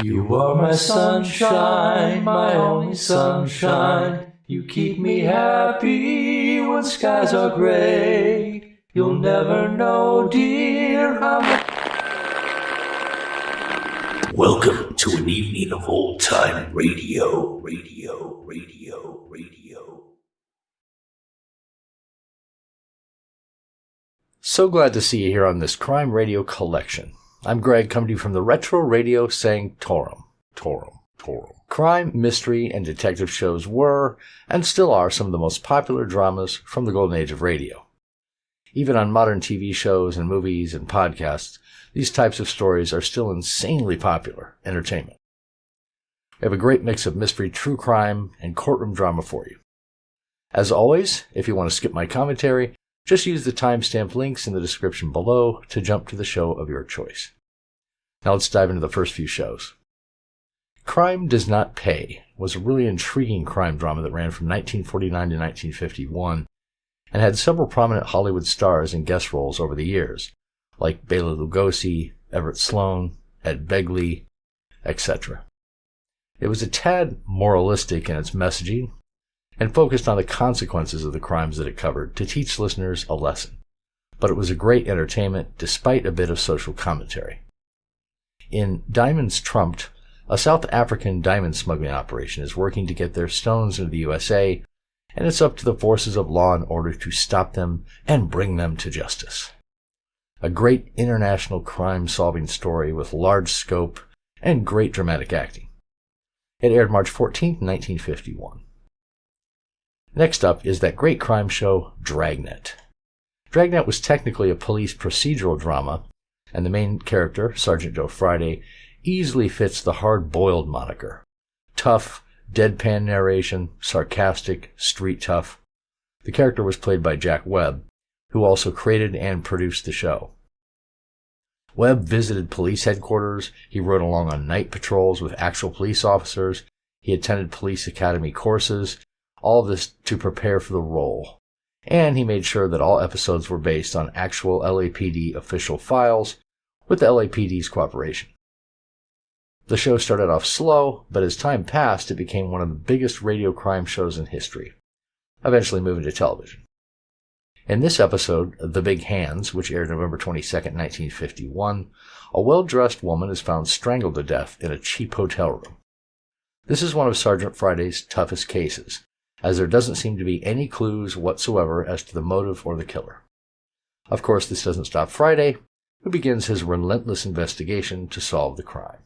You are my sunshine, my only sunshine. You keep me happy when skies are gray. You'll never know, dear, Welcome to an evening of old-time radio. So glad to see you here on this Crime Radio Collection. I'm Greg, coming to you from the Retro Radio Sanctorum. Crime, mystery, and detective shows were, and still are, some of the most popular dramas from the golden age of radio. Even on modern TV shows and movies and podcasts, these types of stories are still insanely popular entertainment. We have a great mix of mystery, true crime, and courtroom drama for you. As always, if you want to skip my commentary, just use the timestamp links in the description below to jump to the show of your choice. Now let's dive into the first few shows. Crime Does Not Pay was a really intriguing crime drama that ran from 1949 to 1951 and had several prominent Hollywood stars in guest roles over the years, like Bela Lugosi, Everett Sloane, Ed Begley, etc. It was a tad moralistic in its messaging and focused on the consequences of the crimes that it covered to teach listeners a lesson. But it was a great entertainment despite a bit of social commentary. In Diamonds Trumped, a South African diamond smuggling operation is working to get their stones into the USA, and it's up to the forces of law and order to stop them and bring them to justice. A great international crime-solving story with large scope and great dramatic acting. It aired March 14, 1951. Next up is that great crime show, Dragnet. Dragnet was technically a police procedural drama, and the main character, Sergeant Joe Friday, easily fits the hard-boiled moniker. Tough, deadpan narration, sarcastic, street tough. The character was played by Jack Webb, who also created and produced the show. Webb visited police headquarters, he rode along on night patrols with actual police officers, he attended police academy courses, all of this to prepare for the role. And he made sure that all episodes were based on actual LAPD official files with the LAPD's cooperation. The show started off slow, but as time passed, it became one of the biggest radio crime shows in history, eventually moving to television. In this episode, The Big Hands, which aired November 22, 1951, a well-dressed woman is found strangled to death in a cheap hotel room. This is one of Sergeant Friday's toughest cases, as there doesn't seem to be any clues whatsoever as to the motive or the killer. Of course, this doesn't stop Friday, who begins his relentless investigation to solve the crime.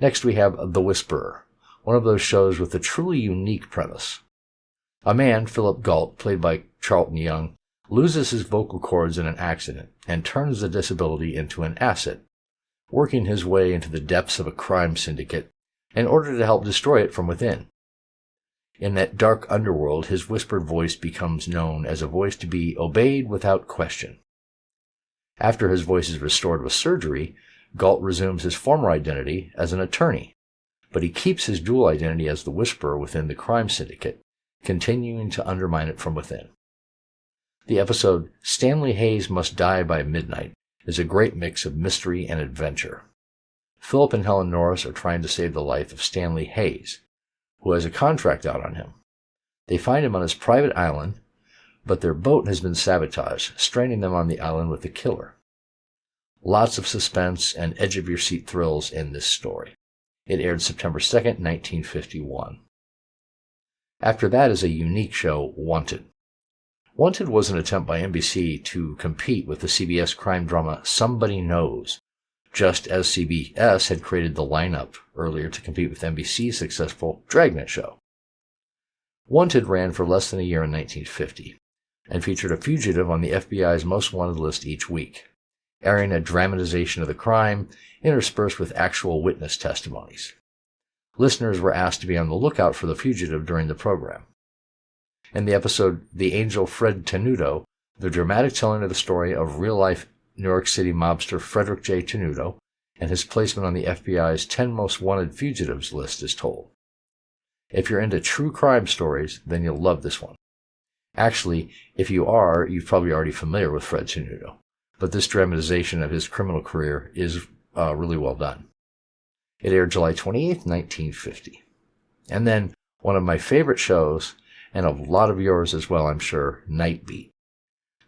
Next we have The Whisperer, one of those shows with a truly unique premise. A man, Philip Galt, played by Charlton Young, loses his vocal cords in an accident and turns the disability into an asset, working his way into the depths of a crime syndicate in order to help destroy it from within. In that dark underworld, his whispered voice becomes known as a voice to be obeyed without question. After his voice is restored with surgery, Galt resumes his former identity as an attorney, but he keeps his dual identity as the whisperer within the crime syndicate, continuing to undermine it from within. The episode Stanley Hayes Must Die by Midnight is a great mix of mystery and adventure. Philip and Helen Norris are trying to save the life of Stanley Hayes, who has a contract out on him. They find him on his private island, but their boat has been sabotaged, stranding them on the island with the killer. Lots of suspense and edge-of-your-seat thrills in this story. It aired September 2nd, 1951. After that is a unique show, Wanted. Wanted was an attempt by NBC to compete with the CBS crime drama Somebody Knows, just as CBS had created the lineup earlier to compete with NBC's successful Dragnet show. Wanted ran for less than a year in 1950, and featured a fugitive on the FBI's most wanted list each week, airing a dramatization of the crime interspersed with actual witness testimonies. Listeners were asked to be on the lookout for the fugitive during the program. In the episode The Angel Fred Tenuto, the dramatic telling of the story of real-life New York City mobster Frederick J. Tenuto and his placement on the FBI's 10 Most Wanted Fugitives list is told. If you're into true crime stories, then you'll love this one. Actually, if you are, you're probably already familiar with Fred Tenuto, but this dramatization of his criminal career is really well done. It aired July 28th, 1950. And then one of my favorite shows, and a lot of yours as well, I'm sure, Night Beat.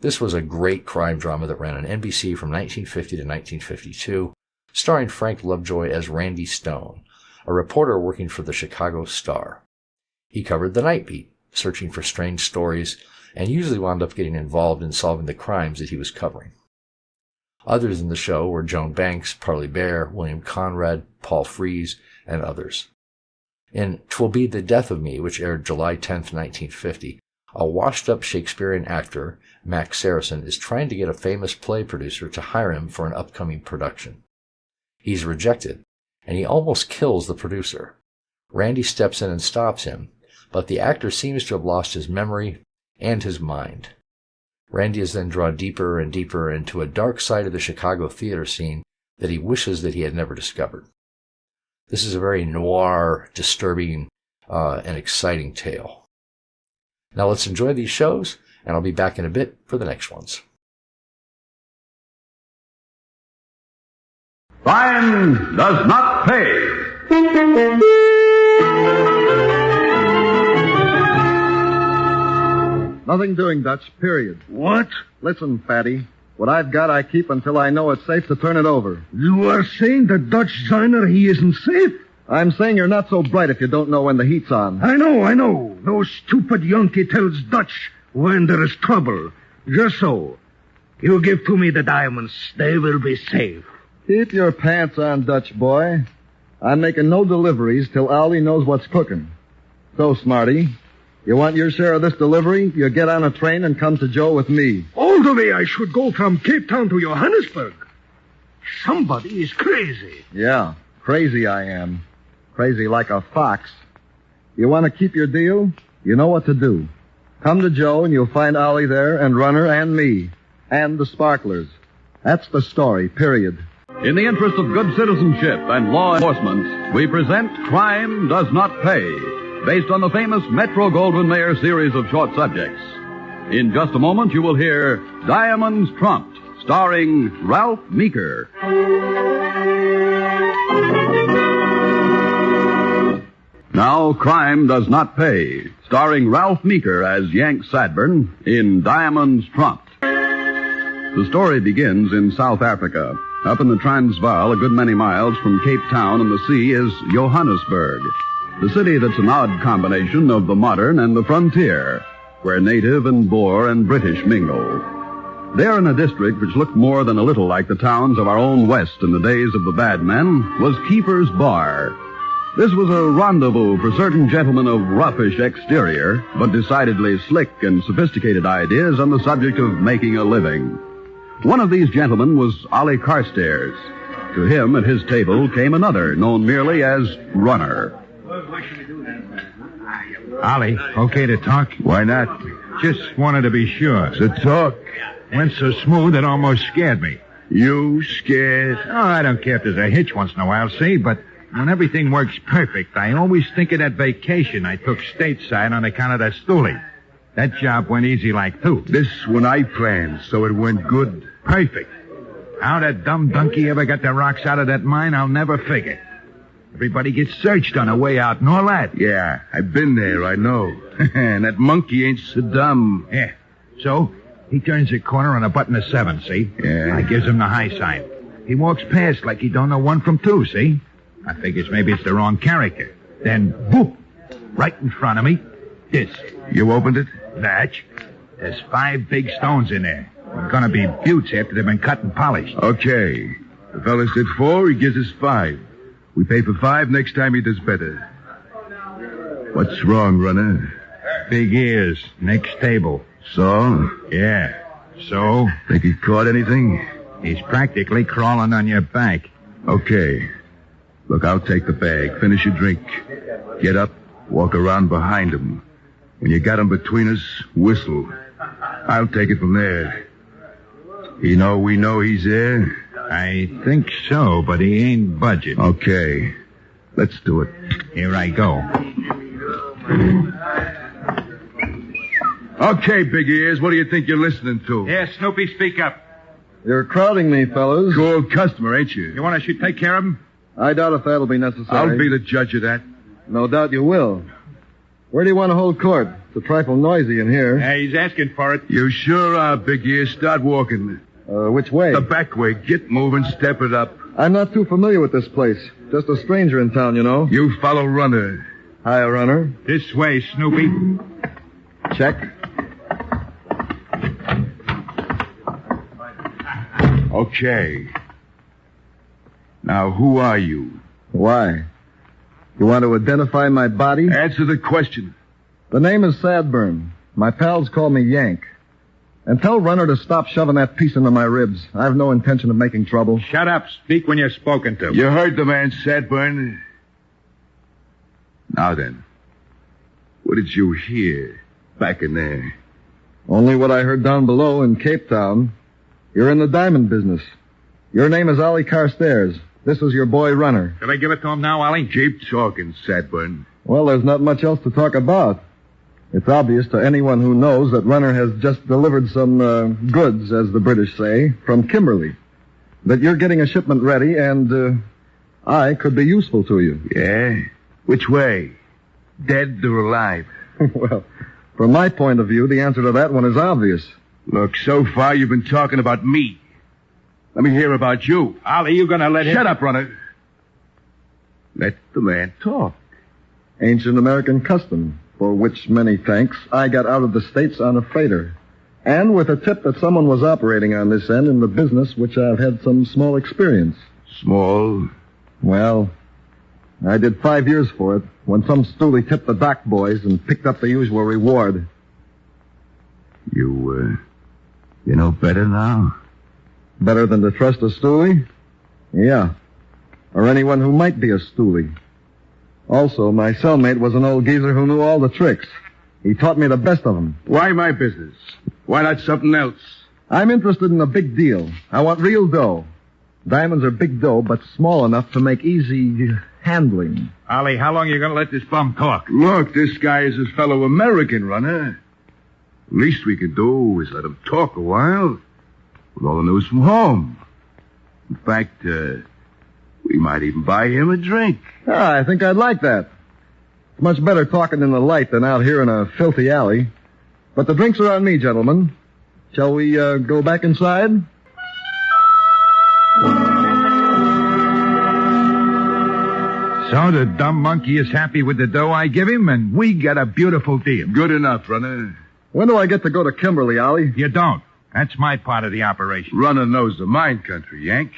This was a great crime drama that ran on NBC from 1950 to 1952, starring Frank Lovejoy as Randy Stone, a reporter working for the Chicago Star. He covered the night beat, searching for strange stories, and usually wound up getting involved in solving the crimes that he was covering. Others in the show were Joan Banks, Parley Bear, William Conrad, Paul Frees, and others. In 'Twill Be the Death of Me, which aired July 10th, 1950, a washed-up Shakespearean actor, Max Saracen, is trying to get a famous play producer to hire him for an upcoming production. He's rejected, and he almost kills the producer. Randy steps in and stops him, but the actor seems to have lost his memory and his mind. Randy is then drawn deeper and deeper into a dark side of the Chicago theater scene that he wishes that he had never discovered. This is a very noir, disturbing, and exciting tale. Now let's enjoy these shows, and I'll be back in a bit for the next ones. Crime does not pay. Nothing doing, Dutch, period. What? Listen, Fatty. What I've got, I keep until I know it's safe to turn it over. You are saying the Dutch signer, he isn't safe? I'm saying you're not so bright if you don't know when the heat's on. I know. Those stupid Yankee tells Dutch when there is trouble. Just so. You give to me the diamonds. They will be safe. Keep your pants on, Dutch boy. I'm making no deliveries till Ollie knows what's cooking. So, Smarty, you want your share of this delivery? You get on a train and come to Joe with me. All the way I should go from Cape Town to Johannesburg. Somebody is crazy. Yeah, crazy I am. Crazy like a fox. You want to keep your deal? You know what to do. Come to Joe and you'll find Ollie there and Runner and me. And the Sparklers. That's the story, period. In the interest of good citizenship and law enforcement, we present Crime Does Not Pay, based on the famous Metro-Goldwyn-Mayer series of short subjects. In just a moment, you will hear Diamonds Trumped, starring Ralph Meeker. Now, Crime Does Not Pay, starring Ralph Meeker as Yank Sadburn in Diamonds Trumped. The story begins in South Africa. Up in the Transvaal, a good many miles from Cape Town and the sea, is Johannesburg, the city that's an odd combination of the modern and the frontier, where native and Boer and British mingle. There in a district which looked more than a little like the towns of our own West in the days of the bad men, was Keeper's Bar. This was a rendezvous for certain gentlemen of roughish exterior, but decidedly slick and sophisticated ideas on the subject of making a living. One of these gentlemen was Ollie Carstairs. To him, at his table, came another, known merely as Runner. Ollie, okay to talk? Why not? Just wanted to be sure. So talk. Went so smooth it almost scared me. You scared? Oh, I don't care if there's a hitch once in a while, see, but when everything works perfect, I always think of that vacation I took stateside on account of that stoolie. That job went easy like two. This one I planned, so it went good. Perfect. How that dumb donkey ever got the rocks out of that mine, I'll never figure. Everybody gets searched on the way out and all that. Yeah, I've been there, I know. And that monkey ain't so dumb. Yeah. So, he turns a corner on a button of 7, see? Yeah. I gives him the high sign. He walks past like he don't know 1 from 2, see? I figures maybe it's the wrong character. Then, whoop, right in front of me, this. You opened it? Natch. There's 5 big stones in there. They're gonna be buttes after they've been cut and polished. Okay. The fella said 4, he gives us 5. We pay for 5 next time he does better. What's wrong, Runner? Big ears. Next table. So? Yeah. So? Think he caught anything? He's practically crawling on your back. Okay. Look, I'll take the bag. Finish your drink. Get up, walk around behind him. When you got him between us, whistle. I'll take it from there. We know he's there? I think so, but he ain't budging. Okay. Let's do it. Here I go. Okay, big ears, what do you think you're listening to? Yeah, Snoopy, speak up. You're crowding me, fellas. Cool customer, ain't you? You want I should take care of him? I doubt if that'll be necessary. I'll be the judge of that. No doubt you will. Where do you want to hold court? It's a trifle noisy in here. Hey, he's asking for it. You sure are, Big Ear. Start walking. Which way? The back way. Get moving. Step it up. I'm not too familiar with this place. Just a stranger in town, you know. You follow Runner. Hiya, Runner. This way, Snoopy. Check. Okay. Now, who are you? Why? You want to identify my body? Answer the question. The name is Sadburn. My pals call me Yank. And tell Runner to stop shoving that piece into my ribs. I have no intention of making trouble. Shut up. Speak when you're spoken to. You heard the man, Sadburn. Now then, what did you hear back in there? Only what I heard down below in Cape Town. You're in the diamond business. Your name is Ollie Carstairs. This is your boy, Runner. Shall I give it to him now, Ollie? Keep talking, Sadburn. Well, there's not much else to talk about. It's obvious to anyone who knows that Runner has just delivered some goods, as the British say, from Kimberley. That you're getting a shipment ready, and I could be useful to you. Yeah? Which way? Dead or alive? Well, from my point of view, the answer to that one is obvious. Look, so far you've been talking about me. Let me hear about you. Ollie, you gonna let him... Shut up, Runner. Let the man talk. Ancient American custom, for which many thanks, I got out of the States on a freighter. And with a tip that someone was operating on this end in the business which I've had some small experience. Small? Well, I did 5 years for it when some stoolie tipped the dock boys and picked up the usual reward. You know better now? Better than to trust a stoolie? Yeah. Or anyone who might be a stoolie. Also, my cellmate was an old geezer who knew all the tricks. He taught me the best of them. Why my business? Why not something else? I'm interested in a big deal. I want real dough. Diamonds are big dough, but small enough to make easy handling. Ollie, how long are you gonna let this bum talk? Look, this guy is a fellow American, Runner. Least we can do is let him talk a while with all the news from home. In fact, we might even buy him a drink. I think I'd like that. It's much better talking in the light than out here in a filthy alley. But the drinks are on me, gentlemen. Shall we go back inside? So the dumb monkey is happy with the dough I give him, and we got a beautiful deal. Good enough, Runner. When do I get to go to Kimberley, Ollie? You don't. That's my part of the operation. Runner knows the mine country, Yank.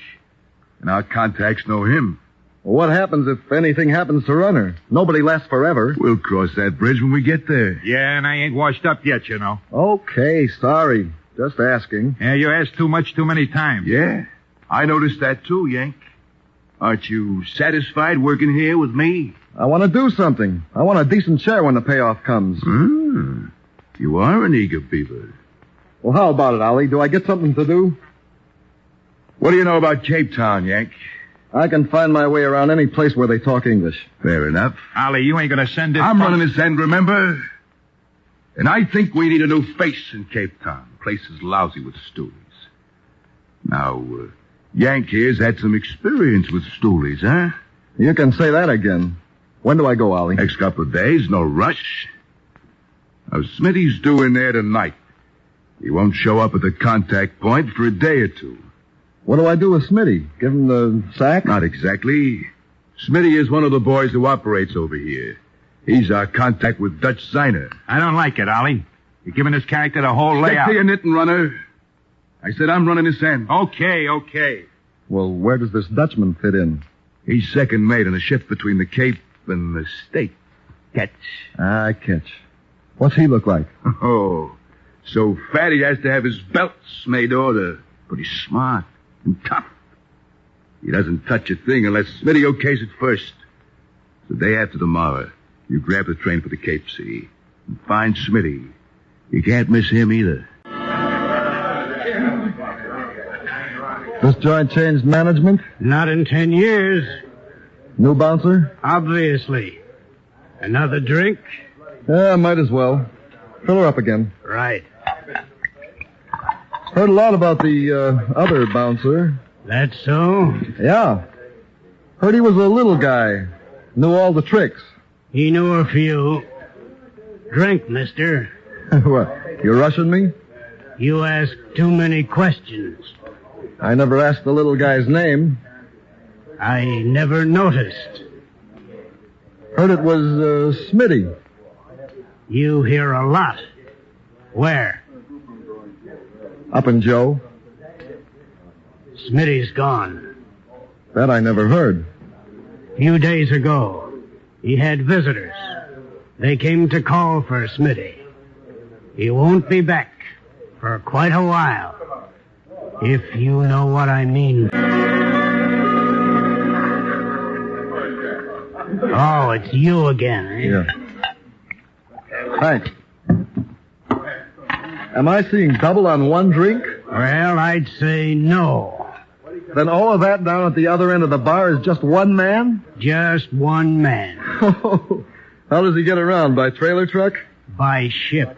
And our contacts know him. Well, what happens if anything happens to Runner? Nobody lasts forever. We'll cross that bridge when we get there. Yeah, and I ain't washed up yet, you know. Okay, sorry. Just asking. Yeah, you asked too much too many times. Yeah, I noticed that too, Yank. Aren't you satisfied working here with me? I want to do something. I want a decent share when the payoff comes. You are an eager beaver. Well, how about it, Ollie? Do I get something to do? What do you know about Cape Town, Yank? I can find my way around any place where they talk English. Fair enough. Ollie, you ain't gonna send this... I'm running this end, remember? And I think we need a new face in Cape Town. The place is lousy with stoolies. Now, Yank here's had some experience with stoolies, huh? You can say that again. When do I go, Ollie? Next couple of days, no rush. Now, Smitty's due in there tonight. He won't show up at the contact point for a day or two. What do I do with Smitty? Give him the sack? Not exactly. Smitty is one of the boys who operates over here. He's our contact with Dutch Ziner. I don't like it, Ollie. You're giving this character the whole layout. Stick to your knitting, Runner. I said I'm running this end. Okay. Well, where does this Dutchman fit in? He's second mate on a ship between the Cape and the State. Catch. I catch. What's he look like? Oh, so fat he has to have his belts made order. But he's smart and tough. He doesn't touch a thing unless Smitty okays it first. The day after tomorrow, you grab the train for the Cape, see? And find Smitty. You can't miss him either. This joint changed management? Not in 10 years. New bouncer? Obviously. Another drink? Yeah, might as well. Fill her up again. Right. Heard a lot about the other bouncer. That's so? Yeah. Heard he was a little guy. Knew all the tricks. He knew a few. Drink, mister. What, you rushing me? You ask too many questions. I never asked the little guy's name. I never noticed. Heard it was, Smitty. You hear a lot. Where? Up in Joe. Smitty's gone. That I never heard. A few days ago, he had visitors. They came to call for Smitty. He won't be back for quite a while, if you know what I mean. Oh, it's you again, eh? Yeah. Thanks. Am I seeing double on one drink? Well, I'd say no. Then all of that down at the other end of the bar is just one man? Just one man. How does he get around? By trailer truck? By ship.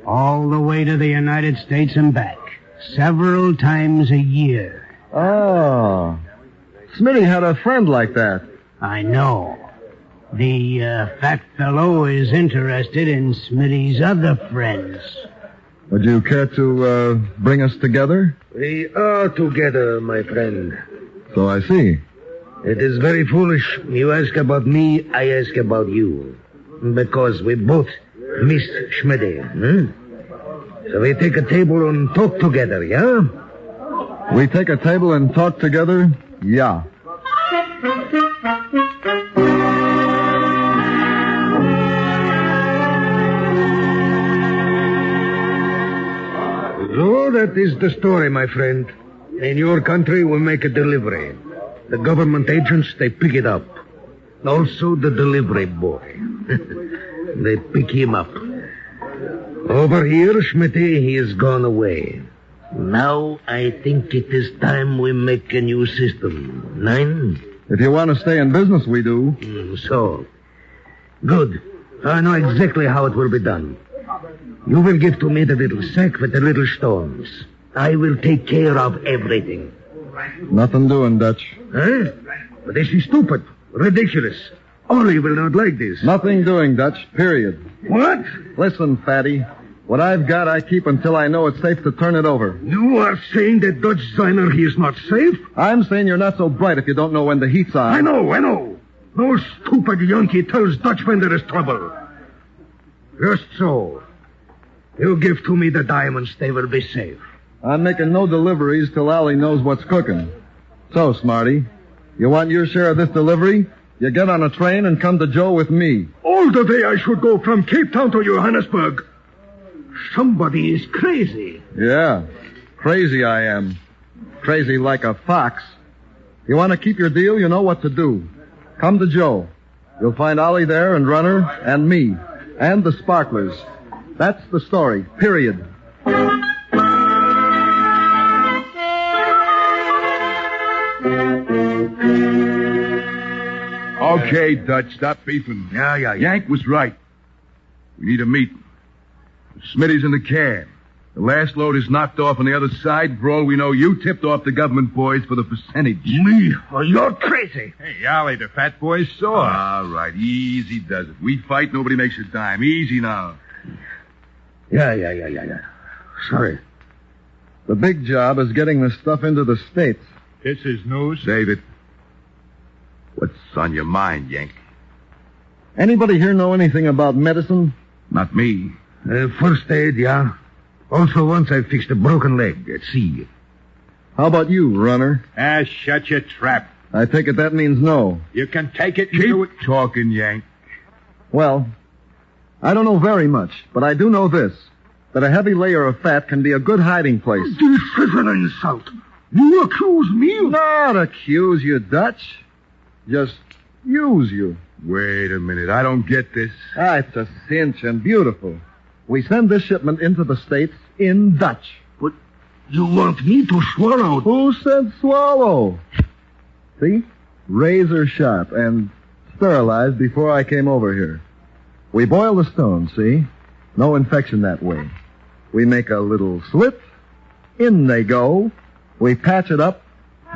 All the way to the United States and back. Several times a year. Oh. Smitty had a friend like that. I know. The fat fellow is interested in Smitty's other friends. Would you care to bring us together? We are together, my friend. So I see. It is very foolish. You ask about me, I ask about you. Because we both miss Schmidty. So we take a table and talk together, yeah? We take a table and talk together? Yeah. So that is the story, my friend. In your country, we make a delivery. The government agents, they pick it up. Also the delivery boy. They pick him up. Over here, Schmitty, he has gone away. Now I think it is time we make a new system. Nine? If you want to stay in business, we do. So. Good. I know exactly how it will be done. You will give to me the little sack with the little stones. I will take care of everything. Nothing doing, Dutch. Huh? But this is stupid. Ridiculous. Ollie will not like this. Nothing doing, Dutch, period. What? Listen, fatty. What I've got, I keep until I know it's safe to turn it over. You are saying that Dutch Ziner, he is not safe? I'm saying you're not so bright if you don't know when the heat's on. I know. No stupid Yankee tells Dutch when there is trouble. Just so. You give to me the diamonds, they will be safe. I'm making no deliveries till Allie knows what's cooking. So, Smarty, you want your share of this delivery? You get on a train and come to Joe with me. All the way I should go from Cape Town to Johannesburg. Somebody is crazy. Yeah, crazy I am. Crazy like a fox. You want to keep your deal, you know what to do. Come to Joe. You'll find Ollie there and Runner and me and the Sparklers. That's the story, period. Okay, Dutch, stop beefing. Yeah. Yank was right. We need a meet. Smitty's in the cab. The last load is knocked off on the other side. For all we know, you tipped off the government boys for the percentage. Me? Oh, you're crazy. Hey, Ollie, the fat boy's sore. All right, easy does it. We fight, nobody makes a dime. Easy now. Yeah. Sorry. The big job is getting the stuff into the States. This is news. Save it. What's on your mind, Yank? Anybody here know anything about medicine? Not me. First aid, yeah. Also, once I fixed a broken leg at sea. How about you, Runner? Shut your trap. I take it that means no. You can take it and do it. Keep talking, Yank. Well, I don't know very much, but I do know this, that a heavy layer of fat can be a good hiding place. This is an insult. You accuse me of... Not accuse you, Dutch. Just use you. Wait a minute. I don't get this. It's a cinch and beautiful. We send this shipment into the States in Dutch. But you want me to swallow... Who said swallow? See? Razor sharp and sterilized before I came over here. We boil the stones, see? No infection that way. We make a little slit. In they go. We patch it up.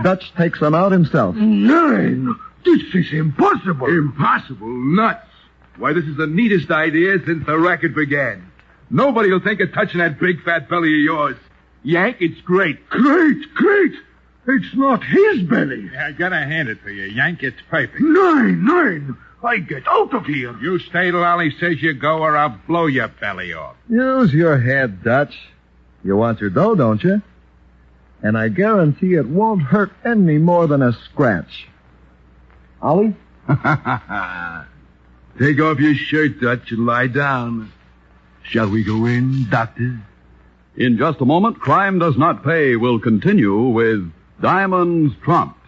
Dutch takes them out himself. 9? This is impossible. Impossible? Nuts. Why, this is the neatest idea since the racket began. Nobody will think of touching that big fat belly of yours. Yank, it's great. Great. It's not his belly. I gotta hand it to you, Yank. It's perfect. 9. I get out of here. You stay till Ollie says you go, or I'll blow your belly off. Use your head, Dutch. You want your dough, don't you? And I guarantee it won't hurt any more than a scratch. Ollie? Take off your shirt, Dutch, and lie down. Shall we go in, Doctor? In just a moment, Crime Does Not Pay will continue with Diamonds Trumped.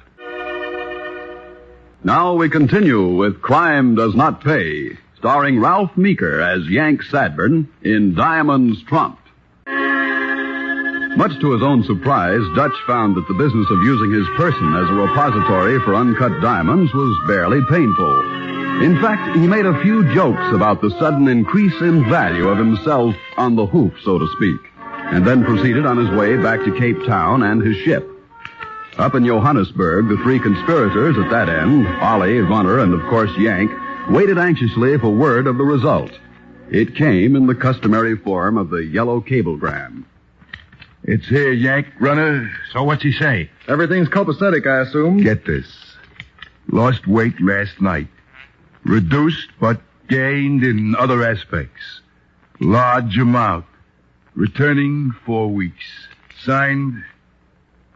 Now we continue with Crime Does Not Pay, starring Ralph Meeker as Yank Sadburn in Diamonds Trumped. Much to his own surprise, Dutch found that the business of using his person as a repository for uncut diamonds was barely painful. In fact, he made a few jokes about the sudden increase in value of himself on the hoof, so to speak, and then proceeded on his way back to Cape Town and his ship. Up in Johannesburg, the three conspirators at that end, Ollie, Vunner, and of course Yank, waited anxiously for word of the result. It came in the customary form of the yellow cablegram. It's here, Yank, runner. So what's he say? Everything's copacetic, I assume. Get this. Lost weight last night. Reduced but gained in other aspects. Large amount. Returning 4 weeks. Signed,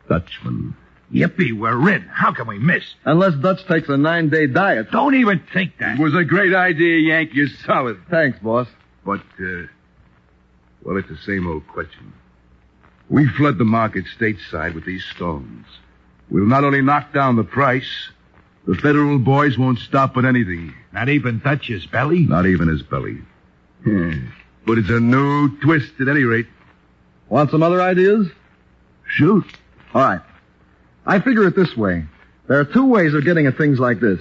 Dutchman. Yippee, we're in. How can we miss? Unless Dutch takes a 9-day diet. Don't even think that. It was a great idea, Yank. You're solid. Thanks, boss. But, well, it's the same old question. We flood the market stateside with these stones. We'll not only knock down the price, the federal boys won't stop at anything. Not even Dutch's belly? Not even his belly. Yeah. But it's a new twist at any rate. Want some other ideas? Shoot. All right. I figure it this way. There are 2 ways of getting at things like this.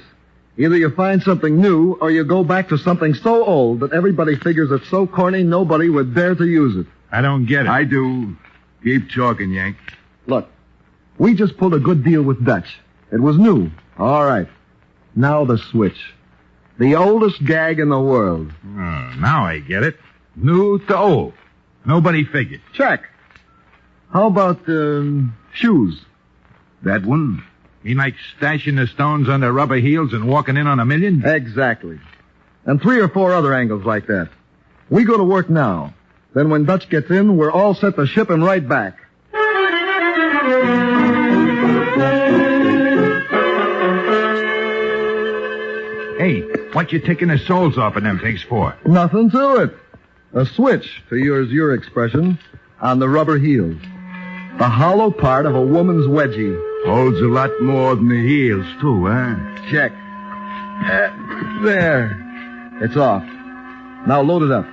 Either you find something new, or you go back to something so old that everybody figures it's so corny nobody would dare to use it. I don't get it. I do. Keep talking, Yank. Look, we just pulled a good deal with Dutch. It was new. All right. Now the switch. The oldest gag in the world. Now I get it. New to old. Nobody figured. Check. How about, shoes? That one? Mean like stashing the stones under rubber heels and walking in on $1 million? Exactly. And 3 or 4 other angles like that. We go to work now. Then when Dutch gets in, we're all set to ship him right back. Hey, what you taking the soles off of them things for? Nothing to it. A switch, to use your expression, on the rubber heels. The hollow part of a woman's wedgie. Holds a lot more than the heels, too, huh? Check. There. It's off. Now load it up.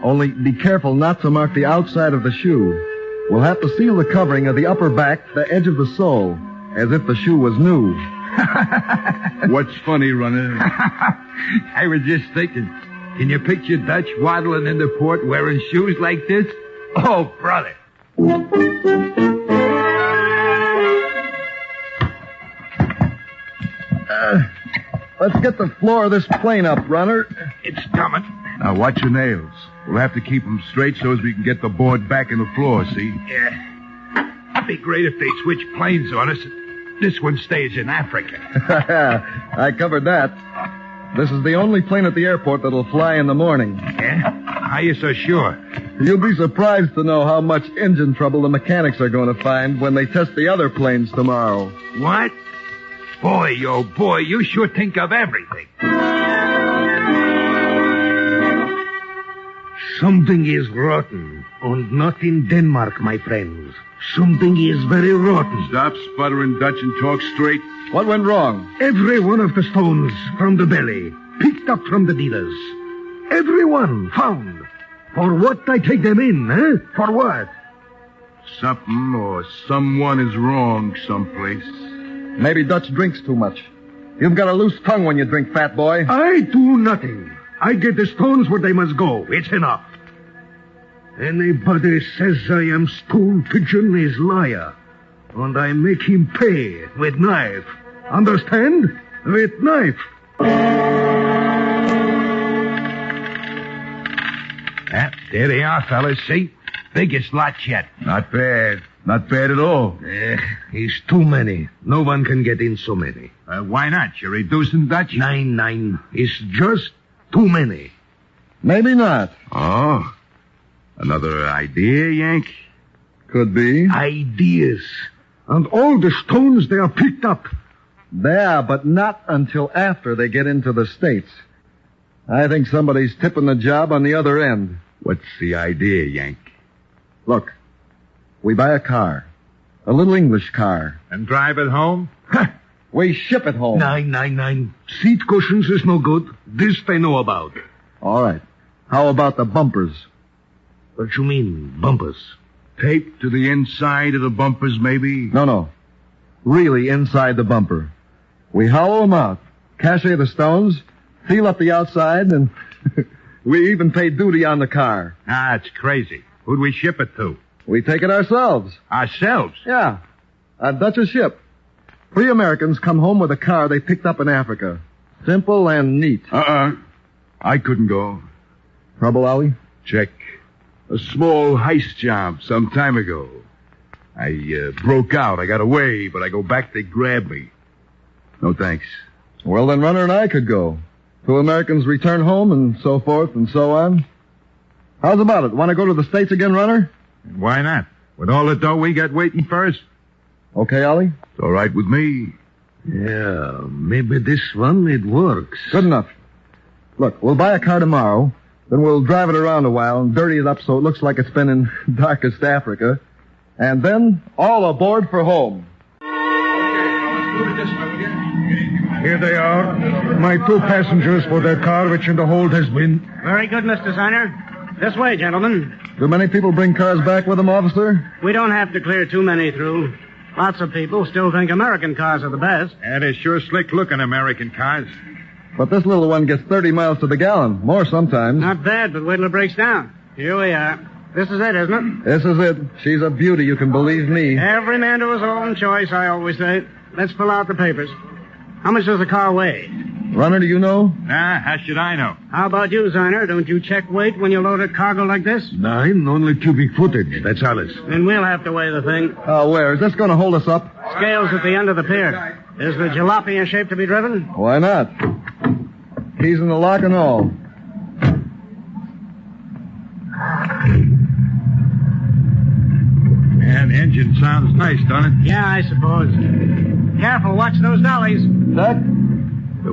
Only be careful not to mark the outside of the shoe. We'll have to seal the covering of the upper back, the edge of the sole, as if the shoe was new. What's funny, runner? I was just thinking, can you picture Dutch waddling into port wearing shoes like this? Oh, brother. Let's get the floor of this plane up, runner. It's coming. Now, watch your nails. We'll have to keep them straight so as we can get the board back in the floor, see? Yeah. It'd be great if they switch planes on us. This one stays in Africa. I covered that. This is the only plane at the airport that'll fly in the morning. Yeah? How you so sure? You'll be surprised to know how much engine trouble the mechanics are going to find when they test the other planes tomorrow. What? Boy, oh boy, you sure think of everything. Something is rotten, and not in Denmark, my friends. Something is very rotten. Stop sputtering, Dutch, and talk straight. What went wrong? Every one of the stones from the belly, picked up from the dealers. Every one found. For what I take them in, eh? For what? Something or someone is wrong someplace. Maybe Dutch drinks too much. You've got a loose tongue when you drink, fat boy. I do nothing. I get the stones where they must go. It's enough. Anybody says I am stool pigeon is liar. And I make him pay with knife. Understand? With knife. There they are, fellas. See? Biggest lot yet. Not bad. Not bad at all. It's too many. No one can get in so many. Why not? You're reducing Dutch? 9. It's just too many. Maybe not. Oh? Another idea, Yank? Could be. Ideas. And all the stones they are picked up. Yeah, but not until after they get into the States. I think somebody's tipping the job on the other end. What's the idea, Yank? Look, we buy a car. A little English car. And drive it home? We ship it home. 9. Seat cushions is no good. This they know about. All right. How about the bumpers? What you mean, bumpers? Tape to the inside of the bumpers, maybe? No. Really inside the bumper. We hollow them out, cachet the stones, seal up the outside, and we even pay duty on the car. It's crazy. Who'd we ship it to? We take it ourselves. Ourselves? Yeah. A Dutch ship. 3 Americans come home with a car they picked up in Africa. Simple and neat. I couldn't go. Trouble, Ollie? Check. A small heist job some time ago. I broke out. I got away, but I go back, they grab me. No thanks. Well, then Runner and I could go. 2 Americans return home and so forth and so on. How's about it? Want to go to the States again, Runner? Why not? With all the dough we got waiting for us? Okay, Ollie? It's all right with me. Yeah, maybe this one, it works. Good enough. Look, we'll buy a car tomorrow, then we'll drive it around a while and dirty it up so it looks like it's been in darkest Africa, and then all aboard for home. Here they are. My 2 passengers for their car, which in the hold has been. Very good, Mr. Signer. This way, gentlemen. Do many people bring cars back with them, officer? We don't have to clear too many through. Lots of people still think American cars are the best. And they're sure slick-looking American cars. But this little one gets 30 miles to the gallon. More sometimes. Not bad, but wait till it breaks down. Here we are. This is it, isn't it? This is it. She's a beauty, you can believe me. Every man to his own choice, I always say. Let's fill out the papers. How much does the car weigh? Runner, do you know? How should I know? How about you, Signer? Don't you check weight when you load a cargo like this? 9, only cubic footage. That's alles. Then we'll have to weigh the thing. Where? Is this going to hold us up? Scales at the end of the pier. Is the jalopy in shape to be driven? Why not? Keys in the lock and all. Man, the engine sounds nice, doesn't it? Yeah, I suppose. Careful, watch those dollies. Duck?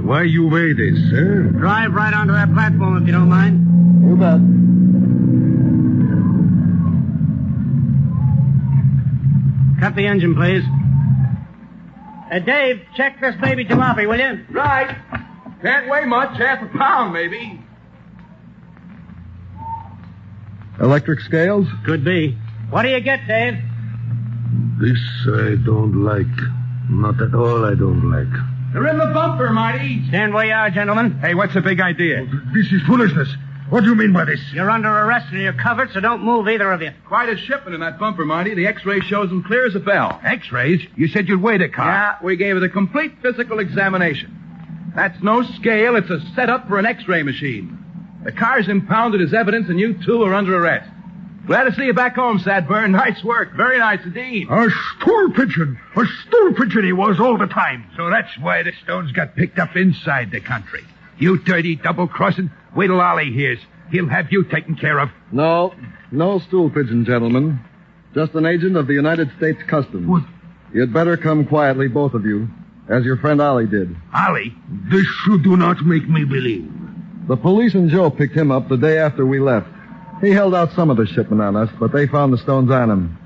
Why you weigh this, sir? Drive right onto that platform if you don't mind. You bet. Cut the engine, please. Dave, check this baby jalopy, will you? Right. Can't weigh much, half a pound, maybe. Electric scales? Could be. What do you get, Dave? This I don't like. Not at all I don't like. They're in the bumper, Marty. Stand where you are, gentlemen. Hey, what's the big idea? This is foolishness. What do you mean by this? You're under arrest and you're covered, so don't move, either of you. Quite a shipment in that bumper, Marty. The X-ray shows them clear as a bell. X-rays? You said you'd weigh the car. Yeah, we gave it a complete physical examination. That's no scale. It's a setup for an X-ray machine. The car's impounded as evidence, and you 2 are under arrest. Glad to see you back home, Sadburn. Nice work. Very nice indeed. A stool pigeon. A stool pigeon he was all the time. So that's why the stones got picked up inside the country. You dirty double-crossing. Wait till Ollie hears. He'll have you taken care of. No stool pigeon, gentlemen. Just an agent of the United States Customs. What? You'd better come quietly, both of you, as your friend Ollie did. Ollie? This you do not make me believe. The police and Joe picked him up the day after we left. He held out some of the shipment on us, but they found the stones on him.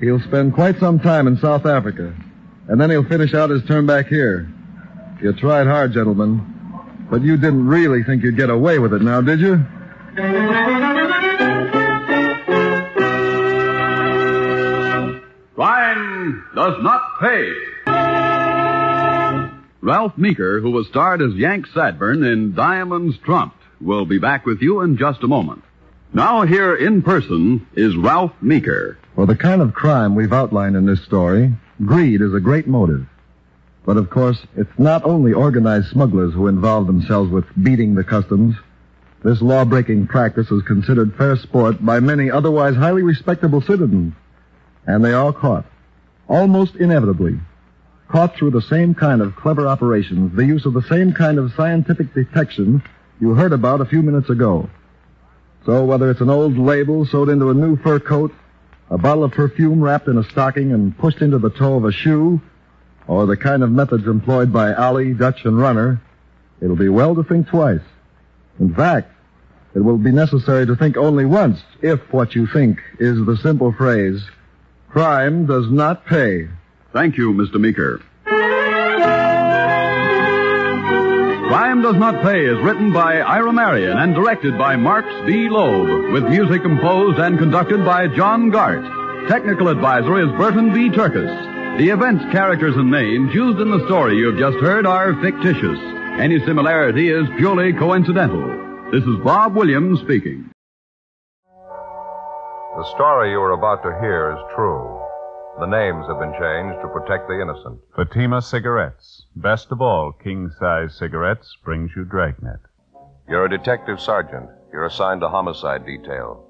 He'll spend quite some time in South Africa, and then he'll finish out his term back here. You tried hard, gentlemen, but you didn't really think you'd get away with it now, did you? Crime does not pay. Ralph Meeker, who was starred as Yank Sadburn in Diamonds Trumped, will be back with you in just a moment. Now here in person is Ralph Meeker. For the kind of crime we've outlined in this story, greed is a great motive. But of course, it's not only organized smugglers who involve themselves with beating the customs. This law-breaking practice is considered fair sport by many otherwise highly respectable citizens. And they are caught, almost inevitably. Caught through the same kind of clever operations, the use of the same kind of scientific detection you heard about a few minutes ago. So whether it's an old label sewed into a new fur coat, a bottle of perfume wrapped in a stocking and pushed into the toe of a shoe, or the kind of methods employed by alley, Dutch, and runner, it'll be well to think twice. In fact, it will be necessary to think only once if what you think is the simple phrase, crime does not pay. Thank you, Mr. Meeker. Crime Does Not Pay is written by Ira Marion and directed by Marks B. Loeb, with music composed and conducted by John Gart. Technical advisor is Burton B. Turkis. The events, characters, and names used in the story you have just heard are fictitious. Any similarity is purely coincidental. This is Bob Williams speaking. The story you are about to hear is true. The names have been changed to protect the innocent. Fatima Cigarettes. Best of all, king-size cigarettes brings you Dragnet. You're a detective sergeant. You're assigned to homicide detail.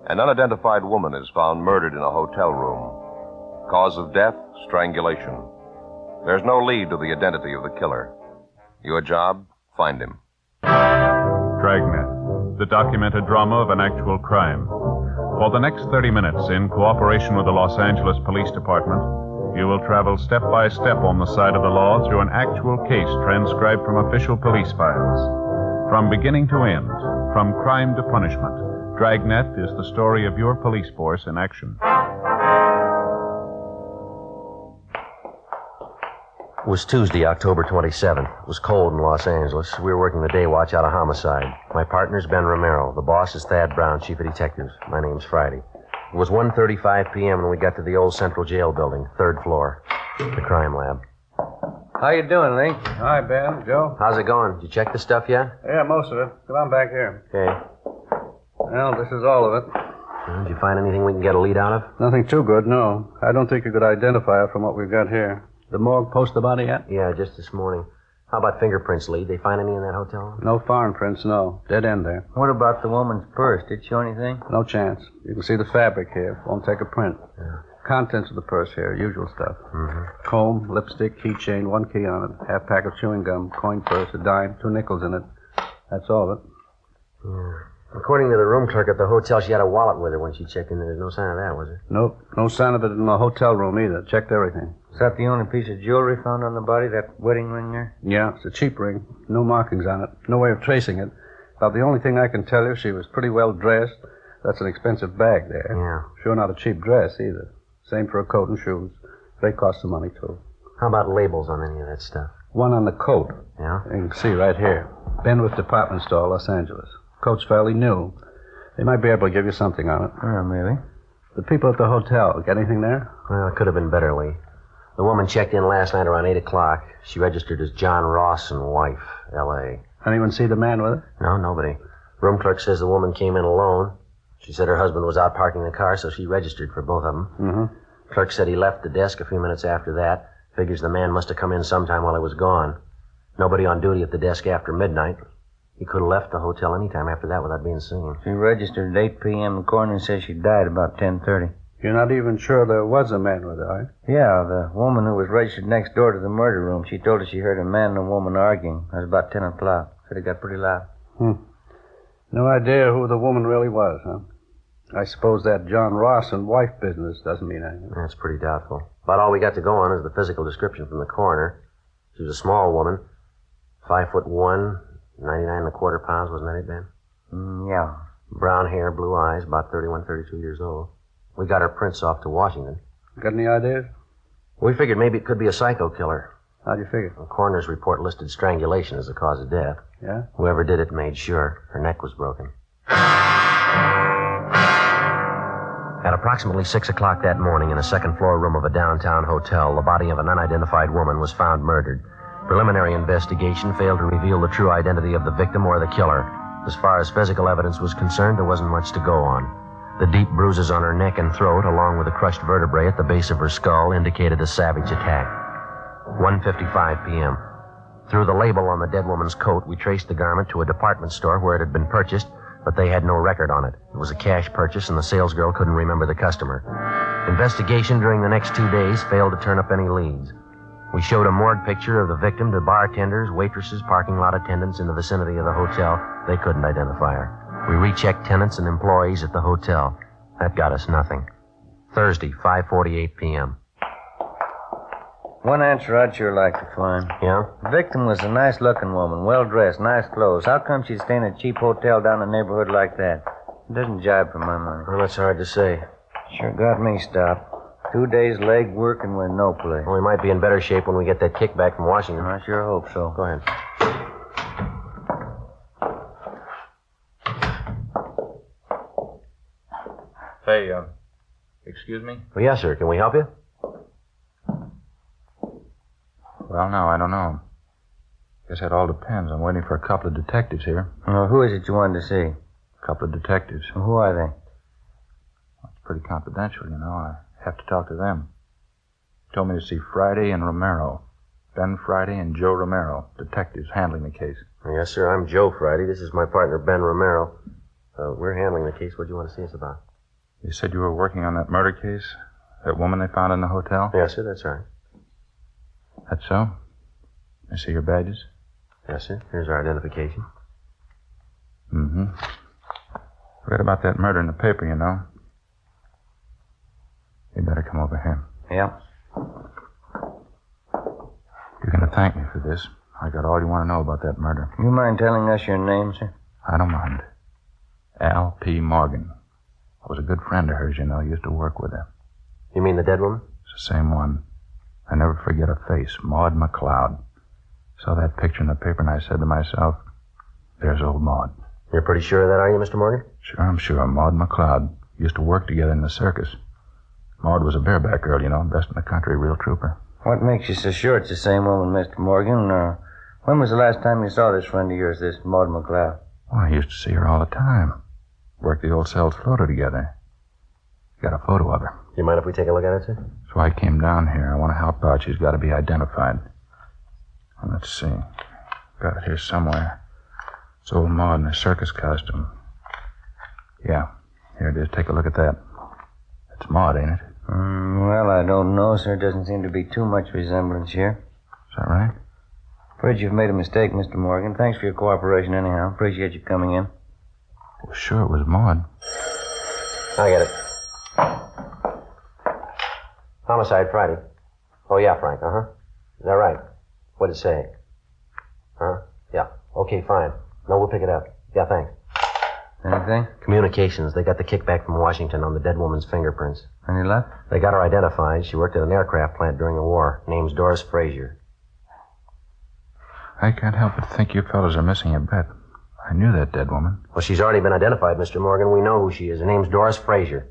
An unidentified woman is found murdered in a hotel room. Cause of death, strangulation. There's no lead to the identity of the killer. Your job, find him. Dragnet, the documented drama of an actual crime. For the next 30 minutes, in cooperation with the Los Angeles Police Department, you will travel step by step on the side of the law through an actual case transcribed from official police files. From beginning to end, from crime to punishment, Dragnet is the story of your police force in action. It was Tuesday, October 27th. It was cold in Los Angeles. We were working the day watch out of Homicide. My partner's Ben Romero. The boss is Thad Brown, chief of detectives. My name's Friday. It was 1:35 p.m. when we got to the old Central Jail building, 3rd floor, the crime lab. How you doing, Lee? Hi, Ben. Joe? How's it going? Did you check the stuff yet? Yeah, most of it. Come on back here. Okay. Well, this is all of it. Did you find anything we can get a lead out of? Nothing too good, no. I don't think you could identify it from what we've got here. The morgue post the body yet? Yeah, just this morning. How about fingerprints, Lee? They find any in that hotel? No foreign prints, no. Dead end there. What about the woman's purse? Did it show anything? No chance. You can see the fabric here. Won't take a print. Yeah. Contents of the purse here, usual stuff. Mm-hmm. Comb, lipstick, keychain, 1 key on it, half pack of chewing gum, coin purse, a dime, 2 nickels in it. That's all of it. Yeah. According to the room clerk at the hotel, she had a wallet with her when she checked in. There's no sign of that, was there? Nope. No sign of it in the hotel room either. Checked everything. Is that the only piece of jewelry found on the body, that wedding ring there? Yeah, it's a cheap ring. No markings on it. No way of tracing it. About the only thing I can tell you, she was pretty well dressed. That's an expensive bag there. Yeah. Sure not a cheap dress either. Same for a coat and shoes. They cost some money, too. How about labels on any of that stuff? One on the coat. Yeah? You can see right here. Benwick Department Store, Los Angeles. Coat's fairly new. They might be able to give you something on it. Yeah, maybe. The people at the hotel, get anything there? Well, it could have been better, Lee. The woman checked in last night around 8 o'clock. She registered as John Ross and wife, L.A. Anyone see the man with her? No, nobody. Room clerk says the woman came in alone. She said her husband was out parking the car, so she registered for both of them. Mm-hmm. Clerk said he left the desk a few minutes after that. Figures the man must have come in sometime while he was gone. Nobody on duty at the desk after midnight. He could have left the hotel any time after that without being seen. She registered at 8 p.m. The coroner says she died about 10:30. You're not even sure there was a man with her, are you? Yeah, the woman who was registered next door to the murder room, she told us she heard a man and a woman arguing. It was about 10 o'clock. Said it got pretty loud. No idea who the woman really was, huh? I suppose that John Ross and wife business doesn't mean anything. That's pretty doubtful. About all we got to go on is the physical description from the coroner. She was a small woman, 5'1", 99.25 pounds, wasn't that it, Ben? Yeah. Brown hair, blue eyes, about 31, 32 years old. We got her prints off to Washington. Got any ideas? We figured maybe it could be a psycho killer. How'd you figure? The coroner's report listed strangulation as the cause of death. Yeah? Whoever did it made sure her neck was broken. At approximately 6 o'clock that morning, in a second-floor room of a downtown hotel, the body of an unidentified woman was found murdered. Preliminary investigation failed to reveal the true identity of the victim or the killer. As far as physical evidence was concerned, there wasn't much to go on. The deep bruises on her neck and throat, along with the crushed vertebrae at the base of her skull, indicated a savage attack. 1:55 p.m. Through the label on the dead woman's coat, we traced the garment to a department store where it had been purchased, but they had no record on it. It was a cash purchase, and the salesgirl couldn't remember the customer. Investigation during the next 2 days failed to turn up any leads. We showed a morgue picture of the victim to bartenders, waitresses, parking lot attendants in the vicinity of the hotel. They couldn't identify her. We rechecked tenants and employees at the hotel. That got us nothing. Thursday, 5:48 p.m. One answer I'd sure like to find. Yeah? The victim was a nice-looking woman, well-dressed, nice clothes. How come she'd stay in a cheap hotel down in the neighborhood like that? It doesn't jibe for my money. Well, that's hard to say. Sure got me stopped. 2 days leg work and we're no place. Well, we might be in better shape when we get that kickback from Washington. I sure hope so. Go ahead. Hey, excuse me? Well, yes, sir. Can we help you? Well, no, I don't know. Guess that all depends. I'm waiting for a couple of detectives here. Well, who is it you wanted to see? A couple of detectives. Well, who are they? Well, it's pretty confidential, you know. I have to talk to them. Told me to see Friday and Romero. Ben Friday and Joe Romero, detectives handling the case. Yes, sir. I'm Joe Friday. This is my partner, Ben Romero. We're handling the case. What do you want to see us about? You said you were working on that murder case? That woman they found in the hotel? Yes, sir. That's right. That's so? I see your badges? Yes, sir. Here's our identification. Mm-hmm. Read about that murder in the paper, you know. You better come over here. Yeah. You're going to thank me for this. I got all you want to know about that murder. You mind telling us your name, sir? I don't mind. Al P. Morgan. I was a good friend of hers, you know. Used to work with her. You mean the dead woman? It's the same one. I never forget her face, Maud McLeod. Saw that picture in the paper and I said to myself, there's old Maud. You're pretty sure of that, are you, Mr. Morgan? Sure, I'm sure. Maud McLeod. Used to work together in the circus. Maud was a bareback girl, you know, best in the country, real trooper. What makes you so sure it's the same woman, Mr. Morgan? When was the last time you saw this friend of yours, this Maud McLeod? Well, I used to see her all the time. Worked the old Cells floater together. Got a photo of her. You mind if we take a look at it, sir? That's why I came down here. I want to help out. She's got to be identified. Well, let's see. Got it here somewhere. It's old Maud in her circus costume. Yeah, here it is. Take a look at that. It's Maud, ain't it? Well, I don't know, sir. Doesn't seem to be too much resemblance here. Is that right? Afraid you've made a mistake, Mr. Morgan. Thanks for your cooperation anyhow. Appreciate you coming in. Well, sure, it was Maud. I get it. Homicide Friday. Oh, yeah, Frank. Uh-huh. Is that right? What'd it say? Huh? Yeah. Okay, fine. No, we'll pick it up. Yeah, thanks. Anything? Communications. They got the kickback from Washington on the dead woman's fingerprints. Any luck? They got her identified. She worked at an aircraft plant during the war. Name's Doris Frazier. I can't help but think you fellas are missing a bet. I knew that dead woman. Well, she's already been identified, Mr. Morgan. We know who she is. Her name's Doris Frazier.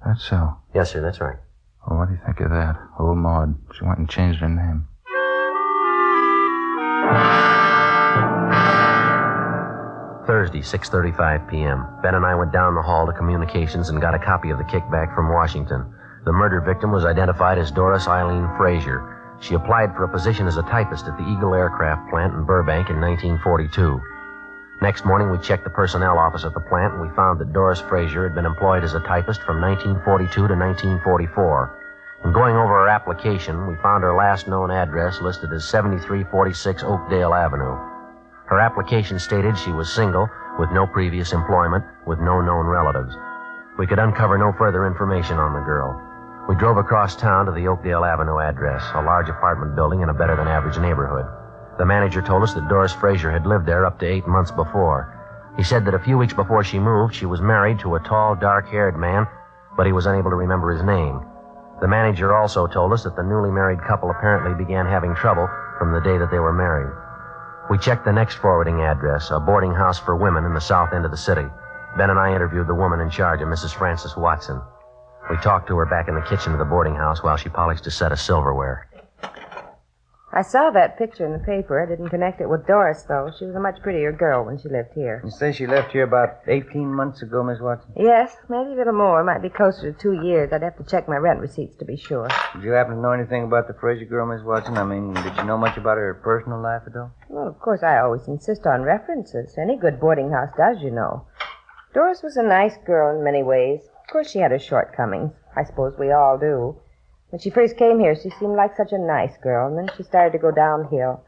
That's so. Yes, sir, that's right. Well, what do you think of that? Old Maud. She went and changed her name. Thursday, 6:35 p.m. Ben and I went down the hall to communications and got a copy of the kickback from Washington. The murder victim was identified as Doris Eileen Frazier. She applied for a position as a typist at the Eagle Aircraft Plant in Burbank in 1942. Next morning, we checked the personnel office at the plant, and we found that Doris Frazier had been employed as a typist from 1942 to 1944. In going over her application, we found her last known address listed as 7346 Oakdale Avenue. Her application stated she was single, with no previous employment, with no known relatives. We could uncover no further information on the girl. We drove across town to the Oakdale Avenue address, a large apartment building in a better-than-average neighborhood. The manager told us that Doris Frazier had lived there up to 8 months before. He said that a few weeks before she moved, she was married to a tall, dark-haired man, but he was unable to remember his name. The manager also told us that the newly married couple apparently began having trouble from the day that they were married. We checked the next forwarding address, a boarding house for women in the south end of the city. Ben and I interviewed the woman in charge, a Mrs. Frances Watson. We talked to her back in the kitchen of the boarding house while she polished a set of silverware. I saw that picture in the paper. I didn't connect it with Doris, though. She was a much prettier girl when she lived here. You say she left here about 18 months ago, Miss Watson? Yes, maybe a little more. Might be closer to 2 years. I'd have to check my rent receipts to be sure. Did you happen to know anything about the Fraser girl, Miss Watson? I mean, did you know much about her personal life at all? Well, of course, I always insist on references. Any good boarding house does, you know. Doris was a nice girl in many ways. Of course, she had her shortcomings. I suppose we all do. When she first came here, she seemed like such a nice girl, and then she started to go downhill.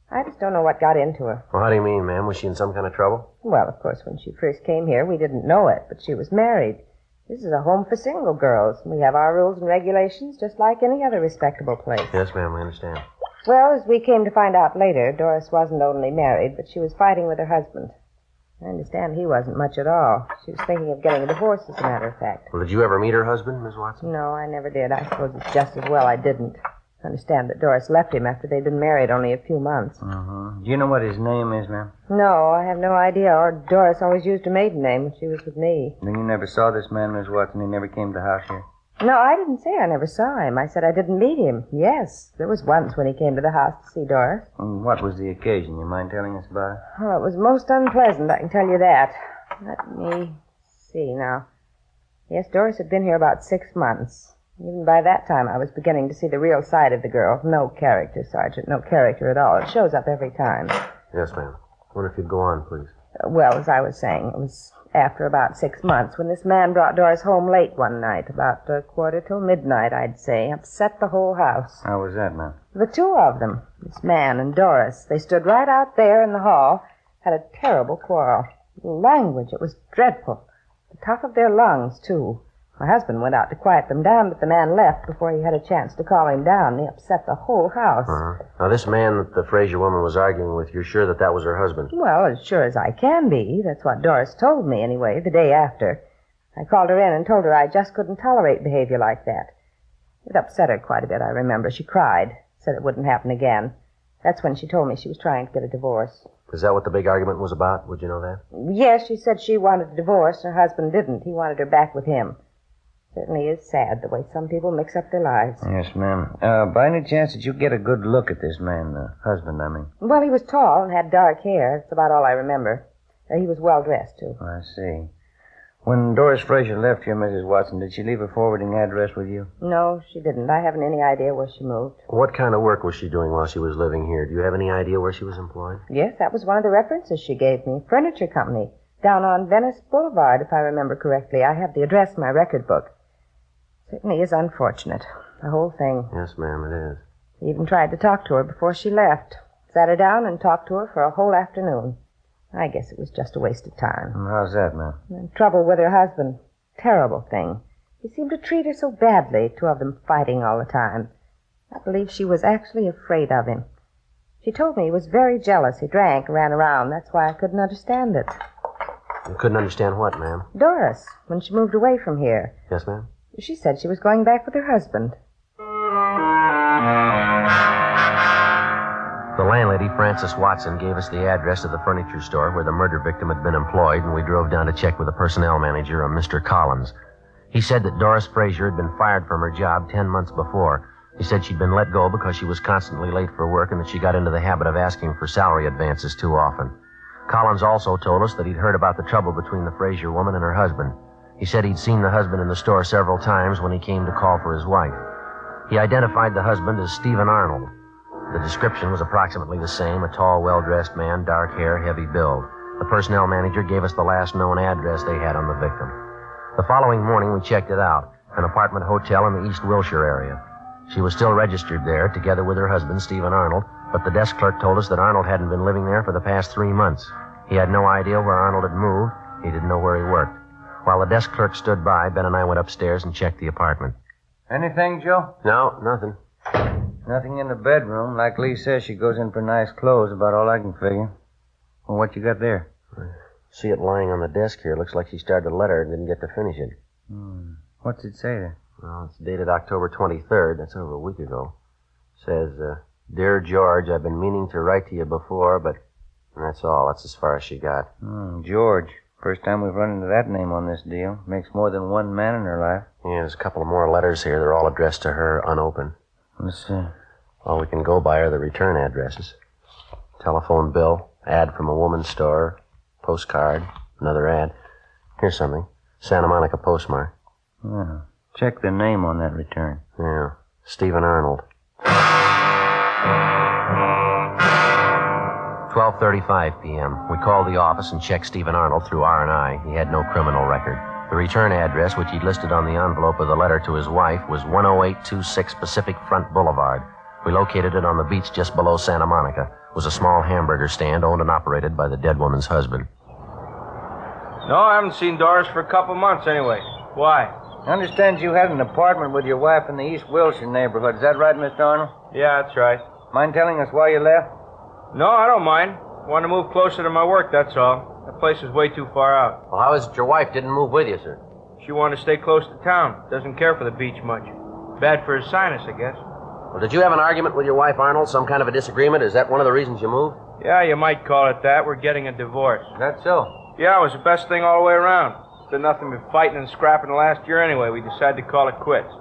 I just don't know what got into her. Well, how do you mean, ma'am? Was she in some kind of trouble? Well, of course, when she first came here, we didn't know it, but she was married. This is a home for single girls. We have our rules and regulations just like any other respectable place. Yes, ma'am, I understand. Well, as we came to find out later, Doris wasn't only married, but she was fighting with her husband. I understand he wasn't much at all. She was thinking of getting a divorce, as a matter of fact. Well, did you ever meet her husband, Miss Watson? No, I never did. I suppose it's just as well I didn't. I understand that Doris left him after they'd been married only a few months. Do you know what his name is, ma'am? No, I have no idea. Or Doris always used a maiden name when she was with me. Then you never saw this man, Miss Watson? He never came to the house here? No, I didn't say I never saw him. I said I didn't meet him. Yes, there was once when he came to the house to see Doris. And what was the occasion? You mind telling us about it? Oh, it was most unpleasant, I can tell you that. Let me see now. Yes, Doris had been here about 6 months. Even by that time, I was beginning to see the real side of the girl. No character, Sergeant. No character at all. It shows up every time. Yes, ma'am. I wonder if you'd go on, please. Well, as I was saying, it was after about 6 months when this man brought Doris home late one night, about a quarter till midnight, I'd say. Upset the whole house. How was that, ma'am? The two of them, this man and Doris, they stood right out there in the hall, had a terrible quarrel. The language, it was dreadful. The top of their lungs, too. My husband went out to quiet them down, but the man left before he had a chance to calm him down. He upset the whole house. Now, this man that the Fraser woman was arguing with, you're sure that was her husband? Well, as sure as I can be. That's what Doris told me, anyway, the day after. I called her in and told her I just couldn't tolerate behavior like that. It upset her quite a bit, I remember. She cried, said it wouldn't happen again. That's when she told me she was trying to get a divorce. Is that what the big argument was about? Would you know that? Yes, she said she wanted a divorce, and her husband didn't. He wanted her back with him. Certainly is sad, the way some people mix up their lives. Yes, ma'am. By any chance, did you get a good look at this man, the husband, I mean? Well, he was tall and had dark hair. That's about all I remember. He was well-dressed, too. I see. When Doris Fraser left here, Mrs. Watson, did she leave a forwarding address with you? No, she didn't. I haven't any idea where she moved. What kind of work was she doing while she was living here? Do you have any idea where she was employed? Yes, that was one of the references she gave me. Furniture company. Down on Venice Boulevard, if I remember correctly. I have the address in my record book. Certainly is unfortunate, the whole thing. Yes, ma'am, it is. He even tried to talk to her before she left. Sat her down and talked to her for a whole afternoon. I guess it was just a waste of time. How's that, ma'am? And trouble with her husband. Terrible thing. He seemed to treat her so badly, two of them fighting all the time. I believe she was actually afraid of him. She told me he was very jealous. He drank, ran around. That's why I couldn't understand it. You couldn't understand what, ma'am? Doris, when she moved away from here. Yes, ma'am? She said she was going back with her husband. The landlady, Frances Watson, gave us the address of the furniture store where the murder victim had been employed, and we drove down to check with the personnel manager, a Mr. Collins. He said that Doris Fraser had been fired from her job 10 months before. He said she'd been let go because she was constantly late for work and that she got into the habit of asking for salary advances too often. Collins also told us that he'd heard about the trouble between the Fraser woman and her husband. He said he'd seen the husband in the store several times when he came to call for his wife. He identified the husband as Stephen Arnold. The description was approximately the same, a tall, well-dressed man, dark hair, heavy build. The personnel manager gave us the last known address they had on the victim. The following morning, we checked it out, an apartment hotel in the East Wilshire area. She was still registered there, together with her husband, Stephen Arnold, but the desk clerk told us that Arnold hadn't been living there for the past 3 months. He had no idea where Arnold had moved. He didn't know where he worked. While the desk clerk stood by, Ben and I went upstairs and checked the apartment. Anything, Joe? No, nothing. Nothing in the bedroom. Like Lee says, she goes in for nice clothes, about all I can figure. Well, what you got there? See it lying on the desk here. Looks like she started a letter and didn't get to finish it. What's it say there? Well, it's dated October 23rd. That's over a week ago. Says, Dear George, I've been meaning to write to you before, but that's all. That's as far as she got. George. First time we've run into that name on this deal. Makes more than one man in her life. Yeah, there's a couple of more letters here. They're all addressed to her, unopened. Let's see. All we can go by are the return addresses. Telephone bill, ad from a woman's store, postcard, another ad. Here's something. Santa Monica postmark. Oh, check the name on that return. Yeah. Stephen Arnold. 12:35 p.m. We called the office and checked Stephen Arnold through R&I. He had no criminal record. The return address, which he'd listed on the envelope of the letter to his wife, was 10826 Pacific Front Boulevard. We located it on the beach just below Santa Monica. It was a small hamburger stand owned and operated by the dead woman's husband. No, I haven't seen Doris for a couple months anyway. Why? I understand you had an apartment with your wife in the East Wilshire neighborhood. Is that right, Mr. Arnold? Yeah, that's right. Mind telling us why you left? No, I don't mind. Want to move closer to my work, that's all. That place is way too far out. Well, how is it your wife didn't move with you, sir? She wanted to stay close to town. Doesn't care for the beach much. Bad for his sinus, I guess. Well, did you have an argument with your wife, Arnold? Some kind of a disagreement? Is that one of the reasons you moved? Yeah, you might call it that. We're getting a divorce. That's so? Yeah, it was the best thing all the way around. It's been nothing but fighting and scrapping the last year anyway. We decided to call it quits.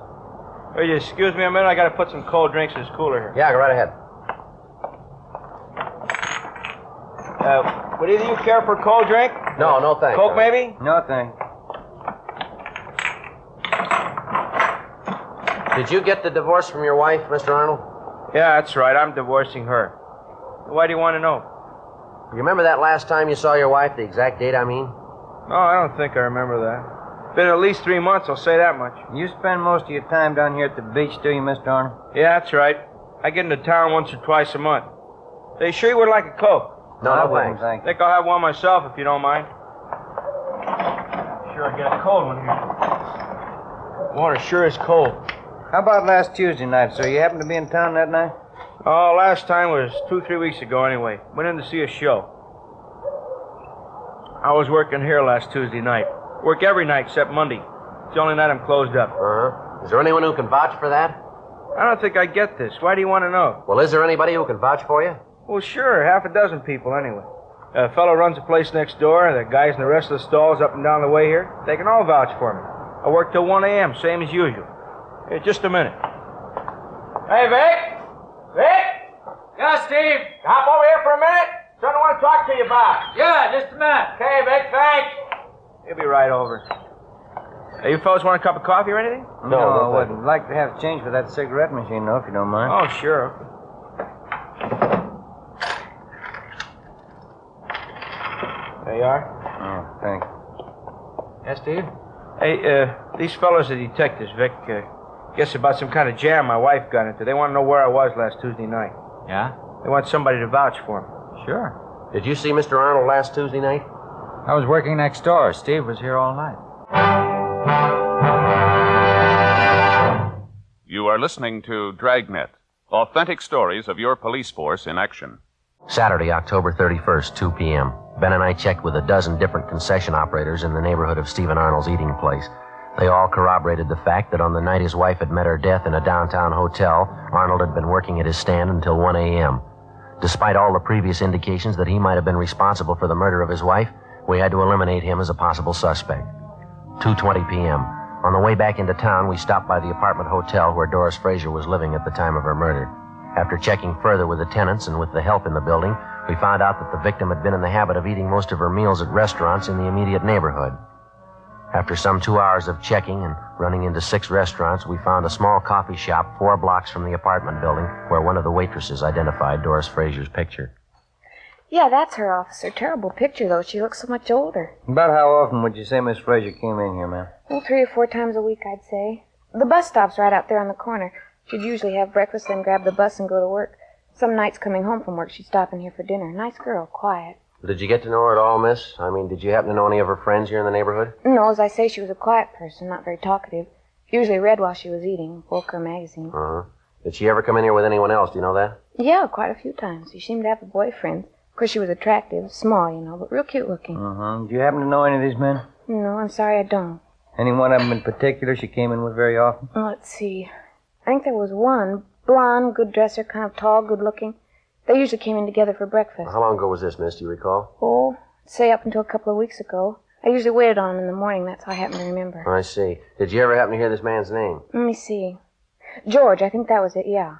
Will you excuse me a minute? I gotta put some cold drinks in this cooler here. Yeah, go right ahead. Would either of you care for a cold drink? No, no thanks. Coke, maybe? No, thanks. Did you get the divorce from your wife, Mr. Arnold? Yeah, that's right. I'm divorcing her. Why do you want to know? You remember that last time you saw your wife? The exact date, I mean? No, I don't think I remember that. Been at least 3 months, I'll say that much. You spend most of your time down here at the beach, do you, Mr. Arnold? Yeah, that's right. I get into town once or twice a month. They sure you would like a Coke? No, thanks. Think I'll have one myself if you don't mind. Sure, I get a cold one here. Water sure is cold. How about last Tuesday night, sir? You happened to be in town that night? Oh, last time was 2-3 weeks ago anyway. Went in to see a show. I was working here last Tuesday night. Work every night except Monday. It's the only night I'm closed up. Uh-huh. Is there anyone who can vouch for that? I don't think I get this. Why do you want to know? Well, is there anybody who can vouch for you? Well, sure. Half a dozen people anyway. A fellow runs a place next door. The guys in the rest of the stalls up and down the way here, they can all vouch for me. I work till 1 a.m., same as usual. Hey, just a minute. Hey, Vic! Vic! Yeah, Steve? Hop over here for a minute. Something I want to talk to you about. Yeah, just a minute. Okay, Vic, thanks. He'll be right over. Hey, you fellas want a cup of coffee or anything? No, I wouldn't. Like to have change for that cigarette machine, though, if you don't mind. Oh, sure. There you are. Oh, thanks. Yes, Steve? Hey, these fellows are detectives, Vic. Guess about some kind of jam my wife got into. They want to know where I was last Tuesday night. Yeah? They want somebody to vouch for me. Sure. Did you see Mr. Arnold last Tuesday night? I was working next door. Steve was here all night. You are listening to Dragnet, authentic stories of your police force in action. Saturday, October 31st, 2 p.m. Ben and I checked with a dozen different concession operators in the neighborhood of Stephen Arnold's eating place. They all corroborated the fact that on the night his wife had met her death in a downtown hotel, Arnold had been working at his stand until 1 a.m. Despite all the previous indications that he might have been responsible for the murder of his wife, we had to eliminate him as a possible suspect. 2:20 p.m. On the way back into town, we stopped by the apartment hotel where Doris Frazier was living at the time of her murder. After checking further with the tenants and with the help in the building, we found out that the victim had been in the habit of eating most of her meals at restaurants in the immediate neighborhood. After some 2 hours of checking and running into 6 restaurants, we found a small coffee shop 4 blocks from the apartment building where one of the waitresses identified Doris Frazier's picture. Yeah, that's her, officer. Terrible picture, though. She looks so much older. About how often would you say Miss Frazier came in here, ma'am? Well, 3 or 4 times a week, I'd say. The bus stop's right out there on the corner. She'd usually have breakfast, then grab the bus and go to work. Some nights coming home from work, she'd stop in here for dinner. Nice girl, quiet. Did you get to know her at all, miss? I mean, did you happen to know any of her friends here in the neighborhood? No, as I say, she was a quiet person, not very talkative. Usually read while she was eating, book or magazine. Uh-huh. Did she ever come in here with anyone else? Do you know that? Yeah, quite a few times. She seemed to have a boyfriend. Of course, she was attractive, small, you know, but real cute looking. Uh-huh. Do you happen to know any of these men? No, I'm sorry I don't. Any one of them in particular she came in with very often? Let's see. I think there was one. Blonde, good dresser, kind of tall, good looking. They usually came in together for breakfast. How long ago was this, miss? Do you recall? Oh, say up until a couple of weeks ago. I usually waited on him in the morning. That's how I happen to remember. I see. Did you ever happen to hear this man's name? Let me see. George, I think that was it, yeah.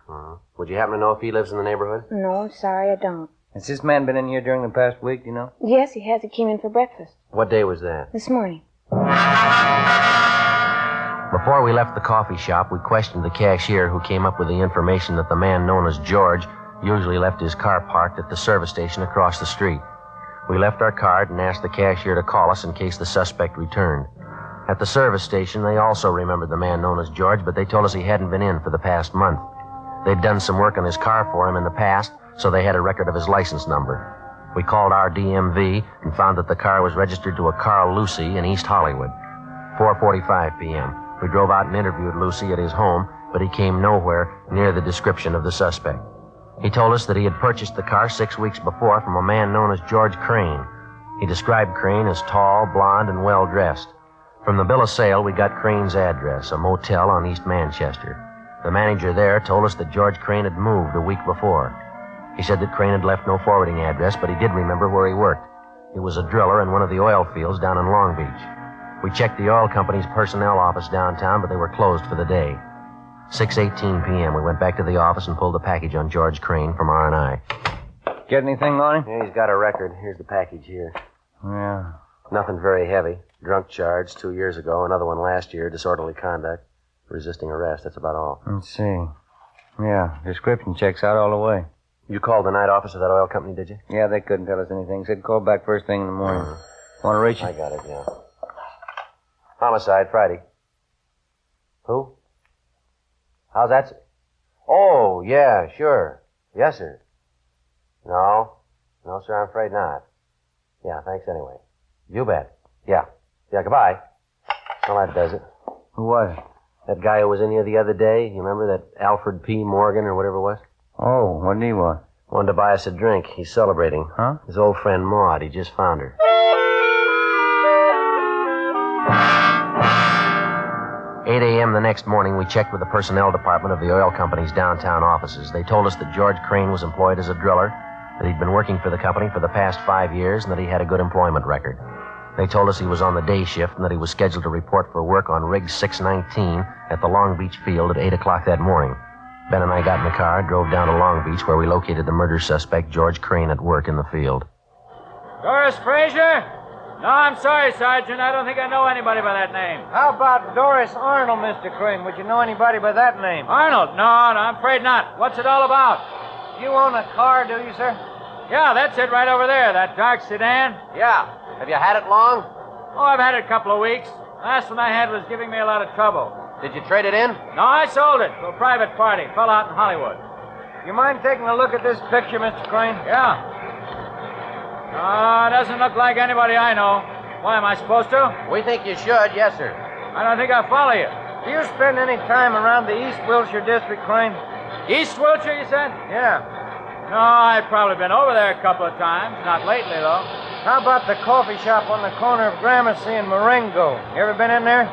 Would you happen to know if he lives in the neighborhood? No, I'm sorry, I don't. Has this man been in here during the past week, do you know? Yes, he has. He came in for breakfast. What day was that? This morning. Before we left the coffee shop, we questioned the cashier who came up with the information that the man known as George usually left his car parked at the service station across the street. We left our card and asked the cashier to call us in case the suspect returned. At the service station, they also remembered the man known as George, but they told us he hadn't been in for the past month. They'd done some work on his car for him in the past, so they had a record of his license number. We called our DMV and found that the car was registered to a Carl Lucy in East Hollywood. 4:45 p.m. We drove out and interviewed Lucy at his home, but he came nowhere near the description of the suspect. He told us that he had purchased the car 6 weeks before from a man known as George Crane. He described Crane as tall, blond, and well-dressed. From the bill of sale, we got Crane's address, a motel on East Manchester. The manager there told us that George Crane had moved a week before. He said that Crane had left no forwarding address, but he did remember where he worked. He was a driller in one of the oil fields down in Long Beach. We checked the oil company's personnel office downtown, but they were closed for the day. 6:18 p.m. We went back to the office and pulled the package on George Crane from R&I. Get anything on him? Yeah, he's got a record. Here's the package here. Yeah. Nothing very heavy. Drunk charge 2 years ago, another one last year, disorderly conduct, resisting arrest. That's about all. Let's see. Yeah, description checks out all the way. You called the night office of that oil company, did you? Yeah, they couldn't tell us anything. Said call back first thing in the morning. Want to reach you? I got it, yeah. Homicide, Friday. Who? How's that? Oh, yeah, sure. Yes, sir. No, sir, I'm afraid not. Yeah, thanks anyway. You bet. Yeah, goodbye. Well, that does it. Who was it? That guy who was in here the other day. You remember that Alfred P. Morgan or whatever it was? Oh, what did he want? Wanted to buy us a drink. He's celebrating. Huh? His old friend Maud. He just found her. 8 a.m. the next morning, we checked with the personnel department of the oil company's downtown offices. They told us that George Crane was employed as a driller, that he'd been working for the company for the past 5 years, and that he had a good employment record. They told us he was on the day shift and that he was scheduled to report for work on Rig 619 at the Long Beach field at 8 o'clock that morning. Ben and I got in the car, drove down to Long Beach, where we located the murder suspect, George Crane, at work in the field. Doris Frazier? No, I'm sorry, Sergeant. I don't think I know anybody by that name. How about Doris Arnold, Mr. Crane? Would you know anybody by that name? Arnold? No, I'm afraid not. What's it all about? You own a car, do you, sir? Yeah, that's it right over there, that dark sedan. Yeah. Have you had it long? Oh, I've had it a couple of weeks. Last one I had was giving me a lot of trouble. Did you trade it in? No, I sold it to a private party. Fell out in Hollywood. You mind taking a look at this picture, Mr. Crane? Yeah. Doesn't look like anybody I know. Why, am I supposed to? We think you should, yes, sir. I don't think I follow you. Do you spend any time around the East Wilshire district, Crane? East Wilshire, you said? Yeah. No, I've probably been over there a couple of times. Not lately, though. How about the coffee shop on the corner of Gramercy and Marengo? You ever been in there?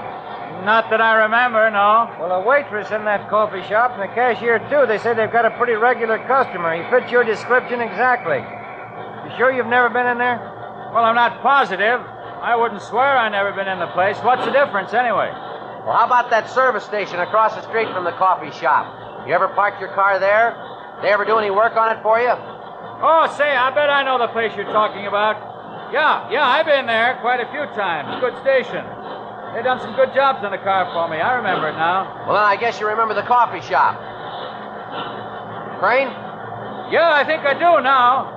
Not that I remember, no. Well, a waitress in that coffee shop and the cashier, too. They say they've got a pretty regular customer. He fits your description exactly. You sure you've never been in there? Well, I'm not positive. I wouldn't swear I've never been in the place. What's the difference, anyway? Well, how about that service station across the street from the coffee shop? You ever parked your car there? They ever do any work on it for you? Oh, say, I bet I know the place you're talking about. Yeah, I've been there quite a few times. Good station. They done some good jobs on the car for me. I remember it now. Well, then I guess you remember the coffee shop. Crane? Yeah, I think I do now.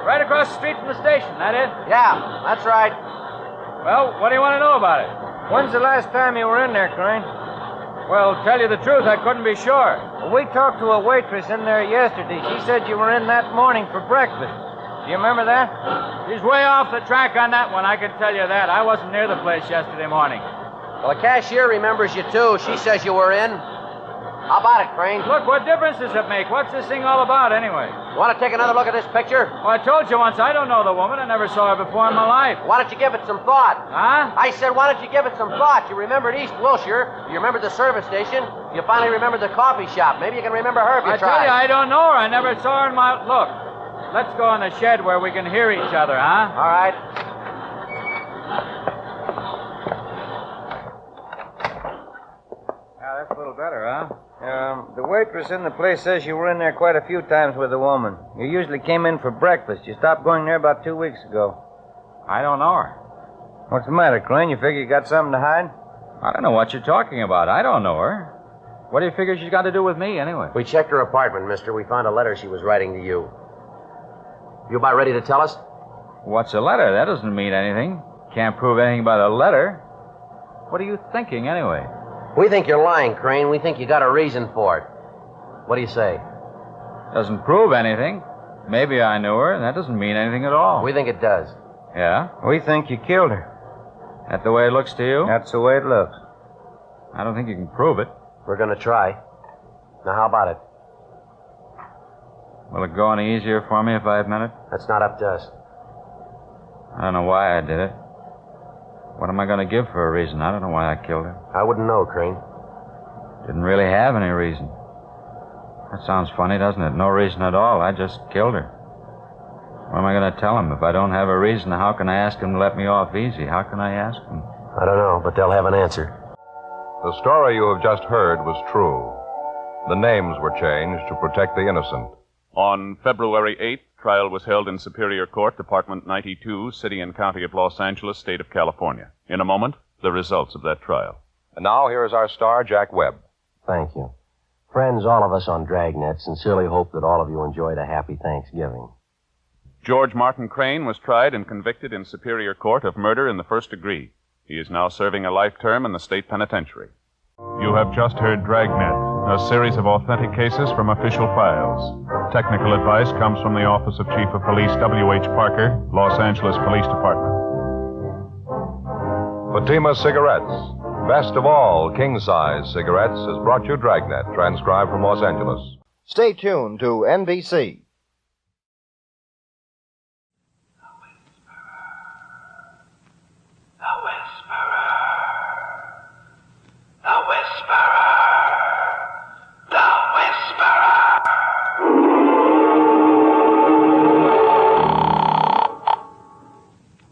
Right across the street from the station, that it? Yeah, that's right. Well, what do you want to know about it? When's the last time you were in there, Crane? Well, tell you the truth, I couldn't be sure. Well, we talked to a waitress in there yesterday. She said you were in that morning for breakfast. Do you remember that? She's way off the track on that one, I can tell you that. I wasn't near the place yesterday morning. Well, the cashier remembers you, too. She says you were in. How about it, Crane? Look, what difference does it make? What's this thing all about, anyway? You want to take another look at this picture? Well, I told you once, I don't know the woman. I never saw her before in my life. Why don't you give it some thought? Huh? I said, why don't you give it some thought? You remembered East Wilshire. You remembered the service station. You finally remembered the coffee shop. Maybe you can remember her if you try. I tell you, I don't know her. I never saw her in my... Look, let's go in the shed where we can hear each other, huh? All right. Yeah, that's a little better, huh? The waitress in the place says you were in there quite a few times with a woman. You usually came in for breakfast. You stopped going there about 2 weeks ago. I don't know her. What's the matter, Crane? You figure you got something to hide? I don't know what you're talking about. I don't know her. What do you figure she's got to do with me, anyway? We checked her apartment, mister. We found a letter she was writing to you. You about ready to tell us? What's a letter? That doesn't mean anything. Can't prove anything by a letter. What are you thinking, anyway? We think you're lying, Crane. We think you got a reason for it. What do you say? Doesn't prove anything. Maybe I knew her, and that doesn't mean anything at all. We think it does. Yeah? We think you killed her. That the way it looks to you? That's the way it looks. I don't think you can prove it. We're going to try. Now, how about it? Will it go any easier for me if I admit it? That's not up to us. I don't know why I did it. What am I going to give for a reason? I don't know why I killed her. I wouldn't know, Crane. Didn't really have any reason. That sounds funny, doesn't it? No reason at all. I just killed her. What am I going to tell him? If I don't have a reason, how can I ask him to let me off easy? How can I ask him? I don't know, but they'll have an answer. The story you have just heard was true. The names were changed to protect the innocent. On February 8th, trial was held in Superior Court, Department 92, City and County of Los Angeles, State of California. In a moment, the results of that trial. And now, here is our star, Jack Webb. Thank you. Friends, all of us on Dragnet sincerely hope that all of you enjoyed a happy Thanksgiving. George Martin Crane was tried and convicted in Superior Court of murder in the first degree. He is now serving a life term in the state penitentiary. You have just heard Dragnet, a series of authentic cases from official files. Technical advice comes from the Office of Chief of Police W.H. Parker, Los Angeles Police Department. Fatima Cigarettes. Best of all, king-size cigarettes has brought you Dragnet, transcribed from Los Angeles. Stay tuned to NBC.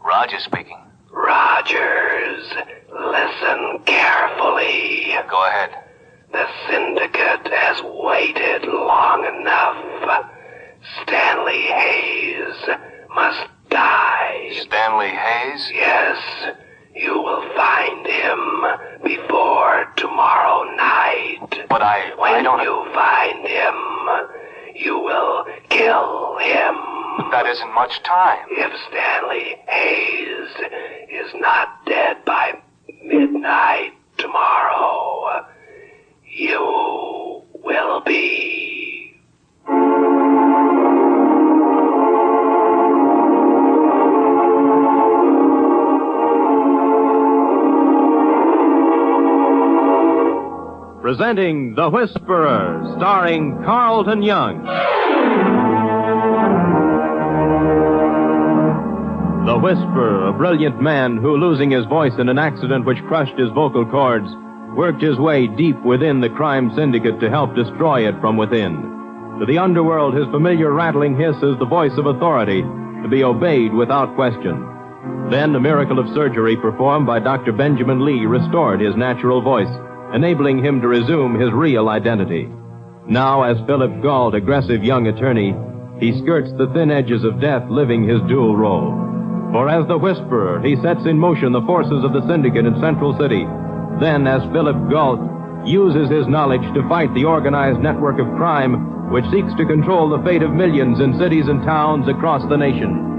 Roger speaking. Rogers, listen carefully. Go ahead. The syndicate has waited long enough. Stanley Hayes must die. Stanley Hayes? Yes. You will find him before tomorrow night. But When you find him, you will kill him. But that isn't much time. If Stanley Hayes is not dead by midnight tomorrow, you will be. Presenting The Whisperer, starring Carlton Young. The Whisperer, a brilliant man who, losing his voice in an accident which crushed his vocal cords, worked his way deep within the crime syndicate to help destroy it from within. To the underworld, his familiar rattling hiss is the voice of authority, to be obeyed without question. Then, a miracle of surgery performed by Dr. Benjamin Lee restored his natural voice, enabling him to resume his real identity. Now, as Philip Gault, aggressive young attorney, he skirts the thin edges of death, living his dual role. For as the Whisperer, he sets in motion the forces of the syndicate in Central City. Then, as Philip Gault uses his knowledge to fight the organized network of crime which seeks to control the fate of millions in cities and towns across the nation.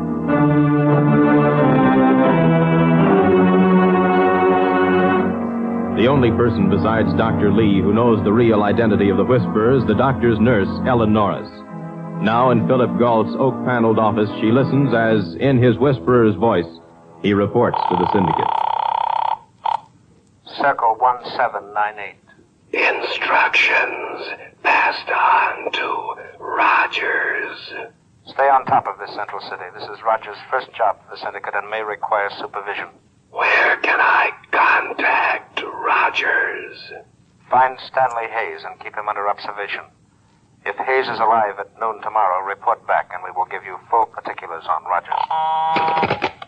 The only person besides Dr. Lee who knows the real identity of the Whisperer is the doctor's nurse, Ellen Norris. Now in Philip Gault's oak-paneled office, she listens as, in his Whisperer's voice, he reports to the syndicate. Circle 1798. Instructions passed on to Rogers. Stay on top of this, Central City. This is Rogers' first job for the syndicate and may require supervision. Where can I contact Rogers? Find Stanley Hayes and keep him under observation. If Hayes is alive at noon tomorrow, report back and we will give you full particulars on Rogers.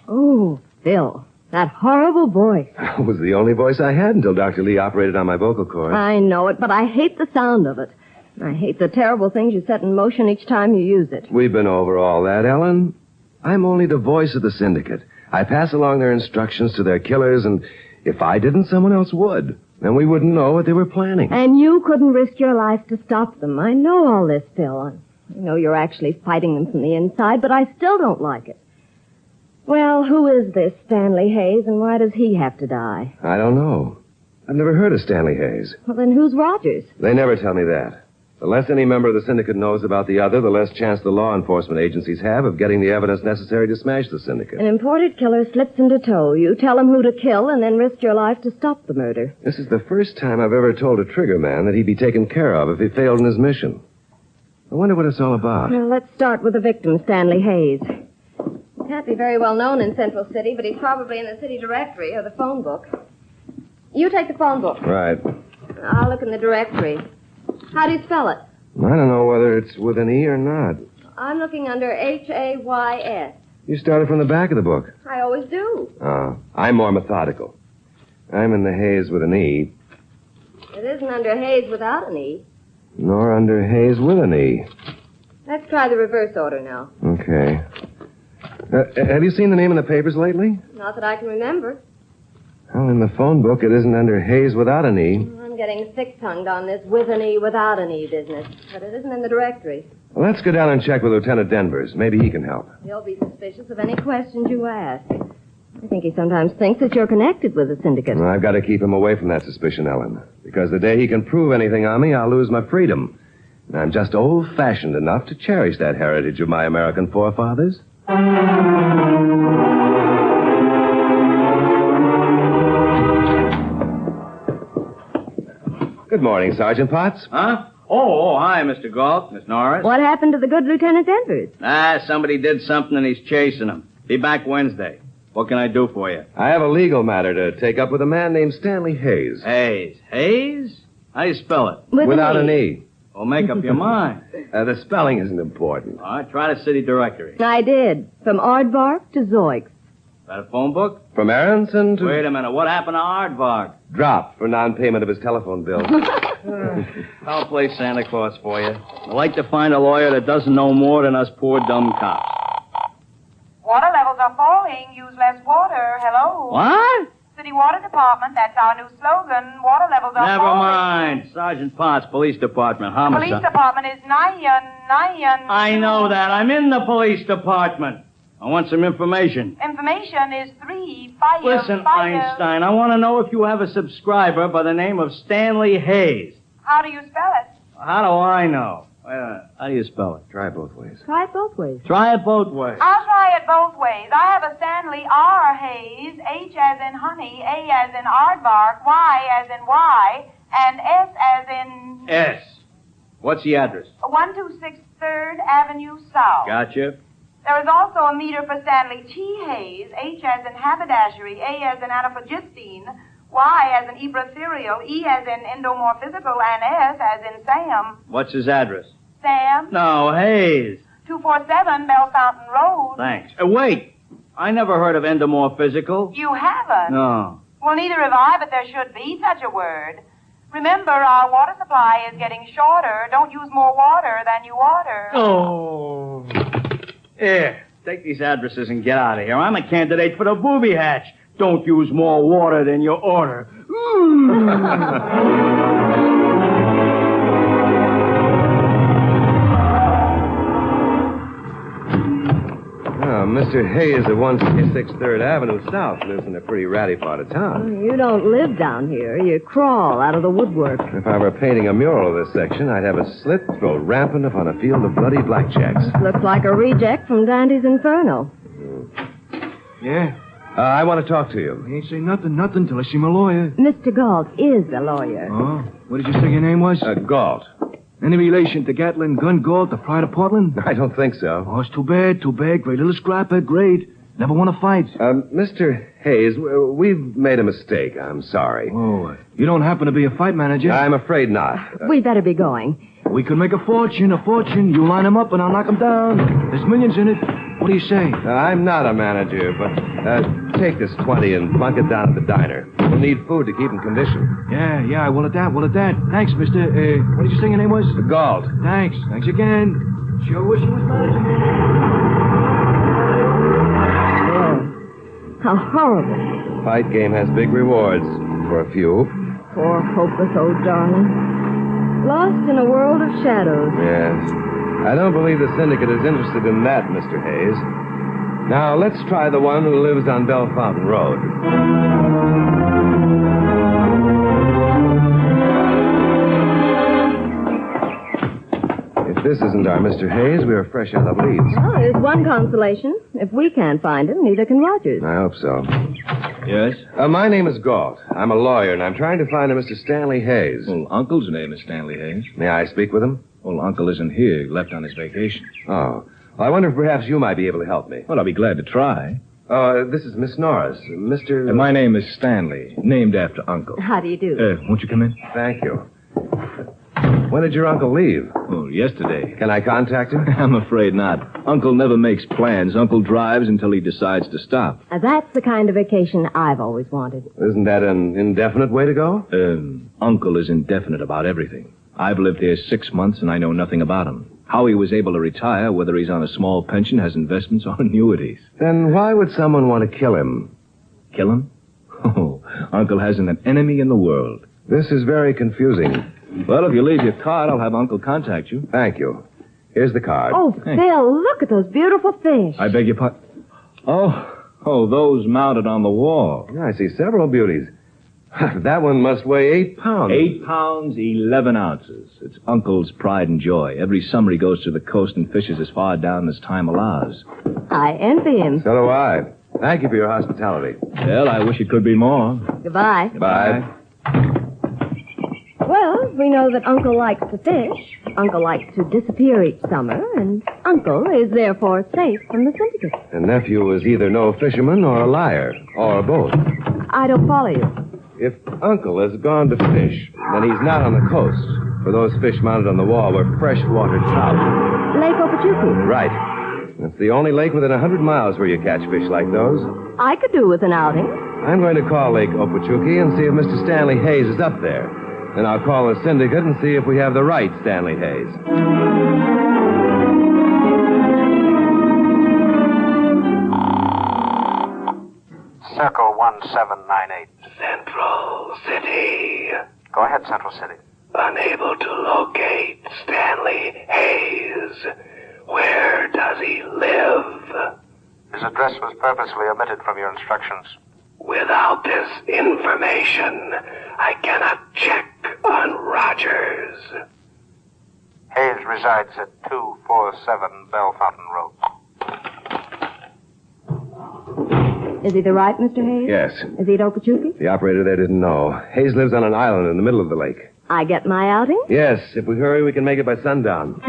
Oh, Phil, That horrible voice. It was the only voice I had until Dr. Lee operated on my vocal cords. I know it, but I hate the sound of it. I hate the terrible things you set in motion each time you use it. We've been over all that, Ellen. I'm only the voice of the syndicate. I pass along their instructions to their killers, and if I didn't, someone else would. Then we wouldn't know what they were planning. And you couldn't risk your life to stop them. I know all this, Phil. I know you're actually fighting them from the inside, but I still don't like it. Well, who is this Stanley Hayes, and why does he have to die? I don't know. I've never heard of Stanley Hayes. Well, then who's Rogers? They never tell me that. The less any member of the syndicate knows about the other, the less chance the law enforcement agencies have of getting the evidence necessary to smash the syndicate. An imported killer slips into tow. You tell him who to kill and then risk your life to stop the murder. This is the first time I've ever told a trigger man that he'd be taken care of if he failed in his mission. I wonder what it's all about. Well, let's start with the victim, Stanley Hayes. Can't be very well known in Central City, but he's probably in the city directory or the phone book. You take the phone book. Right. I'll look in the directory. How do you spell it? I don't know whether it's with an E or not. I'm looking under Hays. You started from the back of the book. I always do. I'm more methodical. I'm in the Hayes with an E, It isn't under Hayes without an E. nor under Hayes with an E. Let's try the reverse order now. Okay. Have you seen the name in the papers lately? Not that I can remember. Well, in the phone book, it isn't under Hayes without an E. I'm getting thick-tongued on this with an E, without an E business. But it isn't in the directory. Well, let's go down and check with Lieutenant Denvers. Maybe he can help. He'll be suspicious of any questions you ask. I think he sometimes thinks that you're connected with the syndicate. Well, I've got to keep him away from that suspicion, Ellen. Because the day he can prove anything on me, I'll lose my freedom. And I'm just old-fashioned enough to cherish that heritage of my American forefathers. Good morning, Sergeant Potts. Huh? Oh, hi, Mr. Galt, Miss Norris. What happened to the good Lieutenant Denvers? Somebody did something and he's chasing him. Be back Wednesday. What can I do for you? I have a legal matter to take up with a man named Stanley Hayes. Hayes? Hayes? How do you spell it? Without an E. Well, make up your mind. The spelling isn't important. All right, try the city directory. I did. From Aardvark to Zoix. Got a phone book? From Aronson to... Wait a minute. What happened to Aardvark? Dropped for non-payment of his telephone bill. I'll play Santa Claus for you. I'd like to find a lawyer that doesn't know more than us poor dumb cops. Water levels are falling. Use less water. Hello? What? City Water Department. That's our new slogan. Water levels are Never falling. mind. Sergeant Potts, Police Department. Homicide. Police Department is Nyan. I know that. I'm in the police department. I want some information. Information is 3 fire. Listen, Einstein, I want to know if you have a subscriber by the name of Stanley Hayes. How do you spell it? How do I know? How do you spell it? Try it both ways. Try it both ways. Try it both ways. I'll try it both ways. I have a Stanley R. Hayes, H as in honey, A as in aardvark, Y as in Y, and S as in... S. What's the address? 126 3rd Avenue South. Gotcha. There is also a meter for Stanley T. Hayes, H as in haberdashery, A as in anaphagistine, Y as in ebratherial, E as in endomorphizical, and S as in Sam. What's his address? Sam? No, Hayes. 247 Bell Fountain Road. Thanks. Wait. I never heard of endomorphizical. You haven't? No. Well, neither have I, but there should be such a word. Remember, our water supply is getting shorter. Don't use more water than you order. Oh. Here, take these addresses and get out of here. I'm a candidate for the booby hatch. Don't use more water than you order. Mr. Hayes at 126 3rd Avenue South lives in a pretty ratty part of town. You don't live down here. You crawl out of the woodwork. If I were painting a mural of this section, I'd have a slit throw rampant upon a field of bloody blackjacks. Looks like a reject from Dante's Inferno. Yeah? I want to talk to you. I ain't say nothing till I see my lawyer. Mr. Galt is a lawyer. Oh? What did you say your name was? Galt. Any relation to Gatlin Gun Galt, the pride of Portland? I don't think so. Oh, it's too bad. Great little scrapper, great. Never won a fight. Mr. Hayes, we've made a mistake. I'm sorry. Oh, you don't happen to be a fight manager? I'm afraid not. We better be going. We could make a fortune. You line him up and I'll knock him down. There's millions in it. What do you say? I'm not a manager, but take this 20 and bunk it down at the diner. We'll need food to keep in condition. Yeah, I will at that. Thanks, mister. What did you say your name was? Galt. Thanks again. Sure wish you was manager. How horrible. Fight game has big rewards for a few. Poor, hopeless old darling. Lost in a world of shadows. Yes. I don't believe the syndicate is interested in that, Mr. Hayes. Now, let's try the one who lives on Bell Fountain Road. If this isn't our Mr. Hayes, we are fresh out of leads. Well, there's one consolation. If we can't find him, neither can Rogers. I hope so. Yes? My name is Galt. I'm a lawyer, and I'm trying to find a Mr. Stanley Hayes. Well, Uncle's name is Stanley Hayes. May I speak with him? Well, Uncle isn't here. He left on his vacation. Oh. Well, I wonder if perhaps you might be able to help me. Well, I'll be glad to try. This is Miss Norris. Mr. My name is Stanley, named after Uncle. How do you do? Won't you come in? Thank you. When did your uncle leave? Oh, yesterday. Can I contact him? I'm afraid not. Uncle never makes plans. Uncle drives until he decides to stop. That's the kind of vacation I've always wanted. Isn't that an indefinite way to go? Uncle is indefinite about everything. I've lived here 6 months, and I know nothing about him. How he was able to retire, whether he's on a small pension, has investments, or annuities. Then why would someone want to kill him? Kill him? Oh, Uncle hasn't an enemy in the world. This is very confusing. Well, if you leave your card, I'll have Uncle contact you. Thank you. Here's the card. Oh, Phil, look at those beautiful fish. I beg your pardon. Oh, those mounted on the wall. I see several beauties. That one must weigh 8 pounds. 8 pounds, 11 ounces. It's Uncle's pride and joy. Every summer he goes to the coast and fishes as far down as time allows. I envy him. So do I. Thank you for your hospitality. Well, I wish it could be more. Goodbye. Goodbye. Well, we know that Uncle likes to fish. Uncle likes to disappear each summer, and Uncle is therefore safe from the syndicate. And nephew is either no fisherman or a liar, or both. I don't follow you. If Uncle has gone to fish, then he's not on the coast, for those fish mounted on the wall were freshwater trout. Lake Opachuku. Right. It's the only lake within 100 miles where you catch fish like those. I could do with an outing. I'm going to call Lake Opachuki and see if Mr. Stanley Hayes is up there. Then I'll call the syndicate and see if we have the right Stanley Hayes. Circle 1798. Central City. Go ahead, Central City. Unable to locate Stanley Hayes. Where does he live? His address was purposely omitted from your instructions. Without this information, I cannot check on Rogers. Hayes resides at 247 Bell Fountain Road. Is he the right Mr. Hayes? Yes. Is he at Opachuki? The operator there didn't know. Hayes lives on an island in the middle of the lake. I get my outing? Yes. If we hurry, we can make it by sundown.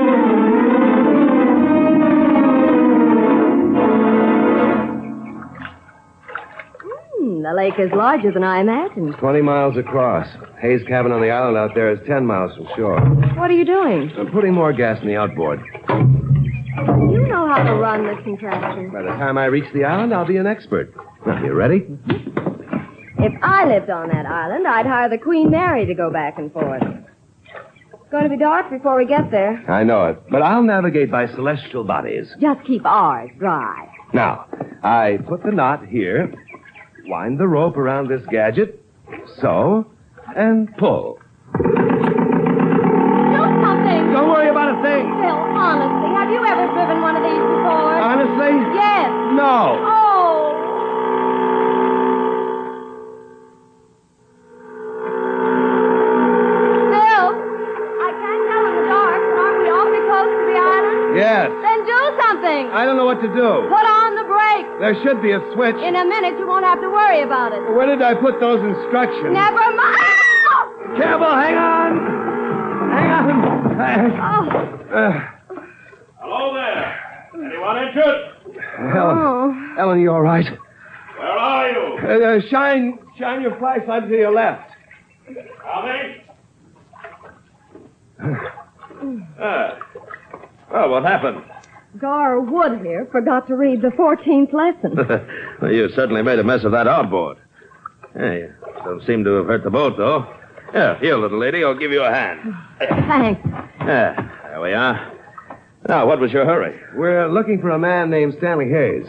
The lake is larger than I imagined. 20 miles across. Hayes' cabin on the island out there is 10 miles from shore. What are you doing? I'm putting more gas in the outboard. You know how to run this contraption. By the time I reach the island, I'll be an expert. Now, you ready? If I lived on that island, I'd hire the Queen Mary to go back and forth. It's going to be dark before we get there. I know it, but I'll navigate by celestial bodies. Just keep ours dry. Now, I put the knot here, wind the rope around this gadget, so, and pull. Do something! Don't worry about a thing! Phil, honestly, have you ever driven one of these before? Honestly? Yes. No. Oh! Yes. Then do something. I don't know what to do. Put on the brakes. There should be a switch. In a minute, you won't have to worry about it. Where did I put those instructions? Never mind. Careful, hang on. Hang on. Hello there. Anyone interested? Ellen, you all right? Where are you? Shine your flashlight to your left. Coming? Oh, what happened? Gar Wood here forgot to read the 14th lesson. Well, you certainly made a mess of that outboard. Hey, don't seem to have hurt the boat, though. Here, little lady, I'll give you a hand. Thanks. There we are. Now, what was your hurry? We're looking for a man named Stanley Hayes.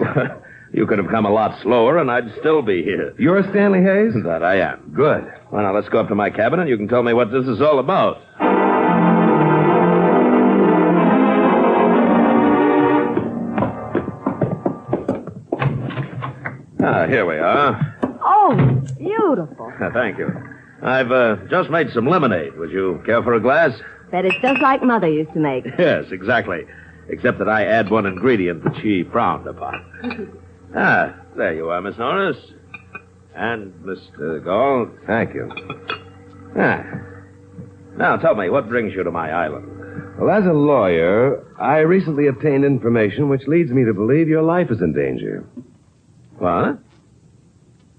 You could have come a lot slower, and I'd still be here. You're Stanley Hayes? That I am. Good. Well, now, let's go up to my cabin, and you can tell me what this is all about. Here we are. Oh, beautiful. Thank you. I've just made some lemonade. Would you care for a glass? Bet it's just like Mother used to make. Yes, exactly. Except that I add one ingredient that she frowned upon. There you are, Miss Norris. And Mr. Gall. Thank you. Now, tell me, what brings you to my island? Well, as a lawyer, I recently obtained information which leads me to believe your life is in danger. What?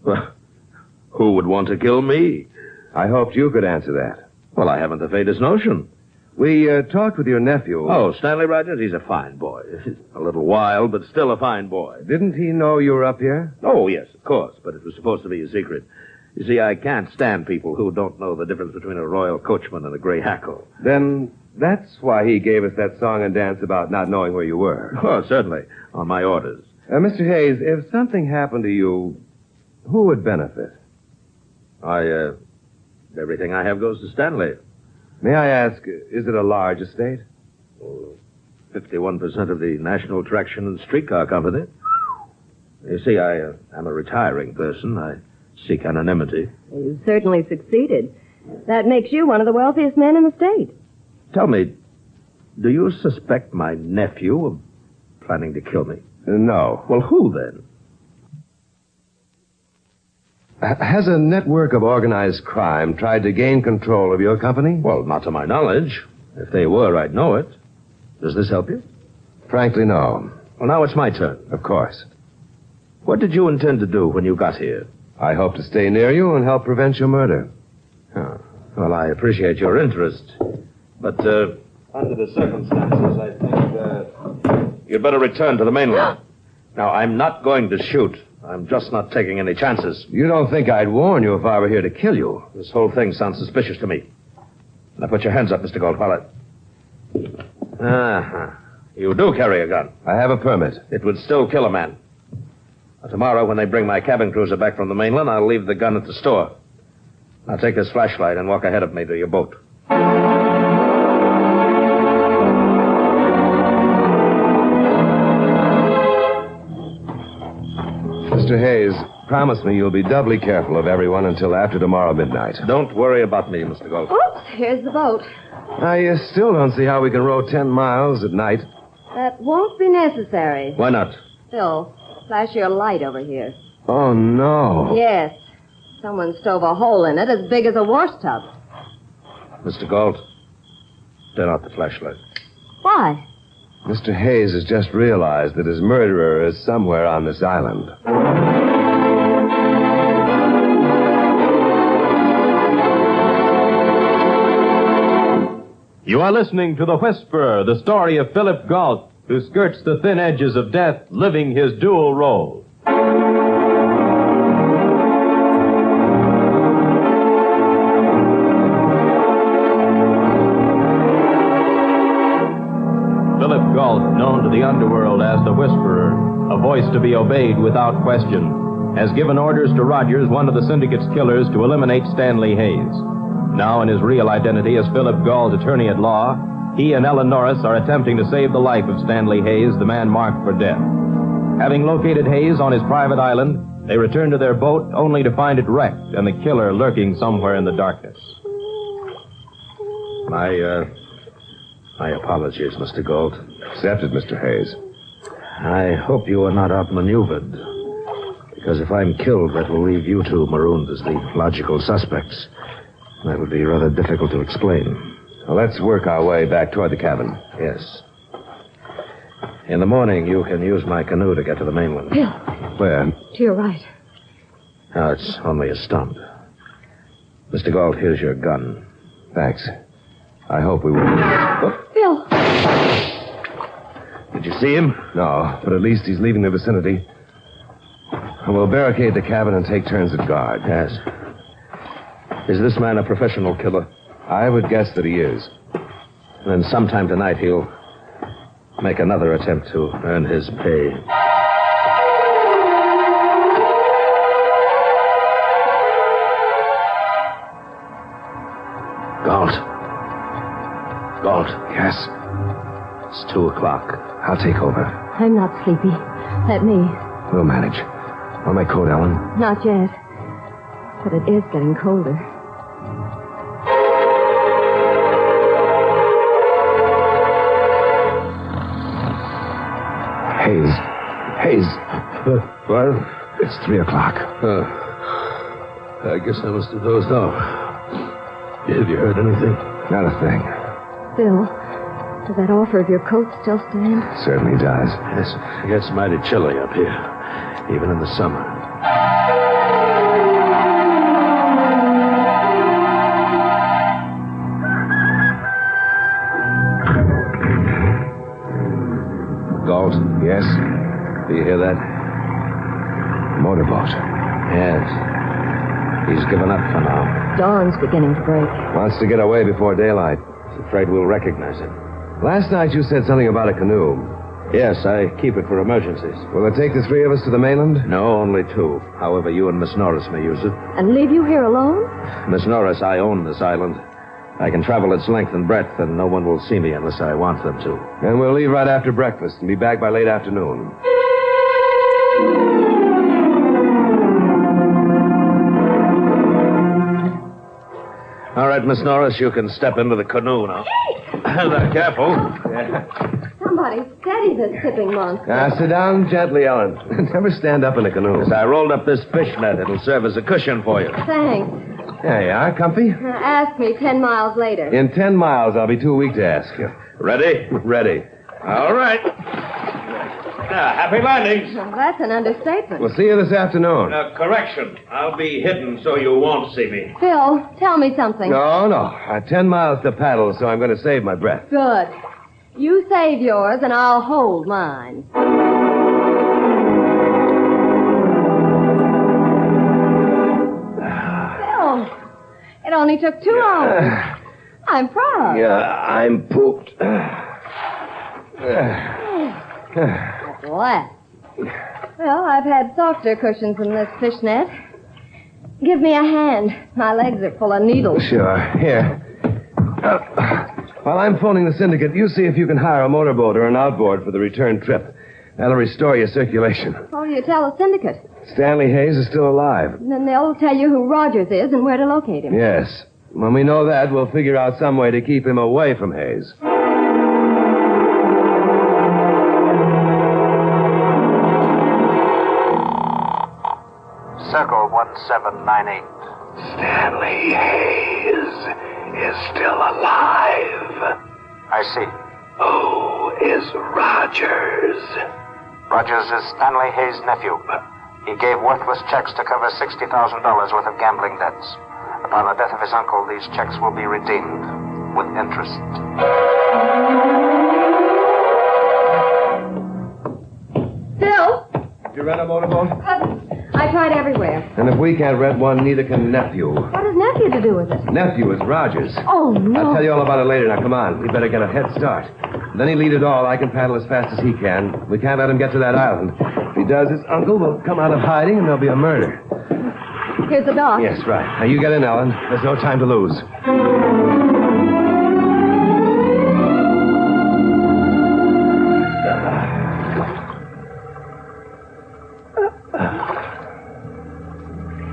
Well, who would want to kill me? I hoped you could answer that. Well, I haven't the faintest notion. We talked with your nephew. Oh, Stanley Rogers? He's a fine boy. A little wild, but still a fine boy. Didn't he know you were up here? Oh, yes, of course, but it was supposed to be a secret. You see, I can't stand people who don't know the difference between a royal coachman and a gray hackle. Then that's why he gave us that song and dance about not knowing where you were. Oh, certainly, on my orders. Mr. Hayes, if something happened to you, who would benefit? Everything I have goes to Stanley. May I ask, is it a large estate? 51% of the National Traction and Streetcar Company. You see, I am a retiring person. I seek anonymity. You've certainly succeeded. That makes you one of the wealthiest men in the state. Tell me, do you suspect my nephew of planning to kill me? No. Well, who then? Has a network of organized crime tried to gain control of your company? Well, not to my knowledge. If they were, I'd know it. Does this help you? Frankly, no. Well, now it's my turn. Of course. What did you intend to do when you got here? I hope to stay near you and help prevent your murder. Oh. Well, I appreciate your interest. But, under the circumstances, I think, you'd better return to the mainland. Now, I'm not going to shoot. I'm just not taking any chances. You don't think I'd warn you if I were here to kill you? This whole thing sounds suspicious to me. Now, put your hands up, Mr. Goldwallet. You do carry a gun. I have a permit. It would still kill a man. Now, tomorrow, when they bring my cabin cruiser back from the mainland, I'll leave the gun at the store. Now, take this flashlight and walk ahead of me to your boat. Mr. Hayes, promise me you'll be doubly careful of everyone until after tomorrow midnight. Don't worry about me, Mr. Gold. Oops, here's the boat. I still don't see how we can row 10 miles at night. That won't be necessary. Why not? Phil, flash your light over here. Oh, no. Yes. Someone stove a hole in it as big as a wash tub. Mr. Gold, turn out the flashlight. Why? Mr. Hayes has just realized that his murderer is somewhere on this island. You are listening to The Whisperer, the story of Philip Galt, who skirts the thin edges of death, living his dual role. Philip Galt, known to the underworld as the Whisperer, a voice to be obeyed without question, has given orders to Rogers, one of the syndicate's killers, to eliminate Stanley Hayes. Now, in his real identity as Philip Galt, attorney at law, he and Ellen Norris are attempting to save the life of Stanley Hayes, the man marked for death. Having located Hayes on his private island, they return to their boat only to find it wrecked and the killer lurking somewhere in the darkness. My apologies, Mr. Gold. Accepted, Mr. Hayes. I hope you are not outmaneuvered. Because if I'm killed, that will leave you two marooned as the logical suspects. That would be rather difficult to explain. Well, let's work our way back toward the cabin. Yes. In the morning, you can use my canoe to get to the mainland. Bill. Where? To your right. No, it's only a stump. Mr. Galt, here's your gun. Thanks. I hope we will. Bill. Did you see him? No, but at least he's leaving the vicinity. We'll barricade the cabin and take turns at guard. Yes. Is this man a professional killer? I would guess that he is. And then sometime tonight he'll make another attempt to earn his pay. Galt. Yes? It's 2 o'clock. I'll take over. I'm not sleepy. Let me. We'll manage. Want my coat, Ellen? Not yet. But it is getting colder. Hayes. What? It's 3 o'clock. I guess I must have dozed off. Have you heard anything? Not a thing. Bill, does that offer of your coat still stand? Certainly does. Yes, it gets mighty chilly up here, even in the summer. Galt, yes? Do you hear that? Motorboat. Yes. He's given up for now. Dawn's beginning to break. Wants to get away before daylight. He's afraid we'll recognize him. Last night you said something about a canoe. Yes, I keep it for emergencies. Will it take the 3 of us to the mainland? No, only 2. However, you and Miss Norris may use it. And leave you here alone? Miss Norris, I own this island. I can travel its length and breadth, and no one will see me unless I want them to. And we'll leave right after breakfast and be back by late afternoon. All right, Miss Norris, you can step into the canoe now. Now, careful. Somebody steady this tipping monster. Now, sit down gently, Ellen. Never stand up in a canoe. As I rolled up this fish net, it'll serve as a cushion for you. Thanks. There you are, comfy. Ask me 10 miles later. In 10 miles, I'll be too weak to ask you. Ready? Ready. All right. Now, happy landings. Well, that's an understatement. We'll see you this afternoon. Correction. I'll be hidden so you won't see me. Phil, tell me something. No. 10 miles to paddle, so I'm going to save my breath. Good. You save yours, and I'll hold mine. Phil, it only took 2 hours. I'm proud. Yeah, I'm pooped. At last. Well, I've had softer cushions than this fishnet. Give me a hand. My legs are full of needles. Sure. Here. While I'm phoning the syndicate, you see if you can hire a motorboat or an outboard for the return trip. That'll restore your circulation. What will you tell the syndicate? Stanley Hayes is still alive. Then they'll tell you who Rogers is and where to locate him. Yes. When we know that, we'll figure out some way to keep him away from Hayes. Circle 1798. Stanley Hayes is still alive. I see. Who is Rogers? Rogers is Stanley Hayes' nephew. He gave worthless checks to cover $60,000 worth of gambling debts. Upon the death of his uncle, these checks will be redeemed with interest. Phil? Did you rent a motorboat? I tried everywhere. And if we can't rent one, neither can nephew. What has nephew to do with it? Nephew is Rogers. Oh, no. I'll tell you all about it later. Now, come on. We better get a head start. Then he'll lead it all. I can paddle as fast as he can. We can't let him get to that island. If he does, his uncle will come out of hiding and there'll be a murder. Here's the dock. Yes, right. Now, you get in, Ellen. There's no time to lose.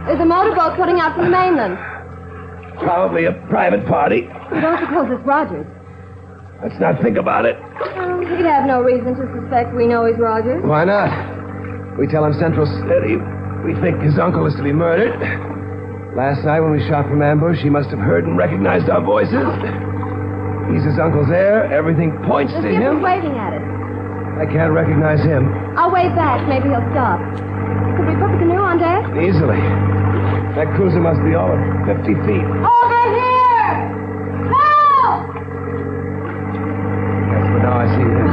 There's a motorboat putting out from the mainland. Probably a private party. You don't suppose it's Rogers? Let's not think about it. Well, he'd have no reason to suspect we know he's Rogers. Why not? We tell him Central City. We think his uncle is to be murdered. Last night when we shot from ambush, he must have heard and recognized our voices. He's his uncle's heir. Everything points to He's him. waving at us. I can't recognize him. I'll wave back. Maybe he'll stop. Could we put the canoe on deck? Easily. That cruiser must be all of 50 feet. Over here! No! Yes, but now I see him.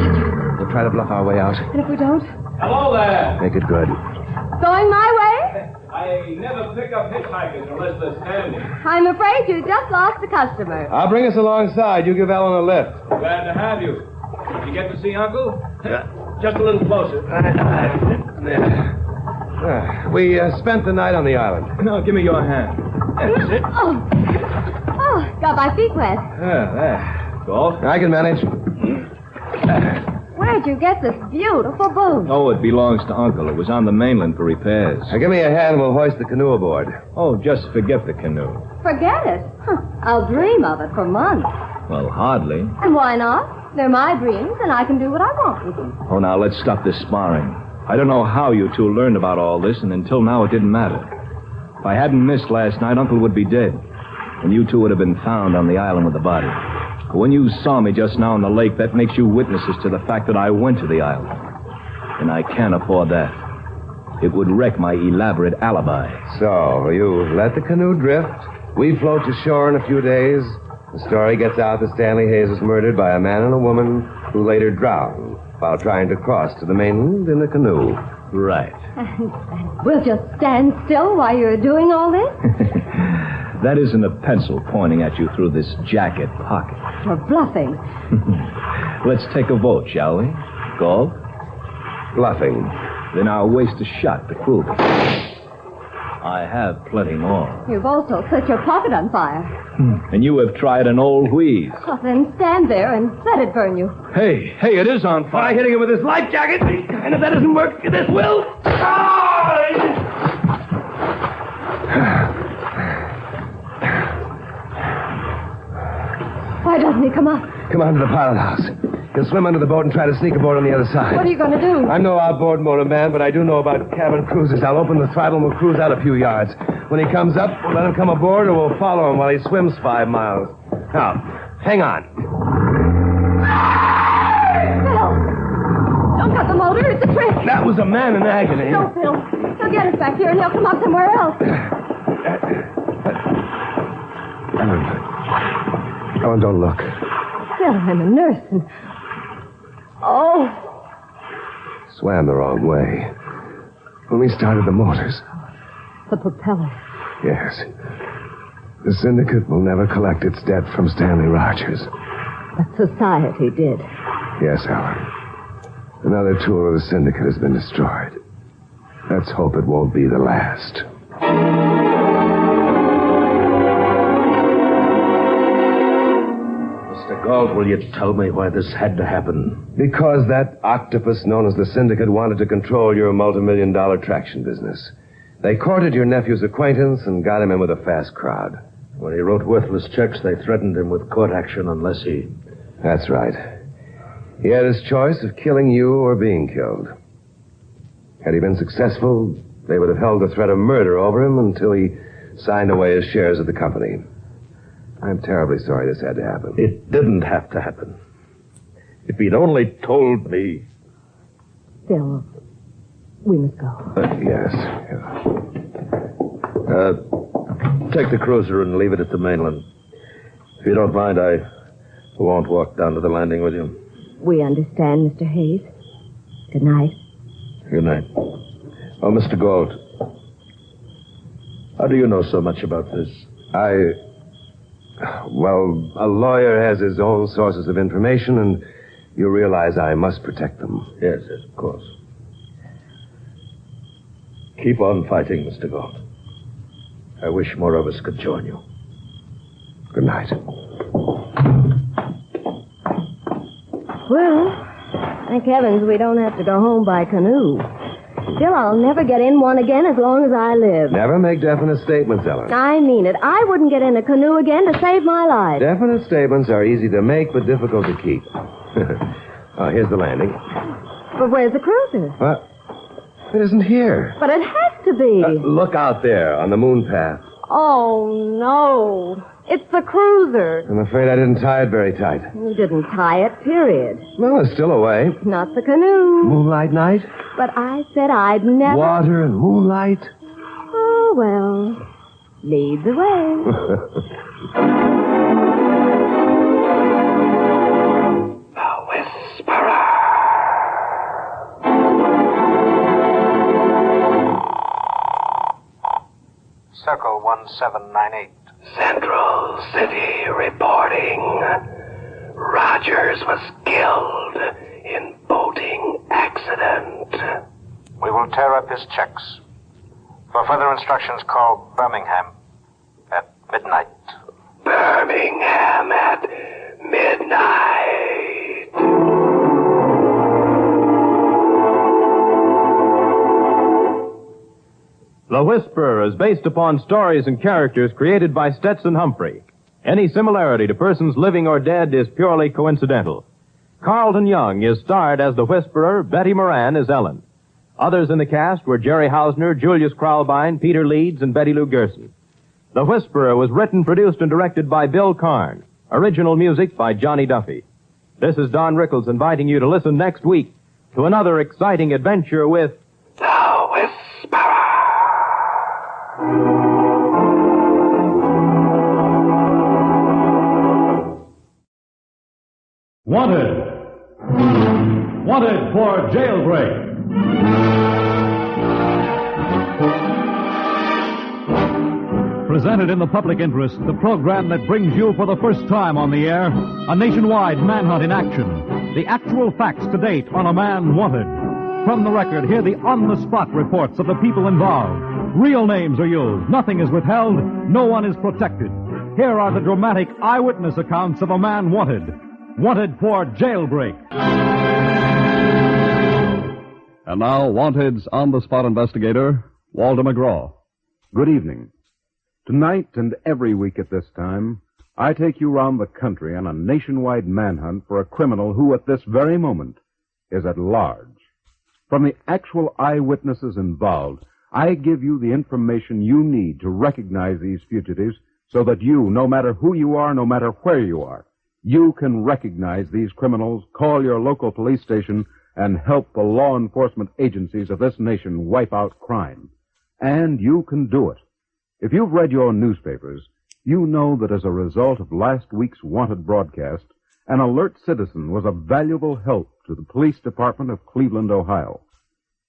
We'll try to bluff our way out. And if we don't? Hello there. Make it good. Going my way? I never pick up hitchhikers unless they're standing. I'm afraid you just lost a customer. I'll bring us alongside. You give Ellen a lift. Glad to have you. Did you get to see Uncle? Just a little closer. We spent the night on the island. No, give me your hand. That's it. Oh, got my feet wet. There. Golf? I can manage. Where'd you get this beautiful boat? Oh, it belongs to Uncle. It was on the mainland for repairs. Now, give me a hand and we'll hoist the canoe aboard. Oh, just forget the canoe. Forget it. I'll dream of it for months. Well, hardly. And why not? They're my dreams, and I can do what I want with them. Oh, now, let's stop this sparring. I don't know how you two learned about all this, and until now it didn't matter. If I hadn't missed last night, Uncle would be dead. And you two would have been found on the island with the body. But when you saw me just now in the lake, that makes you witnesses to the fact that I went to the island. And I can't afford that. It would wreck my elaborate alibi. So, you let the canoe drift. We float to shore in a few days. The story gets out that Stanley Hayes was murdered by a man and a woman who later drowned while trying to cross to the mainland in a canoe. Right. We'll just stand still while you're doing all this? That isn't a pencil pointing at you through this jacket pocket. You're bluffing. Let's take a vote, shall we? Golf? Bluffing. Then I'll waste a shot to prove it. I have plenty more. You've also set your pocket on fire. And you have tried an old wheeze. Well, then stand there and let it burn you. Hey, it is on fire. Try hitting him with this life jacket. And if that doesn't work, this will. Why doesn't he come up? Come on to the pilot house. He'll swim under the boat and try to sneak aboard on the other side. What are you going to do? I'm no outboard motor man, but I do know about cabin cruises. I'll open the throttle and we'll cruise out a few yards. When he comes up, we'll let him come aboard or we'll follow him while he swims 5 miles. Now, hang on. Phil! Don't cut the motor. It's a trick. That was a man in agony. No, Phil. He'll get us back here and he'll come up somewhere else. Ellen, don't look. Phil, I'm a nurse and... Oh. Swam the wrong way. When we started the motors. The propeller. Yes. The syndicate will never collect its debt from Stanley Rogers. But society did. Yes, Ellen. Another tool of the syndicate has been destroyed. Let's hope it won't be the last. Mr. Galt, will you tell me why this had to happen? Because that octopus known as the syndicate wanted to control your multi-million-dollar traction business. They courted your nephew's acquaintance and got him in with a fast crowd. When he wrote worthless checks, they threatened him with court action unless he... That's right. He had his choice of killing you or being killed. Had he been successful, they would have held the threat of murder over him until he signed away his shares of the company. I'm terribly sorry this had to happen. It didn't have to happen. If he'd only told me... Phil, we must go. Yes. Take the cruiser and leave it at the mainland. If you don't mind, I won't walk down to the landing with you. We understand, Mr. Hayes. Good night. Good night. Oh, Mr. Galt, how do you know so much about this? Well, a lawyer has his own sources of information, and you realize I must protect them. Yes, of course. Keep on fighting, Mr. Galt. I wish more of us could join you. Good night. Well, thank heavens we don't have to go home by canoe. Still, I'll never get in one again as long as I live. Never make definite statements, Ellen. I mean it. I wouldn't get in a canoe again to save my life. Definite statements are easy to make, but difficult to keep. Oh, here's the landing. But where's the cruiser? What? It isn't here. But it has to be. Look out there on the moon path. Oh, no. It's the cruiser. I'm afraid I didn't tie it very tight. You didn't tie it, period. Well, it's still away. Not the canoe. Moonlight night? But I said I'd never... Water and moonlight? Oh, well. Lead the way. The Whisperer. Circle 1798. Central City reporting. Rogers was killed in boating accident. We will tear up his checks. For further instructions, call Birmingham at midnight. Birmingham at midnight. The Whisperer is based upon stories and characters created by Stetson Humphrey. Any similarity to persons living or dead is purely coincidental. Carlton Young is starred as the Whisperer. Betty Moran is Ellen. Others in the cast were Jerry Hausner, Julius Kraulbein, Peter Leeds, and Betty Lou Gerson. The Whisperer was written, produced, and directed by Bill Karn. Original music by Johnny Duffy. This is Don Rickles inviting you to listen next week to another exciting adventure with The Whisperer. Wanted. Wanted for jailbreak. Presented in the public interest, the program that brings you for the first time on the air a nationwide manhunt in action. The actual facts to date on a man wanted. From the record, hear the on-the-spot reports of the people involved. Real names are used. Nothing is withheld. No one is protected. Here are the dramatic eyewitness accounts of a man wanted. Wanted for jailbreak. And now, Wanted's on-the-spot investigator, Walter McGraw. Good evening. Tonight and every week at this time, I take you round the country on a nationwide manhunt for a criminal who, at this very moment, is at large. From the actual eyewitnesses involved, I give you the information you need to recognize these fugitives so that you, no matter who you are, no matter where you are, you can recognize these criminals, call your local police station, and help the law enforcement agencies of this nation wipe out crime. And you can do it. If you've read your newspapers, you know that as a result of last week's Wanted broadcast, an alert citizen was a valuable help to the police department of Cleveland, Ohio.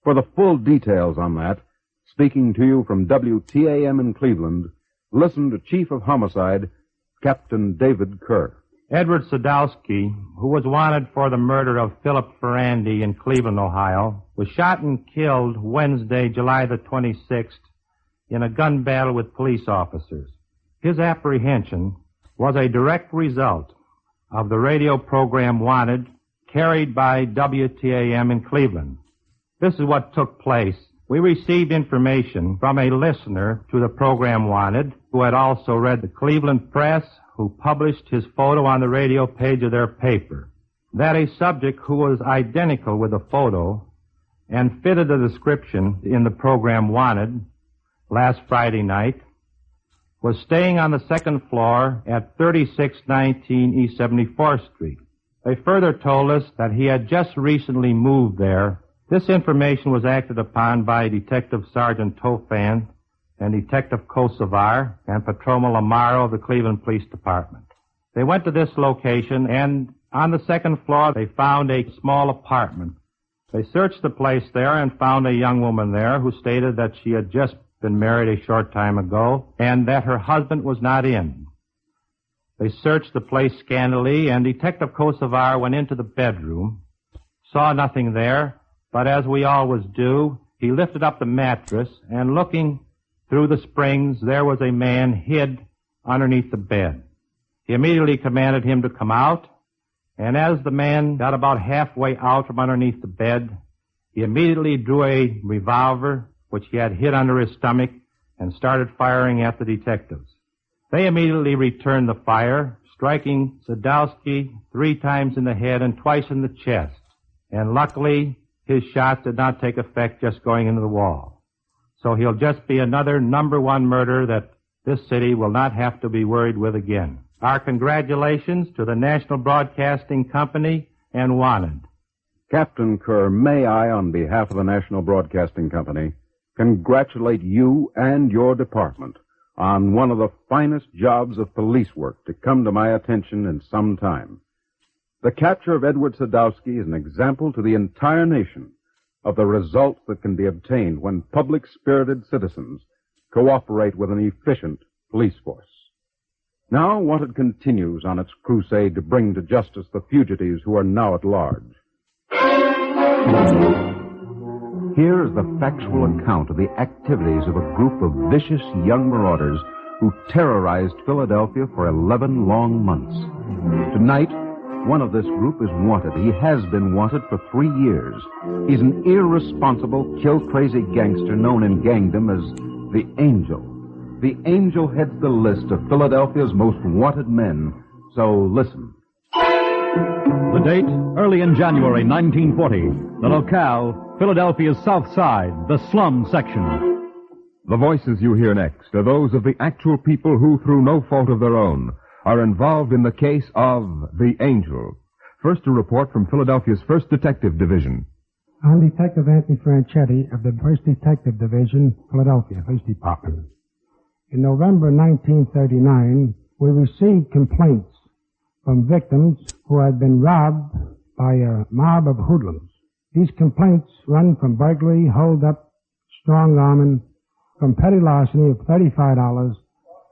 For the full details on that, speaking to you from WTAM in Cleveland, listen to Chief of Homicide, Captain David Kerr. Edward Sadowski, who was wanted for the murder of Philip Ferrandy in Cleveland, Ohio, was shot and killed Wednesday, July the 26th, in a gun battle with police officers. His apprehension was a direct result of the radio program Wanted, carried by WTAM in Cleveland. This is what took place. We received information from a listener to the program Wanted, who had also read the Cleveland Press, who published his photo on the radio page of their paper, that a subject who was identical with the photo and fitted the description in the program Wanted last Friday night was staying on the second floor at 3619 East 74th Street. They further told us that he had just recently moved there. This information was acted upon by Detective Sergeant Tofan and Detective Kosovar and Patrolman Lamaro of the Cleveland Police Department. They went to this location, and on the second floor they found a small apartment. They searched the place there and found a young woman there who stated that she had just been married a short time ago and that her husband was not in. They searched the place scantily, and Detective Kosovar went into the bedroom, saw nothing there, but as we always do, he lifted up the mattress, and looking through the springs, there was a man hid underneath the bed. He immediately commanded him to come out, and as the man got about halfway out from underneath the bed, he immediately drew a revolver, which he had hid under his stomach, and started firing at the detectives. They immediately returned the fire, striking Sadowski 3 times in the head and twice in the chest. And luckily, his shots did not take effect just going into the wall. So he'll just be another number 1 murder that this city will not have to be worried with again. Our congratulations to the National Broadcasting Company and Wanted. Captain Kerr, may I, on behalf of the National Broadcasting Company, congratulate you and your department on one of the finest jobs of police work to come to my attention in some time. The capture of Edward Sadowski is an example to the entire nation of the results that can be obtained when public-spirited citizens cooperate with an efficient police force. Now, Wanted continues on its crusade to bring to justice the fugitives who are now at large. Here is the factual account of the activities of a group of vicious young marauders who terrorized Philadelphia for 11 long months. Tonight, one of this group is wanted. He has been wanted for 3 years. He's an irresponsible, kill-crazy gangster known in gangdom as the Angel. The Angel heads the list of Philadelphia's most wanted men. So listen. The date, early in January 1940. The locale, Philadelphia's South Side, the slum section. The voices you hear next are those of the actual people who, through no fault of their own, are involved in the case of the Angel. First, a report from Philadelphia's 1st Detective Division. I'm Detective Anthony Franchetti of the 1st Detective Division, Philadelphia Police Department. In November 1939, we received complaints from victims who had been robbed by a mob of hoodlums. These complaints run from burglary, hold-up, strong-arming, from petty larceny of $35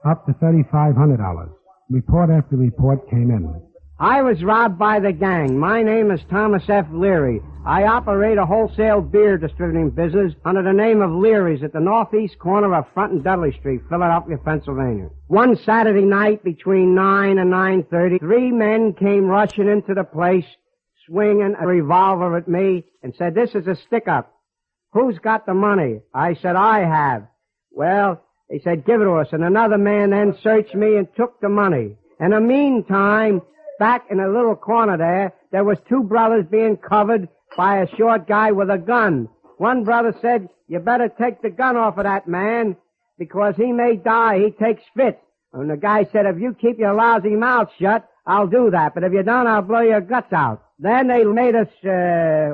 up to $3,500. Report after report came in. I was robbed by the gang. My name is Thomas F. Leary. I operate a wholesale beer distributing business under the name of Leary's at the northeast corner of Front and Dudley Street, Philadelphia, Pennsylvania. One Saturday night between 9 and 9:30, 3 men came rushing into the place, swinging a revolver at me, and said, "This is a stick-up. Who's got the money?" I said, "I have." Well, they said, "Give it to us." And another man then searched me and took the money. In the meantime, back in a little corner there was 2 brothers being covered by a short guy with a gun. One brother said, "You better take the gun off of that man because he may die. He takes fits." And the guy said, "If you keep your lousy mouth shut, I'll do that. But if you don't, I'll blow your guts out." Then they made us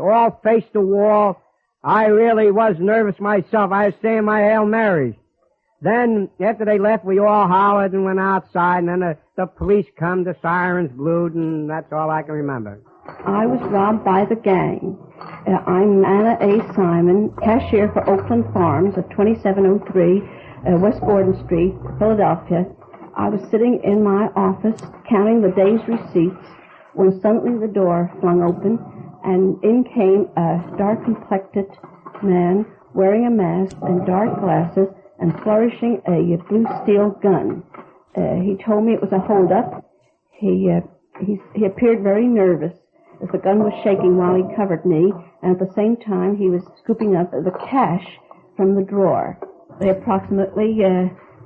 all face the wall. I really was nervous myself. I was saying my Hail Marys. Then, after they left, we all hollered and went outside, and then the police come, the sirens blew, and that's all I can remember. I was robbed by the gang. I'm Anna A. Simon, cashier for Oakland Farms at 2703 West Gordon Street, Philadelphia. I was sitting in my office counting the day's receipts when suddenly the door flung open, and in came a dark-complected man wearing a mask and dark glasses and flourishing a blue steel gun. He told me it was a hold-up. He appeared very nervous as the gun was shaking while he covered me, and at the same time he was scooping up the cash from the drawer. They approximately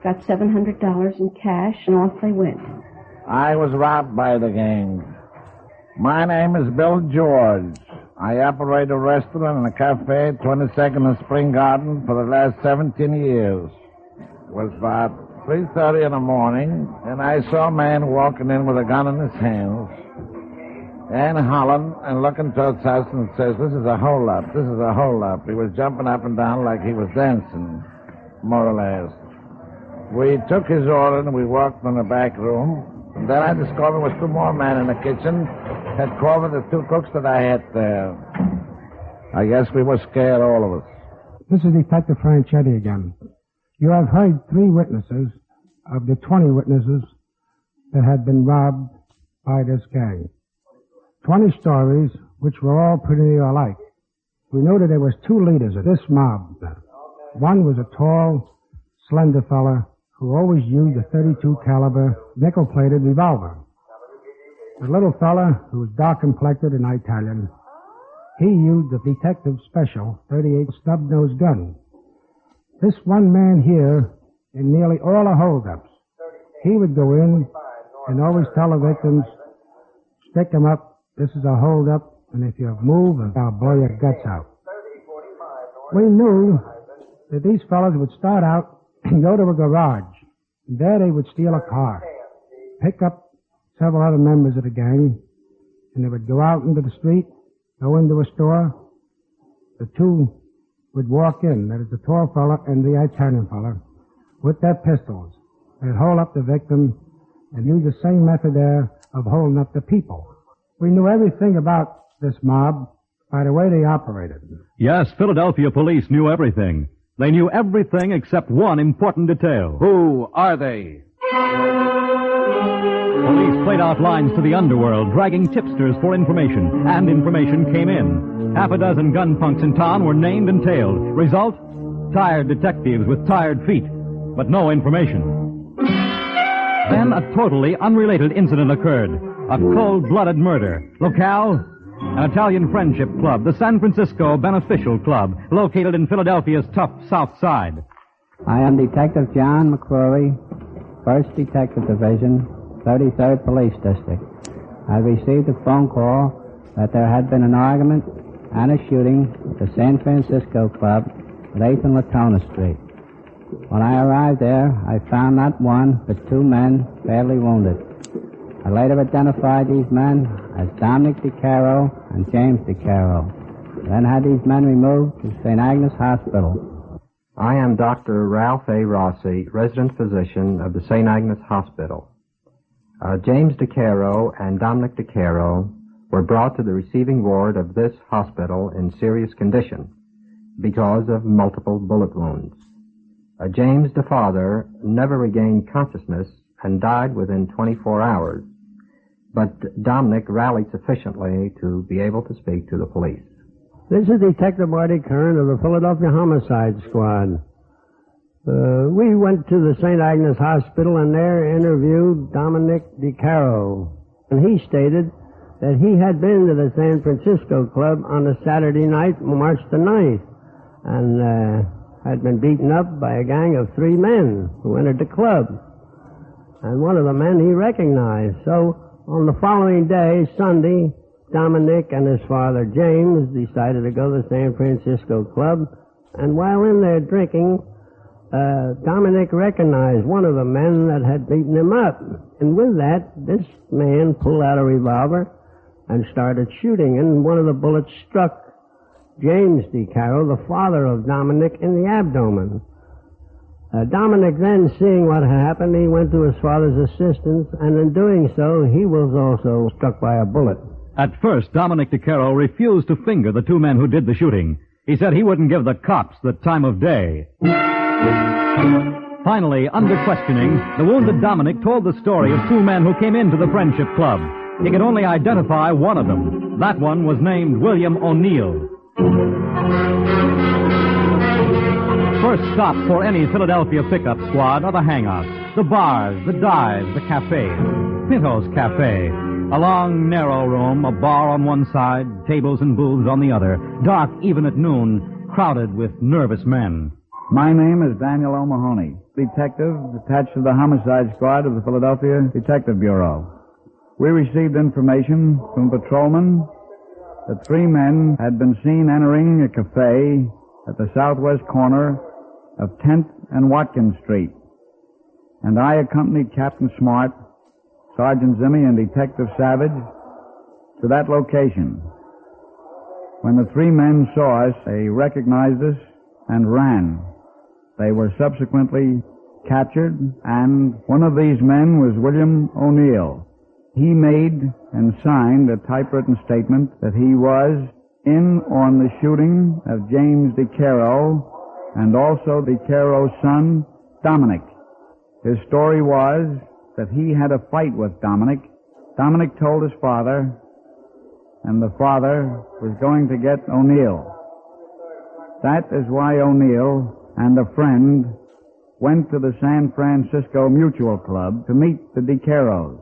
got $700 in cash, and off they went. I was robbed by the gang. My name is Bill George. I operate a restaurant and a cafe at 22nd and Spring Garden for the last 17 years. It was about 3:30 in the morning, and I saw a man walking in with a gun in his hands and hollering and looking towards us and says, "This is a hold-up, this is a hold-up." He was jumping up and down like he was dancing, more or less. We took his order and we walked in the back room. And then I discovered there was 2 more men in the kitchen had covered the 2 cooks that I had there. I guess we were scared, all of us. This is Detective Franchetti again. You have heard 3 witnesses of the 20 witnesses that had been robbed by this gang. 20 stories, which were all pretty alike. We knew that there was 2 leaders of this mob. One was a tall, slender fella who always used a .32 caliber nickel-plated revolver. The little fella, who was dark-complected and Italian, he used the detective special .38 stub-nosed gun. This one man here, in nearly all the hold-ups, he would go in and always tell the victims, "Stick 'em up, this is a hold-up, and if you move, I'll blow your guts out." We knew that these fellas would start out and go to a garage. And there they would steal a car, pick up several other members of the gang, and they would go out into the street, go into a store. The 2 would walk in, that is the tall fella and the Italian fella, with their pistols. They'd hold up the victim and use the same method there of holding up the people. We knew everything about this mob by the way they operated. Yes, Philadelphia police knew everything. They knew everything except one important detail. Who are they? Police played out lines to the underworld, dragging tipsters for information, and information came in. Half a dozen gun punks in town were named and tailed. Result? Tired detectives with tired feet, but no information. Then a totally unrelated incident occurred. A cold-blooded murder. Locale? An Italian friendship club, the San Francisco Beneficial Club, located in Philadelphia's tough South Side. I am Detective John McCrory, 1st Detective Division, 33rd Police District. I received a phone call that there had been an argument and a shooting at the San Francisco Club at 8th and Latona Street. When I arrived there, I found not one, but 2 men badly wounded. I later identified these men as Dominic DeCaro and James DeCaro. Then had these men removed to St. Agnes Hospital. I am Dr. Ralph A. Rossi, resident physician of the St. Agnes Hospital. James DeCaro and Dominic DeCaro were brought to the receiving ward of this hospital in serious condition because of multiple bullet wounds. James, the father, never regained consciousness and died within 24 hours. But Dominic rallied sufficiently to be able to speak to the police. This is Detective Marty Kern of the Philadelphia Homicide Squad. We went to the St. Agnes Hospital and there interviewed Dominic DeCaro. And he stated that he had been to the San Francisco Club on a Saturday night, March the 9th, and had been beaten up by a gang of 3 men who entered the club. And one of the men he recognized. So on the following day, Sunday, Dominic and his father James decided to go to the San Francisco Club. And while in there drinking, Dominic recognized one of the men that had beaten him up. And with that, this man pulled out a revolver and started shooting. And one of the bullets struck James DeCaro, the father of Dominic, in the abdomen. Dominic then, seeing what had happened, he went to his father's assistance, and in doing so, he was also struck by a bullet. At first, Dominic DeCaro refused to finger the 2 men who did the shooting. He said he wouldn't give the cops the time of day. Finally, under questioning, the wounded Dominic told the story of 2 men who came into the Friendship Club. He could only identify one of them. That one was named William O'Neill. First stop for any Philadelphia pickup squad are the hangouts, the bars, the dives, the cafes. Pinto's Cafe. A long, narrow room, a bar on one side, tables and booths on the other. Dark even at noon, crowded with nervous men. My name is Daniel O'Mahony, detective attached to the Homicide Squad of the Philadelphia Detective Bureau. We received information from patrolmen that 3 men had been seen entering a cafe at the southwest corner of 10th and Watkins Street. And I accompanied Captain Smart, Sergeant Zimmy, and Detective Savage to that location. When the 3 men saw us, they recognized us and ran. They were subsequently captured, and one of these men was William O'Neill. He made and signed a typewritten statement that he was in on the shooting of James DeCaro and also DeCaro's son, Dominic. His story was that he had a fight with Dominic. Dominic told his father, and the father was going to get O'Neill. That is why O'Neill and a friend went to the San Francisco Mutual Club to meet the DeCaros.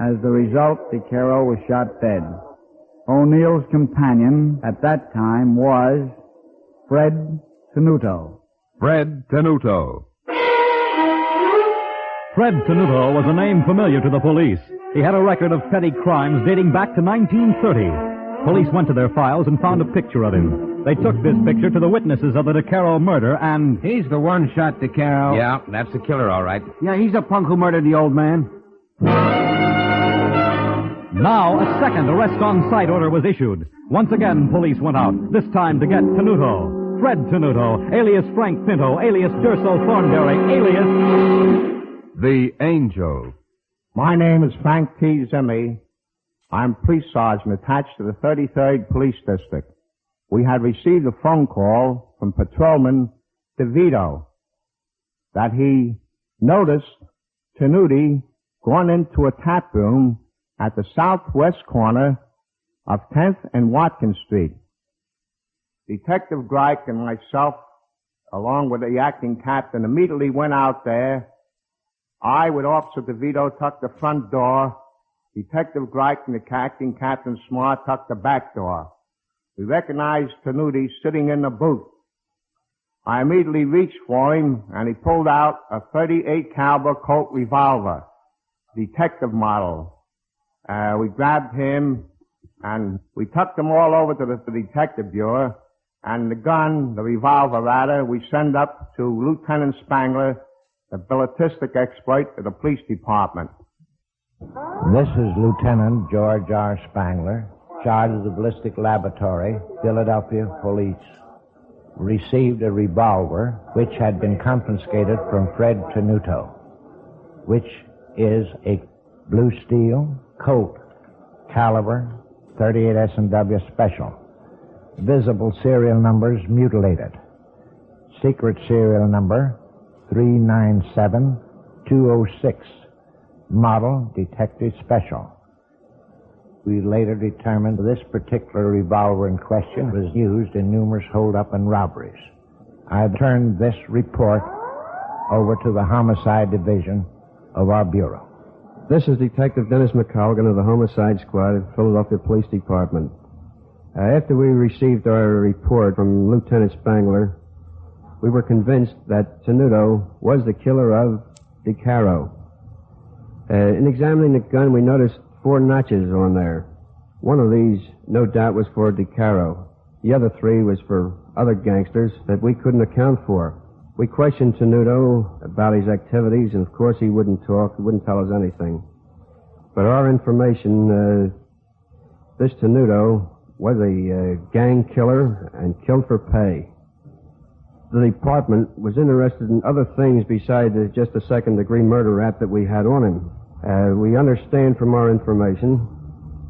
As the result, DeCaro was shot dead. O'Neill's companion at that time was Fred Tenuto. Fred Tenuto. Fred Tenuto was a name familiar to the police. He had a record of petty crimes dating back to 1930. Police went to their files and found a picture of him. They took this picture to the witnesses of the DeCaro murder and... He's the one shot DeCaro. Yeah, that's the killer, all right. Yeah, he's the punk who murdered the old man. Now, a second arrest-on-site order was issued. Once again, police went out, this time to get Tenuto. Fred Tenuto, alias Frank Pinto, alias Durso Thornberry, alias... The Angel. My name is Frank T. Zimmy. I'm police sergeant attached to the 33rd Police District. We had received a phone call from patrolman DeVito that he noticed Tenuto going into a tap room at the southwest corner of 10th and Watkins Street. Detective Greik and myself, along with the acting captain, immediately went out there. I, with Officer DeVito, tucked the front door. Detective Greik and the acting captain, Smart, tucked the back door. We recognized Tenuto sitting in the booth. I immediately reached for him, and he pulled out a .38 caliber Colt revolver, detective model. We grabbed him, and we tucked them all over to the detective bureau. And the gun, the revolver rather, we send up to Lieutenant Spangler, the ballistic expert of the police department. This is Lieutenant George R. Spangler, charge of the ballistic laboratory, Philadelphia Police. Received a revolver which had been confiscated from Fred Tenuto, which is a blue steel Colt caliber 38 S&W special. Visible serial numbers mutilated. Secret serial number 397206. Model Detective Special. We later determined this particular revolver in question was used in numerous hold-up and robberies. I turned this report over to the Homicide Division of our Bureau. This is Detective Dennis McColgan of the Homicide Squad of Philadelphia Police Department. After we received our report from Lieutenant Spangler, we were convinced that Tenuto was the killer of DeCaro. In examining the gun, we noticed 4 notches on there. One of these, no doubt, was for DeCaro. The other 3 was for other gangsters that we couldn't account for. We questioned Tenuto about his activities, and of course he wouldn't talk, he wouldn't tell us anything. But our information, this Tenuto was a gang killer and killed for pay. The department was interested in other things besides just the second-degree murder rap that we had on him. We understand from our information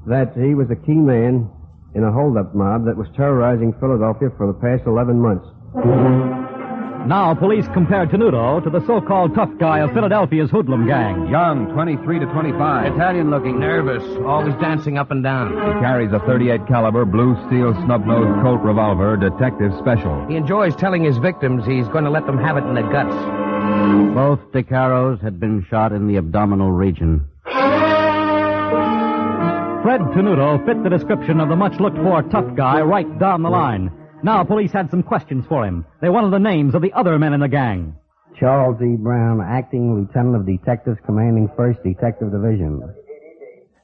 that he was a key man in a hold-up mob that was terrorizing Philadelphia for the past 11 months. Now police compared Tenuto to the so-called tough guy of Philadelphia's hoodlum gang. Young, 23 to 25. Italian-looking, nervous, always dancing up and down. He carries a .38 caliber blue steel snub-nosed Colt revolver, Detective Special. He enjoys telling his victims he's going to let them have it in the guts. Both DeCaros had been shot in the abdominal region. Fred Tenuto fit the description of the much-looked-for tough guy right down the line. Now police had some questions for him. They wanted the names of the other men in the gang. Charles E. Brown, Acting Lieutenant of Detectives Commanding 1st Detective Division.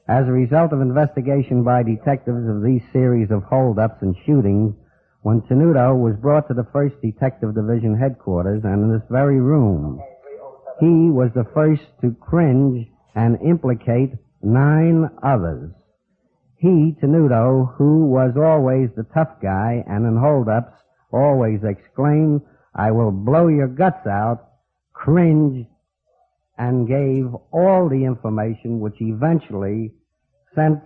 As a result of investigation by detectives of these series of hold-ups and shootings, when Tenuto was brought to the 1st Detective Division headquarters, and in this very room, he was the first to cringe and implicate 9 others. He, Tenuto, who was always the tough guy and in hold-ups always exclaimed, "I will blow your guts out," cringed and gave all the information which eventually sent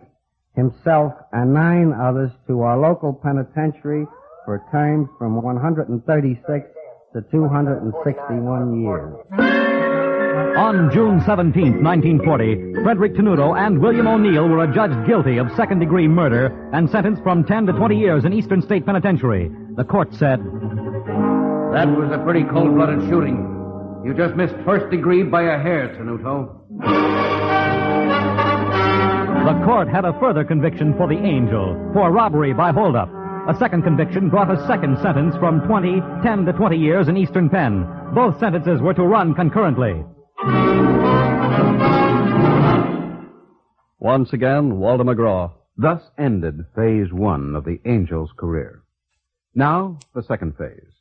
himself and 9 others to our local penitentiary for terms from 136 to 261 years. On June 17, 1940, Frederick Tenuto and William O'Neill were adjudged guilty of second-degree murder and sentenced from 10 to 20 years in Eastern State Penitentiary. The court said, That was a pretty cold-blooded shooting. You just missed first degree by a hair, Tenuto. The court had a further conviction for the Angel for robbery by holdup. A second conviction brought a second sentence from 10 to 20 years in Eastern Penn. Both sentences were to run concurrently. Once again, Walter McGraw. Thus ended Phase 1 of the Angel's career. Now, the second phase.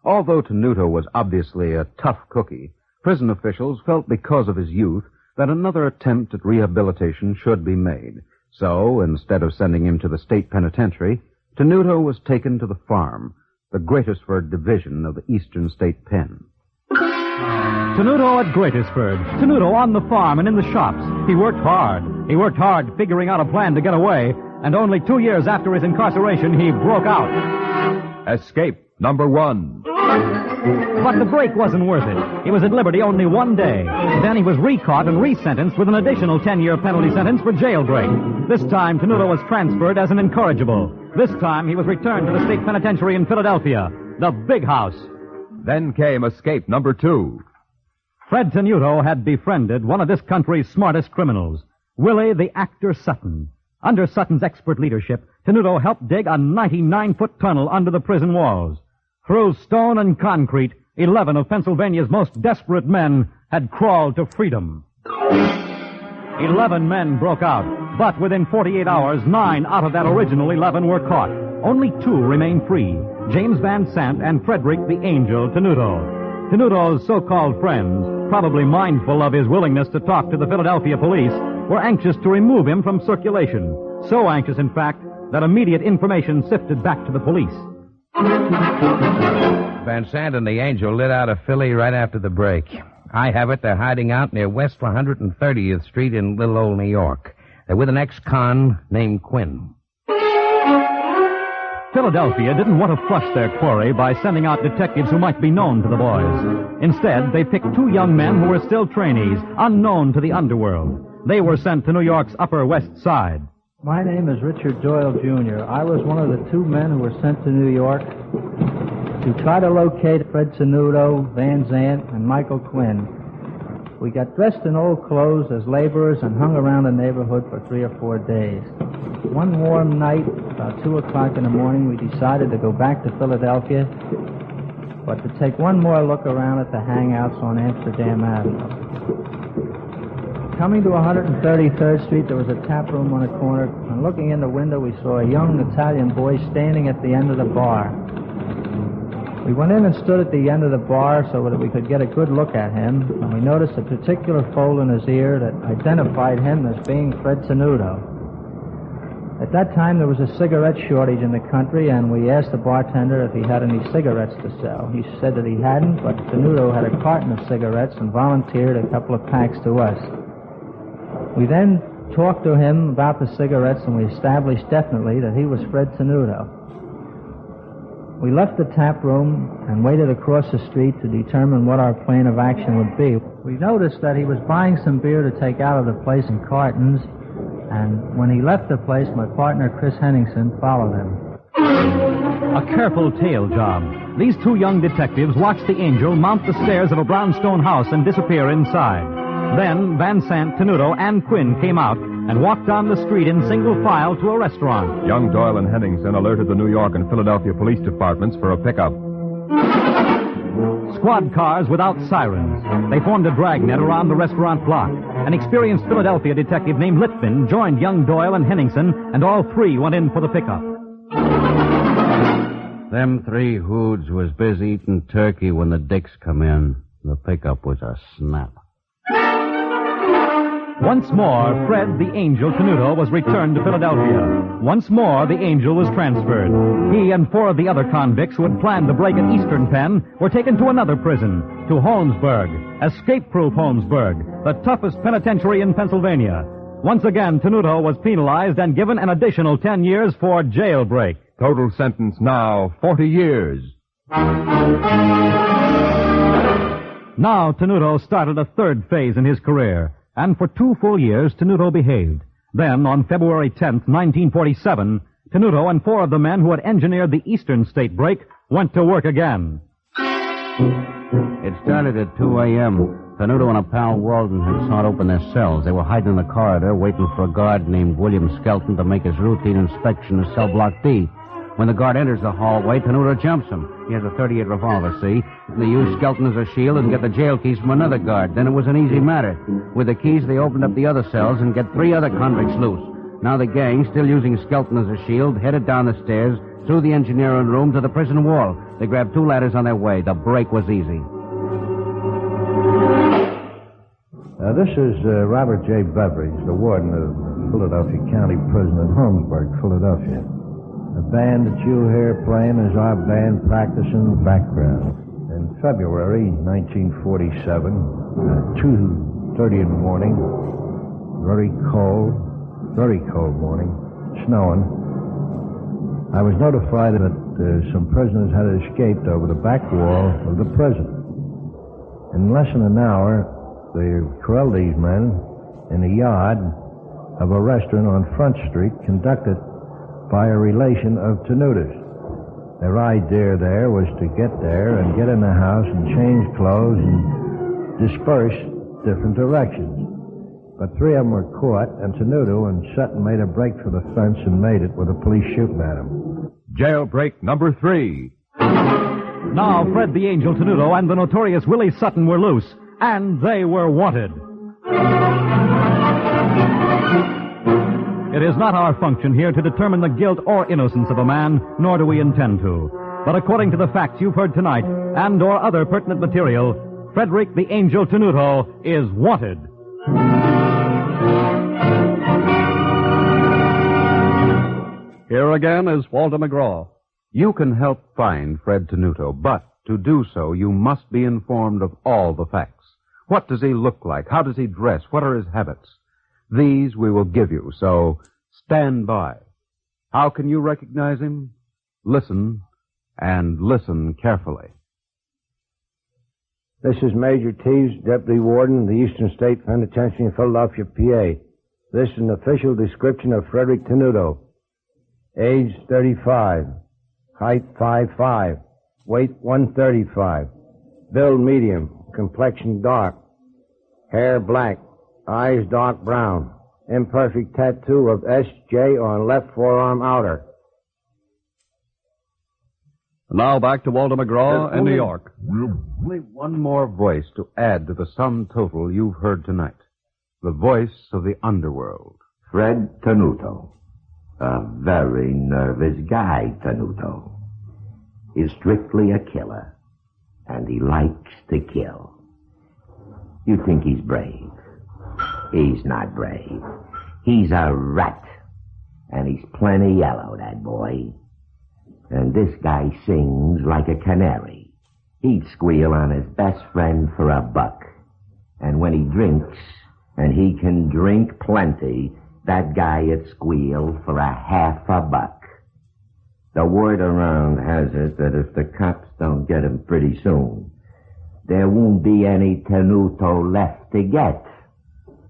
Although Tenuto was obviously a tough cookie, prison officials felt because of his youth that another attempt at rehabilitation should be made. So, instead of sending him to the state penitentiary, Tenuto was taken to the farm, the Greatersford division of the Eastern State Pen. Tenuto at Greatersford. Tenuto on the farm and in the shops. He worked hard. He worked hard figuring out a plan to get away, and only 2 years after his incarceration, he broke out. Escape number 1. But the break wasn't worth it. He was at liberty only one day. Then he was recaught and resentenced with an additional 10-year penalty sentence for jailbreak. This time, Tenuto was transferred as an incorrigible. This time, he was returned to the state penitentiary in Philadelphia, the Big House. Then came escape number 2. Fred Tenuto had befriended one of this country's smartest criminals, Willie the Actor Sutton. Under Sutton's expert leadership, Tenuto helped dig a 99-foot tunnel under the prison walls. Through stone and concrete, 11 of Pennsylvania's most desperate men had crawled to freedom. 11 men broke out, but within 48 hours, 9 out of that original 11 were caught. Only 2 remained free, James Van Sant and Frederick the Angel Tenuto. Tenuto's so-called friends, probably mindful of his willingness to talk to the Philadelphia police, were anxious to remove him from circulation. So anxious, in fact, that immediate information sifted back to the police. Van Sant and the Angel lit out of Philly right after the break. I have it they're hiding out near West 130th Street in little old New York. They're with an ex-con named Quinn. Philadelphia didn't want to flush their quarry by sending out detectives who might be known to the boys. Instead, they picked 2 young men who were still trainees, unknown to the underworld. They were sent to New York's Upper West Side. My name is Richard Doyle, Jr. I was one of the 2 men who were sent to New York to try to locate Fred Tenuto, Van Sant, and Michael Quinn. We got dressed in old clothes as laborers and hung around the neighborhood for 3 or 4 days. One warm night, about 2 o'clock in the morning, we decided to go back to Philadelphia, but to take one more look around at the hangouts on Amsterdam Avenue. Coming to 133rd Street, there was a tap room on a corner, and looking in the window, we saw a young Italian boy standing at the end of the bar. We went in and stood at the end of the bar so that we could get a good look at him, and we noticed a particular fold in his ear that identified him as being Fred Tenuto. At that time, there was a cigarette shortage in the country, and we asked the bartender if he had any cigarettes to sell. He said that he hadn't, but Tenuto had a carton of cigarettes and volunteered a couple of packs to us. We then talked to him about the cigarettes, and we established definitely that he was Fred Tenuto. We left the tap room and waited across the street to determine what our plan of action would be. We noticed that he was buying some beer to take out of the place in cartons, and when he left the place, my partner, Chris Henningsen, followed him. A careful tail job. These 2 young detectives watched the Angel mount the stairs of a brownstone house and disappear inside. Then Van Sant, Tenuto, and Quinn came out and walked down the street in single file to a restaurant. Young Doyle and Henningsen alerted the New York and Philadelphia police departments for a pickup. Squad cars without sirens. They formed a dragnet around the restaurant block. An experienced Philadelphia detective named Litvin joined young Doyle and Henningsen, and all 3 went in for the pickup. Them 3 hoods was busy eating turkey when the dicks come in. The pickup was a snap. Once more, Fred the Angel Tenuto was returned to Philadelphia. Once more, the Angel was transferred. He and 4 of the other convicts who had planned to break an Eastern pen were taken to another prison, to Holmesburg, escape-proof Holmesburg, the toughest penitentiary in Pennsylvania. Once again, Tenuto was penalized and given an additional 10 years for jailbreak. Total sentence now, 40 years. Now, Tenuto started a 3rd phase in his career. And for 2 full years, Tenuto behaved. Then, on February 10th, 1947, Tenuto and 4 of the men who had engineered the Eastern State break went to work again. It started at 2 a.m. Tenuto and a pal, Walden, had sought open their cells. They were hiding in the corridor, waiting for a guard named William Skelton to make his routine inspection of cell block D. When the guard enters the hallway, Tenuto jumps him. He has a .38 revolver, see? They used Skelton as a shield and get the jail keys from another guard. Then it was an easy matter. With the keys, they opened up the other cells and get 3 other convicts loose. Now the gang, still using Skelton as a shield, headed down the stairs, through the engineering room to the prison wall. They grabbed 2 ladders on their way. The break was easy. This is Robert J. Beveridge, the warden of Philadelphia County Prison at Holmesburg, Philadelphia. The band that you hear playing is our band practicing in the background. In February 1947, 2:30 in the morning, very cold morning, snowing. I was notified that some prisoners had escaped over the back wall of the prison. In less than an hour, they corralled these men in a yard of a restaurant on Front Street conducted by a relation of Tenuto's. Their idea there was to get there and get in the house and change clothes and disperse different directions. But three of them were caught, and Tenuto and Sutton made a break for the fence and made it with the police shooting at them. Jailbreak number 3. Now Fred the Angel Tenuto and the notorious Willie Sutton were loose, and they were wanted. It is not our function here to determine the guilt or innocence of a man, nor do we intend to. But according to the facts you've heard tonight, and or other pertinent material, Frederick the Angel Tenuto is wanted. Here again is Walter McGraw. You can help find Fred Tenuto, but to do so, you must be informed of all the facts. What does he look like? How does he dress? What are his habits? These we will give you, so stand by. How can you recognize him? Listen, and listen carefully. This is Major Teves, Deputy Warden of the Eastern State Penitentiary in Philadelphia, PA. This is an official description of Frederick Tenuto. Age 35. Height 5'5". Weight 135. Build medium. Complexion dark. Hair black. Eyes dark brown. Imperfect tattoo of S.J. on left forearm outer. Now back to Walter McGraw in New York. Only one more voice to add to the sum total you've heard tonight. The voice of the underworld. Fred Tenuto. A very nervous guy, Tenuto. He's strictly a killer, and he likes to kill. You think he's brave. He's not brave. He's a rat, and he's plenty yellow, that boy. And this guy sings like a canary. He'd squeal on his best friend for a buck. And when he drinks, and he can drink plenty, that guy'd squeal for a $50. The word around has it that if the cops don't get him pretty soon, there won't be any Tenuto left to get.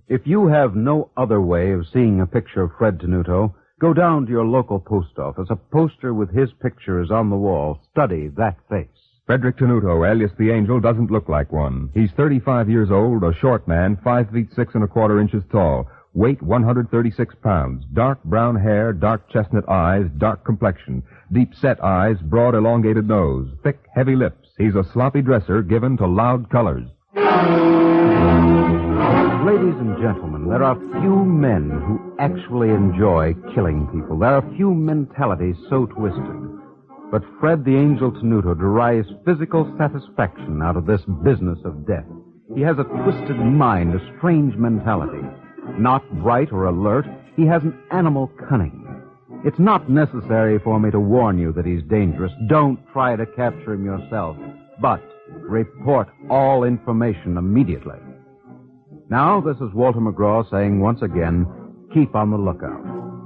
If you have no other way of seeing a picture of Fred Tenuto, go down to your local post office. A poster with his picture is on the wall. Study that face. Frederick Tenuto, alias the Angel, doesn't look like one. He's 35 years old, a short man, 5 feet 6 1/4 inches tall. Weight 136 pounds. Dark brown hair, dark chestnut eyes, dark complexion. Deep-set eyes, broad elongated nose. Thick, heavy lips. He's a sloppy dresser given to loud colors. Ladies and gentlemen, there are few men who actually enjoy killing people. There are few mentalities so twisted. But Fred the Angel Tenuto derives physical satisfaction out of this business of death. He has a twisted mind, a strange mentality. Not bright or alert, he has an animal cunning. It's not necessary for me to warn you that he's dangerous. Don't try to capture him yourself, but report all information immediately. Now, this is Walter McGraw saying once again, keep on the lookout.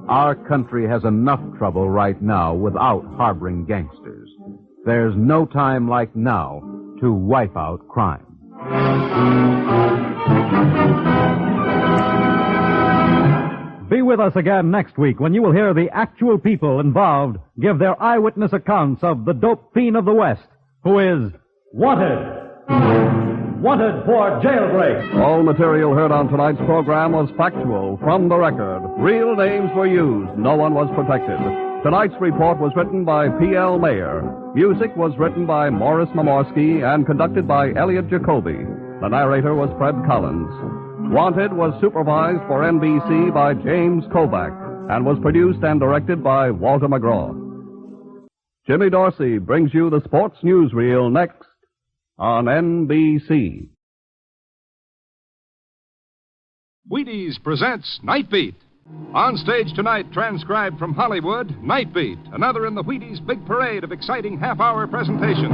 Our country has enough trouble right now without harboring gangsters. There's no time like now to wipe out crime. Be with us again next week when you will hear the actual people involved give their eyewitness accounts of the dope fiend of the West, who is wanted. Wanted for jailbreak. All material heard on tonight's program was factual, from the record. Real names were used. No one was protected. Tonight's report was written by P.L. Mayer. Music was written by Morris Mamorsky and conducted by Elliot Jacoby. The narrator was Fred Collins. Wanted was supervised for NBC by James Kovac and was produced and directed by Walter McGraw. Jimmy Dorsey brings you the sports newsreel next on NBC. Wheaties presents Night Beat. On stage tonight, transcribed from Hollywood, Night Beat, another in the Wheaties big parade of exciting half-hour presentations.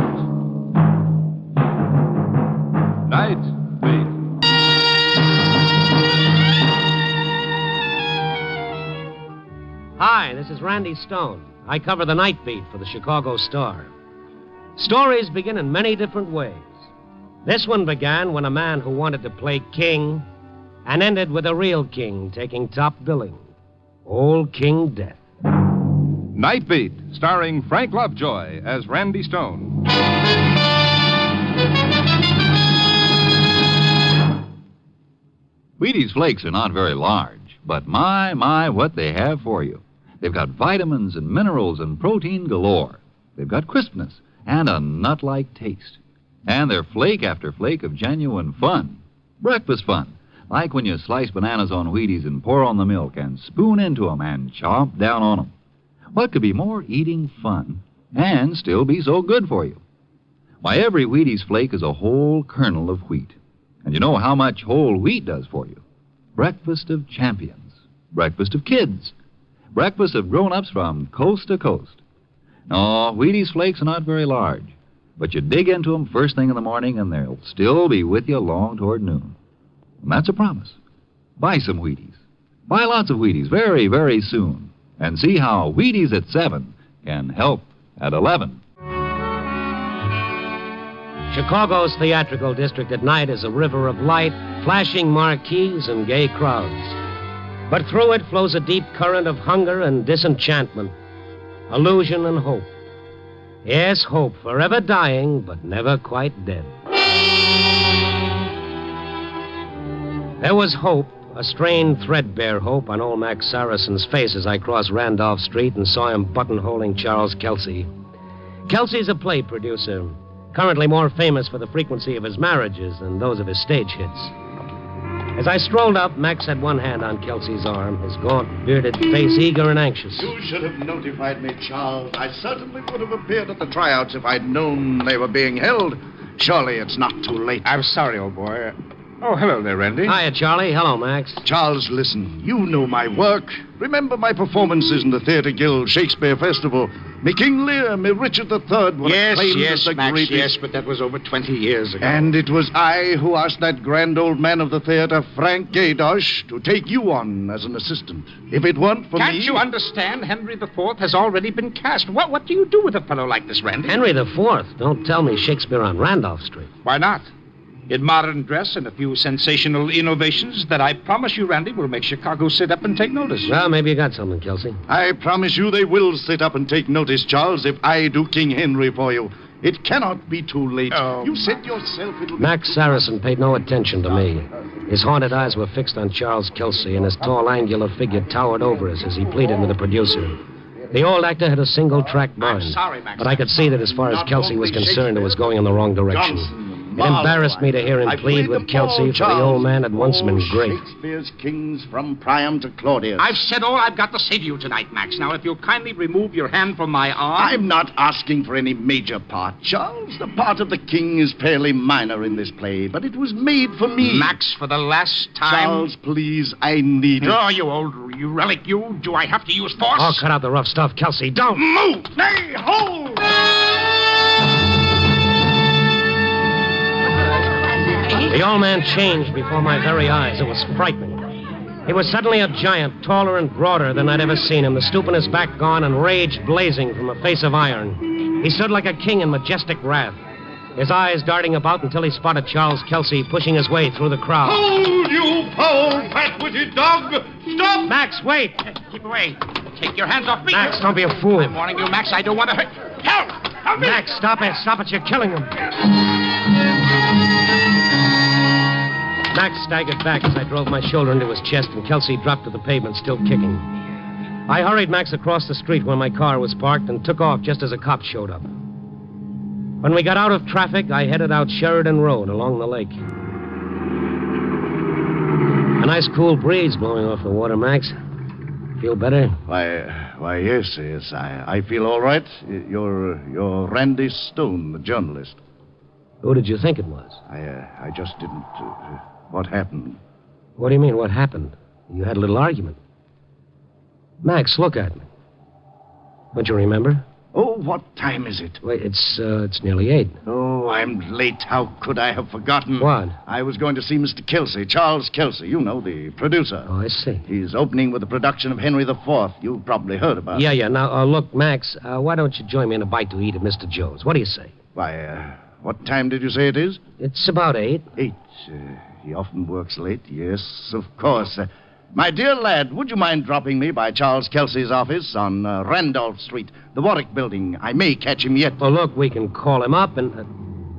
Night Beat. Hi, Hi, this is Randy Stone. I cover the night beat for the Chicago Star. Stories begin in many different ways. This one began when a man who wanted to play king and ended with a real king taking top billing. Old King Death. Night Beat, starring Frank Lovejoy as Randy Stone. Wheaties flakes are not very large, but my, what they have for you. They've got vitamins and minerals and protein galore. They've got crispness and a nut-like taste. And they're flake after flake of genuine fun. Breakfast fun. Like when you slice bananas on Wheaties and pour on the milk and spoon into 'em and chomp down on 'em. What could be more eating fun and still be so good for you? Why, every Wheaties flake is a whole kernel of wheat. And you know how much whole wheat does for you. Breakfast of champions. Breakfast of kids. Breakfast of grown-ups from coast to coast. No, Wheaties flakes are not very large. But you dig into them first thing in the morning and they'll still be with you long toward noon. And that's a promise. Buy some Wheaties. Buy lots of Wheaties very, very soon. And see how Wheaties at 7 can help at 11. Chicago's theatrical district at night is a river of light, flashing marquees, and gay crowds. But through it flows a deep current of hunger and disenchantment, illusion and hope. Yes, hope, forever dying, but never quite dead. There was hope, a strained, threadbare hope on old Max Saracen's face as I crossed Randolph Street and saw him buttonholing Charles Kelsey. Kelsey's a play producer, currently more famous for the frequency of his marriages than those of his stage hits. As I strolled up, Max had one hand on Kelsey's arm, his gaunt, bearded face eager and anxious. You should have notified me, Charles. I certainly would have appeared at the tryouts if I'd known they were being held. Surely it's not too late. I'm sorry, old boy. Oh, hello there, Randy. Hiya, Charlie. Hello, Max. Charles, listen. You know my work. Remember my performances in the Theatre Guild Shakespeare Festival. Me King Lear, me Richard III were acclaimed as the Max, greatest. yes, but that was over 20 years ago. And it was I who asked that grand old man of the theatre, Frank Gaydosh, to take you on as an assistant. If it weren't for Can't me... you understand? Henry IV has already been cast. What do you do with a fellow like this, Randy? Henry IV? Don't tell me Shakespeare on Randolph Street. Why not? In modern dress and a few sensational innovations that I promise you, Randy, will make Chicago sit up and take notice. Well, maybe you got something, Kelsey. I promise you they will sit up and take notice, Charles, if I do King Henry for you. It cannot be too late. Oh, you said yourself it'll be... Max Saracen paid no attention to me. His haunted eyes were fixed on Charles Kelsey, and his tall, angular figure towered over us as he pleaded with the producer. The old actor had a single-track mind, sorry, Max. but I could see that as far as Kelsey was concerned, it was going in the wrong direction. It embarrassed me to hear him plead with Kelsey, for the old man had once been great. Shakespeare's kings from Priam to Claudius. I've said all I've got to say to you tonight, Max. Now, if you'll kindly remove your hand from my arm... I'm not asking for any major part, Charles. The part of the king is fairly minor in this play, but it was made for me. Max, for the last time... Charles, please, I need it. Oh, you relic, you. Do I have to use force? Oh, cut out the rough stuff, Kelsey. Don't! Move! Nay, hold! The old man changed before my very eyes. It was frightening. He was suddenly a giant, taller and broader than I'd ever seen him, the stoop in his back gone and rage blazing from a face of iron. He stood like a king in majestic wrath, his eyes darting about until he spotted Charles Kelsey pushing his way through the crowd. Hold, you foul, fat-witted dog! Stop! Max, wait! Keep away. Take your hands off me. Max, don't be a fool. I'm warning you, Max. I don't want to hurt... Help! Help me! Max, stop it. Stop it. You're killing him. Max staggered back as I drove my shoulder into his chest, and Kelsey dropped to the pavement, still kicking. I hurried Max across the street where my car was parked and took off just as a cop showed up. When we got out of traffic, I headed out Sheridan Road along the lake. A nice cool breeze blowing off the water, Max. Feel better? Why, yes. I feel all right. You're Randy Stone, the journalist. Who did you think it was? I just didn't... what happened? What do you mean, what happened? You had a little argument. Max, look at me. Don't you remember? Oh, what time is it? Wait, it's nearly 8. Oh, I'm late. How could I have forgotten? What? I was going to see Mr. Kelsey, Charles Kelsey, you know, the producer. Oh, I see. He's opening with a production of Henry IV. You've probably heard about it. Yeah. Now, look, Max, why don't you join me in a bite to eat at Mr. Joe's? What do you say? Why, what time did you say it is? It's about 8. 8. He often works late. Yes, of course. My dear lad, would you mind dropping me by Charles Kelsey's office on Randolph Street, the Warwick Building? I may catch him yet. Oh, look, we can call him up and...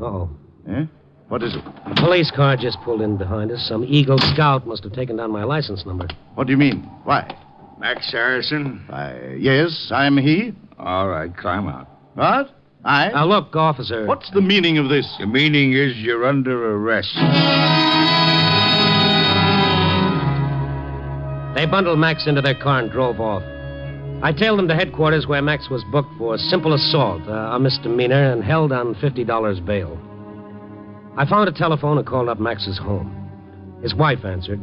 Uh-oh. Eh? What is it? A police car just pulled in behind us. Some Eagle Scout must have taken down my license number. What do you mean? Why? Max Harrison? Yes, I'm he. All right, climb out. What? Now, look, officer. What's the meaning of this? The meaning is you're under arrest. They bundled Max into their car and drove off. I tailed them to headquarters where Max was booked for simple assault, a misdemeanor, and held on $50 bail. I found a telephone and called up Max's home. His wife answered.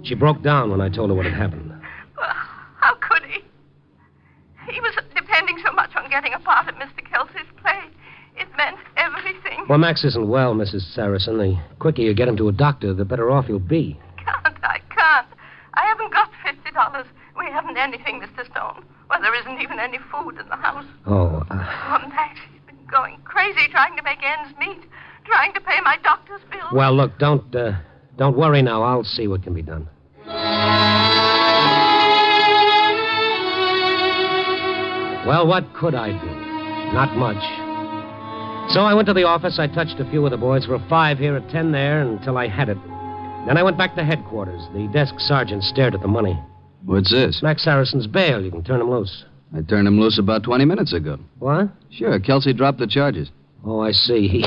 She broke down when I told her what had happened. Well, how could he? He was depending so much on getting a part of Mr. Kelsey's play. It meant everything. Well, Max isn't well, Mrs. Saracen. The quicker you get him to a doctor, the better off he'll be. I can't. I haven't got $50. We haven't anything, Mr. Stone. Well, there isn't even any food in the house. Oh, Max, he's been going crazy trying to make ends meet, trying to pay my doctor's bills. Well, look, don't worry now. I'll see what can be done. Well, what could I do? Not much. So I went to the office. I touched a few of the boys for a 5 here, a 10 there, until I had it. Then I went back to headquarters. The desk sergeant stared at the money. What's this? Max Harrison's bail. You can turn him loose. I turned him loose about 20 minutes ago. What? Sure, Kelsey dropped the charges. Oh, I see. He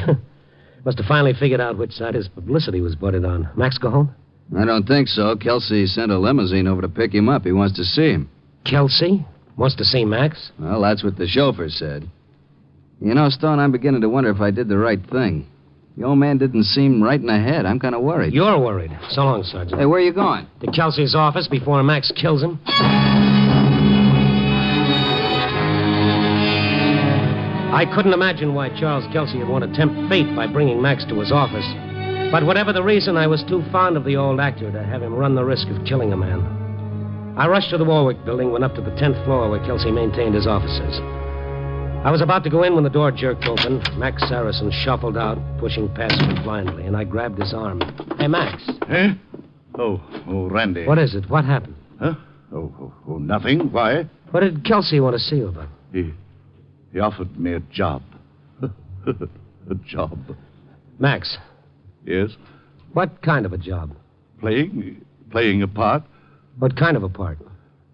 must have finally figured out which side his publicity was butted on. Max go home? I don't think so. Kelsey sent a limousine over to pick him up. He wants to see him. Kelsey? Wants to see Max? Well, that's what the chauffeur said. You know, Stone, I'm beginning to wonder if I did the right thing. The old man didn't seem right in the head. I'm kind of worried. You're worried. So long, Sergeant. Hey, where are you going? To Kelsey's office before Max kills him. I couldn't imagine why Charles Kelsey would want to tempt fate by bringing Max to his office. But whatever the reason, I was too fond of the old actor to have him run the risk of killing a man. I rushed to the Warwick building, went up to the 10th floor where Kelsey maintained his offices. I was about to go in when the door jerked open. Max Saracen shuffled out, pushing past me blindly, and I grabbed his arm. Hey, Max. Eh? Oh, Randy. What is it? What happened? Huh? Oh, nothing. Why? What did Kelsey want to see you about? He offered me a job. A job. Max. Yes? What kind of a job? Playing a part. What kind of a part?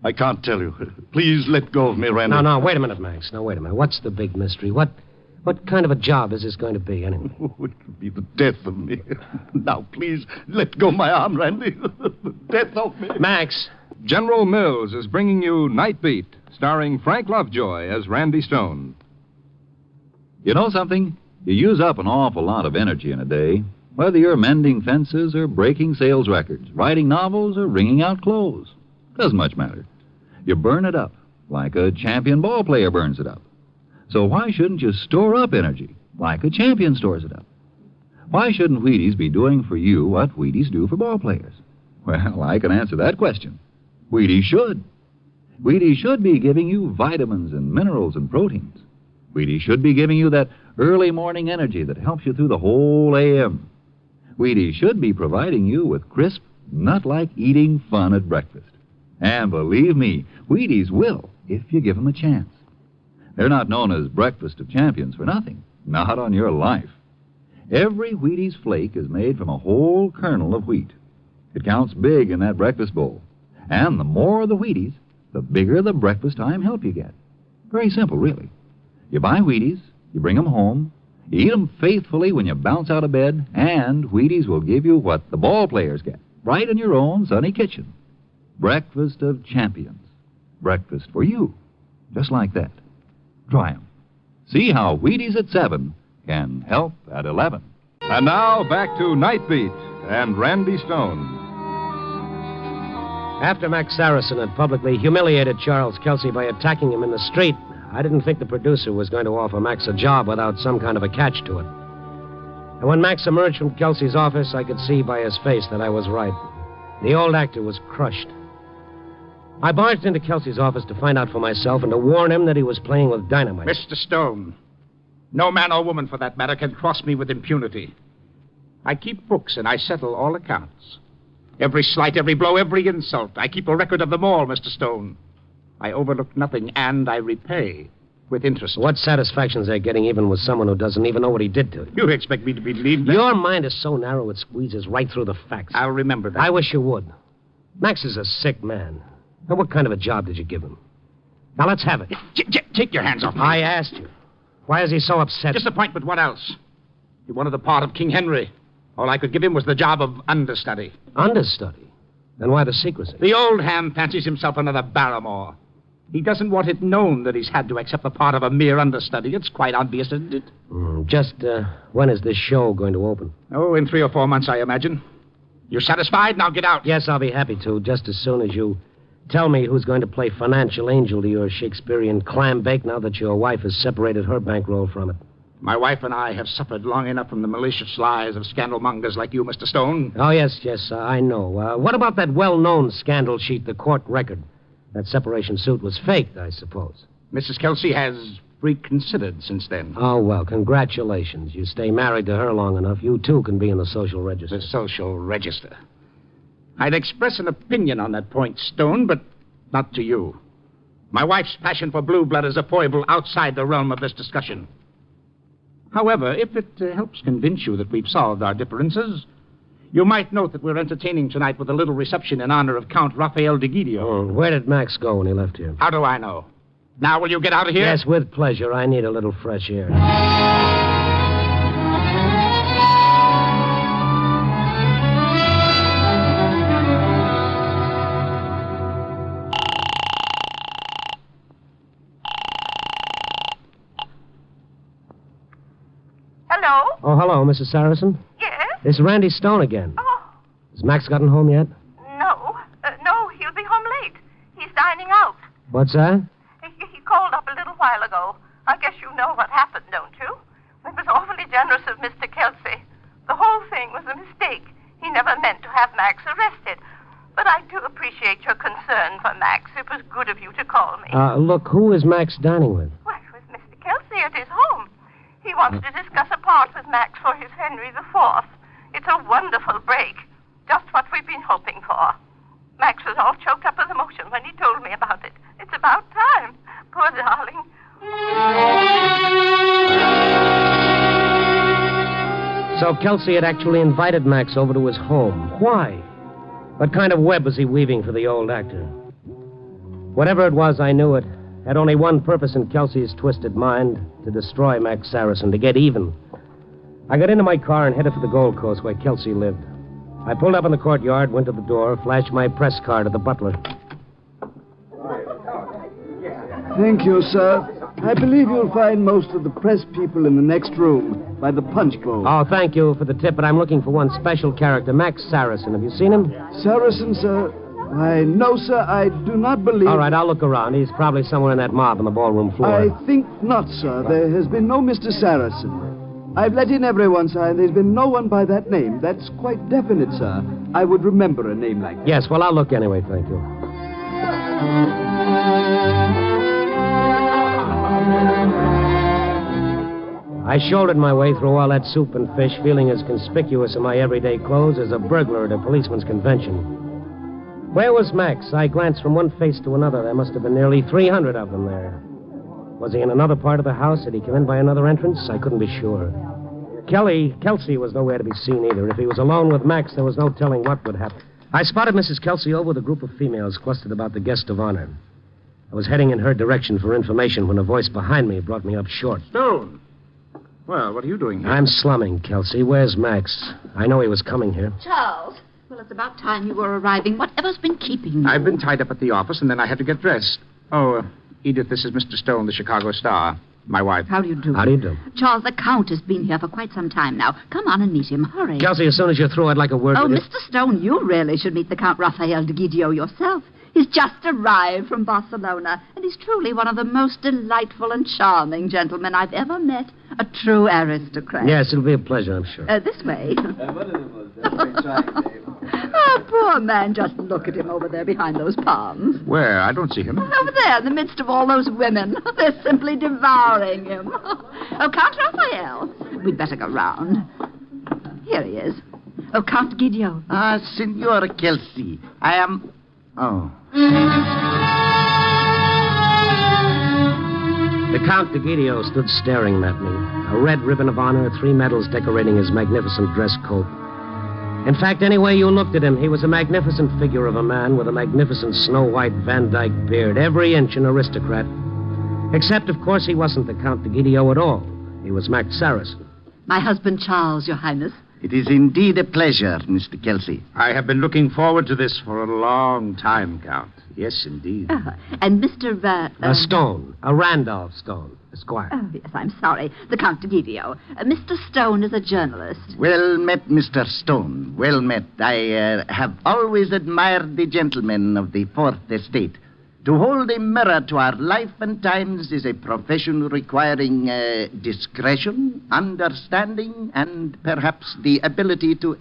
I can't tell you. Please let go of me, Randy. No, wait a minute, Max. Now, wait a minute. What's the big mystery? What kind of a job is this going to be, anyway? Oh, it could be the death of me. Now, please, let go my arm, Randy. The death of me. Max. General Mills is bringing you Night Beat, starring Frank Lovejoy as Randy Stone. You know something? You use up an awful lot of energy in a day. Whether you're mending fences or breaking sales records, writing novels or wringing out clothes. Doesn't much matter. You burn it up like a champion ball player burns it up. So why shouldn't you store up energy like a champion stores it up? Why shouldn't Wheaties be doing for you what Wheaties do for ball players? Well, I can answer that question. Wheaties should. Wheaties should be giving you vitamins and minerals and proteins. Wheaties should be giving you that early morning energy that helps you through the whole AM. Wheaties should be providing you with crisp, nut-like eating fun at breakfast. And believe me, Wheaties will, if you give them a chance. They're not known as breakfast of champions for nothing. Not on your life. Every Wheaties flake is made from a whole kernel of wheat. It counts big in that breakfast bowl. And the more the Wheaties, the bigger the breakfast time help you get. Very simple, really. You buy Wheaties, you bring them home, you eat them faithfully when you bounce out of bed, and Wheaties will give you what the ball players get, right in your own sunny kitchen. Breakfast of champions. Breakfast for you. Just like that. Try 'em. See how Wheaties at 7 can help at 11. And now, back to Night Beat and Randy Stone. After Max Saracen had publicly humiliated Charles Kelsey by attacking him in the street, I didn't think the producer was going to offer Max a job without some kind of a catch to it. And when Max emerged from Kelsey's office, I could see by his face that I was right. The old actor was crushed. I barged into Kelsey's office to find out for myself and to warn him that he was playing with dynamite. Mr. Stone, no man or woman, for that matter, can cross me with impunity. I keep books and I settle all accounts. Every slight, every blow, every insult. I keep a record of them all, Mr. Stone. I overlook nothing, and I repay with interest. What satisfaction's there getting even with someone who doesn't even know what he did to you? You expect me to believe that? Your mind is so narrow it squeezes right through the facts. I'll remember that. I wish you would. Max is a sick man. Now, what kind of a job did you give him? Now, let's have it. Take your hands off me. I asked you. Why is he so upset? Disappointment, what else? He wanted the part of King Henry. All I could give him was the job of understudy. Understudy? Then why the secrecy? The old ham fancies himself another Barrymore. He doesn't want it known that he's had to accept the part of a mere understudy. It's quite obvious, isn't it? When is this show going to open? Oh, in 3 or 4 months, I imagine. You're satisfied? Now get out. Yes, I'll be happy to, just as soon as you tell me who's going to play financial angel to your Shakespearean clam bake now that your wife has separated her bankroll from it. My wife and I have suffered long enough from the malicious lies of scandalmongers like you, Mr. Stone. Oh, yes, I know. What about that well-known scandal sheet, the court record? That separation suit was faked, I suppose. Mrs. Kelsey has reconsidered since then. Oh, well, congratulations. You stay married to her long enough, you too can be in the social register. The social register. I'd express an opinion on that point, Stone, but not to you. My wife's passion for blue blood is a foible outside the realm of this discussion. However, if it helps convince you that we've solved our differences, you might note that we're entertaining tonight with a little reception in honor of Count Raphael de Guidio. Oh, where did Max go when he left here? How do I know? Now will you get out of here? Yes, with pleasure. I need a little fresh air. Hello? Oh, hello, Mrs. Saracen. Yes? This is Randy Stone again. Oh. Has Max gotten home yet? No, he'll be home late. He's dining out. What's that? He called up a little while ago. I guess you know what happened, don't you? It was awfully generous of Mr. Kelsey. The whole thing was a mistake. He never meant to have Max arrested. But I do appreciate your concern for Max. It was good of you to call me. Look, who is Max dining with? Well, it was Mr. Kelsey at his home. He wants to discuss a part with Max for his Henry IV. It's a wonderful break. Just what we've been hoping for. Max was all choked up with emotion when he told me about it. It's about time. Poor darling. So Kelsey had actually invited Max over to his home. Why? What kind of web was he weaving for the old actor? Whatever it was, I knew it had only one purpose in Kelsey's twisted mind, to destroy Max Saracen, to get even. I got into my car and headed for the Gold Coast where Kelsey lived. I pulled up in the courtyard, went to the door, flashed my press card at the butler. Thank you, sir. I believe you'll find most of the press people in the next room, by the punch bowl. Oh, thank you for the tip, but I'm looking for one special character, Max Saracen. Have you seen him? Saracen, sir? Why, no, sir, I do not believe... All right, I'll look around. He's probably somewhere in that mob on the ballroom floor. I think not, sir. There has been no Mr. Saracen. I've let in everyone, sir, and there's been no one by that name. That's quite definite, sir. I would remember a name like that. Yes, well, I'll look anyway, thank you. I shouldered my way through all that soup and fish, feeling as conspicuous in my everyday clothes as a burglar at a policeman's convention. Where was Max? I glanced from one face to another. There must have been nearly 300 of them there. Was he in another part of the house? Had he come in by another entrance? I couldn't be sure. Kelsey was nowhere to be seen either. If he was alone with Max, there was no telling what would happen. I spotted Mrs. Kelsey over with a group of females clustered about the guest of honor. I was heading in her direction for information when a voice behind me brought me up short. Stone! Well, what are you doing here? I'm slumming, Kelsey. Where's Max? I know he was coming here. Charles, well, it's about time you were arriving. Whatever's been keeping you? I've been tied up at the office, and then I had to get dressed. Oh, Edith, this is Mr. Stone, the Chicago Star. My wife. How do you do? How do you do? Charles, the Count has been here for quite some time now. Come on and meet him. Hurry. Kelsey, as soon as you're through, I'd like a word Oh, with you. Mr. Stone, you really should meet the Count Raphael de Guidio yourself. He's just arrived from Barcelona, and he's truly one of the most delightful and charming gentlemen I've ever met. A true aristocrat. Yes, it'll be a pleasure, I'm sure. This way. Oh, poor man, just look at him over there behind those palms. Where? I don't see him. Over there, in the midst of all those women. They're simply devouring him. Oh, Count Raphael. We'd better go round. Here he is. Oh, Count Guido. Ah, Signor Kelsey. I am... Oh. The Count de Guido stood staring at me. A red ribbon of honor, 3 medals decorating his magnificent dress coat. In fact, any way you looked at him, he was a magnificent figure of a man with a magnificent snow-white Van Dyke beard, every inch an aristocrat. Except, of course, he wasn't the Count de Guido at all. He was Max Saracen. My husband, Charles, Your Highness. It is indeed a pleasure, Mr. Kelsey. I have been looking forward to this for a long time, Count. Yes, indeed. And Mr. Stone. Randolph Stone, Esquire. Oh, yes, I'm sorry. The Count de Guido. Mr. Stone is a journalist. Well met, Mr. Stone. Well met. I have always admired the gentlemen of the Fourth Estate. To hold a mirror to our life and times is a profession requiring discretion, understanding, and perhaps the ability to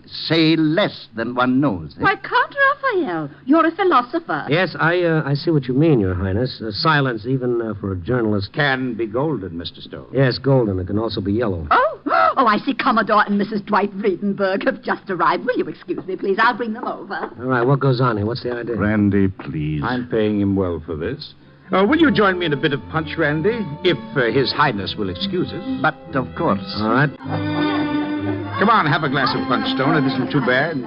say less than one knows. Why, Count Raphael, you're a philosopher. Yes, I see what you mean, Your Highness. Silence, even for a journalist... Can be golden, Mr. Stone. Yes, golden. It can also be yellow. Oh, I see Commodore and Mrs. Dwight Vredenberg have just arrived. Will you excuse me, please? I'll bring them over. All right, what goes on here? What's the idea? Randy, please. I'm paying him well for this. Will you join me in a bit of punch, Randy? If His Highness will excuse us. But, of course. All right. Come on, have a glass of punch, Stone. It isn't too bad.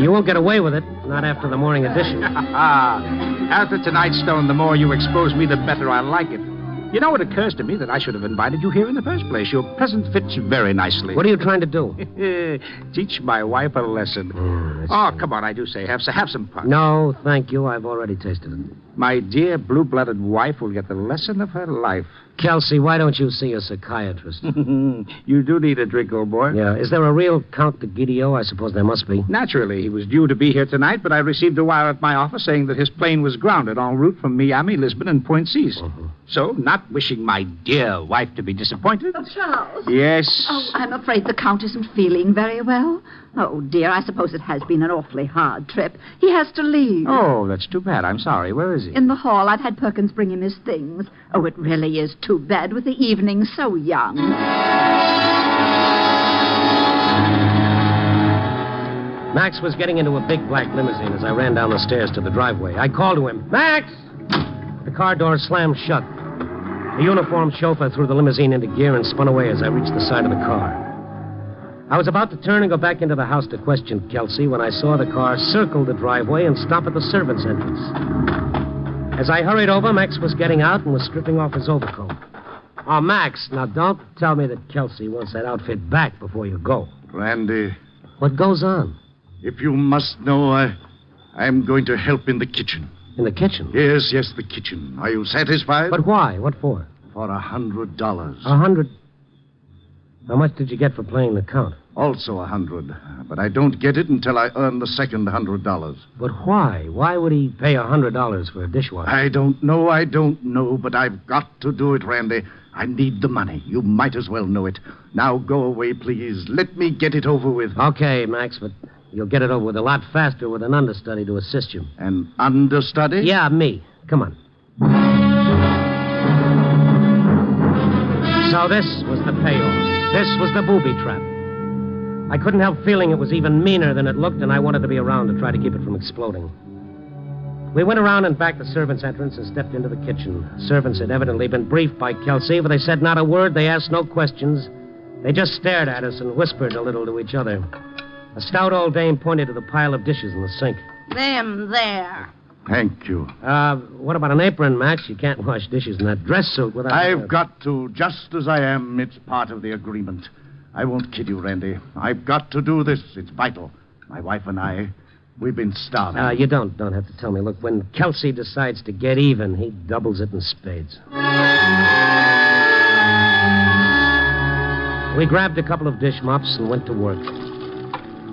You won't get away with it. Not after the morning edition. After tonight, Stone, the more you expose me, the better I like it. You know, it occurs to me that I should have invited you here in the first place. Your present fits very nicely. What are you trying to do? Teach my wife a lesson. Come on, I do say. Have some punch. No, thank you. I've already tasted it. My dear blue-blooded wife will get the lesson of her life. Kelsey, why don't you see a psychiatrist? You do need a drink, old boy. Yeah. Is there a real Count de Guido? I suppose there must be. Naturally. He was due to be here tonight, but I received a wire at my office saying that his plane was grounded en route from Miami, Lisbon, and Point Cease. So, not wishing my dear wife to be disappointed... Oh, Charles. Yes? Oh, I'm afraid the Count isn't feeling very well. Oh, dear, I suppose it has been an awfully hard trip. He has to leave. Oh, that's too bad. I'm sorry. Where is he? In the hall. I've had Perkins bring him his things. Oh, it really is too bad with the evening so young. Max was getting into a big black limousine as I ran down the stairs to the driveway. I called to him, Max! The car door slammed shut. The uniformed chauffeur threw the limousine into gear and spun away as I reached the side of the car. I was about to turn and go back into the house to question Kelsey when I saw the car circle the driveway and stop at the servants' entrance. As I hurried over, Max was getting out and was stripping off his overcoat. Oh, Max, now don't tell me that Kelsey wants that outfit back before you go. Randy. What goes on? If you must know, I'm going to help in the kitchen. In the kitchen? Yes, the kitchen. Are you satisfied? But why? What for? For $100. $100? How much did you get for playing the Count? Also $100. But I don't get it until I earn the second $100. But why? Why would he pay $100 for a dishwasher? I don't know, but I've got to do it, Randy. I need the money. You might as well know it. Now go away, please. Let me get it over with. Okay, Max, but you'll get it over with a lot faster with an understudy to assist you. An understudy? Yeah, me. Come on. So this was the payoff. This was the booby trap. I couldn't help feeling it was even meaner than it looked, and I wanted to be around to try to keep it from exploding. We went around and back the servants' entrance and stepped into the kitchen. Servants had evidently been briefed by Kelsey, but they said not a word. They asked no questions. They just stared at us and whispered a little to each other. A stout old dame pointed to the pile of dishes in the sink. Them there. Thank you. What about an apron, Max? You can't wash dishes in that dress suit without... I've got to, just as I am. It's part of the agreement. I won't kid you, Randy. I've got to do this. It's vital. My wife and I, we've been starving. You don't have to tell me. Look, when Kelsey decides to get even, he doubles it in spades. We grabbed a couple of dish mops and went to work.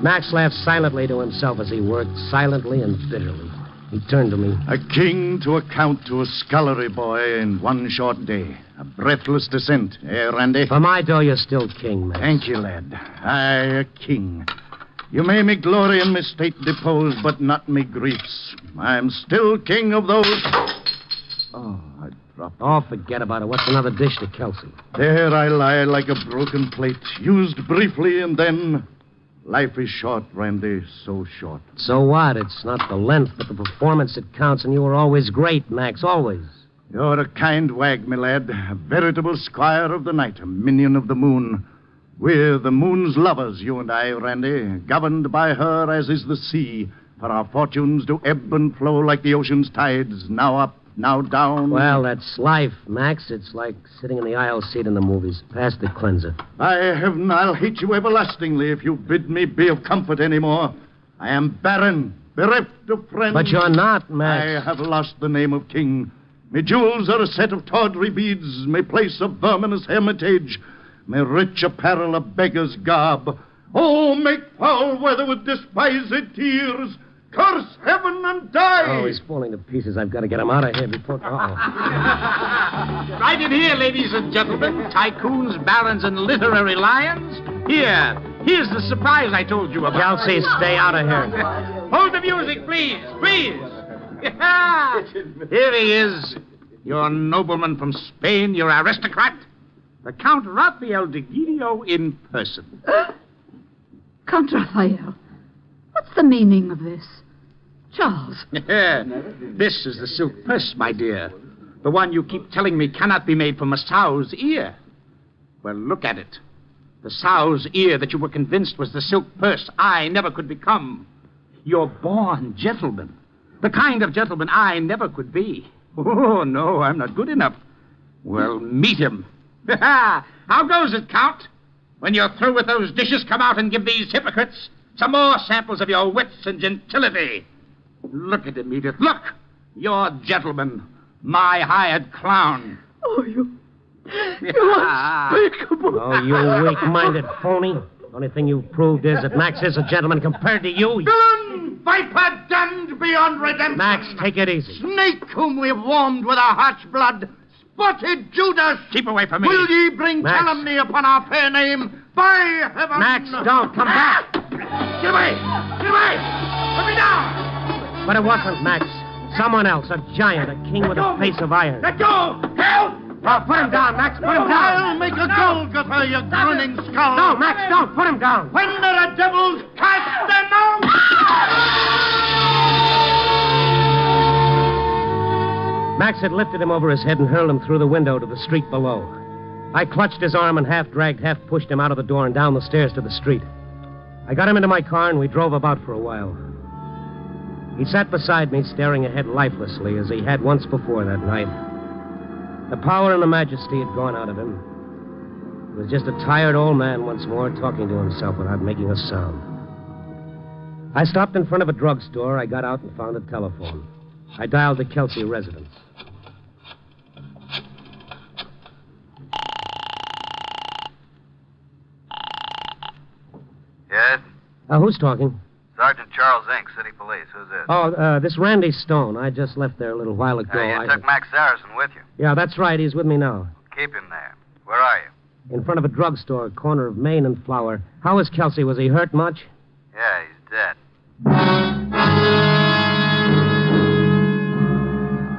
Max laughed silently to himself as he worked, silently and bitterly. He turned to me. A king to account to a scullery boy in one short day. A breathless descent, eh, Randy? For my dough, you're still king, Max. Thank you, lad. I, a king. You may me glory in me state deposed, but not me griefs. I'm still king of those... Oh, I dropped... Oh, forget about it. What's another dish to Kelsey? There I lie like a broken plate, used briefly and then... Life is short, Randy, so short. So what? It's not the length, but the performance that counts, and you were always great, Max, always. You're a kind wag, me lad. A veritable squire of the night, a minion of the moon. We're the moon's lovers, you and I, Randy, governed by her as is the sea, for our fortunes do ebb and flow like the ocean's tides, now up, now down. Well, that's life, Max. It's like sitting in the aisle seat in the movies. Pass the cleanser. By heaven, I'll hate you everlastingly if you bid me be of comfort anymore. I am barren, bereft of friends. But you're not, Max. I have lost the name of king. Me jewels are a set of tawdry beads, me place a verminous hermitage, me rich apparel a beggar's garb. Oh, make foul weather with despised tears. Curse heaven and die! Oh, he's falling to pieces. I've got to get him out of here before... Uh-oh. Right in here, ladies and gentlemen. Tycoons, barons, and literary lions. Here's the surprise I told you about. Kelsey, stay out of here. Hold the music, please, please. Here he is, your nobleman from Spain, your aristocrat, the Count Raphael de Guido in person. Count Raphael, what's the meaning of this? Charles. This is the silk purse, my dear. The one you keep telling me cannot be made from a sow's ear. Well, look at it. The sow's ear that you were convinced was the silk purse I never could become. You're born gentleman. The kind of gentleman I never could be. Oh, no, I'm not good enough. Well, meet him. How goes it, Count? When you're through with those dishes, come out and give these hypocrites some more samples of your wits and gentility. Look at him, Edith. Look! Your gentleman, my hired clown. Oh, you unspeakable. Oh, you weak-minded phony. The only thing you've proved is that Max is a gentleman compared to you. Villain! Viper damned beyond redemption! Max, take it easy. Snake whom we've warmed with our heart's blood! Spotted Judas! Keep away from me. Will ye bring Max. calumny upon our fair name? By heaven! Max, don't. Come back. Get away! Get away! Put me down! But it wasn't Max. Someone else, a giant, a king with a face of iron. Let go! Help! Oh, put him down, Max. Put him down. I'll make a Golgotha, you grinning skull. No, Max, don't. Put him down. When there are devils, cast them out! Max had lifted him over his head and hurled him through the window to the street below. I clutched his arm and half dragged, half pushed him out of the door and down the stairs to the street. I got him into my car and we drove about for a while. He sat beside me, staring ahead lifelessly as he had once before that night. The power and the majesty had gone out of him. He was just a tired old man once more, talking to himself without making a sound. I stopped in front of a drugstore. I got out and found a telephone. I dialed the Kelsey residence. Yes? Who's talking? Sergeant Charles Inc., City Police. Who's this? Oh, this Randy Stone. I just left there a little while ago. You took Max Saracen with you. Yeah, that's right. He's with me now. Keep him there. Where are you? In front of a drugstore, corner of Main and Flower. How is Kelsey? Was he hurt much? Yeah, he's dead.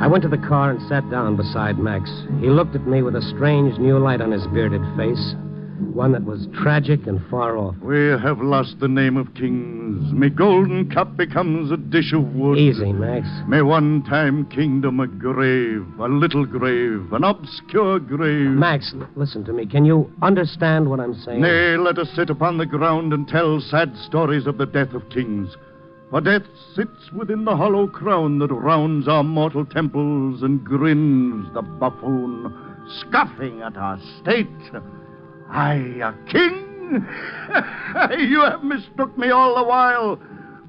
I went to the car and sat down beside Max. He looked at me with a strange new light on his bearded face. One that was tragic and far off. We have lost the name of kings. Me golden cup becomes a dish of wood. Easy, Max. Me one-time kingdom a grave, a little grave, an obscure grave. Max, listen to me. Can you understand what I'm saying? Nay, let us sit upon the ground and tell sad stories of the death of kings. For death sits within the hollow crown that rounds our mortal temples and grins the buffoon, scoffing at our state. I, a king? You have mistook me all the while.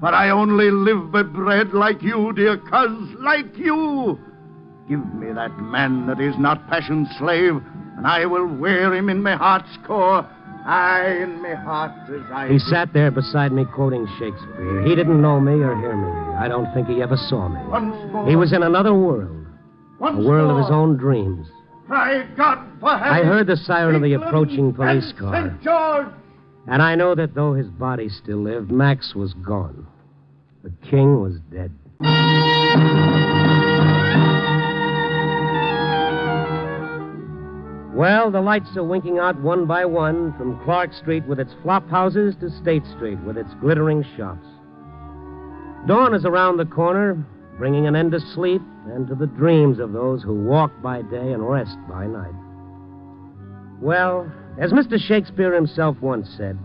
But I only live by bread like you, dear cuz, like you. Give me that man that is not passion's slave, and I will wear him in my heart's core, Aye, in me heart as I... He sat there beside me quoting Shakespeare. He didn't know me or hear me. I don't think he ever saw me. Once more. He was in another world. A world of his own dreams. Pray God for heaven. I heard the siren of the approaching police car. St. George! And I know that though his body still lived, Max was gone. The king was dead. Well, the lights are winking out one by one from Clark Street with its flop houses to State Street with its glittering shops. Dawn is around the corner, bringing an end to sleep and to the dreams of those who walk by day and rest by night. Well, as Mr. Shakespeare himself once said,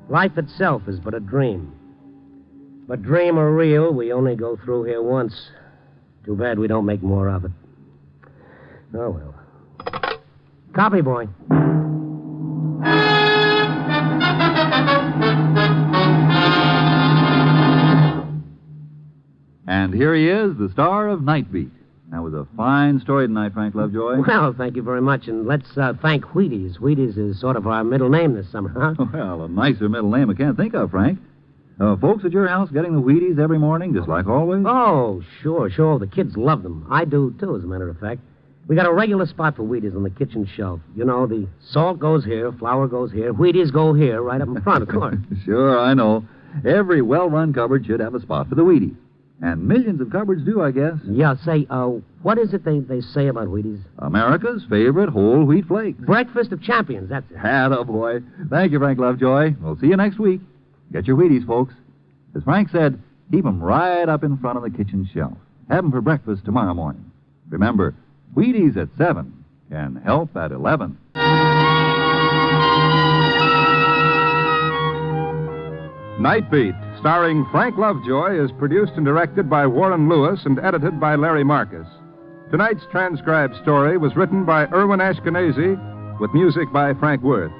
life itself is but a dream. But dream or real, we only go through here once. Too bad we don't make more of it. Oh, well. Copy, boy. And here he is, the star of Night Beat. That was a fine story tonight, Frank Lovejoy. Well, thank you very much, and let's thank Wheaties. Wheaties is sort of our middle name this summer, huh? Well, a nicer middle name I can't think of, Frank. Folks at your house getting the Wheaties every morning, just like always? Oh, sure. The kids love them. I do, too, as a matter of fact. We got a regular spot for Wheaties on the kitchen shelf. You know, the salt goes here, flour goes here, Wheaties go here, right up in front, of course. Sure, I know. Every well-run cupboard should have a spot for the Wheaties. And millions of cupboards do, I guess. Yeah, say, what is it they say about Wheaties? America's favorite whole wheat flake. Breakfast of champions, that's it. Attaboy. Thank you, Frank Lovejoy. We'll see you next week. Get your Wheaties, folks. As Frank said, keep 'em right up in front of the kitchen shelf. Have 'em for breakfast tomorrow morning. Remember, Wheaties at 7 can help at 11. Night Beat, starring Frank Lovejoy, is produced and directed by Warren Lewis and edited by Larry Marcus. Tonight's transcribed story was written by Irwin Ashkenazi with music by Frank Worth.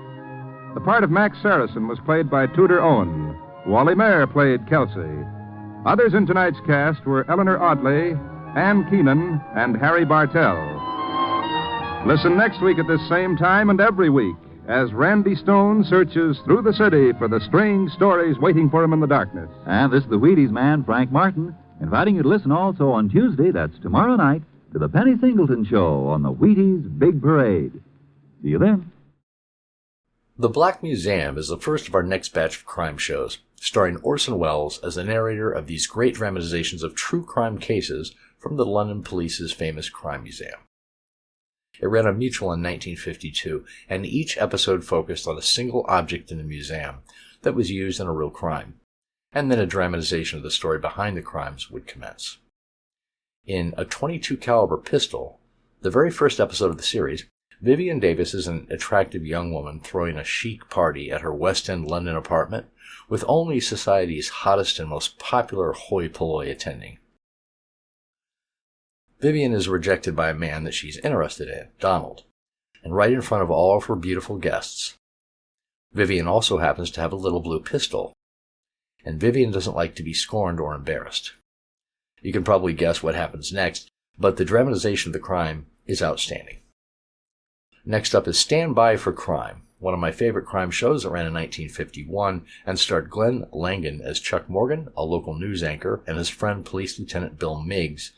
The part of Max Saracen was played by Tudor Owen. Wally Mayer played Kelsey. Others in tonight's cast were Eleanor Audley, Ann Keenan, and Harry Bartell. Listen next week at this same time and every week as Randy Stone searches through the city for the strange stories waiting for him in the darkness. And this is the Wheaties man, Frank Martin, inviting you to listen also on Tuesday, that's tomorrow night, to the Penny Singleton Show on the Wheaties Big Parade. See you then. The Black Museum is the first of our next batch of crime shows, starring Orson Welles as the narrator of these great dramatizations of true crime cases from the London Police's famous Crime Museum. It ran on Mutual in 1952, and each episode focused on a single object in the museum that was used in a real crime, and then a dramatization of the story behind the crimes would commence. In A .22 caliber pistol, the very first episode of the series, Vivian Davis is an attractive young woman throwing a chic party at her West End London apartment with only society's hottest and most popular hoi polloi attending. Vivian is rejected by a man that she's interested in, Donald, and right in front of all of her beautiful guests. Vivian also happens to have a little blue pistol, and Vivian doesn't like to be scorned or embarrassed. You can probably guess what happens next, but the dramatization of the crime is outstanding. Next up is Stand By for Crime, one of my favorite crime shows that ran in 1951 and starred Glenn Langan as Chuck Morgan, a local news anchor, and his friend Police Lieutenant Bill Miggs,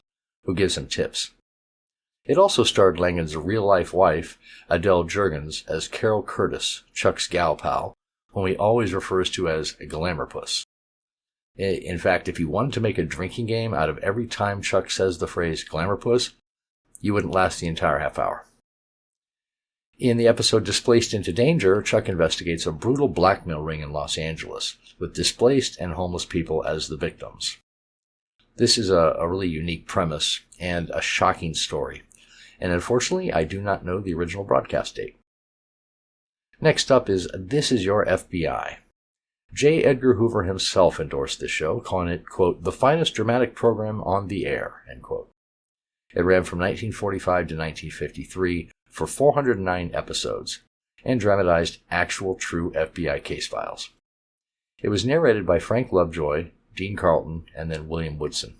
who gives him tips. It also starred Langan's real-life wife, Adele Jurgens, as Carol Curtis, Chuck's gal pal, whom he always refers to as a glamourpuss. In fact, if you wanted to make a drinking game out of every time Chuck says the phrase glamourpuss, you wouldn't last the entire half hour. In the episode Displaced into Danger, Chuck investigates a brutal blackmail ring in Los Angeles, with displaced and homeless people as the victims. This is a really unique premise and a shocking story, and unfortunately I do not know the original broadcast date. Next up is This Is Your FBI. J. Edgar Hoover himself endorsed this show, calling it, quote, the finest dramatic program on the air, end quote. It ran from 1945 to 1953 for 409 episodes and dramatized actual true FBI case files. It was narrated by Frank Lovejoy, Dean Carlton, and then William Woodson.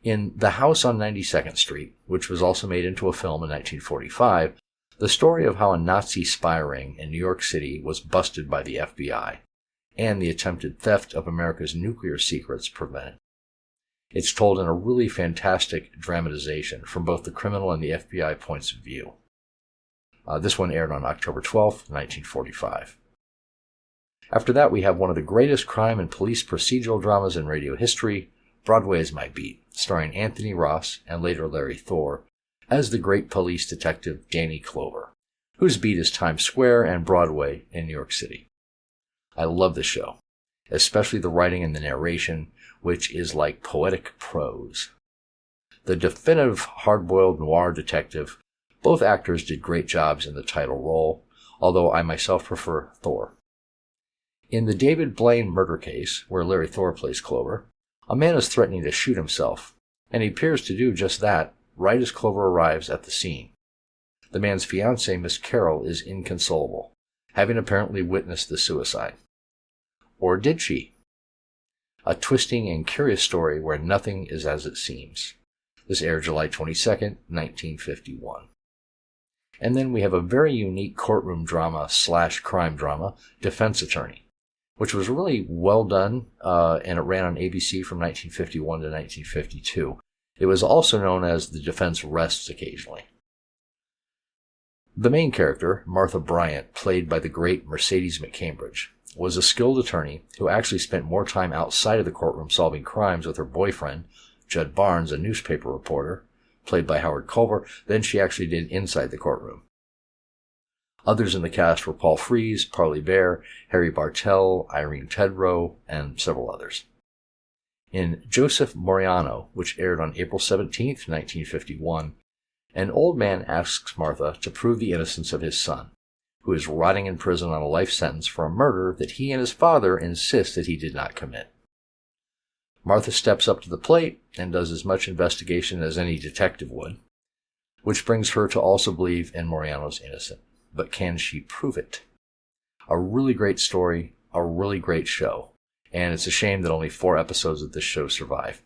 In The House on 92nd Street, which was also made into a film in 1945, The story of how a Nazi spy ring in New York City was busted by the FBI, and the attempted theft of America's nuclear secrets prevented. It's told in a really fantastic dramatization from both the criminal and the FBI points of view. This one aired on October 12th, 1945. After that, we have one of the greatest crime and police procedural dramas in radio history, Broadway is My Beat, starring Anthony Ross and later Larry Thor as the great police detective Danny Clover, whose beat is Times Square and Broadway in New York City. I love this show, especially the writing and the narration, which is like poetic prose. The definitive hard-boiled noir detective, both actors did great jobs in the title role, although I myself prefer Thor. In the David Blaine murder case, where Larry Thor plays Clover, a man is threatening to shoot himself, and he appears to do just that right as Clover arrives at the scene. The man's fiancée, Miss Carroll, is inconsolable, having apparently witnessed the suicide. Or did she? A twisting and curious story where nothing is as it seems. This aired July 22nd, 1951. And then we have a very unique courtroom drama / crime drama, Defense Attorney, which was really well done, and it ran on ABC from 1951 to 1952. It was also known as The Defense Rests occasionally. The main character, Martha Bryant, played by the great Mercedes McCambridge, was a skilled attorney who actually spent more time outside of the courtroom solving crimes with her boyfriend, Judd Barnes, a newspaper reporter, played by Howard Culver, than she actually did inside the courtroom. Others in the cast were Paul Frees, Parley Bear, Harry Bartell, Irene Tedrow, and several others. In Joseph Moriano, which aired on April 17, 1951, an old man asks Martha to prove the innocence of his son, who is rotting in prison on a life sentence for a murder that he and his father insist that he did not commit. Martha steps up to the plate and does as much investigation as any detective would, which brings her to also believe in Moriano's innocence. But can she prove it? A really great story, a really great show, and it's a shame that only 4 episodes of this show survive.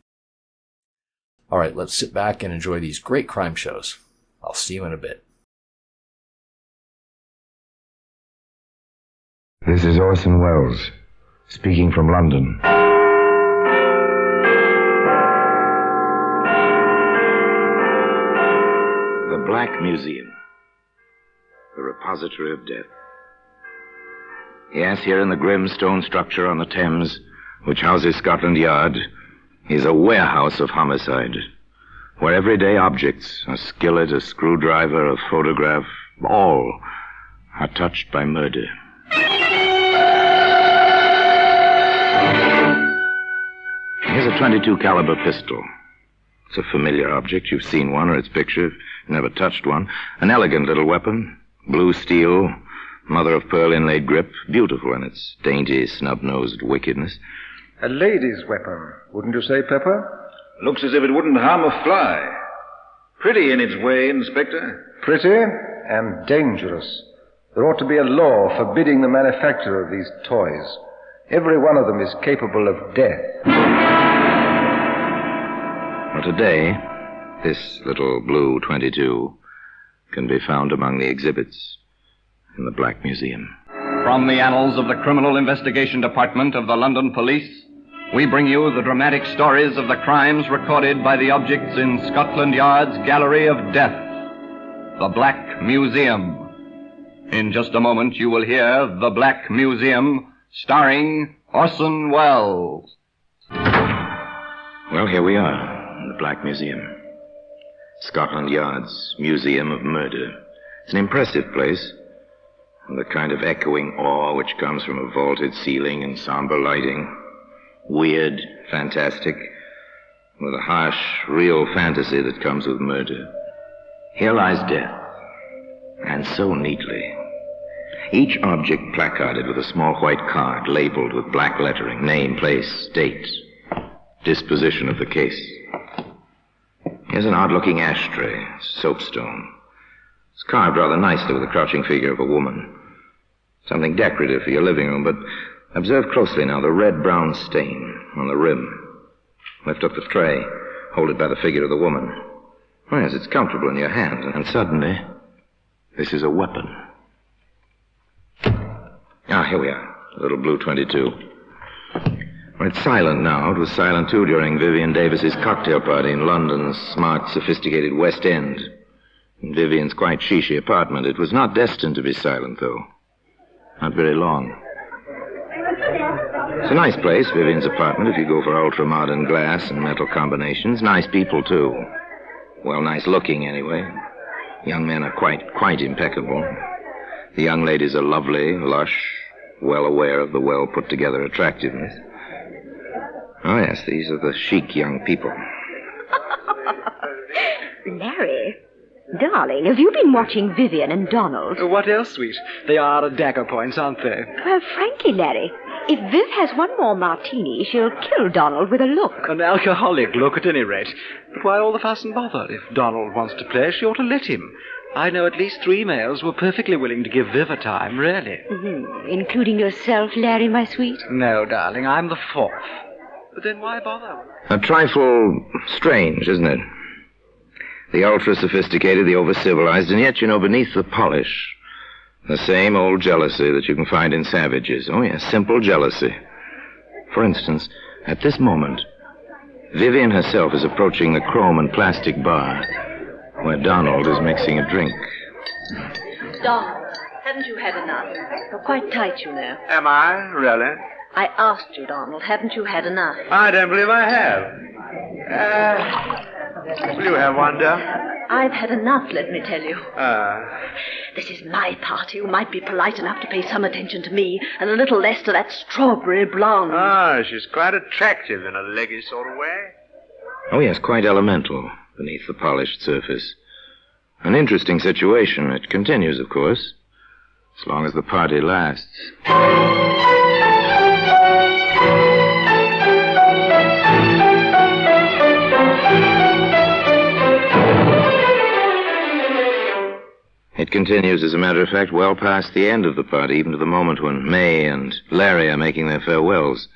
All right, let's sit back and enjoy these great crime shows. I'll see you in a bit. This is Orson Welles, speaking from London. The Black Museum. The repository of death. Yes, here in the grim stone structure on the Thames, which houses Scotland Yard, is a warehouse of homicide, where everyday objects, a skillet, a screwdriver, a photograph, all are touched by murder. Here's a .22 caliber pistol. It's a familiar object. You've seen one or its picture. You've never touched one. An elegant little weapon. Blue steel, mother of pearl inlaid grip, beautiful in its dainty, snub-nosed wickedness. A lady's weapon, wouldn't you say, Pepper? Looks as if it wouldn't harm a fly. Pretty in its way, Inspector. Pretty and dangerous. There ought to be a law forbidding the manufacture of these toys. Every one of them is capable of death. Well, today, this little blue .22 can be found among the exhibits in the Black Museum. From the annals of the Criminal Investigation Department of the London Police, we bring you the dramatic stories of the crimes recorded by the objects in Scotland Yard's Gallery of Death, the Black Museum. In just a moment, you will hear The Black Museum, starring Orson Welles. Well, here we are in the Black Museum. Scotland Yard's Museum of Murder. It's an impressive place, with the kind of echoing awe which comes from a vaulted ceiling and somber lighting. Weird, fantastic, with a harsh, real fantasy that comes with murder. Here lies death, and so neatly. Each object placarded with a small white card labeled with black lettering, name, place, date, disposition of the case. Here's an odd-looking ashtray, soapstone. It's carved rather nicely with the crouching figure of a woman. Something decorative for your living room, but observe closely now the red-brown stain on the rim. Lift up the tray, hold it by the figure of the woman. Oh, yes, it's comfortable in your hand, and suddenly This is a weapon. Ah, here we are. A little blue 22. Well, it's silent now. It was silent, too, during Vivian Davis's cocktail party in London's smart, sophisticated West End. In Vivian's quite chic apartment. It was not destined to be silent, though. Not very long. It's a nice place, Vivian's apartment, if you go for ultra-modern glass and metal combinations. Nice people, too. Well, nice looking, anyway. Young men are quite impeccable. The young ladies are lovely, lush, well aware of the well-put-together attractiveness. Oh, yes, these are the chic young people. Larry, darling, have you been watching Vivian and Donald? What else, sweet? They are dagger points, aren't they? Well, frankly, Larry, if Viv has one more martini, she'll kill Donald with a look. An alcoholic look, at any rate. But why all the fuss and bother? If Donald wants to play, she ought to let him. I know at least 3 males who are perfectly willing to give Viv a time, really. Mm-hmm. Including yourself, Larry, my sweet? No, darling, I'm the 4th. But then why bother? A trifle strange, isn't it? The ultra-sophisticated, the over-civilized, and yet, beneath the polish, the same old jealousy that you can find in savages. Oh, yes, simple jealousy. For instance, at this moment, Vivian herself is approaching the chrome and plastic bar where Donald is mixing a drink. Donald, haven't you had enough? You're quite tight, you know. Am I, really? I asked you, Donald, haven't you had enough? I don't believe I have. Will you have one, dear? I've had enough, let me tell you. This is my party. You might be polite enough to pay some attention to me and a little less to that strawberry blonde. Ah, she's quite attractive in a leggy sort of way. Oh, yes, quite elemental beneath the polished surface. An interesting situation. It continues, of course, as long as the party lasts. It continues, as a matter of fact, well past the end of the party, even to the moment when May and Larry are making their farewells.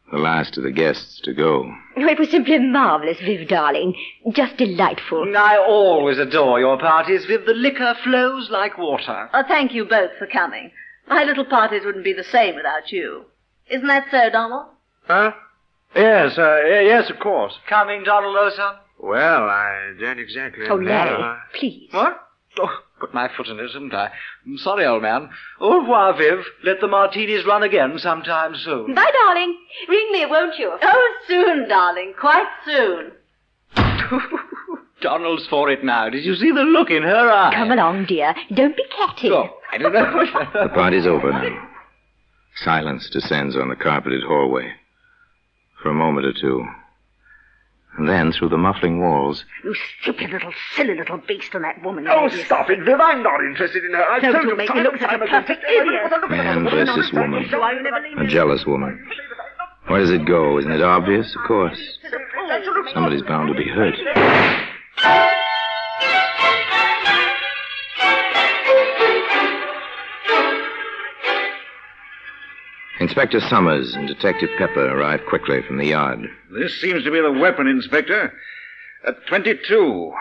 The last of the guests to go. Oh, it was simply marvelous, Viv, darling. Just delightful. I always adore your parties, Viv. The liquor flows like water. Oh, thank you both for coming. My little parties wouldn't be the same without you. Isn't that so, Donald? Huh? Yes, yes, of course. Coming, Donald, old son? Well, I don't exactly Oh, Larry, please. What? Oh, put my foot in it, didn't I? I'm sorry, old man. Au revoir, Viv. Let the martinis run again sometime soon. Bye, darling. Ring me, won't you? Oh, soon, darling. Quite soon. Donald's for it now. Did you see the look in her eye? Come along, dear. Don't be catty. Oh, I don't know. The party's over now. Silence descends on the carpeted hallway. For a moment or two. And then, through the muffling walls... You stupid little, silly little beast on that woman. Oh, stop it, Viv. I'm not interested in her. I've told you make me look such a perfect idiot. Man versus woman. A jealous woman. Where does it go? Isn't it obvious? Of course. Somebody's bound to be hurt. Inspector Summers and Detective Pepper arrive quickly from the yard. This seems to be the weapon, Inspector. A 22.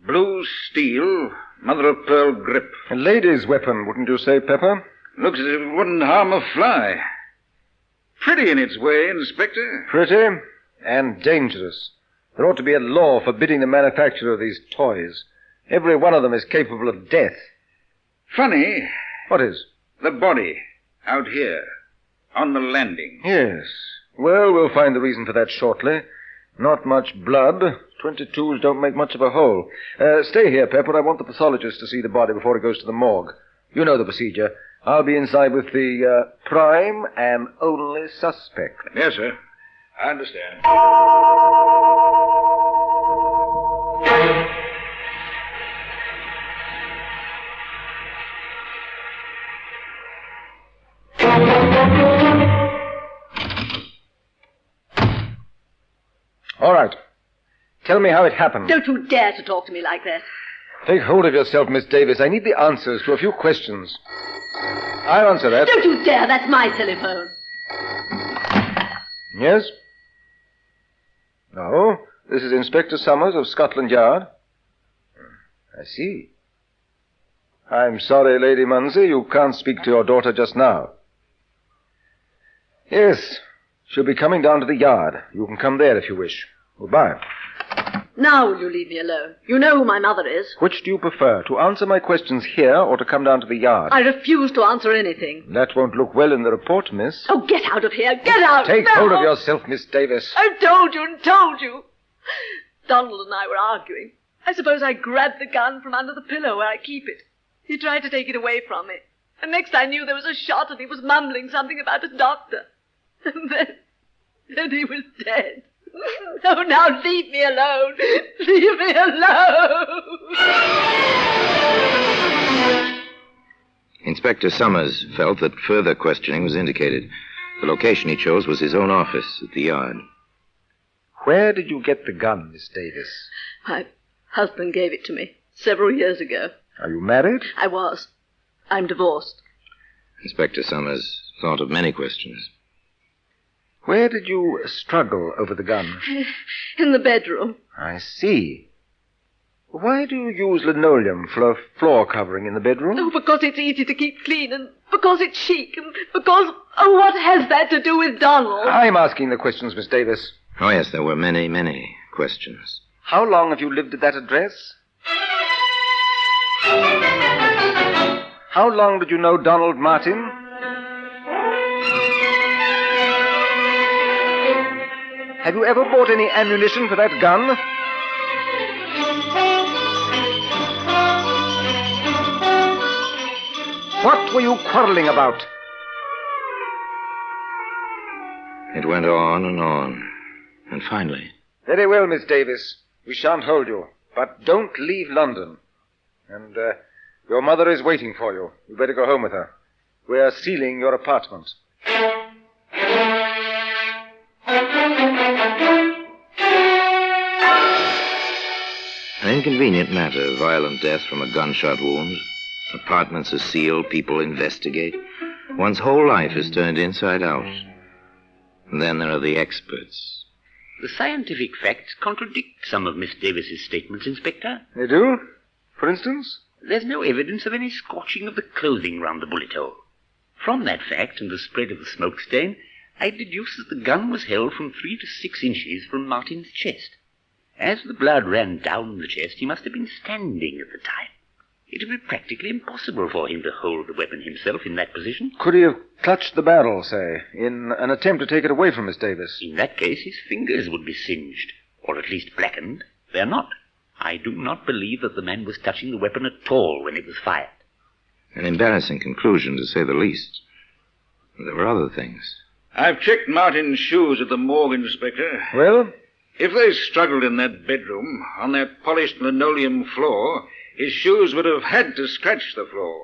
Blue steel, mother-of-pearl grip. A lady's weapon, wouldn't you say, Pepper? Looks as if it wouldn't harm a fly. Pretty in its way, Inspector. Pretty and dangerous. There ought to be a law forbidding the manufacture of these toys. Every one of them is capable of death. Funny. What is? The body. Out here. On the landing. Yes. Well, we'll find the reason for that shortly. Not much blood. 22s don't make much of a hole. Stay here, Pepper. I want the pathologist to see the body before it goes to the morgue. You know the procedure. I'll be inside with the prime and only suspect. Yes, sir. I understand. All right. Tell me how it happened. Don't you dare to talk to me like that. Take hold of yourself, Miss Davis. I need the answers to a few questions. I'll answer that. Don't you dare. That's my telephone. Yes? No. This is Inspector Summers of Scotland Yard. I see. I'm sorry, Lady Munsey, you can't speak to your daughter just now. Yes, she'll be coming down to the yard. You can come there if you wish. Goodbye. Now will you leave me alone? You know who my mother is. Which do you prefer, to answer my questions here or to come down to the yard? I refuse to answer anything. That won't look well in the report, miss. Oh, get out of here. Get out. Take now. hold of yourself, Miss Davis. I've told you and told you. Donald and I were arguing. I suppose I grabbed the gun from under the pillow where I keep it. He tried to take it away from me. And next I knew there was a shot and he was mumbling something about a doctor. And then he was dead. Oh, now leave me alone. Leave me alone. Inspector Summers felt that further questioning was indicated. The location he chose was his own office at the yard. Where did you get the gun, Miss Davis? My husband gave it to me several years ago. Are you married? I was. I'm divorced. Inspector Summers thought of many questions. Where did you struggle over the gun? In the bedroom. I see. Why do you use linoleum for a floor covering in the bedroom? Oh, because it's easy to keep clean, and because it's chic, and because... Oh, what has that to do with Donald? I'm asking the questions, Miss Davis. Oh, yes, there were many, many questions. How long have you lived at that address? How long did you know Donald Martin? Have you ever bought any ammunition for that gun? What were you quarreling about? It went on and on. And finally... Very well, Miss Davis. We shan't hold you. But don't leave London. And your mother is waiting for you. You'd better go home with her. We're sealing your apartment. An inconvenient matter, violent death from a gunshot wound. Apartments are sealed, people investigate. One's whole life is turned inside out. And then there are the experts. The scientific facts contradict some of Miss Davis's statements, Inspector. They do? For instance? There's no evidence of any scorching of the clothing round the bullet hole. From that fact and the spread of the smoke stain, I deduce that the gun was held from 3 to 6 inches from Martin's chest. As the blood ran down the chest, he must have been standing at the time. It would be practically impossible for him to hold the weapon himself in that position. Could he have clutched the barrel, say, in an attempt to take it away from Miss Davis? In that case, his fingers would be singed, or at least blackened. They're not. I do not believe that the man was touching the weapon at all when it was fired. An embarrassing conclusion, to say the least. There were other things. I've checked Martin's shoes at the morgue, Inspector. Well? If they struggled in that bedroom, on that polished linoleum floor, his shoes would have had to scratch the floor.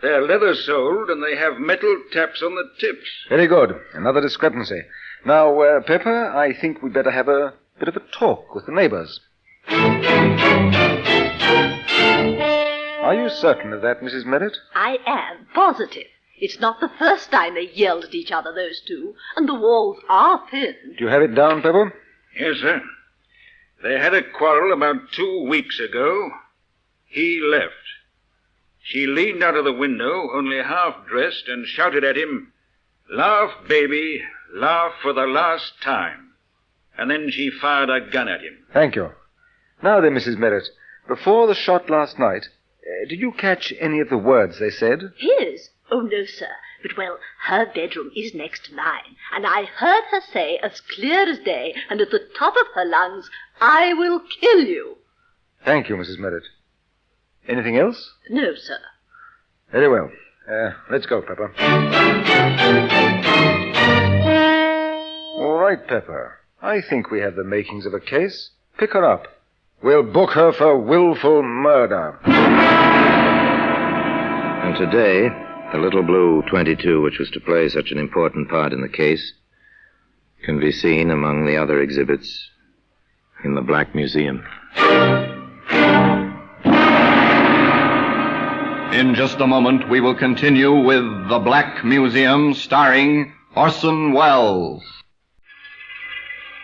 They're leather-soled, and they have metal taps on the tips. Very good. Another discrepancy. Now, Pepper, I think we'd better have a bit of a talk with the neighbors. Are you certain of that, Mrs. Merritt? I am positive. It's not the first time they yelled at each other, those two, and the walls are thin. Do you have it down, Pepper? Yes, sir. They had a quarrel about 2 weeks ago. He left. She leaned out of the window, only half-dressed, and shouted at him, "Laugh, baby, laugh for the last time." And then she fired a gun at him. Thank you. Now then, Mrs. Merritt, before the shot last night, did you catch any of the words they said? His? Oh, no, sir. But, well, her bedroom is next to mine, and I heard her say, as clear as day, and at the top of her lungs, "I will kill you." Thank you, Mrs. Merritt. Anything else? No, sir. Very well. Let's go, Pepper. All right, Pepper. I think we have the makings of a case. Pick her up. We'll book her for willful murder. And today, the little blue 22, which was to play such an important part in the case, can be seen among the other exhibits in the Black Museum. In just a moment, we will continue with The Black Museum, starring Orson Welles.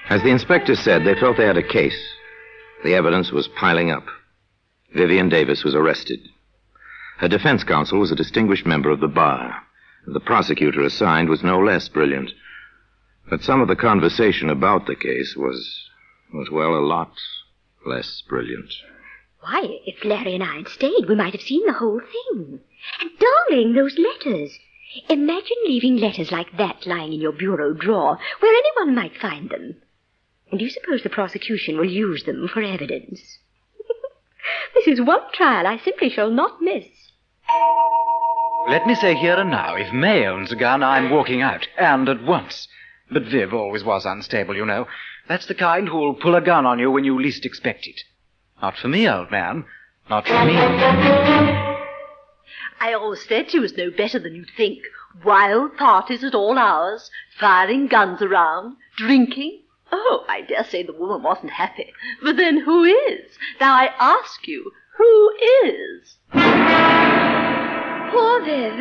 As the inspector said, they felt they had a case. The evidence was piling up. Vivian Davis was arrested. Her defense counsel was a distinguished member of the bar. The prosecutor assigned was no less brilliant. But some of the conversation about the case was, well, a lot less brilliant. Why, if Larry and I had stayed, we might have seen the whole thing. And darling, those letters. Imagine leaving letters like that lying in your bureau drawer, where anyone might find them. And do you suppose the prosecution will use them for evidence? This is one trial I simply shall not miss. Let me say here and now, if May owns a gun, I'm walking out, and at once. But Viv always was unstable, you know. That's the kind who'll pull a gun on you when you least expect it. Not for me, old man. Not for me. I always said she was no better than you'd think. Wild parties at all hours, firing guns around, drinking. Oh, I dare say the woman wasn't happy. But then who is? Now I ask you, who is? Poor Viv.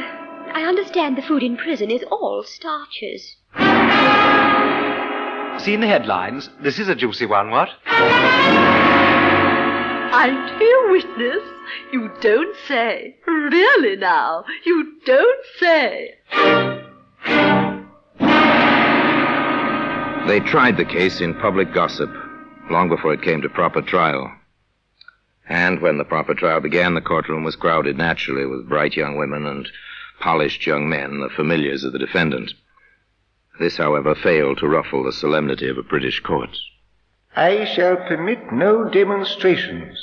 I understand the food in prison is all starches. Seen the headlines? This is a juicy one, what? Aren't we a witness? You don't say. Really now, you don't say. They tried the case in public gossip, long before it came to proper trial. And when the proper trial began, the courtroom was crowded naturally with bright young women and polished young men, the familiars of the defendant. This, however, failed to ruffle the solemnity of a British court. I shall permit no demonstrations.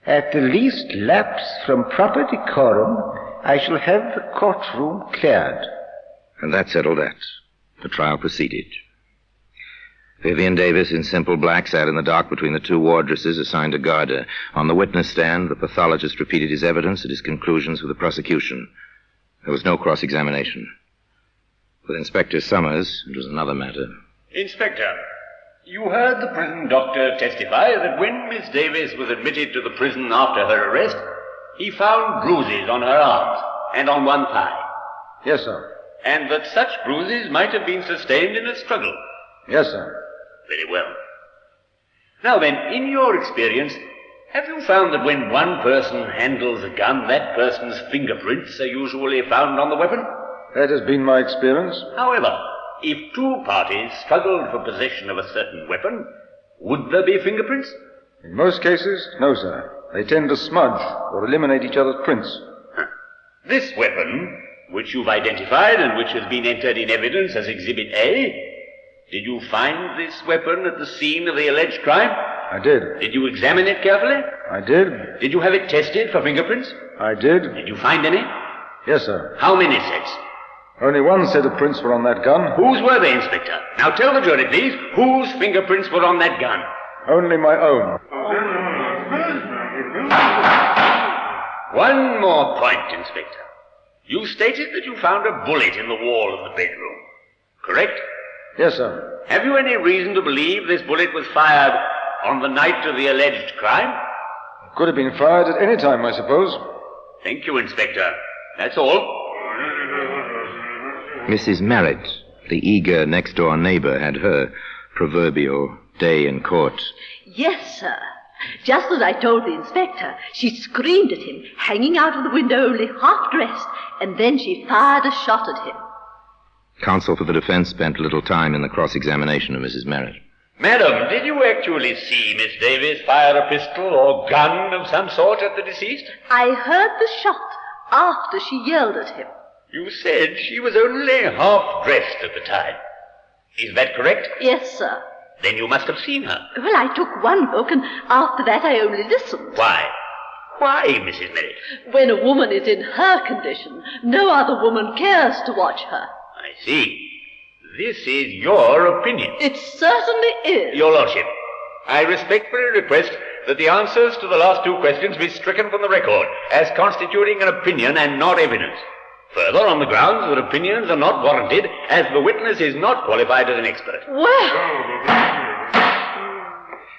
At the least lapse from proper decorum, I shall have the courtroom cleared. And that settled that. The trial proceeded. Vivian Davis, in simple black, sat in the dock between the two wardresses assigned to guard her. On the witness stand, the pathologist repeated his evidence and his conclusions for the prosecution. There was no cross-examination. With Inspector Summers, it was another matter. Inspector, you heard the prison doctor testify that when Miss Davis was admitted to the prison after her arrest, he found bruises on her arms and on one thigh. Yes, sir. And that such bruises might have been sustained in a struggle. Yes, sir. Very well. Now then, in your experience, have you found that when one person handles a gun, that person's fingerprints are usually found on the weapon? That has been my experience. However, if two parties struggled for possession of a certain weapon, would there be fingerprints? In most cases, no, sir. They tend to smudge or eliminate each other's prints. This weapon, which you've identified and which has been entered in evidence as Exhibit A, did you find this weapon at the scene of the alleged crime? I did. Did you examine it carefully? I did. Did you have it tested for fingerprints? I did. Did you find any? Yes, sir. How many sets? Only one set of prints were on that gun. Whose were they, Inspector? Now tell the jury, please, whose fingerprints were on that gun? Only my own. One more point, Inspector. You stated that you found a bullet in the wall of the bedroom, correct? Yes, sir. Have you any reason to believe this bullet was fired on the night of the alleged crime? It could have been fired at any time, I suppose. Thank you, Inspector. That's all. Mrs. Merritt, the eager next-door neighbor, had her proverbial day in court. Yes, sir. Just as I told the inspector, she screamed at him, hanging out of the window only half-dressed, and then she fired a shot at him. Counsel for the defense spent little time in the cross-examination of Mrs. Merritt. Madam, did you actually see Miss Davis fire a pistol or gun of some sort at the deceased? I heard the shot after she yelled at him. You said she was only half-dressed at the time. Is that correct? Yes, sir. Then you must have seen her. Well, I took one look, and after that I only listened. Why? Why, Mrs. Merritt? When a woman is in her condition, no other woman cares to watch her. I see. This is your opinion. It certainly is. Your Lordship, I respectfully request that the answers to the last two questions be stricken from the record as constituting an opinion and not evidence. Further, on the grounds that opinions are not warranted, as the witness is not qualified as an expert. Well...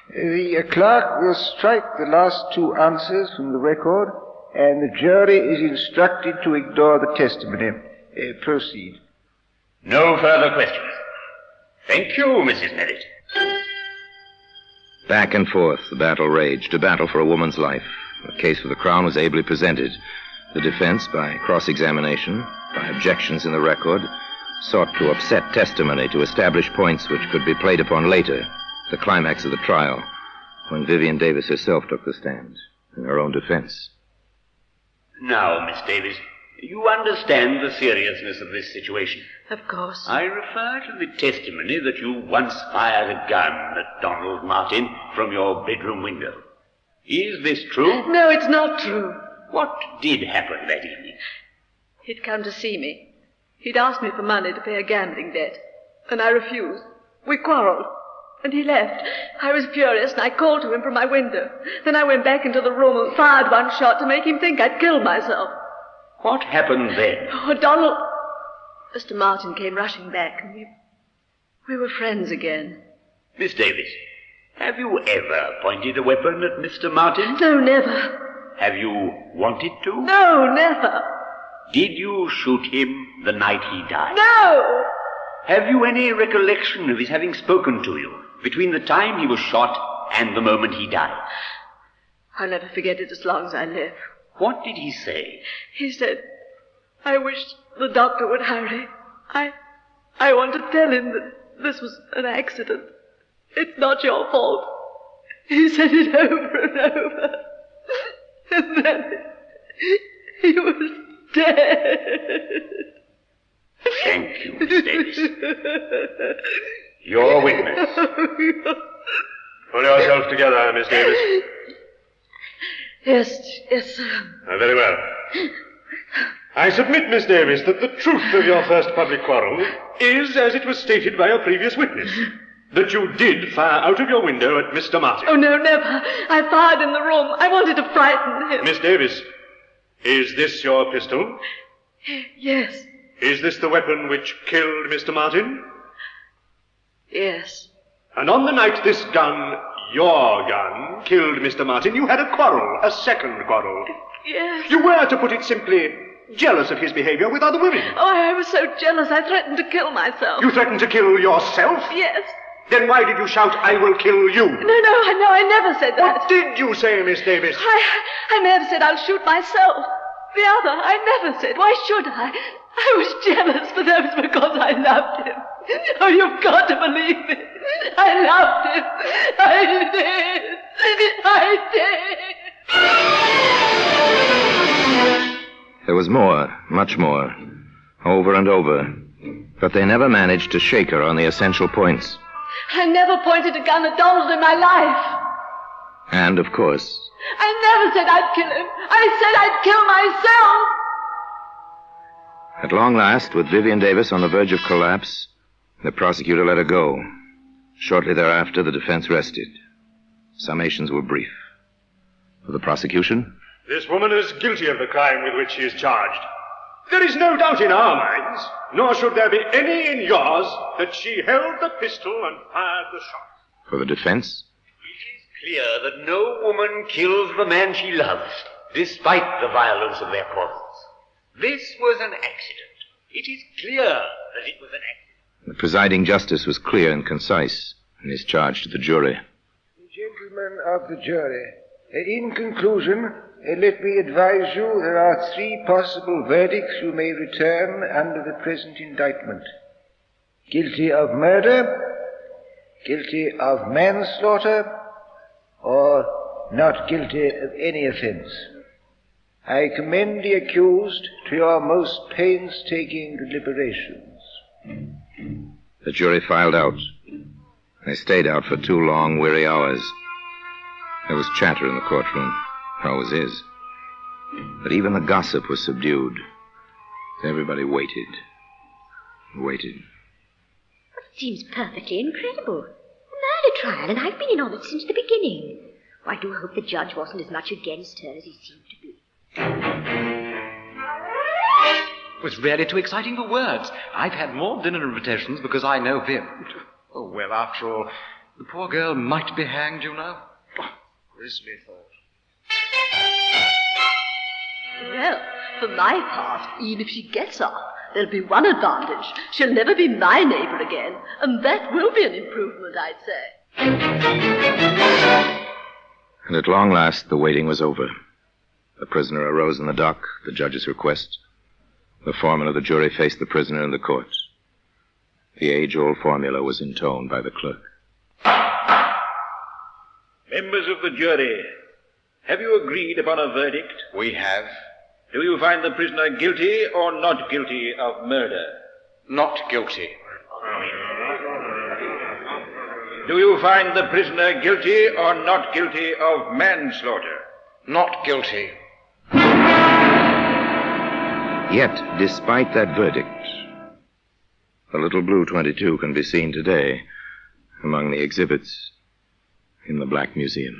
The clerk will strike the last two answers from the record, and the jury is instructed to ignore the testimony. Proceed. No further questions. Thank you, Mrs. Merritt. Back and forth, the battle raged, a battle for a woman's life. The case for the Crown was ably presented. The defense, by cross-examination, by objections in the record, sought to upset testimony to establish points which could be played upon later, the climax of the trial, when Vivian Davis herself took the stand in her own defense. Now, Miss Davis, you understand the seriousness of this situation. Of course. I refer to the testimony that you once fired a gun at Donald Martin from your bedroom window. Is this true? No, it's not true. What did happen that evening? He'd come to see me. He'd asked me for money to pay a gambling debt, and I refused. We quarreled, and he left. I was furious, and I called to him from my window. Then I went back into the room and fired one shot to make him think I'd killed myself. What happened then? Oh, Donald... Mr. Martin came rushing back, and we were friends again. Miss Davis, have you ever pointed a weapon at Mr. Martin? No, never. Have you wanted to? No, never. Did you shoot him the night he died? No! Have you any recollection of his having spoken to you between the time he was shot and the moment he died? I'll never forget it as long as I live. What did he say? He said, I wish the doctor would hurry. I want to tell him that this was an accident. It's not your fault. He said it over and over. And then he was dead. Thank you, Miss Davis. Your witness. Pull yourself together, Miss Davis. Yes, sir. Very well. I submit, Miss Davis, that the truth of your first public quarrel is as it was stated by a previous witness. That you did fire out of your window at Mr. Martin. Oh, no, never. I fired in the room. I wanted to frighten him. Miss Davis, is this your pistol? Yes. Is this the weapon which killed Mr. Martin? Yes. And on the night this gun, your gun, killed Mr. Martin, you had a quarrel, a second quarrel. Yes. You were, to put it simply, jealous of his behavior with other women. Oh, I was so jealous I threatened to kill myself. You threatened to kill yourself? Yes. Then why did you shout, I will kill you? No, I never said that. What did you say, Miss Davis? I may have said I'll shoot myself. The other, I never said. Why should I? I was jealous, but that was because I loved him. Oh, you've got to believe me. I loved him. I did. There was more, much more, over and over. But they never managed to shake her on the essential points. I never pointed a gun at Donald in my life. And, of course, I never said I'd kill him. I said I'd kill myself. at long last, with Vivian Davis on the verge of collapse, the prosecutor let her go. Shortly thereafter, the defense rested. Summations were brief. For the prosecution? This woman is guilty of the crime with which she is charged. There is no doubt in our minds, nor should there be any in yours, that she held the pistol and fired the shot. For the defense? Clear that no woman kills the man she loves, despite the violence of their quarrels. This was an accident. It is clear that it was an accident. The presiding justice was clear and concise in his charge to the jury. Gentlemen of the jury, in conclusion, let me advise you there are 3 possible verdicts you may return under the present indictment. Guilty of murder, guilty of manslaughter, or not guilty of any offense. I commend the accused to your most painstaking deliberations. The jury filed out. They stayed out for 2 long, weary hours. There was chatter in the courtroom. There always is. But even the gossip was subdued. Everybody waited. Waited. It seems perfectly incredible. A murder trial, and I've been in on it since the beginning. Oh, I do hope the judge wasn't as much against her as he seemed to be. It was really too exciting for words. I've had more dinner invitations because I know Viv. Oh, well, after all, the poor girl might be hanged, you know. Oh, grisly thought. Well, for my part, even if she gets off, there'll be one advantage. She'll never be my neighbor again, and that will be an improvement, I'd say. And at long last, the waiting was over. The prisoner arose in the dock, the judge's request. The foreman of the jury faced the prisoner in the court. The age-old formula was intoned by the clerk. Members of the jury, have you agreed upon a verdict? We have. Do you find the prisoner guilty or not guilty of murder? Not guilty. Do you find the prisoner guilty or not guilty of manslaughter? Not guilty. Yet, despite that verdict, the little blue 22 can be seen today among the exhibits in the Black Museum.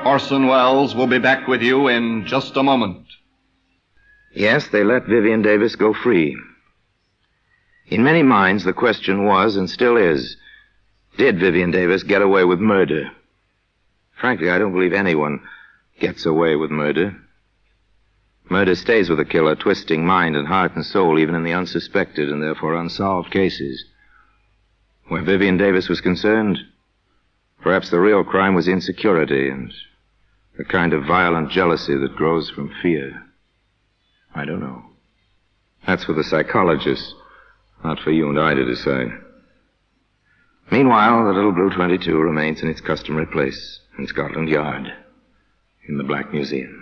Orson Welles will be back with you in just a moment. Yes, they let Vivian Davis go free. In many minds, the question was, and still is, did Vivian Davis get away with murder? Frankly, I don't believe anyone gets away with murder. Murder stays with the killer, twisting mind and heart and soul, even in the unsuspected and therefore unsolved cases. Where Vivian Davis was concerned, perhaps the real crime was insecurity and the kind of violent jealousy that grows from fear. I don't know. That's for the psychologists, not for you and I to decide. Meanwhile, the little blue 22 remains in its customary place in Scotland Yard, in the Black Museum.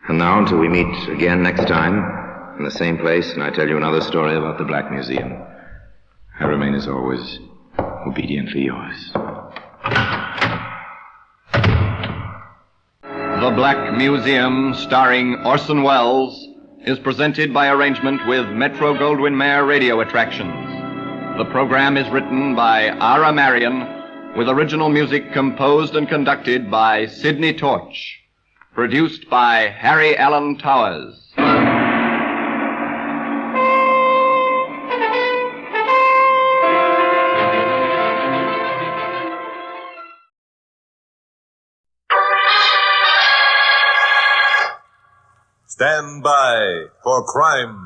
And now, until we meet again next time, in the same place, and I tell you another story about the Black Museum, I remain, as always, obediently yours. The Black Museum, starring Orson Welles, is presented by arrangement with Metro-Goldwyn-Mayer Radio Attractions. The program is written by Ara Marion, with original music composed and conducted by Sidney Torch. Produced by Harry Allen Towers. Stand by for crime.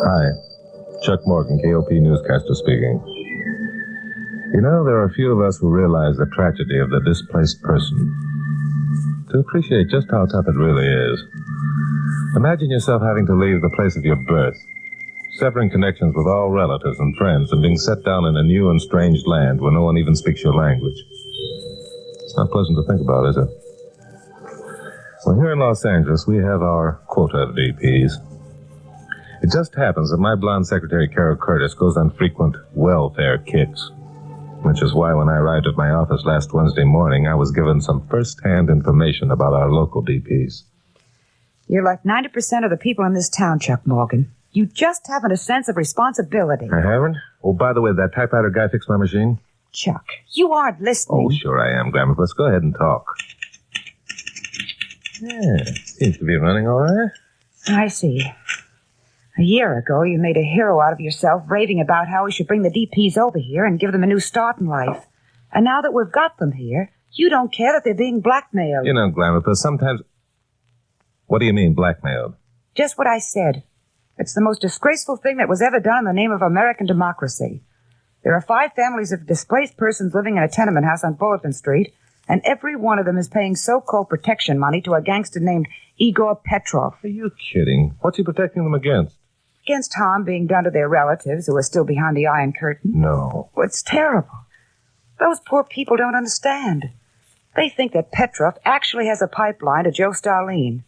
Hi, Chuck Morgan, KOP newscaster speaking. You know, there are a few of us who realize the tragedy of the displaced person. To appreciate just how tough it really is. Imagine yourself having to leave the place of your birth, severing connections with all relatives and friends, and being set down in a new and strange land where no one even speaks your language. It's not pleasant to think about, is it? Well, here in Los Angeles, we have our quota of DPs. It just happens that my blonde secretary, Carol Curtis, goes on frequent welfare kicks. Which is why when I arrived at my office last Wednesday morning, I was given some first-hand information about our local DPs. You're like 90% of the people in this town, Chuck Morgan. You just haven't a sense of responsibility. I haven't? Oh, by the way, that typewriter guy fixed my machine? Chuck, you aren't listening. Oh, sure I am, Grandma. Let's go ahead and talk. Yeah, seems to be running all right. I see. A year ago, you made a hero out of yourself, raving about how we should bring the DPs over here and give them a new start in life. And now that we've got them here, you don't care that they're being blackmailed. You know, Glamour, sometimes... What do you mean, blackmailed? Just what I said. It's the most disgraceful thing that was ever done in the name of American democracy. There are 5 families of displaced persons living in a tenement house on Bulletin Street, and every one of them is paying so-called protection money to a gangster named Igor Petrov. Are you kidding? What's he protecting them against? Against harm being done to their relatives who are still behind the Iron Curtain. No. Well, it's terrible. Those poor people don't understand. They think that Petrov actually has a pipeline to Joe Starlene.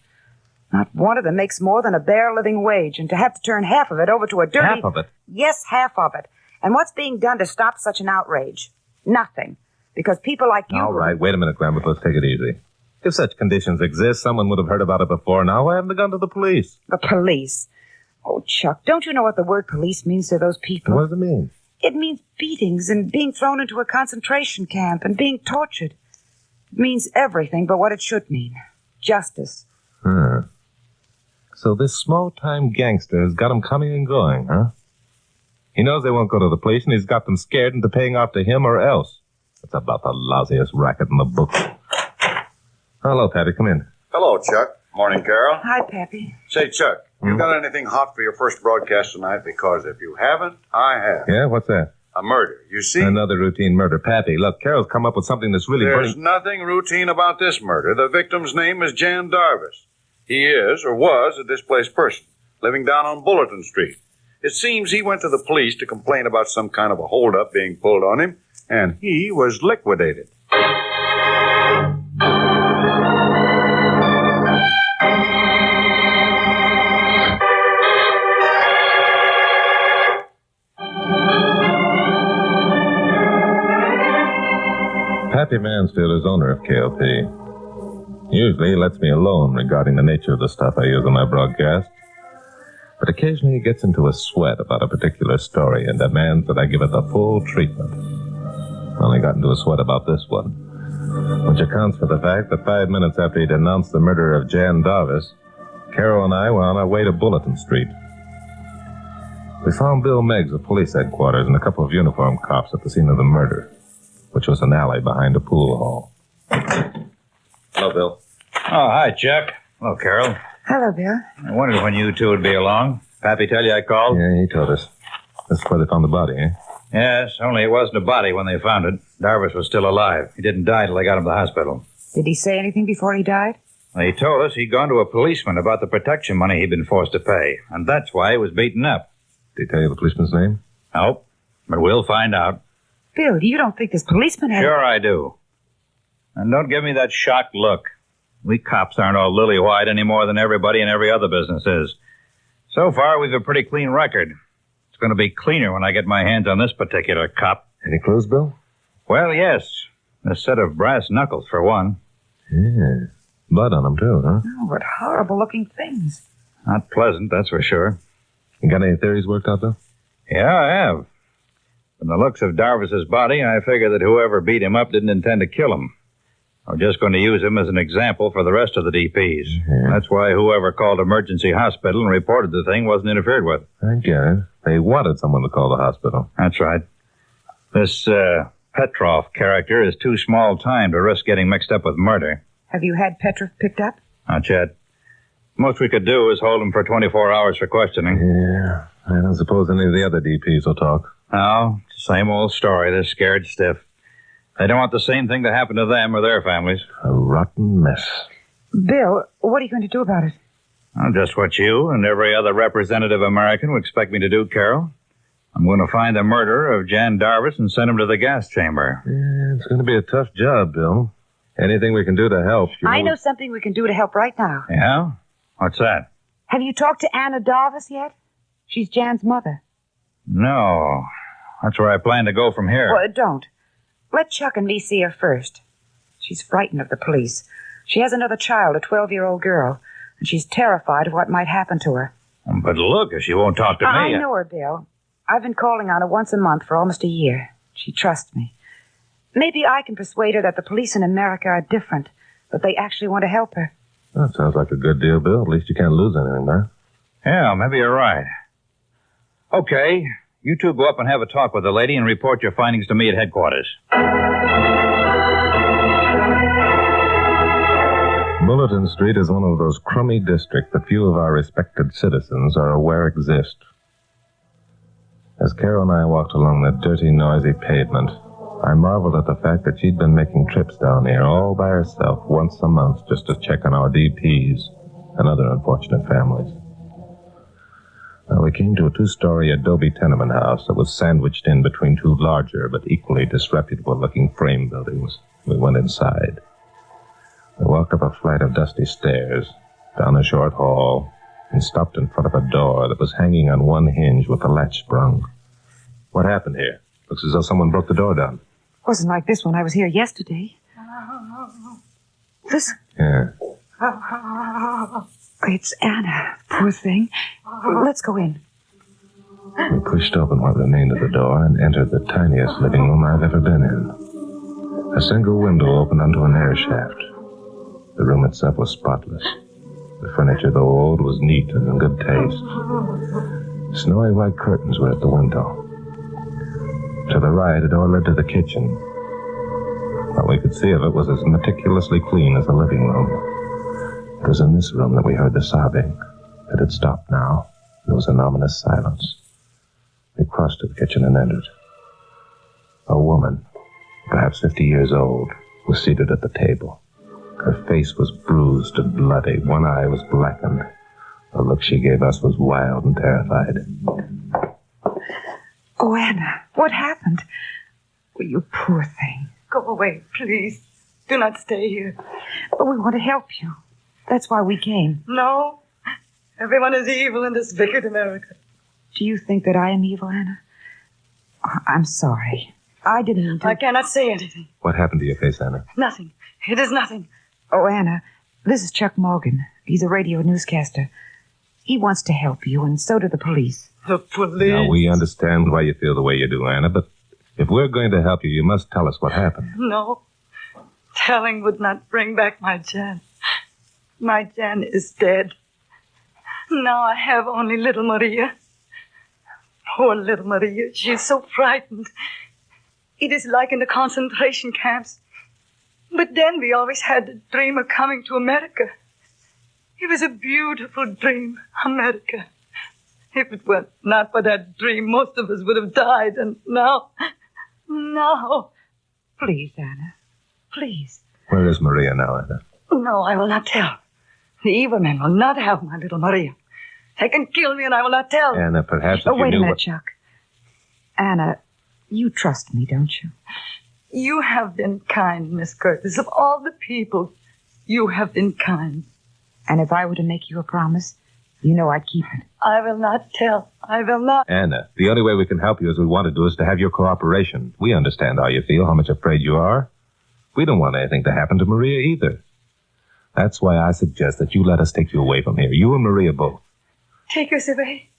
Not one of them makes more than a bare living wage, and to have to turn half of it over to a dirty... Half of it? Yes, half of it. And what's being done to stop such an outrage? Nothing. Because people like you... All right, wait a minute, Grandma. Let's take it easy. If such conditions exist, someone would have heard about it before now. Why haven't they gone to the police? The police? Oh, Chuck, don't you know what the word police means to those people? What does it mean? It means beatings and being thrown into a concentration camp and being tortured. It means everything but what it should mean. Justice. So this small-time gangster has got them coming and going, huh? He knows they won't go to the police, and he's got them scared into paying off to him or else. It's about the lousiest racket in the book. Hello, Patty. Come in. Hello, Chuck. Morning, Carol. Hi, Pappy. Say, Chuck, you got anything hot for your first broadcast tonight? Because if you haven't, I have. Yeah, what's that? A murder, you see? Another routine murder. Pappy, look, Carol's come up with something that's really There's burning. nothing routine about this murder. The victim's name is Jan Darvis. He is, or was, a displaced person, living down on Bulletin Street. It seems he went to the police to complain about some kind of a holdup being pulled on him, and he was liquidated. Pappy Mansfield is owner of KLP. Usually he lets me alone regarding the nature of the stuff I use on my broadcast. But occasionally he gets into a sweat about a particular story and demands that I give it the full treatment. Well, he got into a sweat about this one, which accounts for the fact that 5 minutes after he'd announced the murder of Jan Darvis, Carol and I were on our way to Bulletin Street. We found Bill Meggs of police headquarters and a couple of uniformed cops at the scene of the murder, which was an alley behind a pool hall. Hello, Bill. Oh, hi, Chuck. Hello, Carol. Hello, Bill. I wondered when you two would be along. Pappy tell you I called? Yeah, he told us. That's where they found the body, eh? Yes, only it wasn't a body when they found it. Darvis was still alive. He didn't die till they got him to the hospital. Did he say anything before he died? Well, he told us he'd gone to a policeman about the protection money he'd been forced to pay, and that's why he was beaten up. Did he tell you the policeman's name? Nope, but we'll find out. Bill, you don't think this policeman had... Sure I do. And don't give me that shocked look. We cops aren't all lily-white any more than everybody in every other business is. So far, we've a pretty clean record. It's going to be cleaner when I get my hands on this particular cop. Any clues, Bill? Well, yes. A set of brass knuckles, for one. Yeah. Blood on them, too, huh? Oh, what horrible-looking things. Not pleasant, that's for sure. You got any theories worked out, Bill? Yeah, I have. From the looks of Darvis's body, I figure that whoever beat him up didn't intend to kill him. I'm just going to use him as an example for the rest of the DPs. Yeah. That's why whoever called emergency hospital and reported the thing wasn't interfered with. I get it. They wanted someone to call the hospital. That's right. This, Petrov character is too small time to risk getting mixed up with murder. Have you had Petrov picked up? Not yet. Most we could do is hold him for 24 hours for questioning. Yeah. I don't suppose any of the other DPs will talk. No, same old story. They're scared stiff. They don't want the same thing to happen to them or their families. A rotten mess. Bill, what are you going to do about it? Well, just what you and every other representative American would expect me to do, Carol. I'm going to find the murderer of Jan Darvis and send him to the gas chamber. Yeah, it's going to be a tough job, Bill. Anything we can do to help. I know something we can do to help right now. Yeah? What's that? Have you talked to Anna Darvis yet? She's Jan's mother. No. That's where I plan to go from here. Well, don't. Let Chuck and me see her first. She's frightened of the police. She has another child, a 12-year-old girl, and she's terrified of what might happen to her. But look, if she won't talk to me... I know her, Bill. I've been calling on her once a month for almost a year. She trusts me. Maybe I can persuade her that the police in America are different, that they actually want to help her. That sounds like a good deal, Bill. At least you can't lose anything, man. Yeah, maybe you're right. Okay, you two go up and have a talk with the lady and report your findings to me at headquarters. Bulletin Street is one of those crummy districts that few of our respected citizens are aware exist. As Carol and I walked along the dirty, noisy pavement, I marveled at the fact that she'd been making trips down here all by herself once a month just to check on our DPs and other unfortunate families. Well, we came to a 2-story adobe tenement house that was sandwiched in between 2 larger but equally disreputable-looking frame buildings. We went inside. We walked up a flight of dusty stairs, down a short hall, and stopped in front of a door that was hanging on one hinge with the latch sprung. What happened here? Looks as though someone broke the door down. Wasn't like this when I was here yesterday. Listen. Yeah. It's Anna, poor thing. Let's go in. We pushed open what remained of the door and entered the tiniest living room I've ever been in. A single window opened onto an air shaft. The room itself was spotless. The furniture, though old, was neat and in good taste. Snowy white curtains were at the window. To the right, a door led to the kitchen. What we could see of it was as meticulously clean as the living room. It was in this room that we heard the sobbing. It had stopped now. There was an ominous silence. We crossed to the kitchen and entered. A woman, perhaps 50 years old, was seated at the table. Her face was bruised and bloody. One eye was blackened. The look she gave us was wild and terrified. Oh, Anna, what happened? Oh, you poor thing. Go away, please. Do not stay here. But we want to help you. That's why we came. No. Everyone is evil in this wicked America. Do you think that I am evil, Anna? I'm sorry. I didn't mean to... I cannot say anything. What happened to your face, Anna? Nothing. It is nothing. Oh, Anna, this is Chuck Morgan. He's a radio newscaster. He wants to help you, and so do the police. The police? Now, we understand why you feel the way you do, Anna, but if we're going to help you, you must tell us what happened. No. Telling would not bring back my Jan. My Jan is dead. Now I have only little Maria. Poor little Maria. She is so frightened. It is like in the concentration camps. But then we always had the dream of coming to America. It was a beautiful dream, America. If it were not for that dream, most of us would have died. And now... Please, Anna. Please. Where is Maria now, Anna? No, I will not tell. The evil men will not have my little Maria. They can kill me and I will not tell. Anna, perhaps if you wait knew a minute, what... Chuck. Anna, you trust me, don't you? You have been kind, Miss Curtis. Of all the people, you have been kind. And if I were to make you a promise, you know I'd keep it. I will not tell. I will not. Anna, the only way we can help you as we want to do is to have your cooperation. We understand how you feel, how much afraid you are. We don't want anything to happen to Maria either. That's why I suggest that you let us take you away from here. You and Maria both. Take us away?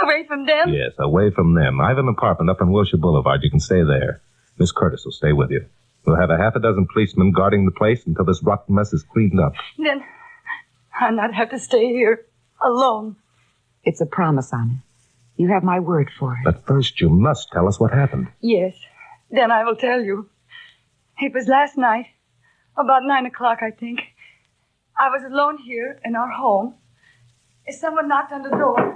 Away from them? Yes, away from them. I have an apartment up on Wilshire Boulevard. You can stay there. Miss Curtis will stay with you. We'll have a half a dozen policemen guarding the place until this rotten mess is cleaned up. Then I'll not have to stay here alone. It's a promise, Anna. You have my word for it. But first you must tell us what happened. Yes. Then I will tell you. It was last night, about 9 o'clock, I think. I was alone here in our home. Someone knocked on the door.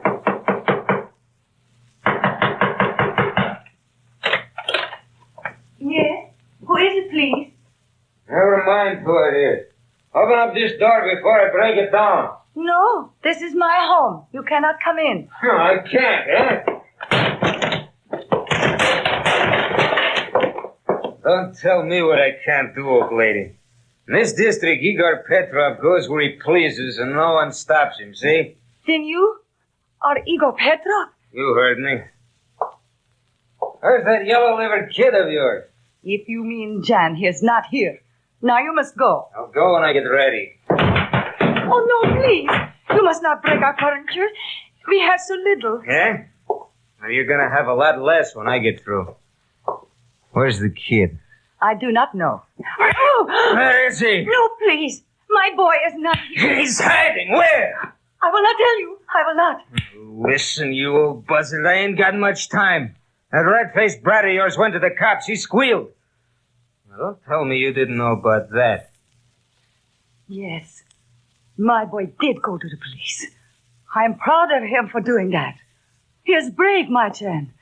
Yes? Who is it, please? Never mind who it is. Open up this door before I break it down. No, this is my home. You cannot come in. No, I can't, eh? Don't tell me what I can't do, old lady. In this district, Igor Petrov goes where he pleases and no one stops him, see? Then you are Igor Petrov? You heard me. Where's that yellow-livered kid of yours? If you mean Jan, he is not here. Now you must go. I'll go when I get ready. Oh, no, please. You must not break our furniture. We have so little. Yeah? Well, you're going to have a lot less when I get through. Where's the kid? I do not know. Where is he? No, please. My boy is not here. He's hiding. Where? I will not tell you. I will not. Listen, you old buzzard. I ain't got much time. That red-faced brat of yours went to the cops. He squealed. Now, don't tell me you didn't know about that. Yes. My boy did go to the police. I am proud of him for doing that. He is brave, my Jan.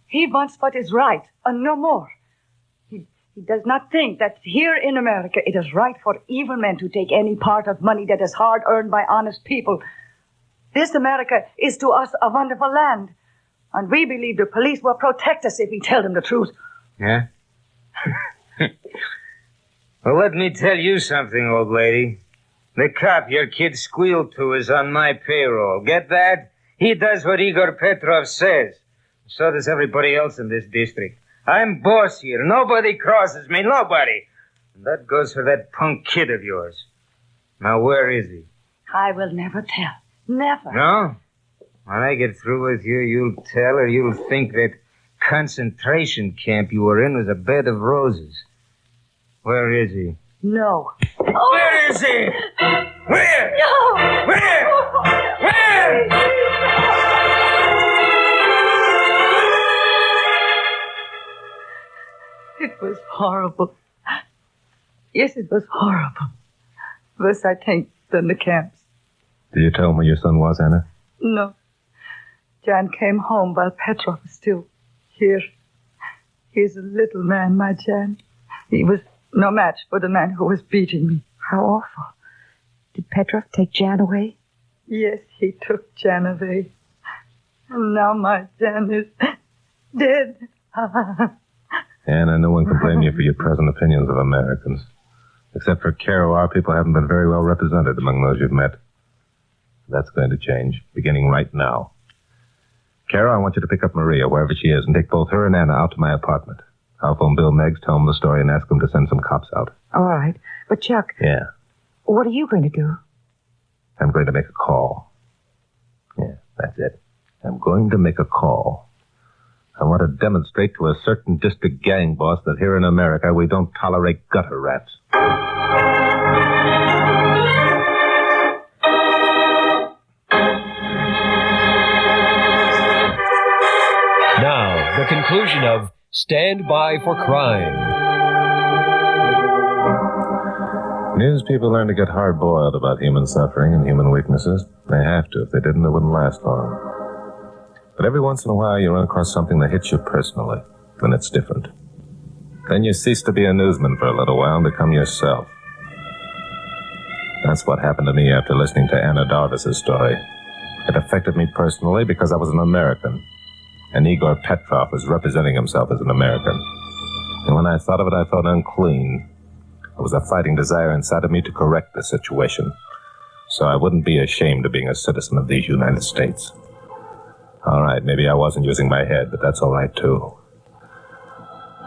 He wants what is right, and no more. He does not think that here in America it is right for evil men to take any part of money that is hard earned by honest people. This America is to us a wonderful land, and we believe the police will protect us if we tell them the truth. Yeah? Well, let me tell you something, old lady. The cop your kid squealed to is on my payroll. Get that? He does what Igor Petrov says. So does everybody else in this district. I'm boss here. Nobody crosses me. Nobody. And that goes for that punk kid of yours. Now, where is he? I will never tell. Never. No? When I get through with you, you'll tell or you'll think that concentration camp you were in was a bed of roses. Where is he? No. Oh. Where is he? Where? No. Where? Where? It was horrible. Yes, it was horrible. But I think than the camps. Did you tell him where your son was, Anna? No. Jan came home while Petrov was still here. He's a little man, my Jan. He was no match for the man who was beating me. How awful. Did Petrov take Jan away? Yes, he took Jan away. And now my Jan is dead. Anna, no one can blame you for your present opinions of Americans. Except for Carol, our people haven't been very well represented among those you've met. That's going to change, beginning right now. Carol, I want you to pick up Maria, wherever she is, and take both her and Anna out to my apartment. I'll phone Bill Meggs, tell him the story, and ask him to send some cops out. All right. But, Chuck... Yeah? What are you going to do? I'm going to make a call. Yeah, that's it. I'm going to make a call. I want to demonstrate to a certain district gang boss that here in America we don't tolerate gutter rats. Now, the conclusion of Stand By for Crime. News people learn to get hard-boiled about human suffering and human weaknesses. They have to. If they didn't, it wouldn't last long. But every once in a while, you run across something that hits you personally. Then it's different. Then you cease to be a newsman for a little while and become yourself. That's what happened to me after listening to Anna Darvis's story. It affected me personally because I was an American. And Igor Petrov was representing himself as an American. And when I thought of it, I felt unclean. There was a fighting desire inside of me to correct the situation, so I wouldn't be ashamed of being a citizen of these United States. All right, maybe I wasn't using my head, but that's all right, too.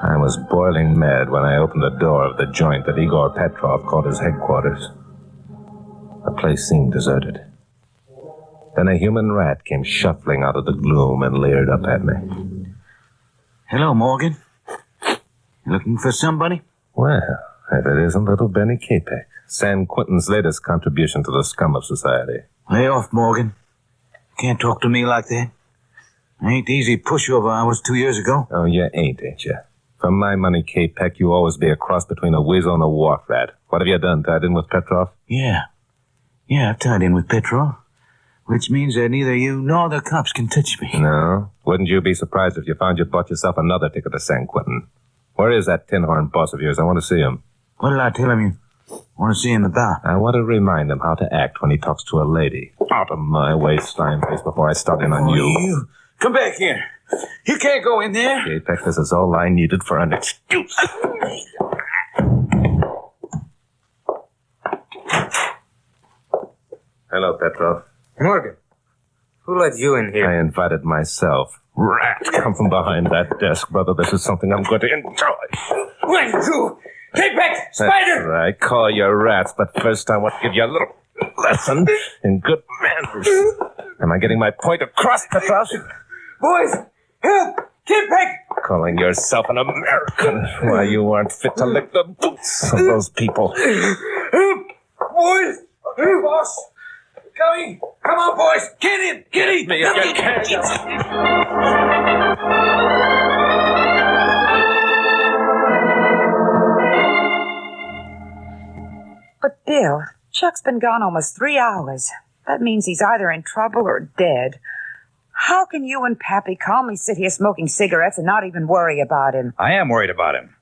I was boiling mad when I opened the door of the joint that Igor Petrov called his headquarters. The place seemed deserted. Then a human rat came shuffling out of the gloom and leered up at me. Hello, Morgan. You looking for somebody? Well, if it isn't little Benny Capek, San Quentin's latest contribution to the scum of society. Lay off, Morgan. Can't talk to me like that. I ain't the easy pushover I was 2 years ago. Oh, you ain't you? For my money, Capek, you always be a cross between a weasel and a wharf rat. What have you done, tied in with Petrov? Yeah, I've tied in with Petrov. Which means that neither you nor the cops can touch me. No? Wouldn't you be surprised if you found you'd bought yourself another ticket to San Quentin? Where is that tin-horn boss of yours? I want to see him. What did I tell him you want to see him about? I want to remind him how to act when he talks to a lady. Out of my way, slime face, before I start in on you. Come back here. You can't go in there. Capek, this is all I needed for an excuse. Hello, Petrov. Morgan, who let you in here? I invited myself. Rat, come from behind that desk, brother. This is something I'm going to enjoy. When you? Take back, Spider! That's right. Call your rats, but first I want to give you a little lesson in good manners. Am I getting my point across, Petrov? Boys, help! Get back! Calling yourself an American. Why, you aren't fit to lick the boots of those people. Help! Boys! Hey, boss! Coming! Come on, boys! Get in! Get in! Me if you can. But, Bill, Chuck's been gone almost 3 hours. That means he's either in trouble or dead. How can you and Pappy calmly sit here smoking cigarettes and not even worry about him? I am worried about him.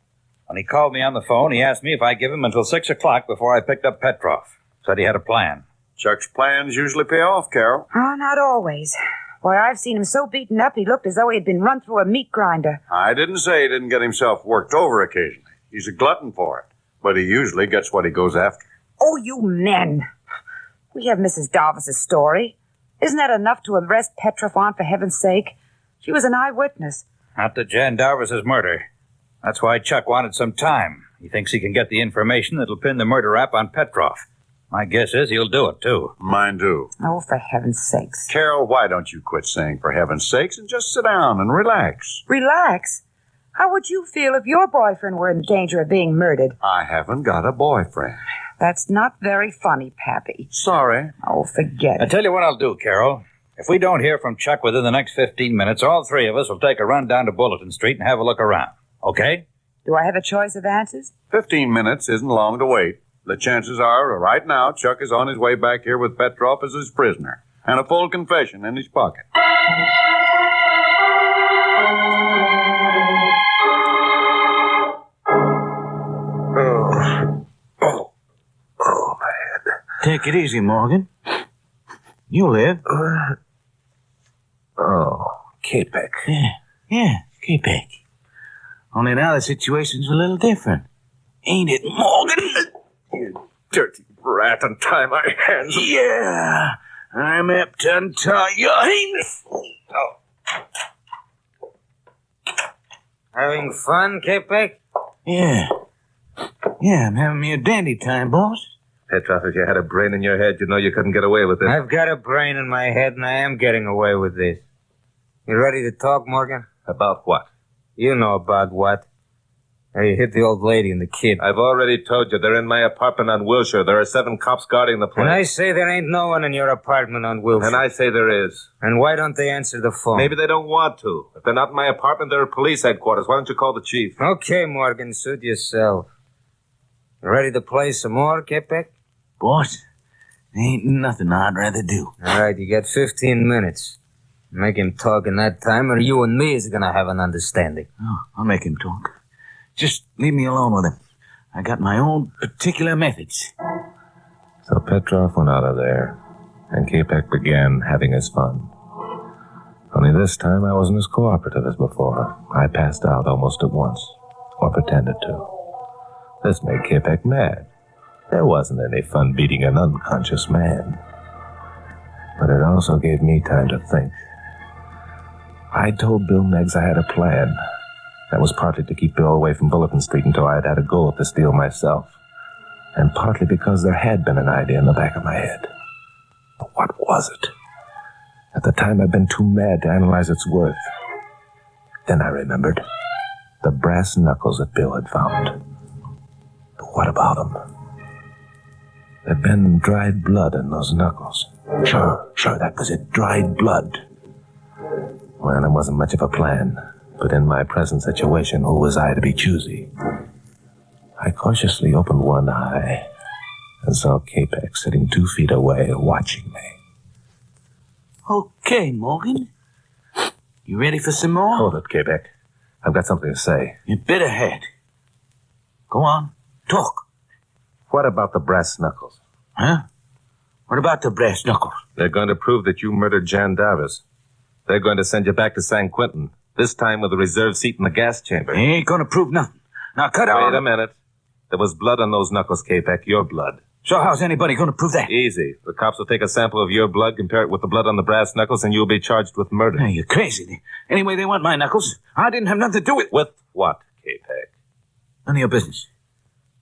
When he called me on the phone, he asked me if I'd give him until 6 o'clock before I picked up Petrov. Said he had a plan. Chuck's plans usually pay off, Carol. Oh, not always. Why, I've seen him so beaten up he looked as though he had been run through a meat grinder. I didn't say he didn't get himself worked over occasionally. He's a glutton for it. But he usually gets what he goes after. Oh, you men. We have Mrs. Darvis's story. Isn't that enough to arrest Petrov on, for heaven's sake? She was an eyewitness. Not to Jan Darvis's murder. That's why Chuck wanted some time. He thinks he can get the information that'll pin the murder rap on Petrov. My guess is he'll do it, too. Mine, too. Oh, for heaven's sakes. Carol, why don't you quit saying for heaven's sakes and just sit down and relax? Relax? How would you feel if your boyfriend were in danger of being murdered? I haven't got a boyfriend. That's not very funny, Pappy. Sorry. Oh, forget it. I tell you what I'll do, Carol. If we don't hear from Chuck within the next 15 minutes, all three of us will take a run down to Bulletin Street and have a look around. Okay? Do I have a choice of answers? 15 minutes isn't long to wait. The chances are, right now, Chuck is on his way back here with Petrov as his prisoner, and a full confession in his pocket. Oh, my head. Take it easy, Morgan. You live. Capek. Yeah, Capek. Only now the situation's a little different. Ain't it, Morgan? You dirty rat, untie my hands. Yeah, I'm apt to untie your hands. Having fun, Capek? Yeah, I'm having me a dandy time, boss. Petrov, if you had a brain in your head, you'd know you couldn't get away with this. I've got a brain in my head, and I am getting away with this. You ready to talk, Morgan? About what? You know about what. How you hit the old lady and the kid. I've already told you, they're in my apartment on Wilshire. There are 7 cops guarding the place. And I say there ain't no one in your apartment on Wilshire. And I say there is. And why don't they answer the phone? Maybe they don't want to. If they're not in my apartment, they're at police headquarters. Why don't you call the chief? Okay, Morgan, suit yourself. You ready to play some more, Capek? Boss, ain't nothing I'd rather do. All right, you got 15 minutes. Make him talk in that time, or you and me is gonna have an understanding. Oh, I'll make him talk. Just leave me alone with him. I got my own particular methods. So Petrov went out of there, and Capek began having his fun. Only this time I wasn't as cooperative as before. I passed out almost at once, or pretended to. This made Capek mad. There wasn't any fun beating an unconscious man. But it also gave me time to think. I told Bill Meggs I had a plan. That was partly to keep Bill away from Bulletin Street until I had had a go at this deal myself. And partly because there had been an idea in the back of my head. But what was it? At the time, I'd been too mad to analyze its worth. Then I remembered. The brass knuckles that Bill had found. But what about them? There'd been dried blood in those knuckles. Sure, that was it. Dried blood. Well, it wasn't much of a plan. But in my present situation, who was I to be choosy? I cautiously opened one eye and saw Capek sitting 2 feet away, watching me. Okay, Morgan. You ready for some more? Hold it, Capek. I've got something to say. You better had. Go on, talk. What about the brass knuckles? Huh? What about the brass knuckles? They're going to prove that you murdered Jan Darvis. They're going to send you back to San Quentin, this time with a reserved seat in the gas chamber. They ain't going to prove nothing. Now cut out. Wait a minute. There was blood on those knuckles, Capek, your blood. So how's anybody going to prove that? Easy. The cops will take a sample of your blood, compare it with the blood on the brass knuckles, and you'll be charged with murder. Hey, you're crazy. Anyway, they want my knuckles. I didn't have nothing to do with... With what, Capek? None of your business.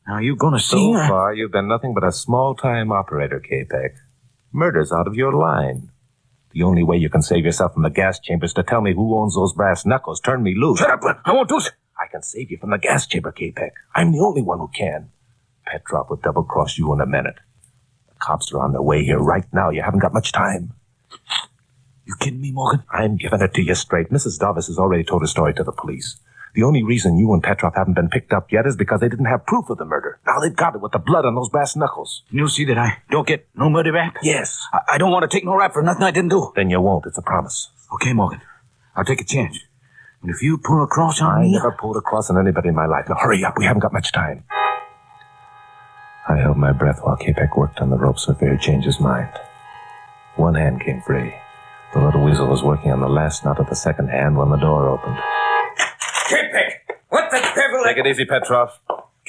Now, you going to see... So far, you've been nothing but a small-time operator, Capek. Murder's out of your line. The only way you can save yourself from the gas chamber is to tell me who owns those brass knuckles. Turn me loose. Shut up. I won't do it. I can save you from the gas chamber, Capek. I'm the only one who can. Petrov would double-cross you in a minute. The cops are on their way here right now. You haven't got much time. You kidding me, Morgan? I'm giving it to you straight. Mrs. Darvis has already told her story to the police. The only reason you and Petrov haven't been picked up yet is because they didn't have proof of the murder. Now they've got it with the blood on those brass knuckles. You'll see that I don't get no murder rap? Yes. I don't want to take no rap for nothing I didn't do. Then you won't. It's a promise. Okay, Morgan. I'll take a chance. And if you pull a cross on me... I never pulled a cross on anybody in my life. Now hurry up. We haven't got much time. I held my breath while Capek worked on the ropes for fear he'd change his mind. One hand came free. The little weasel was working on the last knot of the second hand when the door opened. Capek! What the devil? Take it easy, Petrov.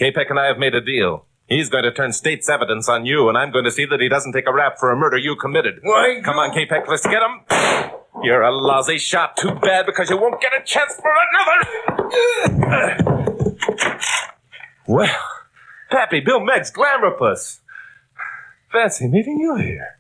Capek and I have made a deal. He's going to turn state's evidence on you, and I'm going to see that he doesn't take a rap for a murder you committed. Why? Come on, Capek, let's get him. You're a lousy shot. Too bad, because you won't get a chance for another. Well, Pappy, Bill Meggs, Glamourpuss. Fancy meeting you here.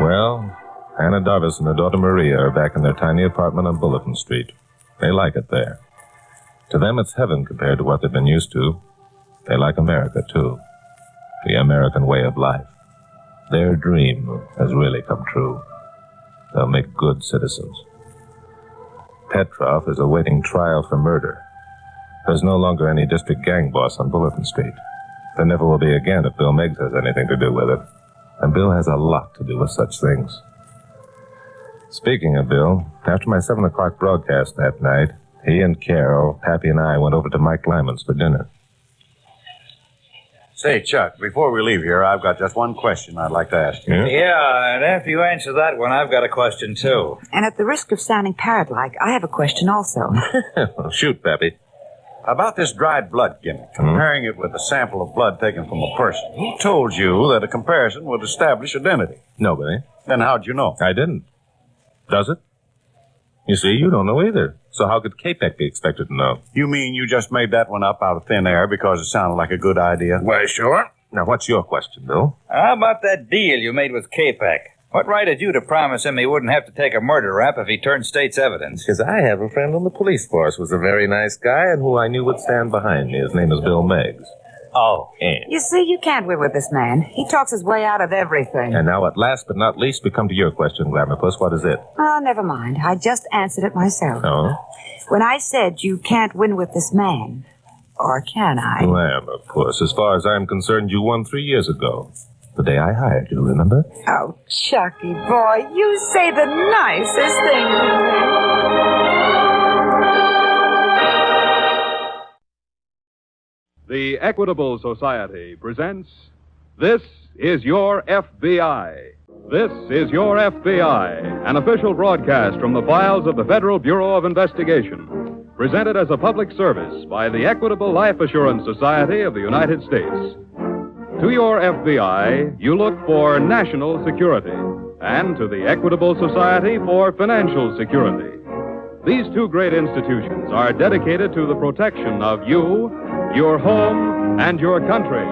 Well, Anna Darvis and her daughter Maria are back in their tiny apartment on Bulletin Street. They like it there. To them, it's heaven compared to what they've been used to. They like America, too. The American way of life. Their dream has really come true. They'll make good citizens. Petrov is awaiting trial for murder. There's no longer any district gang boss on Bulletin Street. There never will be again if Bill Meigs has anything to do with it. And Bill has a lot to do with such things. Speaking of Bill, after my 7 o'clock broadcast that night, he and Carol, Pappy, and I went over to Mike Lyman's for dinner. Say, Chuck, before we leave here, I've got just one question I'd like to ask you. Yeah, and after you answer that one, I've got a question, too. And at the risk of sounding parrot-like, I have a question also. Shoot, Pappy. About this dried blood gimmick, comparing it with a sample of blood taken from a person. Who told you that a comparison would establish identity? Nobody. Then how'd you know? I didn't. Does it? You see, you don't know either. So how could K-Peck be expected to know? You mean you just made that one up out of thin air because it sounded like a good idea? Well, sure. Now, what's your question, Bill? How about that deal you made with K-Peck? What right had you to promise him he wouldn't have to take a murder rap if he turned state's evidence? Because I have a friend on the police force who was a very nice guy and who I knew would stand behind me. His name is Bill Meigs. Oh. And You see, you can't win with this man. He talks his way out of everything. now, at last but not least, we come to your question, Glamourpuss. What is it? Oh, never mind. I just answered it myself. Oh? When I said you can't win with this man, or can I? Glamourpuss, as far as I'm concerned, you won 3 years ago. The day I hired you, remember? Oh, Chucky boy, you say the nicest things to me. The Equitable Society presents This Is Your FBI. This is Your FBI, an official broadcast from the files of the Federal Bureau of Investigation, presented as a public service by the Equitable Life Assurance Society of the United States. To your FBI, you look for national security, and to the Equitable Society for financial security. These two great institutions are dedicated to the protection of you, your home, and your country.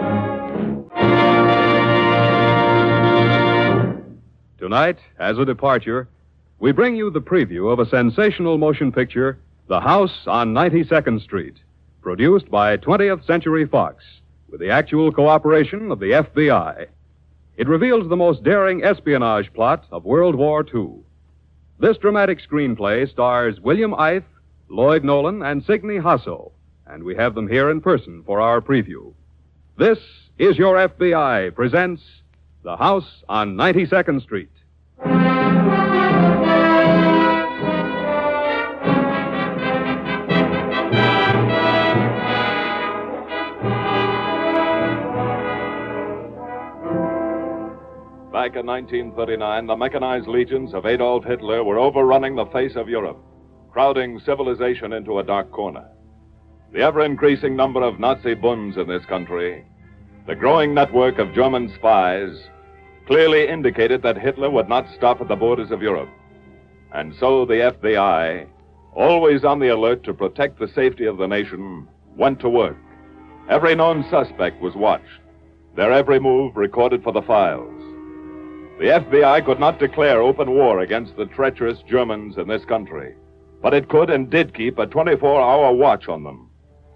Tonight, as a departure, we bring you the preview of a sensational motion picture, The House on 92nd Street, produced by 20th Century Fox, with the actual cooperation of the FBI. It reveals the most daring espionage plot of World War II. This dramatic screenplay stars William Eith, Lloyd Nolan, and Signe Hasso, and we have them here in person for our preview. This is Your FBI presents The House on 92nd Street. Back in 1939, the mechanized legions of Adolf Hitler were overrunning the face of Europe, crowding civilization into a dark corner. The ever-increasing number of Nazi Bunds in this country, the growing network of German spies, clearly indicated that Hitler would not stop at the borders of Europe. And so the FBI, always on the alert to protect the safety of the nation, went to work. Every known suspect was watched, their every move recorded for the files. The FBI could not declare open war against the treacherous Germans in this country, but it could and did keep a 24-hour watch on them,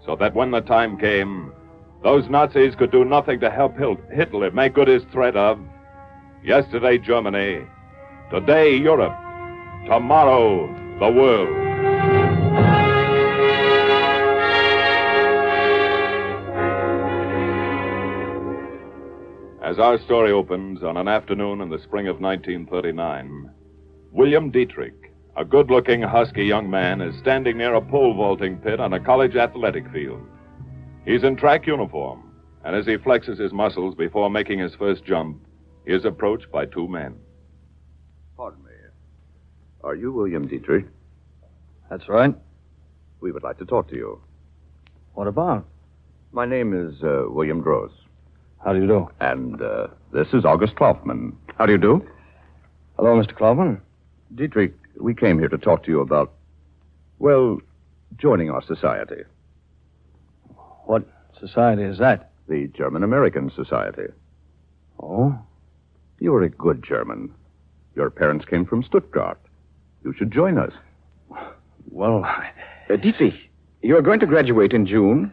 so that when the time came, those Nazis could do nothing to help Hitler make good his threat of yesterday Germany, today Europe, tomorrow the world. As our story opens on an afternoon in the spring of 1939, William Dietrich, a good-looking, husky young man, is standing near a pole vaulting pit on a college athletic field. He's in track uniform, and as he flexes his muscles before making his first jump, he is approached by two men. Pardon me. Are you William Dietrich? That's right. We would like to talk to you. What about? My name is William Gross. How do you do? And this is August Kloffman. How do you do? Hello, Mr. Kloffman. Dietrich, we came here to talk to you about, well, joining our society. What society is that? The German-American Society. Oh? You are a good German. Your parents came from Stuttgart. You should join us. Well, Dietrich, you're going to graduate in June?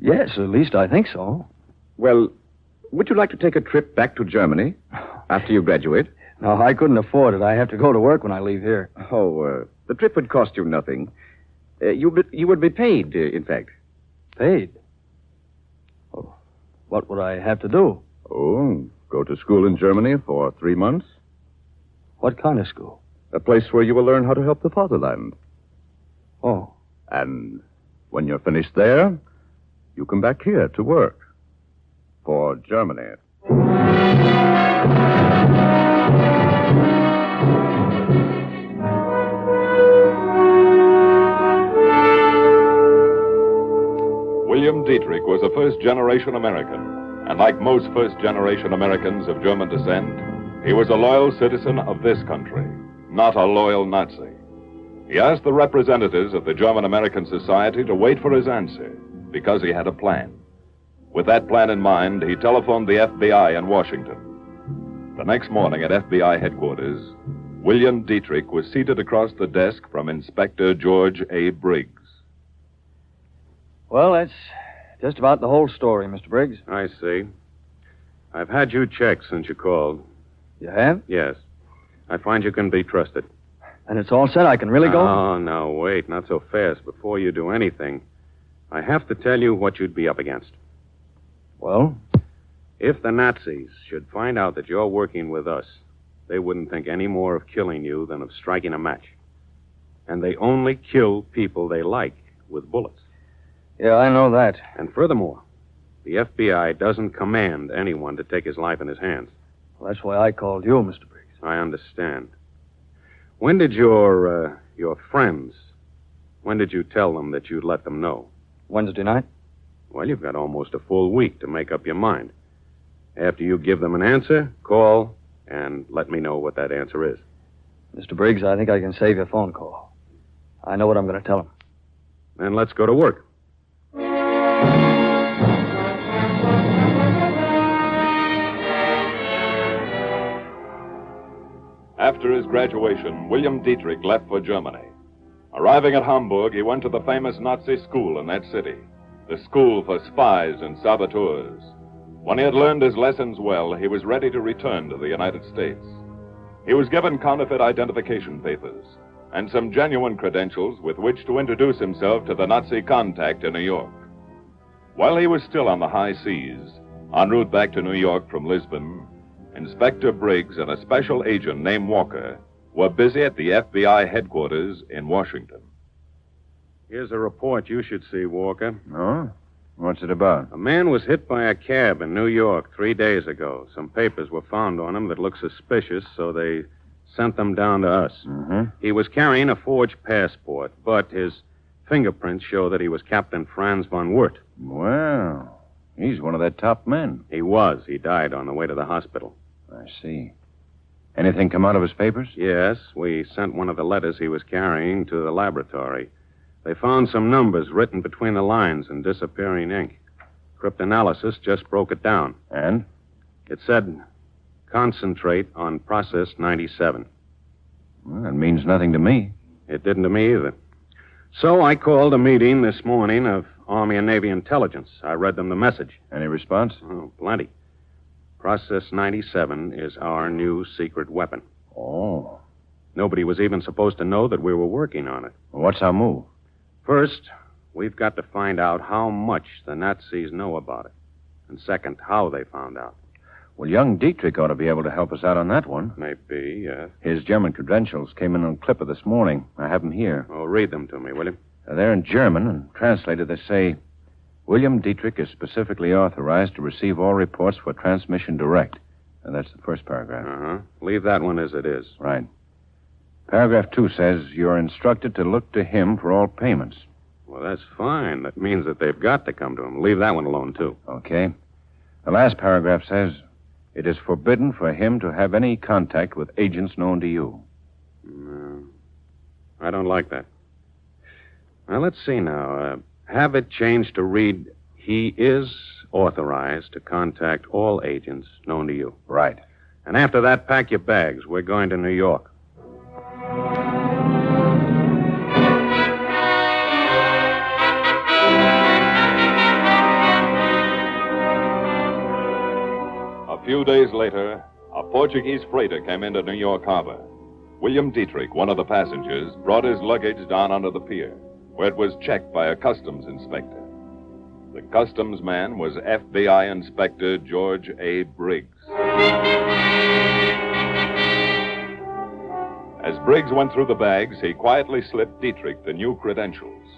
Yes, at least I think so. Well, would you like to take a trip back to Germany after you graduate? No, I couldn't afford it. I have to go to work when I leave here. Oh, the trip would cost you nothing. You would be paid, in fact. Paid? Oh, what would I have to do? Oh, go to school in Germany for 3 months. What kind of school? A place where you will learn how to help the fatherland. Oh. And when you're finished there, you come back here to work. For Germany. William Dietrich was a first-generation American, and like most first-generation Americans of German descent, he was a loyal citizen of this country, not a loyal Nazi. He asked the representatives of the German-American Society to wait for his answer, because he had a plan. With that plan in mind, he telephoned the FBI in Washington. The next morning at FBI headquarters, William Dietrich was seated across the desk from Inspector George A. Briggs. Well, that's just about the whole story, Mr. Briggs. I see. I've had you checked since you called. You have? Yes. I find you can be trusted. And it's all set? I can really go? Oh, no, wait. Not so fast. Before you do anything, I have to tell you what you'd be up against. Well? If the Nazis should find out that you're working with us, they wouldn't think any more of killing you than of striking a match. And they only kill people they like with bullets. Yeah, I know that. And furthermore, the FBI doesn't command anyone to take his life in his hands. Well, that's why I called you, Mr. Briggs. I understand. When did your friends, when did you tell them that you'd let them know? Wednesday night. Well, you've got almost a full week to make up your mind. After you give them an answer, call and let me know what that answer is. Mr. Briggs, I think I can save you a phone call. I know what I'm going to tell them. Then let's go to work. After his graduation, William Dietrich left for Germany. Arriving at Hamburg, he went to the famous Nazi school in that city, the school for spies and saboteurs. When he had learned his lessons well, he was ready to return to the United States. He was given counterfeit identification papers and some genuine credentials with which to introduce himself to the Nazi contact in New York. While he was still on the high seas, en route back to New York from Lisbon, Inspector Briggs and a special agent named Walker were busy at the FBI headquarters in Washington. Here's a report you should see, Walker. Oh? What's it about? A man was hit by a cab in New York 3 days ago. Some papers were found on him that looked suspicious, so they sent them down to us. Mm-hmm. He was carrying a forged passport, but his fingerprints show that he was Captain Franz von Wert. Well, he's one of their top men. He was. He died on the way to the hospital. I see. Anything come out of his papers? Yes, we sent one of the letters he was carrying to the laboratory. They found some numbers written between the lines in disappearing ink. Cryptanalysis just broke it down. And? It said, concentrate on process 97. Well, that means nothing to me. It didn't to me either. So I called a meeting this morning of Army and Navy intelligence. I read them the message. Any response? Oh, plenty. Process 97 is our new secret weapon. Oh. Nobody was even supposed to know that we were working on it. What's our move? First, we've got to find out how much the Nazis know about it. And second, how they found out. Well, young Dietrich ought to be able to help us out on that one. Maybe, yes. His German credentials came in on Clipper this morning. I have them here. Oh, read them to me, will you? They're in German, and translated they say, William Dietrich is specifically authorized to receive all reports for transmission direct. And that's the first paragraph. Uh-huh. Leave that one as it is. Right. Paragraph 2 says you're instructed to look to him for all payments. Well, that's fine. That means that they've got to come to him. Leave that one alone, too. Okay. The last paragraph says it is forbidden for him to have any contact with agents known to you. No. I don't like that. Now, let's see now. Have it changed to read, he is authorized to contact all agents known to you. Right. And after that, pack your bags. We're going to New York. few days later, a Portuguese freighter came into New York Harbor. William Dietrich, one of the passengers, brought his luggage down onto the pier, where it was checked by a customs inspector. The customs man was FBI Inspector George A. Briggs. As Briggs went through the bags, he quietly slipped Dietrich the new credentials.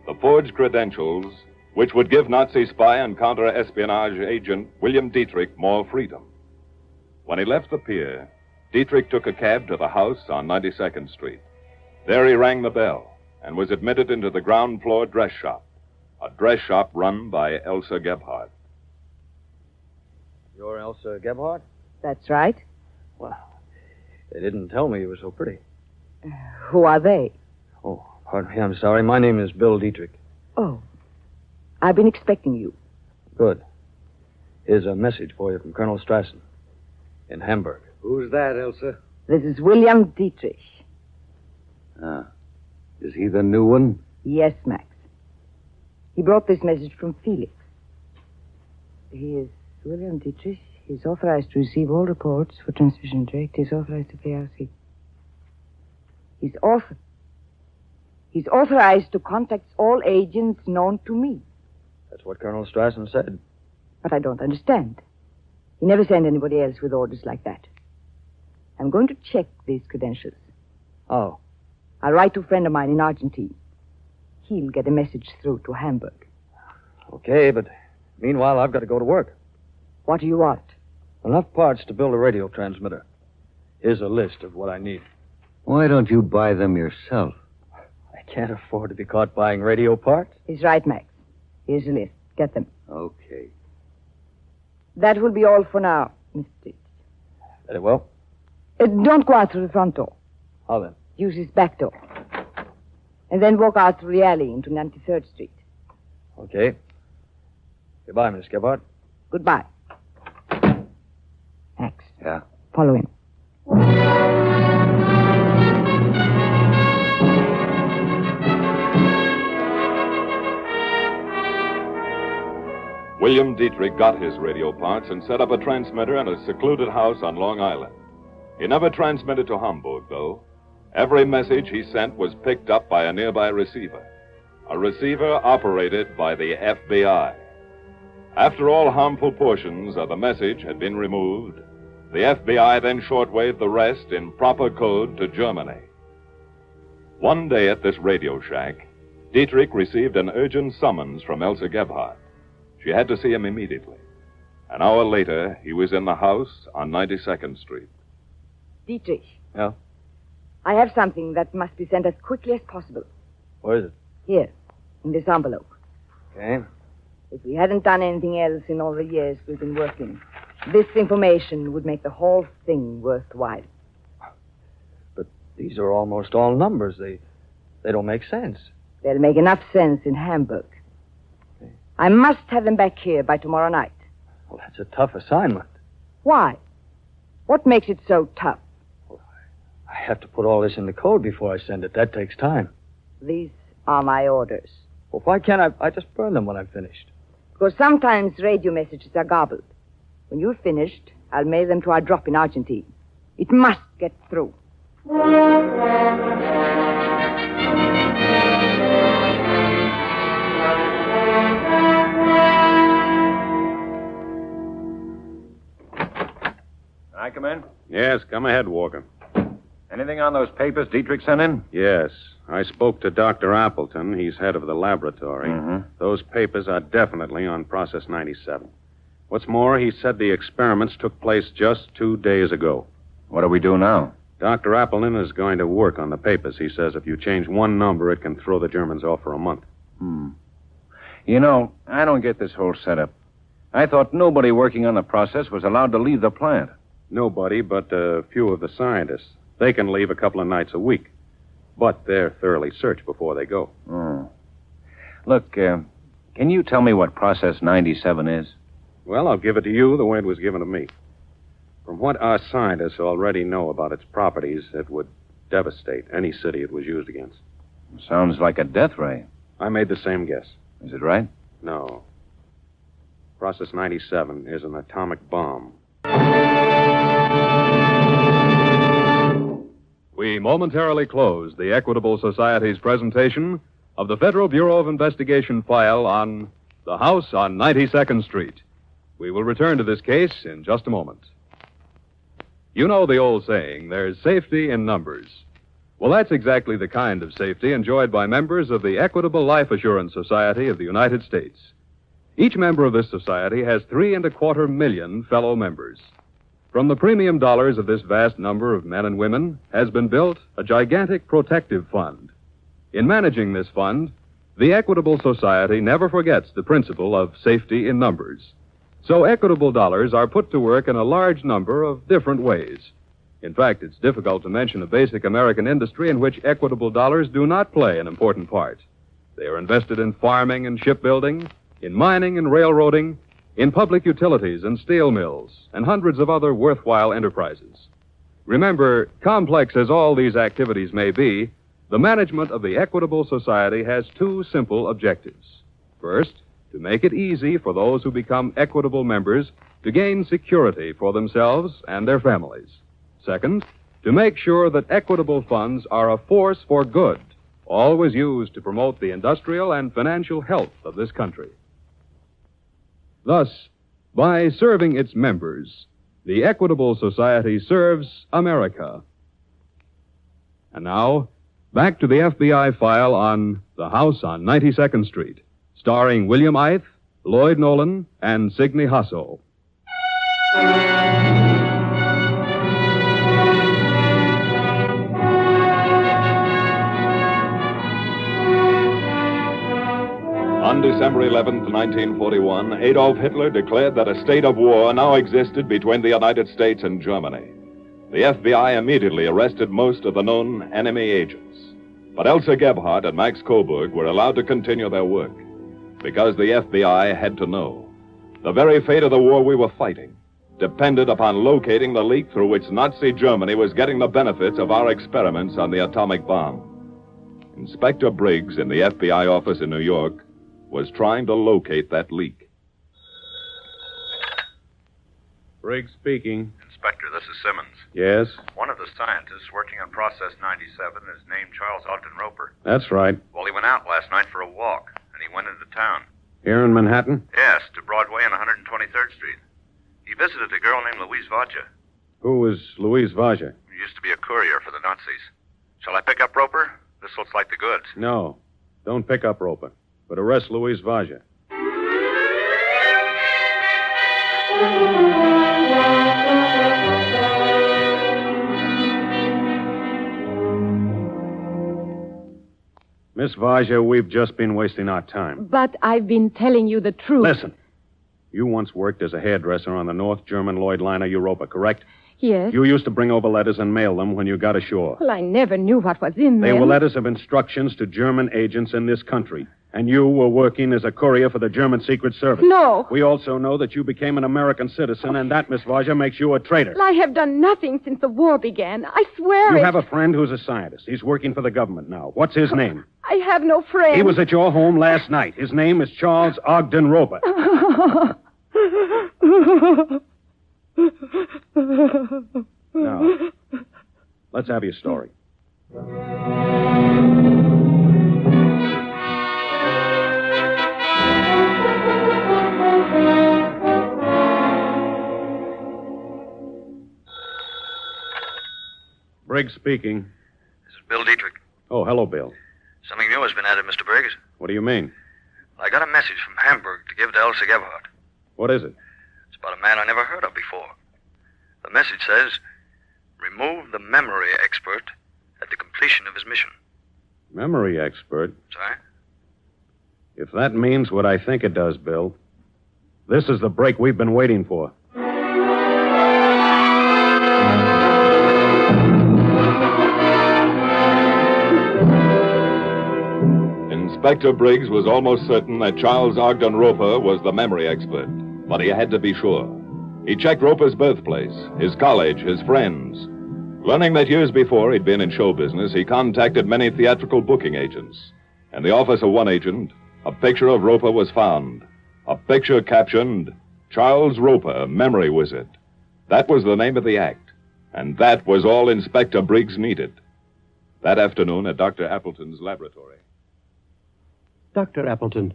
The forged credentials, which would give Nazi spy and counter-espionage agent William Dietrich more freedom. When he left the pier, Dietrich took a cab to the house on 92nd Street. There he rang the bell and was admitted into the ground floor dress shop, a dress shop run by Elsa Gebhardt. You're Elsa Gebhardt? That's right. Well, they didn't tell me you were so pretty. Who are they? Oh, pardon me, I'm sorry. My name is Bill Dietrich. Oh, I've been expecting you. Good. Here's a message for you from Colonel Strassen in Hamburg. Who's that, Elsa? This is William Dietrich. Ah. Is he the new one? Yes, Max. He brought this message from Felix. He is William Dietrich. He's authorized to receive all reports for transmission direct. He's authorized to pay RC. He's authorized to contact all agents known to me. That's what Colonel Strassen said. But I don't understand. He never sent anybody else with orders like that. I'm going to check these credentials. Oh. I'll write to a friend of mine in Argentina. He'll get a message through to Hamburg. Okay, but meanwhile, I've got to go to work. What do you want? Enough parts to build a radio transmitter. Here's a list of what I need. Why don't you buy them yourself? I can't afford to be caught buying radio parts. He's right, Max. Here's a list. Get them. Okay. That will be all for now, Mr. Very well. Don't go out through the front door. How then? Use this back door. And then walk out through the alley into 93rd Street. Okay. Goodbye, Miss Gebhardt. Goodbye. Max. Yeah? Follow him. William Dietrich got his radio parts and set up a transmitter in a secluded house on Long Island. He never transmitted to Hamburg, though. Every message he sent was picked up by a nearby receiver. A receiver operated by the FBI. After all harmful portions of the message had been removed, the FBI then shortwaved the rest in proper code to Germany. One day at this radio shack, Dietrich received an urgent summons from Elsa Gebhardt. She had to see him immediately. An hour later, he was in the house on 92nd Street. Dietrich. Yeah? I have something that must be sent as quickly as possible. Where is it? Here, in this envelope. Okay. If we hadn't done anything else in all the years we've been working, this information would make the whole thing worthwhile. But these are almost all numbers. They don't make sense. They'll make enough sense in Hamburg. Okay. I must have them back here by tomorrow night. Well, that's a tough assignment. Why? What makes it so tough? I have to put all this in the code before I send it. That takes time. These are my orders. Well, why can't I just burn them when I'm finished? Because sometimes radio messages are garbled. When you're finished, I'll mail them to our drop in Argentina. It must get through. Can I come in? Yes, come ahead, Walker. Anything on those papers Dietrich sent in? Yes. I spoke to Dr. Appleton. He's head of the laboratory. Mm-hmm. Those papers are definitely on Process 97. What's more, he said the experiments took place just 2 days ago. What do we do now? Dr. Appleton is going to work on the papers. He says if you change one number, it can throw the Germans off for a month. You know, I don't get this whole setup. I thought nobody working on the process was allowed to leave the plant. Nobody but a few of the scientists. They can leave a couple of nights a week. But they're thoroughly searched before they go. Look, can you tell me what Process 97 is? Well, I'll give it to you the way it was given to me. From what our scientists already know about its properties, it would devastate any city it was used against. Sounds like a death ray. I made the same guess. Is it right? No. Process 97 is an atomic bomb. We momentarily close the Equitable Society's presentation of the Federal Bureau of Investigation file on the house on 92nd Street. We will return to this case in just a moment. You know the old saying, there's safety in numbers. Well, that's exactly the kind of safety enjoyed by members of the Equitable Life Assurance Society of the United States. Each member of this society has 3.25 million fellow members. From the premium dollars of this vast number of men and women has been built a gigantic protective fund. In managing this fund, the Equitable Society never forgets the principle of safety in numbers. So equitable dollars are put to work in a large number of different ways. In fact, it's difficult to mention a basic American industry in which equitable dollars do not play an important part. They are invested in farming and shipbuilding, in mining and railroading, in public utilities and steel mills, and hundreds of other worthwhile enterprises. Remember, complex as all these activities may be, the management of the Equitable Society has two simple objectives. First, to make it easy for those who become equitable members to gain security for themselves and their families. Second, to make sure that equitable funds are a force for good, always used to promote the industrial and financial health of this country. Thus, by serving its members, the Equitable Society serves America. And now, back to the FBI file on The House on 92nd Street, starring William Ith, Lloyd Nolan, and Signe Hasso. On December 11th, 1941, Adolf Hitler declared that a state of war now existed between the United States and Germany. The FBI immediately arrested most of the known enemy agents. But Elsa Gebhardt and Max Coburg were allowed to continue their work because the FBI had to know. The very fate of the war we were fighting depended upon locating the leak through which Nazi Germany was getting the benefits of our experiments on the atomic bomb. Inspector Briggs in the FBI office in New York was trying to locate that leak. Briggs speaking. Inspector, this is Simmons. Yes? One of the scientists working on Process 97 is named Charles Ogden Roper. That's right. Well, he went out last night for a walk, and he went into town. Here in Manhattan? Yes, to Broadway and 123rd Street. He visited a girl named Louise Vacha. Who was Louise Vacha? Who used to be a courier for the Nazis. Shall I pick up Roper? This looks like the goods. No. Don't pick up Roper, but arrest Louise Vacha. Miss Vaja, we've just been wasting our time. But I've been telling you the truth. Listen. You once worked as a hairdresser on the North German Lloyd liner Europa, correct? Yes. You used to bring over letters and mail them when you got ashore. Well, I never knew what was in them. They were letters of instructions to German agents in this country. And you were working as a courier for the German Secret Service. No. We also know that you became an American citizen, and that, Miss Vaja, makes you a traitor. Well, I have done nothing since the war began. I swear You it. have a friend who's a scientist. He's working for the government now. What's his name? I have no friend. He was at your home last night. His name is Charles Ogden Roper. Now, let's have your story. Briggs speaking. This is Bill Dietrich. Oh, hello, Bill. Something new has been added, Mr. Briggs. What do you mean? I got a message from Hamburg to give to Elsa Gebhardt. What is it? It's about a man I never heard of before. The message says, remove the memory expert at the completion of his mission. Memory expert? Sorry? If that means what I think it does, Bill, this is the break we've been waiting for. Inspector Briggs was almost certain that Charles Ogden Roper was the memory expert, but he had to be sure. He checked Roper's birthplace, his college, his friends. Learning that years before he'd been in show business, he contacted many theatrical booking agents. In the office of one agent, a picture of Roper was found. A picture captioned, Charles Roper, Memory Wizard. That was the name of the act, and that was all Inspector Briggs needed. That afternoon at Dr. Appleton's laboratory. Dr. Appleton,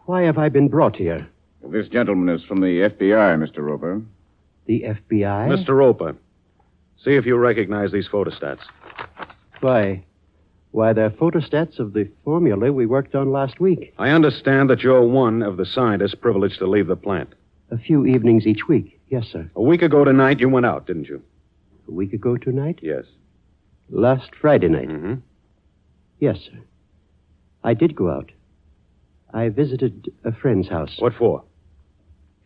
why have I been brought here? This gentleman is from the FBI, Mr. Roper. The FBI? Mr. Roper, see if you recognize these photostats. Why, they're photostats of the formula we worked on last week. I understand that you're one of the scientists privileged to leave the plant. A few evenings each week. Yes, sir. A week ago tonight, you went out, didn't you? A week ago tonight? Yes. Last Friday night? Mm-hmm. Yes, sir. I did go out. I visited a friend's house. What for?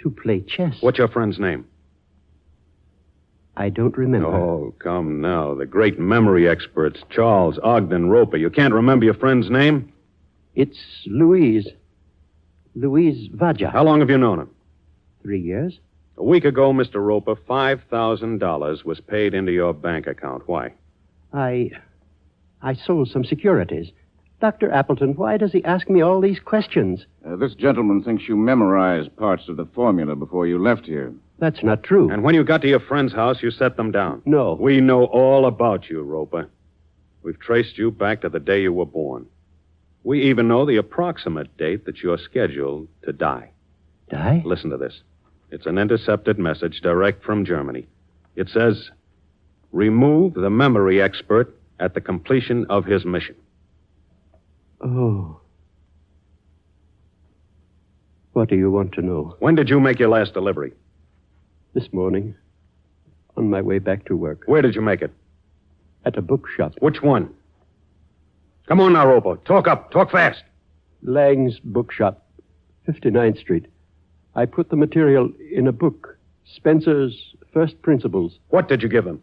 To play chess. What's your friend's name? I don't remember. Oh, come now. The great memory experts, Charles, Ogden, Roper. You can't remember your friend's name? It's Louise. Louise Vaja. How long have you known him? 3 years. A week ago, Mr. Roper, $5,000 was paid into your bank account. Why? I sold some securities. Dr. Appleton, why does he ask me all these questions? This gentleman thinks you memorized parts of the formula before you left here. That's not true. And when you got to your friend's house, you set them down. No. We know all about you, Roper. We've traced you back to the day you were born. We even know the approximate date that you're scheduled to die. Die? Listen to this. It's an intercepted message direct from Germany. It says, remove the memory expert at the completion of his mission. Oh. What do you want to know? When did you make your last delivery? This morning, on my way back to work. Where did you make it? At a bookshop. Which one? Come on now, Roper. Talk up. Talk fast. Lang's bookshop, 59th Street. I put the material in a book, Spencer's First Principles. What did you give him?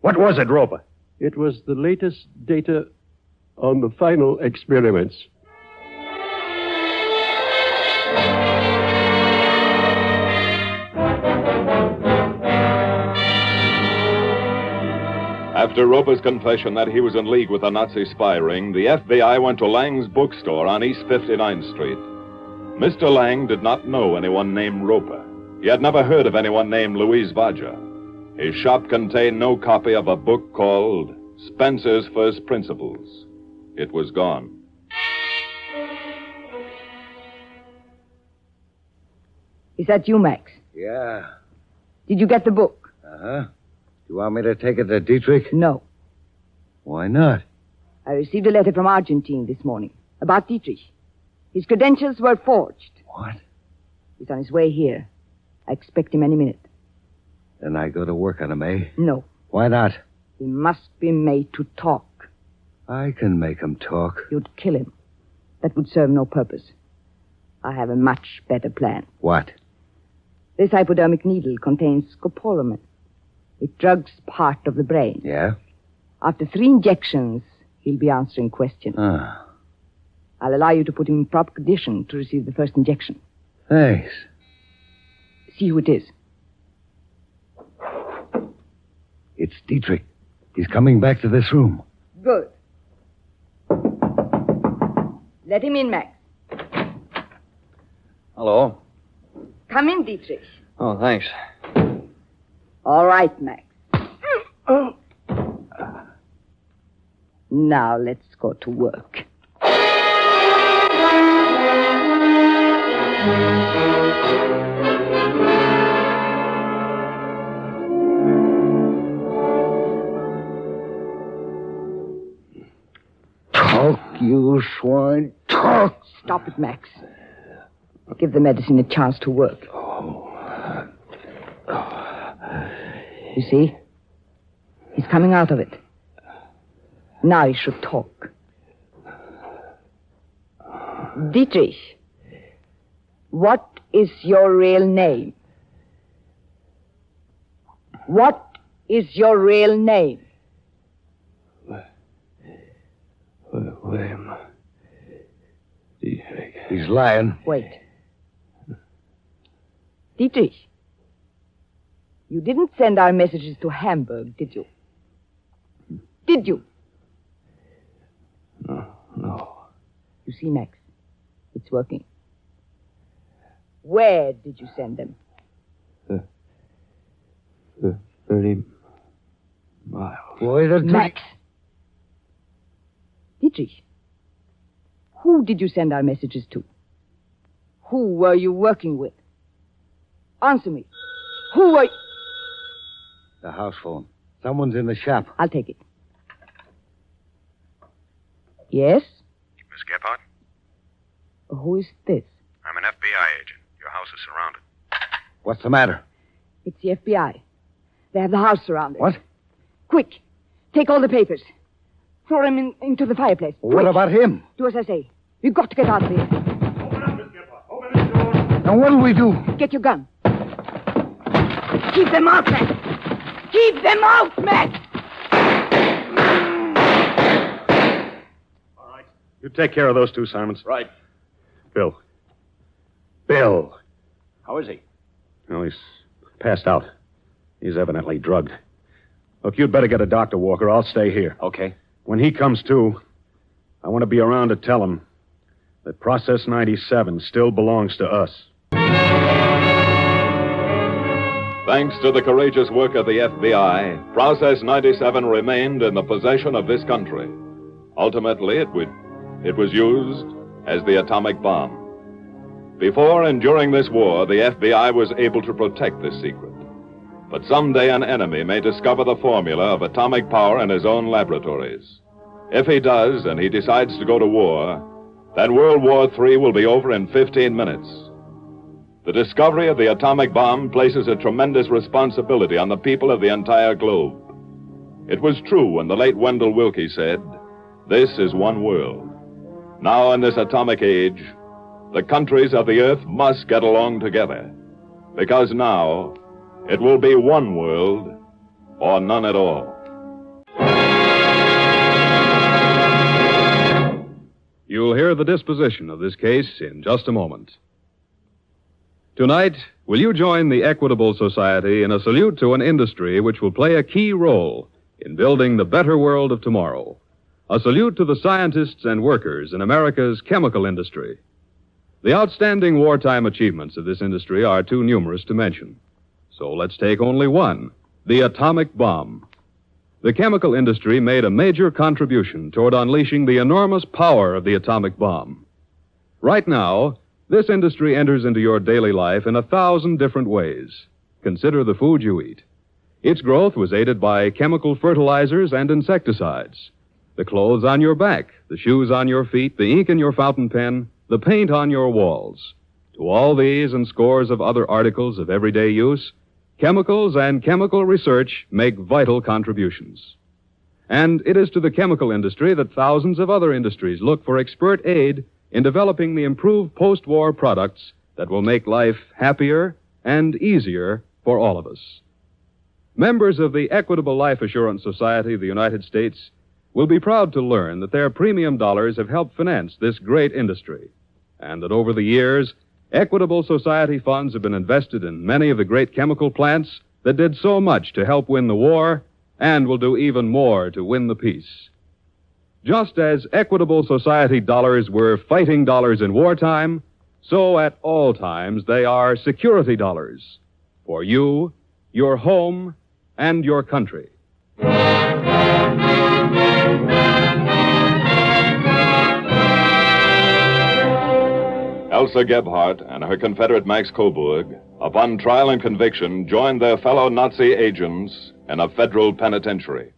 What was it, Roper? It was the latest data on the final experiments. After Roper's confession that he was in league with a Nazi spy ring, the FBI went to Lang's bookstore on East 59th Street. Mr. Lang did not know anyone named Roper. He had never heard of anyone named Louise Vaja. His shop contained no copy of a book called Spencer's First Principles. It was gone. Is that you, Max? Yeah. Did you get the book? Uh-huh. You want me to take it to Dietrich? No. Why not? I received a letter from Argentine this morning about Dietrich. His credentials were forged. What? He's on his way here. I expect him any minute. Then I go to work on him, eh? No. Why not? He must be made to talk. I can make him talk. You'd kill him. That would serve no purpose. I have a much better plan. What? This hypodermic needle contains scopolamine. It drugs part of the brain. Yeah? After 3 injections, he'll be answering questions. Ah. I'll allow you to put him in proper condition to receive the first injection. Thanks. See who it is. It's Dietrich. He's coming back to this room. Good. Let him in, Max. Hello. Come in, Dietrich. Oh, thanks. All right, Max. Now let's go to work. Talk, you swine. Talk. Stop it, Max. Give the medicine a chance to work. You see? He's coming out of it. Now he should talk. Dietrich, what is your real name? What is your real name? William. He's lying. Wait. Dietrich, you didn't send our messages to Hamburg, did you? Did you? No. You see, Max, it's working. Where did you send them? 30 Boy, that Max. Dietrich. Who did you send our messages to? Who were you working with? Answer me. Who were you... The house phone. Someone's in the shop. I'll take it. Yes? Miss Gebhardt? Who is this? I'm an FBI agent. Your house is surrounded. What's the matter? It's the FBI. They have the house surrounded. What? Quick. Take all the papers. Throw them into the fireplace. What Quick. about him? Do as I say. We've got to get out of here. Now, what'll we do? Get your gun. Keep them out, Max. Keep them out, Max. You take care of those two, Simons. Right. Bill. Bill. How is he? No, he's passed out. He's evidently drugged. Look, you'd better get a doctor, Walker. I'll stay here. Okay. When he comes to, I want to be around to tell him that Process 97 still belongs to us. Thanks to the courageous work of the FBI, Process 97 remained in the possession of this country. Ultimately, it was used as the atomic bomb. Before and during this war, the FBI was able to protect this secret. But someday an enemy may discover the formula of atomic power in his own laboratories. If he does, and he decides to go to war, then World War III will be over in 15 minutes. The discovery of the atomic bomb places a tremendous responsibility on the people of the entire globe. It was true when the late Wendell Willkie said, "This is one world." Now in this atomic age, the countries of the earth must get along together, because now it will be one world or none at all. You'll hear the disposition of this case in just a moment. Tonight, will you join the Equitable Society in a salute to an industry which will play a key role in building the better world of tomorrow? A salute to the scientists and workers in America's chemical industry. The outstanding wartime achievements of this industry are too numerous to mention. So let's take only one, the atomic bomb. The chemical industry made a major contribution toward unleashing the enormous power of the atomic bomb. Right now, this industry enters into your daily life in 1,000 different ways. Consider the food you eat. Its growth was aided by chemical fertilizers and insecticides. The clothes on your back, the shoes on your feet, the ink in your fountain pen, the paint on your walls. To all these and scores of other articles of everyday use, chemicals and chemical research make vital contributions. And it is to the chemical industry that thousands of other industries look for expert aid in developing the improved post-war products that will make life happier and easier for all of us. Members of the Equitable Life Assurance Society of the United States will be proud to learn that their premium dollars have helped finance this great industry, and that over the years, Equitable Society funds have been invested in many of the great chemical plants that did so much to help win the war and will do even more to win the peace. Just as Equitable Society dollars were fighting dollars in wartime, so at all times they are security dollars for you, your home, and your country. Elsa Gebhardt and her Confederate Max Coburg, upon trial and conviction, joined their fellow Nazi agents in a federal penitentiary.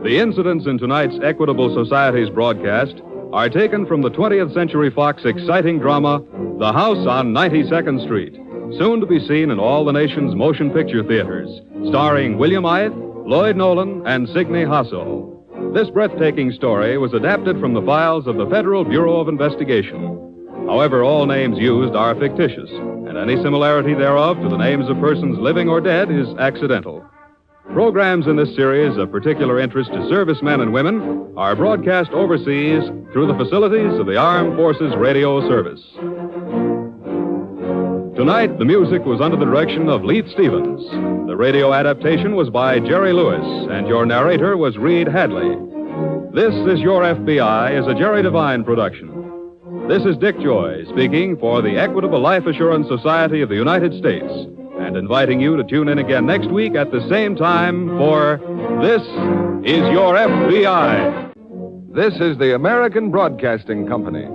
The incidents in tonight's Equitable Society's broadcast are taken from the 20th Century Fox exciting drama, The House on 92nd Street, soon to be seen in all the nation's motion picture theaters, starring William Ith, Lloyd Nolan, and Signe Hasso. This breathtaking story was adapted from the files of the Federal Bureau of Investigation. However, all names used are fictitious, and any similarity thereof to the names of persons living or dead is accidental. Programs in this series of particular interest to servicemen and women are broadcast overseas through the facilities of the Armed Forces Radio Service. Tonight, the music was under the direction of Leith Stevens. The radio adaptation was by Jerry Lewis, and your narrator was Reed Hadley. This is Your FBI is a Jerry Devine production. This is Dick Joy speaking for the Equitable Life Assurance Society of the United States and and inviting you to tune in again next week at the same time for This Is Your FBI. This is the American Broadcasting Company.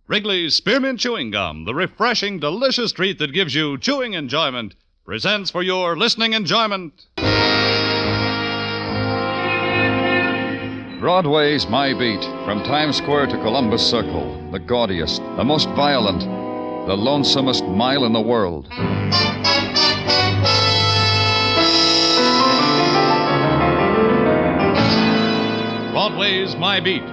Wrigley's Spearmint Chewing Gum, the refreshing, delicious treat that gives you chewing enjoyment, presents for your listening enjoyment. Broadway's my beat, from Times Square to Columbus Circle, the gaudiest, the most violent, the lonesomest mile in the world. Broadway's My Beat,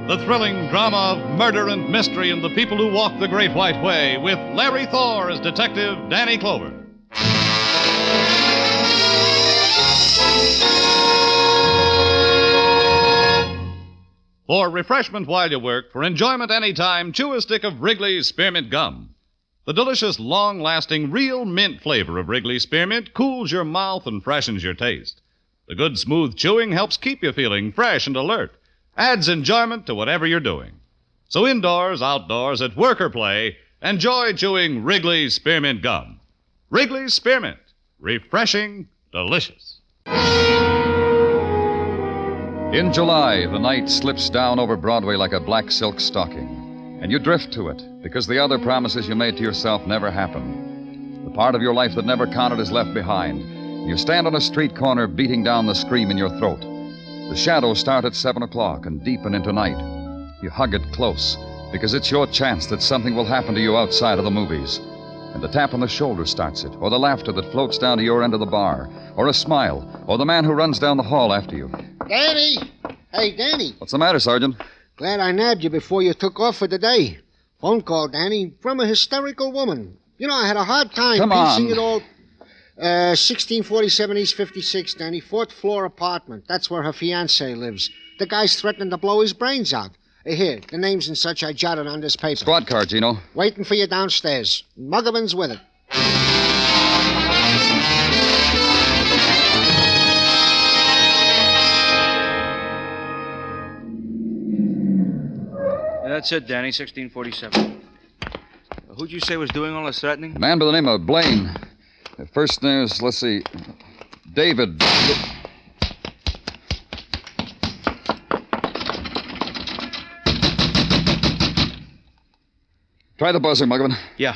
the thrilling drama of murder and mystery and the people who walk the Great White Way, with Larry Thor as Detective Danny Clover. For refreshment while you work, for enjoyment anytime, chew a stick of Wrigley's Spearmint Gum. The delicious, long-lasting, real mint flavor of Wrigley's Spearmint cools your mouth and freshens your taste. The good, smooth chewing helps keep you feeling fresh and alert, adds enjoyment to whatever you're doing. So indoors, outdoors, at work or play, enjoy chewing Wrigley's Spearmint Gum. Wrigley's Spearmint. Refreshing, delicious. In July, the night slips down over Broadway like a black silk stocking, and you drift to it because the other promises you made to yourself never happen. The part of your life that never counted is left behind. You stand on a street corner beating down the scream in your throat. The shadows start at 7 o'clock and deepen into night. You hug it close because it's your chance that something will happen to you outside of the movies. And the tap on the shoulder starts it, or the laughter that floats down to your end of the bar, or a smile, or the man who runs down the hall after you. Danny! Hey, Danny. What's the matter, Sergeant? Glad I nabbed you before you took off for the day. Phone call, Danny, from a hysterical woman. You know, I had a hard time piecing it all. 1647 East 56, Danny. 4th floor apartment. That's where her fiancé lives. The guy's threatening to blow his brains out. Here, the names and such I jotted on this paper. Squad car, Gino. Waiting for you downstairs. Muggerman's with it. That's it, Danny, 1647. Who'd you say was doing all this threatening? A man by the name of Blaine. First name's, let's see, David. Try the buzzer, Muggerman. Yeah.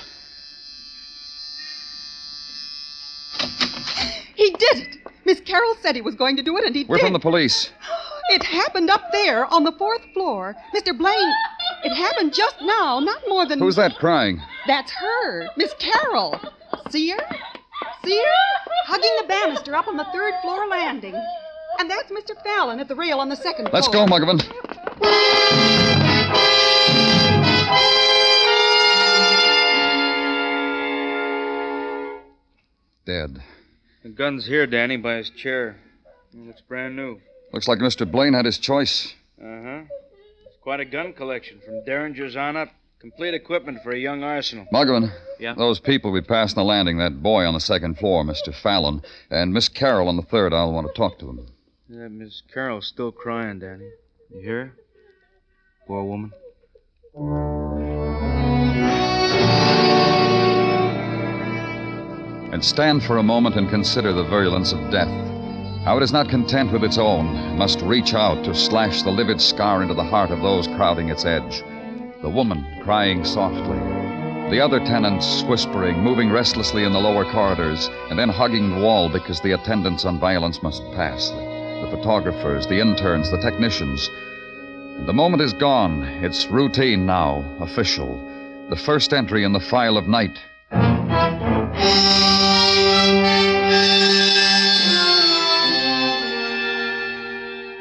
He did it! Miss Carroll said he was going to do it, and he We're did. from the police. It happened up there on the 4th floor. Mr. Blaine, it happened just now, not more than... Who's that crying? That's her, Miss Carroll. See her? See her? Hugging the banister up on the 3rd floor landing. And that's Mr. Fallon at the rail on the 2nd floor. Let's go, Muggerman. Dead. The gun's here, Danny, by his chair. It looks brand new. Looks like Mr. Blaine had his choice. Uh-huh. It's quite a gun collection, from Derringers on up. Complete equipment for a young arsenal. Muggerman. Yeah? Those people we passed on the landing, that boy on the 2nd floor, Mr. Fallon, and Miss Carroll on the 3rd, I'll want to talk to them. Yeah, Miss Carroll's still crying, Danny. You hear her? Poor woman. And stand for a moment and consider the virulence of death. How it is not content with its own, it must reach out to slash the livid scar into the heart of those crowding its edge. The woman crying softly. The other tenants whispering, moving restlessly in the lower corridors, and then hugging the wall because the attendants on violence must pass. The photographers, the interns, the technicians. And the moment is gone. It's routine now, official. The first entry in the file of night.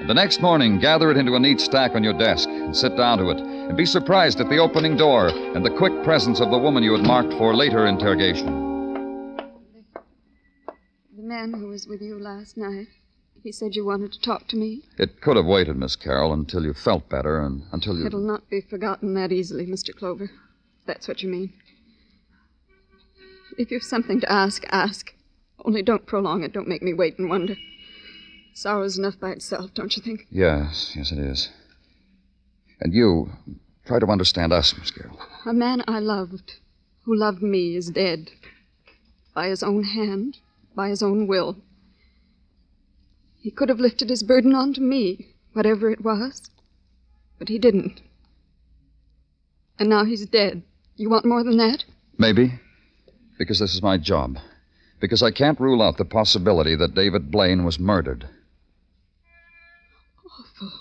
The next morning, gather it into a neat stack on your desk and sit down to it, and be surprised at the opening door and the quick presence of the woman you had marked for later interrogation. The man who was with you last night, he said you wanted to talk to me. It could have waited, Miss Carroll, until you felt better and until you... It'll not be forgotten that easily, Mr. Clover. If that's what you mean. If you've something to ask, ask. Only don't prolong it. Don't make me wait and wonder. Sorrow's enough by itself, don't you think? Yes, it is. And you, try to understand us, Miss Carroll. A man I loved, who loved me is dead. By his own hand, by his own will. He could have lifted his burden onto me, whatever it was, but he didn't. And now he's dead. You want more than that? Maybe. Because this is my job. Because I can't rule out the possibility that David Blaine was murdered. Awful.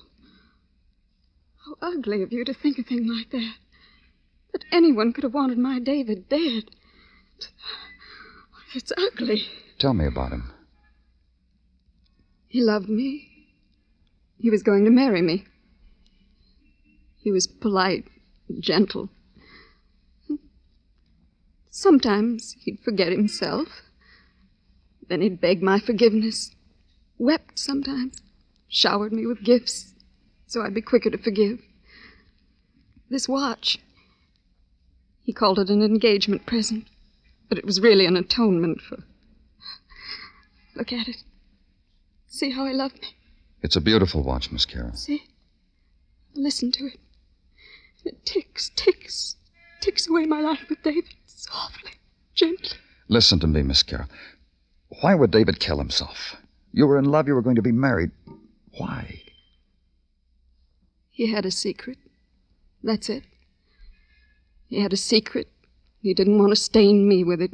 How ugly of you to think a thing like that. That anyone could have wanted my David dead. It's ugly. Tell me about him. He loved me. He was going to marry me. He was polite, gentle. Sometimes he'd forget himself. Then he'd beg my forgiveness. Wept sometimes. Showered me with gifts, so I'd be quicker to forgive. This watch, he called it an engagement present, but it was really an atonement for... Look at it. See how he loved me? It's a beautiful watch, Miss Carroll. See? Listen to it. It ticks, ticks, ticks away my life with David, softly, gently. Listen to me, Miss Carroll. Why would David kill himself? You were in love, you were going to be married. Why? He had a secret. That's it. He had a secret. He didn't want to stain me with it.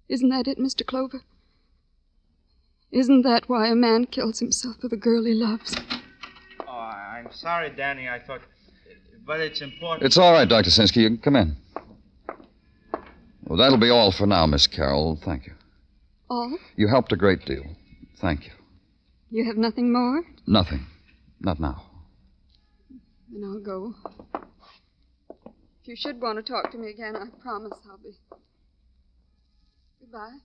Isn't that it, Mr. Clover? Isn't that why a man kills himself for the girl he loves? Oh, I'm sorry, Danny. I thought... But it's important... It's all right, Dr. Sinsky. You can come in. Well, that'll be all for now, Miss Carroll. Thank you. All? You helped a great deal. Thank you. You have nothing more? Nothing. Not now. Then I'll go. If you should want to talk to me again, I promise I'll be... Goodbye.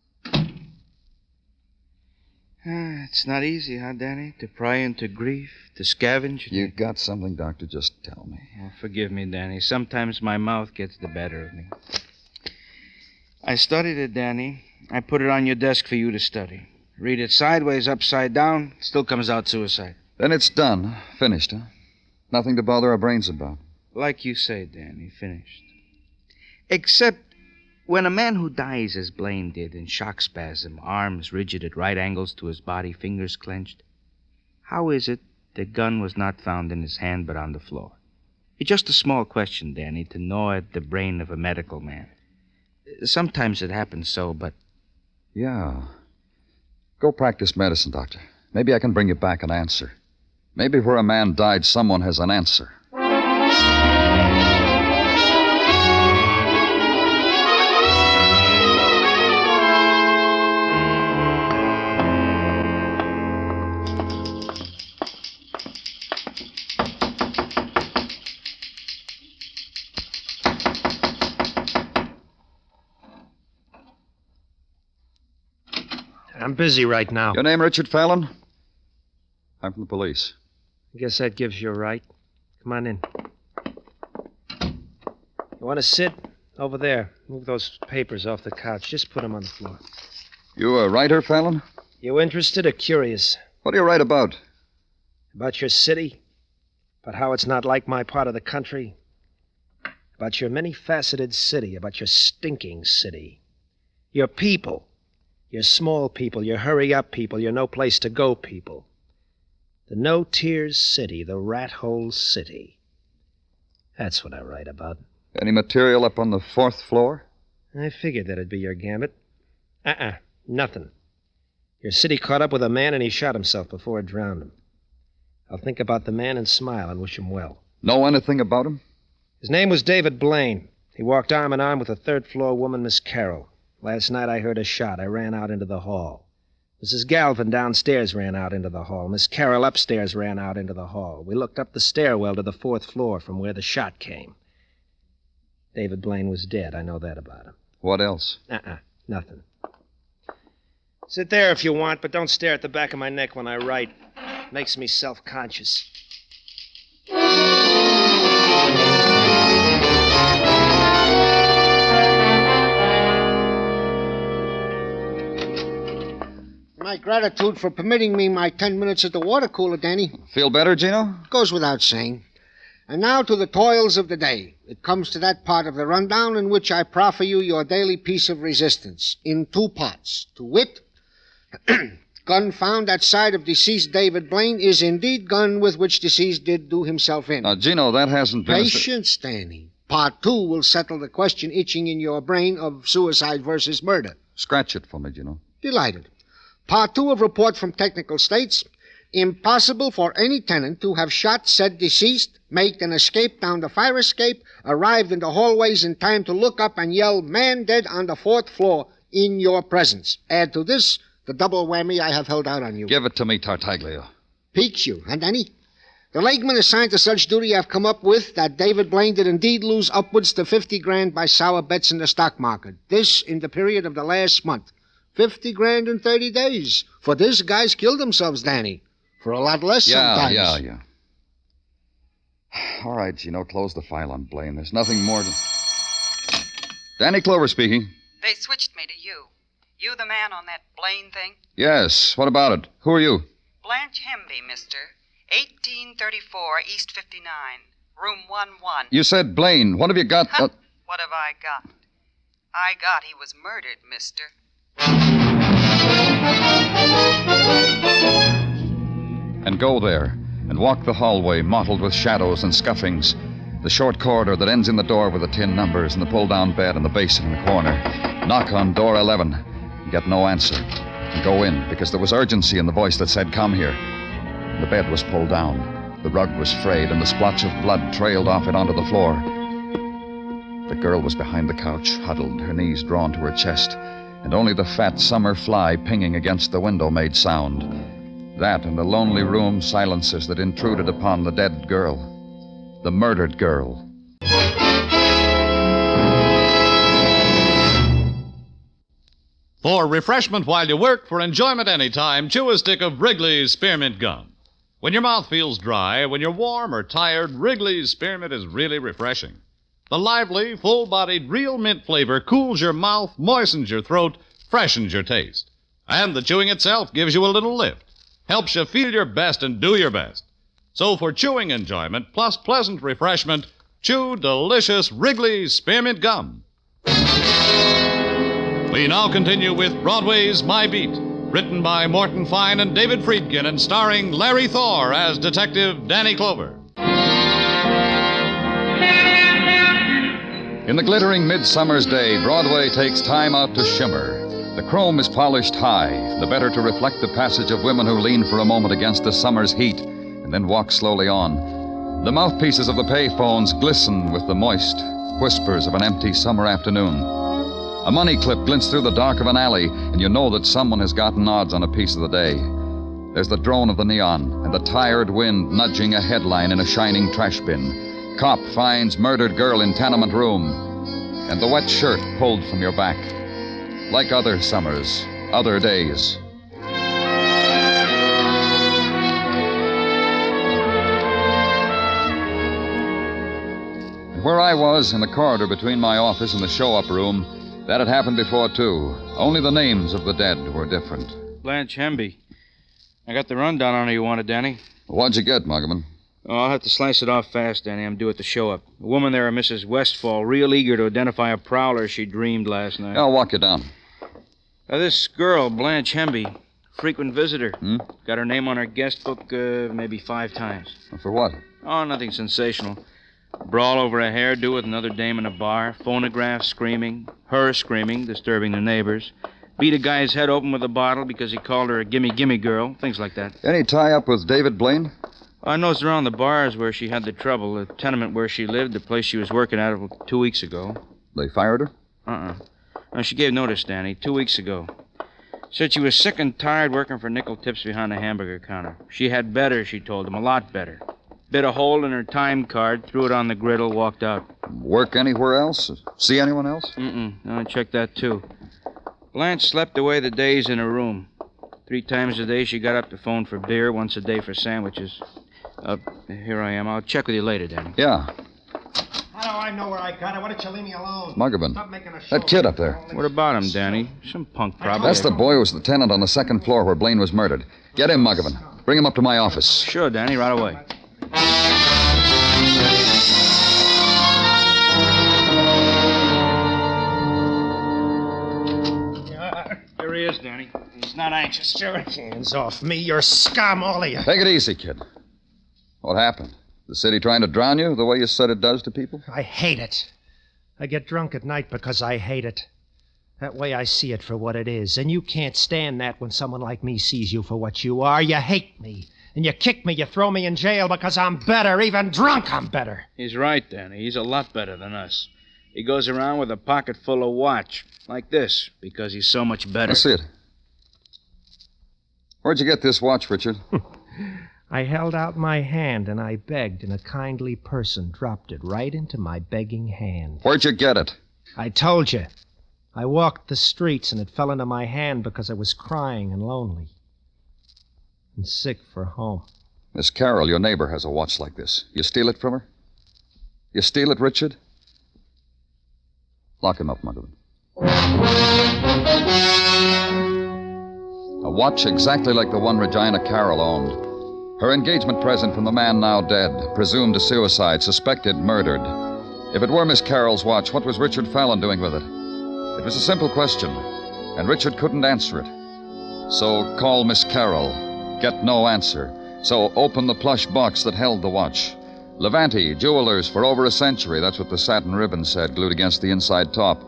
It's not easy, huh, Danny? To pry into grief, to scavenge. You got something, Doctor? Just tell me. Oh, forgive me, Danny. Sometimes my mouth gets the better of me. I studied it, Danny. I put it on your desk for you to study. Read it sideways, upside down, still comes out suicide. Then it's done. Finished, huh? Nothing to bother our brains about. Like you say, Danny, finished. Except when a man who dies as Blaine did in shock spasm, arms rigid at right angles to his body, fingers clenched, how is it the gun was not found in his hand but on the floor? It's just a small question, Danny, to gnaw at the brain of a medical man. Sometimes it happens so, but... Yeah. Go practice medicine, Doctor. Maybe I can bring you back an answer. Maybe where a man died, someone has an answer. I'm busy right now. Your name, Richard Fallon? I'm from the police. I guess that gives you a right. Come on in. You want to sit? Over there. Move those papers off the couch. Just put them on the floor. You a writer, Fallon? You interested or curious? What do you write about? About your city? About how it's not like my part of the country? About your many-faceted city? About your stinking city? Your people? Your small people, your hurry-up people, your no-place-to-go people. The no-tears city, the rat-hole city. That's what I write about. Any material up on the 4th floor? I figured that'd be your gambit. Nothing. Your city caught up with a man and he shot himself before it drowned him. I'll think about the man and smile and wish him well. Know anything about him? His name was David Blaine. He walked arm in arm with a 3rd-floor woman, Miss Carroll. Last night I heard a shot. I ran out into the hall. Mrs. Galvin downstairs ran out into the hall. Miss Carroll upstairs ran out into the hall. We looked up the stairwell to the 4th floor from where the shot came. David Blaine was dead. I know that about him. What else? Nothing. Sit there if you want, but don't stare at the back of my neck when I write. It makes me self-conscious. My gratitude for permitting me my 10 minutes at the water cooler, Danny. Feel better, Gino? Goes without saying. And now to the toils of the day. It comes to that part of the rundown in which I proffer you your daily piece of resistance, in 2 parts. To wit, gun found at side of deceased David Blaine is indeed gun with which deceased did do himself in. Now, Gino, that hasn't been... Patience, Danny. Part 2 will settle the question itching in your brain of suicide versus murder. Scratch it for me, Gino. Delighted. Part 2 of report from technical states. Impossible for any tenant to have shot said deceased, made an escape down the fire escape, arrived in the hallways in time to look up and yell, "Man dead on the 4th floor," in your presence. Add to this the double whammy I have held out on you. Give it to me, Tartaglia. Piques you, huh, Danny? The lakeman assigned to such duty have come up with that David Blaine did indeed lose upwards to 50 grand by sour bets in the stock market. This in the period of the last month. 50 grand in 30 days. For this, guys killed themselves, Danny. For a lot less sometimes. Yeah. All right, Gino, close the file on Blaine. There's nothing more to... Danny Clover speaking. They switched me to you. You the man on that Blaine thing? Yes, what about it? Who are you? Blanche Hemby, mister. 1834 East 59, room 11. You said Blaine. What have you got? What have I got? I got he was murdered, mister. And go there, and walk the hallway mottled with shadows and scuffings, the short corridor that ends in the door with the tin numbers and the pull-down bed and the basin in the corner. Knock on door 11. Get no answer. And go in, because there was urgency in the voice that said, "Come here." The bed was pulled down. The rug was frayed, and the splotch of blood trailed off it onto the floor. The girl was behind the couch, huddled, her knees drawn to her chest, and only the fat summer fly pinging against the window made sound. That and the lonely room silences that intruded upon the dead girl. The murdered girl. For refreshment while you work, for enjoyment anytime, chew a stick of Wrigley's Spearmint Gum. When your mouth feels dry, when you're warm or tired, Wrigley's Spearmint is really refreshing. The lively, full-bodied, real mint flavor cools your mouth, moistens your throat, freshens your taste. And the chewing itself gives you a little lift. Helps you feel your best and do your best. So for chewing enjoyment plus pleasant refreshment, chew delicious Wrigley's Spearmint Gum. We now continue with Broadway's My Beat, written by Morton Fine and David Friedkin and starring Larry Thor as Detective Danny Clover. In the glittering midsummer's day, Broadway takes time out to shimmer. The chrome is polished high, the better to reflect the passage of women who lean for a moment against the summer's heat and then walk slowly on. The mouthpieces of the payphones glisten with the moist whispers of an empty summer afternoon. A money clip glints through the dark of an alley, and you know that someone has gotten odds on a piece of the day. There's the drone of the neon and the tired wind nudging a headline in a shining trash bin. Cop finds murdered girl in tenement room, and the wet shirt pulled from your back. Like other summers, other days. And where I was, in the corridor between my office and the show-up room, that had happened before, too. Only the names of the dead were different. Blanche Hemby. I got the rundown on her you wanted, Danny. What'd you get, Muggavan? Oh, I'll have to slice it off fast, Danny. I'm due at the show-up. The woman there, Mrs. Westfall, real eager to identify a prowler she dreamed last night. I'll walk you down. This girl, Blanche Hemby, frequent visitor. Got her name on her guest book maybe 5 times. For what? Oh, nothing sensational. Brawl over a hairdo with another dame in a bar. Phonograph screaming. Her screaming, disturbing the neighbors. Beat a guy's head open with a bottle because he called her a gimme-gimme girl. Things like that. Any tie-up with David Blaine? I noticed around the bars where she had the trouble. The tenement where she lived, the place she was working at 2 weeks ago. They fired her? No, she gave notice, Danny, 2 weeks ago. Said she was sick and tired working for nickel tips behind the hamburger counter. She had better, she told him, a lot better. Bit a hole in her time card, threw it on the griddle, walked out. Work anywhere else? See anyone else? No, I checked that, too. Blanche slept away the days in her room. 3 times a day she got up to phone for beer, once a day for sandwiches. Here I am. I'll check with you later, Danny. Yeah. How do I know where I got it? Why don't you leave me alone? Muggavan. Stop making a show. That kid up there. What about him, Danny? Some punk, probably. That's the boy who was the tenant on the 2nd floor where Blaine was murdered. Get him, Muggavan. Bring him up to my office. Sure, Danny, right away. Danny. He's not anxious, sure. Hands off me, you're scum, all of you. Take it easy, kid. What happened? The city trying to drown you the way you said it does to people? I hate it. I get drunk at night because I hate it. That way I see it for what it is. And you can't stand that when someone like me sees you for what you are. You hate me. And you kick me, you throw me in jail because I'm better. Even drunk, I'm better. He's right, Danny. He's a lot better than us. He goes around with a pocket full of watch, like this, because he's so much better. I see it. Where'd you get this watch, Richard? I held out my hand and I begged, and a kindly person dropped it right into my begging hand. Where'd you get it? I told you. I walked the streets and it fell into my hand because I was crying and lonely. And sick for home. Miss Carroll, your neighbor, has a watch like this. You steal it from her? You steal it, Richard? Lock him up, Muggavan. A watch exactly like the one Regina Carroll owned. Her engagement present from the man now dead, presumed a suicide, suspected murdered. If it were Miss Carroll's watch, what was Richard Fallon doing with it? It was a simple question, and Richard couldn't answer it. So call Miss Carroll, get no answer. So open the plush box that held the watch. Levante, jewelers for over a century, that's what the satin ribbon said, glued against the inside top.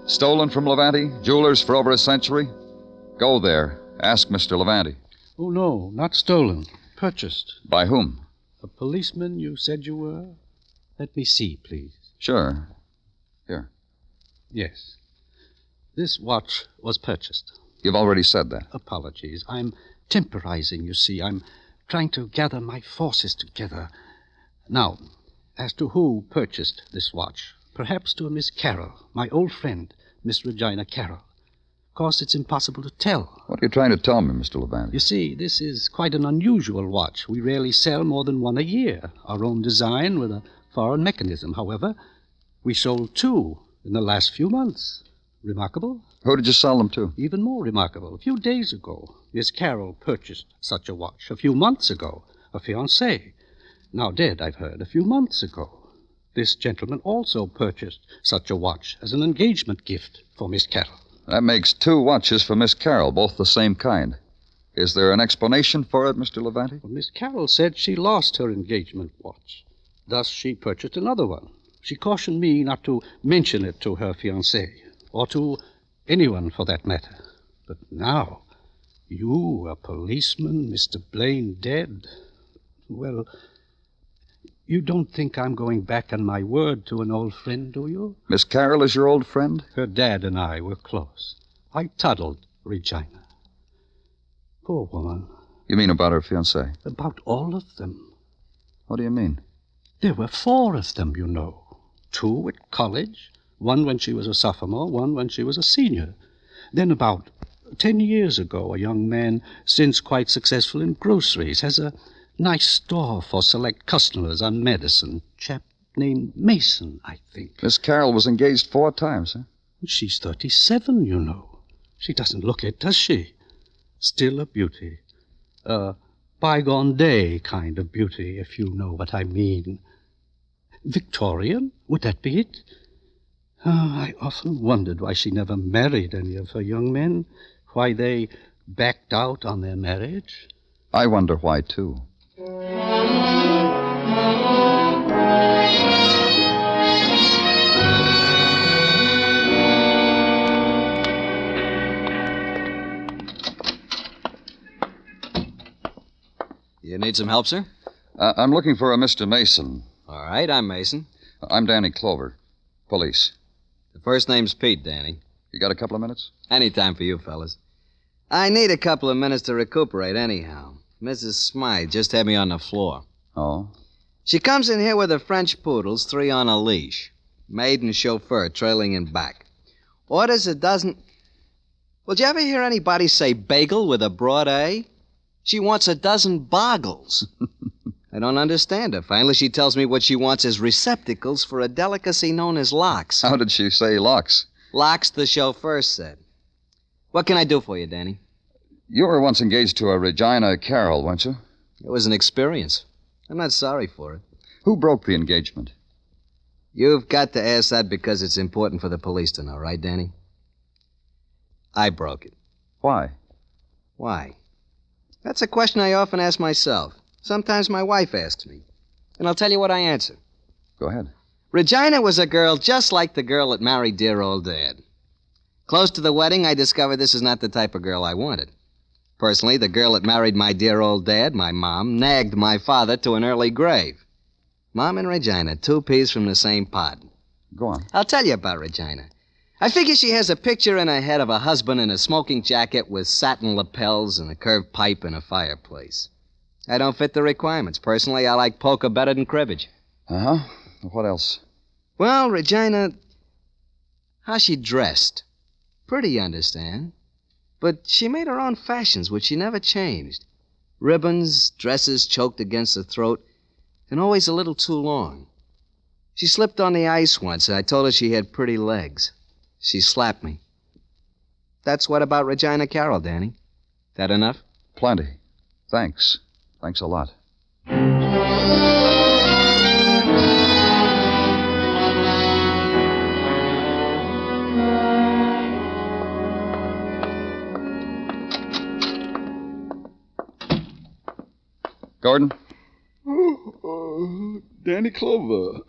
Stolen from Levante, jewelers for over a century? Go there, ask Mr. Levante. Oh, no, not stolen. Purchased. By whom? A policeman you said you were? Let me see, please. Sure. Here. Yes. This watch was purchased. You've already said that. Apologies. I'm temporizing, you see. I'm trying to gather my forces together. Now, as to who purchased this watch, perhaps to a Miss Carroll, my old friend, Miss Regina Carroll. Of course, it's impossible to tell. What are you trying to tell me, Mr. Levante? You see, this is quite an unusual watch. We rarely sell more than one a year. Our own design with a foreign mechanism. However, we sold 2 in the last few months. Remarkable? Who did you sell them to? Even more remarkable. A few days ago, Miss Carroll purchased such a watch. A few months ago, a fiancé. Now dead, I've heard, a few months ago. This gentleman also purchased such a watch as an engagement gift for Miss Carroll. That makes 2 watches for Miss Carroll, both the same kind. Is there an explanation for it, Mr. Levante? Well, Miss Carroll said she lost her engagement watch. Thus, she purchased another one. She cautioned me not to mention it to her fiancé, or to anyone for that matter. But now, you, a policeman, Mr. Blaine dead, well, you don't think I'm going back on my word to an old friend, do you? Miss Carroll is your old friend? Her dad and I were close. I toddled Regina. Poor woman. You mean about her fiancé? About all of them. What do you mean? There were 4 of them, you know. 2 at college, 1 when she was a sophomore, 1 when she was a senior. Then about 10 years ago, a young man, since quite successful in groceries, has a nice store for select customers on Madison. Chap named Mason, I think. Miss Carroll was engaged 4 times, huh? She's 37, you know. She doesn't look it, does she? Still a beauty. A bygone day kind of beauty, if you know what I mean. Victorian? Would that be it? I often wondered why she never married any of her young men. Why they backed out on their marriage. I wonder why, too. You need some help, sir? I'm looking for a Mr. Mason. All right, I'm Mason. I'm Danny Clover. Police. The first name's Pete, Danny. You got a couple of minutes? Any time for you, fellas. I need a couple of minutes to recuperate anyhow. Mrs. Smythe just had me on the floor. Oh? She comes in here with her French poodles, 3 on a leash. Maid and chauffeur trailing in back. Orders a dozen... Well, did you ever hear anybody say bagel with a broad A? She wants a dozen boggles. I don't understand her. Finally, she tells me what she wants is receptacles for a delicacy known as locks. How did she say locks? Locks, the chauffeur said. What can I do for you, Danny? You were once engaged to a Regina Carroll, weren't you? It was an experience. I'm not sorry for it. Who broke the engagement? You've got to ask that because it's important for the police to know, right, Danny? I broke it. Why? Why? That's a question I often ask myself. Sometimes my wife asks me. And I'll tell you what I answer. Go ahead. Regina was a girl just like the girl that married dear old Dad. Close to the wedding, I discovered this is not the type of girl I wanted. Personally, the girl that married my dear old Dad, my mom, nagged my father to an early grave. Mom and Regina, two peas from the same pod. Go on. I'll tell you about Regina. I figure she has a picture in her head of a husband in a smoking jacket with satin lapels and a curved pipe and a fireplace. I don't fit the requirements. Personally, I like poker better than cribbage. Uh-huh. What else? Well, Regina, how she dressed. Pretty, you understand. But she made her own fashions, which she never changed. Ribbons, dresses choked against the throat, and always a little too long. She slipped on the ice once, and I told her she had pretty legs. She slapped me. That's what about Regina Carroll, Danny. That enough? Plenty. Thanks. Thanks a lot. Gordon? Danny Clover.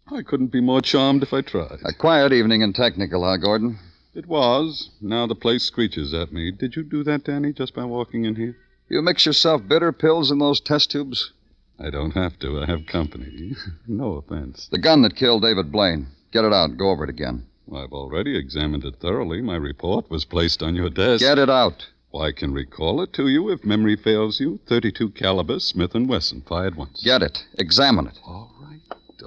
I couldn't be more charmed if I tried. A quiet evening in Technical, huh, Gordon? It was. Now the place screeches at me. Did you do that, Danny, just by walking in here? You mix yourself bitter pills in those test tubes? I don't have to. I have company. No offense. The gun that killed David Blaine. Get it out. Go over it again. I've already examined it thoroughly. My report was placed on your desk. Get it out. Well, I can recall it to you if memory fails you. .32 caliber, Smith & Wesson, fired once. Get it. Examine it.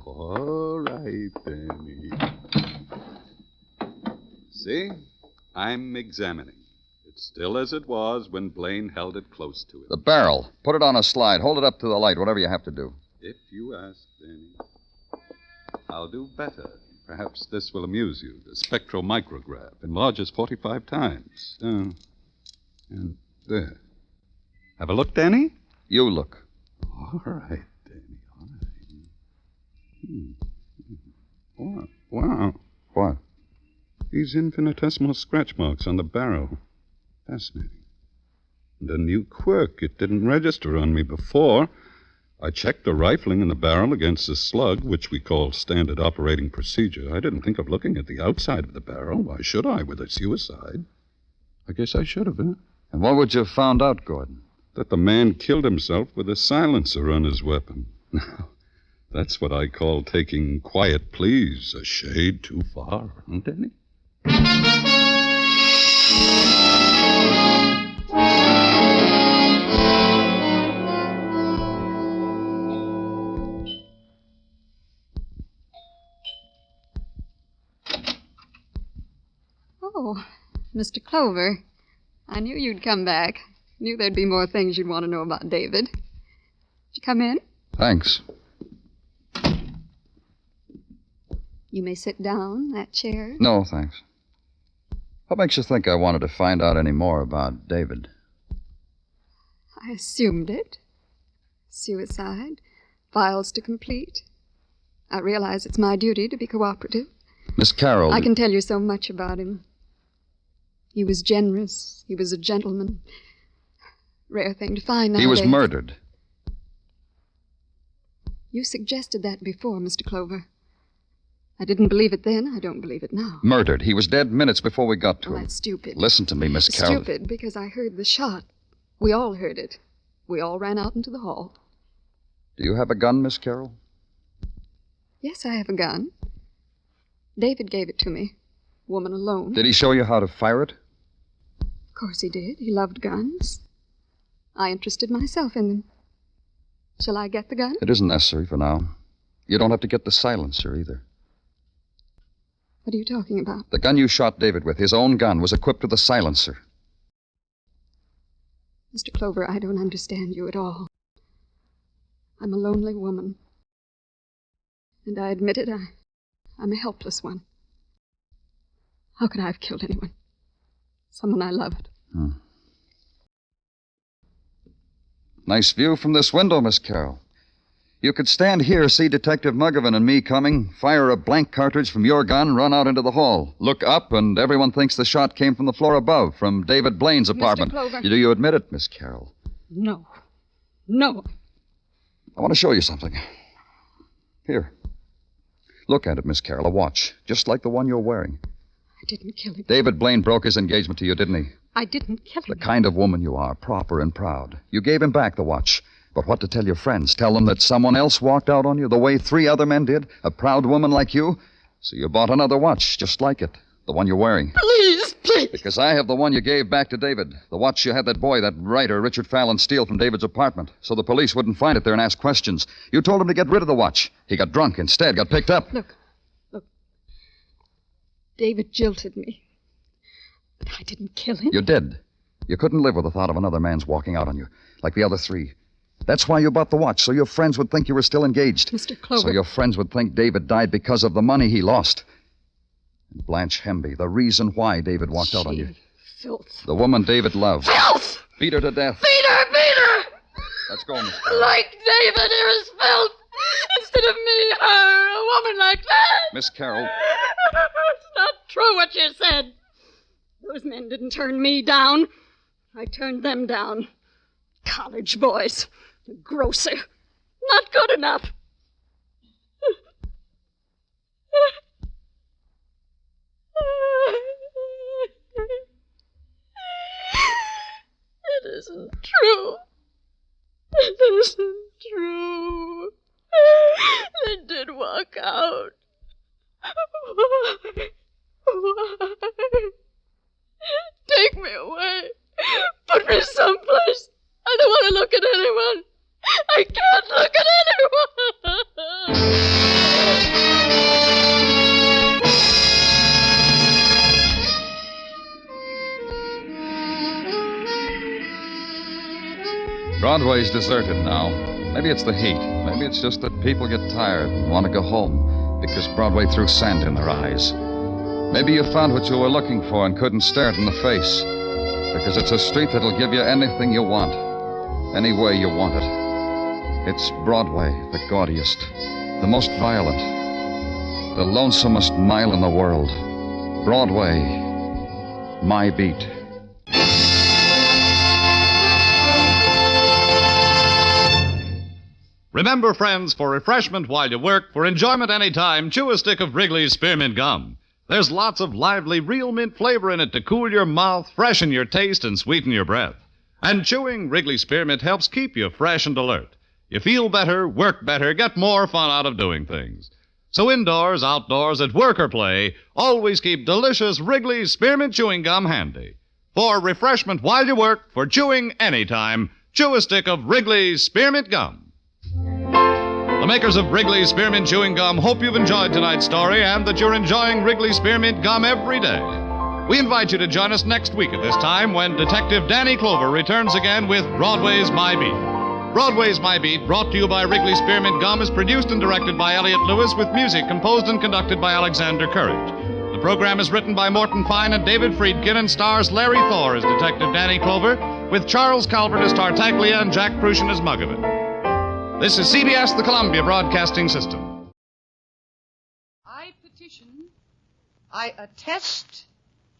All right, Danny. See? I'm examining. It's still as it was when Blaine held it close to him. The barrel. Put it on a slide. Hold it up to the light, whatever you have to do. If you ask, Danny. I'll do better. Perhaps this will amuse you. The spectromicrograph enlarges 45 times. And there. Have a look, Danny? You look. All right, Danny. All right. Wow. What? These infinitesimal scratch marks on the barrel. Fascinating. And a new quirk. It didn't register on me before. I checked the rifling in the barrel against the slug, which we call standard operating procedure. I didn't think of looking at the outside of the barrel. Why should I, with a suicide? I guess I should have, huh? And what would you have found out, Gordon? That the man killed himself with a silencer on his weapon. Now, that's what I call taking quiet pleas a shade too far, huh, Danny? Oh, Mr. Clover. I knew you'd come back. Knew there'd be more things you'd want to know about David. Did you come in? Thanks. You may sit down, that chair. No, thanks. What makes you think I wanted to find out any more about David? I assumed it. Suicide. Files to complete. I realize it's my duty to be cooperative. Miss Carroll... I can tell you so much about him. He was generous. He was a gentleman. Rare thing to find nowadays. He was murdered. You suggested that before, Mr. Clover. I didn't believe it then. I don't believe it now. Murdered. He was dead minutes before we got to him. That's stupid. Listen to me, Miss Carroll. Stupid, because I heard the shot. We all heard it. We all ran out into the hall. Do you have a gun, Miss Carroll? Yes, I have a gun. David gave it to me. Woman alone. Did he show you how to fire it? Of course he did. He loved guns. I interested myself in them. Shall I get the gun? It isn't necessary for now. You don't have to get the silencer either. What are you talking about? The gun you shot David with, his own gun, was equipped with a silencer. Mr. Clover, I don't understand you at all. I'm a lonely woman. And I admit it, I'm a helpless one. How could I have killed anyone? Someone I loved. Nice view from this window, Miss Carroll. You could stand here, see Detective Muggavan and me coming, fire a blank cartridge from your gun, run out into the hall, look up, and everyone thinks the shot came from the floor above, from David Blaine's apartment. Mr. Clover. Do you admit it, Miss Carroll? No. No. I want to show you something. Here. Look at it, Miss Carroll, a watch, just like the one you're wearing. I didn't kill him. David Blaine broke his engagement to you, didn't he? I didn't kill him. The kind of woman you are, proper and proud. You gave him back the watch. But what to tell your friends? Tell them that someone else walked out on you the way 3 other men did? A proud woman like you? So you bought another watch, just like it. The one you're wearing. Please, please. Because I have the one you gave back to David. The watch you had that boy, that writer, Richard Fallon, steal from David's apartment. So the police wouldn't find it there and ask questions. You told him to get rid of the watch. He got drunk instead, got picked up. Look. David jilted me. But I didn't kill him. You did. You couldn't live with the thought of another man's walking out on you, like the other 3. That's why you bought the watch, so your friends would think you were still engaged. Mr. Clover. So your friends would think David died because of the money he lost. And Blanche Hemby, the reason why David walked out on you. Filth. The woman David loved. Filth! Beat her to death. Beat her! Let's go, Miss. Like David, here is filth. Instead of me, her, a woman like that. Miss Carroll. It's not true what you said. Those men didn't turn me down. I turned them down. College boys. The grocer. Not good enough. It isn't true. It isn't true. They did walk out. Why? Take me away. Put me someplace. I don't want to look at anyone. I can't look at anyone. Broadway's deserted now. Maybe it's the heat. Maybe it's just that people get tired and want to go home because Broadway threw sand in their eyes. Maybe you found what you were looking for and couldn't stare it in the face because it's a street that'll give you anything you want, any way you want it. It's Broadway, the gaudiest, the most violent, the lonesomest mile in the world. Broadway, my beat. Remember, friends, for refreshment while you work, for enjoyment any time, chew a stick of Wrigley's Spearmint Gum. There's lots of lively, real mint flavor in it to cool your mouth, freshen your taste, and sweeten your breath. And chewing Wrigley's Spearmint helps keep you fresh and alert. You feel better, work better, get more fun out of doing things. So indoors, outdoors, at work or play, always keep delicious Wrigley's Spearmint Chewing Gum handy. For refreshment while you work, for chewing anytime, chew a stick of Wrigley's Spearmint Gum. The makers of Wrigley's Spearmint Chewing Gum hope you've enjoyed tonight's story and that you're enjoying Wrigley's Spearmint Gum every day. We invite you to join us next week at this time when Detective Danny Clover returns again with Broadway's My Beat. Broadway's My Beat, brought to you by Wrigley's Spearmint Gum, is produced and directed by Elliott Lewis with music composed and conducted by Alexander Courage. The program is written by Morton Fine and David Friedkin and stars Larry Thor as Detective Danny Clover, with Charles Calvert as Tartaglia and Jack Prussian as Muggavan. This is CBS, the Columbia Broadcasting System. I petition, I attest,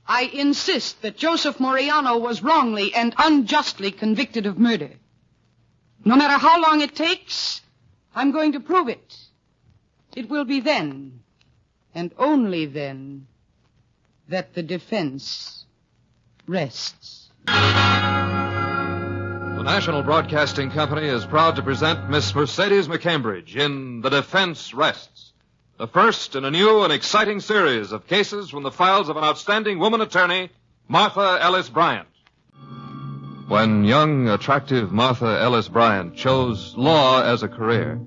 I insist that Joseph Moriano was wrongly and unjustly convicted of murder. No matter how long it takes, I'm going to prove it. It will be then, and only then, that the defense rests. The National Broadcasting Company is proud to present Miss Mercedes McCambridge in The Defense Rests, the first in a new and exciting series of cases from the files of an outstanding woman attorney, Martha Ellis Bryant. When young, attractive Martha Ellis Bryant chose law as a career,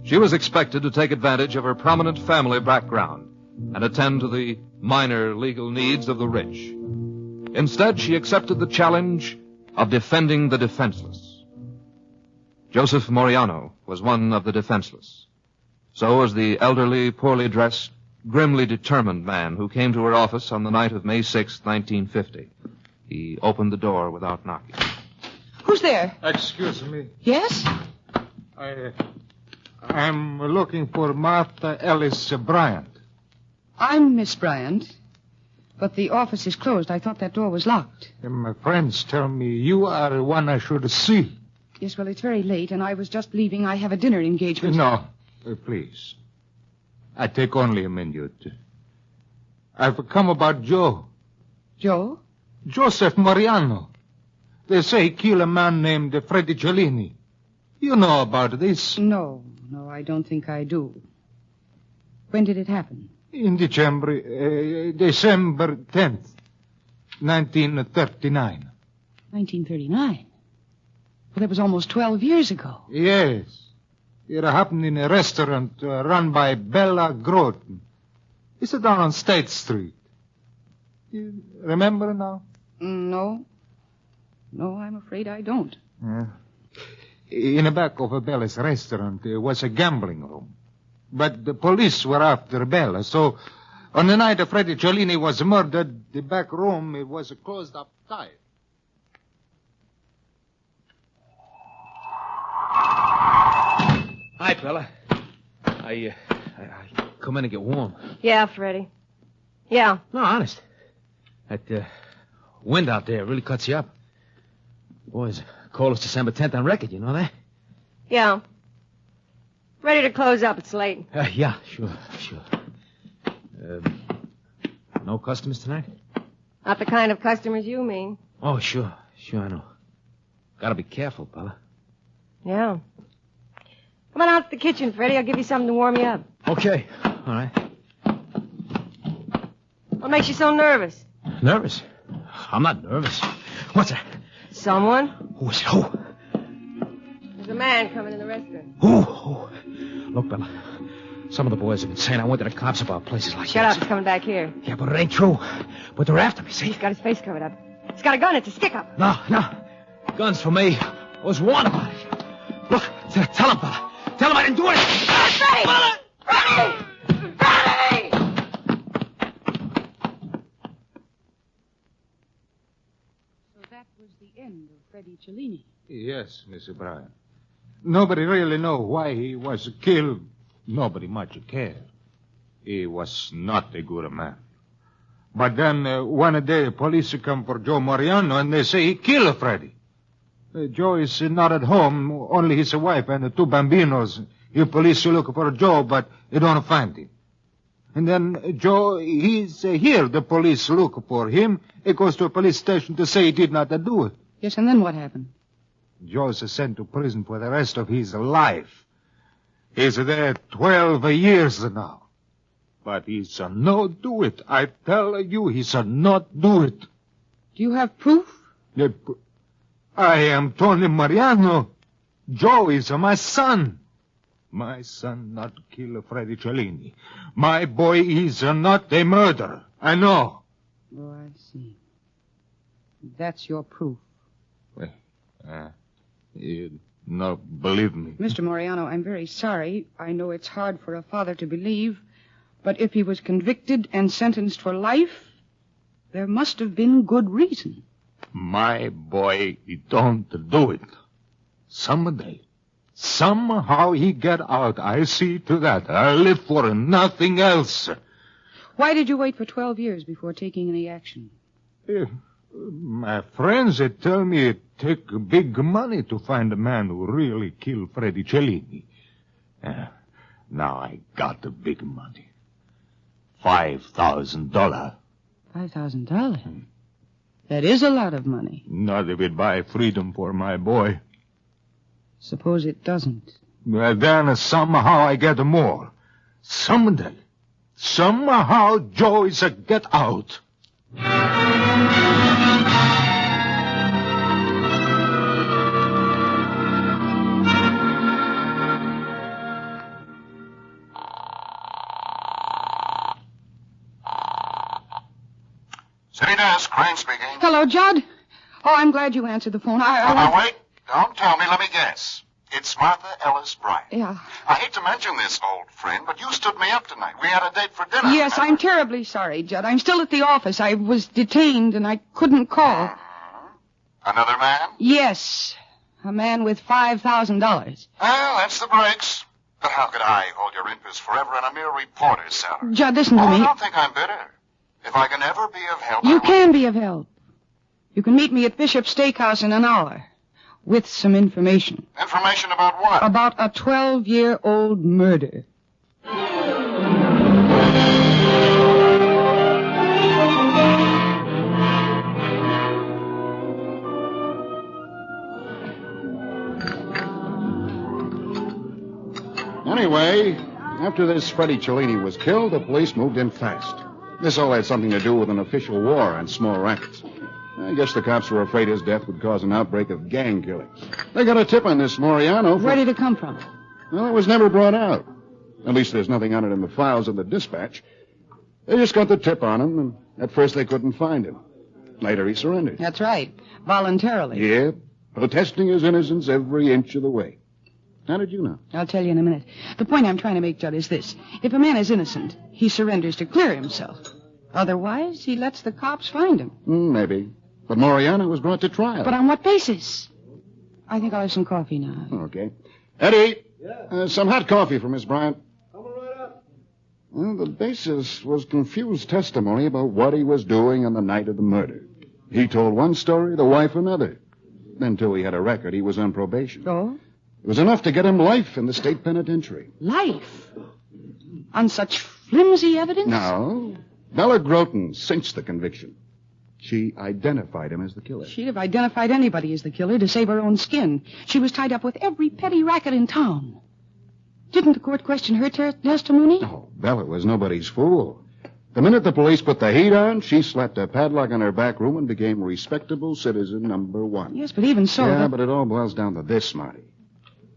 she was expected to take advantage of her prominent family background and attend to the minor legal needs of the rich. Instead, she accepted the challenge of defending the defenseless. Joseph Moriano was one of the defenseless. So was the elderly, poorly dressed, grimly determined man who came to her office on the night of May 6, 1950. He opened the door without knocking. Who's there? Excuse me. Yes? I I'm looking for Martha Ellis Bryant. I'm Miss Bryant, but the office is closed. I thought that door was locked. My friends tell me you are the one I should see. Yes, well, it's very late, and I was just leaving. I have a dinner engagement. No, please. I take only a minute. I've come about Joe. Joe? Joseph Moriano. They say he killed a man named Freddie Cellini. You know about this? No, I don't think I do. When did it happen? In December 10th, 1939. 1939? Well, that was almost 12 years ago. Yes. It happened in a restaurant run by Bella Groton. It's down on State Street. You remember now? No, I'm afraid I don't. In the back of Bella's restaurant was a gambling room. But the police were after Bella, so on the night Freddie Cellini was murdered, the back room it was closed up tight. Hi, fella. I come in to get warm. Yeah, Freddie. Yeah. No, honest. That wind out there really cuts you up. Boys, coldest December 10th on record, you know that? Yeah. Ready to close up. It's late. Yeah, sure. No customers tonight? Not the kind of customers you mean. Oh, sure, I know. Gotta be careful, fella. Yeah. Come on out to the kitchen, Freddie. I'll give you something to warm you up. Okay, all right. What makes you so nervous? Nervous? I'm not nervous. What's that? Someone? Who is it? Who? There's a man coming in the restaurant. Who? Look, Bella, some of the boys have been saying I went to the cops about places like Shut this. up. He's coming back here. Yeah, but it ain't true. But they're after me, see? He's got his face covered up. He's got a gun. It's a stick-up. No. Guns for me. I was warned about it. Look, tell him, Bella. Tell him I didn't do anything. Freddie! Freddie! So that was the end of Freddie Cellini. Yes, Mr. Bryant. Nobody really know why he was killed. Nobody much care. He was not a good man. But then one day police come for Joe Moriano and they say he killed Freddie. Joe is not at home, only his wife and the two bambinos. The police look for Joe, but they don't find him. And then Joe, he's here. The police look for him. He goes to a police station to say he did not do it. Yes, and then what happened? Joe's sent to prison for the rest of his life. He's there 12 years now. But he's not do it. I tell you, he's not do it. Do you have proof? I am Tony Moriano. Joe is my son. My son not kill Freddie Cellini. My boy is not a murderer. I know. Oh, I see. That's your proof. You not believe me. Mr. Moriano, I'm very sorry. I know it's hard for a father to believe, but if he was convicted and sentenced for life, there must have been good reason. My boy, he don't do it. Someday, somehow he get out. I see to that. I live for nothing else. Why did you wait for 12 years before taking any action? My friends, they tell me it take big money to find a man who really killed Freddie Cellini. Now I got the big money. $5,000. $5,000? That is a lot of money. Not if it buy freedom for my boy. Suppose it doesn't. Then somehow I get more. Someday, somehow Joe is a get out. City desk, Crane speaking. Hello, Judd. Oh, I'm glad you answered the phone. Now, wait. Don't tell me. Let me guess. It's Martha Ellis Bryant. Yeah. I hate to mention this, old friend, but you stood me up tonight. We had a date for dinner. Yes, I'm terribly sorry, Judd. I'm still at the office. I was detained and I couldn't call. Another man? Yes. A man with $5,000. Well, that's the breaks. But how could I hold your interest forever on a mere reporter's salary? Judd, listen to me. Don't think I'm bitter. If I can ever be of help... You can be of help. You can meet me at Bishop's Steakhouse in an hour. With some information. Information about what? About a 12-year-old murder. Anyway, after this Freddie Cellini was killed, the police moved in fast. This all had something to do with an official war on small rackets. I guess the cops were afraid his death would cause an outbreak of gang killings. They got a tip on this Moriano. Where did it come from? Well, it was never brought out. At least there's nothing on it in the files of the dispatch. They just got the tip on him, and at first they couldn't find him. Later he surrendered. That's right. Voluntarily. Yeah, protesting his innocence every inch of the way. How did you know? I'll tell you in a minute. The point I'm trying to make, Judd, is this. If a man is innocent, he surrenders to clear himself. Otherwise, he lets the cops find him. Maybe. But Moriano was brought to trial. But on what basis? I think I'll have some coffee now. Okay. Eddie, some hot coffee for Miss Bryant. Coming right up. Well, the basis was confused testimony about what he was doing on the night of the murder. He told one story, the wife another. Until he had a record, he was on probation. Oh? It was enough to get him life in the state penitentiary. Life? On such flimsy evidence? No. Bella Groton cinched the conviction. She identified him as the killer. She'd have identified anybody as the killer to save her own skin. She was tied up with every petty racket in town. Didn't the court question her testimony? No, Bella was nobody's fool. The minute the police put the heat on, she slapped a padlock on her back room and became respectable citizen number one. Yes, but even so... Yeah, but it all boils down to this, Marty.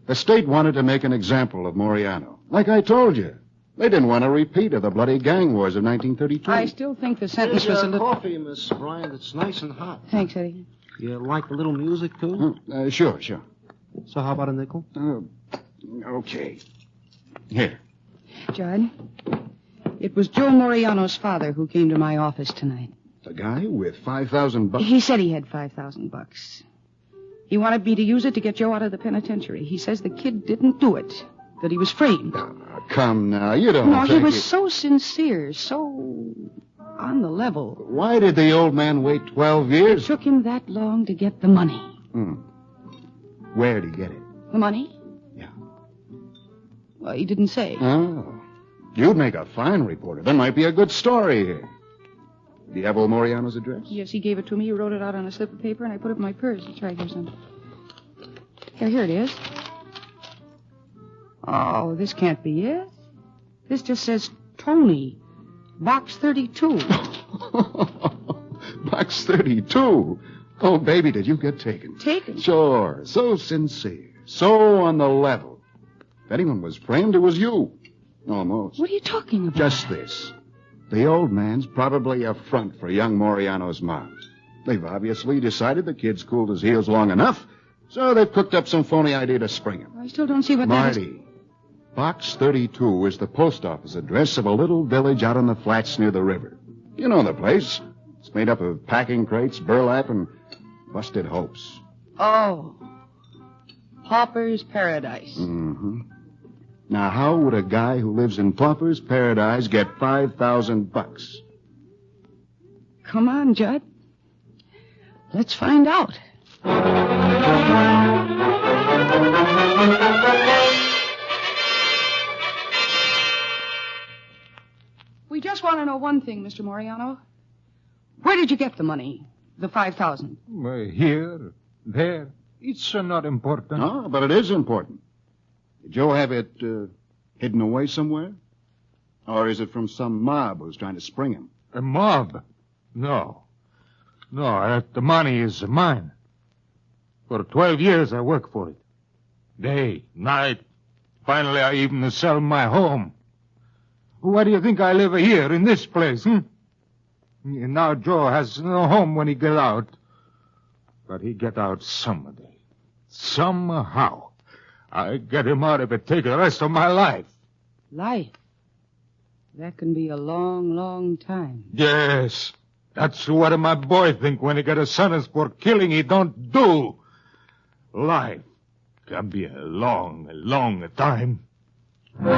The state wanted to make an example of Moriano. Like I told you. They didn't want a repeat of the bloody gang wars of 1932. I still think the sentence was a little... coffee, Miss Bryant. It's nice and hot. Thanks, Eddie. You like a little music, too? Sure. So how about a nickel? Okay. Here. Judd, it was Joe Moriano's father who came to my office tonight. The guy with $5,000? He said he had $5,000. He wanted me to use it to get Joe out of the penitentiary. He says the kid didn't do it, that he was framed. Come now, you don't No, think he was so sincere, so on the level. Why did the old man wait 12 years? It took him that long to get the money. Where'd he get it? The money? Yeah. Well, he didn't say. Oh. You'd make a fine reporter. There might be a good story here. Do you have old Moriano's address? Yes, he gave it to me. He wrote it out on a slip of paper, and I put it in my purse. It's right here, son. Here it is. Oh, this can't be it. This just says Tony, Box 32. Box 32? Oh, baby, did you get taken? Taken? Sure. So sincere. So on the level. If anyone was framed, it was you. Almost. What are you talking about? Just this. The old man's probably a front for young Moriano's mom. They've obviously decided the kid's cooled his heels long enough, so they've cooked up some phony idea to spring him. I still don't see what Marty, that is. Box 32 is the post office address of a little village out on the flats near the river. You know the place. It's made up of packing crates, burlap, and busted hopes. Oh. Pauper's Paradise. Mm-hmm. Now, how would a guy who lives in Pauper's Paradise get $5,000? Come on, Judd. Let's find out. We just want to know one thing, Mr. Moriano. Where did you get the money? The $5,000? Here, there. It's not important. No, but it is important. Did Joe have it hidden away somewhere? Or is it from some mob who's trying to spring him? A mob? No. No, the money is mine. For 12 years I work for it. Day, night. Finally, I even sell my home. Why do you think I live here in this place, Now Joe has no home when he get out. But he get out someday. Somehow. I get him out if it take the rest of my life. Life? That can be a long, long time. Yes. That's what my boy think when he get a sentence for killing he don't do. Life can be a long, long time. Hello?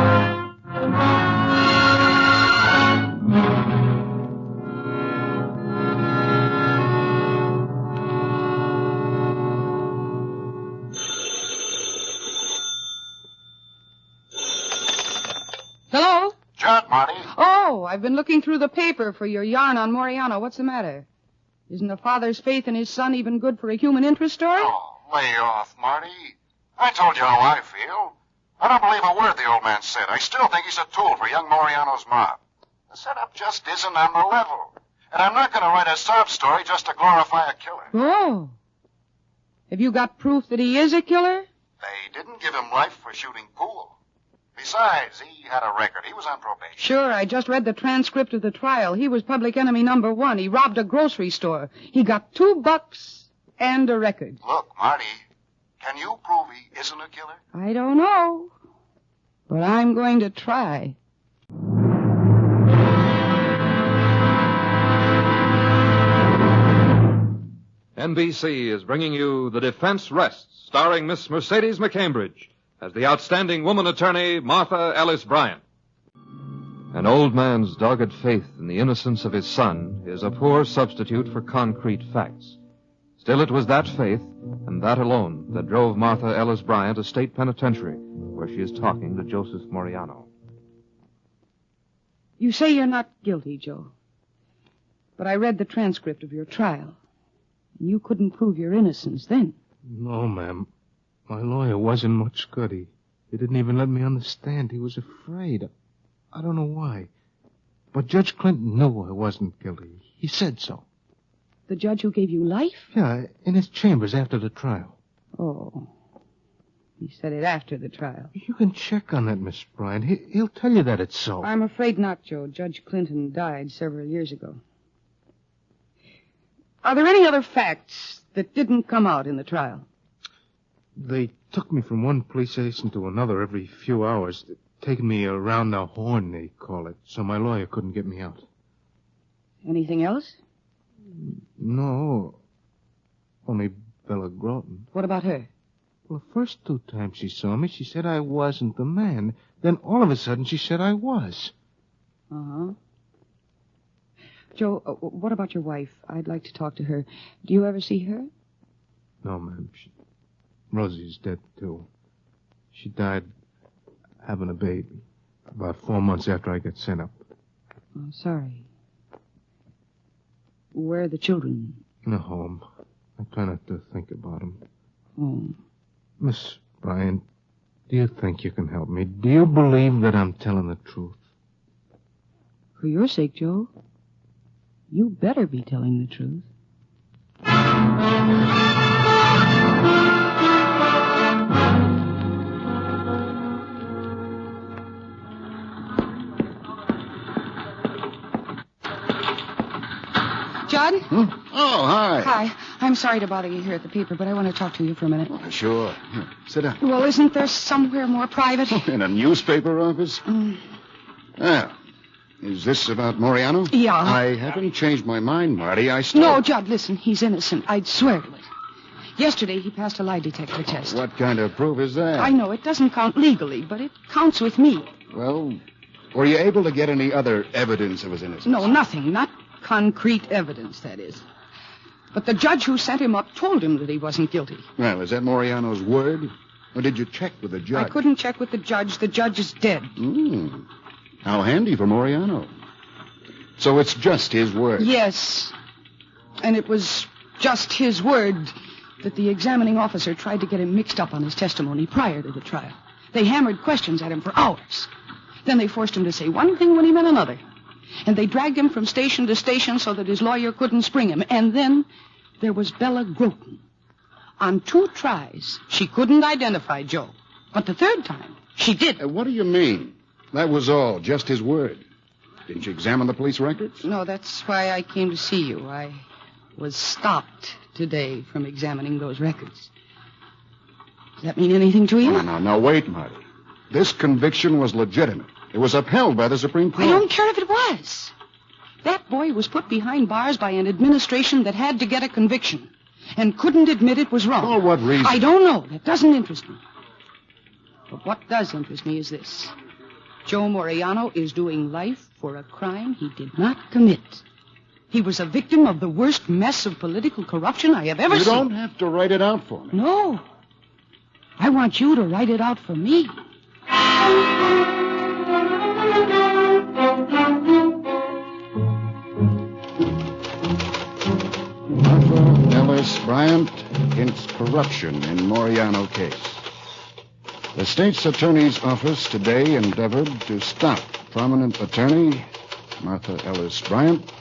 Judd, Marty. Oh, I've been looking through the paper for your yarn on Moriano. What's the matter? Isn't a father's faith in his son even good for a human interest story? Oh, lay off, Marty. I told you how I feel. I don't believe a word the old man said. I still think he's a tool for young Moriano's mob. The setup just isn't on the level. And I'm not going to write a sob story just to glorify a killer. Oh. Have you got proof that he is a killer? They didn't give him life for shooting pool. Besides, he had a record. He was on probation. Sure, I just read the transcript of the trial. He was public enemy number 1. He robbed a grocery store. He got $2 and a record. Look, Marty, can you prove he isn't a killer? I don't know, but I'm going to try. NBC is bringing you The Defense Rests, starring Miss Mercedes McCambridge as the outstanding woman attorney, Martha Ellis Bryant. An old man's dogged faith in the innocence of his son is a poor substitute for concrete facts. Still, it was that faith, and that alone, that drove Martha Ellis Bryant to state penitentiary, where she is talking to Joseph Moriano. You say you're not guilty, Joe. But I read the transcript of your trial. And you couldn't prove your innocence then. No, ma'am. My lawyer wasn't much good. He didn't even let me understand. He was afraid. I don't know why. But Judge Clinton knew I wasn't guilty. He said so. The judge who gave you life? Yeah, in his chambers after the trial. Oh. He said it after the trial. You can check on that, Miss Bryant. He'll tell you that it's so. I'm afraid not, Joe. Judge Clinton died several years ago. Are there any other facts that didn't come out in the trial? They took me from one police station to another every few hours, taking me around the horn, they call it, so my lawyer couldn't get me out. Anything else? No, only Bella Groton. What about her? Well, the first 2 times she saw me, she said I wasn't the man. Then all of a sudden she said I was. Uh-huh. Joe, what about your wife? I'd like to talk to her. Do you ever see her? No, ma'am. Rosie's dead, too. She died having a baby about 4 months after I got sent up. I'm sorry. Where are the children? In a home. I try not to think about them. Home. Miss Bryant, do you think you can help me? Do you believe that I'm telling the truth? For your sake, Joe, you better be telling the truth. Judd? Oh, hi. Hi. I'm sorry to bother you here at the paper, but I want to talk to you for a minute. Oh, sure. Here, sit down. Well, isn't there somewhere more private? In a newspaper office? Ah. Is this about Moriano? Yeah. I haven't changed my mind, Marty. I still... No, Judd, listen. He's innocent. I'd swear to it. Yesterday, he passed a lie detector test. What kind of proof is that? I know it doesn't count legally, but it counts with me. Well, were you able to get any other evidence of his innocence? No, nothing. Not concrete evidence, that is. But the judge who sent him up told him that he wasn't guilty. Well, is that Moriano's word? Or did you check with the judge? I couldn't check with the judge. The judge is dead. How handy for Moriano. So it's just his word. Yes. And it was just his word that the examining officer tried to get him mixed up on his testimony prior to the trial. They hammered questions at him for hours. Then they forced him to say one thing when he meant another. And they dragged him from station to station so that his lawyer couldn't spring him. And then there was Bella Groton. On 2 tries, she couldn't identify Joe. But the 3rd time, she did. What do you mean? That was all, just his word. Didn't you examine the police records? No, that's why I came to see you. I was stopped today from examining those records. Does that mean anything to you? No, wait, Marty. This conviction was legitimate. It was upheld by the Supreme Court. I don't care if it was. That boy was put behind bars by an administration that had to get a conviction and couldn't admit it was wrong. For what reason? I don't know. That doesn't interest me. But what does interest me is this. Joe Moriano is doing life for a crime he did not commit. He was a victim of the worst mess of political corruption I have ever seen. You don't have to write it out for me. No. I want you to write it out for me. Bryant against corruption in Moriano case. The state's attorney's office today endeavored to stop prominent attorney Martha Ellis Bryant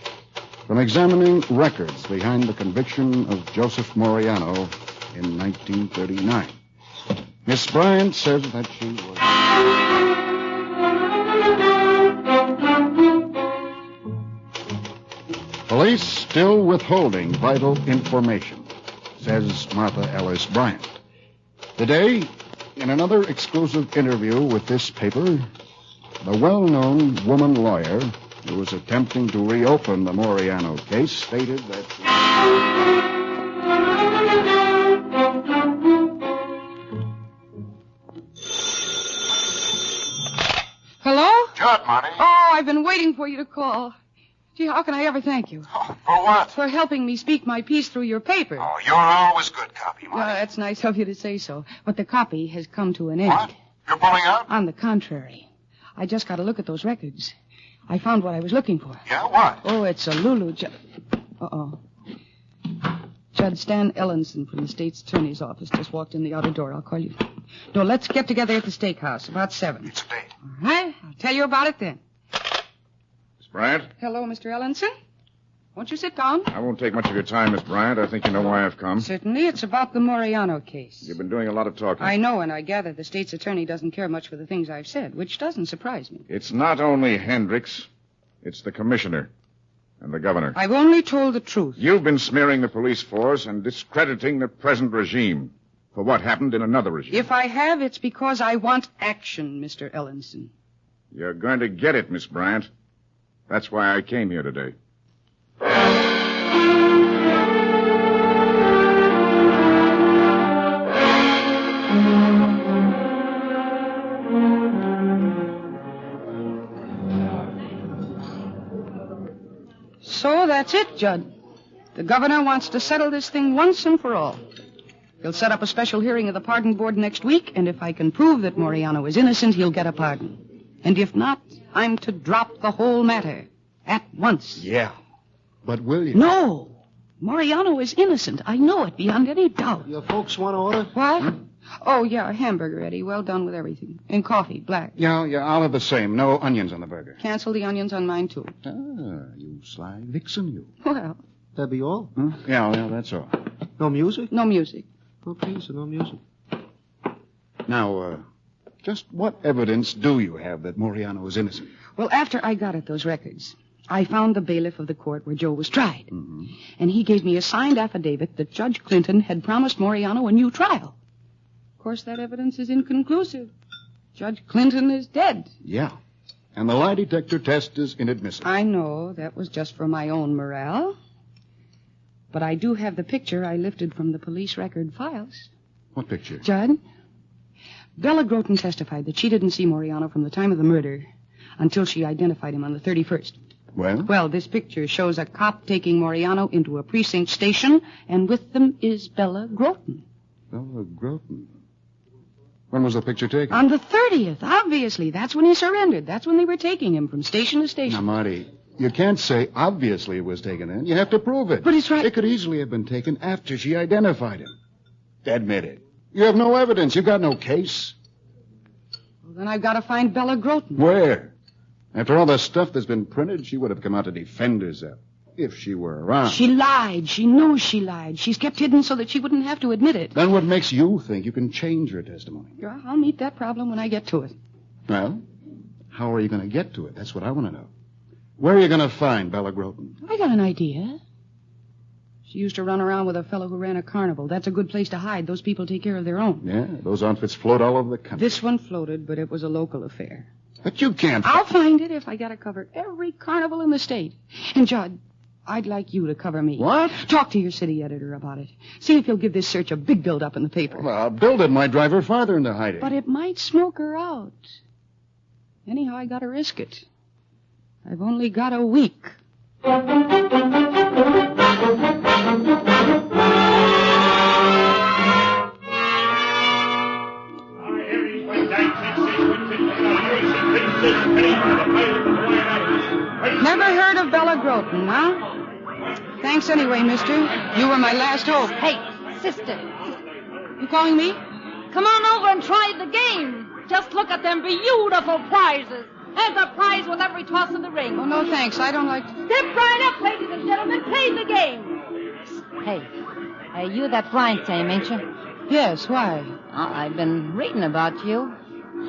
from examining records behind the conviction of Joseph Moriano in 1939. Miss Bryant says that she was... Police still withholding vital information, says Martha Ellis Bryant. Today, in another exclusive interview with this paper, the well-known woman lawyer who was attempting to reopen the Moriano case stated that... Hello? Judd, Marty. Oh, I've been waiting for you to call. Gee, how can I ever thank you? Oh, for what? For helping me speak my piece through your paper. Oh, you're always good copy, Marty. That's nice of you to say so. But the copy has come to an end. What? You're pulling out? On the contrary. I just got to look at those records. I found what I was looking for. Yeah, what? Oh, it's a Lulu... Uh-oh. Judge Stan Ellenson from the state's attorney's office just walked in the outer door. I'll call you. No, let's get together at the steakhouse about 7. It's a date. All right. I'll tell you about it then. Miss Bryant? Hello, Mr. Ellenson. Won't you sit down? I won't take much of your time, Miss Bryant. I think you know why I've come. Certainly. It's about the Moriano case. You've been doing a lot of talking. I know, and I gather the state's attorney doesn't care much for the things I've said, which doesn't surprise me. It's not only Hendricks. It's the commissioner and the governor. I've only told the truth. You've been smearing the police force and discrediting the present regime for what happened in another regime. If I have, it's because I want action, Mr. Ellenson. You're going to get it, Miss Bryant. That's why I came here today. So that's it, Judd. The governor wants to settle this thing once and for all. He'll set up a special hearing of the pardon board next week, and if I can prove that Moriano is innocent, he'll get a pardon. And if not, I'm to drop the whole matter at once. Yeah. But will you? No. Moriano is innocent. I know it beyond any doubt. Your folks want to order? What? Oh, yeah, a hamburger, Eddie. Well done with everything. And coffee, black. Yeah, I'll have the same. No onions on the burger. Cancel the onions on mine, too. Ah, you sly vixen, you. Well. That be all? Huh? Yeah, that's all. No music? No music. No pizza, no music. Now, just what evidence do you have that Moriano is innocent? Well, after I got at those records, I found the bailiff of the court where Joe was tried. Mm-hmm. And he gave me a signed affidavit that Judge Clinton had promised Moriano a new trial. Of course, that evidence is inconclusive. Judge Clinton is dead. Yeah. And the lie detector test is inadmissible. I know. That was just for my own morale. But I do have the picture I lifted from the police record files. What picture? Judd, Bella Groton testified that she didn't see Moriano from the time of the murder until she identified him on the 31st. Well? Well, this picture shows a cop taking Moriano into a precinct station, and with them is Bella Groton. Bella Groton? When was the picture taken? On the 30th, obviously. That's when he surrendered. That's when they were taking him from station to station. Now, Marty, you can't say obviously it was taken then. You have to prove it. But it's right. It could easily have been taken after she identified him. Admit it. You have no evidence. You've got no case. Well, then I've got to find Bella Groton. Where? After all the stuff that's been printed, she would have come out to defend herself. If she were around. She lied. She knows she lied. She's kept hidden so that she wouldn't have to admit it. Then what makes you think you can change her testimony? Yeah, I'll meet that problem when I get to it. Well, how are you going to get to it? That's what I want to know. Where are you going to find Bella Groton? I got an idea. She used to run around with a fellow who ran a carnival. That's a good place to hide. Those people take care of their own. Yeah, those outfits float all over the country. This one floated, but it was a local affair. But you can't... I'll find it if I got to cover every carnival in the state. And, Judd, I'd like you to cover me. What? Talk to your city editor about it. See if he'll give this search a big build-up in the paper. Well, I'll build it. My driver farther into hiding. But it might smoke her out. Anyhow, I gotta risk it. I've only got a week. Never heard of Bella Groton, huh? Thanks anyway, mister. You were my last hope. Hey, sister. You calling me? Come on over and try the game. Just look at them beautiful prizes. There's a prize with every toss of the ring. Oh, no, thanks. I don't like... Step right up, ladies and gentlemen. Play the game. Hey, you that blind same, ain't you? Yes, why? I've been reading about you.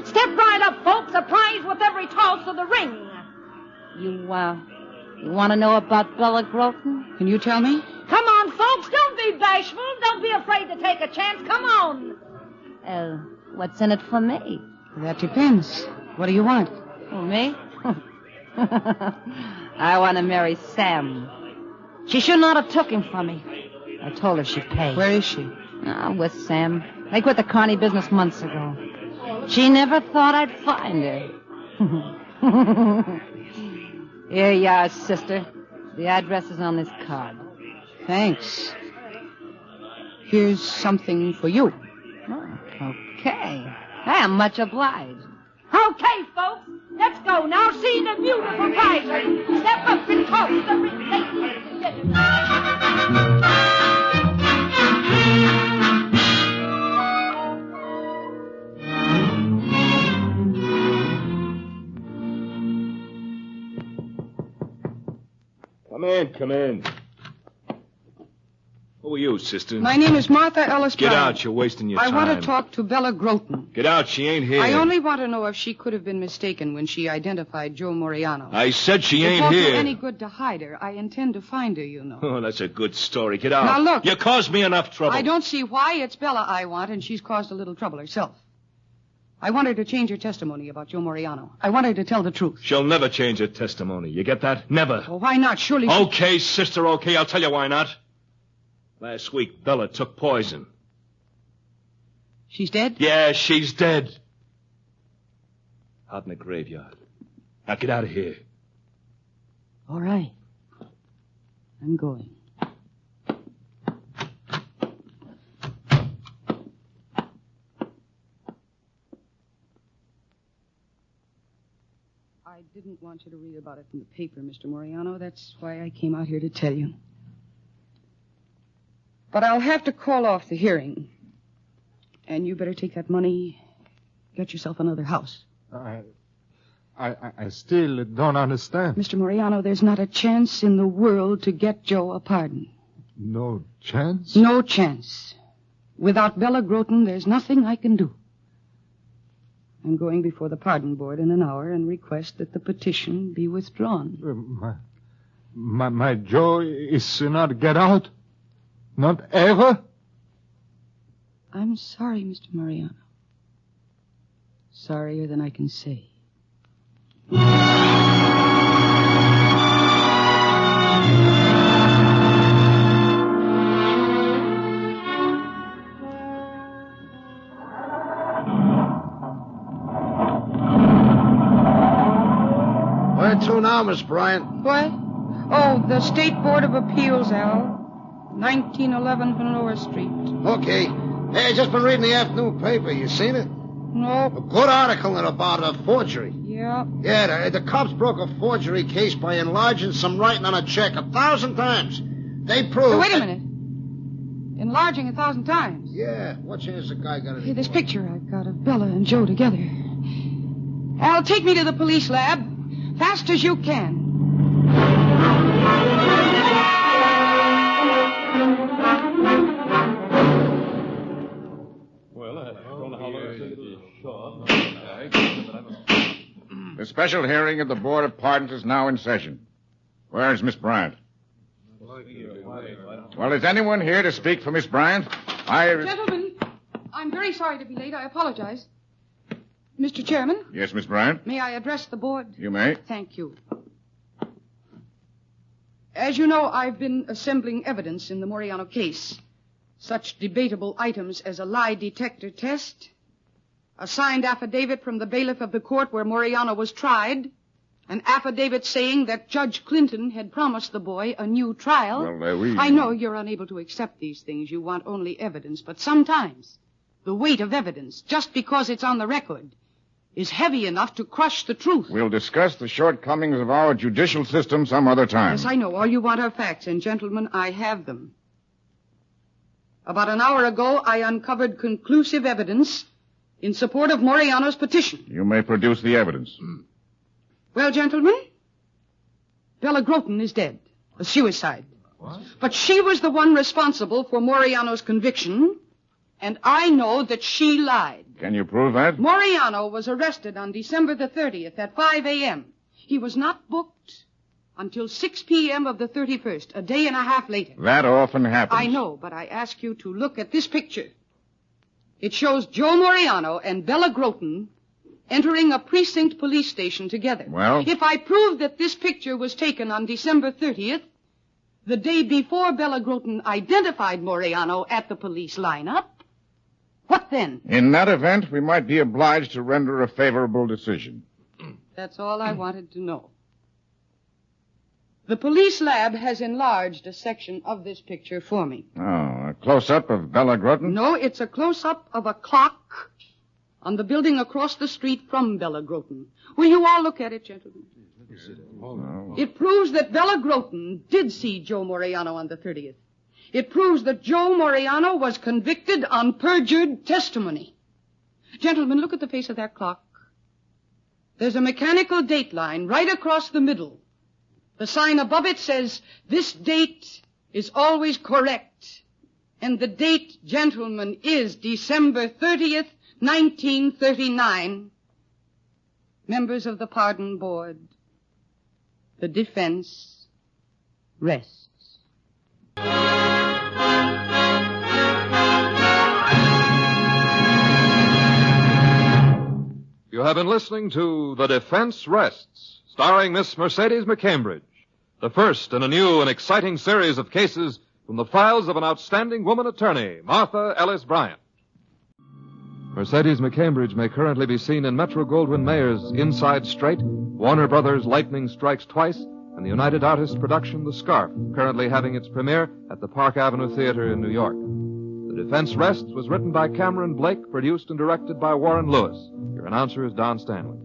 Step right up, folks. A prize with every toss of the ring. You want to know about Bella Groton? Can you tell me? Come on, folks. Don't be bashful. Don't be afraid to take a chance. Come on. What's in it for me? That depends. What do you want? Oh, me? I want to marry Sam. She should not have took him from me. I told her she'd pay. Where is she? With Sam. They quit the carny business months ago. She never thought I'd find her. Here you are, sister. The address is on this card. Thanks. Here's something for you. Oh, okay. I'm much obliged. Okay, folks. Let's go now. See the beautiful prizes. Step up and toss the ring, ladies and gentlemen. Come in. Who are you, sister? My name is Martha Ellis Get Brown. out. You're wasting your I time. want to talk to Bella Groton. Get out. She ain't here. I only want to know if she could have been mistaken when she identified Joe Moriano. I said she It ain't won't here. do any good to hide her. I intend to find her, you know. Oh, that's a good story. Get out. Now, look. You caused me enough trouble. I don't see why it's Bella I want, and she's caused a little trouble herself. I want her to change her testimony about Joe Moriano. I want her to tell the truth. She'll never change her testimony. You get that? Never. Well, why not? Surely she... Okay, sister, okay. I'll tell you why not. Last week, Bella took poison. She's dead? Yeah, she's dead. Out in the graveyard. Now get out of here. All right. I'm going. I didn't want you to read about it in the paper, Mr. Moriano. That's why I came out here to tell you. But I'll have to call off the hearing. And you better take that money, get yourself another house. I still don't understand. Mr. Moriano, there's not a chance in the world to get Joe a pardon. No chance? No chance. Without Bella Groton, there's nothing I can do. I'm going before the pardon board in an hour and request that the petition be withdrawn. My Joe is not get out? Not ever? I'm sorry, Mr. Moriano. Sorrier than I can say. Where to now, Miss Bryant? What? Oh, the State Board of Appeals, Al. 1911 Honora Street. Okay. Hey, I just been reading the afternoon paper. You seen it? No. A good article in about a forgery. Yeah. Yeah, the cops broke a forgery case by enlarging some writing on a check 1,000 times. They proved... Hey, wait a minute. Enlarging 1,000 times? Yeah. What chance the guy got it? Hey, this picture I've got of Bella and Joe together. Al, take me to the police lab. Fast as you can. The special hearing of the Board of Pardons is now in session. Where is Miss Bryant? Well, is anyone here to speak for Miss Bryant? Gentlemen, I'm very sorry to be late. I apologize. Mr. Chairman? Yes, Miss Bryant? May I address the board? You may. Thank you. As you know, I've been assembling evidence in the Moriano case. Such debatable items as a lie detector test, a signed affidavit from the bailiff of the court where Moriano was tried, an affidavit saying that Judge Clinton had promised the boy a new trial. Well, I know you're unable to accept these things. You want only evidence. But sometimes the weight of evidence, just because it's on the record, is heavy enough to crush the truth. We'll discuss the shortcomings of our judicial system some other time. Yes, I know. All you want are facts, and gentlemen, I have them. About an hour ago, I uncovered conclusive evidence in support of Moriano's petition. You may produce the evidence. Well, gentlemen, Bella Groton is dead. A suicide. What? But she was the one responsible for Moriano's conviction, and I know that she lied. Can you prove that? Moriano was arrested on December the 30th at 5 a.m. He was not booked until 6 p.m. of the 31st, a day and a half later. That often happens. I know, but I ask you to look at this picture. It shows Joe Moriano and Bella Groton entering a precinct police station together. Well? If I prove that this picture was taken on December 30th, the day before Bella Groton identified Moriano at the police lineup, what then? In that event, we might be obliged to render a favorable decision. That's all I wanted to know. The police lab has enlarged a section of this picture for me. Oh, a close-up of Bella Groton? No, it's a close-up of a clock on the building across the street from Bella Groton. Will you all look at it, gentlemen? It proves that Bella Groton did see Joe Moriano on the 30th. It proves that Joe Moriano was convicted on perjured testimony. Gentlemen, look at the face of that clock. There's a mechanical date line right across the middle. The sign above it says, "This date is always correct." And the date, gentlemen, is December 30th, 1939. Members of the Pardon Board, the defense rests. You have been listening to The Defense Rests, starring Miss Mercedes McCambridge, the first in a new and exciting series of cases from the files of an outstanding woman attorney, Martha Ellis Bryant. Mercedes McCambridge may currently be seen in Metro-Goldwyn-Mayer's Inside Straight, Warner Brothers' Lightning Strikes Twice, and the United Artists production The Scarf, currently having its premiere at the Park Avenue Theater in New York. The Defense Rests was written by Cameron Blake, produced and directed by Warren Lewis. Your announcer is Don Stanley.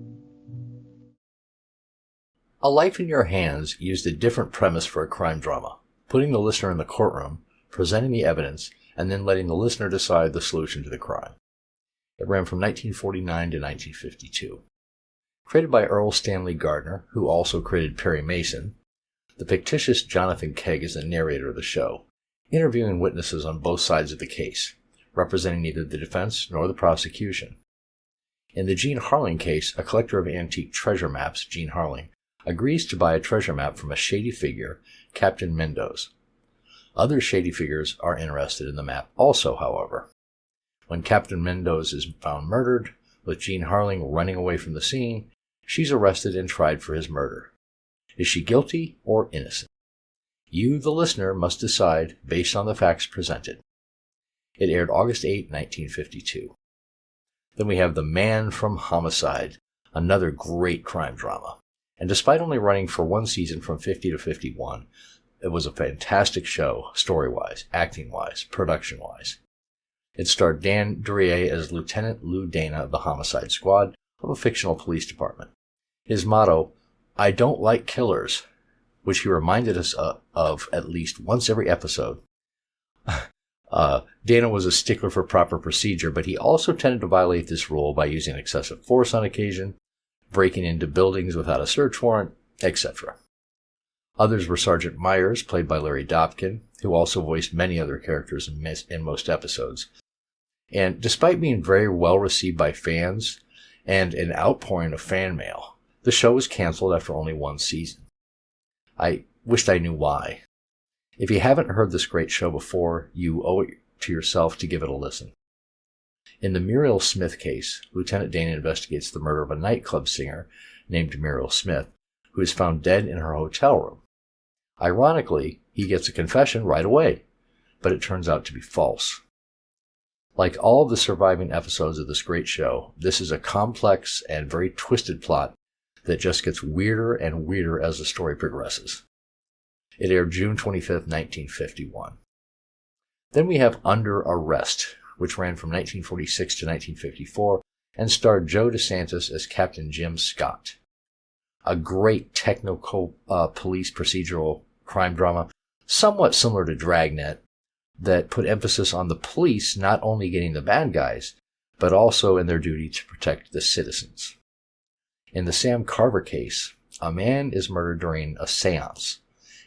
A Life in Your Hands used a different premise for a crime drama, putting the listener in the courtroom, presenting the evidence, and then letting the listener decide the solution to the crime. It ran from 1949 to 1952. Created by Earl Stanley Gardner, who also created Perry Mason, the fictitious Jonathan Kegg is the narrator of the show, interviewing witnesses on both sides of the case, representing neither the defense nor the prosecution. In the Gene Harling case, a collector of antique treasure maps, Gene Harling, agrees to buy a treasure map from a shady figure, Captain Mendoza. Other shady figures are interested in the map also, however. When Captain Mendoza is found murdered, with Gene Harling running away from the scene, she's arrested and tried for his murder. Is she guilty or innocent? You, the listener, must decide based on the facts presented. It aired August 8, 1952. Then we have The Man from Homicide, another great crime drama. And despite only running for one season from 50 to 51, it was a fantastic show, story-wise, acting-wise, production-wise. It starred Dan Duryea as Lieutenant Lou Dana of the Homicide Squad of a fictional police department. His motto, "I don't like killers," which he reminded us of at least once every episode. Dana was a stickler for proper procedure, but he also tended to violate this rule by using excessive force on occasion, breaking into buildings without a search warrant, etc. Others were Sergeant Myers, played by Larry Dobkin, who also voiced many other characters in most episodes. And despite being very well received by fans and an outpouring of fan mail, the show was canceled after only one season. I wished I knew why. If you haven't heard this great show before, you owe it to yourself to give it a listen. In the Muriel Smith case, Lieutenant Dana investigates the murder of a nightclub singer named Muriel Smith, who is found dead in her hotel room. Ironically, he gets a confession right away, but it turns out to be false. Like all of the surviving episodes of this great show, this is a complex and very twisted plot that just gets weirder and weirder as the story progresses. It aired June 25th, 1951. Then we have Under Arrest, which ran from 1946 to 1954 and starred Joe DeSantis as Captain Jim Scott. A great technical police procedural crime drama, somewhat similar to Dragnet, that put emphasis on the police not only getting the bad guys, but also in their duty to protect the citizens. In the Sam Carver case, a man is murdered during a seance,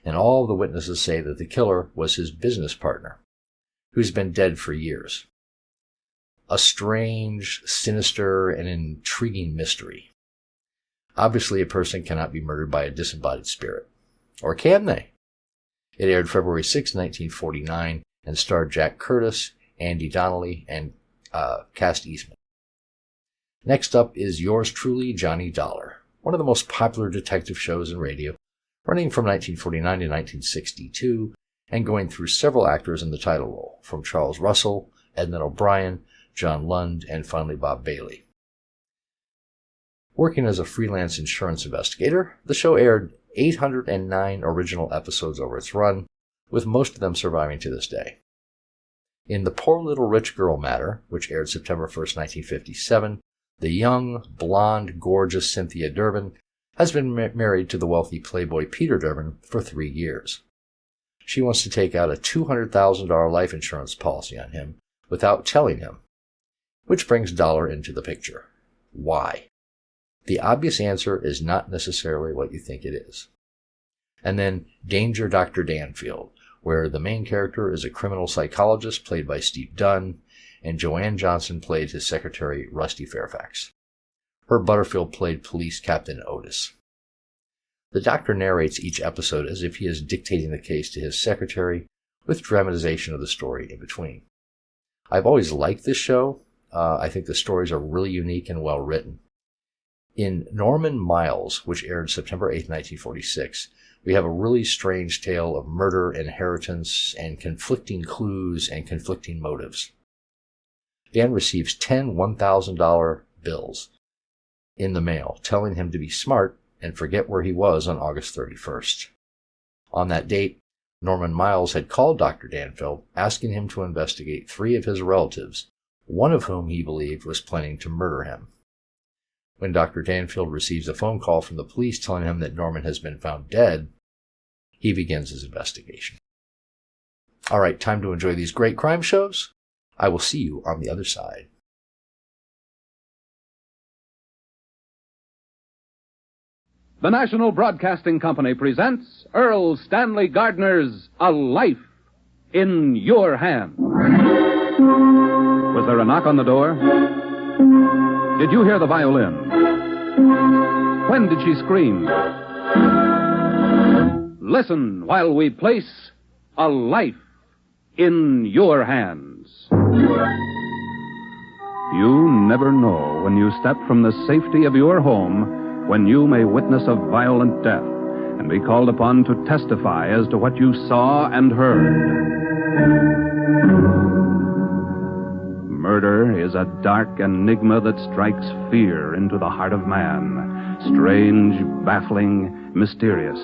and all of the witnesses say that the killer was his business partner, who's been dead for years. A strange, sinister, and intriguing mystery. Obviously, a person cannot be murdered by a disembodied spirit. Or can they? It aired February 6, 1949, and starred Jack Curtis, Andy Donnelly, and Cass Eastman. Next up is Yours Truly, Johnny Dollar, one of the most popular detective shows in radio, running from 1949 to 1962, and going through several actors in the title role, from Charles Russell, Edmund O'Brien, John Lund, and finally Bob Bailey. Working as a freelance insurance investigator, the show aired 809 original episodes over its run, with most of them surviving to this day. In The Poor Little Rich Girl matter, which aired September 1st, 1957, the young, blonde, gorgeous Cynthia Durbin has been married to the wealthy playboy Peter Durbin for 3 years. She wants to take out a $200,000 life insurance policy on him without telling him, which brings Dollar into the picture. Why? The obvious answer is not necessarily what you think it is. And then Danger Dr. Danfield, where the main character is a criminal psychologist played by Steve Dunn, and Joanne Johnson played his secretary Rusty Fairfax. Herb Butterfield played police captain Otis. The doctor narrates each episode as if he is dictating the case to his secretary, with dramatization of the story in between. I've always liked this show. I think the stories are really unique and well written. In Norman Miles, which aired September 8, 1946, we have a really strange tale of murder, inheritance, and conflicting clues and conflicting motives. Dan receives 10 $1,000 bills in the mail, telling him to be smart and forget where he was on August 31st. On that date, Norman Miles had called Dr. Danfield, asking him to investigate 3 of his relatives, one of whom he believed was planning to murder him. When Dr. Danfield receives a phone call from the police telling him that Norman has been found dead, he begins his investigation. All right, time to enjoy these great crime shows. I will see you on the other side. The National Broadcasting Company presents Earl Stanley Gardner's A Life in Your Hands. Was there a knock on the door? Did you hear the violin? When did she scream? Listen while we place A Life in Your Hands. You never know when you step from the safety of your home when you may witness a violent death and be called upon to testify as to what you saw and heard. Murder is a dark enigma that strikes fear into the heart of man. Strange, baffling, mysterious.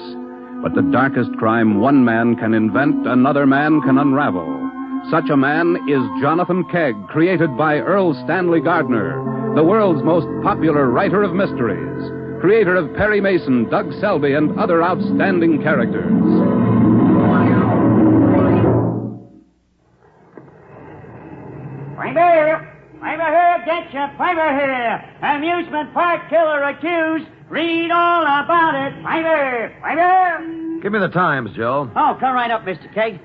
But the darkest crime one man can invent, another man can unravel. Such a man is Jonathan Kegg, created by Earl Stanley Gardner, the world's most popular writer of mysteries, creator of Perry Mason, Doug Selby, and other outstanding characters. I'm here, get you, Fiver here. Amusement park killer accused. Read all about it. Fiver. Give me the Times, Joe. Oh, come right up, Mr. Kegg.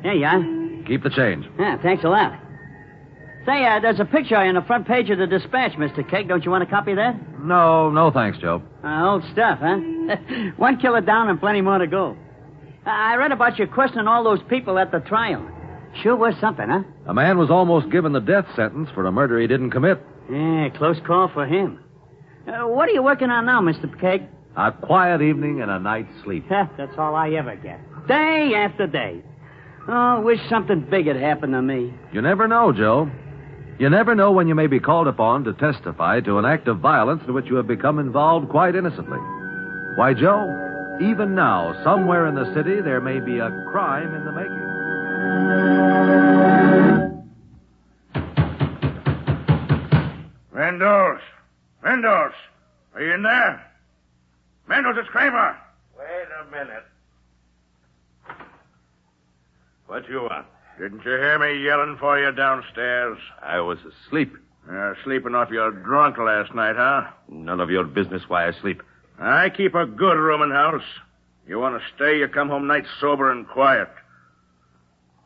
Here you are. Keep the change. Yeah, thanks a lot. Say, there's a picture in the front page of the Dispatch, Mr. Kegg. Don't you want a copy of that? No, thanks, Joe. Old stuff, huh? One killer down and plenty more to go. I read about you questioning all those people at the trial. Sure was something, huh? A man was almost given the death sentence for a murder he didn't commit. Yeah, close call for him. What are you working on now, Mr. Kegg? A quiet evening and a night's sleep. That's all I ever get. Day after day. Oh, wish something big had happened to me. You never know, Joe. You never know when you may be called upon to testify to an act of violence in which you have become involved quite innocently. Why, Joe, even now, somewhere in the city, there may be a crime in the making. Mendoz! Mendoz! Are you in there? Mendoz, it's Kramer! Wait a minute. What you want? Didn't you hear me yelling for you downstairs? I was asleep. Sleeping off your drunk last night, huh? None of your business why I sleep. I keep a good rooming house. You want to stay, you come home nights sober and quiet.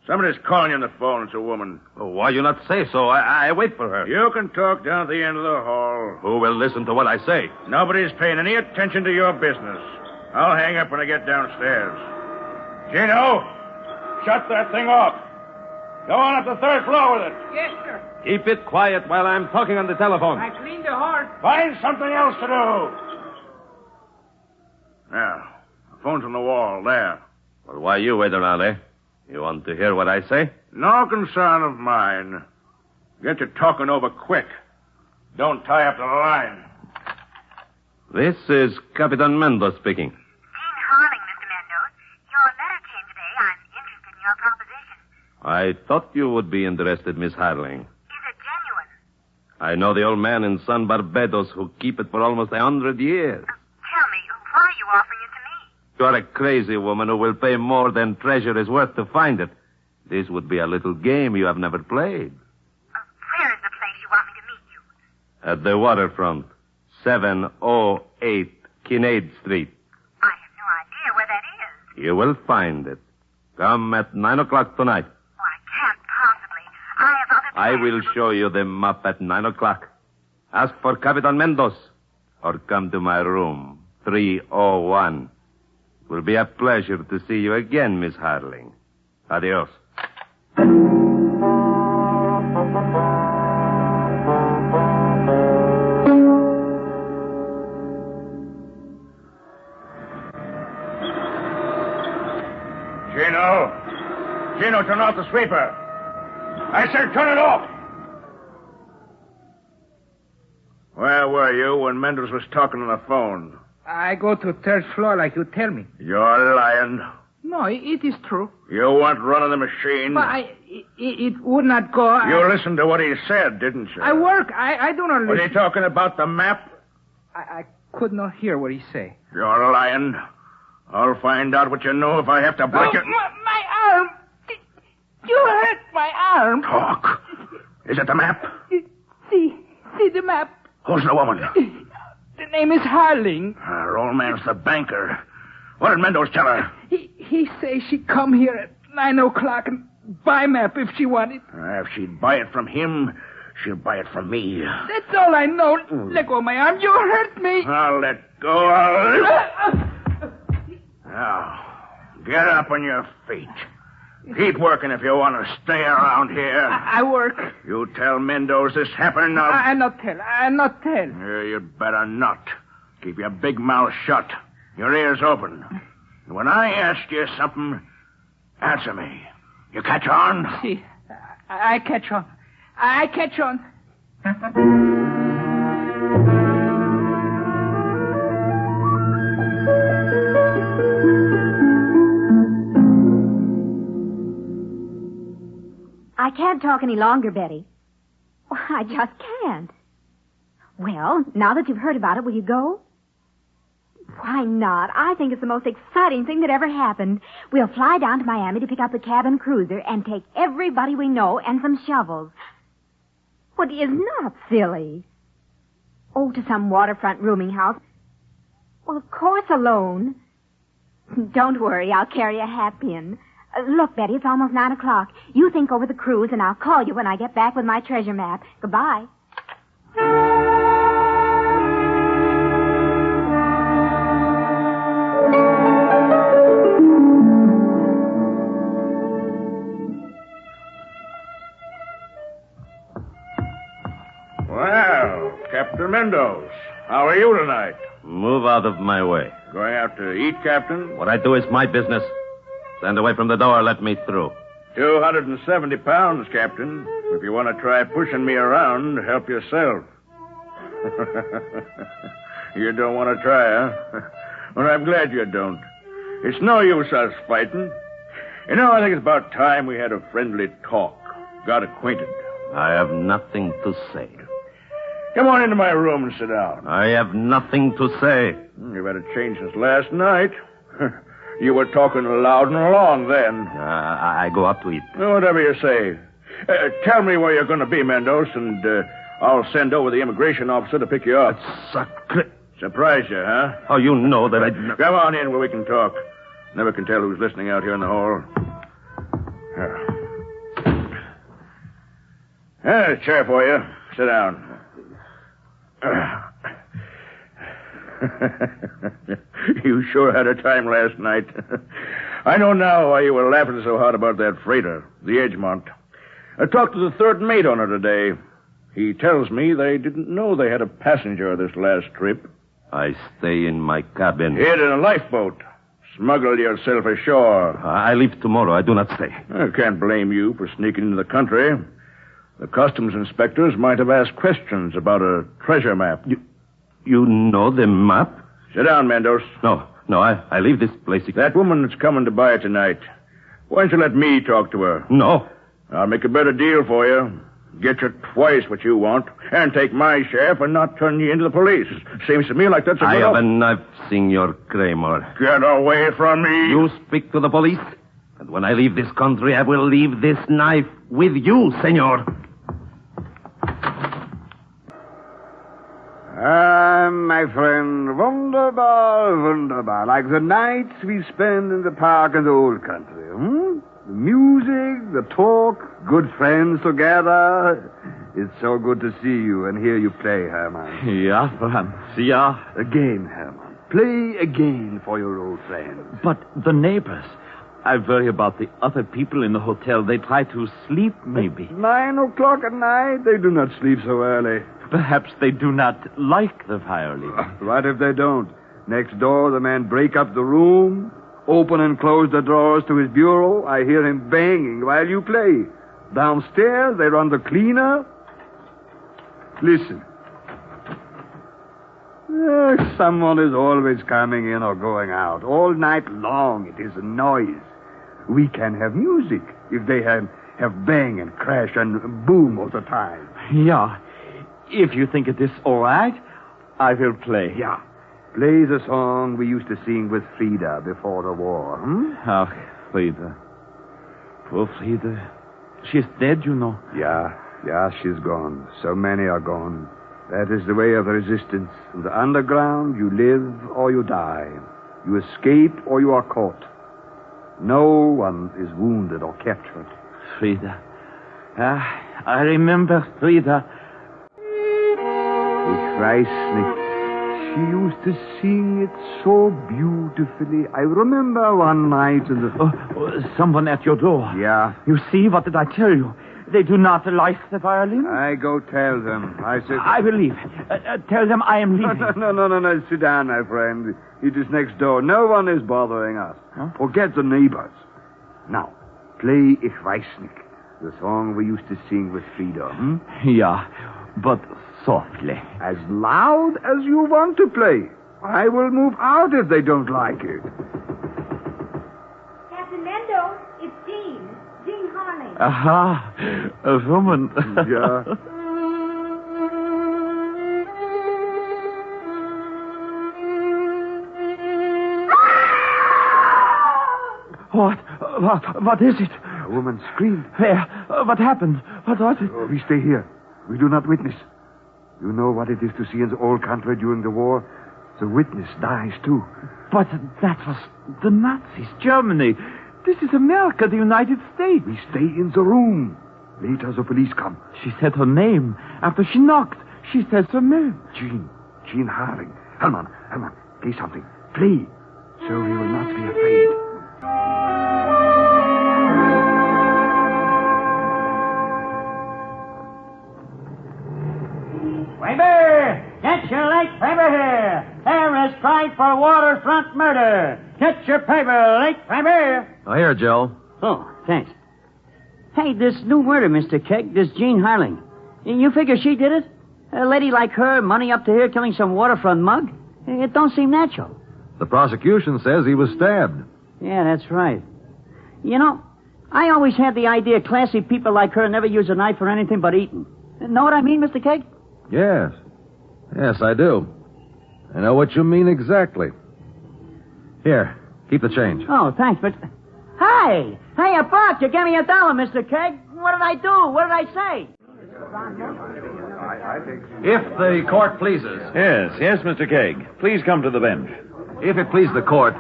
Somebody's calling you on the phone. It's a woman. Oh, why you not say so? I wait for her. You can talk down at the end of the hall. Who will listen to what I say? Nobody's paying any attention to your business. I'll hang up when I get downstairs. Gino, shut that thing off. Go on up the third floor with it. Yes, sir. Keep it quiet while I'm talking on the telephone. I cleaned the heart. Find something else to do. Now, the phone's on the wall, there. Well, why you wait around, eh? You want to hear what I say? No concern of mine. Get your talking over quick. Don't tie up the line. This is Capitan Mendoz speaking. Harling, Mr. Mendoz. Your letter came today. I'm interested in your proposition. I thought you would be interested, Miss Harling. Is it genuine? I know the old man in San Barbados who keep it for almost 100 years. Tell me, why are you offering it to me? You are a crazy woman who will pay more than treasure is worth to find it. This would be a little game you have never played. Where is the place you want me to meet you? At the waterfront, 708 Kincaid Street. I have no idea where that is. You will find it. Come at 9 o'clock tonight. Oh, I can't possibly. I have other I will show you the map at 9 o'clock. Ask for Capitan Mendoz or come to my room, 301. It will be a pleasure to see you again, Miss Harling. Adios. Gino, turn off the sweeper. I said turn it off. Where were you when Mendoz was talking on the phone? I go to third floor like you tell me. You're lying. No, it is true. You weren't running the machine. But it would not go. You listened to what he said, didn't you? I work. I do not listen. Was he talking about the map? I could not hear what he say. You're lying. I'll find out what you know if I have to break it. My arm. You hurt my arm. Talk. Is it the map? See the map. Who's the woman? The name is Harling. Her old man's the banker. What did Mendoz tell her? He say she come here at 9 o'clock and buy map if she want it. If she'd buy it from him, she'll buy it from me. That's all I know. Let go of my arm. You hurt me. I'll let go. Now, get up on your feet. Keep working if you want to stay around here. I work. You tell Mendoz this happened now. I not tell. Yeah, you'd better not. Keep your big mouth shut. Your ears open. And when I ask you something, answer me. You catch on? See, I catch on. I catch on. I can't talk any longer, Betty. Well, I just can't. Well, now that you've heard about it, will you go? Why not? I think it's the most exciting thing that ever happened. We'll fly down to Miami to pick up the cabin cruiser and take everybody we know and some shovels. What is not silly? Oh, to some waterfront rooming house. Well, of course, alone. Don't worry, I'll carry a hat pin. Look, Betty, it's almost 9 o'clock. You think over the cruise, and I'll call you when I get back with my treasure map. Goodbye. Well, Captain Mendoz, how are you tonight? Move out of my way. Going out to eat, Captain? What I do is my business. Stand away from the door. Let me through. 270 pounds, Captain. If you want to try pushing me around, help yourself. You don't want to try, huh? Well, I'm glad you don't. It's no use us fighting. You know, I think it's about time we had a friendly talk. Got acquainted. I have nothing to say. Come on into my room and sit down. I have nothing to say. You've had a change since last night. You were talking loud and long then. I go out to eat. Whatever you say. Tell me where you're going to be, Mendoza, and I'll send over the immigration officer to pick you up. Surprise you, huh? Oh, you know that I... Come on in where we can talk. Never can tell who's listening out here in the hall. A chair for you. Sit down. You sure had a time last night. I know now why you were laughing so hard about that freighter, the Edgemont. I talked to the third mate on her today. He tells me they didn't know they had a passenger this last trip. I stay in my cabin. Hid in a lifeboat. Smuggled yourself ashore. I leave tomorrow. I do not stay. I can't blame you for sneaking into the country. The customs inspectors might have asked questions about a treasure map. You know the map? Sit down, Mendoza. No, I leave this place. That woman that's coming to buy it tonight. Why don't you let me talk to her? No. I'll make a better deal for you. Get you twice what you want, and take my share for not turning you into the police. Seems to me like that's a good... I have a knife, Senor Kramer. Get away from me. You speak to the police, and when I leave this country, I will leave this knife with you, Senor. My friend, wunderbar. Like the nights we spend in the park in the old country, The music, the talk, good friends together. It's so good to see you and hear you play, Herman. Yeah, Franz, yeah. Again, Herman. Play again for your old friends. But the neighbors... I worry about the other people in the hotel. They try to sleep, maybe. 9 o'clock at night? They do not sleep so early. Perhaps they do not like the violin. What if they don't? Next door, the man break up the room, open and close the drawers to his bureau. I hear him banging while you play. Downstairs, they run the cleaner. Listen. Someone is always coming in or going out. All night long, it is a noise. We can have music if they have bang and crash and boom all the time. Yeah. If you think it is all right, I will play. Yeah. Play the song we used to sing with Frida before the war. Oh, Frida. Poor Frida. She's dead, you know. Yeah, she's gone. So many are gone. That is the way of resistance. In the underground, you live or you die. You escape or you are caught. No one is wounded or captured. Frida. I remember Frida. Ich weiß nicht. She used to sing it so beautifully. I remember one night in the... someone at your door. Yeah. You see, what did I tell you? They do not like the violin. I go tell them. I said... I will leave. Tell them I am leaving. No. Sit down, my friend. It is next door. No one is bothering us. Huh? Forget the neighbors. Now, play Ich weiß nicht, the song we used to sing with Frida. Yeah, but softly. As loud as you want to play. I will move out if they don't like it. Captain Mendoza, it's Jean. Jean Harling. Aha, a woman. Yeah. What is it? A woman screamed. Where? What happened? What was it? We stay here. We do not witness. You know what it is to see in the old country during the war? The witness dies, too. But that was the Nazis, Germany. This is America, the United States. We stay in the room. Later, the police come. She said her name. After she knocked, she says her name. Jean Harling. Herman, play something. Play. So we will not be afraid. Kramer! Get your late Kramer here! There is tried for waterfront murder! Get your paper, late Kramer! Oh, here, Joe. Oh, thanks. Hey, this new murder, Mr. Keg, this Jean Harling. You figure she did it? A lady like her, money up to here, killing some waterfront mug? It don't seem natural. The prosecution says he was stabbed. Yeah, that's right. You know, I always had the idea classy people like her never use a knife for anything but eating. Know what I mean, Mr. Keg? Yes. Yes, I do. I know what you mean exactly. Here, keep the change. Oh, thanks, but... Hey, $1, you gave me $1, Mr. Keg. What did I do? What did I say? If the court pleases. Yes, Mr. Keg. Please come to the bench. If it please the court,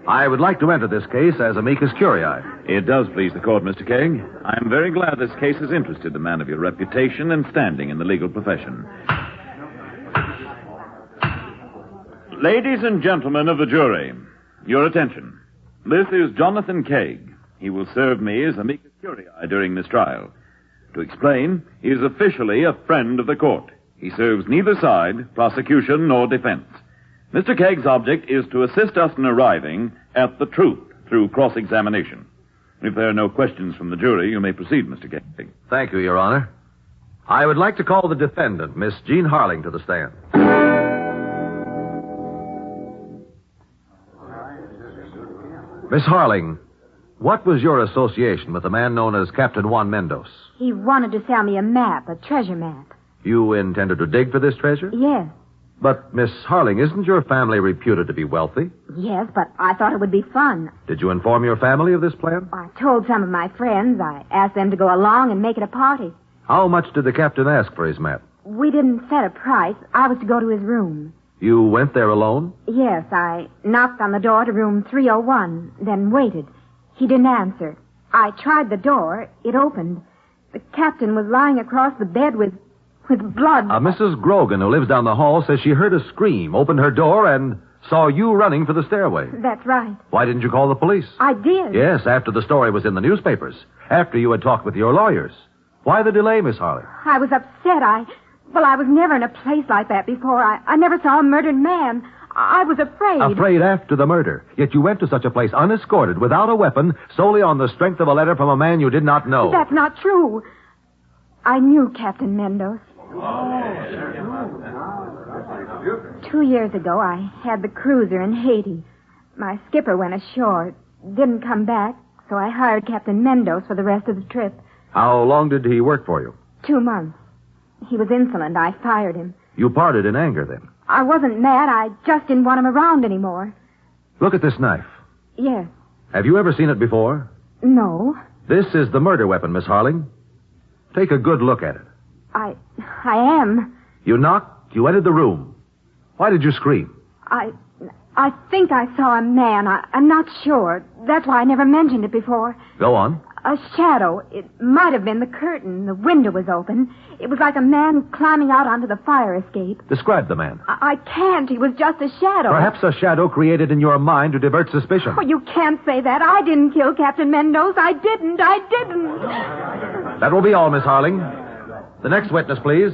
I would like to enter this case as amicus curiae. It does please the court, Mr. Keg. I am very glad this case has interested a man of your reputation and standing in the legal profession. Ladies and gentlemen of the jury, your attention. This is Jonathan Keg. He will serve me as amicus curiae during this trial. To explain, he is officially a friend of the court. He serves neither side, prosecution nor defense. Mr. Kegg's object is to assist us in arriving at the truth through cross-examination. If there are no questions from the jury, you may proceed, Mr. Keg. Thank you, Your Honor. I would like to call the defendant, Miss Jean Harling, to the stand. Miss Harling, what was your association with a man known as Captain Juan Mendoz? He wanted to sell me a map, a treasure map. You intended to dig for this treasure? Yes. But, Miss Harling, isn't your family reputed to be wealthy? Yes, but I thought it would be fun. Did you inform your family of this plan? I told some of my friends. I asked them to go along and make it a party. How much did the captain ask for his map? We didn't set a price. I was to go to his room. You went there alone? Yes, I knocked on the door to room 301, then waited. He didn't answer. I tried the door. It opened. The captain was lying across the bed with blood. Mrs. Grogan, who lives down the hall, says she heard a scream, opened her door, and saw you running for the stairway. That's right. Why didn't you call the police? I did. Yes, after the story was in the newspapers. After you had talked with your lawyers. Why the delay, Miss Harling? I was upset. I was never in a place like that before. I never saw a murdered man. I was afraid. Afraid after the murder. Yet you went to such a place unescorted, without a weapon, solely on the strength of a letter from a man you did not know. That's not true. I knew Captain Mendoz. 2 years ago, I had the cruiser in Haiti. My skipper went ashore, didn't come back, so I hired Captain Mendoz for the rest of the trip. How long did he work for you? 2 months. He was insolent. I fired him. You parted in anger, then? I wasn't mad. I just didn't want him around anymore. Look at this knife. Yes. Have you ever seen it before? No. This is the murder weapon, Miss Harling. Take a good look at it. I am. You knocked. You entered the room. Why did you scream? I think I saw a man. I'm not sure. That's why I never mentioned it before. Go on. A shadow. It might have been the curtain. The window was open. It was like a man climbing out onto the fire escape. Describe the man. I can't. He was just a shadow. Perhaps a shadow created in your mind to divert suspicion. Oh, you can't say that. I didn't kill Captain Mendoz. I didn't. That will be all, Miss Harling. The next witness, please.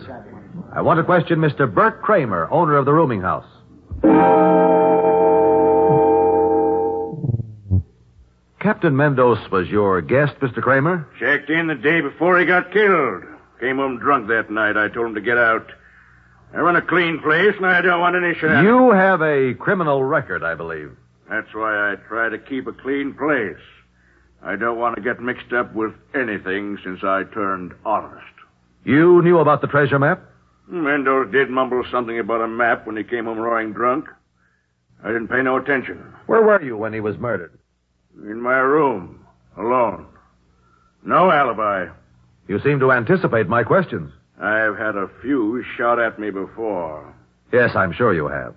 I want to question Mr. Bert Kramer, owner of the rooming house. Captain Mendoz was your guest, Mr. Kramer? Checked in the day before he got killed. Came home drunk that night. I told him to get out. I run a clean place, and I don't want any shenanigans. You have a criminal record, I believe. That's why I try to keep a clean place. I don't want to get mixed up with anything since I turned honest. You knew about the treasure map? Mendoz did mumble something about a map when he came home roaring drunk. I didn't pay no attention. Where were you when he was murdered? In my room, alone. No alibi. You seem to anticipate my questions. I've had a few shot at me before. Yes, I'm sure you have.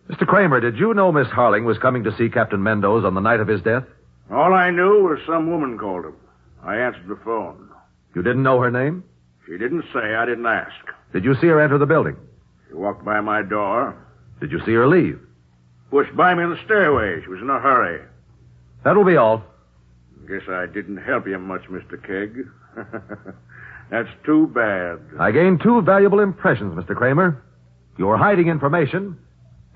Mr. Kramer, did you know Miss Harling was coming to see Captain Mendoz on the night of his death? All I knew was some woman called him. I answered the phone. You didn't know her name? She didn't say. I didn't ask. Did you see her enter the building? She walked by my door. Did you see her leave? Pushed by me in the stairway. She was in a hurry. That'll be all. Guess I didn't help you much, Mr. Keg. That's too bad. I gained 2 valuable impressions, Mr. Kramer. You are hiding information,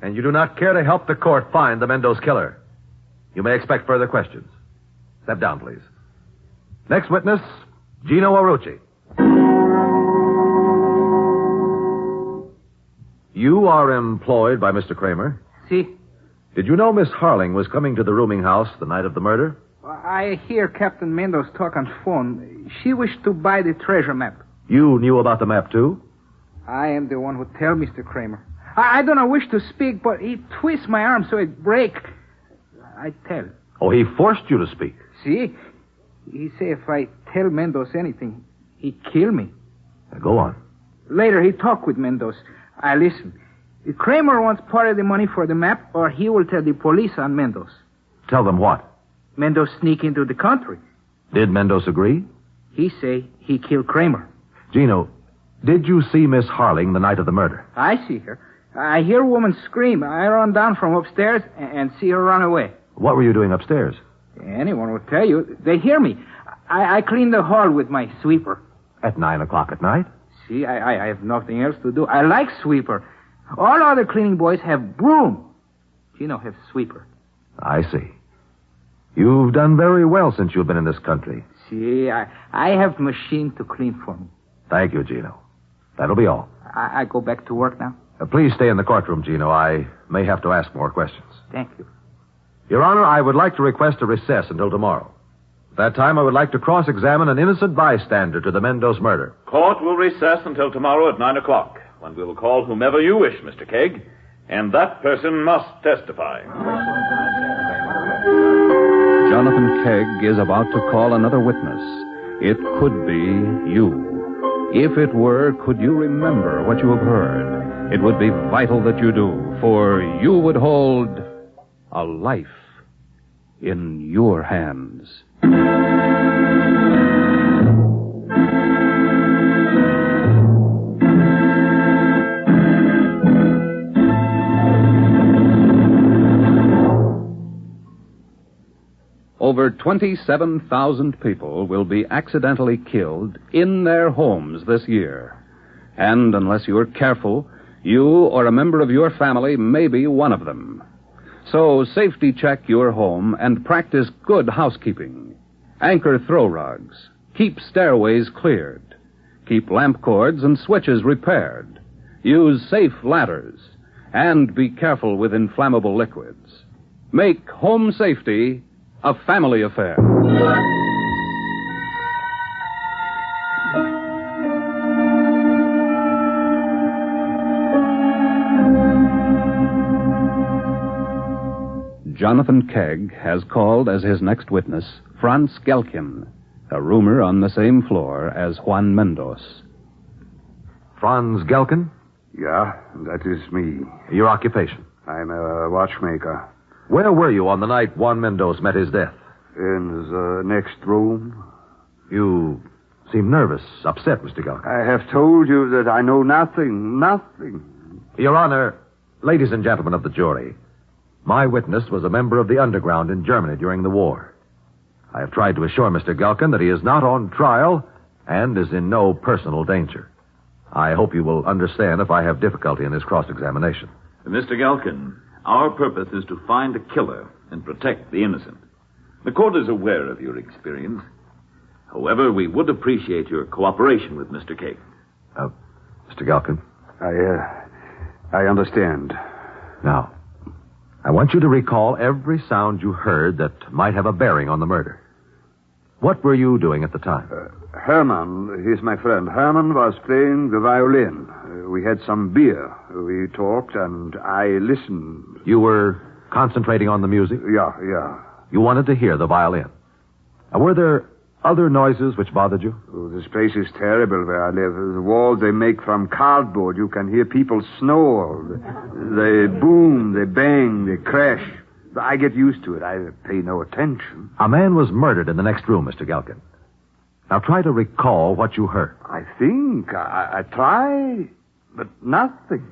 and you do not care to help the court find the Mendoz killer. You may expect further questions. Step down, please. Next witness, Gino Arucci. You are employed by Mr. Kramer? Si. Did you know Miss Harling was coming to the rooming house the night of the murder? I hear Captain Mendoz talk on phone. She wished to buy the treasure map. You knew about the map, too? I am the one who tell Mr. Kramer. I do not wish to speak, but he twists my arm so it break. I tell. Oh, he forced you to speak. See? He say if I tell Mendoz anything, he kill me. Go on. Later, he talk with Mendoz. I listen. If Kramer wants part of the money for the map, or he will tell the police on Mendoz. Tell them what? Mendoz sneak into the country. Did Mendoz agree? He say he killed Kramer. Gino, did you see Miss Harling the night of the murder? I see her. I hear a woman scream. I run down from upstairs and see her run away. What were you doing upstairs? Anyone will tell you. They hear me. I clean the hall with my sweeper. At 9 o'clock at night? See, I have nothing else to do. I like sweeper. All other cleaning boys have broom. Gino have sweeper. I see. You've done very well since you've been in this country. See, I have machine to clean for me. Thank you, Gino. That'll be all. I go back to work now? Please stay in the courtroom, Gino. I may have to ask more questions. Thank you. Your Honor, I would like to request a recess until tomorrow. At that time, I would like to cross-examine an innocent bystander to the Mendoz murder. Court will recess until tomorrow at 9 o'clock, when we will call whomever you wish, Mr. Kegg, and that person must testify. Jonathan Kegg is about to call another witness. It could be you. If it were, could you remember what you have heard? It would be vital that you do, for you would hold a life in your hands. Over 27,000 people will be accidentally killed in their homes this year. And unless you're careful, you or a member of your family may be one of them. So safety check your home and practice good housekeeping. Anchor throw rugs. Keep stairways cleared. Keep lamp cords and switches repaired. Use safe ladders. And be careful with inflammable liquids. Make home safety a family affair. Jonathan Kegg has called as his next witness Franz Gelkin, a roomer on the same floor as Juan Mendoz. Franz Gelkin? Yeah, that is me. Your occupation? I'm a watchmaker. Where were you on the night Juan Mendoz met his death? In the next room. You seem nervous, upset, Mr. Gelkin. I have told you that I know nothing. Your Honor, ladies and gentlemen of the jury, my witness was a member of the underground in Germany during the war. I have tried to assure Mr. Gelkin that he is not on trial and is in no personal danger. I hope you will understand if I have difficulty in this cross-examination. Mr. Gelkin, our purpose is to find a killer and protect the innocent. The court is aware of your experience. However, we would appreciate your cooperation with Mr. Kegg. Mr. Gelkin? I understand. Now, I want you to recall every sound you heard that might have a bearing on the murder. What were you doing at the time? Herman, he's my friend. Herman was playing the violin. We had some beer. We talked, and I listened. You were concentrating on the music? Yeah. You wanted to hear the violin. Were there other noises which bothered you? Oh, this place is terrible where I live. The walls they make from cardboard. You can hear people snore. They boom, they bang, they crash. I get used to it. I pay no attention. A man was murdered in the next room, Mr. Gelkin. Now try to recall what you heard. I think. I try, but nothing.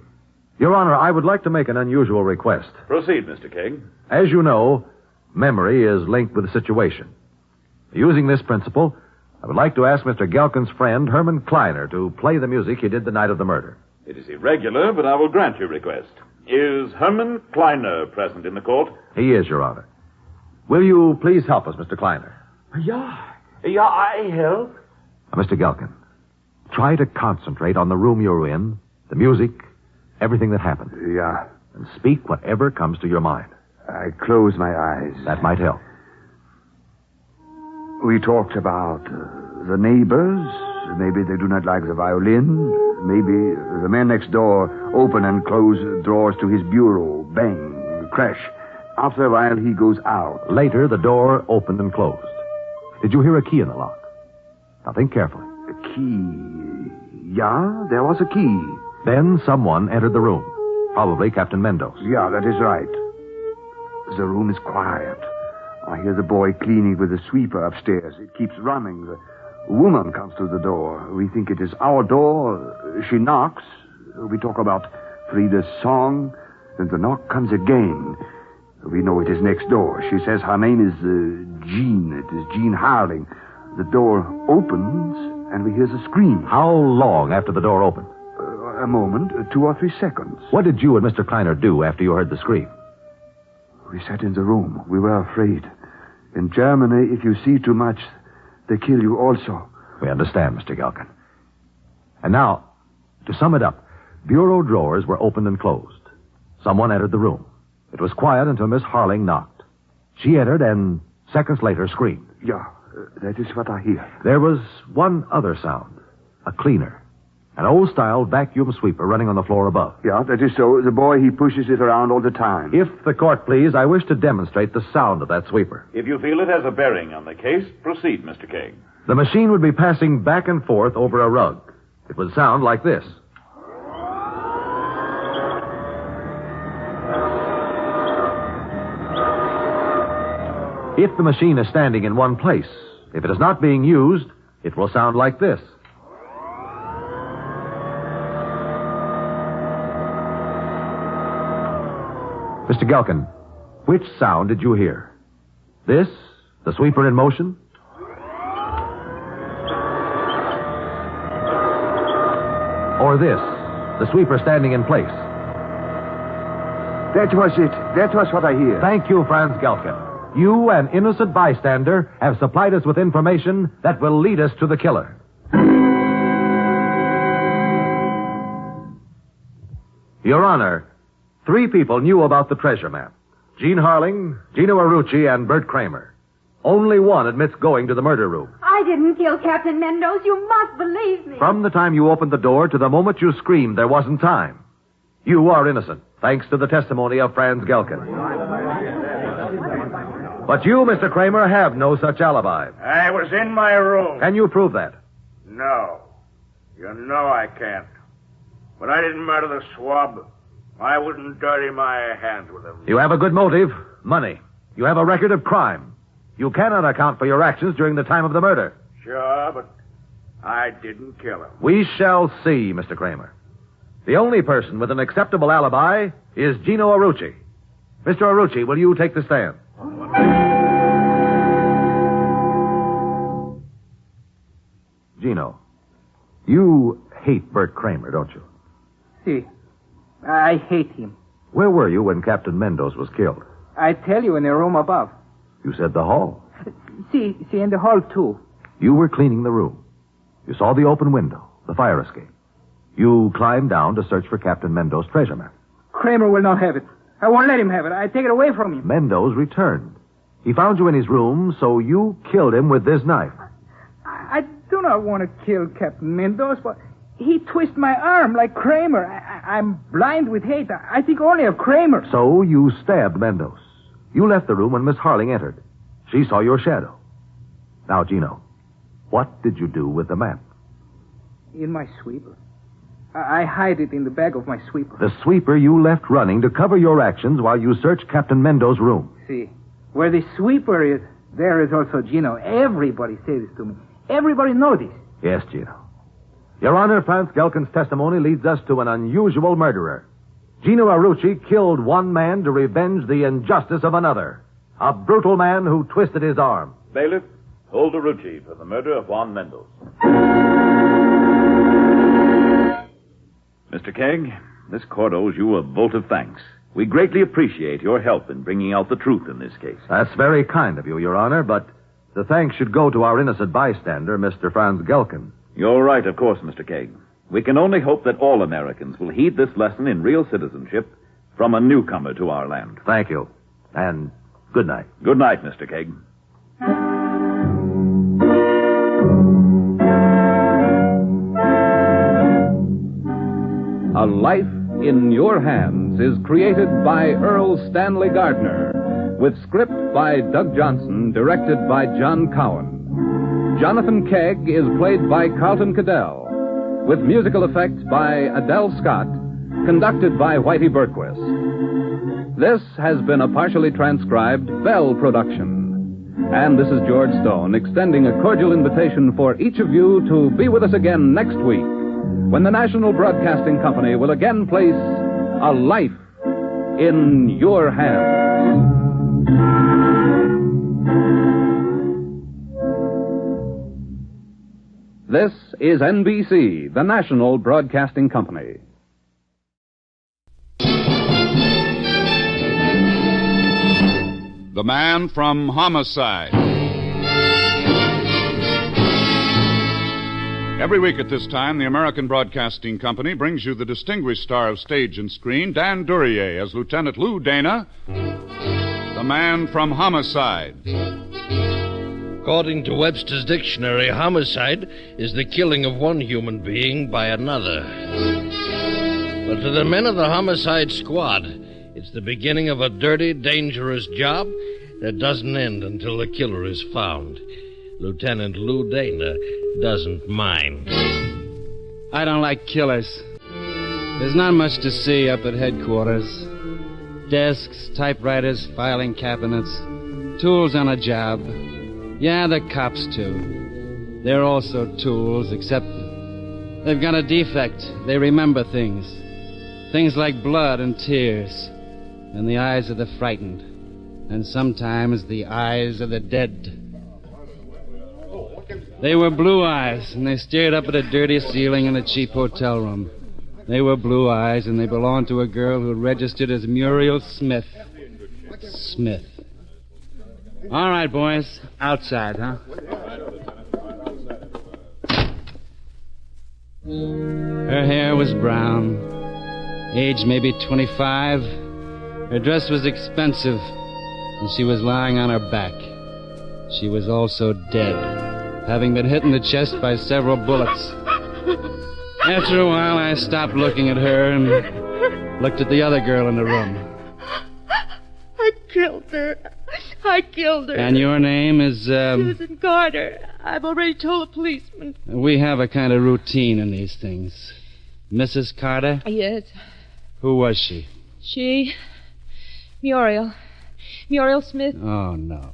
Your Honor, I would like to make an unusual request. Proceed, Mr. Kegg. As you know, memory is linked with the situation. Using this principle, I would like to ask Mr. Gelkin's friend, Herman Kleiner, to play the music he did the night of the murder. It is irregular, but I will grant your request. Is Herman Kleiner present in the court? He is, Your Honor. Will you please help us, Mr. Kleiner? Yeah. Yeah, I help. Mr. Gelkin, try to concentrate on the room you're in, the music, everything that happened. Yeah. And speak whatever comes to your mind. I close my eyes. That might help. We talked about the neighbors. Maybe they do not like the violin. Maybe the man next door open and close drawers to his bureau. Bang. Crash. After a while, he goes out. Later, the door opened and closed. Did you hear a key in the lock? Now think carefully. A key? Yeah, there was a key. Then someone entered the room. Probably Captain Mendoz. Yeah, that is right. The room is quiet. I hear the boy cleaning with the sweeper upstairs. It keeps running. The woman comes to the door. We think it is our door. She knocks. We talk about Frida's song. Then the knock comes again. We know it is next door. She says her name is Jean. It is Jean Harling. The door opens, and we hear the scream. How long after the door opened? A moment, 2 or 3 seconds. What did you and Mr. Kleiner do after you heard the scream? We sat in the room. We were afraid. In Germany, if you see too much, they kill you also. We understand, Mr. Gelkin. And now, to sum it up, bureau drawers were opened and closed. Someone entered the room. It was quiet until Miss Harling knocked. She entered and seconds later screamed. Yeah, that is what I hear. There was one other sound. A cleaner. An old-style vacuum sweeper running on the floor above. Yeah, that is so. The boy, he pushes it around all the time. If the court please, I wish to demonstrate the sound of that sweeper. If you feel it has a bearing on the case, proceed, Mr. Keg. The machine would be passing back and forth over a rug. It would sound like this. If the machine is standing in one place, if it is not being used, it will sound like this. Mr. Gelkin, which sound did you hear? This, the sweeper in motion? Or this, the sweeper standing in place? That was it. That was what I hear. Thank you, Franz Gelkin. You, an innocent bystander, have supplied us with information that will lead us to the killer. Your Honor, 3 people knew about the treasure map. Jean Harling, Gino Arucci, and Bert Kramer. Only one admits going to the murder room. I didn't kill Captain Mendoz. You must believe me. From the time you opened the door to the moment you screamed, there wasn't time. You are innocent, thanks to the testimony of Franz Gelkin. But you, Mr. Kramer, have no such alibi. I was in my room. Can you prove that? No. You know I can't. But I didn't murder the swab. I wouldn't dirty my hands with him. You have a good motive, money. You have a record of crime. You cannot account for your actions during the time of the murder. Sure, but I didn't kill him. We shall see, Mr. Kramer. The only person with an acceptable alibi is Gino Arucci. Mr. Arucci, will you take the stand? Gino, you hate Bert Kramer, don't you? See, I hate him. Where were you when Captain Mendoz was killed? I tell you, in the room above. You said the hall. See, in the hall, too. You were cleaning the room. You saw the open window, the fire escape. You climbed down to search for Captain Mendoz's treasure map. Kramer will not have it. I won't let him have it. I take it away from him. Mendoz returned. He found you in his room, so you killed him with this knife. I do not want to kill Captain Mendoz, but he twists my arm like Kramer. I'm blind with hate. I think only of Kramer. So you stabbed Mendoz. You left the room when Miss Harling entered. She saw your shadow. Now, Gino, what did you do with the map? In my sweeper. I hide it in the bag of my sweeper. The sweeper you left running to cover your actions while you searched Captain Mendoz's room. See, where the sweeper is, there is also Gino. Everybody says this to me. Everybody knows this. Yes, Gino. Your Honor, Franz Gelkin's testimony leads us to an unusual murderer. Gino Arucci killed one man to revenge the injustice of another. A brutal man who twisted his arm. Bailiff, hold Arucci for the murder of Juan Mendoz. Mr. Keg, this court owes you a vote of thanks. We greatly appreciate your help in bringing out the truth in this case. That's very kind of you, Your Honor, but The thanks should go to our innocent bystander, Mr. Franz Gelkin. You're right, of course, Mr. Keg. We can only hope that all Americans will heed this lesson in real citizenship from a newcomer to our land. Thank you. And good night. Good night, Mr. Keg. A Life in Your Hands is created by Earl Stanley Gardner, with script by Doug Johnson, directed by John Cowan. Jonathan Kegg is played by Carlton Cadell, with musical effects by Adele Scott, conducted by Whitey Berquist. This has been a partially transcribed Bell production. And this is George Stone extending a cordial invitation for each of you to be with us again next week, when the National Broadcasting Company will again place A Life in Your Hands. This is NBC, the National Broadcasting Company. The Man from Homicide. Every week at this time, the American Broadcasting Company brings you the distinguished star of stage and screen, Dan Duryea, as Lieutenant Lou Dana, the Man from Homicide. According to Webster's dictionary, homicide is the killing of one human being by another. But to the men of the homicide squad, it's the beginning of a dirty, dangerous job that doesn't end until the killer is found. Lieutenant Lou Dana doesn't mind. I don't like killers. There's not much to see up at headquarters. Desks, typewriters, filing cabinets, tools on a job. Yeah, the cops, too. They're also tools, except they've got a defect. They remember things. Things like blood and tears, and the eyes of the frightened, and sometimes the eyes of the dead. They were blue eyes, and they stared up at a dirty ceiling in a cheap hotel room. They were blue eyes, and they belonged to a girl who registered as Muriel Smith. Smith. All right, boys. Outside, huh? Her hair was brown. Age maybe 25. Her dress was expensive, and she was lying on her back. She was also dead, having been hit in the chest by several bullets. After a while, I stopped looking at her and looked at the other girl in the room. I killed her. I killed her. And your name is, Susan Carter. I've already told the policeman. We have a kind of routine in these things. Mrs. Carter? Yes. Who was she? She? Muriel. Muriel Smith. Oh, no.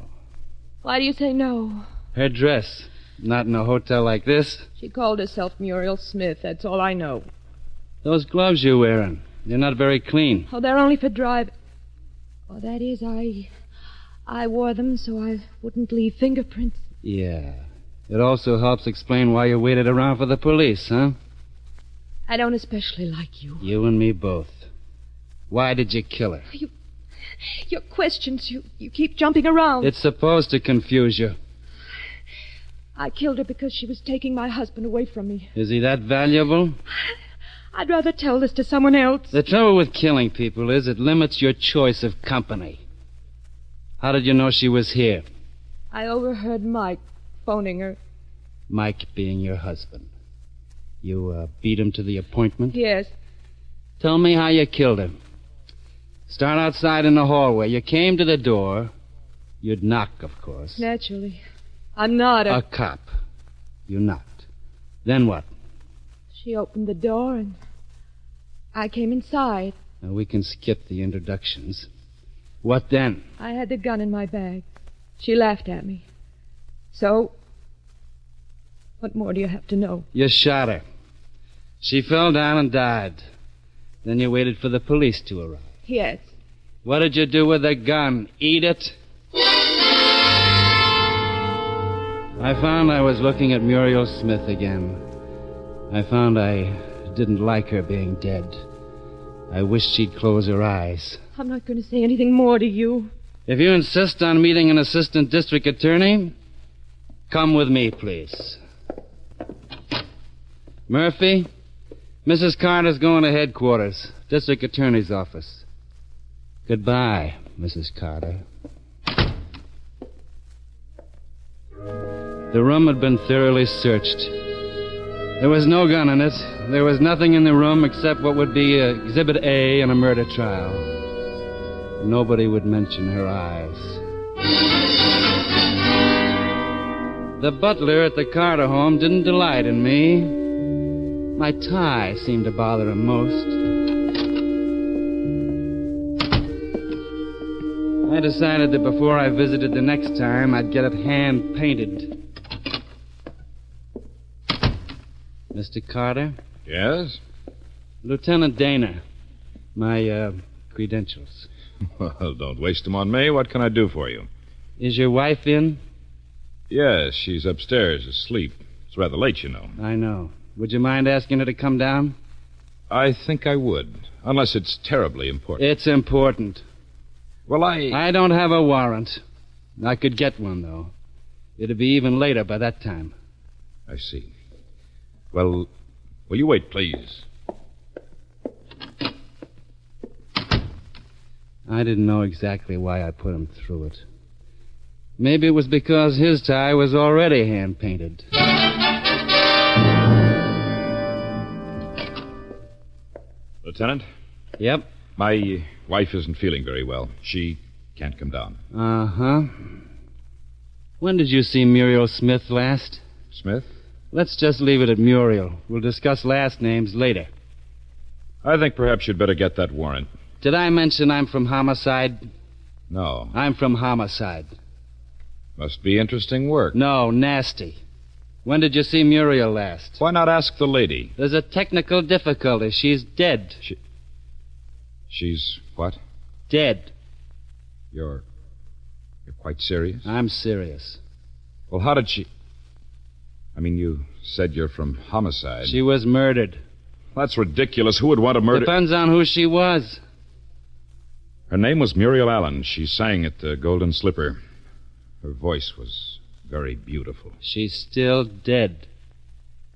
Why do you say no? Her dress. Not in a hotel like this. She called herself Muriel Smith. That's all I know. Those gloves you're wearing, they're not very clean. Oh, they're only for driving. Oh, that is, I wore them so I wouldn't leave fingerprints. Yeah. It also helps explain why you waited around for the police, huh? I don't especially like you. You and me both. Why did you kill her? Your questions, you keep jumping around. It's supposed to confuse you. I killed her because she was taking my husband away from me. Is he that valuable? I'd rather tell this to someone else. The trouble with killing people is it limits your choice of company. How did you know she was here? I overheard Mike phoning her. Mike being your husband. You beat him to the appointment? Yes. Tell me how you killed him. Start outside in the hallway. You came to the door. You'd knock, of course. Naturally. I'm not a cop. You knocked. Then what? She opened the door and I came inside. Now, we can skip the introductions. What then? I had the gun in my bag. She laughed at me. So, what more do you have to know? You shot her. She fell down and died. Then you waited for the police to arrive. Yes. What did you do with the gun? Eat it? I found I was looking at Muriel Smith again. I found I didn't like her being dead. I wished she'd close her eyes. I'm not going to say anything more to you. If you insist on meeting an assistant district attorney, Come with me, please. Murphy, Mrs. Carter's going to headquarters, district attorney's office. Goodbye, Mrs. Carter. The room had been thoroughly searched. There was no gun in it. There was nothing in the room except what would be Exhibit A in a murder trial. Nobody would mention her eyes. The butler at the Carter home didn't delight in me. My tie seemed to bother him most. I decided that before I visited the next time, I'd get it hand-painted. Mr. Carter? Yes? Lieutenant Dana. My, credentials. Well, don't waste them on me. What can I do for you? Is your wife in? Yes, she's upstairs asleep. It's rather late, you know. I know. Would you mind asking her to come down? I think I would, unless it's terribly important. It's important. Well, I don't have a warrant. I could get one, though. It'd be even later by that time. I see. Well, will you wait, please? I didn't know exactly why I put him through it. Maybe it was because his tie was already hand-painted. Lieutenant? Yep? My wife isn't feeling very well. She can't come down. Uh-huh. When did you see Muriel Smith last? Smith? Let's just leave it at Muriel. We'll discuss last names later. I think perhaps you'd better get that warrant. Did I mention I'm from Homicide? No. I'm from Homicide. Must be interesting work. No, nasty. When did you see Muriel last? Why not ask the lady? There's a technical difficulty. She's dead. She's what? Dead. You're quite serious? I'm serious. Well, how did she... I mean, you said you're from Homicide. She was murdered. That's ridiculous. Who would want to murder... Depends on who she was. Her name was Muriel Allen. She sang at the Golden Slipper. Her voice was very beautiful. She's still dead.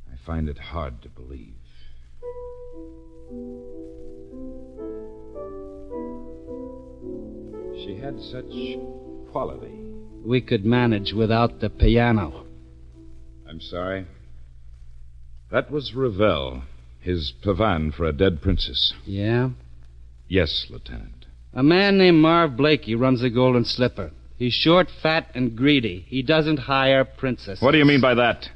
I find it hard to believe. She had such quality. We could manage without the piano. I'm sorry. That was Ravel, his pavan for a dead princess. Yeah? Yes, Lieutenant. A man named Marv Blakey runs the Golden Slipper. He's short, fat, and greedy. He doesn't hire princesses. What do you mean by that?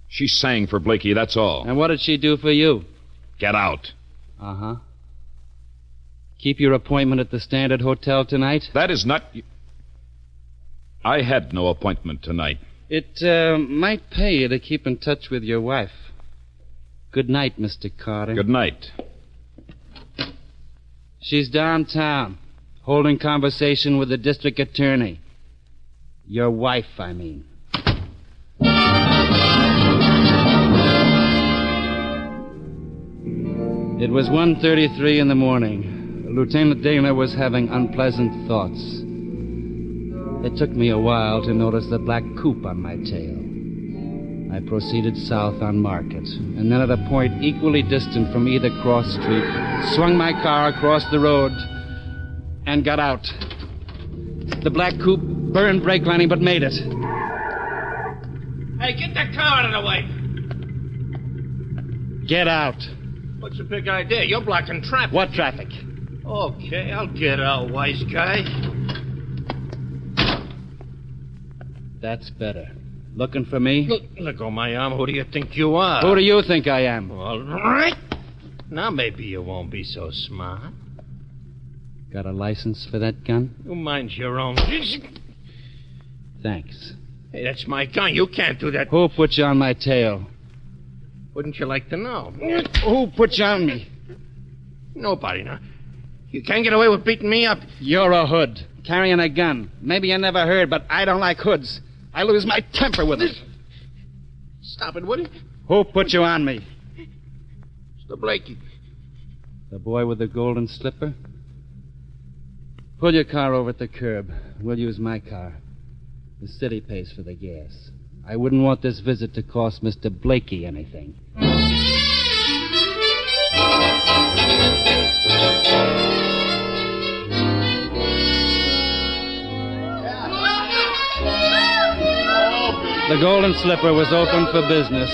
She sang for Blakey, that's all. And what did she do for you? Get out. Uh-huh. Keep your appointment at the Standard Hotel tonight? That is not... I had no appointment tonight. It might pay you to keep in touch with your wife. Good night, Mr. Carter. Good night. She's downtown, holding conversation with the district attorney. Your wife, I mean. It was 1:33 in the morning. Lieutenant Dana was having unpleasant thoughts. It took me a while to notice the black coupe on my tail. I proceeded south on Market, and then at a point equally distant from either cross street, swung my car across the road and got out. The black coupe burned brake lining but made it. Hey, get that car out of the way. Get out. What's the big idea? You're blocking traffic. What traffic? Okay, I'll get out, wise guy. That's better. Looking for me? Let go of my arm. Who do you think you are? Who do you think I am? All right. Now maybe you won't be so smart. Got a license for that gun? You mind your own... Thanks. Hey, that's my gun. You can't do that. Who put you on my tail? Wouldn't you like to know? Who put you on me? Nobody, now. You can't get away with beating me up. You're a hood, carrying a gun. Maybe you never heard, but I don't like hoods. I lose my temper with it. Stop it, would you? Who put you on me? Mr. Blakey. The boy with the golden slipper? Pull your car over at the curb. We'll use my car. The city pays for the gas. I wouldn't want this visit to cost Mr. Blakey anything. The Golden Slipper was open for business.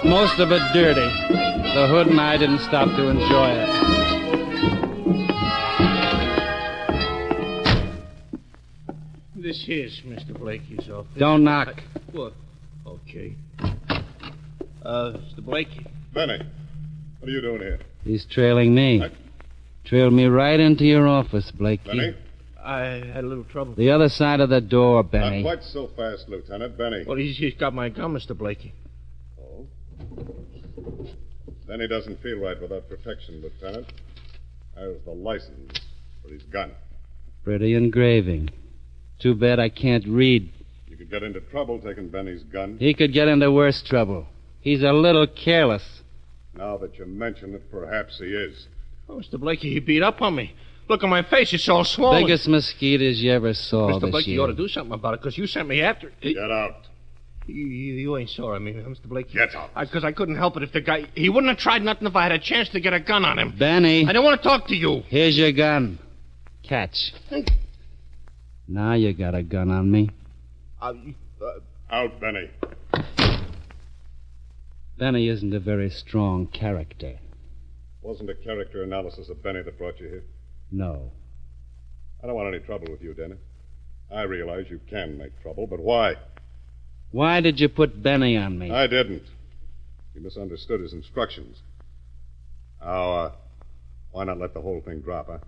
Most of it dirty. The Hood and I didn't stop to enjoy it. This here's Mr. Blakey's office. Don't knock. What? Okay. Mr. Blakey. Benny, what are you doing here? He's trailing me. Trailed me right into your office, Blakey. Benny? I had a little trouble. The other side of the door, Benny. Not quite so fast, Lieutenant. Benny. Well, he's got my gun, Mr. Blakey. Oh? Benny doesn't feel right without protection, Lieutenant. There's the license for his gun. Pretty engraving. Too bad I can't read. You could get into trouble taking Benny's gun. He could get into worse trouble. He's a little careless. Now that you mention it, perhaps he is. Oh, Mr. Blakey, he beat up on me. Look at my face. It's all swollen. Biggest mosquitoes you ever saw Mr. this Blakey, year. you ought to do something about it, because you sent me after... Get out. You ain't sorry, Mr. Blakey. Get out. Because I couldn't help it if the guy... He wouldn't have tried nothing if I had a chance to get a gun on him. Benny. I don't want to talk to you. Here's your gun. Catch. Now you got a gun on me. Out, Benny. Benny isn't a very strong character. Wasn't a character analysis of Benny that brought you here? No. I don't want any trouble with you, Denny. I realize you can make trouble, but why? Why did you put Benny on me? I didn't. You misunderstood his instructions. Now, why not let the whole thing drop, huh?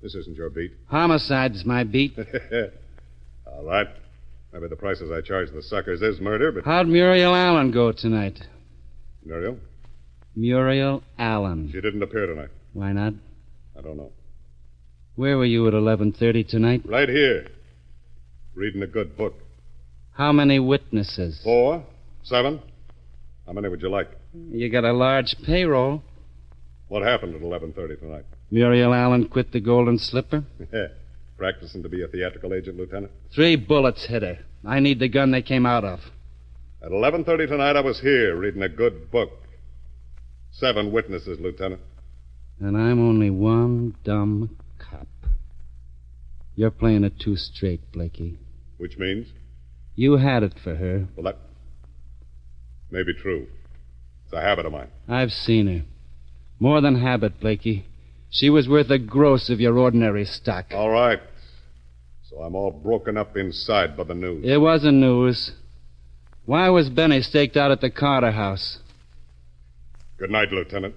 This isn't your beat. Homicide's my beat. All right. Maybe the prices I charge the suckers is murder, but... How'd Muriel Allen go tonight? Muriel? Muriel Allen. She didn't appear tonight. Why not? I don't know. Where were you at 11:30 tonight? Right here. Reading a good book. How many witnesses? 4? 7? How many would you like? You got a large payroll. What happened at 11:30 tonight? Muriel Allen quit the Golden Slipper? Practicing to be a theatrical agent, Lieutenant? 3 bullets hit her. I need the gun they came out of. At 11:30 tonight, I was here reading a good book. 7 witnesses, Lieutenant. And I'm only one dumb cop. You're playing it too straight, Blakey. Which means? You had it for her. Well, that may be true. It's a habit of mine. I've seen her. More than habit, Blakey. She was worth a gross of your ordinary stock. All right. So I'm all broken up inside by the news. It wasn't news. Why was Benny staked out at the Carter house? Good night, Lieutenant.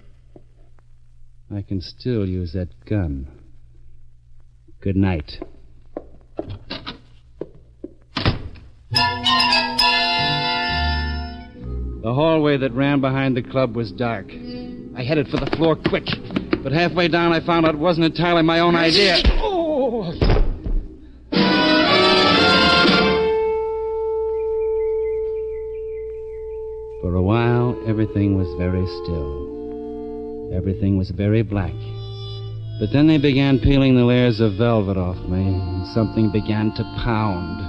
I can still use that gun. Good night. The hallway that ran behind the club was dark. I headed for the floor quick, but halfway down I found out it wasn't entirely my own idea. Oh! For a while, everything was very still. Everything was very black. But then they began peeling the layers of velvet off me, and something began to pound.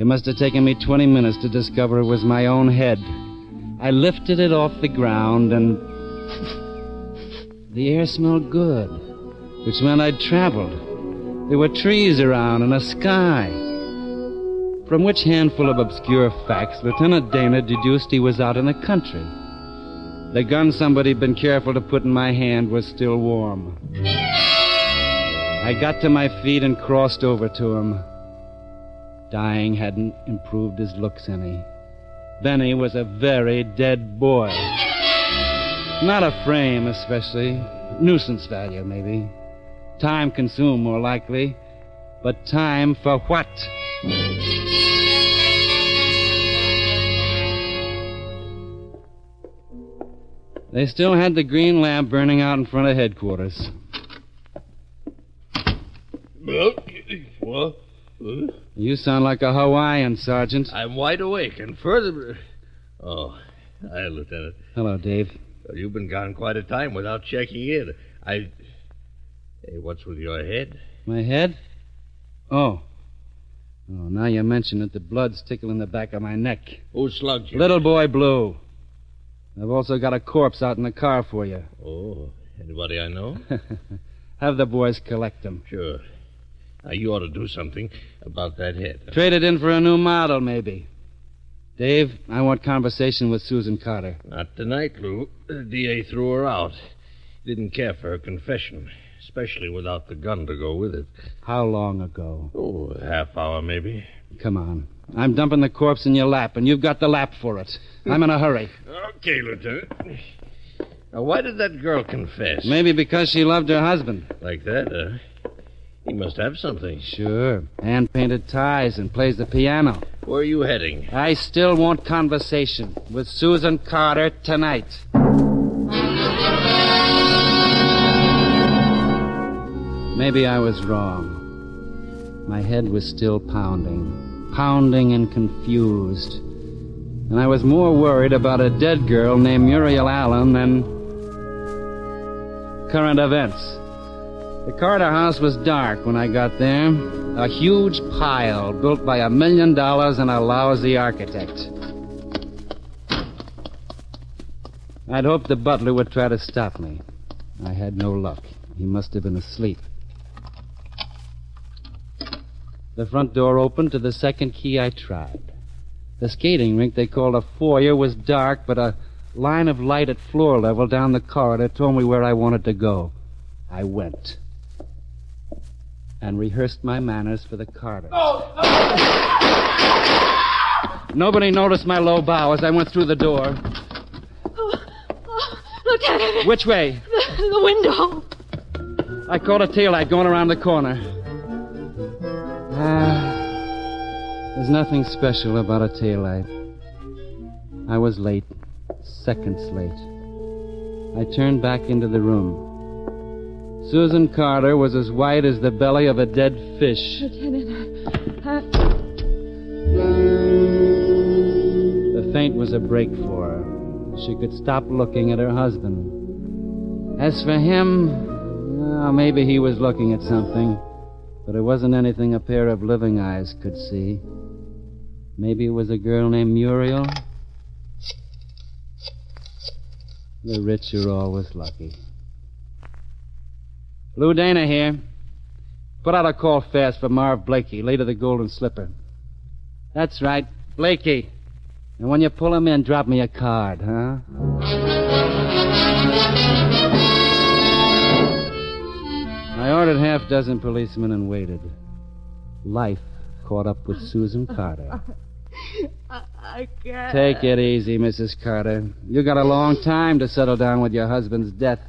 It must have taken me 20 minutes to discover it was my own head. I lifted it off the ground, and the air smelled good, which meant I'd traveled. There were trees around and a sky. From which handful of obscure facts, Lieutenant Dana deduced he was out in the country. The gun somebody'd been careful to put in my hand was still warm. I got to my feet and crossed over to him. Dying hadn't improved his looks any. Benny was a very dead boy. Not a frame, especially. Nuisance value, maybe. Time consumed, more likely. But time for what? They still had the green lamp burning out in front of headquarters. What? You sound like a Hawaiian, Sergeant. I'm wide awake, and further... Oh, hi, Lieutenant. Hello, Dave. Well, you've been gone quite a time without checking in. Hey, what's with your head? My head? Oh. Oh, now you mention it, the blood's tickling the back of my neck. Who slugged you? Little boy Blue. I've also got a corpse out in the car for you. Oh, anybody I know? Have the boys collect them. Sure. Now, you ought to do something about that head. Trade it in for a new model, maybe. Dave, I want conversation with Susan Carter. Not tonight, Lou. The DA threw her out. Didn't care for her confession, especially without the gun to go with it. How long ago? Oh, a half hour, maybe. Come on. I'm dumping the corpse in your lap, and you've got the lap for it. I'm in a hurry. Okay, Lieutenant. Now, why did that girl confess? Maybe because she loved her husband. Like that, He must have something. Sure. Hand-painted ties and plays the piano. Where are you heading? I still want conversation with Susan Carter tonight. Maybe I was wrong. My head was still pounding and confused. And I was more worried about a dead girl named Muriel Allen than current events. The Carter house was dark when I got there. A huge pile built by $1 million and a lousy architect. I'd hoped the butler would try to stop me. I had no luck. He must have been asleep. The front door opened to the second key I tried. The skating rink they called a foyer was dark, but a line of light at floor level down the corridor told me where I wanted to go. I went. And rehearsed my manners for the Carters. Nobody noticed my low bow as I went through the door. Lieutenant! Which way? The window. I caught a taillight going around the corner. There's nothing special about a taillight. I was late. Seconds late. I turned back into the room. Susan Carter was as white as the belly of a dead fish. Lieutenant, The faint was a break for her. She could stop looking at her husband. As for him, well, maybe he was looking at something, but it wasn't anything a pair of living eyes could see. Maybe it was a girl named Muriel. The rich are always lucky. Lou Dana here. Put out a call fast for Marv Blakey, late of the Golden Slipper. That's right, Blakey. And when you pull him in, drop me a card, huh? I ordered half dozen policemen and waited. Life caught up with Susan Carter. I can't. Take it easy, Mrs. Carter. You got a long time to settle down with your husband's death.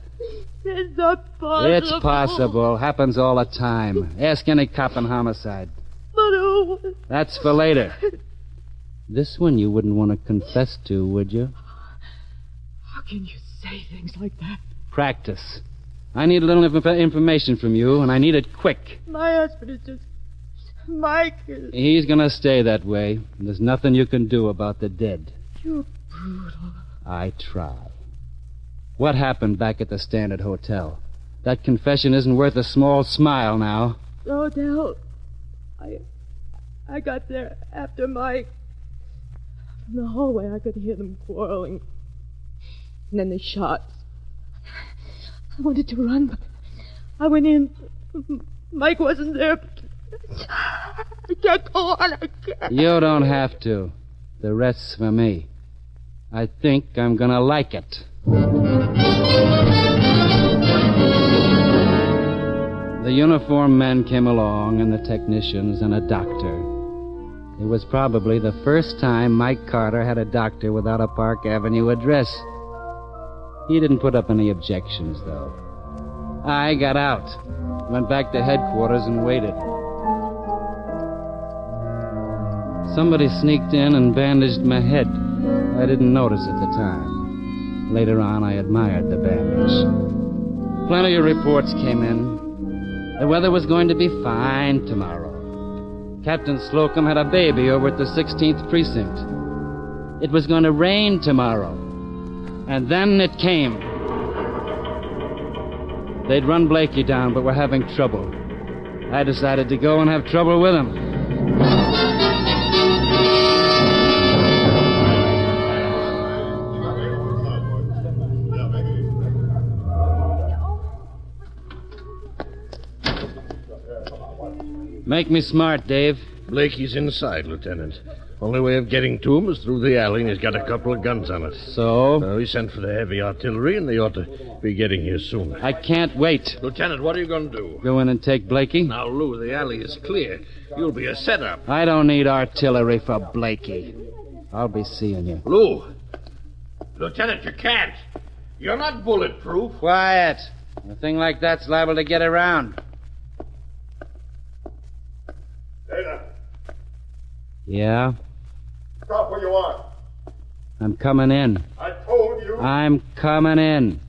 It's not possible. It's possible. Happens all the time. Ask any cop in homicide. But who? That's for later. This one you wouldn't want to confess to, would you? How can you say things like that? Practice. I need a little information from you, and I need it quick. My husband is just... Mike is... He's gonna stay that way. There's nothing you can do about the dead. You're brutal. I try. What happened back at the Standard Hotel? That confession isn't worth a small smile now. Oh, Del. I got there after Mike. From the hallway, I could hear them quarreling. And then the shots. I wanted to run, but I went in. Mike wasn't there. I can't go on. I can't. You don't have to. The rest's for me. I think I'm gonna like it. The uniformed men came along, and the technicians, and a doctor. It was probably the first time Mike Carter had a doctor without a Park Avenue address. He didn't put up any objections, though. I got out, went back to headquarters, and waited. Somebody sneaked in and bandaged my head. I didn't notice at the time. Later on, I admired the bandage. Plenty of reports came in. The weather was going to be fine tomorrow. Captain Slocum had a baby over at the 16th Precinct. It was going to rain tomorrow. And then it came. They'd run Blakey down, but were having trouble. I decided to go and have trouble with him. Make me smart, Dave. Blakey's inside, Lieutenant. Only way of getting to him is through the alley, and he's got a couple of guns on it. So? We sent for the heavy artillery, and they ought to be getting here soon. I can't wait. Lieutenant, what are you going to do? Go in and take Blakey? Now, Lou, the alley is clear. You'll be a setup. I don't need artillery for Blakey. I'll be seeing you. Lou! Lieutenant, you can't. You're not bulletproof. Quiet. A thing like that's liable to get around. Dana, Yeah? stop where you are. I'm coming in. I told you. I'm coming in.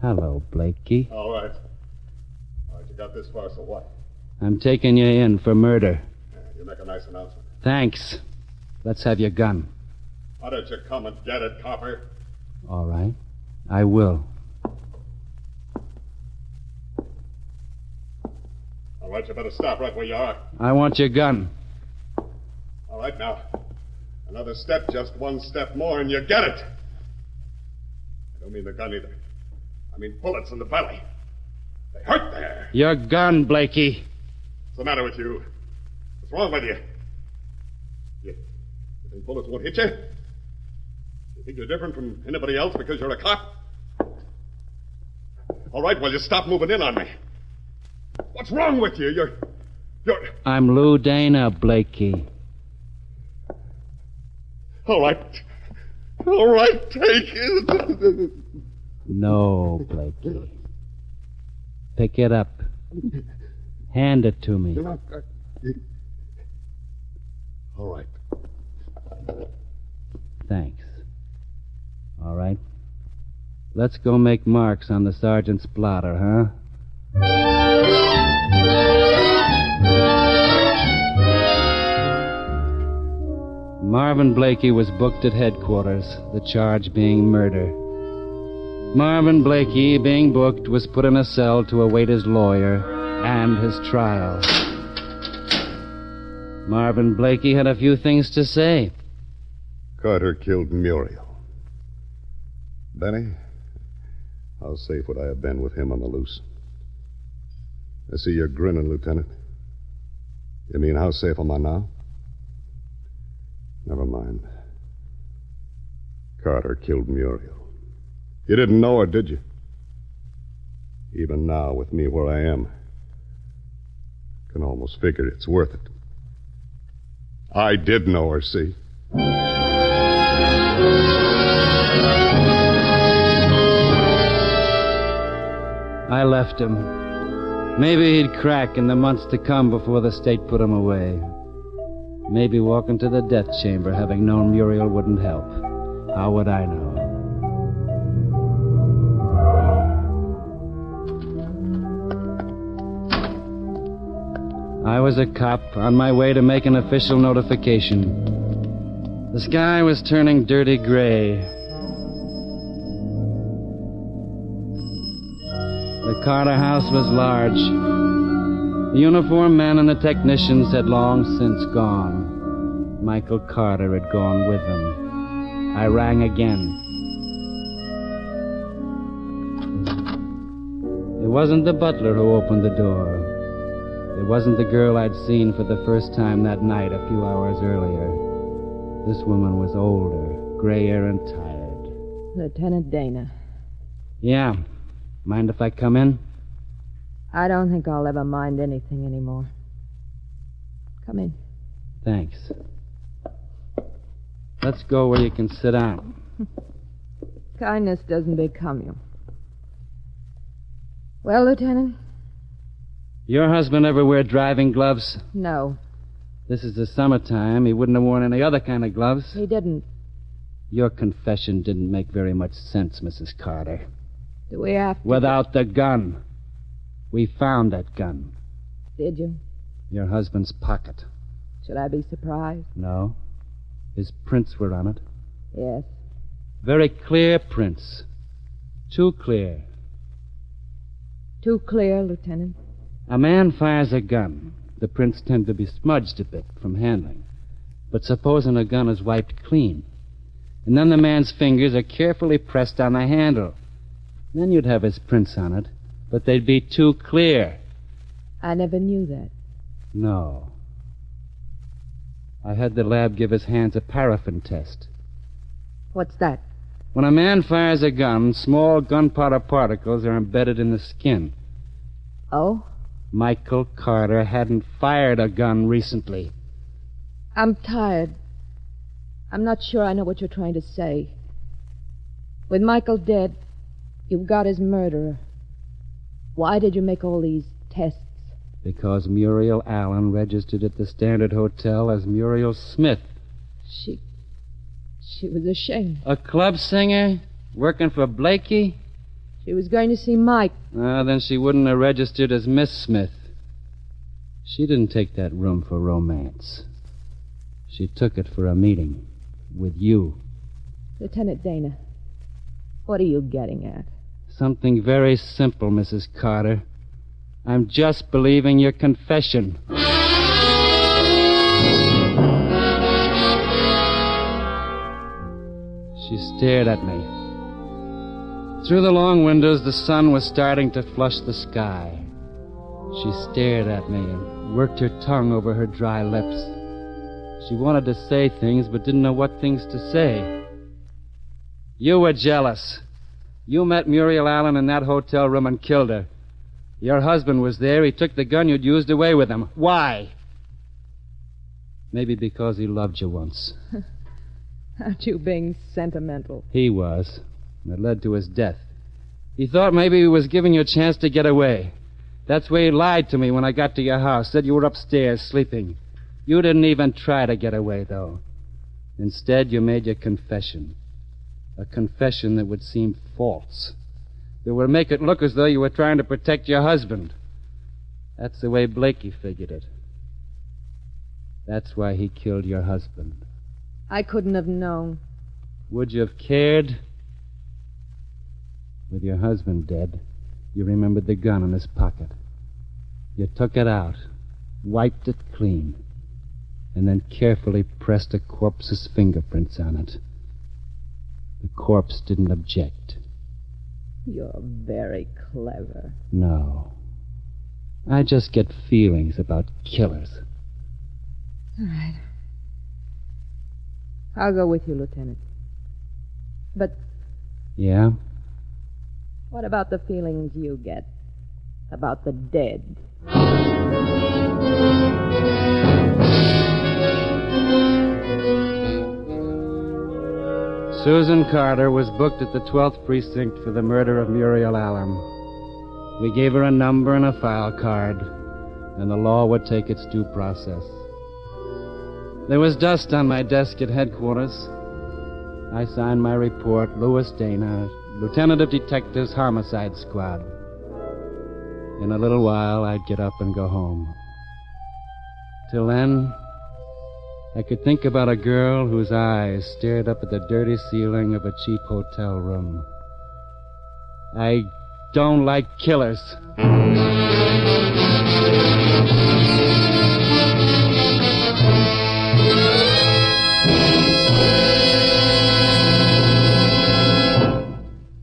Hello, Blakey. All right. All right, you got this far, so what? I'm taking you in for murder. Yeah, you make a nice announcement. Thanks. Let's have your gun. Why don't you come and get it, Carver? All right. I will. All right, you better stop right where you are. I want your gun. All right, now. Another step, just one step more, and you get it. I don't mean the gun either. I mean bullets in the belly. They hurt there. Your gun, Blakey. What's the matter with you? What's wrong with you? You think bullets won't hit you? You think you're different from anybody else because you're a cop? All right, well, you stop moving in on me. What's wrong with you? You're... I'm Lou Dana, Blakey. All right. All right, take it. No, Blakey. Pick it up. Hand it to me. All right. Thanks. All right. Let's go make marks on the sergeant's blotter, huh? Marvin Blakey was booked at headquarters, the charge being murder. Marvin Blakey, being booked, was put in a cell to await his lawyer and his trial. Marvin Blakey had a few things to say. Carter killed Muriel. Benny, how safe would I have been with him on the loose? I see you're grinning, Lieutenant. You mean how safe am I now? Never mind. Carter killed Muriel. You didn't know her, did you? Even now, with me where I am, I can almost figure it's worth it. I did know her, see? I left him. Maybe he'd crack in the months to come before the state put him away. Maybe walking to the death chamber, having known Muriel wouldn't help. How would I know? I was a cop on my way to make an official notification. The sky was turning dirty gray. The Carter house was large. The uniformed men and the technicians had long since gone. Michael Carter had gone with them. I rang again. It wasn't the butler who opened the door. It wasn't the girl I'd seen for the first time that night a few hours earlier. This woman was older, grayer and tired. Lieutenant Dana. Yeah. Mind if I come in? I don't think I'll ever mind anything anymore. Come in. Thanks. Let's go where you can sit down. Kindness doesn't become you. Well, Lieutenant? Your husband ever wear driving gloves? No. This is the summertime. He wouldn't have worn any other kind of gloves. He didn't. Your confession didn't make very much sense, Mrs. Carter. Do we have to... Without the gun. We found that gun. Did you? Your husband's pocket. Should I be surprised? No. His prints were on it. Yes. Very clear prints. Too clear. Too clear, Lieutenant? A man fires a gun. The prints tend to be smudged a bit from handling. But supposing a gun is wiped clean, And then the man's fingers are carefully pressed on the handle. Then you'd have his prints on it, but they'd be too clear. I never knew that. No. I had the lab give his hands a paraffin test. What's that? When a man fires a gun, small gunpowder particles are embedded in the skin. Oh? Michael Carter hadn't fired a gun recently. I'm tired. I'm not sure I know what you're trying to say. With Michael dead, you've got his murderer. Why did you make all these tests? Because Muriel Allen registered at the Standard Hotel as Muriel Smith. She was ashamed. A club singer? Working for Blakey? She was going to see Mike. Then she wouldn't have registered as Miss Smith. She didn't take that room for romance. She took it for a meeting with you. Lieutenant Dana, what are you getting at? Something very simple, Mrs. Carter. I'm just believing your confession. She stared at me. Through the long windows, the sun was starting to flush the sky. She stared at me and worked her tongue over her dry lips. She wanted to say things, but didn't know what things to say. You were jealous. You met Muriel Allen in that hotel room and killed her. Your husband was there. He took the gun you'd used away with him. Why? Maybe because he loved you once. Aren't you being sentimental? He was. It led to his death. He thought maybe he was giving you a chance to get away. That's why he lied to me when I got to your house. Said you were upstairs sleeping. You didn't even try to get away, though. Instead, you made your confession. A confession that would seem false. That would make it look as though you were trying to protect your husband. That's the way Blakey figured it. That's why he killed your husband. I couldn't have known. Would you have cared? With your husband dead, you remembered the gun in his pocket. You took it out, wiped it clean, and then carefully pressed a corpse's fingerprints on it. The corpse didn't object. You're very clever. No. I just get feelings about killers. All right. I'll go with you, Lieutenant. But Yeah? what about the feelings you get about the dead? Susan Carter was booked at the 12th Precinct for the murder of Muriel Allen. We gave her a number and a file card, and the law would take its due process. There was dust on my desk at headquarters. I signed my report, Louis Dana, Lieutenant of Detectives, Homicide Squad. In a little while, I'd get up and go home. Till then, I could think about a girl whose eyes stared up at the dirty ceiling of a cheap hotel room. I don't like killers.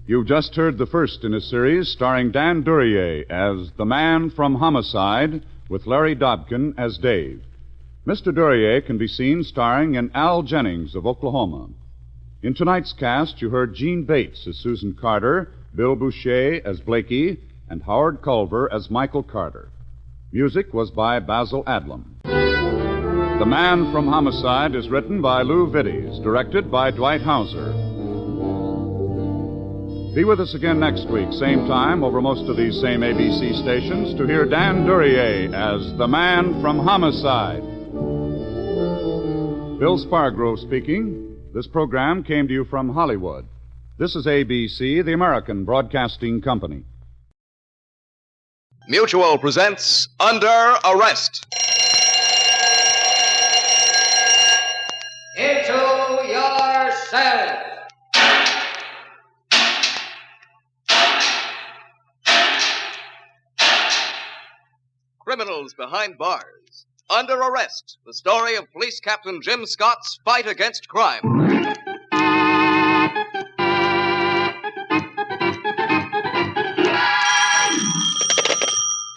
You've just heard the first in a series starring Dan Duryea as the man from Homicide, with Larry Dobkin as Dave. Mr. Duryea can be seen starring in Al Jennings of Oklahoma. In tonight's cast, you heard Gene Bates as Susan Carter, Bill Boucher as Blakey, and Howard Culver as Michael Carter. Music was by Basil Adlam. The Man from Homicide is written by Lou Vittes, directed by Dwight Hauser. Be with us again next week, same time, over most of these same ABC stations, to hear Dan Duryea as the Man from Homicide. Bill Spargrove speaking. This program came to you from Hollywood. This is ABC, the American Broadcasting Company. Mutual presents Under Arrest. Into your cell. Criminals behind bars. Under Arrest, the story of Police Captain Jim Scott's fight against crime.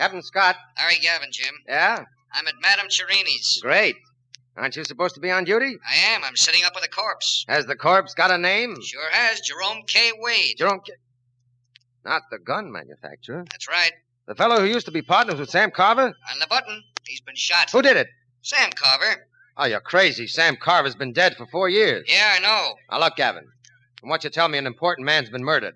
Captain Scott. Harry Gavin, Jim. Yeah? I'm at Madame Cherini's. Great. Aren't you supposed to be on duty? I am. I'm sitting up with a corpse. Has the corpse got a name? Sure has. Jerome K. Wade. Jerome K. Not the gun manufacturer. That's right. The fellow who used to be partners with Sam Carver? On the button. He's been shot. Who did it? Sam Carver. Oh, you're crazy. Sam Carver's been dead for 4 years. Yeah, I know. Now, look, Gavin. From what you tell me, an important man's been murdered.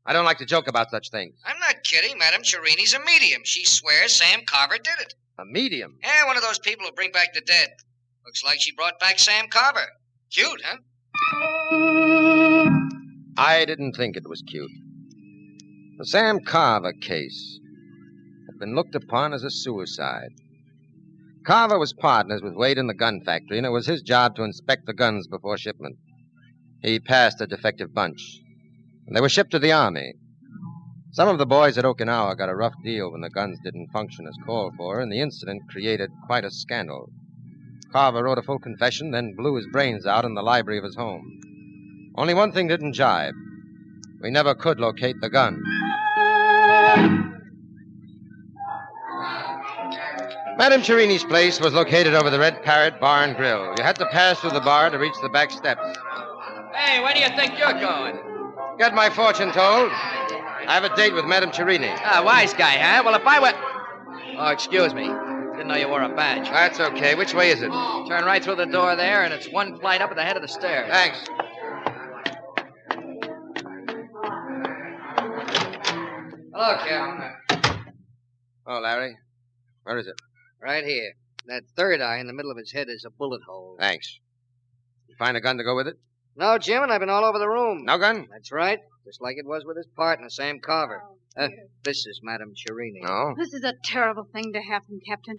I don't like to joke about such things. I'm not kidding. Madame Cherini's a medium. She swears Sam Carver did it. A medium? Yeah, one of those people who bring back the dead. Looks like she brought back Sam Carver. Cute, huh? I didn't think it was cute. The Sam Carver case had been looked upon as a suicide. Carver was partners with Wade in the gun factory, and it was his job to inspect the guns before shipment. He passed a defective bunch, and they were shipped to the Army. Some of the boys at Okinawa got a rough deal when the guns didn't function as called for, and the incident created quite a scandal. Carver wrote a full confession, then blew his brains out in the library of his home. Only one thing didn't jibe. We never could locate the gun. Madame Cherini's place was located over the Red Parrot Bar and Grill. You had to pass through the bar to reach the back steps. Hey, where do you think you're going? Get my fortune told. I have a date with Madame Cherini. Wise guy, huh? Well, if I were... Oh, excuse me. Didn't know you wore a badge. That's okay. Which way is it? Turn right through the door there, and it's one flight up at the head of the stairs. Thanks. Hello, Captain. Oh, Larry. Where is it? Right here. That third eye in the middle of his head is a bullet hole. Thanks. You find a gun to go with it? No, Jim, and I've been all over the room. No gun? That's right. Just like it was with his partner, Sam Carver. This is Madame Cherini. Oh? This is a terrible thing to happen, Captain.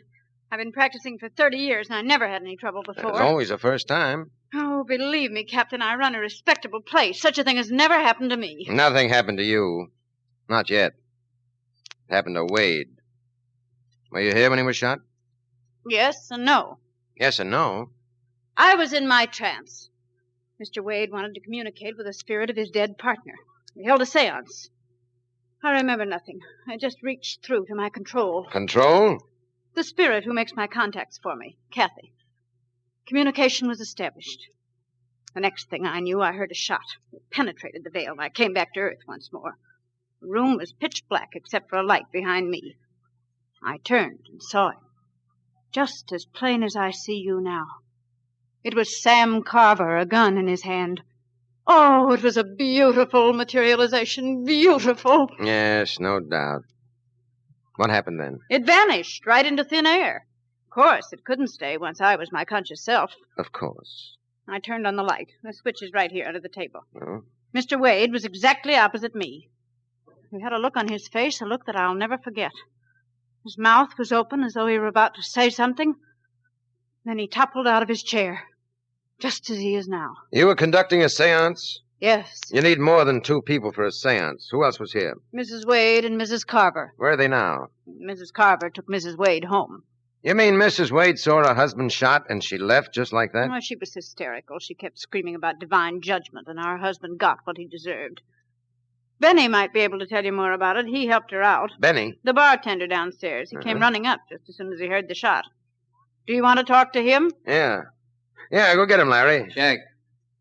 I've been practicing for 30 years, and I never had any trouble before. It's always the first time. Oh, believe me, Captain, I run a respectable place. Such a thing has never happened to me. Nothing happened to you. Not yet. It happened to Wade. Were you here when he was shot? Yes and no. Yes and no. I was in my trance. Mr. Wade wanted to communicate with the spirit of his dead partner. We held a seance. I remember nothing. I just reached through to my control. Control? The spirit who makes my contacts for me, Kathy. Communication was established. The next thing I knew, I heard a shot. It penetrated the veil, and I came back to Earth once more. The room was pitch black except for a light behind me. I turned and saw him, just as plain as I see you now. It was Sam Carver, a gun in his hand. Oh, it was a beautiful materialization, beautiful. Yes, no doubt. What happened then? It vanished right into thin air. Of course, it couldn't stay once I was my conscious self. Of course. I turned on the light. The switch is right here under the table. Oh? Mr. Wade was exactly opposite me. He had a look on his face, a look that I'll never forget. His mouth was open as though he were about to say something. Then he toppled out of his chair, just as he is now. You were conducting a seance? Yes. You need more than 2 people for a seance. Who else was here? Mrs. Wade and Mrs. Carver. Where are they now? Mrs. Carver took Mrs. Wade home. You mean Mrs. Wade saw her husband shot and she left just like that? Oh, she was hysterical. She kept screaming about divine judgment, and our husband got what he deserved. Benny might be able to tell you more about it. He helped her out. Benny? The bartender downstairs. He came running up just as soon as he heard the shot. Do you want to talk to him? Yeah. Yeah, go get him, Larry. Check.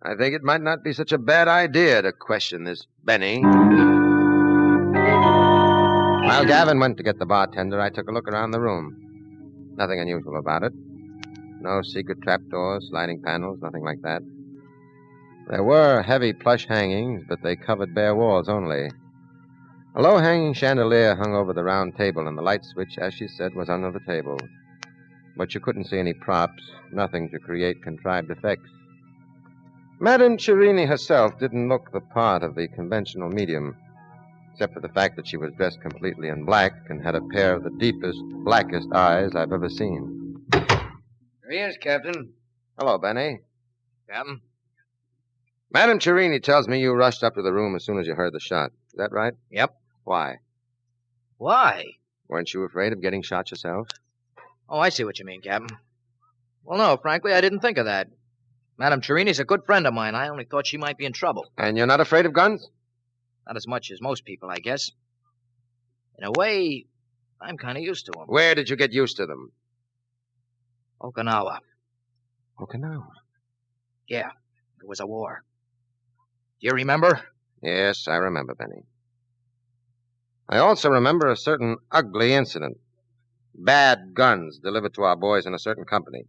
I think it might not be such a bad idea to question this Benny. While Gavin went to get the bartender, I took a look around the room. Nothing unusual about it. No secret trapdoors, sliding panels, nothing like that. There were heavy plush hangings, but they covered bare walls only. A low-hanging chandelier hung over the round table, and the light switch, as she said, was under the table. But you couldn't see any props, nothing to create contrived effects. Madame Cherini herself didn't look the part of the conventional medium, except for the fact that she was dressed completely in black and had a pair of the deepest, blackest eyes I've ever seen. Here he is, Captain. Hello, Benny. Captain? Madame Cherini tells me you rushed up to the room as soon as you heard the shot. Is that right? Yep. Why? Why? Weren't you afraid of getting shot yourself? Oh, I see what you mean, Captain. Well, no, frankly, I didn't think of that. Madame Cherini's a good friend of mine. I only thought she might be in trouble. And you're not afraid of guns? Not as much as most people, I guess. In a way, I'm kind of used to them. Where did you get used to them? Okinawa. Okinawa? Yeah, there was a war. Do you remember? Yes, I remember, Benny. I also remember a certain ugly incident. Bad guns delivered to our boys in a certain company.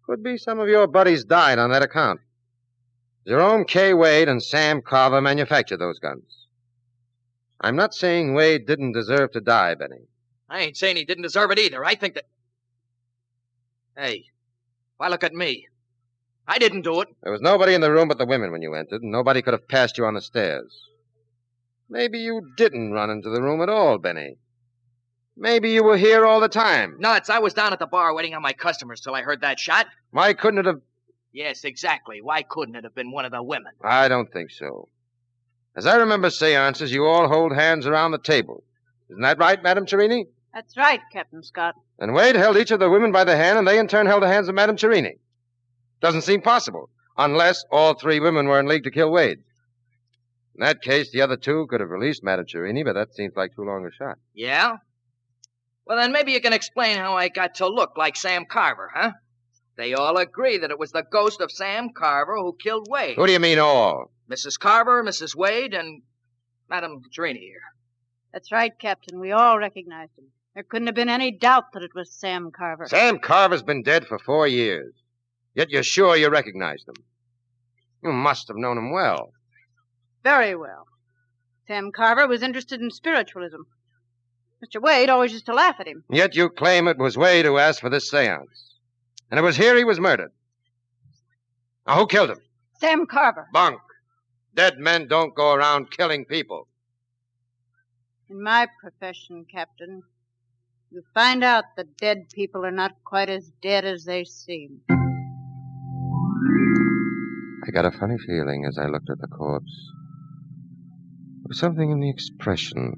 Could be some of your buddies died on that account. Jerome K. Wade and Sam Carver manufactured those guns. I'm not saying Wade didn't deserve to die, Benny. I ain't saying he didn't deserve it either. I think that... Hey, why look at me? I didn't do it. There was nobody in the room but the women when you entered, and nobody could have passed you on the stairs. Maybe you didn't run into the room at all, Benny. Maybe you were here all the time. Nuts, I was down at the bar waiting on my customers till I heard that shot. Why couldn't it have... Yes, exactly. Why couldn't it have been one of the women? I don't think so. As I remember seances, you all hold hands around the table. Isn't that right, Madame Cherini? That's right, Captain Scott. And Wade held each of the women by the hand, and they in turn held the hands of Madame Cherini. Doesn't seem possible, unless all three women were in league to kill Wade. In that case, the other two could have released Madame Cherini, but that seems like too long a shot. Yeah? Well, then maybe you can explain how I got to look like Sam Carver, huh? They all agree that it was the ghost of Sam Carver who killed Wade. Who do you mean all? Mrs. Carver, Mrs. Wade, and Madame Cherini here. That's right, Captain. We all recognized him. There couldn't have been any doubt that it was Sam Carver. Sam Carver's been dead for 4 years. Yet you're sure you recognized him. You must have known him well. Very well. Sam Carver was interested in spiritualism. Mr. Wade always used to laugh at him. Yet you claim it was Wade who asked for this seance. And it was here he was murdered. Now, who killed him? Sam Carver. Bunk. Dead men don't go around killing people. In my profession, Captain, you find out that dead people are not quite as dead as they seem. I got a funny feeling as I looked at the corpse. There was something in the expression.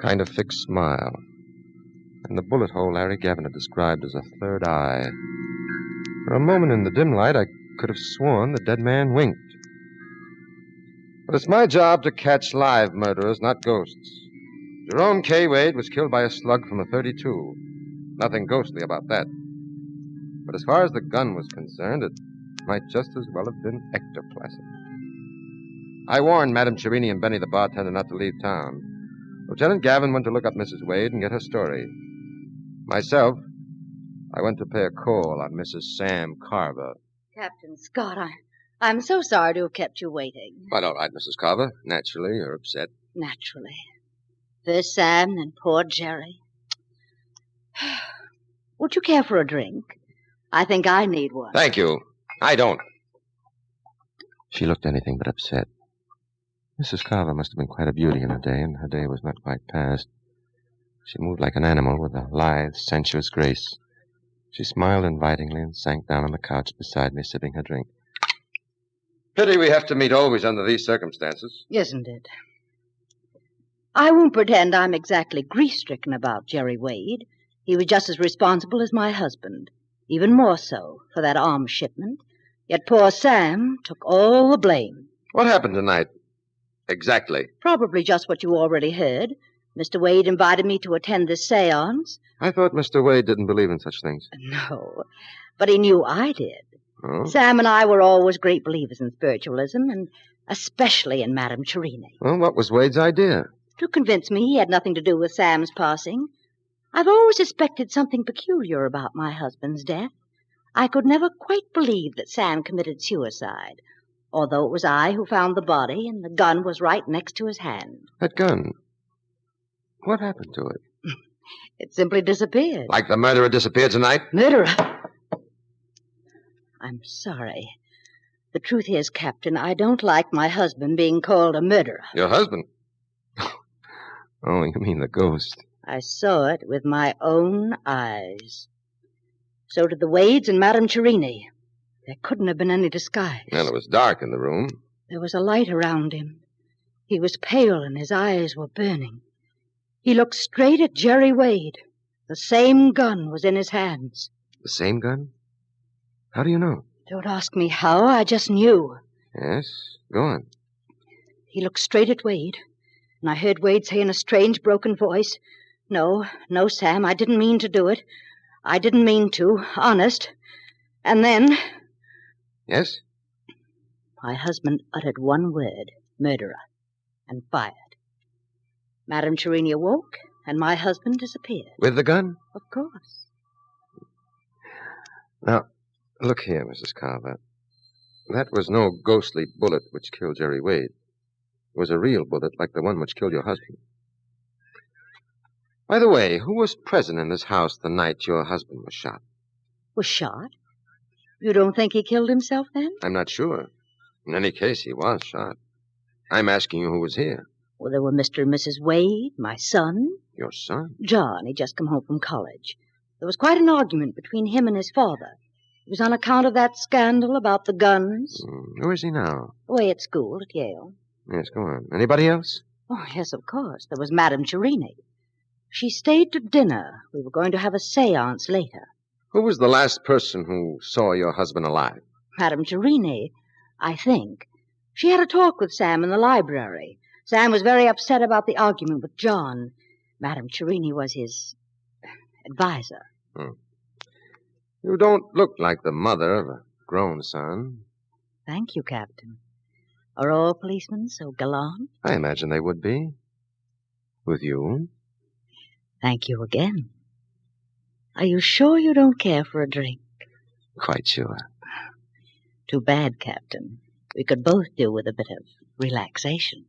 Kind of fixed smile. And the bullet hole Larry Gavin had described as a third eye. For a moment in the dim light, I could have sworn the dead man winked. But it's my job to catch live murderers, not ghosts. Jerome K. Wade was killed by a slug from a .32. Nothing ghostly about that. But as far as the gun was concerned, it might just as well have been ectoplasm. I warned Madame Cherini and Benny, the bartender, not to leave town. Lieutenant Gavin went to look up Mrs. Wade and get her story. Myself, I went to pay a call on Mrs. Sam Carver. Captain Scott, I'm so sorry to have kept you waiting. Quite all right, Mrs. Carver. Naturally, you're upset. Naturally. First Sam, then poor Jerry. Would you care for a drink? I think I need one. Thank you. I don't. She looked anything but upset. Mrs. Carver must have been quite a beauty in her day, and her day was not quite past. She moved like an animal with a lithe, sensuous grace. She smiled invitingly and sank down on the couch beside me, sipping her drink. Pity we have to meet always under these circumstances. Isn't it? I won't pretend I'm exactly grief-stricken about Jerry Wade. He was just as responsible as my husband, even more so, for that arms shipment. Yet poor Sam took all the blame. What happened tonight? Exactly. Probably just what you already heard. Mr. Wade invited me to attend this seance. I thought Mr. Wade didn't believe in such things. No, but he knew I did. Oh? Sam and I were always great believers in spiritualism, and especially in Madame Cherini. Well, what was Wade's idea? To convince me he had nothing to do with Sam's passing. I've always suspected something peculiar about my husband's death. I could never quite believe that Sam committed suicide, although it was I who found the body, and the gun was right next to his hand. That gun? What happened to it? It simply disappeared. Like the murderer disappeared tonight? Murderer? I'm sorry. The truth is, Captain, I don't like my husband being called a murderer. Your husband? Oh, you mean the ghost. I saw it with my own eyes. So did the Wades and Madame Cherini. There couldn't have been any disguise. Well, it was dark in the room. There was a light around him. He was pale and his eyes were burning. He looked straight at Jerry Wade. The same gun was in his hands. The same gun? How do you know? Don't ask me how, I just knew. Yes, go on. He looked straight at Wade, and I heard Wade say in a strange, broken voice, No, Sam, I didn't mean to do it. I didn't mean to, honest. And then... Yes? My husband uttered one word, murderer, and fired. Madame Cherini awoke, and my husband disappeared. With the gun? Of course. Now, look here, Mrs. Carver. That was no ghostly bullet which killed Jerry Wade. It was a real bullet like the one which killed your husband. By the way, who was present in this house the night your husband was shot? Was shot? You don't think he killed himself then? I'm not sure. In any case, he was shot. I'm asking you who was here. Well, there were Mr. and Mrs. Wade, my son. Your son? John. He'd just come home from college. There was quite an argument between him and his father. It was on account of that scandal about the guns. Where is he now? Away at school at Yale. Yes, go on. Anybody else? Oh, yes, of course. There was Madame Cherini. She stayed to dinner. We were going to have a séance later. Who was the last person who saw your husband alive? Madame Cherini, I think. She had a talk with Sam in the library. Sam was very upset about the argument with John. Madame Cherini was his advisor. You don't look like the mother of a grown son. Thank you, Captain. Are all policemen so gallant? I imagine they would be. With you. Thank you again. Are you sure you don't care for a drink? Quite sure. Too bad, Captain. We could both do with a bit of relaxation.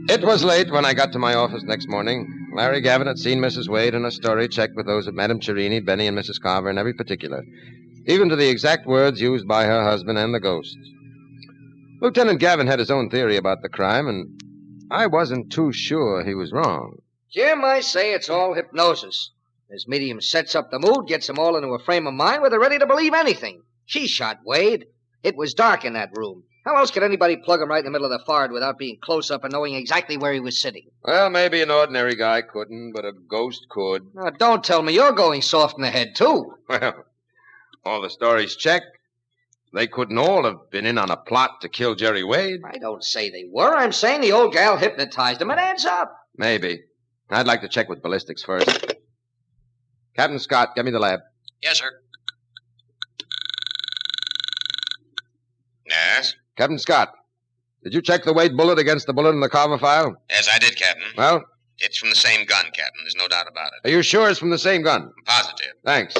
It was late when I got to my office next morning. Larry Gavin had seen Mrs. Wade, and a story checked with those of Madame Cherini, Benny, and Mrs. Carver in every particular, even to the exact words used by her husband and the ghost. Lieutenant Gavin had his own theory about the crime, and I wasn't too sure he was wrong. Jim, I say it's all hypnosis. This medium sets up the mood, gets them all into a frame of mind where they're ready to believe anything. She shot Wade. It was dark in that room. How else could anybody plug him right in the middle of the forehead without being close up and knowing exactly where he was sitting? Well, maybe an ordinary guy couldn't, but a ghost could. Now, don't tell me you're going soft in the head, too. Well, all the stories check. They couldn't all have been in on a plot to kill Jerry Wade. I don't say they were. I'm saying the old gal hypnotized him. It adds up. Maybe. I'd like to check with ballistics first. Captain Scott, get me the lab. Yes, sir. Yes? Captain Scott, did you check the Wade bullet against the bullet in the Carver file? Yes, I did, Captain. Well? It's from the same gun, Captain. There's no doubt about it. Are you sure it's from the same gun? I'm positive. Thanks.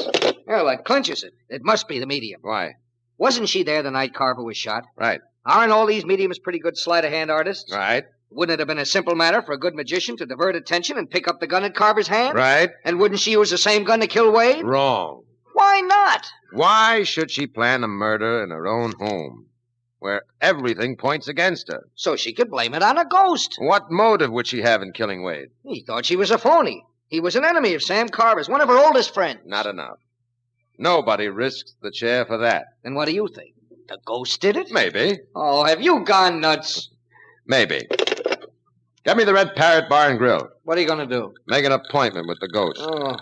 Well, that clinches it. It must be the medium. Why? Wasn't she there the night Carver was shot? Right. Aren't all these mediums pretty good sleight-of-hand artists? Right. Wouldn't it have been a simple matter for a good magician to divert attention and pick up the gun in Carver's hand? Right. And wouldn't she use the same gun to kill Wade? Wrong. Why not? Why should she plan a murder in her own home, where everything points against her? So she could blame it on a ghost. What motive would she have in killing Wade? He thought she was a phony. He was an enemy of Sam Carver's, one of her oldest friends. Not enough. Nobody risks the chair for that. Then what do you think? The ghost did it? Maybe. Oh, have you gone nuts? Maybe. Get me the Red Parrot Bar and Grill. What are you going to do? Make an appointment with the ghost. Oh.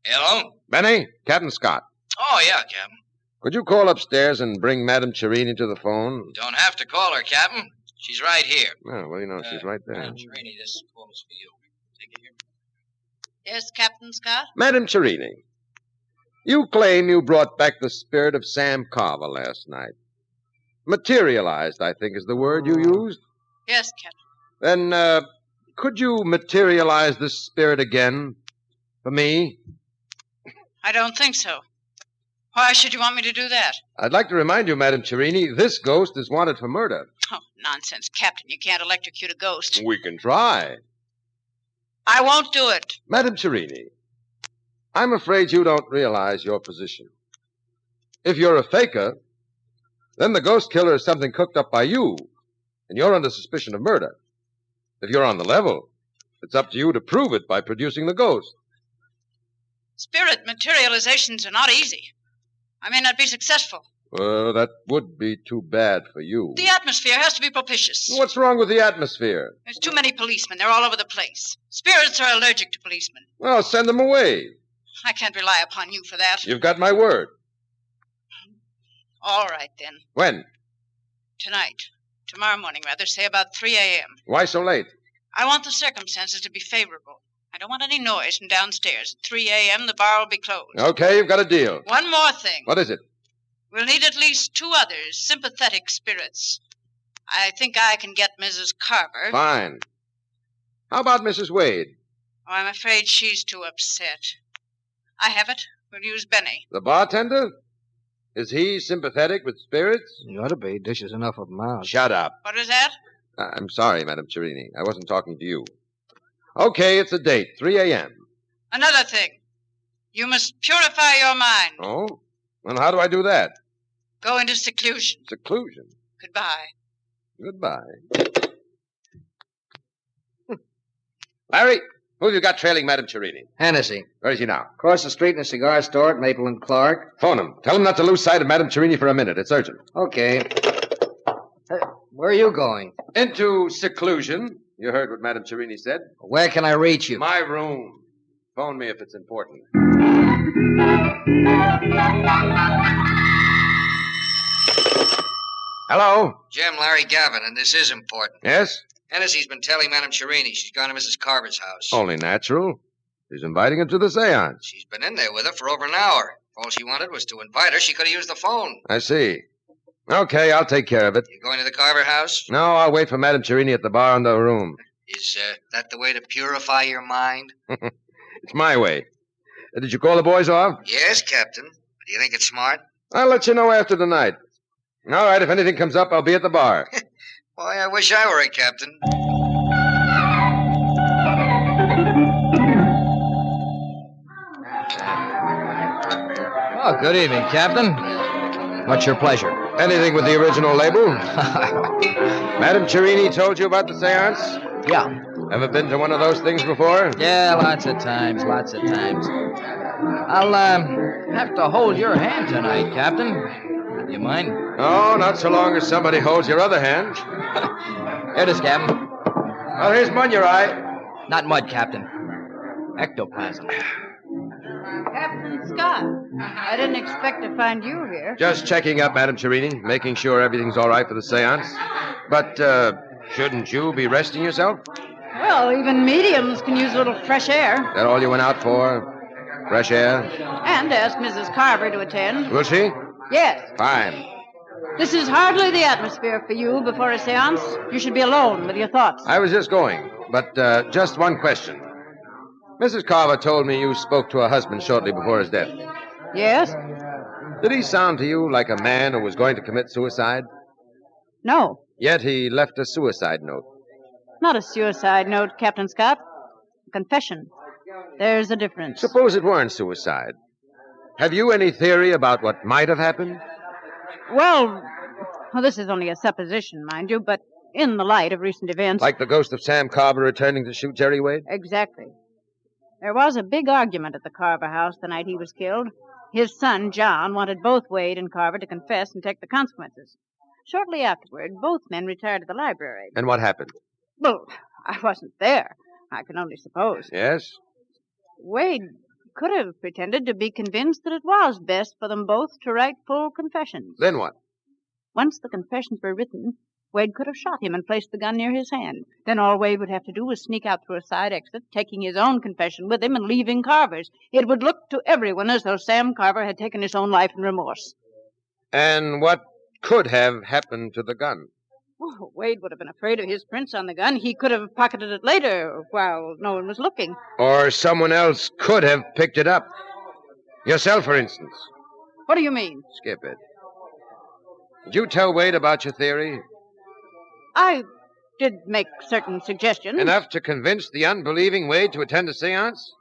Hello? Benny, Captain Scott. Oh, yeah, Captain. Could you call upstairs and bring Madame Cherini to the phone? Don't have to call her, Captain. She's right here. Oh, well, you know, she's right there. Madam Cherini, this call is for you. Take it here. Yes, Captain Scott? Madame Cherini, you claim you brought back the spirit of Sam Carver last night. Materialized, I think, is the word you used. Yes, Captain. Then, could you materialize this spirit again for me? I don't think so. Why should you want me to do that? I'd like to remind you, Madame Cherini, this ghost is wanted for murder. Oh, nonsense, Captain. You can't electrocute a ghost. We can try. I won't do it. Madame Cherini, I'm afraid you don't realize your position. If you're a faker, then the ghost killer is something cooked up by you, and you're under suspicion of murder. If you're on the level, it's up to you to prove it by producing the ghost. Spirit materializations are not easy. I may not be successful. Well, that would be too bad for you. The atmosphere has to be propitious. What's wrong with the atmosphere? There's too many policemen. They're all over the place. Spirits are allergic to policemen. Well, send them away. I can't rely upon you for that. You've got my word. All right, then. When? Tonight. Tomorrow morning, rather. Say about 3 a.m. Why so late? I want the circumstances to be favorable. I don't want any noise from downstairs. At 3 a.m., the bar will be closed. Okay, you've got a deal. One more thing. What is it? We'll need at least 2 others, sympathetic spirits. I think I can get Mrs. Carver. Fine. How about Mrs. Wade? Oh, I'm afraid she's too upset. I have it. We'll use Benny. The bartender? Is he sympathetic with spirits? You ought to be. Dishes enough of them out. Shut up. What is that? I'm sorry, Madame Cherini. I wasn't talking to you. Okay, it's a date. 3 a.m. Another thing. You must purify your mind. Oh? Well, how do I do that? Go into seclusion. Seclusion? Goodbye. Goodbye. Larry, who have you got trailing Madame Cherini? Hennessy. Where is he now? Across the street in a cigar store at Maple and Clark. Phone him. Tell him not to lose sight of Madame Cherini for a minute. It's urgent. Okay. Where are you going? Into seclusion. You heard what Madame Cherini said. Where can I reach you? My room. Phone me if it's important. Hello? Jim, Larry Gavin, and this is important. Yes? Hennessy's been telling Madame Cherini she's gone to Mrs. Carver's house. Only natural. He's inviting her to the seance. She's been in there with her for over an hour. All she wanted was to invite her. She could have used the phone. I see. Okay, I'll take care of it. You going to the Carver house? No, I'll wait for Madame Cherini at the bar in the room. Is that the way to purify your mind? It's my way. Did you call the boys off? Yes, Captain. Do you think it's smart? I'll let you know after the night. All right, if anything comes up, I'll be at the bar. Boy, I wish I were a captain. Oh, good evening, Captain. What's your pleasure? Anything with the original label? Madame Cherini told you about the seance? Yeah. Ever been to one of those things before? Yeah, lots of times. I'll have to hold your hand tonight, Captain. You mind? Oh, not so long as somebody holds your other hand. Here it is, Captain. Well, here's mud in your eye. Not mud, Captain. Ectoplasm. Captain Scott, I didn't expect to find you here. Just checking up, Madame Cherini, making sure everything's all right for the seance. But, shouldn't you be resting yourself? Well, even mediums can use a little fresh air. That all you went out for? Fresh air? And ask Mrs. Carver to attend. Will she? Yes. Fine. This is hardly the atmosphere for you before a seance. You should be alone with your thoughts. I was just going, but just one question. Mrs. Carver told me you spoke to her husband shortly before his death. Yes? Did he sound to you like a man who was going to commit suicide? No. Yet he left a suicide note. Not a suicide note, Captain Scott. A confession. There's a difference. Suppose it weren't suicide. Have you any theory about what might have happened? Well, this is only a supposition, mind you, but in the light of recent events... Like the ghost of Sam Carver returning to shoot Jerry Wade? Exactly. There was a big argument at the Carver house the night he was killed. His son, John, wanted both Wade and Carver to confess and take the consequences. Shortly afterward, both men retired to the library. And what happened? Well, I wasn't there. I can only suppose. Yes? Wade could have pretended to be convinced that it was best for them both to write full confessions. Then what? Once the confessions were written, Wade could have shot him and placed the gun near his hand. Then all Wade would have to do was sneak out through a side exit, taking his own confession with him and leaving Carver's. It would look to everyone as though Sam Carver had taken his own life in remorse. And what could have happened to the gun? Oh, Wade would have been afraid of his prints on the gun. He could have pocketed it later while no one was looking. Or someone else could have picked it up. Yourself, for instance. What do you mean? Skip it. Did you tell Wade about your theory? I did make certain suggestions. Enough to convince the unbelieving Wade to attend a seance?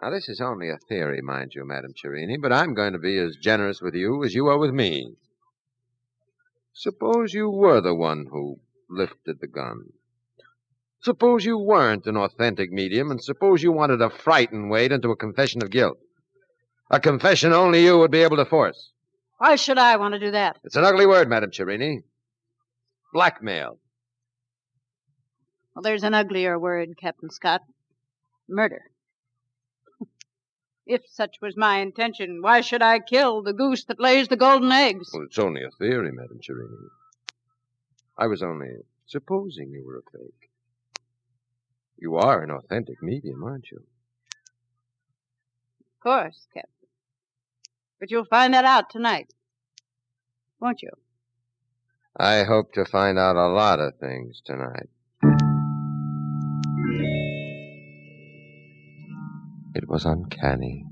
Now, this is only a theory, mind you, Madame Cherini, but I'm going to be as generous with you as you are with me. Suppose you were the one who lifted the gun. Suppose you weren't an authentic medium, and suppose you wanted to frighten Wade into a confession of guilt. A confession only you would be able to force. Why should I want to do that? It's an ugly word, Madame Cherini. Blackmail. Well, there's an uglier word, Captain Scott. Murder. If such was my intention, why should I kill the goose that lays the golden eggs? Well, it's only a theory, Madame Cherini. I was only supposing you were a fake. You are an authentic medium, aren't you? Of course, Captain. But you'll find that out tonight, won't you? I hope to find out a lot of things tonight. It was uncanny.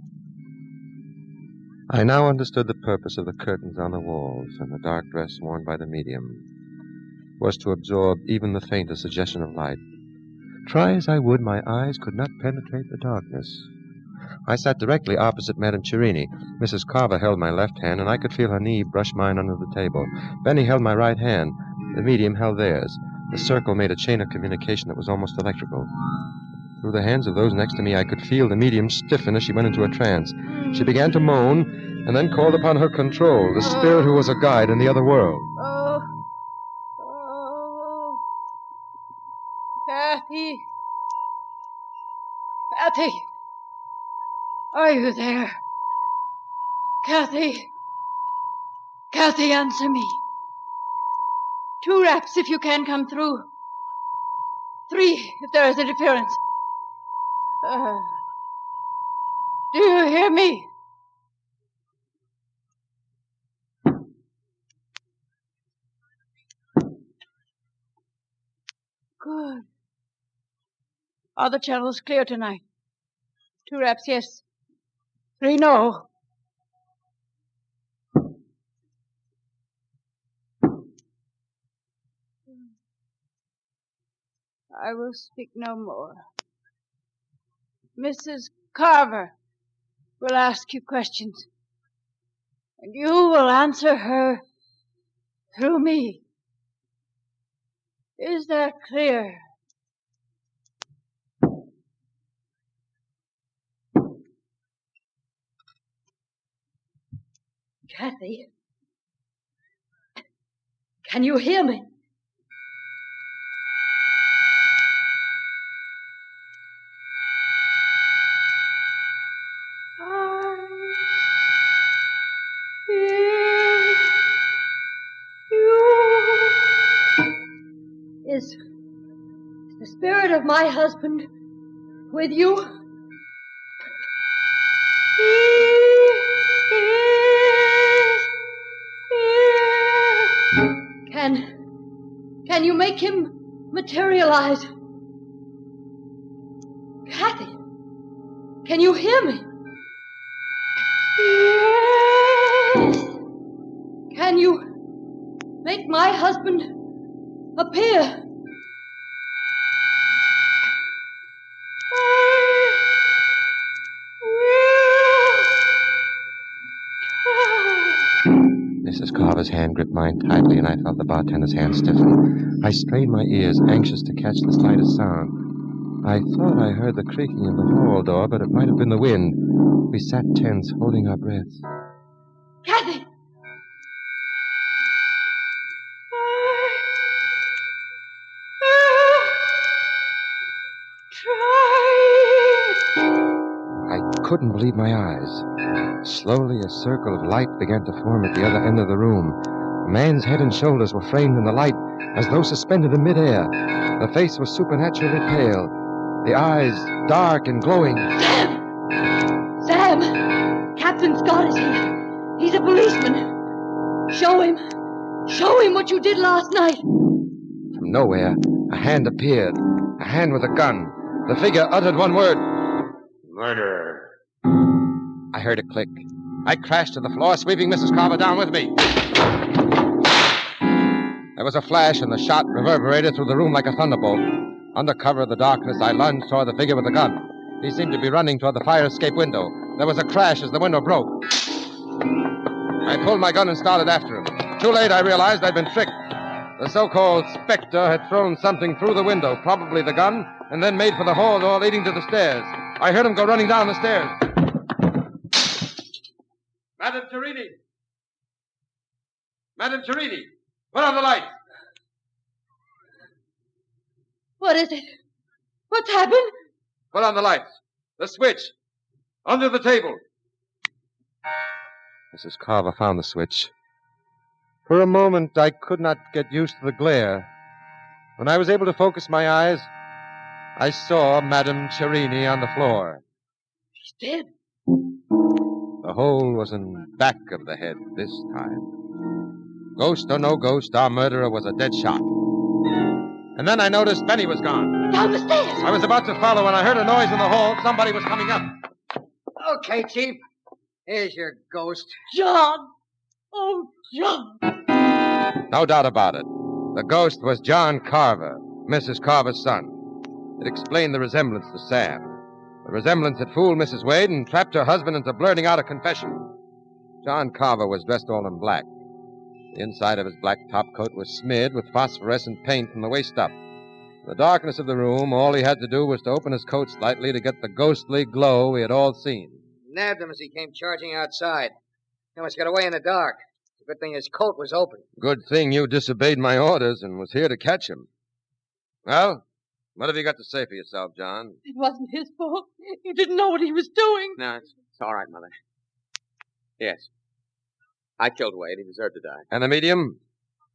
I now understood the purpose of the curtains on the walls and the dark dress worn by the medium was to absorb even the faintest suggestion of light. Try as I would, my eyes could not penetrate the darkness. I sat directly opposite Madame Chirini. Mrs. Carver held my left hand, and I could feel her knee brush mine under the table. Benny held my right hand. The medium held theirs. The circle made a chain of communication that was almost electrical. Through the hands of those next to me, I could feel the medium stiffen as she went into a trance. She began to moan, and then called upon her control, the spirit who was a guide in the other world. Oh. Kathy. Kathy. Are you there? Kathy. Kathy, answer me. 2 raps if you can come through. 3 if there is interference. Do you hear me? Good. Are the channels clear tonight? 2 raps, yes. 3, no. I will speak no more. Mrs. Carver will ask you questions, and you will answer her through me. Is that clear? Kathy? Can you hear me? Is the spirit of my husband with you? Can you make him materialize? Kathy, can you hear me? Can you make my husband appear? Mrs. Carver's hand gripped mine tightly, and I felt the bartender's hand stiffen. I strained my ears, anxious to catch the slightest sound. I thought I heard the creaking of the hall door, but it might have been the wind. We sat tense, holding our breaths. Kathy! I couldn't believe my eyes. Slowly, a circle of light began to form at the other end of the room. A man's head and shoulders were framed in the light, as though suspended in midair. The face was supernaturally pale, the eyes dark and glowing. Sam! Sam! Captain Scott is here. He's a policeman. Show him what you did last night. From nowhere, a hand appeared. A hand with a gun. The figure uttered one word. Murder. I heard a click. I crashed to the floor, sweeping Mrs. Carver down with me. There was a flash, and the shot reverberated through the room like a thunderbolt. Under cover of the darkness, I lunged toward the figure with the gun. He seemed to be running toward the fire escape window. There was a crash as the window broke. I pulled my gun and started after him. Too late, I realized I'd been tricked. The so-called Spectre had thrown something through the window, probably the gun, and then made for the hall door leading to the stairs. I heard him go running down the stairs. Madame Chirini! Madame Chirini! Put on the light! What is it? What's happened? Put on the lights. The switch. Under the table. Mrs. Carver found the switch. For a moment, I could not get used to the glare. When I was able to focus my eyes, I saw Madame Cherini on the floor. She's dead. The hole was in back of the head this time. Ghost or no ghost, our murderer was a dead shot. And then I noticed Benny was gone. Down the stairs. I was about to follow when I heard a noise in the hall. Somebody was coming up. Okay, Chief. Here's your ghost. John! Oh, John! No doubt about it. The ghost was John Carver, Mrs. Carver's son. It explained the resemblance to Sam. The resemblance had fooled Mrs. Wade and trapped her husband into blurting out a confession. John Carver was dressed all in black. The inside of his black topcoat was smeared with phosphorescent paint from the waist up. In the darkness of the room, all he had to do was to open his coat slightly to get the ghostly glow we had all seen. Nabbed him as he came charging outside. He almost got away in the dark. It's a good thing his coat was open. Good thing you disobeyed my orders and was here to catch him. Well, what have you got to say for yourself, John? It wasn't his fault. He didn't know what he was doing. No, it's all right, Mother. Yes. I killed Wade. He deserved to die. And the medium?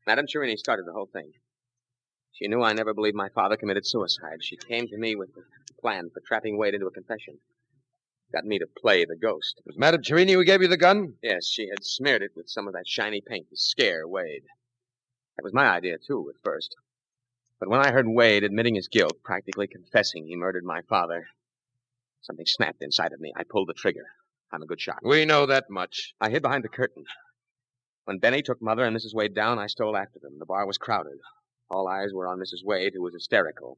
Madame Cherini started the whole thing. She knew I never believed my father committed suicide. She came to me with a plan for trapping Wade into a confession. Got me to play the ghost. Was Madame Cherini who gave you the gun? Yes, she had smeared it with some of that shiny paint to scare Wade. That was my idea, too, at first. But when I heard Wade admitting his guilt, practically confessing he murdered my father, something snapped inside of me. I pulled the trigger. I'm a good shot. We know that much. I hid behind the curtain. When Benny took Mother and Mrs. Wade down, I stole after them. The bar was crowded. All eyes were on Mrs. Wade, who was hysterical.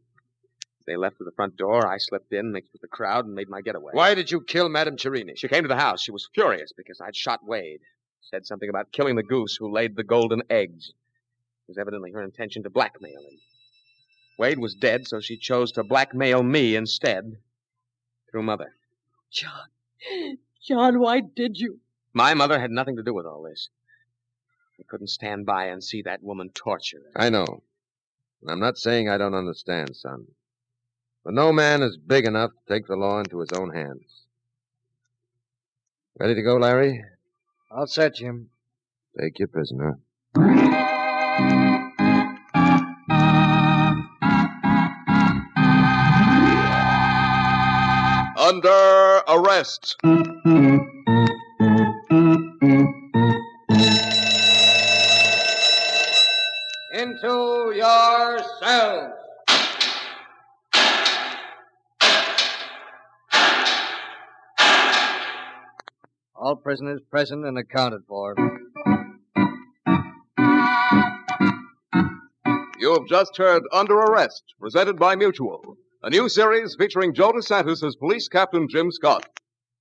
They left through the front door. I slipped in, mixed with the crowd, and made my getaway. Why did you kill Madame Cherini? She came to the house. She was furious because I'd shot Wade. Said something about killing the goose who laid the golden eggs. It was evidently her intention to blackmail him. Wade was dead, so she chose to blackmail me instead. Through Mother. John, why did you? My mother had nothing to do with all this. I couldn't stand by and see that woman tortured. I know. And I'm not saying I don't understand, son. But no man is big enough to take the law into his own hands. Ready to go, Larry? All set, Jim. Take your prisoner. Under arrest. Into your cells. All prisoners present and accounted for. You have just heard Under Arrest, presented by Mutual, a new series featuring Joe DeSantis as Police Captain Jim Scott.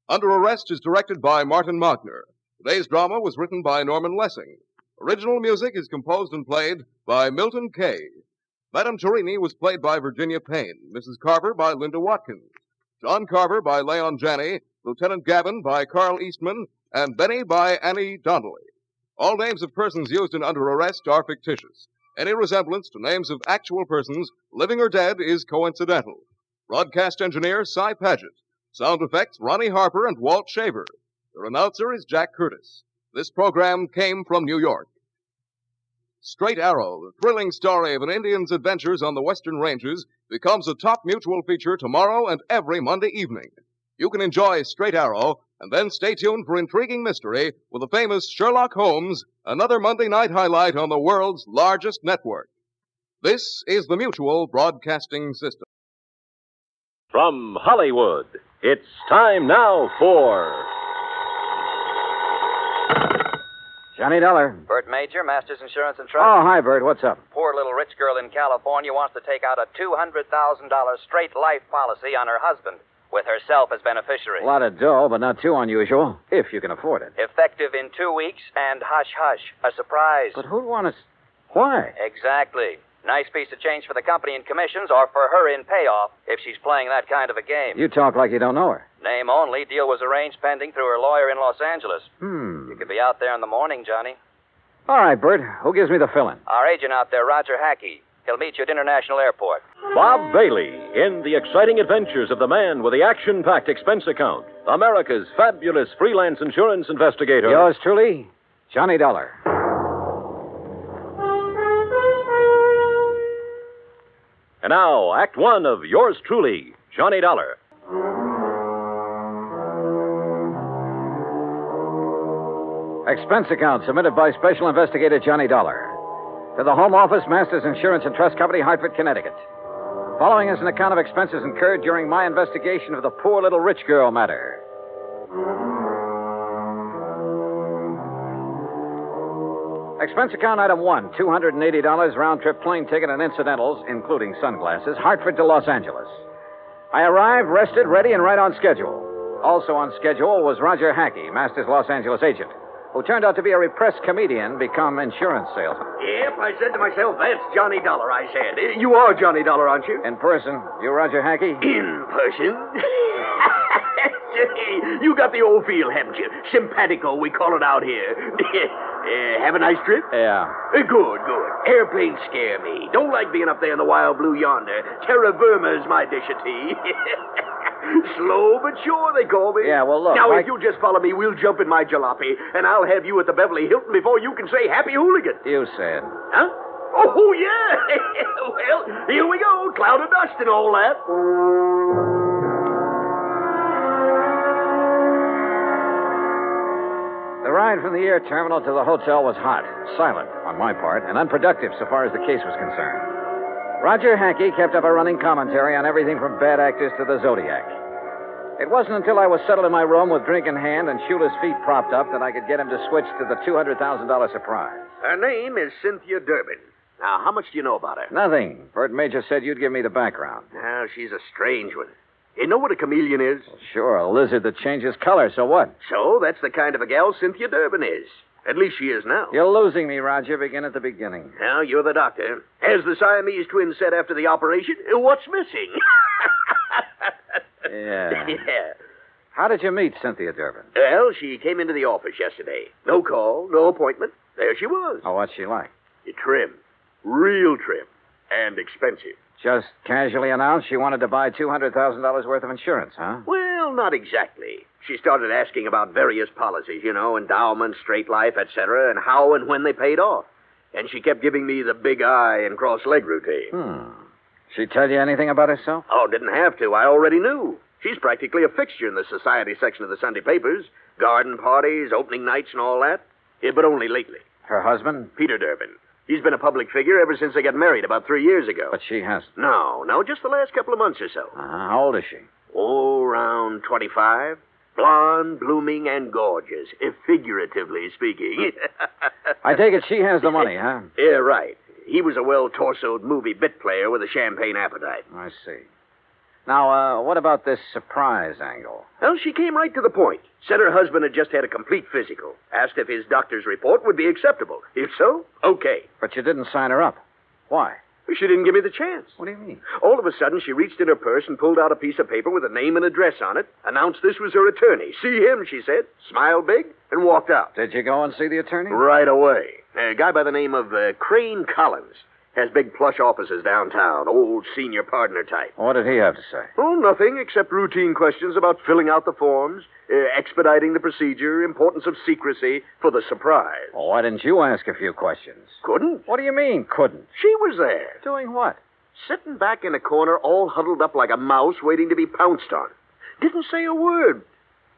Under Arrest is directed by Martin Magner. Today's drama was written by Norman Lessing. Original music is composed and played by Milton Kay. Madame Cherini was played by Virginia Payne, Mrs. Carver by Linda Watkins, John Carver by Leon Janney, Lieutenant Gavin by Carl Eastman, and Benny by Annie Donnelly. All names of persons used in Under Arrest are fictitious. Any resemblance to names of actual persons, living or dead, is coincidental. Broadcast engineer, Cy Paget. Sound effects, Ronnie Harper and Walt Shaver. The announcer is Jack Curtis. This program came from New York. Straight Arrow, the thrilling story of an Indian's adventures on the Western Ranges, becomes a top Mutual feature tomorrow and every Monday evening. You can enjoy Straight Arrow, and then stay tuned for intriguing mystery with the famous Sherlock Holmes, another Monday night highlight on the world's largest network. This is the Mutual Broadcasting System. From Hollywood, it's time now for... Johnny Dollar. Bert Major, Masters Insurance and Trust. Oh, hi, Bert. What's up? Poor little rich girl in California wants to take out a $200,000 straight life policy on her husband, with herself as beneficiary. A lot of dough, but not too unusual, if you can afford it. Effective in 2 weeks, and hush-hush, a surprise. But who'd want to... Why? Exactly. Nice piece of change for the company in commissions, or for her in payoff, if she's playing that kind of a game. You talk like you don't know her. Name only. Deal was arranged pending through her lawyer in Los Angeles. You could be out there in the morning, Johnny. All right, Bert. Who gives me the fill-in? Our agent out there, Roger Hackey. He'll meet you at International Airport. Bob Bailey in The Exciting Adventures of the Man with the Action-Packed Expense Account. America's fabulous freelance insurance investigator. Yours truly, Johnny Dollar. And now, Act One of yours truly, Johnny Dollar. Expense account submitted by Special Investigator Johnny Dollar. To the Home Office, Masters Insurance and Trust Company, Hartford, Connecticut. Following is an account of expenses incurred during my investigation of the poor little rich girl matter. Expense account item 1, $280 round-trip plane ticket and incidentals, including sunglasses, Hartford to Los Angeles. I arrived, rested, ready, and right on schedule. Also on schedule was Roger Hackey, Masters Los Angeles agent, who turned out to be a repressed comedian become insurance salesman. Yep, I said to myself, that's Johnny Dollar, I said. You are Johnny Dollar, aren't you? In person, you Roger Hackey? In person? You got the old feel, haven't you? Simpatico, we call it out here. Have a nice trip? Yeah. Good. Airplanes scare me. Don't like being up there in the wild blue yonder. Terra Verma is my dish of tea. Slow but sure, they call me. Yeah, well, look. Now, if you'll just follow me, we'll jump in my jalopy, and I'll have you at the Beverly Hilton before you can say Happy Hooligan. You said. Huh? Oh, yeah. Well, here we go. Cloud of dust and all that. The ride from the air terminal to the hotel was hot, silent on my part, and unproductive so far as the case was concerned. Roger Hackey kept up a running commentary on everything from bad actors to the Zodiac. It wasn't until I was settled in my room with drink in hand and Shula's feet propped up that I could get him to switch to the $200,000 surprise. Her name is Cynthia Durbin. Now, how much do you know about her? Nothing. Bert Major said you'd give me the background. Now, she's a strange one. You know what a chameleon is? Well, sure, a lizard that changes color, so what? So, that's the kind of a gal Cynthia Durbin is. At least she is now. You're losing me, Roger. Begin at the beginning. Now, you're the doctor. As the Siamese twins said after the operation, what's missing? Yeah. Yeah. How did you meet Cynthia Durbin? Well, she came into the office yesterday. No call, no appointment. There she was. Oh, what's she like? Trim. Real trim. And expensive. Just casually announced she wanted to buy $200,000 worth of insurance, huh? Well, not exactly. She started asking about various policies, endowment, straight life, etc., and how and when they paid off. And she kept giving me the big eye and cross-leg routine. She tell you anything about herself? Oh, didn't have to. I already knew. She's practically a fixture in the society section of the Sunday papers. Garden parties, opening nights, and all that. Yeah, but only lately. Her husband? Peter Durbin. He's been a public figure ever since they got married about 3 years ago. But she hasn't. No, just the last couple of months or so. How old is she? Oh, around 25. Blonde, blooming, and gorgeous, figuratively speaking. I take it she has the money, huh? Yeah, right. He was a well-torsoed movie bit player with a champagne appetite. I see. Now, what about this surprise angle? Well, she came right to the point. Said her husband had just had a complete physical. Asked if his doctor's report would be acceptable. If so, okay. But you didn't sign her up. Why? She didn't give me the chance. What do you mean? All of a sudden, she reached in her purse and pulled out a piece of paper with a name and address on it, announced this was her attorney. See him, she said, smiled big, and walked out. Did you go and see the attorney? Right away. A guy by the name of Crane Collins. Has big plush offices downtown, old senior partner type. What did he have to say? Oh, nothing except routine questions about filling out the forms, expediting the procedure, importance of secrecy for the surprise. Well, why didn't you ask a few questions? Couldn't. What do you mean, couldn't? She was there. Doing what? Sitting back in a corner, all huddled up like a mouse waiting to be pounced on. Didn't say a word.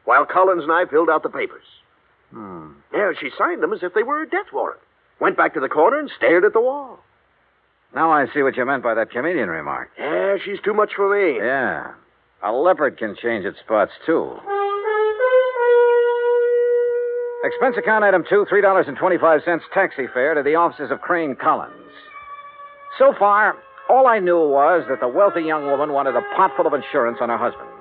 While Collins and I filled out the papers. Yeah, she signed them as if they were a death warrant. Went back to the corner and stared at the wall. Now I see what you meant by that comedian remark. Yeah, she's too much for me. Yeah. A leopard can change its spots, too. Expense account item 2, $3.25 taxi fare to the offices of Crane Collins. So far, all I knew was that the wealthy young woman wanted a pot full of insurance on her husband.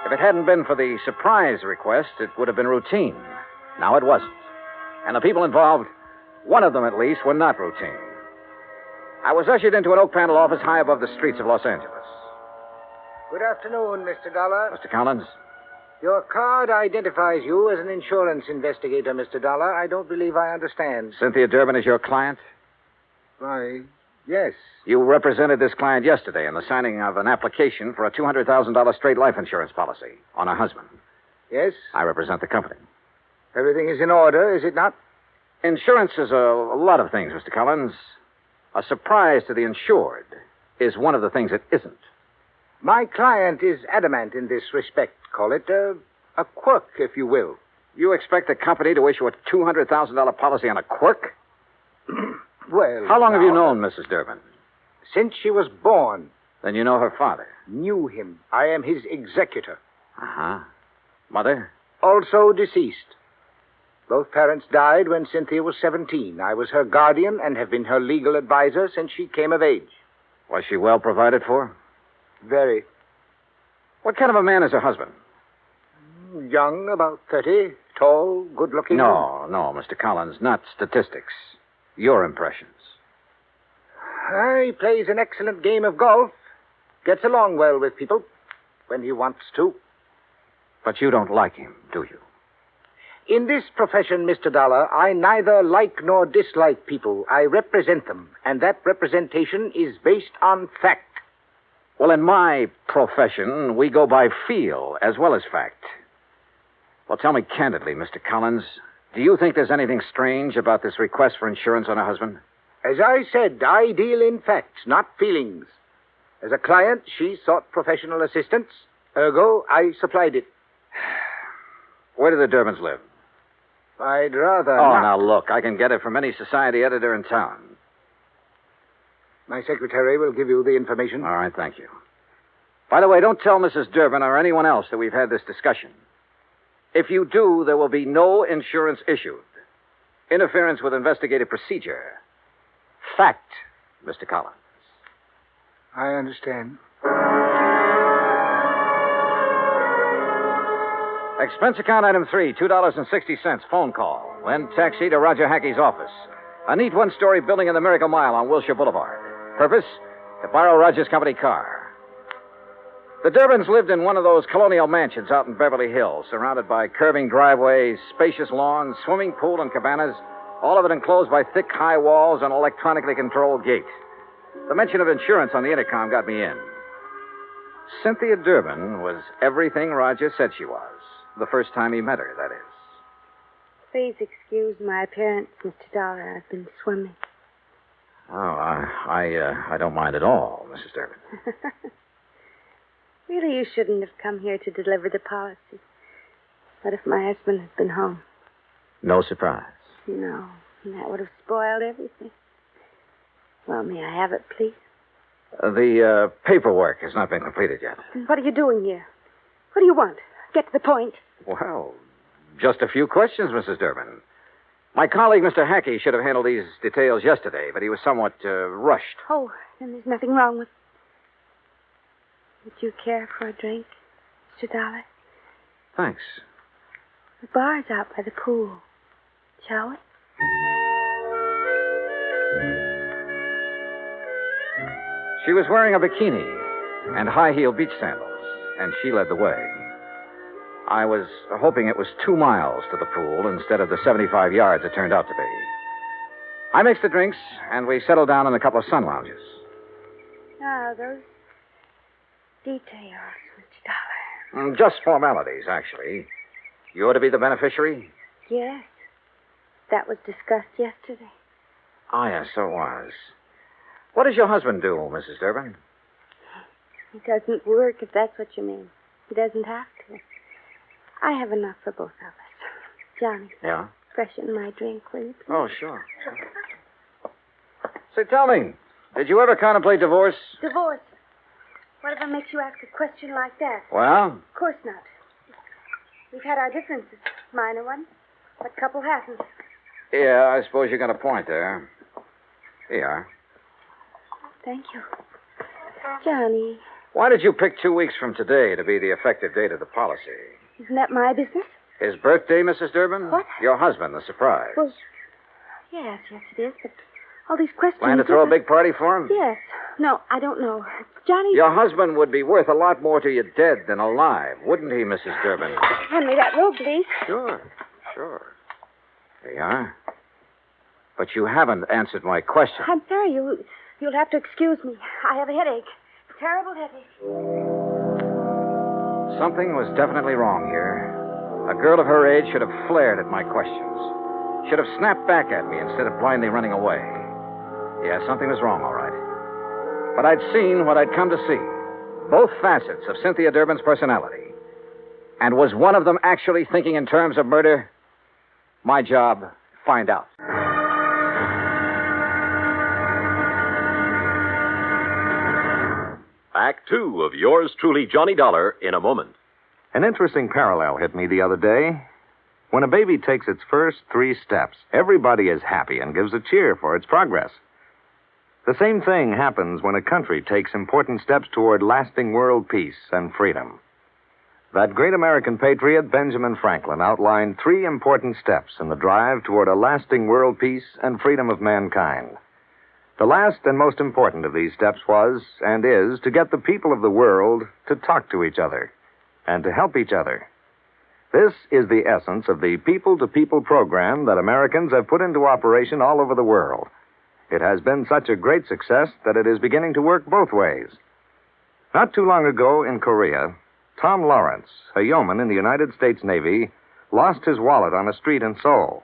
If it hadn't been for the surprise request, it would have been routine. Now it wasn't. And the people involved, one of them at least, were not routine. I was ushered into an oak panel office high above the streets of Los Angeles. Good afternoon, Mr. Dollar. Mr. Collins? Your card identifies you as an insurance investigator, Mr. Dollar. I don't believe I understand. Cynthia Durbin is your client? Why, yes. You represented this client yesterday in the signing of an application for a $200,000 straight life insurance policy on her husband. Yes? I represent the company. Everything is in order, is it not? Insurance is a lot of things, Mr. Collins. A surprise to the insured is one of the things it isn't. My client is adamant in this respect. Call it a quirk, if you will. You expect the company to issue a $200,000 policy on a quirk? Well, How long have you known Mrs. Durbin? Since she was born. Then you know her father? Knew him. I am his executor. Uh-huh. Mother? Also deceased. Both parents died when Cynthia was 17. I was her guardian and have been her legal advisor since she came of age. Was she well provided for? Very. What kind of a man is her husband? Young, about 30. Tall, good-looking. No, Mr. Collins, not statistics. Your impressions. He plays an excellent game of golf. Gets along well with people when he wants to. But you don't like him, do you? In this profession, Mr. Dollar, I neither like nor dislike people. I represent them, and that representation is based on fact. Well, in my profession, we go by feel as well as fact. Well, tell me candidly, Mr. Collins, do you think there's anything strange about this request for insurance on her husband? As I said, I deal in facts, not feelings. As a client, she sought professional assistance. Ergo, I supplied it. Where do the Durbins live? I'd rather Oh, not. now look, I can get it from any society editor in town. My secretary will give you the information. All right, thank you. By the way, don't tell Mrs. Durbin or anyone else that we've had this discussion. If you do, there will be no insurance issued. Interference with investigative procedure. Fact, Mr. Collins. I understand. Expense account item 3, $2.60, phone call. Then taxi to Roger Hackey's office. A neat one-story building in the Miracle Mile on Wilshire Boulevard. Purpose? To borrow Roger's company car. The Durbins lived in one of those colonial mansions out in Beverly Hills, surrounded by curving driveways, spacious lawns, swimming pool, and cabanas, all of it enclosed by thick, high walls and electronically controlled gates. The mention of insurance on the intercom got me in. Cynthia Durbin was everything Roger said she was. The first time he met her, that is. Please excuse my appearance, Mr. Dollar. I've been swimming. Oh, I don't mind at all, Mrs. Durbin. Really, you shouldn't have come here to deliver the policy. What if my husband had been home? No surprise. No, that would have spoiled everything. Well, may I have it, please? The paperwork has not been completed yet. Then what are you doing here? What do you want? Get to the point. Well, just a few questions, Mrs. Durbin. My colleague, Mr. Hackey, should have handled these details yesterday, but he was somewhat rushed. Oh, then there's nothing wrong with... Would you care for a drink, Mr. Dollar? Thanks. The bar's out by the pool. Shall we? She was wearing a bikini and high-heel beach sandals, and she led the way. I was hoping it was 2 miles to the pool instead of the 75 yards it turned out to be. I mixed the drinks, and we settled down in a couple of sun lounges. Oh, those details, Mr. Dollar. Just formalities, actually. You're to be the beneficiary? Yes. That was discussed yesterday. Oh, yes, so it was. What does your husband do, Mrs. Durbin? He doesn't work, if that's what you mean. He doesn't have to. I have enough for both of us. Johnny. Yeah? Freshen my drink, will you? Oh, sure. Say, tell me, did you ever contemplate divorce? Divorce? Whatever makes you ask a question like that? Well? Of course not. We've had our differences. Minor ones. What couple hasn't? Yeah, I suppose you got a point there. Here you are. Thank you. Johnny. Why did you pick 2 weeks from today to be the effective date of the policy? Isn't that my business? His birthday, Mrs. Durbin? What? Your husband, the surprise. Well, yes, it is, but all these questions... Plan to throw a big party for him? Yes. No, I don't know. Johnny... Your husband would be worth a lot more to you dead than alive, wouldn't he, Mrs. Durbin? Hand me that robe, please. Sure. Here you are. But you haven't answered my question. I'm sorry, you'll have to excuse me. I have a headache. Terrible headache. Something was definitely wrong here. A girl of her age should have flared at my questions. Should have snapped back at me instead of blindly running away. Yeah, something was wrong, all right. But I'd seen what I'd come to see. Both facets of Cynthia Durbin's personality. And was one of them actually thinking in terms of murder? My job, find out. Act two of yours truly, Johnny Dollar, in a moment. An interesting parallel hit me the other day. When a baby takes its first 3 steps, everybody is happy and gives a cheer for its progress. The same thing happens when a country takes important steps toward lasting world peace and freedom. That great American patriot, Benjamin Franklin, outlined 3 important steps in the drive toward a lasting world peace and freedom of mankind. The last and most important of these steps was, and is, to get the people of the world to talk to each other and to help each other. This is the essence of the people-to-people program that Americans have put into operation all over the world. It has been such a great success that it is beginning to work both ways. Not too long ago in Korea, Tom Lawrence, a yeoman in the United States Navy, lost his wallet on a street in Seoul.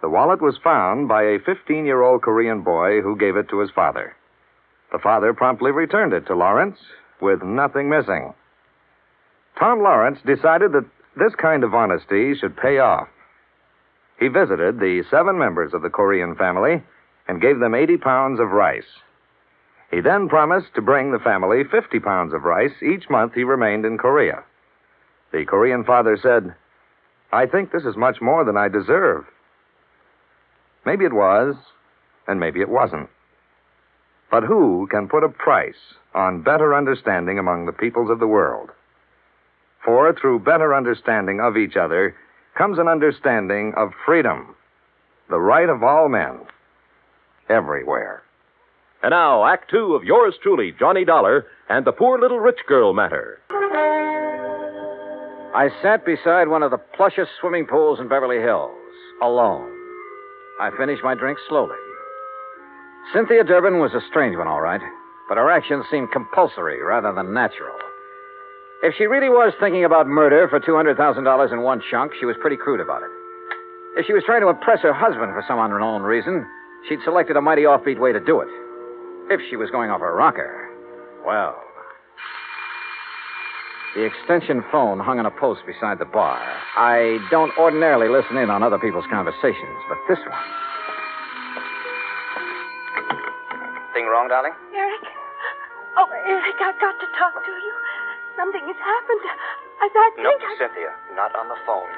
The wallet was found by a 15-year-old Korean boy who gave it to his father. The father promptly returned it to Lawrence with nothing missing. Tom Lawrence decided that this kind of honesty should pay off. He visited the 7 members of the Korean family and gave them 80 pounds of rice. He then promised to bring the family 50 pounds of rice each month he remained in Korea. The Korean father said, "I think this is much more than I deserve." Maybe it was, and maybe it wasn't. But who can put a price on better understanding among the peoples of the world? For through better understanding of each other comes an understanding of freedom, the right of all men, everywhere. And now, Act two of yours truly, Johnny Dollar, and the poor little rich girl matter. I sat beside one of the plushest swimming pools in Beverly Hills, alone. I finished my drink slowly. Cynthia Durbin was a strange one, all right, but her actions seemed compulsory rather than natural. If she really was thinking about murder for $200,000 in one chunk, she was pretty crude about it. If she was trying to impress her husband for some unknown reason, she'd selected a mighty offbeat way to do it. If she was going off her rocker, well... The extension phone hung on a post beside the bar. I don't ordinarily listen in on other people's conversations, but this one... Thing wrong, darling? Eric? Oh, Eric, I've got to talk to you. Something has happened. I No, think Cynthia, not on the phone.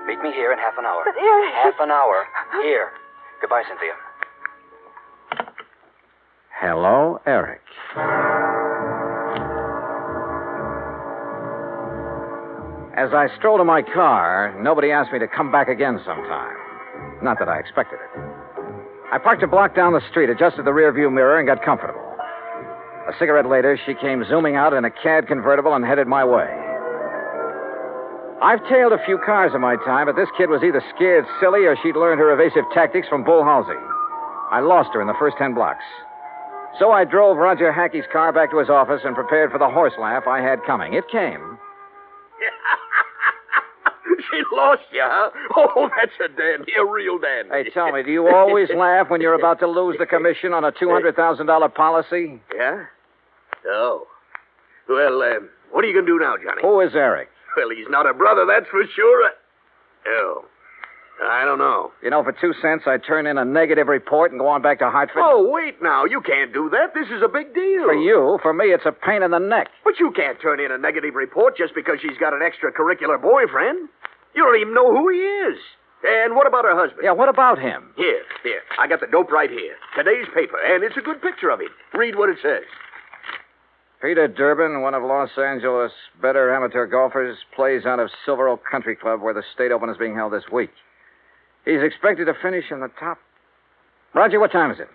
Meet me here in half an hour. But Eric... Half an hour. Here. Goodbye, Cynthia. Hello, Eric. As I strolled to my car, nobody asked me to come back again sometime. Not that I expected it. I parked a block down the street, adjusted the rearview mirror, and got comfortable. A cigarette later, she came zooming out in a CAD convertible and headed my way. I've tailed a few cars in my time, but this kid was either scared silly or she'd learned her evasive tactics from Bull Halsey. I lost her in the first 10 blocks. So I drove Roger Hackey's car back to his office and prepared for the horse laugh I had coming. It came. She lost you, huh? Oh, that's a dandy, a real dandy. Hey, tell me, do you always laugh when you're about to lose the commission on a $200,000 policy? Yeah? Oh. Well, what are you going to do now, Johnny? Who is Eric? Well, he's not a brother, that's for sure. Oh, I don't know. You know, for 2 cents, I'd turn in a negative report and go on back to Hartford. Oh, wait now. You can't do that. This is a big deal. For you. For me, it's a pain in the neck. But you can't turn in a negative report just because she's got an extracurricular boyfriend. You don't even know who he is. And what about her husband? Yeah, what about him? Here. I got the dope right here. Today's paper, and it's a good picture of him. Read what it says. Peter Durbin, one of Los Angeles' better amateur golfers, plays out of Silver Oak Country Club where the state open is being held this week. He's expected to finish in the top... Roger, what time is it?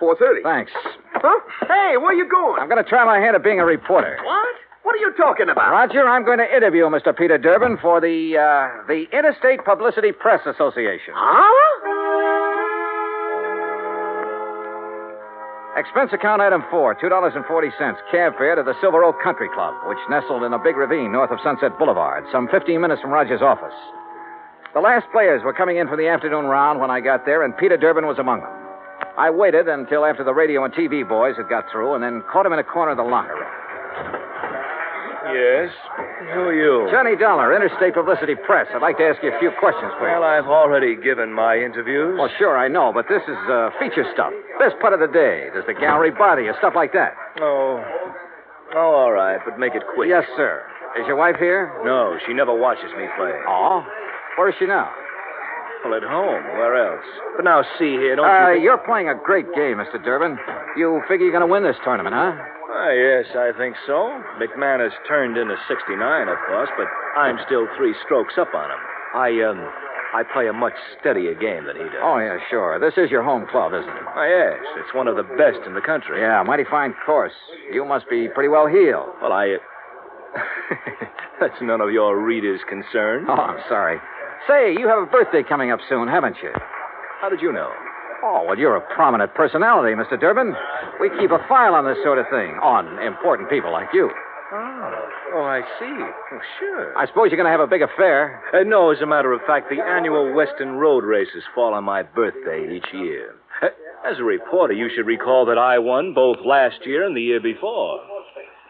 4:30. Thanks. Huh? Hey, where you going? I'm going to try my hand at being a reporter. What? What are you talking about? Roger, I'm going to interview Mr. Peter Durbin for the Interstate Publicity Press Association. Huh? Expense account item 4, $2.40, cab fare to the Silver Oak Country Club, which nestled in a big ravine north of Sunset Boulevard, some 15 minutes from Roger's office. The last players were coming in for the afternoon round when I got there, and Peter Durbin was among them. I waited until after the radio and TV boys had got through and then caught him in a corner of the locker room. Yes? Who are you? Johnny Dollar, Interstate Publicity Press. I'd like to ask you a few questions, please. Well, I've already given my interviews. Well, sure, I know, but this is feature stuff. Best part of the day. Does the gallery bother you? Stuff like that. Oh, all right, but make it quick. Yes, sir. Is your wife here? No, she never watches me play. Oh? Where is she now? Well, at home. Where else? But now, see here, don't you think... You're playing a great game, Mr. Durbin. You figure you're going to win this tournament, huh? Yes, I think so. McMahon has turned into 69, of course, but I'm still 3 strokes up on him. I play a much steadier game than he does. Oh, yeah, sure. This is your home club, isn't it? Oh, yes. It's one of the best in the country. Yeah, mighty fine course. You must be pretty well heeled. Well, That's none of your readers' concern. Oh, I'm sorry. Say, you have a birthday coming up soon, haven't you? How did you know? Oh, well, you're a prominent personality, Mr. Durbin. We keep a file on this sort of thing, on important people like you. Oh, I see. Well, sure. I suppose you're going to have a big affair. No, as a matter of fact, the annual Western Road races fall on my birthday each year. As a reporter, you should recall that I won both last year and the year before.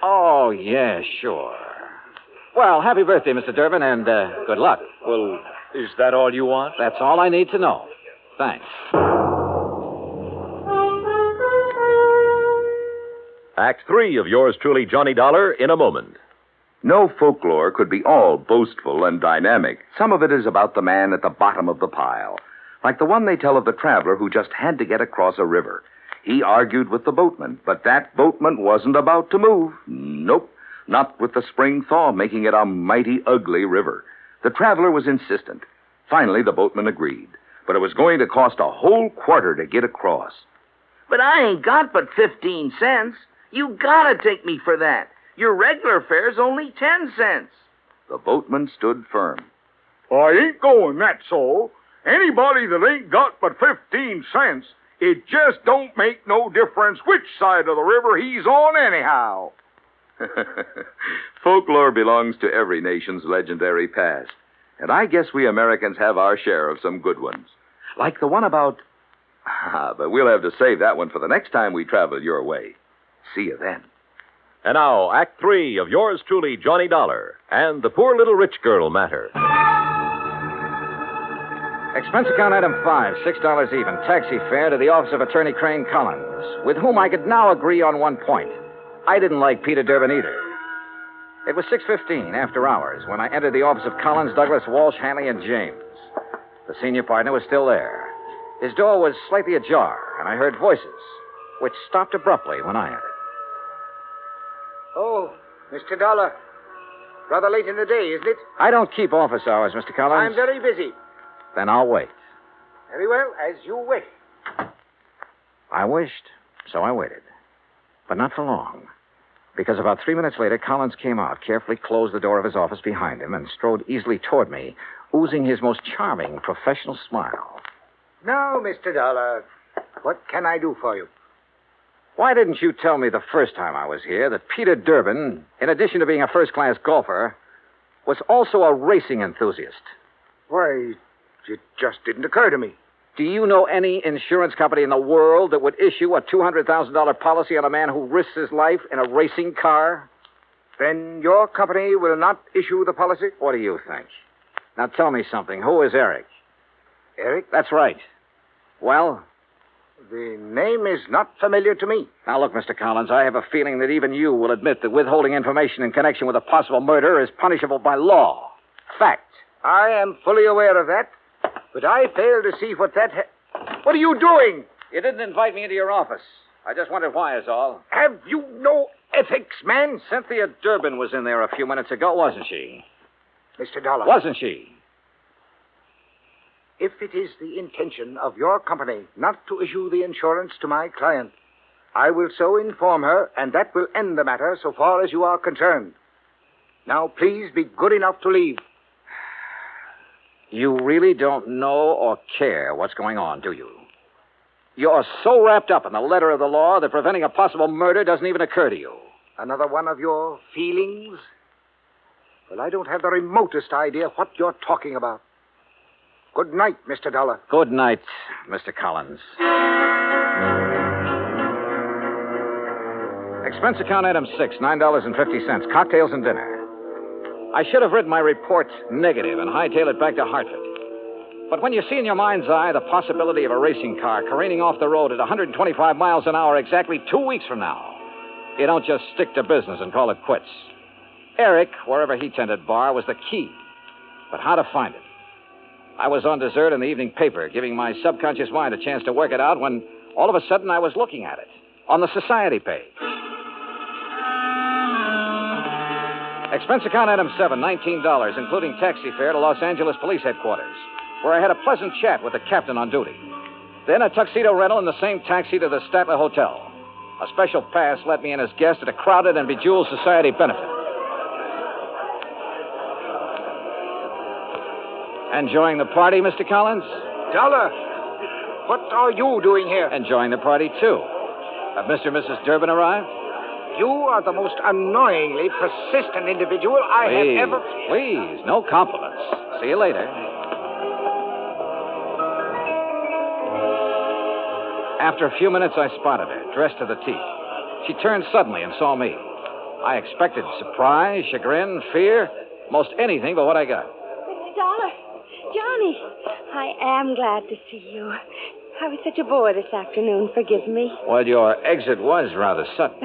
Oh, yeah, sure. Well, happy birthday, Mr. Durbin, and good luck. Well, is that all you want? That's all I need to know. Thanks. Act 3 of yours truly, Johnny Dollar, in a moment. No folklore could be all boastful and dynamic. Some of it is about the man at the bottom of the pile, like the one they tell of the traveler who just had to get across a river. He argued with the boatman, but that boatman wasn't about to move. Nope, not with the spring thaw making it a mighty ugly river. The traveler was insistent. Finally, the boatman agreed, but it was going to cost a whole quarter to get across. But I ain't got but 15 cents. You gotta take me for that. Your regular fare's only 10 cents. The boatman stood firm. I ain't going, that's all. Anybody that ain't got but 15 cents, it just don't make no difference which side of the river he's on anyhow. Folklore belongs to every nation's legendary past. And I guess we Americans have our share of some good ones. Like the one about... but we'll have to save that one for the next time we travel your way. See you then. And now, Act 3 of yours truly, Johnny Dollar, and the Poor Little Rich Girl matter. Expense account item 5, $6 even. Taxi fare to the office of Attorney Crane Collins, with whom I could now agree on one point. I didn't like Peter Durbin either. It was 6:15 after hours when I entered the office of Collins, Douglas, Walsh, Hanley, and James. The senior partner was still there. His door was slightly ajar, and I heard voices, which stopped abruptly when I entered. Oh, Mr. Dollar. Rather late in the day, isn't it? I don't keep office hours, Mr. Collins. I'm very busy. Then I'll wait. Very well, as you wish. I wished, so I waited. But not for long. Because about 3 minutes later, Collins came out, carefully closed the door of his office behind him, and strode easily toward me, oozing his most charming professional smile. Now, Mr. Dollar, what can I do for you? Why didn't you tell me the first time I was here that Peter Durbin, in addition to being a first-class golfer, was also a racing enthusiast? Why, it just didn't occur to me. Do you know any insurance company in the world that would issue a $200,000 policy on a man who risks his life in a racing car? Then your company will not issue the policy? What do you think? Now tell me something. Who is Eric? Eric? That's right. Well? The name is not familiar to me. Now, look, Mr. Collins, I have a feeling that even you will admit that withholding information in connection with a possible murder is punishable by law. Fact. I am fully aware of that, but I fail to see what that... What are you doing? You didn't invite me into your office. I just wondered why is all. Have you no ethics, man? Cynthia Durbin was in there a few minutes ago, wasn't she? Mr. Dollar. Wasn't she? If it is the intention of your company not to issue the insurance to my client, I will so inform her, and that will end the matter so far as you are concerned. Now, please be good enough to leave. You really don't know or care what's going on, do you? You're so wrapped up in the letter of the law that preventing a possible murder doesn't even occur to you. Another one of your feelings? Well, I don't have the remotest idea what you're talking about. Good night, Mr. Dollar. Good night, Mr. Collins. Expense account item 6, $9.50. Cocktails and dinner. I should have written my report negative and hightailed it back to Hartford. But when you see in your mind's eye the possibility of a racing car careening off the road at 125 miles an hour exactly 2 weeks from now, you don't just stick to business and call it quits. Eric, wherever he tended bar, was the key. But how to find it? I was on dessert in the evening paper, giving my subconscious mind a chance to work it out when all of a sudden I was looking at it on the society page. Expense account item 7, $19, including taxi fare to Los Angeles Police Headquarters, where I had a pleasant chat with the captain on duty. Then a tuxedo rental in the same taxi to the Statler Hotel. A special pass let me in as guest at a crowded and bejeweled society benefit. Enjoying the party, Mr. Collins? Dollar, what are you doing here? Enjoying the party, too. Have Mr. and Mrs. Durbin arrived? You are the most annoyingly persistent individual I have ever... Please, no compliments. See you later. After a few minutes, I spotted her, dressed to the teeth. She turned suddenly and saw me. I expected surprise, chagrin, fear, most anything but what I got. Mr. Dollar, Johnny, I am glad to see you. I was such a bore this afternoon. Forgive me. Well, your exit was rather sudden.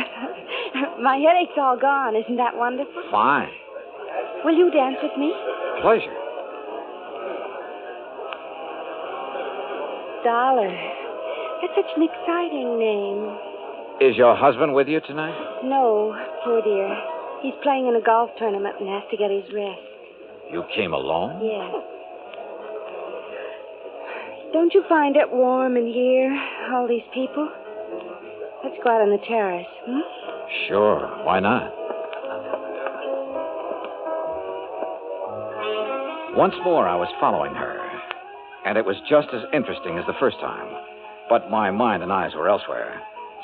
My headache's all gone. Isn't that wonderful? Fine. Will you dance with me? Pleasure. Dollar. That's such an exciting name. Is your husband with you tonight? No, poor dear. He's playing in a golf tournament and has to get his rest. You came alone? Yes. Don't you find it warm in here, all these people? Let's go out on the terrace, Sure. Why not? Once more, I was following her. And it was just as interesting as the first time. But my mind and eyes were elsewhere.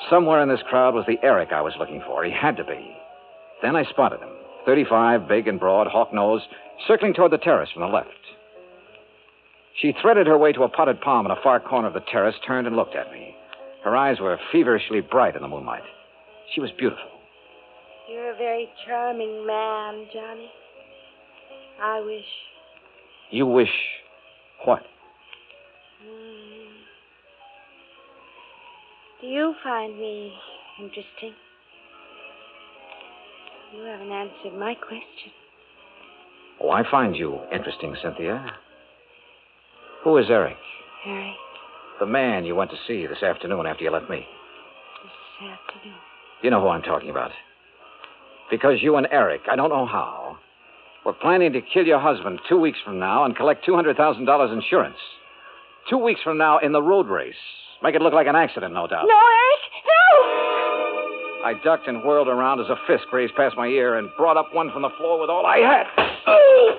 Somewhere in this crowd was the Eric I was looking for. He had to be. Then I spotted him. 35, big and broad, hawk-nosed, circling toward the terrace from the left. She threaded her way to a potted palm in a far corner of the terrace, turned and looked at me. Her eyes were feverishly bright in the moonlight. She was beautiful. You're a very charming man, Johnny. I wish... You wish what? Do you find me interesting? You haven't answered my question. Oh, I find you interesting, Cynthia. Who is Eric? Eric? The man you went to see this afternoon after you left me. This afternoon? You know who I'm talking about. Because you and Eric, I don't know how, were planning to kill your husband 2 weeks from now and collect $200,000 insurance. 2 weeks from now in the road race. Make it look like an accident, no doubt. No, Eric! No! I ducked and whirled around as a fist grazed past my ear and brought up one from the floor with all I had. Oh!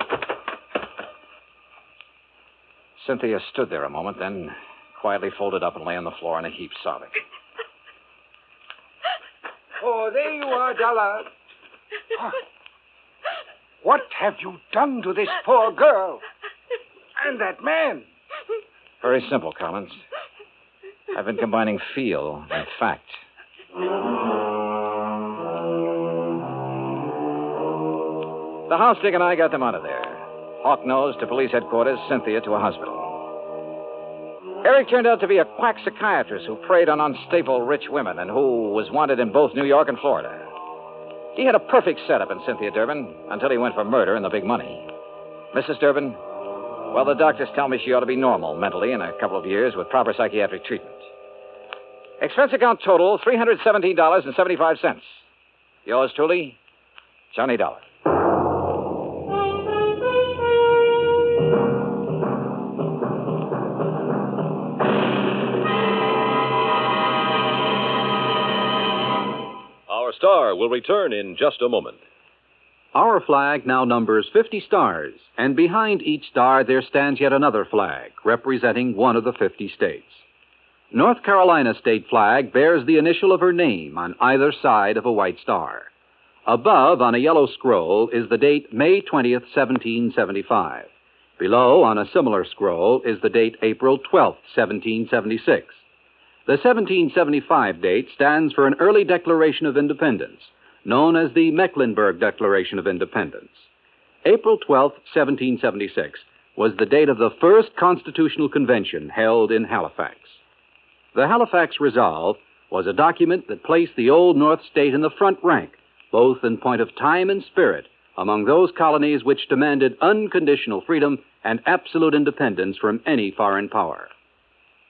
Cynthia stood there a moment, then quietly folded up and lay on the floor in a heap, sobbing. Oh, there you are, Dollar. What have you done to this poor girl? And that man? Very simple, Collins. I've been combining feel and fact. The house dick and I got them out of there. Hawk-nosed to police headquarters, Cynthia to a hospital. Eric turned out to be a quack psychiatrist who preyed on unstable rich women and who was wanted in both New York and Florida. He had a perfect setup in Cynthia Durbin until he went for murder and the big money. Mrs. Durbin, well, the doctors tell me she ought to be normal mentally in a couple of years with proper psychiatric treatment. Expense account total, $317.75. Yours truly, Johnny Dollar. Our star will return in just a moment. Our flag now numbers 50 stars, and behind each star there stands yet another flag, representing one of the 50 states. North Carolina's state flag bears the initial of her name on either side of a white star. Above, on a yellow scroll, is the date May 20th, 1775. Below, on a similar scroll, is the date April 12th, 1776. The 1775 date stands for an early Declaration of Independence, known as the Mecklenburg Declaration of Independence. April 12, 1776, was the date of the first Constitutional Convention held in Halifax. The Halifax Resolve was a document that placed the Old North State in the front rank, both in point of time and spirit, among those colonies which demanded unconditional freedom and absolute independence from any foreign power.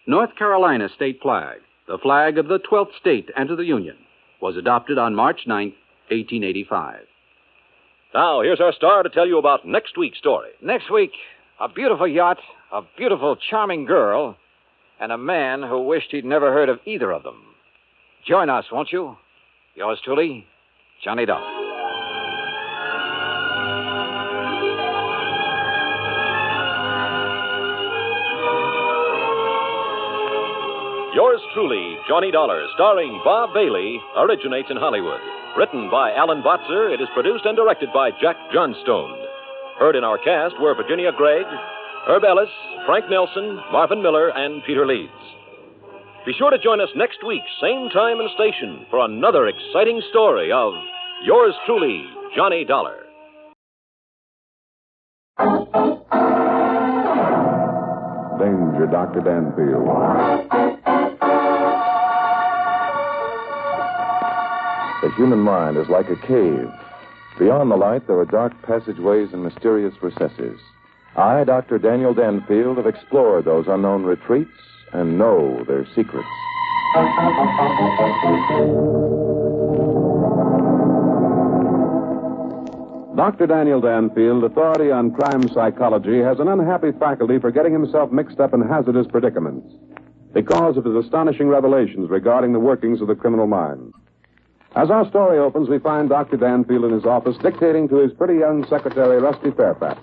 North Carolina state flag, the flag of the 12th state to enter the Union, was adopted on March 9, 1885. Now, here's our star to tell you about next week's story. Next week, a beautiful yacht, a beautiful, charming girl, and a man who wished he'd never heard of either of them. Join us, won't you? Yours truly, Johnny Dollar. Yours truly, Johnny Dollar, starring Bob Bailey, originates in Hollywood. Written by Alan Botzer, it is produced and directed by Jack Johnstone. Heard in our cast were Virginia Gregg, Herb Ellis, Frank Nelson, Marvin Miller, and Peter Leeds. Be sure to join us next week, same time and station, for another exciting story of Yours truly, Johnny Dollar. Danger, Dr. Danfield. The human mind is like a cave. Beyond the light, there are dark passageways and mysterious recesses. I, Dr. Daniel Danfield, have explored those unknown retreats and know their secrets. Dr. Daniel Danfield, authority on crime psychology, has an unhappy faculty for getting himself mixed up in hazardous predicaments because of his astonishing revelations regarding the workings of the criminal mind. As our story opens, we find Dr. Danfield in his office dictating to his pretty young secretary, Rusty Fairfax.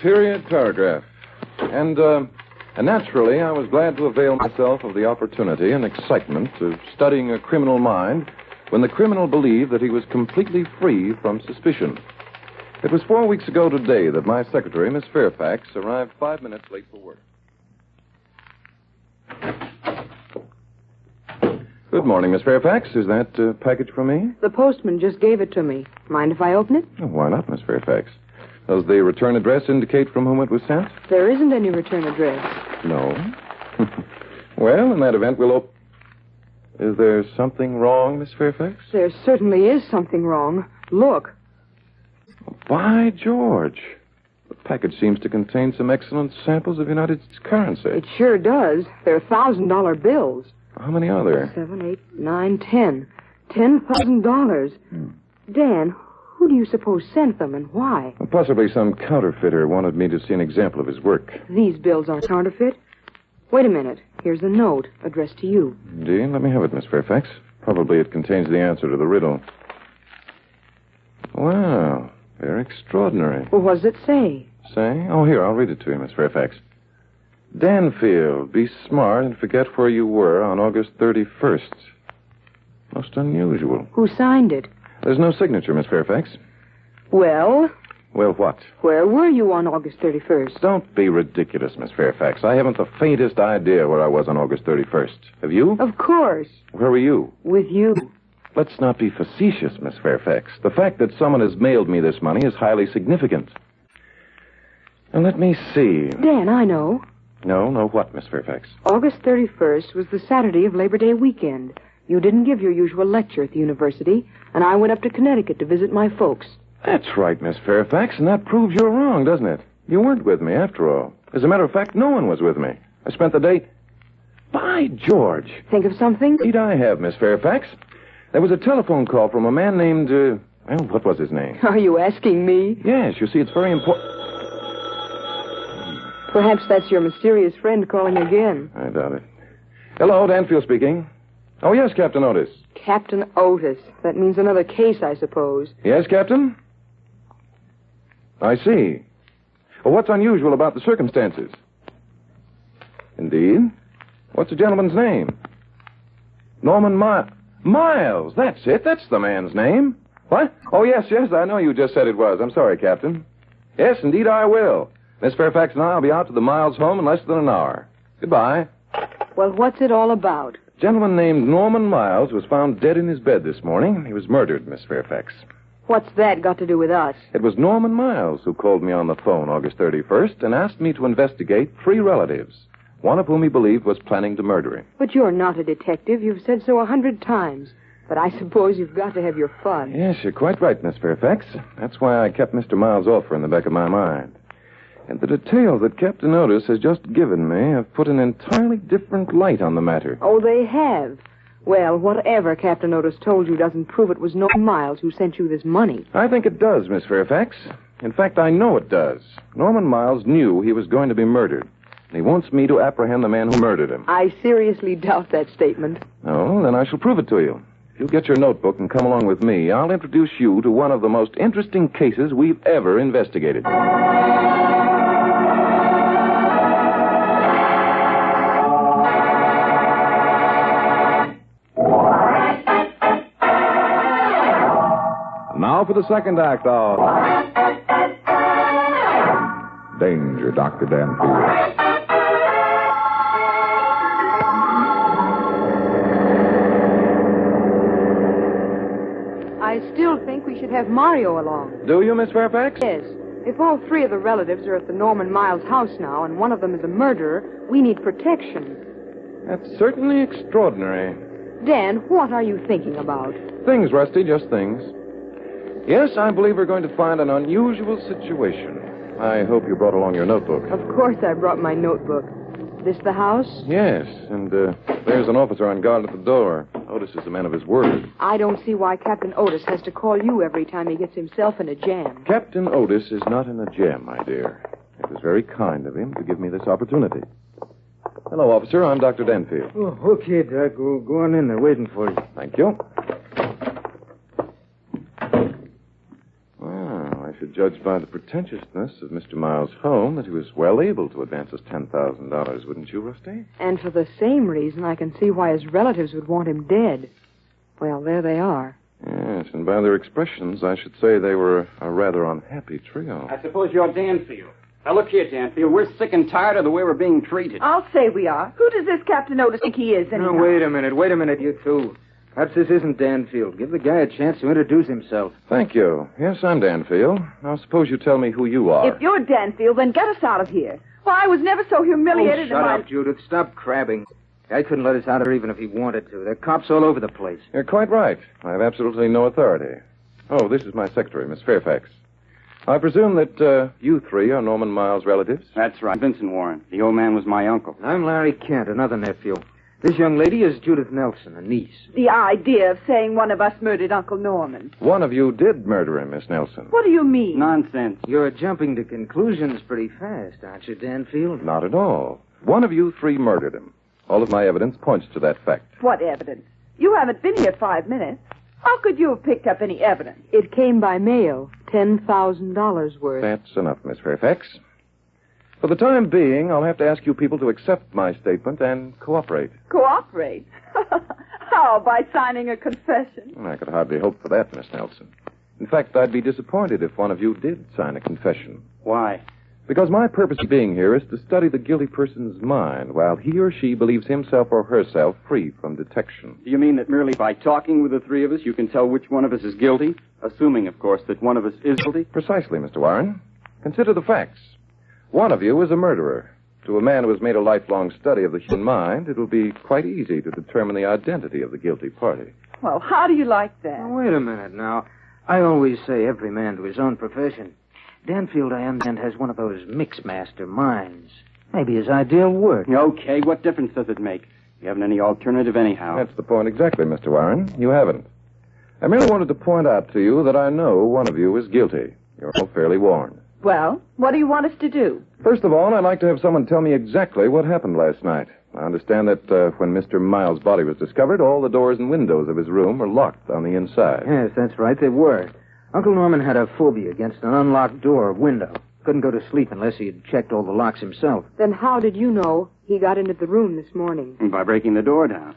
Period paragraph. And naturally, I was glad to avail myself of the opportunity and excitement of studying a criminal mind when the criminal believed that he was completely free from suspicion. It was 4 weeks ago today that my secretary, Miss Fairfax, arrived 5 minutes late for work. Good morning, Miss Fairfax. Is that a package for me? The postman just gave it to me. Mind if I open it? Oh, why not, Miss Fairfax? Does the return address indicate from whom it was sent? There isn't any return address. No. Well, in that event, we'll open... Is there something wrong, Miss Fairfax? There certainly is something wrong. Look. By George. The package seems to contain some excellent samples of United States currency. It sure does. They're $1,000 bills. How many are there? 7, 8, 9, 10. $10,000. Dan, who do you suppose sent them and why? Well, possibly some counterfeiter wanted me to see an example of his work. These bills aren't counterfeit. Wait a minute. Here's a note addressed to you. Indeed? Let me have it, Miss Fairfax. Probably it contains the answer to the riddle. Wow. Very extraordinary. Well, what does it say? Say? Oh, here, I'll read it to you, Miss Fairfax. Danfield, be smart and forget where you were on August 31st. Most unusual. Who signed it? There's no signature, Miss Fairfax. Well? Well, what? Where were you on August 31st? Don't be ridiculous, Miss Fairfax. I haven't the faintest idea where I was on August 31st. Have you? Of course. Where were you? With you. Let's not be facetious, Miss Fairfax. The fact that someone has mailed me this money is highly significant. Now, let me see. Dan, I know. No, what, Miss Fairfax? August 31st was the Saturday of Labor Day weekend. You didn't give your usual lecture at the university, and I went up to Connecticut to visit my folks. That's right, Miss Fairfax, and that proves you're wrong, doesn't it? You weren't with me, after all. As a matter of fact, no one was with me. I spent the day... By George! Think of something? Indeed I have, Miss Fairfax. There was a telephone call from a man named, well, what was his name? Are you asking me? Yes, you see, it's very important... Perhaps that's your mysterious friend calling again. I doubt it. Hello, Danfield speaking. Oh, yes, Captain Otis. Captain Otis. That means another case, I suppose. Yes, Captain? I see. Well, what's unusual about the circumstances? Indeed? What's the gentleman's name? Norman Miles. That's it. That's the man's name. What? Oh, yes, I know you just said it was. I'm sorry, Captain. Yes, indeed I will. Miss Fairfax and I will be out to the Miles home in less than an hour. Goodbye. Well, what's it all about? A gentleman named Norman Miles was found dead in his bed this morning. He was murdered, Miss Fairfax. What's that got to do with us? It was Norman Miles who called me on the phone August 31st and asked me to investigate 3 relatives, one of whom he believed was planning to murder him. But you're not a detective. You've said so 100 times. But I suppose you've got to have your fun. Yes, you're quite right, Miss Fairfax. That's why I kept Mr. Miles' offer in the back of my mind. And the details that Captain Otis has just given me have put an entirely different light on the matter. Oh, they have. Well, whatever Captain Otis told you doesn't prove it was Norman Miles who sent you this money. I think it does, Miss Fairfax. In fact, I know it does. Norman Miles knew he was going to be murdered. And he wants me to apprehend the man who murdered him. I seriously doubt that statement. Oh, then I shall prove it to you. If you'll get your notebook and come along with me, I'll introduce you to one of the most interesting cases we've ever investigated. Now for the second act of Danger, Dr. Danfield. I still think we should have Mario along. Do you, Miss Fairfax? Yes. If all 3 of the relatives are at the Norman Miles house now and one of them is a murderer, we need protection. That's certainly extraordinary. Dan, what are you thinking about? Things, Rusty, just things. Yes, I believe we're going to find an unusual situation. I hope you brought along your notebook. Of course I brought my notebook. This the house? Yes, and there's an officer on guard at the door. Otis is a man of his word. I don't see why Captain Otis has to call you every time he gets himself in a jam. Captain Otis is not in a jam, my dear. It was very kind of him to give me this opportunity. Hello, officer. I'm Dr. Danfield. Oh, okay, Doc. Go on in. They're waiting for you. Thank you. Well, I should judge by the pretentiousness of Mr. Miles' home that he was well able to advance us $10,000, wouldn't you, Rusty? And for the same reason, I can see why his relatives would want him dead. Well, there they are. Yes, and by their expressions, I should say they were a rather unhappy trio. I suppose you're Danfield. Now, look here, Danfield. We're sick and tired of the way we're being treated. I'll say we are. Who does this Captain Otis think he is, anyhow? No, wait a minute, you two. Perhaps this isn't Danfield. Give the guy a chance to introduce himself. Thank you. Yes, I'm Danfield. Now, suppose you tell me who you are. If you're Danfield, then get us out of here. Why, I was never so humiliated Shut up, Judith. Stop crabbing. I couldn't let us out of here even if he wanted to. There are cops all over the place. You're quite right. I have absolutely no authority. Oh, this is my secretary, Miss Fairfax. I presume that you 3 are Norman Miles' relatives? That's right. Vincent Warren. The old man was my uncle. I'm Larry Kent, another nephew. This young lady is Judith Nelson, a niece. The idea of saying one of us murdered Uncle Norman. One of you did murder him, Miss Nelson. What do you mean? Nonsense. You're jumping to conclusions pretty fast, aren't you, Danfield? Not at all. One of you 3 murdered him. All of my evidence points to that fact. What evidence? You haven't been here 5 minutes. How could you have picked up any evidence? It came by mail. $10,000 worth. That's enough, Miss Fairfax. For the time being, I'll have to ask you people to accept my statement and cooperate. Cooperate? How, by signing a confession? I could hardly hope for that, Miss Nelson. In fact, I'd be disappointed if one of you did sign a confession. Why? Because my purpose of being here is to study the guilty person's mind while he or she believes himself or herself free from detection. Do you mean that merely by talking with the 3 of us, you can tell which one of us is guilty? Assuming, of course, that one of us is guilty? Precisely, Mr. Warren. Consider the facts. One of you is a murderer. To a man who has made a lifelong study of the human mind, it will be quite easy to determine the identity of the guilty party. Well, how do you like that? Now, wait a minute now. I always say every man to his own profession. Danfield, I understand, has one of those mixmaster minds. Maybe his idea will work. Okay, what difference does it make? You haven't any alternative anyhow. That's the point exactly, Mr. Warren. You haven't. I merely wanted to point out to you that I know one of you is guilty. You're all fairly warned. Well, what do you want us to do? First of all, I'd like to have someone tell me exactly what happened last night. I understand that when Mr. Miles' body was discovered, all the doors and windows of his room were locked on the inside. Yes, that's right, they were. Uncle Norman had a phobia against an unlocked door or window. Couldn't go to sleep unless he had checked all the locks himself. Then how did you know he got into the room this morning? By breaking the door down.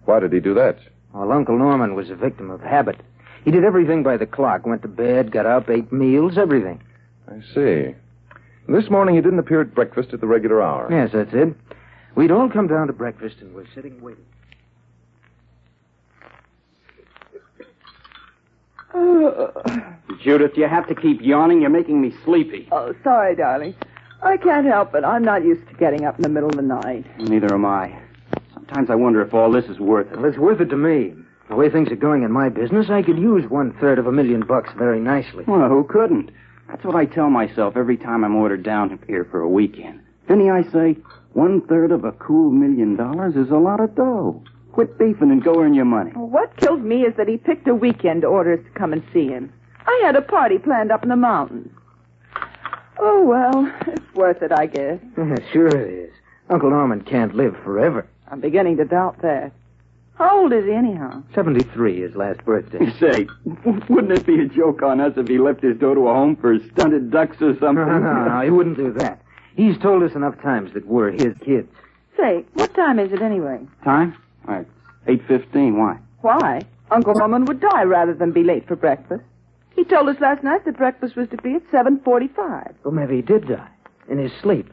Why did he do that? Well, Uncle Norman was a victim of habit. He did everything by the clock. Went to bed, got up, ate meals, everything. I see. This morning he didn't appear at breakfast at the regular hour. Yes, that's it. We'd all come down to breakfast, and we're sitting waiting. Judith, you have to keep yawning. You're making me sleepy. Oh, sorry, darling. I can't help it. I'm not used to getting up in the middle of the night. Neither am I. Sometimes I wonder if all this is worth it. Well, it's worth it to me. The way things are going in my business, I could use $1/3 of $1,000,000 very nicely. Well, who couldn't? That's what I tell myself every time I'm ordered down here for a weekend. Vinny, I say, 1/3 of a cool $1 million is a lot of dough. Quit beefing and go earn your money. Well, what kills me is that he picked a weekend to order us to come and see him. I had a party planned up in the mountains. Oh, well, it's worth it, I guess. Sure it is. Uncle Norman can't live forever. I'm beginning to doubt that. How old is he, anyhow? 73, his last birthday. Say, wouldn't it be a joke on us if he left his dough to a home for stunted ducks or something? No, he wouldn't do that. He's told us enough times that we're his kids. Say, what time is it anyway? Time? All right, 8:15. Why? Why? Uncle Norman would die rather than be late for breakfast. He told us last night that breakfast was to be at 7:45. Well, maybe he did die in his sleep.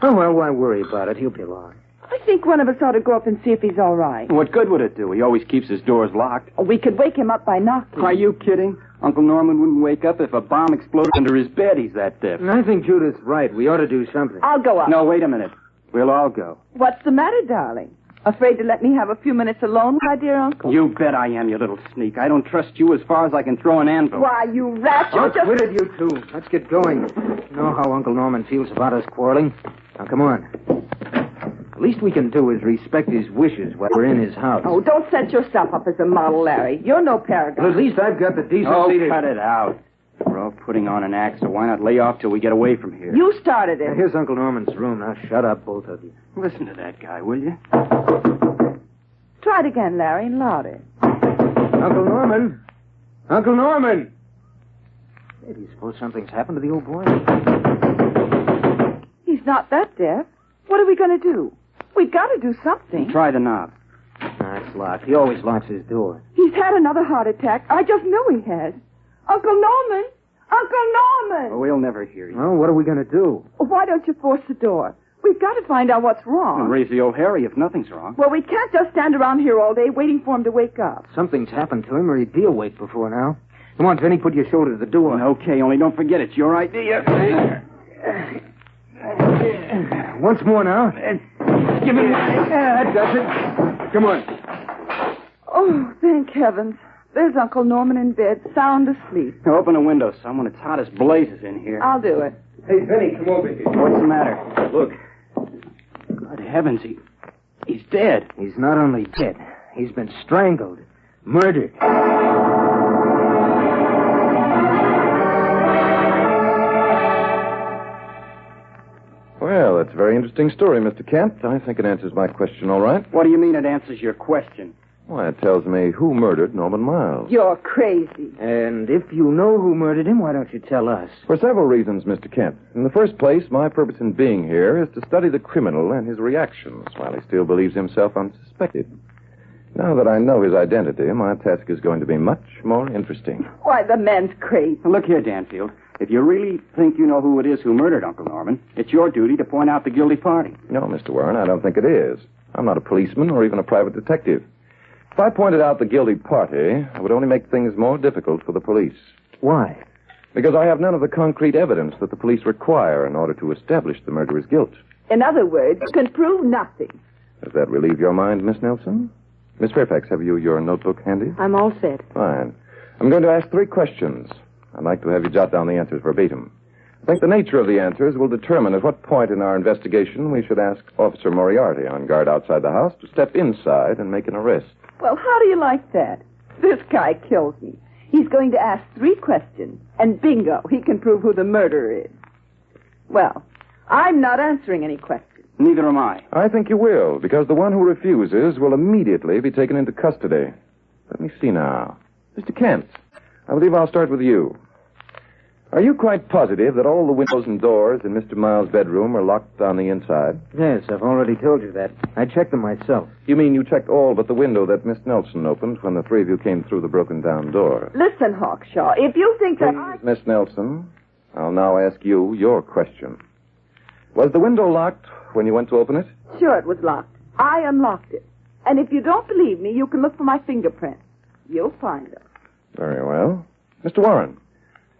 Oh, well, why worry about it? He'll be along. I think one of us ought to go up and see if he's all right. What good would it do? He always keeps his doors locked. Oh, we could wake him up by knocking. Are you kidding? Uncle Norman wouldn't wake up if a bomb exploded under his bed. He's that deaf. And I think Judith's right. We ought to do something. I'll go up. No, wait a minute. We'll all go. What's the matter, darling? Afraid to let me have a few minutes alone, my dear uncle? You bet I am, you little sneak. I don't trust you as far as I can throw an anvil. Why, you rat, you're just... Quit it, you two. Let's get going. You know how Uncle Norman feels about us quarreling. Now, come on. The least we can do is respect his wishes while we're in his house. Oh, don't set yourself up as a model, Larry. You're no paragon. Well, at least I've got the decency to... cut it out. We're all putting on an act, so why not lay off till we get away from here? You started it. Here's Uncle Norman's room. Now, shut up, both of you. Listen to that guy, will you? Try it again, Larry, and louder. Uncle Norman! Uncle Norman! Hey, do you suppose something's happened to the old boy? He's not that deaf. What are we going to do? We've got to do something. Try the knob. It's locked. He always locks his door. He's had another heart attack. I just knew he had. Uncle Norman! Uncle Norman! Well, we'll never hear you. Well, what are we going to do? Why don't you force the door? We've got to find out what's wrong. We'll raise the old Harry if nothing's wrong. Well, we can't just stand around here all day waiting for him to wake up. Something's happened to him, or he'd be awake before now. Come on, Vinny, put your shoulder to the door. Okay, only don't forget it's your idea. Once more now. Give me that does it. Come on. Oh, thank heavens. There's Uncle Norman in bed, sound asleep. Now, open a window, someone. It's hot as blazes in here. I'll do it. Hey, Vinny, come over here. What's the matter? Look. Good heavens, he's dead. He's not only dead, he's been strangled, murdered. Well, that's a very interesting story, Mr. Kent. I think it answers my question all right. What do you mean it answers your question? Why, it tells me who murdered Norman Miles. You're crazy. And if you know who murdered him, why don't you tell us? For several reasons, Mr. Kent. In the first place, my purpose in being here is to study the criminal and his reactions while he still believes himself unsuspected. Now that I know his identity, my task is going to be much more interesting. Why, the man's crazy. Look here, Danfield. If you really think you know who it is who murdered Uncle Norman, it's your duty to point out the guilty party. No, Mr. Warren, I don't think it is. I'm not a policeman or even a private detective. If I pointed out the guilty party, I would only make things more difficult for the police. Why? Because I have none of the concrete evidence that the police require in order to establish the murderer's guilt. In other words, you can prove nothing. Does that relieve your mind, Miss Nelson? Miss Fairfax, have you your notebook handy? I'm all set. Fine. I'm going to ask 3 questions. I'd like to have you jot down the answers verbatim. I think the nature of the answers will determine at what point in our investigation we should ask Officer Moriarty on guard outside the house to step inside and make an arrest. Well, how do you like that? This guy kills me. He's going to ask 3 questions, and bingo, he can prove who the murderer is. Well, I'm not answering any questions. Neither am I. I think you will, because the one who refuses will immediately be taken into custody. Let me see now. Mr. Kent, I believe I'll start with you. Are you quite positive that all the windows and doors in Mr. Miles' bedroom are locked on the inside? Yes, I've already told you that. I checked them myself. You mean you checked all but the window that Miss Nelson opened when the 3 of you came through the broken-down door? Listen, Hawkshaw, if you think that Please, Miss Nelson, I'll now ask you your question. Was the window locked when you went to open it? Sure, it was locked. I unlocked it. And if you don't believe me, you can look for my fingerprints. You'll find them. Very well. Mr. Warren,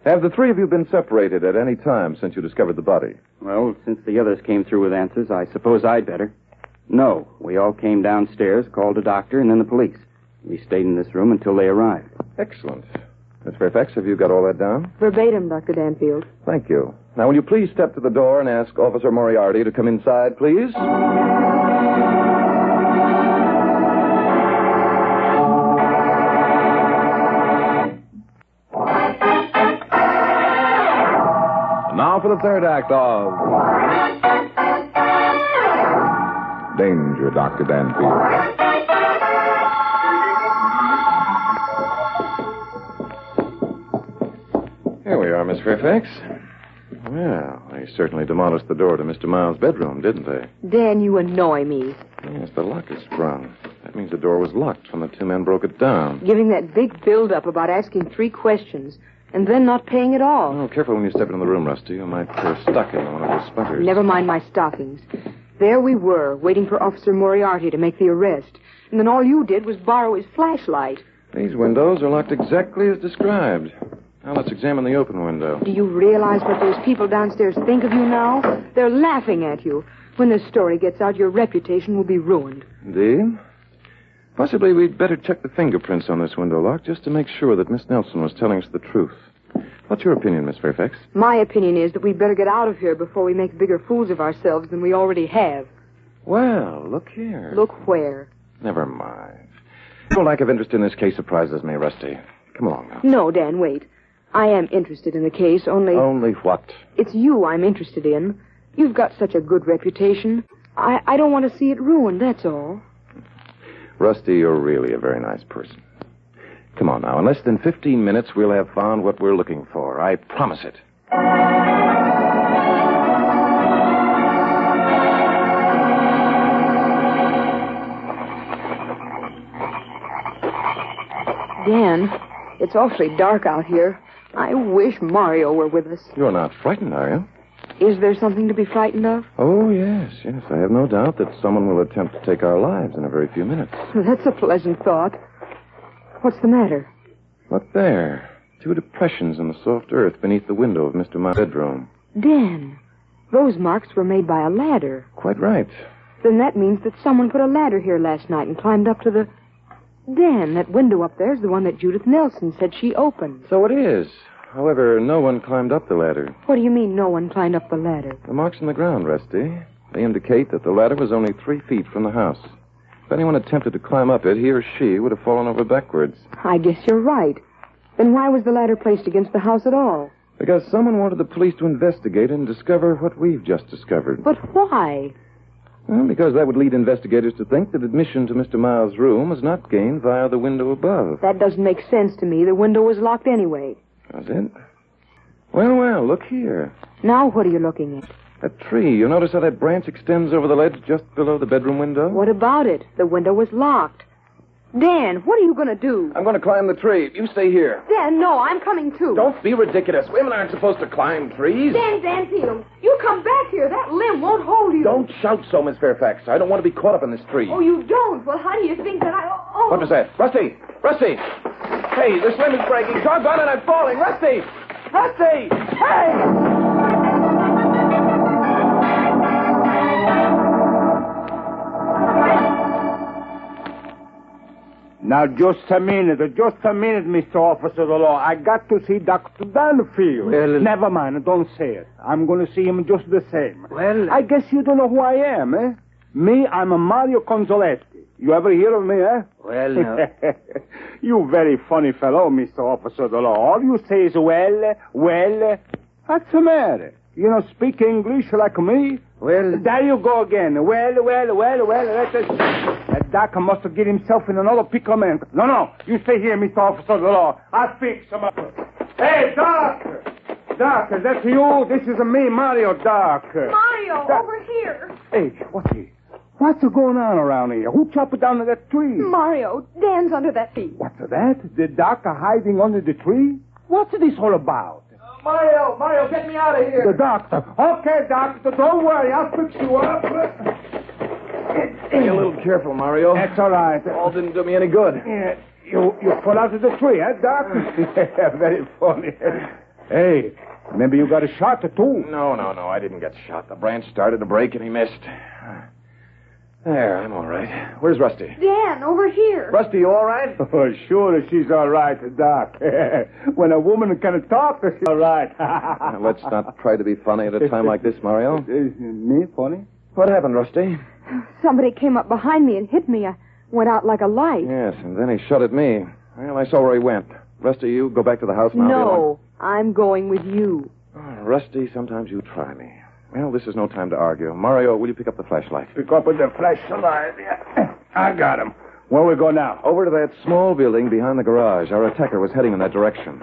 have the three of you been separated at any time since you discovered the body? Well, since the others came through with answers, I suppose I'd better. No, we all came downstairs, called a doctor, and then the police. We stayed in this room until they arrived. Excellent. Miss Fairfax, have you got all that down? Verbatim, Dr. Danfield. Thank you. Now, will you please step to the door and ask Officer Moriarty to come inside, please? Now for the third act of Danger, Dr. Danfield. Here we are, Miss Fairfax. Well, they certainly demolished the door to Mr. Miles' bedroom, didn't they? Dan, you annoy me. Yes, the lock is sprung. That means the door was locked when the two men broke it down. Giving that big build-up about asking 3 questions and then not paying at all. Oh, careful when you step into the room, Rusty. You might tear a stocking on one of those splinters. Never mind my stockings. There we were, waiting for Officer Moriarty to make the arrest. And then all you did was borrow his flashlight. These windows are locked exactly as described. Now let's examine the open window. Do you realize what those people downstairs think of you now? They're laughing at you. When this story gets out, your reputation will be ruined. Indeed? Possibly we'd better check the fingerprints on this window lock just to make sure that Miss Nelson was telling us the truth. What's your opinion, Miss Fairfax? My opinion is that we'd better get out of here before we make bigger fools of ourselves than we already have. Well, look here. Look where? Never mind. Your lack of interest in this case surprises me, Rusty. Come along now. No, Dan, wait. I am interested in the case, only... Only what? It's you I'm interested in. You've got such a good reputation. I don't want to see it ruined, that's all. Rusty, you're really a very nice person. Come on now. In less than 15 minutes, we'll have found what we're looking for. I promise it. Dan, it's awfully dark out here. I wish Mario were with us. You're not frightened, are you? Is there something to be frightened of? Oh, yes. I have no doubt that someone will attempt to take our lives in a very few minutes. That's a pleasant thought. What's the matter? Look there. 2 depressions in the soft earth beneath the window of Mr. Miles' bedroom. Dan, those marks were made by a ladder. Quite right. Then that means that someone put a ladder here last night and climbed up to the... Dan, that window up there is the one that Judith Nelson said she opened. So it is. However, no one climbed up the ladder. What do you mean no one climbed up the ladder? The marks in the ground, Rusty. They indicate that the ladder was only 3 feet from the house. If anyone attempted to climb up it, he or she would have fallen over backwards. I guess you're right. Then why was the ladder placed against the house at all? Because someone wanted the police to investigate and discover what we've just discovered. But why? Well, because that would lead investigators to think that admission to Mr. Miles' room was not gained via the window above. That doesn't make sense to me. The window was locked anyway. Does it? Well, look here. Now what are you looking at? That tree. You notice how that branch extends over the ledge just below the bedroom window? What about it? The window was locked. Dan, what are you going to do? I'm going to climb the tree. You stay here. Dan, no, I'm coming too. Don't be ridiculous. Women aren't supposed to climb trees. Dan Danfield, you come back here. That limb won't hold you. Don't shout so, Miss Fairfax. I don't want to be caught up in this tree. Oh, you don't? Well, how do you think that I... Oh. What was that? Rusty! Rusty! Hey, this limb is breaking. Doggone it, I'm falling. Rusty! Rusty! Hey! Now, just a minute, Mr. Officer of the Law. I got to see Dr. Danfield. Well... Never mind, don't say it. I'm going to see him just the same. Well... I guess you don't know who I am, eh? Me, I'm a Mario Consoletti. You ever hear of me, eh? Well, no. You very funny fellow, Mr. Officer of the Law. All you say is, well... What's the matter? You don't speak English like me? Well... There you go again. Well, that Doc must have get himself in another pickle, man. No, you stay here, Mr. Officer of the Law. I'll fix him up. Hey, Doc! Doc, is that you? This is me, Mario, Doc. Mario, over here. Hey, what's going on around here? Who chopped down that tree? Mario, Dan's under that tree. What's that? The Doc hiding under the tree? What's this all about? Mario, get me out of here. The doctor. Okay, doctor, don't worry. I'll fix you up. Be a little careful, Mario. That's all right. All didn't do me any good. Yeah, you fell out of the tree, eh, Doc? Yeah, very funny. Hey, remember you got a shot too? No, I didn't get shot. The branch started to break and he missed. There, I'm all right. Where's Rusty? Dan, over here. Rusty, you all right? Oh, sure, she's all right, Doc. When a woman can talk, she's all right. Let's not try to be funny at a time like this, Mario. Me, funny? What happened, Rusty? Somebody came up behind me and hit me. I went out like a light. Yes, and then he shot at me. Well, I saw where he went. Rusty, you go back to the house now. No, I'm going with you. Oh, Rusty, sometimes you try me. Well, this is no time to argue. Mario, will you pick up the flashlight? Pick up with the flashlight. Yeah. I got him. Where we go now? Over to that small building behind the garage. Our attacker was heading in that direction.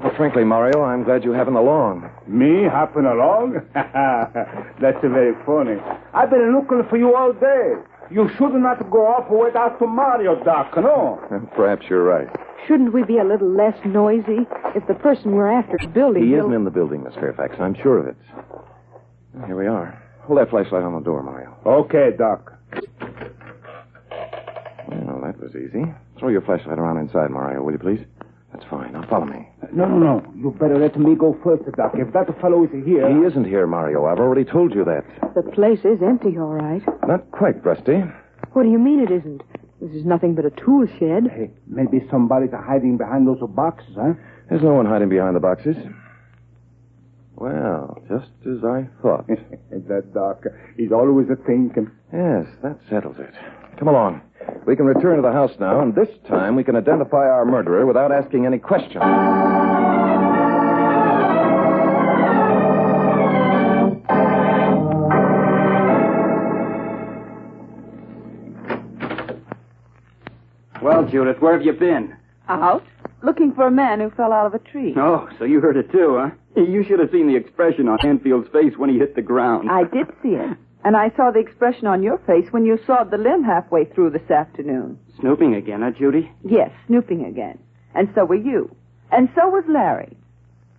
Well, frankly, Mario, I'm glad you happened along. Me hopping along? That's very funny. I've been looking for you all day. You should not go off without Mario, Doc, no? Perhaps you're right. Shouldn't we be a little less noisy? If the person we're after is building... He isn't in the building, Miss Fairfax. I'm sure of it. Here we are. Hold that flashlight on the door, Mario. Okay, Doc. Well, that was easy. Throw your flashlight around inside, Mario, will you please? That's fine. Now follow me. No. You better let me go first, Doc. If that fellow is here... He isn't here, Mario. I've already told you that. The place is empty, all right. Not quite, Rusty. What do you mean it isn't? This is nothing but a tool shed. Hey, maybe somebody's hiding behind those boxes, huh? There's no one hiding behind the boxes. Well, just as I thought. That Doc, he's always a-thinking. Yes, that settles it. Come along. We can return to the house now, and this time we can identify our murderer without asking any questions. Well, Judith, where have you been? Out, looking for a man who fell out of a tree. Oh, so you heard it too, huh? You should have seen the expression on Danfield's face when he hit the ground. I did see it. And I saw the expression on your face when you sawed the limb halfway through this afternoon. Snooping again, huh, Judy? Yes, snooping again. And so were you. And so was Larry.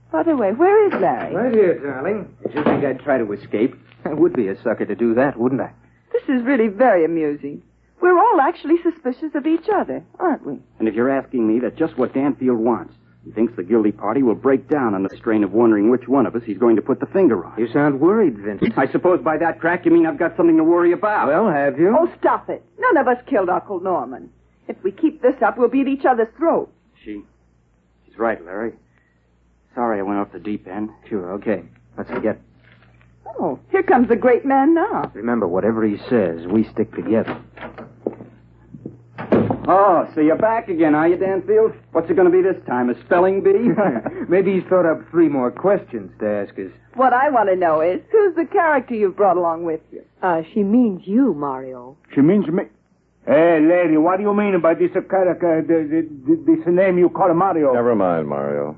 By the way, where is Larry? Right here, darling. Did you think I'd try to escape? I would be a sucker to do that, wouldn't I? This is really very amusing. We're all actually suspicious of each other, aren't we? And if you're asking me, that's just what Danfield wants. He thinks the guilty party will break down on the strain of wondering which one of us he's going to put the finger on. You sound worried, Vincent. I suppose by that crack you mean I've got something to worry about. Well, have you? Oh, stop it. None of us killed Uncle Norman. If we keep this up, we'll be at each other's throats. She's right, Larry. Sorry I went off the deep end. Sure, okay. Let's forget. Oh, here comes the great man now. Remember, whatever he says, we stick together. Oh, so you're back again, are you, Danfield? What's it going to be this time, a spelling bee? Maybe he's thought up 3 more questions to ask us. What I want to know is, who's the character you've brought along with you? She means you, Mario. She means me? Hey, lady, what do you mean by this character, this name you call Mario? Never mind, Mario.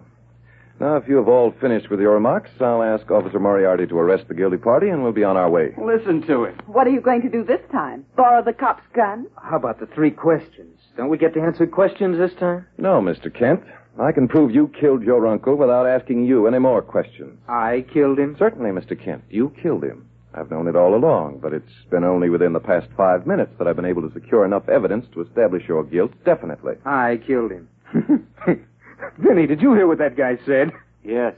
Now, if you have all finished with your remarks, I'll ask Officer Moriarty to arrest the guilty party, and we'll be on our way. Listen to it. What are you going to do this time? Borrow the cop's gun? How about the 3 questions? Don't we get to answer questions this time? No, Mr. Kent. I can prove you killed your uncle without asking you any more questions. I killed him? Certainly, Mr. Kent. You killed him. I've known it all along, but it's been only within the past 5 minutes that I've been able to secure enough evidence to establish your guilt definitely. I killed him. Vinny, did you hear what that guy said? Yes.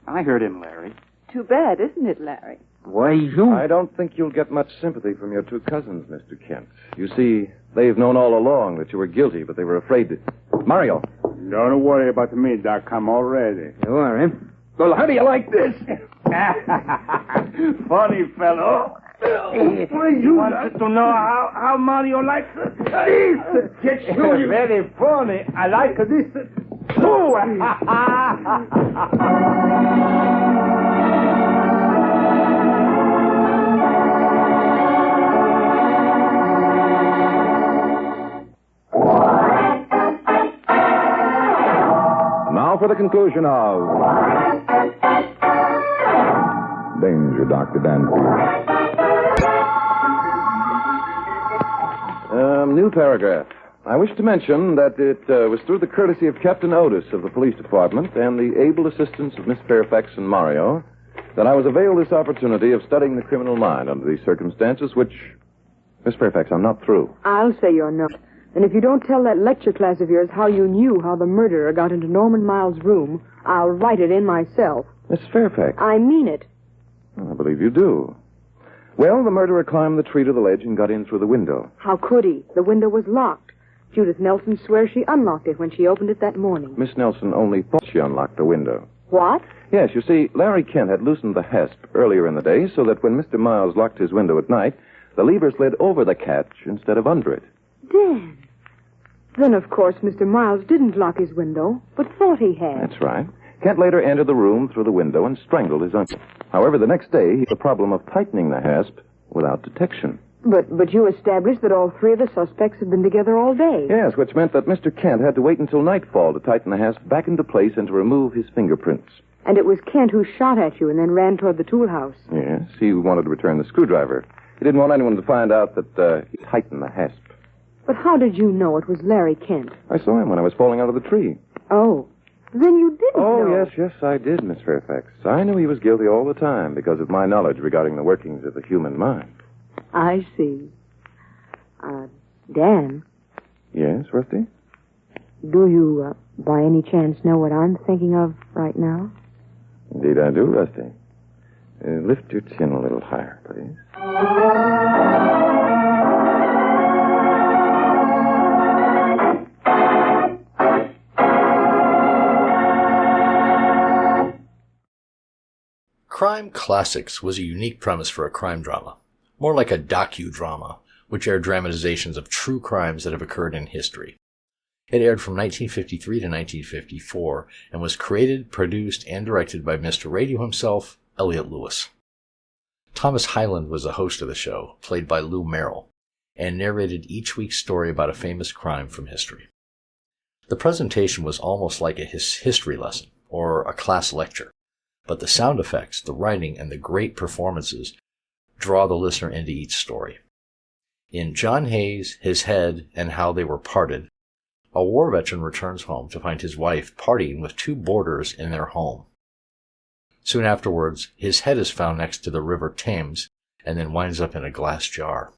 I heard him, Larry. Too bad, isn't it, Larry? Why, you... I don't think you'll get much sympathy from your 2 cousins, Mr. Kent. You see, they've known all along that you were guilty, but they were afraid to... Mario! Don't worry about me, Doc. I'm all ready. You are, eh? Well, how do you like this? Funny fellow. You wanted to know how Mario likes this? Get you. Very funny. I like this. Too. Now for the conclusion of Danger, Dr. Danfield. New paragraph. I wish to mention that it was through the courtesy of Captain Otis of the police department and the able assistance of Miss Fairfax and Mario that I was availed this opportunity of studying the criminal mind under these circumstances, which... Miss Fairfax, I'm not through. I'll say you're not. And if you don't tell that lecture class of yours how you knew how the murderer got into Norman Miles' room, I'll write it in myself. Miss Fairfax. I mean it. I believe you do. Well, the murderer climbed the tree to the ledge and got in through the window. How could he? The window was locked. Judith Nelson swears she unlocked it when she opened it that morning. Miss Nelson only thought she unlocked the window. What? Yes, you see, Larry Kent had loosened the hasp earlier in the day so that when Mr. Miles locked his window at night, the lever slid over the catch instead of under it. Then, of course, Mr. Miles didn't lock his window, but thought he had. That's right. Kent later entered the room through the window and strangled his uncle. However, the next day, he had the problem of tightening the hasp without detection. But you established that all three of the suspects had been together all day. Yes, which meant that Mr. Kent had to wait until nightfall to tighten the hasp back into place and to remove his fingerprints. And it was Kent who shot at you and then ran toward the tool house. Yes, he wanted to return the screwdriver. He didn't want anyone to find out that he tightened the hasp. But how did you know it was Larry Kent? I saw him when I was falling out of the tree. Oh, then you didn't know. Oh, yes, I did, Miss Fairfax. I knew he was guilty all the time because of my knowledge regarding the workings of the human mind. I see. Dan? Yes, Rusty? Do you, by any chance, know what I'm thinking of right now? Indeed I do, Rusty. Lift your chin a little higher, please. Crime Classics was a unique premise for a crime drama, more like a docudrama, which aired dramatizations of true crimes that have occurred in history. It aired from 1953 to 1954 and was created, produced, and directed by Mr. Radio himself, Elliot Lewis. Thomas Hyland was the host of the show, played by Lou Merrill, and narrated each week's story about a famous crime from history. The presentation was almost like a history lesson, or a class lecture, but the sound effects, the writing, and the great performances draw the listener into each story. In John Hayes, His Head, and How They Were Parted, a war veteran returns home to find his wife partying with two boarders in their home. Soon afterwards, his head is found next to the River Thames and then winds up in a glass jar.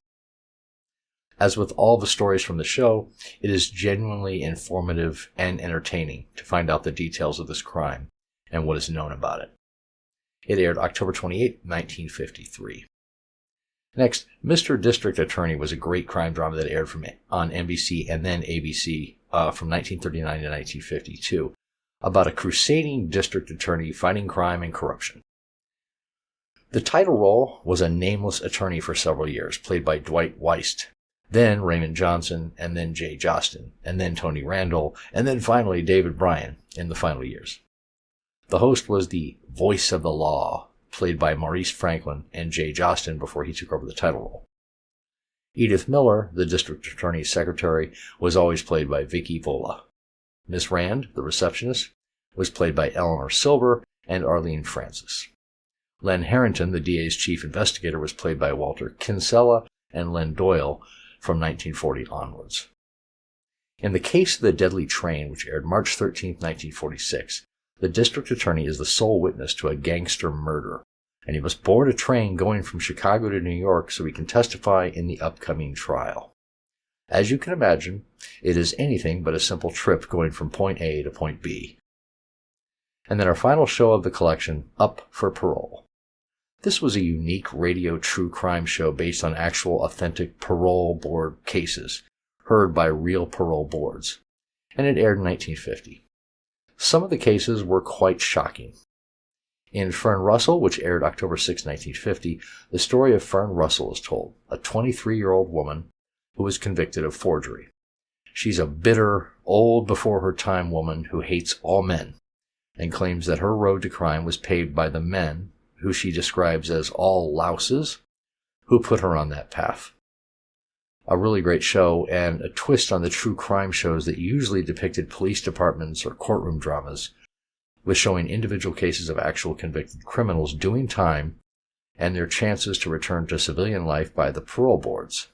As with all the stories from the show, it is genuinely informative and entertaining to find out the details of this crime and what is known about it. It aired October 28, 1953. Next, Mr. District Attorney was a great crime drama that aired on NBC and then ABC from 1939 to 1952 about a crusading district attorney fighting crime and corruption. The title role was a nameless attorney for several years, played by Dwight Weist, then Raymond Johnson, and then Jay Jostin, and then Tony Randall, and then finally David Bryan in the final years. The host was the voice of the law, played by Maurice Franklin and Jay Jostin before he took over the title role. Edith Miller, the district attorney's secretary, was always played by Vicky Vola. Miss Rand, the receptionist, was played by Eleanor Silver and Arlene Francis. Len Harrington, the DA's chief investigator, was played by Walter Kinsella and Len Doyle from 1940 onwards. In the case of the deadly train, which aired March 13, 1946, the district attorney is the sole witness to a gangster murder, and he must board a train going from Chicago to New York so he can testify in the upcoming trial. As you can imagine, it is anything but a simple trip going from point A to point B. And then our final show of the collection, Up for Parole. This was a unique radio true crime show based on actual authentic parole board cases, heard by real parole boards, and it aired in 1950. Some of the cases were quite shocking. In Fern Russell, which aired October 6, 1950, the story of Fern Russell is told, a 23-year-old woman who was convicted of forgery. She's a bitter, old before-her-time woman who hates all men and claims that her road to crime was paved by the men, who she describes as all louses, who put her on that path. A really great show and a twist on the true crime shows that usually depicted police departments or courtroom dramas, with showing individual cases of actual convicted criminals doing time and their chances to return to civilian life by the parole boards.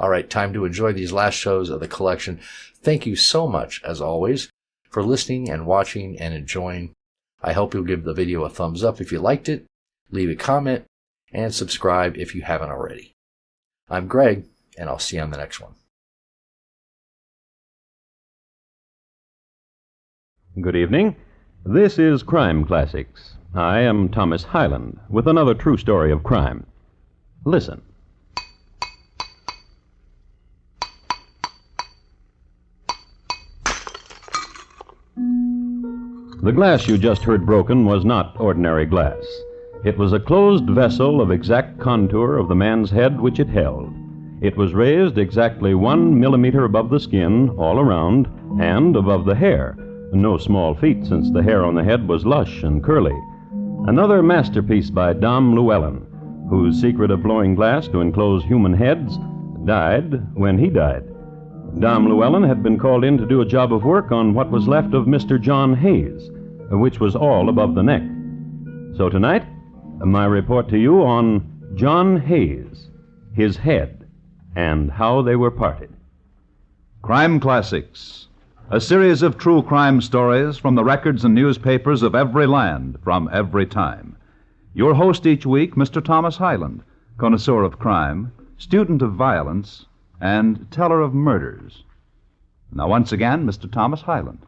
All right, time to enjoy these last shows of the collection. Thank you so much, as always, for listening and watching and enjoying. I hope you'll give the video a thumbs up if you liked it, leave a comment, and subscribe if you haven't already. I'm Greg, and I'll see you on the next one. Good evening. This is Crime Classics. I am Thomas Hyland with another true story of crime. Listen. The glass you just heard broken was not ordinary glass. It was a closed vessel of exact contour of the man's head which it held. It was raised exactly 1 millimeter above the skin, all around, and above the hair. No small feat, since the hair on the head was lush and curly. Another masterpiece by Dom Llewellyn, whose secret of blowing glass to enclose human heads died when he died. Dom Llewellyn had been called in to do a job of work on what was left of Mr. John Hayes, which was all above the neck. So tonight, my report to you on John Hayes, his head, and how they were parted. Crime Classics, a series of true crime stories from the records and newspapers of every land, from every time. Your host each week, Mr. Thomas Hyland, connoisseur of crime, student of violence, and teller of murders. Now, once again, Mr. Thomas Hyland.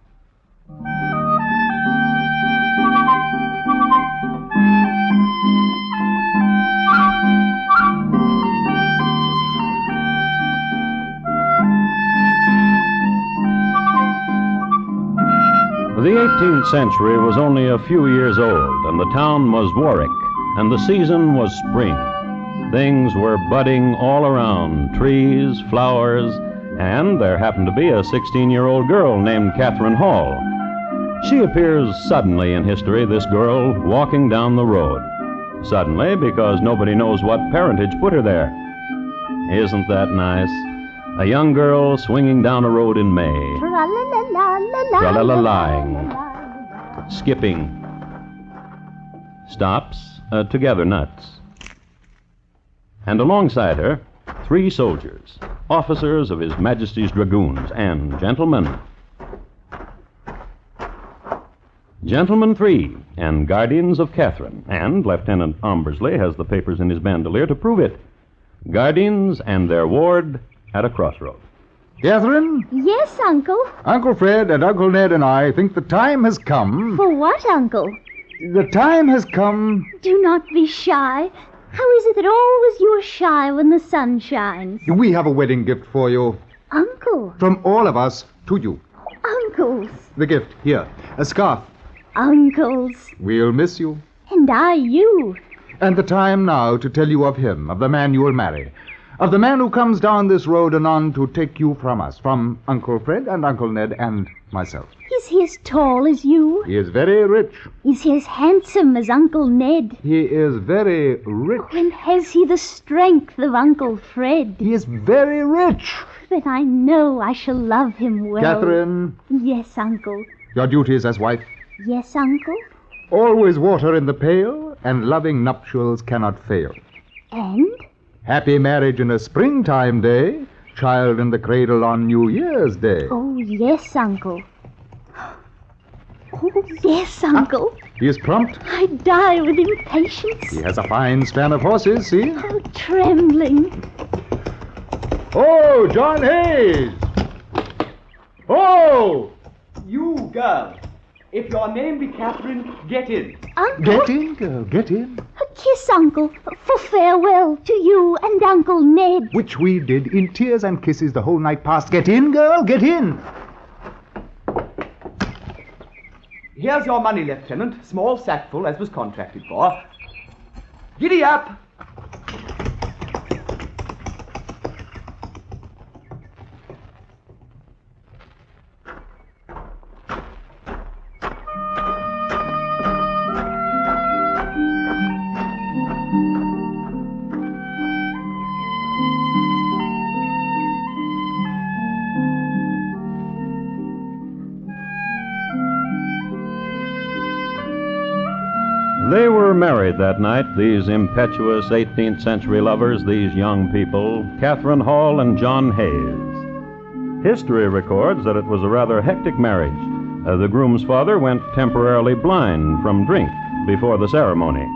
The 18th century was only a few years old, and the town was Warwick, and the season was spring. Things were budding all around, trees, flowers, and there happened to be a 16-year-old girl named Catherine Hall. She appears suddenly in history, this girl, walking down the road. Suddenly, because nobody knows what parentage put her there. Isn't that nice? A young girl swinging down a road in May. Tra-la-la-lying. Skipping. Stops, together nuts. And alongside her, 3 soldiers, officers of His Majesty's Dragoons, and gentlemen. Gentlemen 3, and guardians of Catherine, and Lieutenant Ombersley has the papers in his bandolier to prove it. Guardians and their ward at a crossroad. Catherine? Yes, Uncle. Uncle Fred and Uncle Ned and I think the time has come. For what, Uncle? The time has come. Do not be shy. How is it that always you are shy when the sun shines? We have a wedding gift for you. Uncle. From all of us to you. Uncles. The gift, here, a scarf. Uncles. We'll miss you. And I you. And the time now to tell you of him, of the man you will marry. Of the man who comes down this road anon to take you from us, from Uncle Fred and Uncle Ned and myself. Is he as tall as you? He is very rich. Is he as handsome as Uncle Ned? He is very rich. And has he the strength of Uncle Fred? He is very rich. Then I know I shall love him well. Catherine. Yes, Uncle. Your duties as wife. Yes, Uncle. Always water in the pail, and loving nuptials cannot fail. And? Happy marriage in a springtime day, child in the cradle on New Year's Day. Oh, yes, Uncle. Oh, yes, Uncle. He is prompt. I die with impatience. He has a fine span of horses, see? Oh, trembling. Oh, John Hayes! Oh! You, girl. If your name be Catherine, get in. Uncle? Get in, girl, get in. A kiss, Uncle, for farewell to you and Uncle Ned. Which we did in tears and kisses the whole night past. Get in, girl, get in. Here's your money, Lieutenant. Small sackful, as was contracted for. Giddy up! They were married that night, these impetuous 18th century lovers, these young people, Catherine Hall and John Hayes. History records that it was a rather hectic marriage. The groom's father went temporarily blind from drink before the ceremony.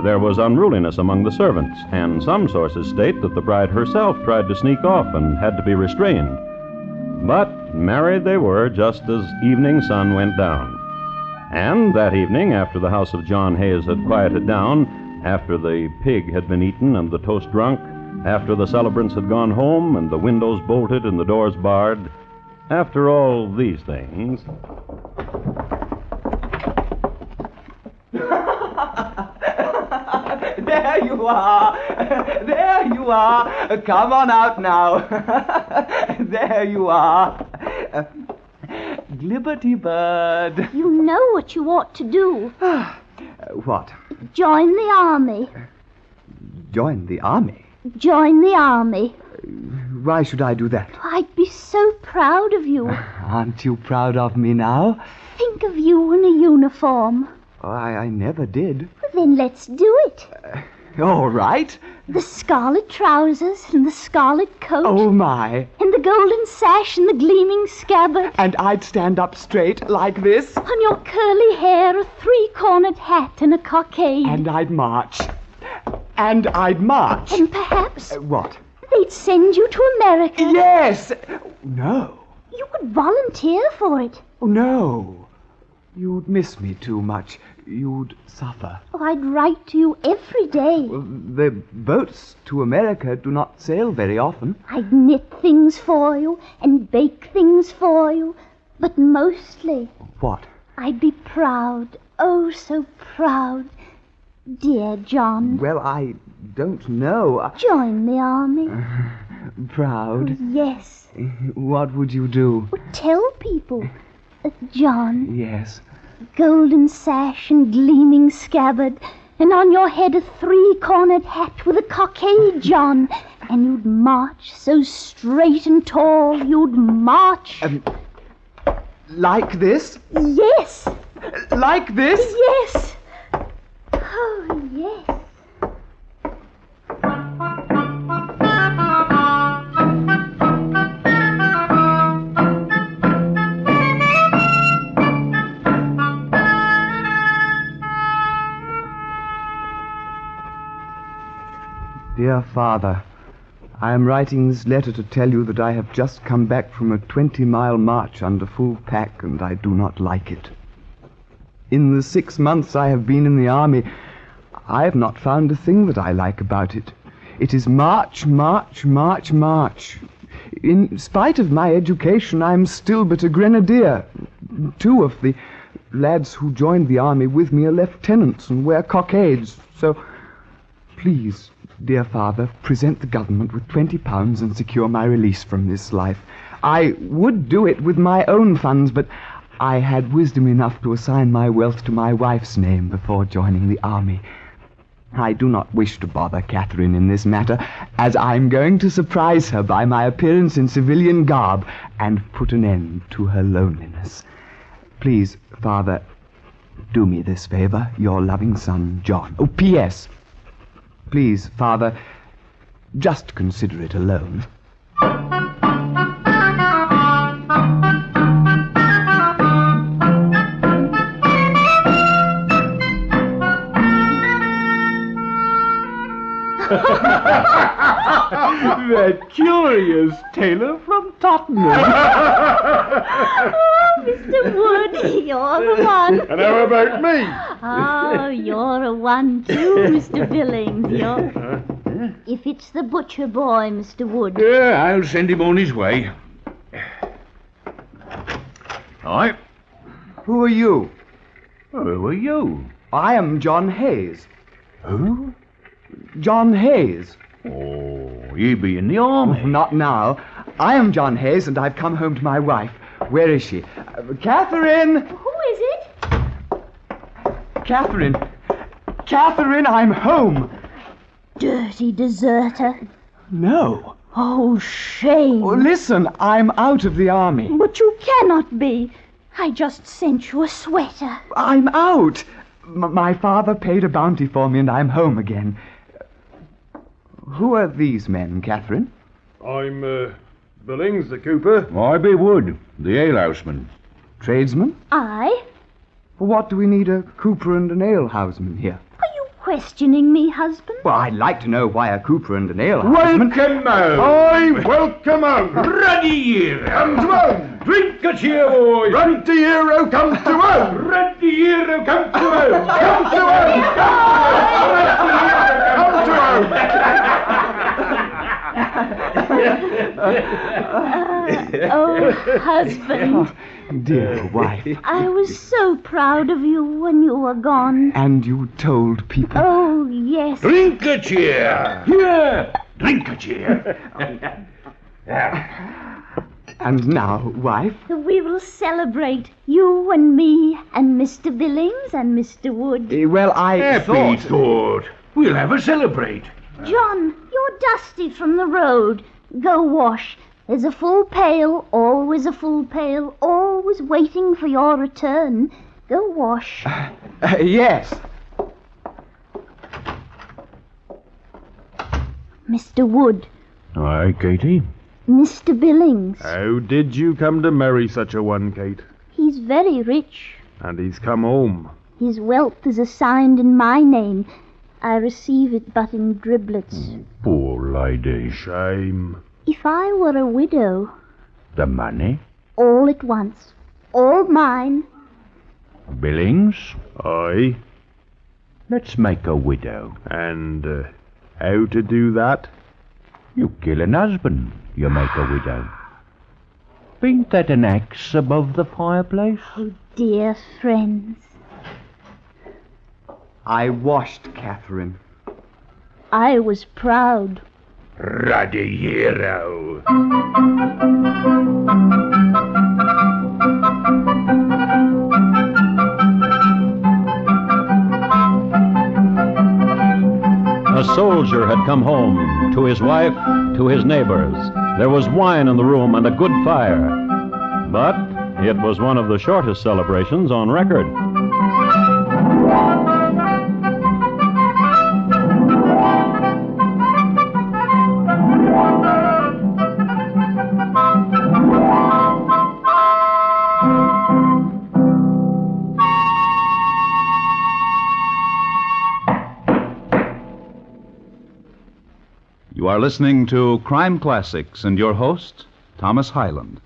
There was unruliness among the servants, and some sources state that the bride herself tried to sneak off and had to be restrained. But married they were just as evening sun went down. And that evening, after the house of John Hayes had quieted down, after the pig had been eaten and the toast drunk, after the celebrants had gone home and the windows bolted and the doors barred, after all these things... There you are. There you are. Come on out now. There you are. Glibberty Bird. You know what you ought to do. What? Join the army. Join the army? Join the army. Why should I do that? I'd be so proud of you. Aren't you proud of me now? Think of you in a uniform. Oh, I never did. Then let's do it. All right. The scarlet trousers and the scarlet coat. Oh, my. And the golden sash and the gleaming scabbard. And I'd stand up straight like this. On your curly hair, a three-cornered hat and a cockade. And I'd march. And I'd march. And perhaps... what? They'd send you to America. Yes. No. You could volunteer for it. Oh, no. You'd miss me too much. You'd suffer. Oh, I'd write to you every day. Well, the boats to America do not sail very often. I'd knit things for you and bake things for you. But mostly... What? I'd be proud. Oh, so proud. Dear John. Well, I don't know. Join the army. Proud? Oh, yes. What would you do? Well, tell people. John. Yes. Golden sash and gleaming scabbard, and on your head a three-cornered hat with a cockade, John. And you'd march so straight and tall, you'd march... like this? Yes. Like this? Yes. Oh, yes. Dear Father, I am writing this letter to tell you that I have just come back from a 20-mile march under full pack, and I do not like it. In the 6 months I have been in the army, I have not found a thing that I like about it. It is march, march, march, march. In spite of my education, I am still but a grenadier. 2 of the lads who joined the army with me are lieutenants and wear cockades, so please... Dear Father, present the government with £20 and secure my release from this life. I would do it with my own funds, but I had wisdom enough to assign my wealth to my wife's name before joining the army. I do not wish to bother Catherine in this matter, as I'm going to surprise her by my appearance in civilian garb and put an end to her loneliness. Please, Father, do me this favor, your loving son, John. Oh, P.S. Please, Father, just consider it a loan. That curious tailor from Tottenham. Oh, Mr. Wood, you're the one. And how about me? Oh, you're a one too, Mr. Billings. You're... If it's the butcher boy, Mr. Wood. Yeah, I'll send him on his way. Aye. Who are you? Who are you? I am John Hayes. Who? John Hayes. Oh, you be in the army. Not now. I am John Hayes, and I've come home to my wife. Where is she? Catherine! Who is it? Catherine! Catherine, I'm home! Dirty deserter. No. Oh, shame. Oh, listen, I'm out of the army. But you cannot be. I just sent you a sweater. I'm out. My father paid a bounty for me, and I'm home again. Who are these men, Catherine? I'm, Billings, the cooper. I be Wood, the alehouseman. Tradesman? I? What do we need a cooper and an alehouseman here? Are you questioning me, husband? Well, I'd like to know why a cooper and an alehouseman... Welcome home. I welcome home. Ruddy hero. Come to home. Drink a cheer, boys. Ruddy hero, come to home. Ruddy hero, come to home. Come to home. Come to home. Oh, husband. Oh, dear wife. I was so proud of you when you were gone. And you told people... Oh, yes. Drink a cheer. Here. Drink a cheer. And now, wife? We will celebrate, you and me and Mr. Billings and Mr. Wood. Well, I Happy thought. We'll have a celebrate. John, you're dusty from the road. Go wash. There's a full pail, always a full pail, always waiting for your return. Go wash. Yes. Mr. Wood. Aye, Katie. Mr. Billings. How did you come to marry such a one, Kate? He's very rich. And he's come home. His wealth is assigned in my name. I receive it but in driblets. Poor lady. Shame. If I were a widow... The money? All at once. All mine. Billings? Aye. Let's make a widow. And how to do that? You kill an husband, you make a widow. Ain't that an axe above the fireplace? Oh, dear friends. I washed Catherine. I was proud. Ruddy hero. A soldier had come home, to his wife, to his neighbors. There was wine in the room and a good fire. But it was one of the shortest celebrations on record. You are listening to Crime Classics and your host, Thomas Hyland.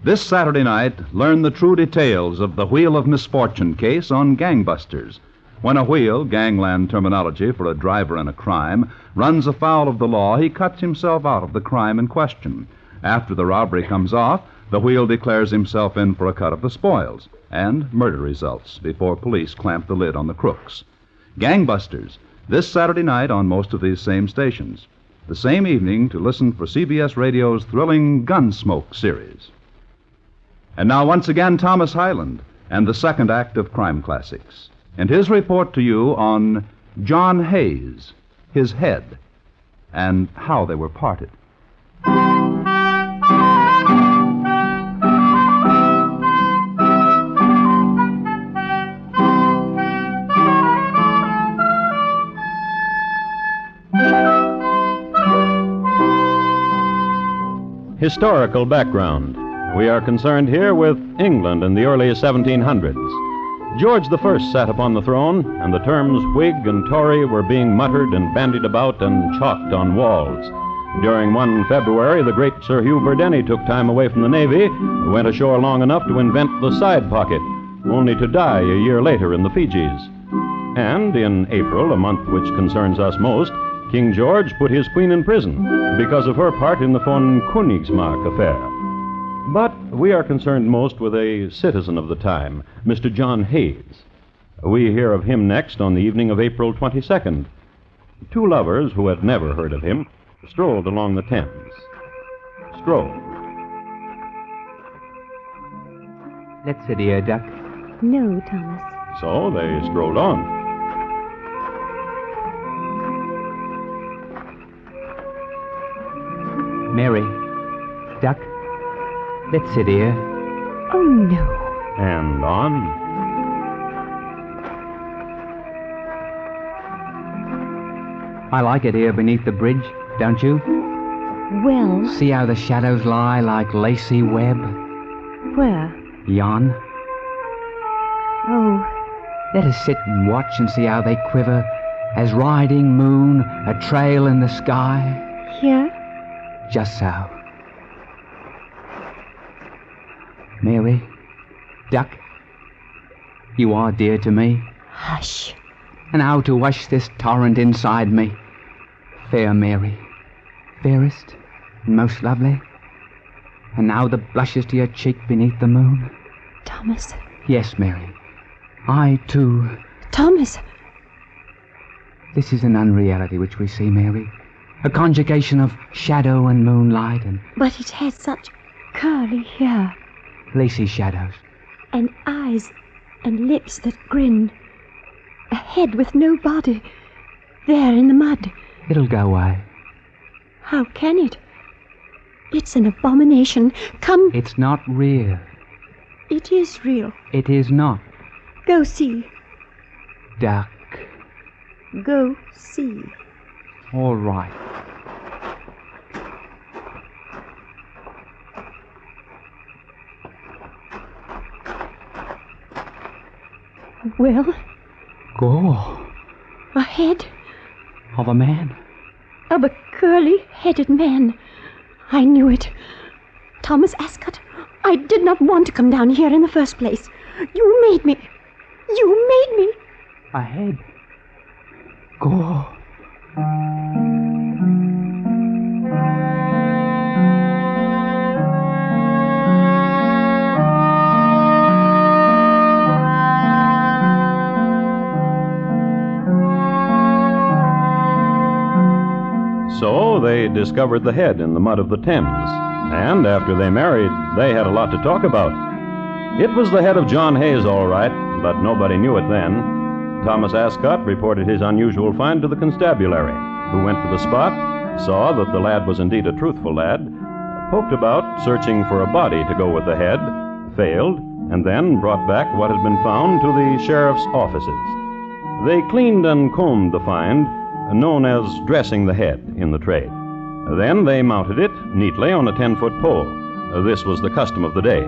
This Saturday night, learn the true details of the Wheel of Misfortune case on Gangbusters. When a wheel, gangland terminology for a driver in a crime, runs afoul of the law, he cuts himself out of the crime in question. After the robbery comes off, the wheel declares himself in for a cut of the spoils, and murder results before police clamp the lid on the crooks. Gangbusters, this Saturday night on most of these same stations. The same evening to listen for CBS Radio's thrilling Gunsmoke series. And now once again Thomas Hyland and the second act of Crime Classics, and his report to you on John Hayes, his head, and how they were parted. Historical background. We are concerned here with England in the early 1700s. George I sat upon the throne, and the terms Whig and Tory were being muttered and bandied about and chalked on walls. During one February, the great Sir Hugh Burdenny took time away from the Navy, went ashore long enough to invent the side pocket, only to die a year later in the Fijis. And in April, a month which concerns us most, King George put his queen in prison because of her part in the von Königsmarck affair. But we are concerned most with a citizen of the time, Mr. John Hayes. We hear of him next on the evening of April 22nd. Two lovers who had never heard of him strolled along the Thames. Strolled. Let's sit here, Duck. No, Thomas. So they strolled on. Mary, Duck, let's sit here. Oh, no. And on. I like it here beneath the bridge, don't you? Well, See how the shadows lie like lacy web? where? Yon. Oh, Let us sit and watch and see how they quiver as riding moon, a trail in the sky. here? Just so. Mary, duck, you are dear to me. Hush. And how to hush this torrent inside me. Fair Mary, fairest and most lovely. And now the blushes to your cheek beneath the moon. Thomas. Yes, Mary, I too. Thomas. This is an unreality which we see, Mary. A conjugation of shadow and moonlight and But it has such curly hair lacy shadows. and eyes and lips that grin. A head with no body. There in the mud. It'll go away. How can it? It's an abomination. Come. It's not real. It is real. It is not. Go see. Duck. Go see. All right. Well, Go. a head Of a man. of a curly-headed man. I knew it. Thomas Ascot, I did not want to come down here in the first place. You made me. You made me. A head. Go. So they discovered the head in the mud of the Thames. And after they married, they had a lot to talk about. It was the head of John Hayes, all right, but nobody knew it then. Thomas Ascot reported his unusual find to the constabulary, who went to the spot, saw that the lad was indeed a truthful lad, poked about searching for a body to go with the head, failed, and then brought back what had been found to the sheriff's offices. They cleaned and combed the find, known as dressing the head in the trade. Then they mounted it neatly on a 10-foot pole. This was the custom of the day.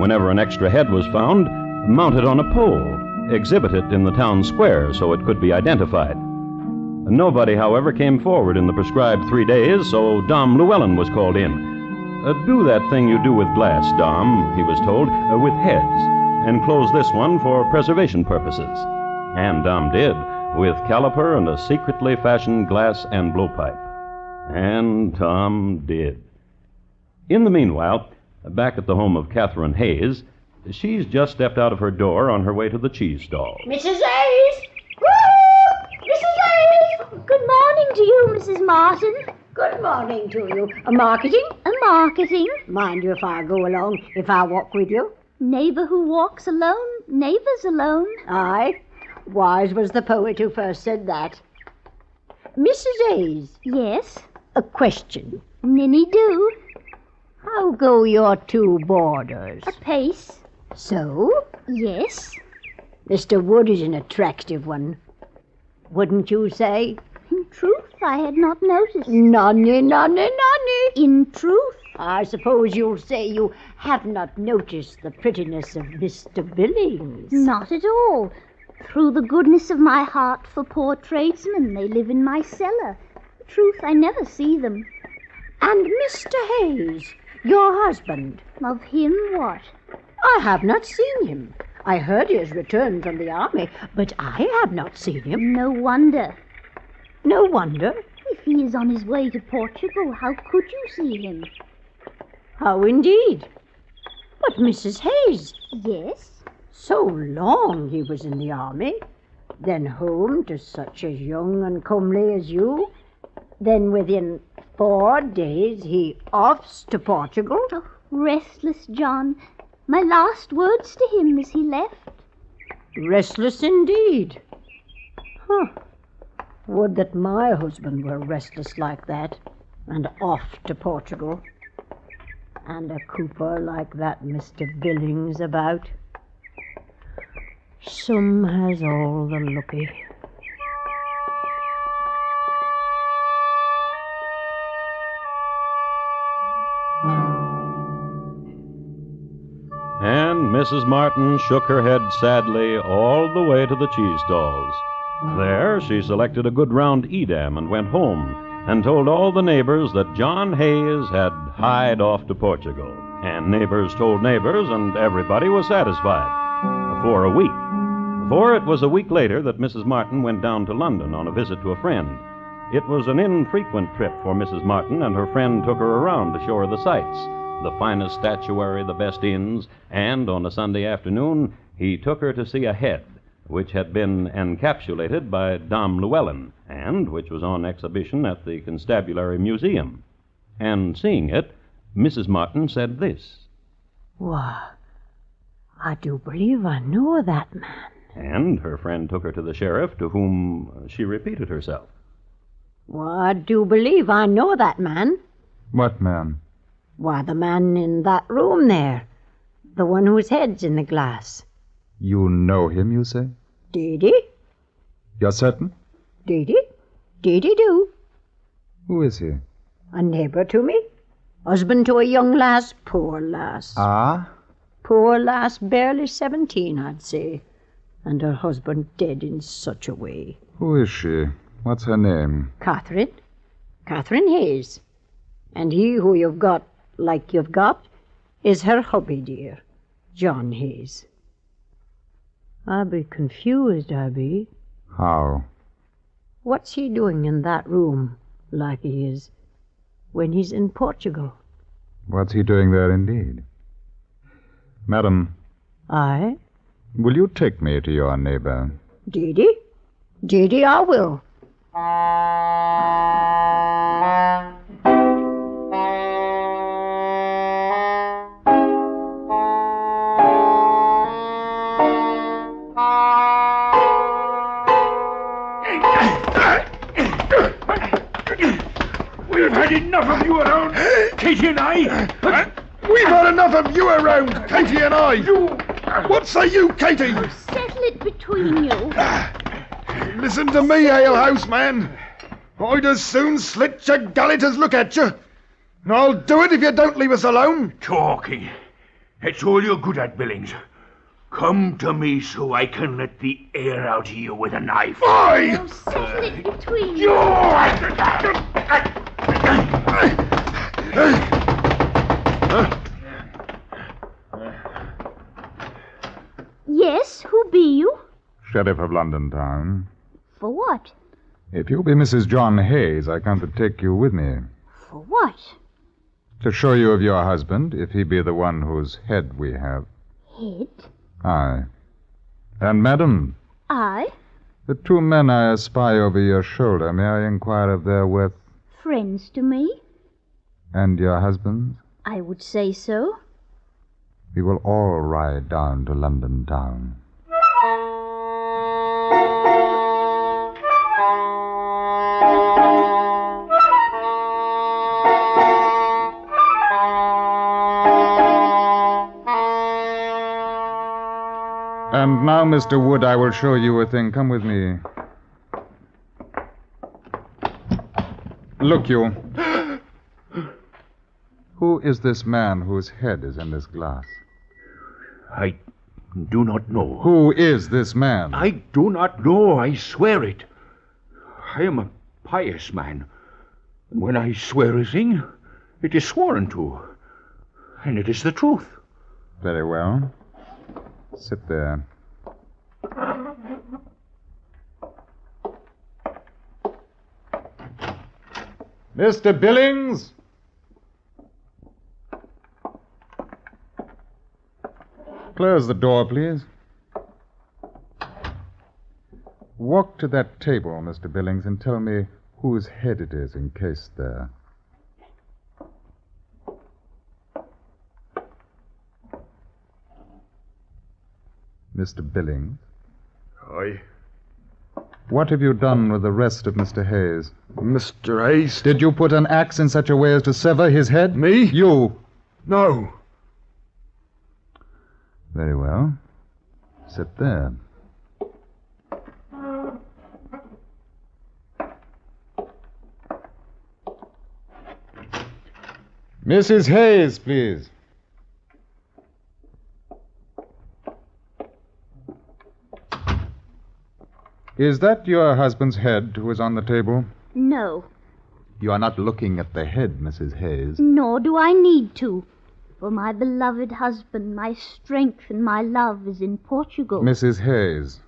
Whenever an extra head was found, mount it on a pole, exhibit it in the town square so it could be identified. Nobody, however, came forward in the prescribed 3 days, so Dom Llewellyn was called in. Do that thing you do with glass, Dom, he was told, with heads, and close this one for preservation purposes. And Dom did, with caliper and a secretly fashioned glass and blowpipe. And Tom did. In the meanwhile, back at the home of Catherine Hayes, she's just stepped out of her door on her way to the cheese stall. Mrs. Hayes! Woo! Mrs. Hayes! Good morning to you, Mrs. Martin. Good morning to you. A marketing? A marketing? Mind you if I go along, if I walk with you? Neighbor who walks alone, neighbor's alone. Aye. Wise was the poet who first said that. Mrs. Hayes. Yes? A question. Ninny do. How go your two boarders? Apace. So? Yes. Mr. Wood is an attractive one. Wouldn't you say? In truth, I had not noticed. Nonny, nonny, nonny. In truth. I suppose you'll say you have not noticed the prettiness of Mr. Billings. Not at all. Through the goodness of my heart for poor tradesmen, they live in my cellar. Truth, I never see them. And Mr. Hayes, your husband. Of him, what? I have not seen him. I heard he has returned from the army, but I have not seen him. No wonder. No wonder? If he is on his way to Portugal, how could you see him? How indeed? But Mrs. Hayes. Yes? So long he was in the army, then home to such as young and comely as you, then within 4 days he offs to Portugal. Oh, restless John. My last words to him as he left. Restless indeed. Huh. Would that my husband were restless like that, and off to Portugal. And a cooper like that Mr. Billings about. Some has all the looky. And Mrs. Martin shook her head sadly all the way to the cheese stalls. There, she selected a good round Edam and went home and told all the neighbors that John Hayes had hied off to Portugal. And neighbors told neighbors, and everybody was satisfied. For a week. For it was a week later that Mrs. Martin went down to London on a visit to a friend. It was an infrequent trip for Mrs. Martin, and her friend took her around to show her the sights, the finest statuary, the best inns, and on a Sunday afternoon, he took her to see a head, which had been encapsulated by Dame Llewellyn, and which was on exhibition at the Constabulary Museum. And seeing it, Mrs. Martin said this. Why, I do believe I know that man. And her friend took her to the sheriff, to whom she repeated herself. Why, I do believe I know that man. What man? Why, the man in that room there. The one whose head's in the glass. You know him, you say? Did he? You're certain? Did he? Did he do? Who is he? A neighbor to me. Husband to a young lass. Poor lass. Ah? Poor lass, barely 17, I'd say. And her husband dead in such a way. Who is she? What's her name? Catherine. Catherine Hayes. And he who you've got, like you've got, is her hubby, dear. John Hayes. I be confused, I be. How? What's he doing in that room, like he is, when he's in Portugal? What's he doing there, indeed? Madam. Aye? Will you take me to your neighbor? Did he? Did he, I will. We've had enough of you around, Katie and I. We've had enough of you around, Katie and I. What say you, Katie? Settle it between you. Listen to me, alehouse man. I'd as soon slit your gullet as look at you. And I'll do it if you don't leave us alone. Talking. That's all you're good at, Billings. Come to me so I can let the air out of you with a knife. Aye! Oh, settle it between you. Yes, who be you? Sheriff of London Town. For what? If you be Mrs. John Hayes, I come to take you with me. For what? To show you of your husband, if he be the one whose head we have. Head? Aye. And, madam, I? the two men I espy over your shoulder, may I inquire of their worth? Friends to me? And your husband's? I would say so. We will all ride down to London Town. And now, Mr. Wood, I will show you a thing. Come with me. Look, you. Who is this man whose head is in this glass? I do not know. Who is this man? I do not know, I swear it. I am a pious man. And when I swear a thing, it is sworn to. And it is the truth. Very well. Sit there. Mr. Billings! Close the door, please. Walk to that table, Mr. Billings, and tell me whose head it is encased there. Mr. Billings? Aye. What have you done with the rest of Mr. Hayes? Mr. Hayes? Did you put an axe in such a way as to sever his head? Me? You. No. Very well. Sit there. Mrs. Hayes, please. Is that your husband's head who is on the table? No, You are not looking at the head, Mrs. Hayes. nor do I need to. For my beloved husband, my strength and my love is in Portugal. Mrs. Hayes,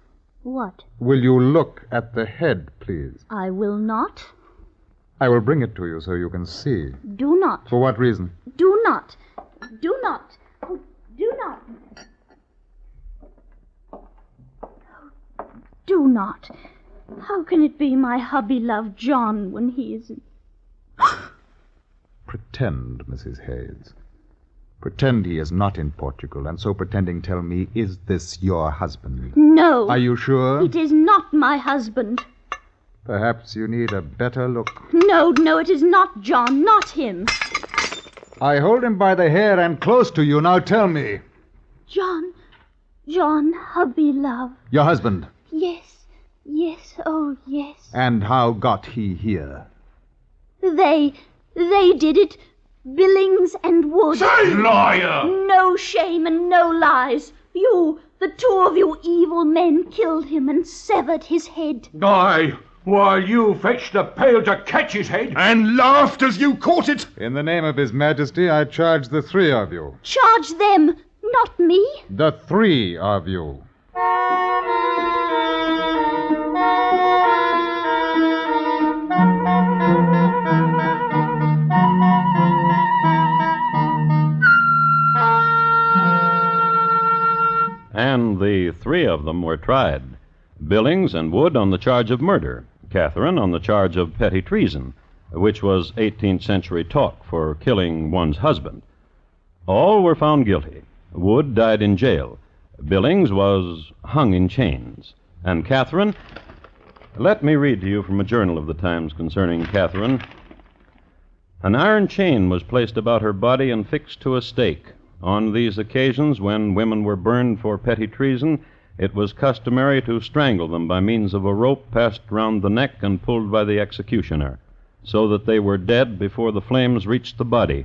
What? will you look at the head, please? I will not. I will bring it to you so you can see. Do not. For what reason? Do not. Do not. Oh, do not. Do not. How can it be my hubby-love John when he is... Pretend, Mrs. Hayes. Pretend he is not in Portugal, and so pretending tell me, is this your husband? No. Are you sure? It is not my husband. Perhaps you need a better look. No, it is not John, not him. I hold him by the hair and close to you. Now tell me. John, hubby-love. Your husband. Yes, oh yes. And how got he here? They did it. Billings and Wood. Say, liar! No shame and no lies. You, the two of you evil men, killed him and severed his head. Aye, while you fetched a pail to catch his head. And laughed as you caught it. In the name of His Majesty, I charge the three of you. Charge them, not me. The three of you. And the three of them were tried. Billings and Wood on the charge of murder. Catherine on the charge of petty treason, which was 18th century talk for killing one's husband. All were found guilty. Wood died in jail. Billings was hung in chains. And Catherine... Let me read to you from a journal of the times concerning Catherine. An iron chain was placed about her body and fixed to a stake. On these occasions, when women were burned for petty treason, it was customary to strangle them by means of a rope passed round the neck and pulled by the executioner, so that they were dead before the flames reached the body.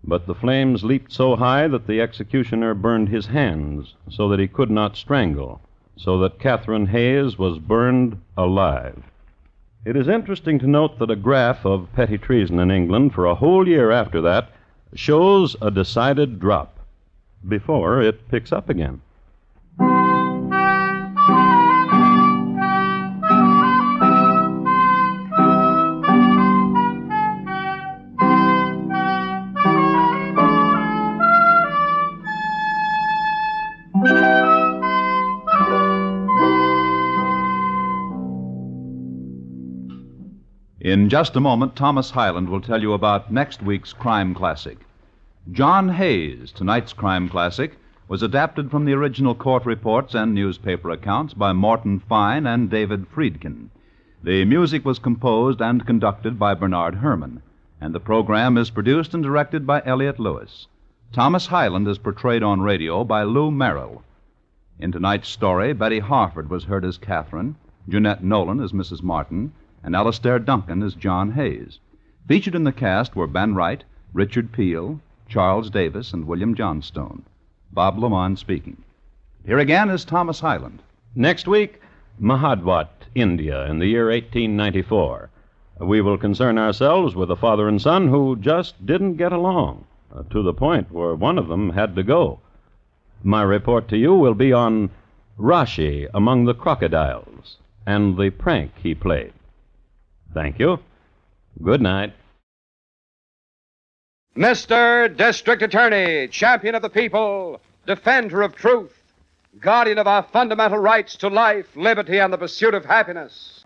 But the flames leaped so high that the executioner burned his hands, so that he could not strangle, so that Catherine Hayes was burned alive. It is interesting to note that a graph of petty treason in England for a whole year after that shows a decided drop before it picks up again. In just a moment, Thomas Hyland will tell you about next week's crime classic. John Hayes, tonight's crime classic, was adapted from the original court reports and newspaper accounts by Morton Fine and David Friedkin. The music was composed and conducted by Bernard Herrmann, and the program is produced and directed by Elliott Lewis. Thomas Hyland is portrayed on radio by Lou Merrill. In tonight's story, Betty Harford was heard as Catherine, Jeanette Nolan as Mrs. Martin, and Alistair Duncan as John Hayes. Featured in the cast were Ben Wright, Richard Peel, Charles Davis, and William Johnstone. Bob Lamont speaking. Here again is Thomas Hyland. Next week, Mahadwat, India, in the year 1894. We will concern ourselves with a father and son who just didn't get along, to the point where one of them had to go. My report to you will be on Rashi among the crocodiles and the prank he played. Thank you. Good night. Mr. District Attorney, champion of the people, defender of truth, guardian of our fundamental rights to life, liberty, and the pursuit of happiness.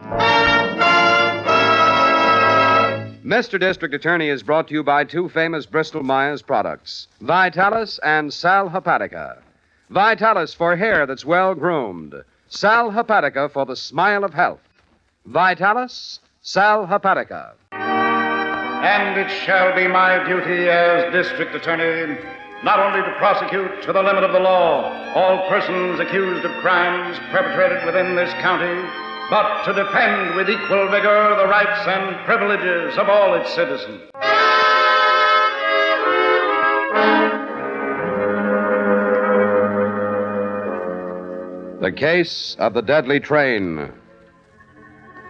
Mr. District Attorney is brought to you by two famous Bristol-Myers products, Vitalis and Sal Hepatica. Vitalis for hair that's well-groomed. Sal Hepatica for the smile of health. Vitalis, Sal Hepatica. And it shall be my duty as District Attorney not only to prosecute to the limit of the law all persons accused of crimes perpetrated within this county, but to defend with equal vigor the rights and privileges of all its citizens. The case of the deadly train.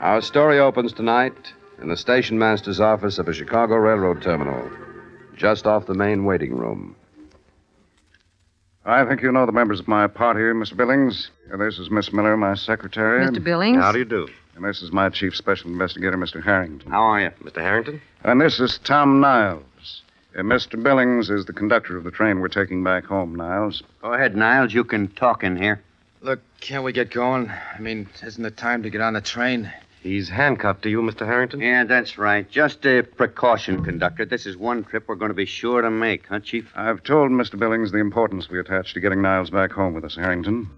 Our story opens tonight in the station master's office of a Chicago railroad terminal, just off the main waiting room. I think you know the members of my party, Mr. Billings. This is Miss Miller, my secretary. Mr. Billings? How do you do? And this is my chief special investigator, Mr. Harrington. How are you? Mr. Harrington? And this is Tom Niles. Mr. Billings is the conductor of the train we're taking back home, Niles. Go ahead, Niles. You can talk in here. Look, can't we get going? I mean, isn't it time to get on the train? He's handcuffed to you, Mr. Harrington? Yeah, that's right. Just a precaution, conductor. This is one trip we're going to be sure to make, huh, Chief? I've told Mr. Billings the importance we attach to getting Niles back home with us, Harrington.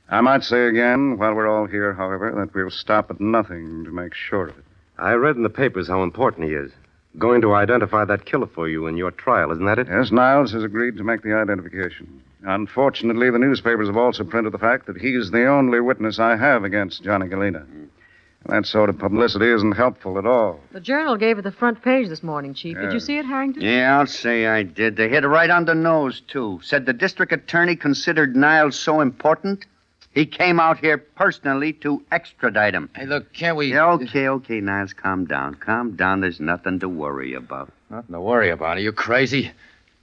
I might say again, while we're all here, however, that we'll stop at nothing to make sure of it. I read in the papers how important he is. Going to identify that killer for you in your trial, isn't that it? Yes, Niles has agreed to make the identification. Unfortunately, the newspapers have also printed the fact that he's the only witness I have against Johnny Galena. That sort of publicity isn't helpful at all. The Journal gave it the front page this morning, Chief. Did you see it, Harrington? Yeah, I'll say I did. They hit it right on the nose, too. Said the district attorney considered Niles so important, he came out here personally to extradite him. Hey, look, can't we... Yeah, okay, Niles, calm down. Calm down. There's nothing to worry about. Nothing to worry about. Are you crazy?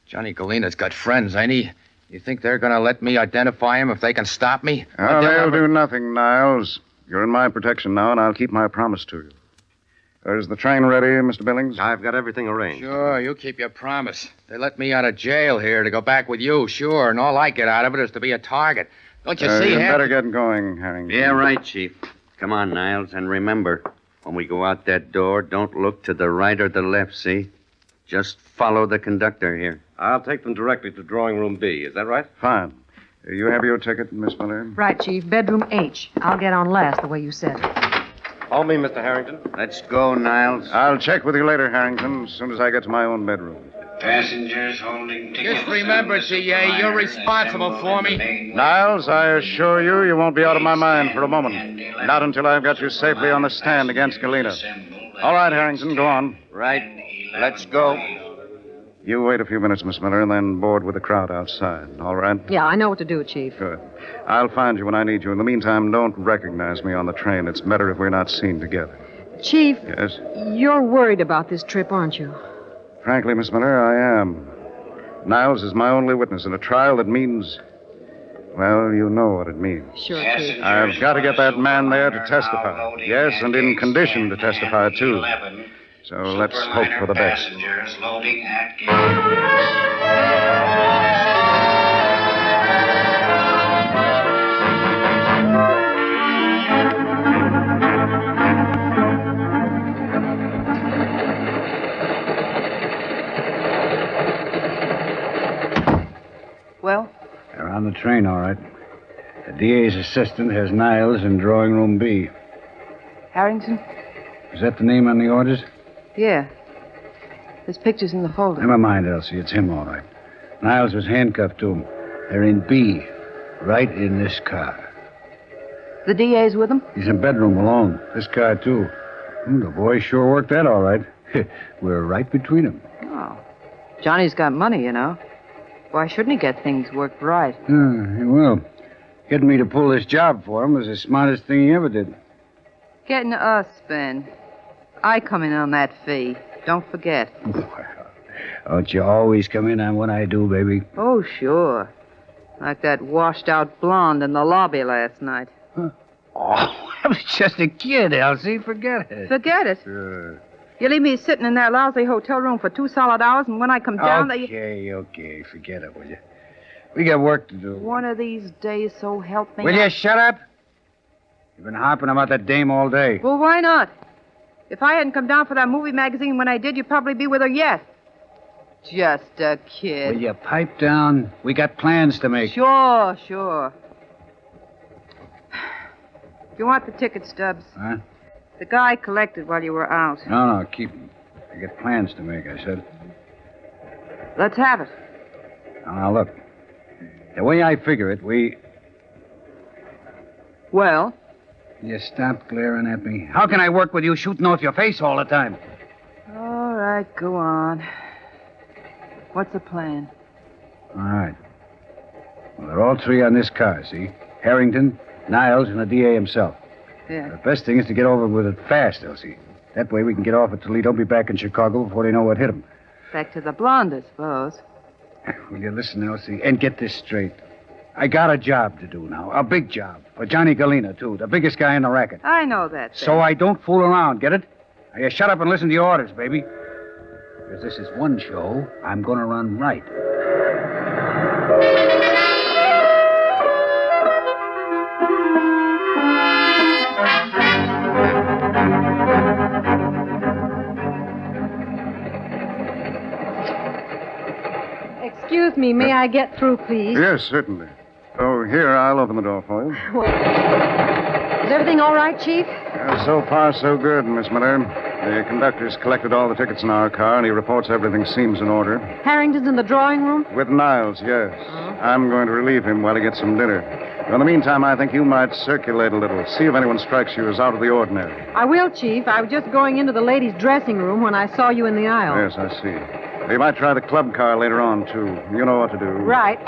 Johnny Galena's got friends, ain't he? You think they're going to let me identify him if they can stop me? Oh, they'll do nothing, Niles. You're in my protection now, and I'll keep my promise to you. Is the train ready, Mr. Billings? I've got everything arranged. Sure, you keep your promise. They let me out of jail here to go back with you, sure, and all I get out of it is to be a target. Don't you see, You Harry? better get going, Harrington. Yeah, right, Chief. Come on, Niles, and remember, when we go out that door, don't look to the right or the left, see? Just follow the conductor here. I'll take them directly to drawing room B. Is that right? Fine. You have your ticket, Miss Miller? Right, Chief. Bedroom H. I'll get on last, the way you said it. Call me, Mr. Harrington. Let's go, Niles. I'll check with you later, Harrington, as soon as I get to my own bedroom. Passengers holding tickets. Just remember, CA, you're responsible for me. Niles, I assure you, you won't be out of my mind for a moment. Not until I've got you safely on the stand against Galena. All right, Harrington, go on. Right. Let's go. You wait a few minutes, Miss Miller, and then board with the crowd outside. All right? Yeah, I know what to do, Chief. Good. I'll find you when I need you. In the meantime, don't recognize me on the train. It's better if we're not seen together. Chief. Yes? You're worried about this trip, aren't you? Frankly, Miss Miller, I am. Niles is my only witness in a trial that means... Well, you know what it means. Sure, Chief. I've got to get that man there to testify. Yes, and in condition to testify, too. So let's hope for the best. Passengers loading at gate. Well? They're on the train, all right. The DA's assistant has Niles in drawing room B. Harrington? Is that the name on the orders? Yeah. There's pictures in the folder. Never mind, Elsie. It's him, all right. Niles was handcuffed to him. They're in B, right in this car. The DA's with him? He's in bedroom alone. This car, too. The boy sure worked that all right. We're right between them. Oh. Johnny's got money, you know. Why shouldn't he get things worked right? He will. Getting me to pull this job for him was the smartest thing he ever did. Getting us, Ben. I come in on that fee. Don't forget. Don't you always come in on what I do, baby? Oh, sure. Like that washed-out blonde in the lobby last night. Huh? Oh, I was just a kid, Elsie. Forget it. Forget it? Sure. You leave me sitting in that lousy hotel room for 2 solid hours, and when I come down, Okay. Forget it, will you? We got work to do. One of these days, so help me. Will you shut up? You've been harping about that dame all day. Well, why not? If I hadn't come down for that movie magazine when I did, you'd probably be with her yet. Just a kid. Will you pipe down? We got plans to make. Sure. You want the ticket stubs? Huh? The guy collected while you were out. No, keep them. I got plans to make, I said. Let's have it. Now, look. The way I figure it, Well? You stop glaring at me. How can I work with you shooting off your face all the time? All right, go on. What's the plan? All right. Well, they're all three on this car, see? Harrington, Niles, and the DA himself. Yeah. The best thing is to get over with it fast, Elsie. That way we can get off at Toledo, be back in Chicago before they know what hit them. Back to the blonde, I suppose. Will you listen, Elsie, and get this straight? I got a job to do now, a big job. For Johnny Galena, too, the biggest guy in the racket. I know that. So I don't fool around, get it? Now you shut up and listen to your orders, baby. Because this is one show I'm going to run right. Excuse me, may I get through, please? Yes, certainly. Oh, here, I'll open the door for you. Is everything all right, Chief? So far, so good, Miss Miller. The conductor's collected all the tickets in our car, and he reports everything seems in order. Harrington's in the drawing room? With Niles, yes. I'm going to relieve him while he gets some dinner. In the meantime, I think you might circulate a little. See if anyone strikes you as out of the ordinary. I will, Chief. I was just going into the ladies' dressing room when I saw you in the aisle. Yes, I see. You might try the club car later on, too. You know what to do. Right.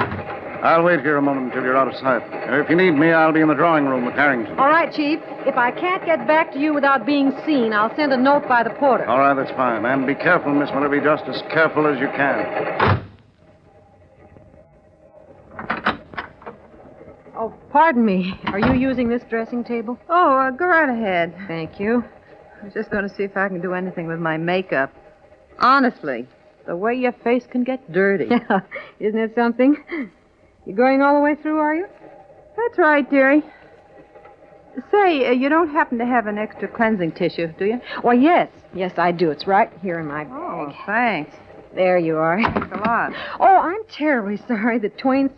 I'll wait here a moment until you're out of sight. If you need me, I'll be in the drawing room with Harrington. All right, Chief. If I can't get back to you without being seen, I'll send a note by the porter. All right, that's fine. And be careful, Miss Miller. Be just as careful as you can. Oh, pardon me. Are you using this dressing table? Oh, go right ahead. Thank you. I was just going to see if I can do anything with my makeup. Honestly, the way your face can get dirty. Isn't it something? You going all the way through, are you? That's right, dearie. Say, you don't happen to have an extra cleansing tissue, do you? Why, yes. Yes, I do. It's right here in my bag. Oh, thanks. There you are. Thanks a lot. Oh, I'm terribly sorry. The train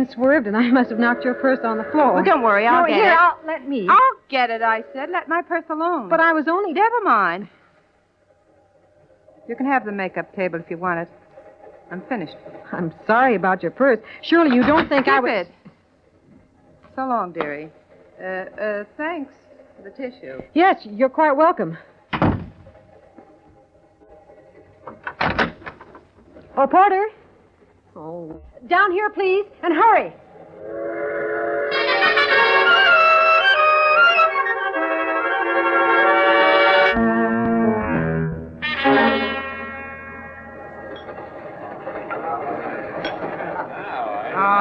swerved and I must have knocked your purse on the floor. Well, don't worry. I'll get it. Let me. I'll get it, I said. Let my purse alone. But I was only... Never mind. You can have the makeup table if you want it. I'm finished. I'm sorry about your purse. Surely you don't think I would... Keep it. So long, dearie. Thanks for the tissue. Yes, you're quite welcome. Oh, Porter. Oh. Down here, please, and hurry.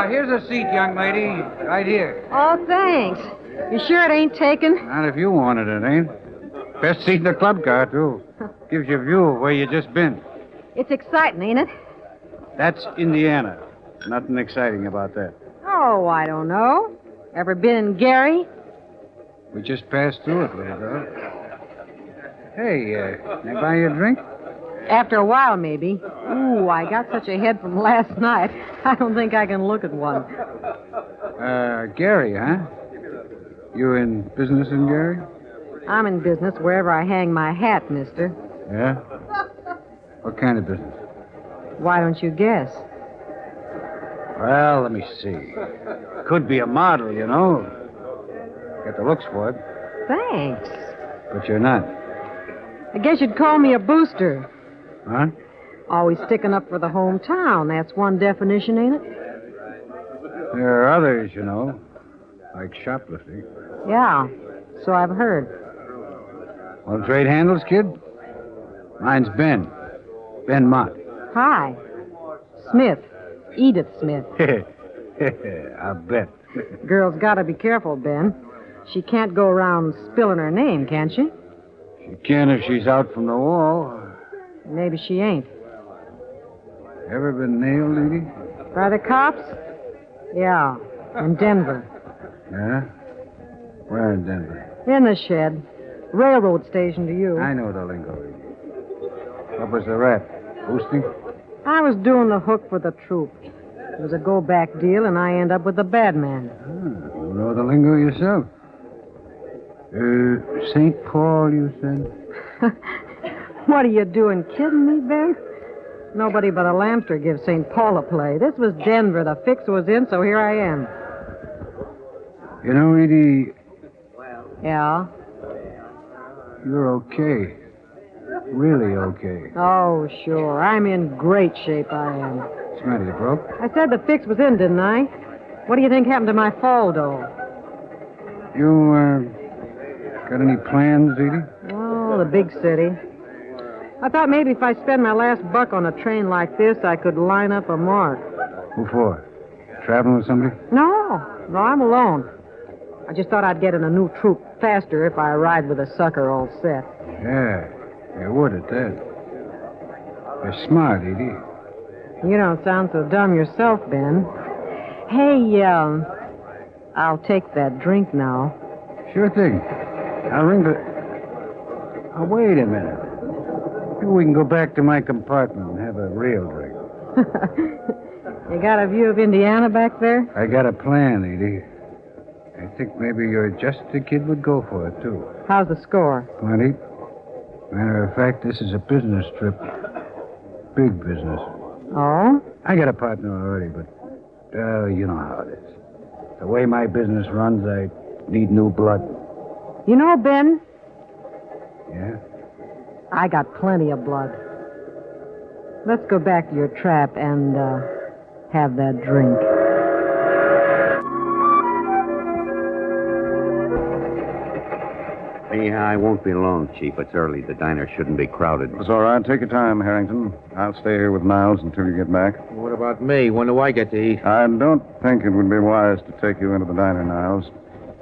Here's a seat, young lady. Right here. Oh, thanks. You sure it ain't taken? Not if you wanted it, ain't? Best seat in the club car, too. Gives you a view of where you just been. It's exciting, ain't it? That's Indiana. Nothing exciting about that. Oh, I don't know. Ever been in Gary? We just passed through it, little girl. Hey, can I buy you a drink? After a while, maybe. Ooh, I got such a head from last night. I don't think I can look at one. Gary, huh? You in business in Gary? I'm in business wherever I hang my hat, mister. Yeah? What kind of business? Why don't you guess? Well, let me see. Could be a model, you know. Got the looks for it. Thanks. But you're not. I guess you'd call me a booster. Huh? Always sticking up for the hometown. That's one definition, ain't it? There are others, you know. Like shoplifting. Yeah, so I've heard. Want to trade handles, kid? Mine's Ben. Ben Mott. Hi. Smith. Edith Smith. I bet. Girl's got to be careful, Ben. She can't go around spilling her name, can she? She can if she's out from the wall. Maybe she ain't. Ever been nailed, Edie? By the cops? Yeah, in Denver. Yeah? Where in Denver? In the shed. Railroad station to you. I know the lingo, Edie. What was the rap? Boosting? I was doing the hook for the troop. It was a go-back deal, and I end up with the bad man. You know the lingo yourself. St. Paul, you said? What are you doing, kidding me, Ben? Nobody but a lamster gives St. Paul a play. This was Denver. The fix was in, so here I am. You know, Edie... Yeah? You're okay. Really okay. Oh, sure. I'm in great shape, I am. What's the matter, you broke? I said the fix was in, didn't I? What do you think happened to my fall dough? You, Got any plans, Edie? Oh, the big city. I thought maybe if I spend my last buck on a train like this, I could line up a mark. Who for? Traveling with somebody? No, I'm alone. I just thought I'd get in a new troupe faster if I arrived with a sucker all set. Yeah, you would at that. You're smart, Edie. You don't sound so dumb yourself, Ben. Hey, I'll take that drink now. Sure thing. I'll ring the... Oh, wait a minute. Maybe we can go back to my compartment and have a real drink. You got a view of Indiana back there? I got a plan, Edie. I think maybe you're just the kid would go for it, too. How's the score? Plenty. Matter of fact, this is a business trip. Big business. Oh? I got a partner already, but, you know how it is. The way my business runs, I need new blood. You know, Ben, Yeah? I got plenty of blood. Let's go back to your trap and, have that drink. Yeah, I won't be long, Chief. It's early. The diner shouldn't be crowded. It's all right. Take your time, Harrington. I'll stay here with Niles until you get back. What about me? When do I get to eat? I don't think it would be wise to take you into the diner, Niles.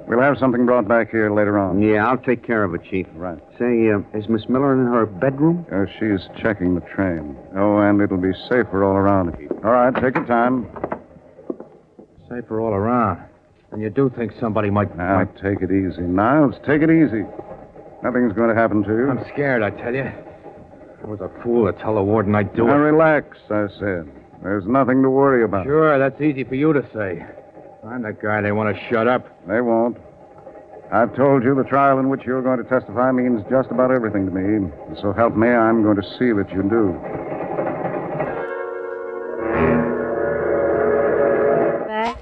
We'll have something brought back here later on. Yeah, I'll take care of it, Chief. Right. Say, is Miss Miller in her bedroom? She's checking the train. Oh, and it'll be safer all around. All right, take your time. Safer all around. And you do think somebody might... Now, take it easy, Niles. Take it easy. Nothing's going to happen to you. I'm scared, I tell you. I was a fool to tell the warden I'd do Now, it. relax, I said. There's nothing to worry about. Sure, that's easy for you to say. I'm the guy they want to shut up. They won't. I've told you the trial in which you're going to testify means just about everything to me. So help me, I'm going to see that you do. Back?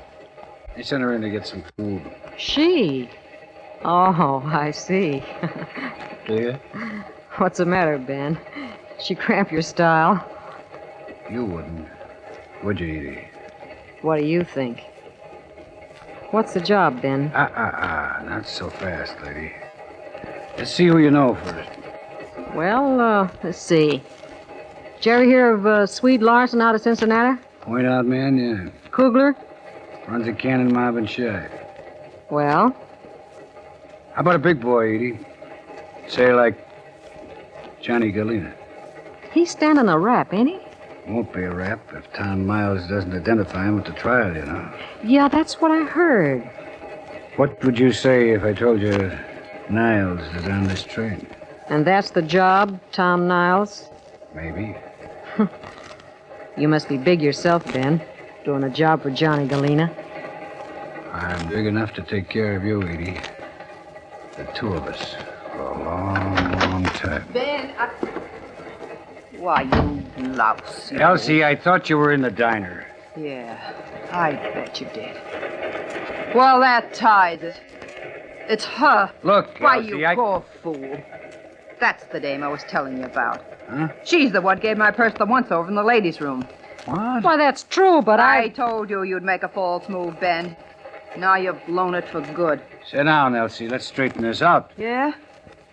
I sent her in to get some food. She? Oh, I see. Do you? What's the matter, Ben? She cramp your style? You wouldn't. Would you, Edie? What do you think? What's the job, Ben? Not so fast, lady. Let's see who you know first. Well, let's see. Did you ever hear of Swede Larson out of Cincinnati? Point out man, yeah. Kugler? Runs a cannon mob in Shy. Well? How about a big boy, Edie? Say, like Johnny Galena. He's standing a rap, ain't he? Won't be a rap if Tom Miles doesn't identify him at the trial, you know. Yeah, that's what I heard. What would you say if I told you Niles is on this train? And that's the job, Tom Niles? Maybe. You must be big yourself, Ben, doing a job for Johnny Galena. I'm big enough to take care of you, Edie. The two of us for a long, long time. Ben, Why, you louse. Elsie, I thought you were in the diner. Yeah, I bet you did. Well, that ties it. It's her. Look, Why, Elsie, you I... poor fool. That's the dame I was telling you about. Huh? She's the one gave my purse the once-over in the ladies' room. What? Why, that's true, but I told you you'd make a false move, Ben. Now you've blown it for good. Sit down, Elsie. Let's straighten this out. Yeah?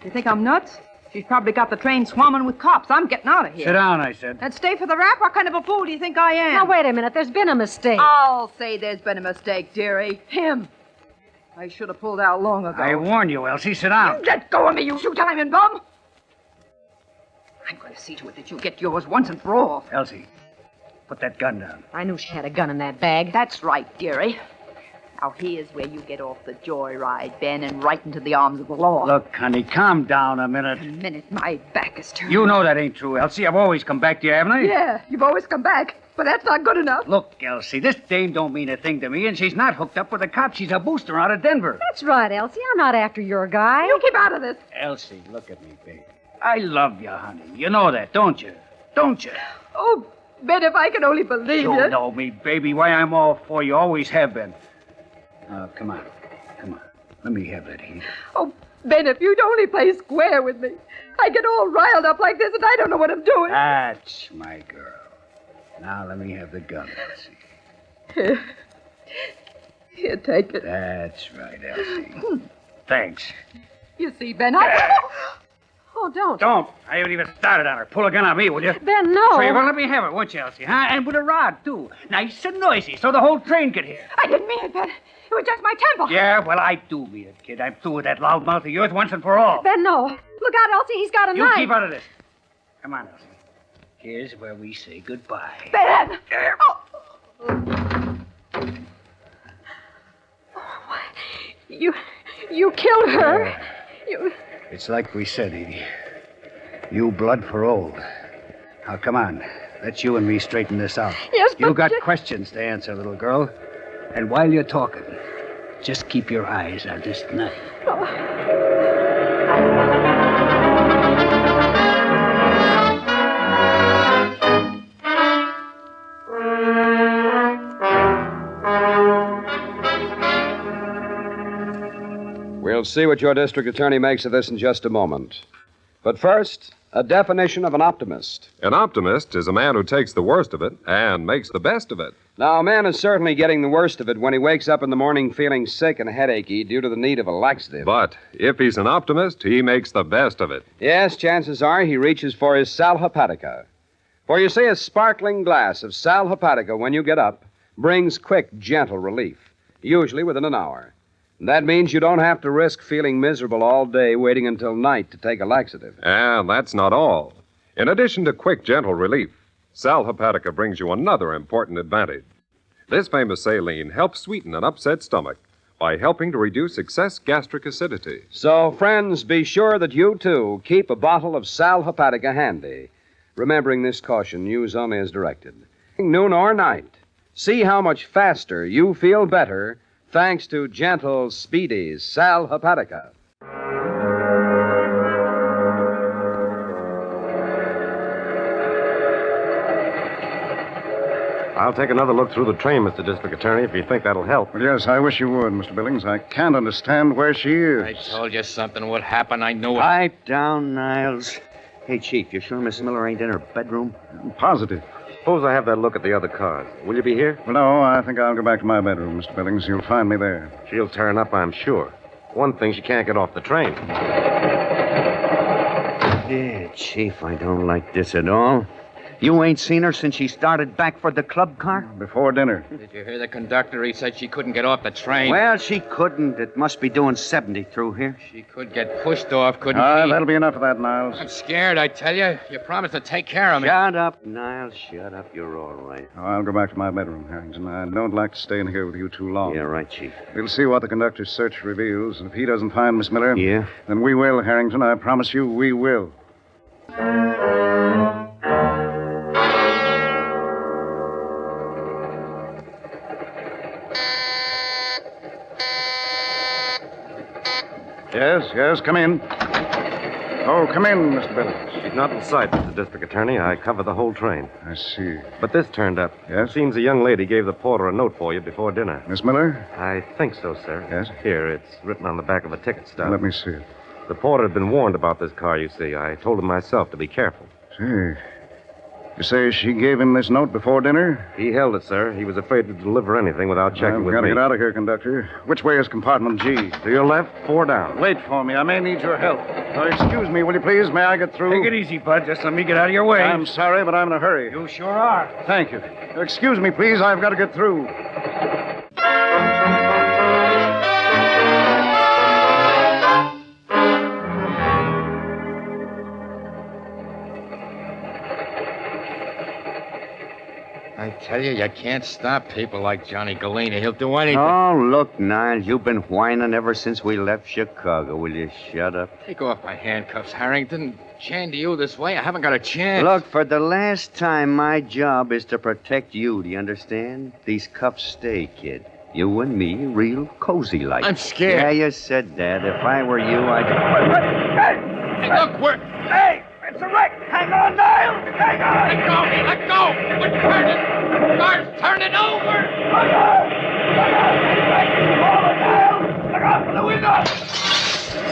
You think I'm nuts? She's probably got the train swarming with cops. I'm getting out of here. Sit down, I said. And stay for the rap? What kind of a fool do you think I am? Now, wait a minute. There's been a mistake. I'll say there's been a mistake, dearie. Him. I should have pulled out long ago. I warned you, Elsie. Sit down. You let go of me, you two-timing bum! I'm going to see to it that you get yours once and for all. Elsie, put that gun down. I knew she had a gun in that bag. That's right, dearie. Now, here's where you get off the joyride, Ben, and right into the arms of the law. Look, honey, calm down a minute. The minute my back is turned. You know that ain't true, Elsie. I've always come back to you, haven't I? Yeah, you've always come back, but that's not good enough. Look, Elsie, this dame don't mean a thing to me, and she's not hooked up with a cop. She's a booster out of Denver. That's right, Elsie. I'm not after your guy. You keep out of this. Elsie, look at me, baby. I love you, honey. You know that, don't you? Don't you? Oh, Ben, if I could only believe You you. know me, baby. Why, I'm all for you. Always have been. Come on. Come on. Let me have that heat. Oh, Ben, if you'd only play square with me. I get all riled up like this, and I don't know what I'm doing. That's my girl. Now let me have the gun, Elsie. Here, take it. That's right, Elsie. Thanks. You see, Ben, Oh, don't. Don't. I haven't even started on her. Pull a gun on me, will you? Ben, no. So you're going to let me have it, won't you, Elsie, huh? And with a rod, too. Nice and noisy, so the whole train could hear. I didn't mean it, Ben. It was just my temper. Yeah, well, I do mean it, kid. I'm through with that loudmouth of yours once and for all. Ben, no. Look out, Elsie. He's got a You knife. keep out of this. Come on, Elsie. Here's where we say goodbye. Ben! You killed her. You... It's like we said, Edie. You blood for old. Now, come on. Let you and me straighten this out. Yes, You but got questions to answer, little girl. And while you're talking, just keep your eyes on this knife. We'll see what your district attorney makes of this in just a moment. But first, a definition of an optimist. An optimist is a man who takes the worst of it and makes the best of it. Now, a man is certainly getting the worst of it when he wakes up in the morning feeling sick and headachy due to the need of a laxative. But if he's an optimist, he makes the best of it. Yes, chances are he reaches for his sal hepatica. For you see, a sparkling glass of sal hepatica when you get up brings quick, gentle relief, usually within an hour. That means you don't have to risk feeling miserable all day waiting until night to take a laxative. And that's not all. In addition to quick, gentle relief, Sal Hepatica brings you another important advantage. This famous saline helps sweeten an upset stomach by helping to reduce excess gastric acidity. So, friends, be sure that you, too, keep a bottle of Sal Hepatica handy. Remembering this caution, use only as directed. Noon or night. See how much faster you feel better thanks to gentle, speedy Sal Hepatica. I'll take another look through the train, Mr. District Attorney, if you think that'll help. Well, yes, I wish you would, Mr. Billings. I can't understand where she is. I told you something would happen. I knew it. Pipe down, Niles. Hey, Chief, you sure Miss Miller ain't in her bedroom? I'm positive. Suppose I have that look at the other cars. Will you be here? Well, no, I think I'll go back to my bedroom, Mr. Billings. You'll find me there. She'll turn up, I'm sure. One thing, she can't get off the train. Yeah, Chief, I don't like this at all. You ain't seen her since she started back for the club car? Before dinner. Did you hear the conductor? He said she couldn't get off the train. Well, she couldn't. It must be doing 70 through here. She could get pushed off, couldn't she? That'll be enough of that, Niles. I'm scared, I tell you. You promised to take care of me. Shut up, Niles. Shut up. You're all right. Oh, I'll go back to my bedroom, Harrington. I don't like to stay in here with you too long. Yeah, right, Chief. We'll see what the conductor's search reveals. And if he doesn't find Miss Miller... Yeah? Then we will, Harrington. I promise you, we will. Yes, come in. Oh, come in, Mr. Billings. She's not in sight, Mr. District Attorney. I cover the whole train. I see. But this turned up. Yes? Seems a young lady gave the porter a note for you before dinner. Miss Miller? I think so, sir. Yes? Here, it's written on the back of a ticket stub. Let me see it. The porter had been warned about this car, you see. I told him myself to be careful. See. You say she gave him this note before dinner? He held it, sir. He was afraid to deliver anything without checking with me. I've got to get out of here, conductor. Which way is compartment G? To your left, 4 down. Wait for me. I may need your help. Now, excuse me, will you please? May I get through? Take it easy, Bud. Just let me get out of your way. I'm sorry, but I'm in a hurry. You sure are. Thank you. Excuse me, please. I've got to get through. I tell you can't stop people like Johnny Galena. He'll do anything. Oh, look, Niles, you've been whining ever since we left Chicago. Will you shut up? Take off my handcuffs, Harrington. Chained to you this way, I haven't got a chance. Look, for the last time, my job is to protect you. Do you understand? These cuffs stay, kid. You and me, real cozy like. I'm scared. Yeah, you said that. If I were you, I'd... Hey, look, we're... Hey, it's a wreck. Hang on, Niles. Hang on. Let go. We're turning. The car's turning over. Look out. Look out for the window.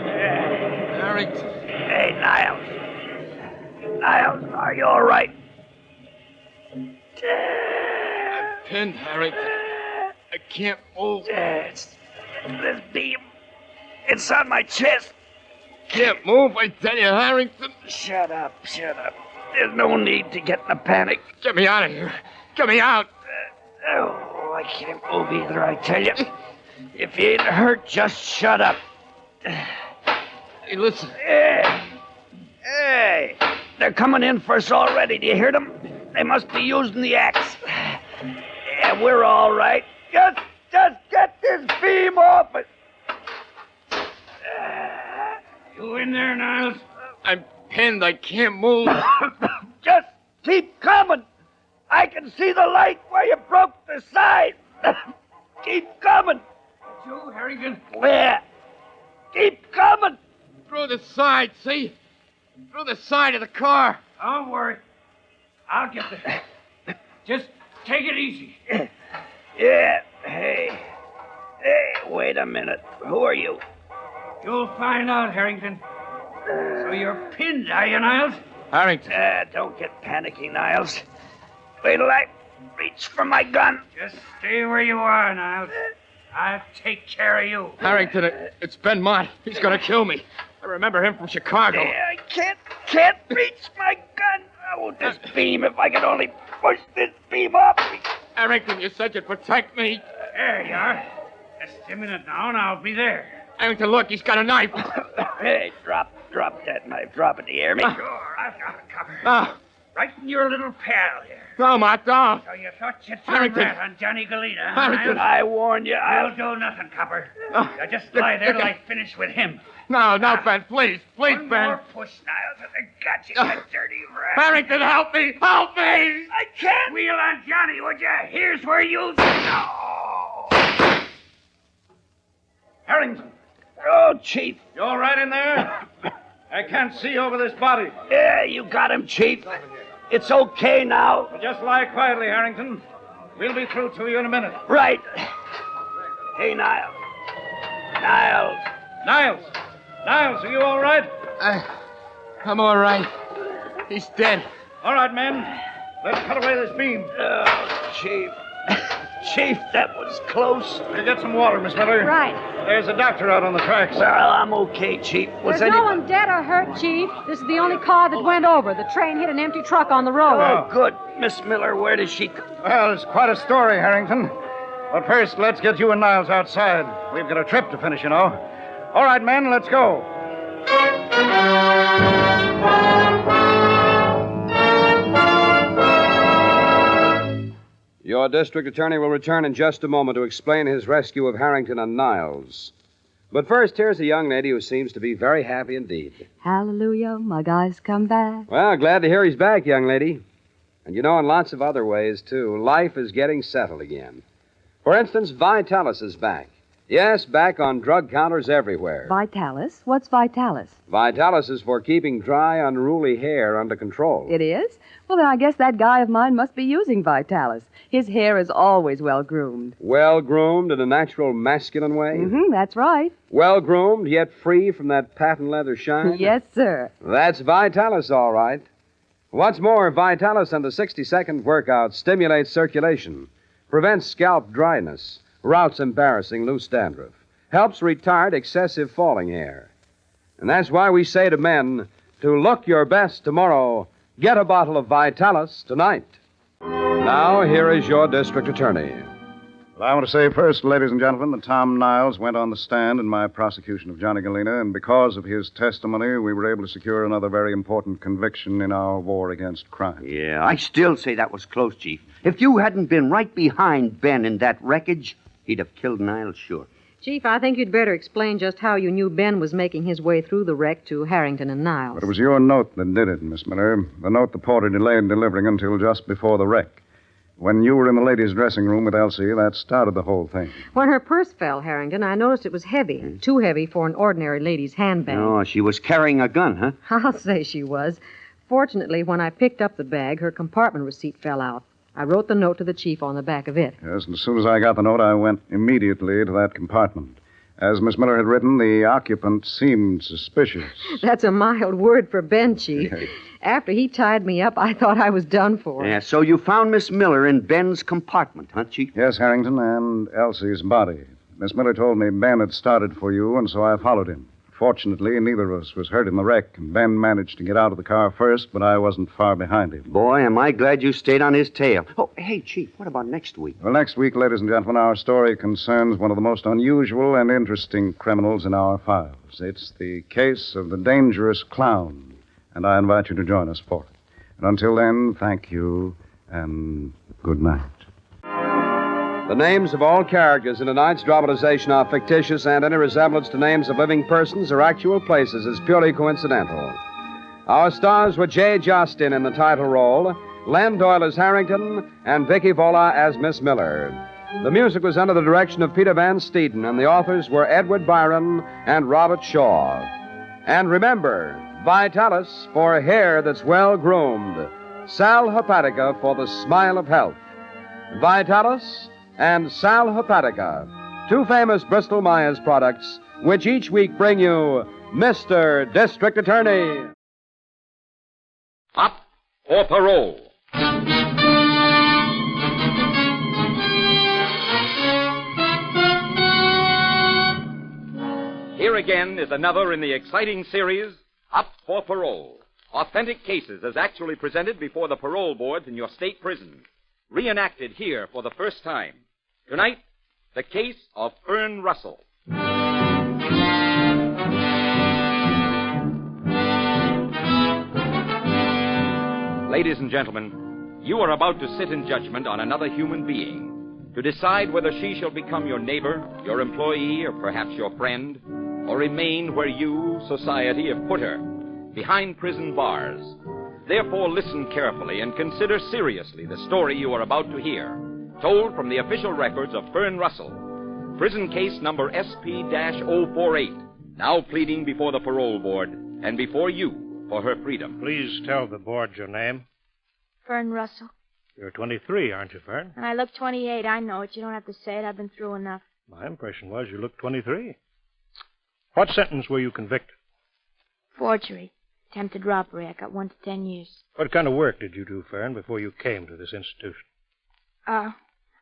Harrington. Hey, Niles. Niles, are you all right? pinned, Harrington. I can't move. It's this beam. It's on my chest. Can't move, I tell you, Harrington. Shut up. There's no need to get in a panic. Get me out of here. Get me out. I can't move either, I tell you. If you ain't hurt, just shut up. Hey, listen. Hey, they're coming in for us already. Do you hear them? They must be using the axe. Yeah, we're all right. Just get this beam off it. You in there, Niles? I'm pinned. I can't move. Just keep coming. I can see the light where you broke the side. Keep coming. You, Harrington? Yeah. Keep coming. Through the side, see? Through the side of the car. Don't worry. I'll get there. Just take it easy. Yeah. Hey, wait a minute. Who are you? You'll find out, Harrington. So you're pinned, are you, Niles? Harrington. Don't get panicky, Niles. Wait till I reach for my gun. Just stay where you are, Niles. I'll take care of you. Harrington, it's Ben Mott. He's gonna kill me. I remember him from Chicago. I can't reach my gun. Oh, this beam, if I could only push this beam up. Harrington, you said you'd protect me. There you are. Just a minute now, and I'll be there. Harrington, look, he's got a knife. Hey, drop that knife. Drop it, do you hear me? Sure, I've got it covered. Right in your little pal here. No, Mott, don't. So you thought you'd turn Harrington. rat on Johnny Galena, huh? Harrington. I warned you. I'll do nothing, copper. You just lie there till I finish with him. No, Ben, please, One Ben. more push, Niles, and I got you, you dirty rat. Harrington, help me! Help me! I can't. Wheel on Johnny, would you? Here's where you... No. Harrington, Oh, Chief. you all right in there? I can't see over this body. Yeah, you got him, Chief. It's okay now. Well, just lie quietly, Harrington. We'll be through to you in a minute. Right. Hey, Niles. Niles, are you all right? I'm all right. He's dead. All right, men. Let's cut away this beam. Oh, Chief. Chief, that was close. We'll get some water, Miss Miller. Right. There's a doctor out on the tracks. Well, I'm okay, Chief. There's no one dead or hurt, Chief. This is the only car that went over. The train hit an empty truck on the road. Oh, good. Miss Miller, where does she... Well, it's quite a story, Harrington. But first, let's get you and Niles outside. We've got a trip to finish, you know. All right, men, let's go. Your district attorney will return in just a moment to explain his rescue of Harrington and Niles. But first, here's a young lady who seems to be very happy indeed. Hallelujah, my guy's come back. Well, glad to hear he's back, young lady. And you know, in lots of other ways, too, life is getting settled again. For instance, Vitalis is back. Yes, back on drug counters everywhere. Vitalis? What's Vitalis? Vitalis is for keeping dry, unruly hair under control. It is? Well, then I guess that guy of mine must be using Vitalis. His hair is always well-groomed. Well-groomed in a natural masculine way? Mm-hmm, that's right. Well-groomed, yet free from that patent leather shine? Yes, sir. That's Vitalis, all right. What's more, Vitalis and the 60-second workout stimulates circulation, prevents scalp dryness, routs embarrassing loose dandruff, helps retard excessive falling hair. And that's why we say to men, to look your best tomorrow, get a bottle of Vitalis tonight. Now, here is your district attorney. Well, I want to say first, ladies and gentlemen, that Tom Niles went on the stand in my prosecution of Johnny Galena, and because of his testimony, we were able to secure another very important conviction in our war against crime. Yeah, I still say that was close, Chief. If you hadn't been right behind Ben in that wreckage, he'd have killed Niles, sure. Chief, I think you'd better explain just how you knew Ben was making his way through the wreck to Harrington and Niles. But it was your note that did it, Miss Miller. The note the porter delayed delivering until just before the wreck. When you were in the ladies' dressing room with Elsie, that started the whole thing. When her purse fell, Harrington, I noticed it was heavy. Too heavy for an ordinary lady's handbag. Oh, she was carrying a gun, huh? I'll say she was. Fortunately, when I picked up the bag, her compartment receipt fell out. I wrote the note to the chief on the back of it. Yes, and as soon as I got the note, I went immediately to that compartment. As Miss Miller had written, the occupant seemed suspicious. That's a mild word for Ben, Chief. After he tied me up, I thought I was done for. Yeah, so you found Miss Miller in Ben's compartment, huh, Chief? Yes, Harrington, and Elsie's body. Miss Miller told me Ben had started for you, and so I followed him. Fortunately, neither of us was hurt in the wreck. Ben managed to get out of the car first, but I wasn't far behind him. Boy, am I glad you stayed on his tail. Oh, hey, Chief, what about next week? Well, next week, ladies and gentlemen, our story concerns one of the most unusual and interesting criminals in our files. It's the case of the dangerous clown, and I invite you to join us for it. And until then, thank you, and good night. The names of all characters in tonight's dramatization are fictitious, and any resemblance to names of living persons or actual places is purely coincidental. Our stars were Jay Justin in the title role, Len Doyle as Harrington, and Vicky Vola as Miss Miller. The music was under the direction of Peter Van Steeden, and the authors were Edward Byron and Robert Shaw. And remember, Vitalis for hair that's well-groomed, Sal Hepatica for the smile of health. Vitalis and Sal Hepatica, two famous Bristol Myers products, which each week bring you Mr. District Attorney. Up for parole. Here again is another in the exciting series, Up for Parole. Authentic cases as actually presented before the parole boards in your state prison. Reenacted here for the first time. Tonight, the case of Fern Russell. Ladies and gentlemen, you are about to sit in judgment on another human being, to decide whether she shall become your neighbor, your employee, or perhaps your friend, or remain where you, society, have put her, behind prison bars. Therefore, listen carefully and consider seriously the story you are about to hear, told from the official records of Fern Russell, prison case number SP-048, now pleading before the parole board and before you for her freedom. Please tell the board your name. Fern Russell. You're 23, aren't you, Fern? I look 28. I know it. You don't have to say it. I've been through enough. My impression was you looked 23. What sentence were you convicted? Forgery. Attempted robbery. I got 1 to 10 years. What kind of work did you do, Fern, before you came to this institution?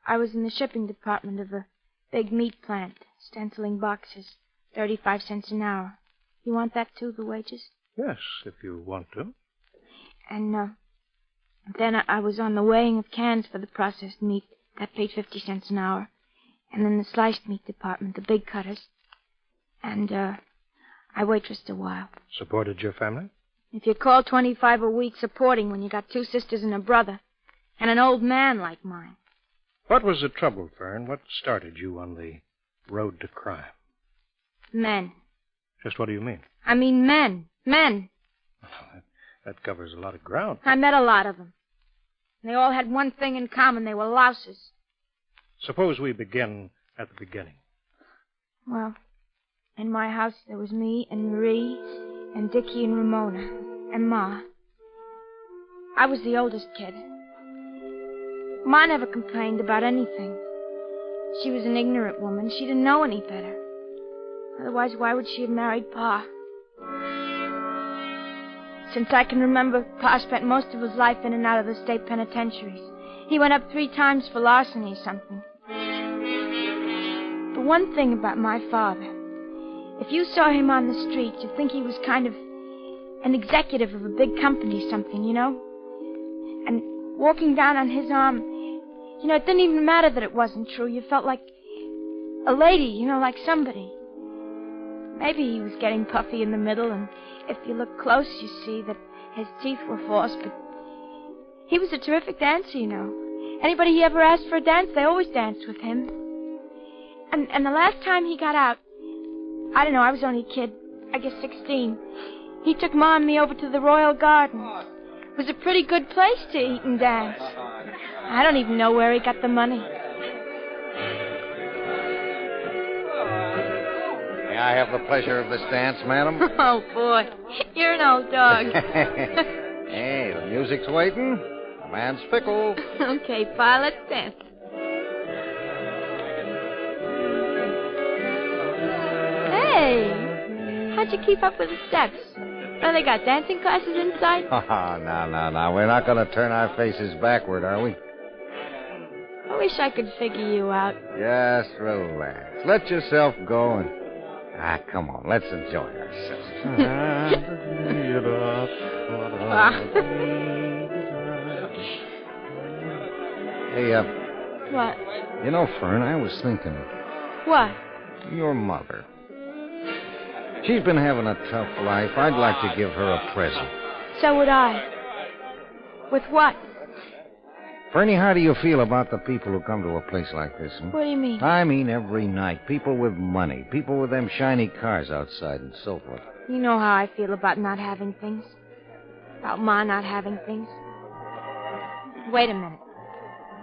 I was in the shipping department of a big meat plant, stenciling boxes, 35 cents an hour. You want that, too, the wages? Yes, if you want to. And, then I was on the weighing of cans for the processed meat. Got paid 50 cents an hour. And then the sliced meat department, the big cutters. And, I waitressed a while. Supported your family? If you call 25 a week supporting when you got 2 sisters and a brother, and an old man like mine. What was the trouble, Fern? What started you on the road to crime? Men. Just what do you mean? I mean men. Men. That covers a lot of ground. I met a lot of them. And they all had one thing in common. They were louses. Suppose we begin at the beginning. Well, in my house there was me and Marie and Dickie and Ramona and Ma. I was the oldest kid. Ma never complained about anything. She was an ignorant woman. She didn't know any better. Otherwise, why would she have married Pa? Since I can remember, Pa spent most of his life in and out of the state penitentiaries. He went up 3 times for larceny or something. The one thing about my father, if you saw him on the street, you'd think he was kind of an executive of a big company or something, you know? And walking down on his arm, you know, it didn't even matter that it wasn't true. You felt like a lady, you know, like somebody. Maybe he was getting puffy in the middle, and if you look close, you see that his teeth were false, but he was a terrific dancer, you know. Anybody he ever asked for a dance, they always danced with him. And the last time he got out, I don't know, I was only a kid, I guess 16. He took Ma and me over to the Royal Garden. It was a pretty good place to eat and dance. I don't even know where he got the money. May I have the pleasure of this dance, madam? Oh, boy. You're an old dog. Hey, the music's waiting. The man's fickle. Okay, Pa, let's dance. Hey, how'd you keep up with the steps? Oh, they got dancing classes inside? Oh, no. We're not going to turn our faces backward, are we? I wish I could figure you out. Just relax. Let yourself go and... come on. Let's enjoy ourselves. Hey, What? you know, Fern, I was thinking... What? Your mother. She's been having a tough life. I'd like to give her a present. So would I. With what? Fernie, how do you feel about the people who come to a place like this? What do you mean? I mean every night. People with money. People with them shiny cars outside and so forth. You know how I feel about not having things. About Ma not having things. Wait a minute.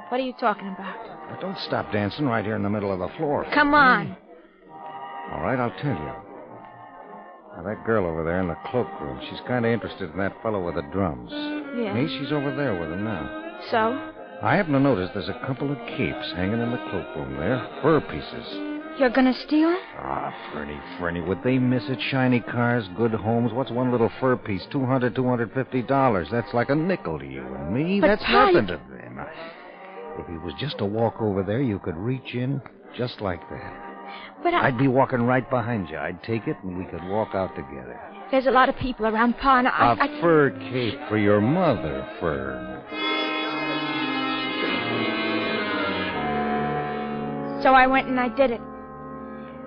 What are you talking about? Now, don't stop dancing right here in the middle of the floor. Come on. All right, I'll tell you. Now, that girl over there in the cloakroom, she's kind of interested in that fellow with the drums. Yeah. Me, she's over there with him now. So? I happen to notice there's a couple of capes hanging in the cloakroom there. Fur pieces. You're gonna steal them? Ah, Fernie, would they miss it? Shiny cars, good homes. What's one little fur piece? $250. That's like a nickel to you and me. But That's Pa, nothing to them. If it was just a walk over there, you could reach in just like that. But I'd be walking right behind you. I'd take it, and we could walk out together. There's a lot of people around, Pa, and A fur cape for your mother, Fern. So I went and I did it.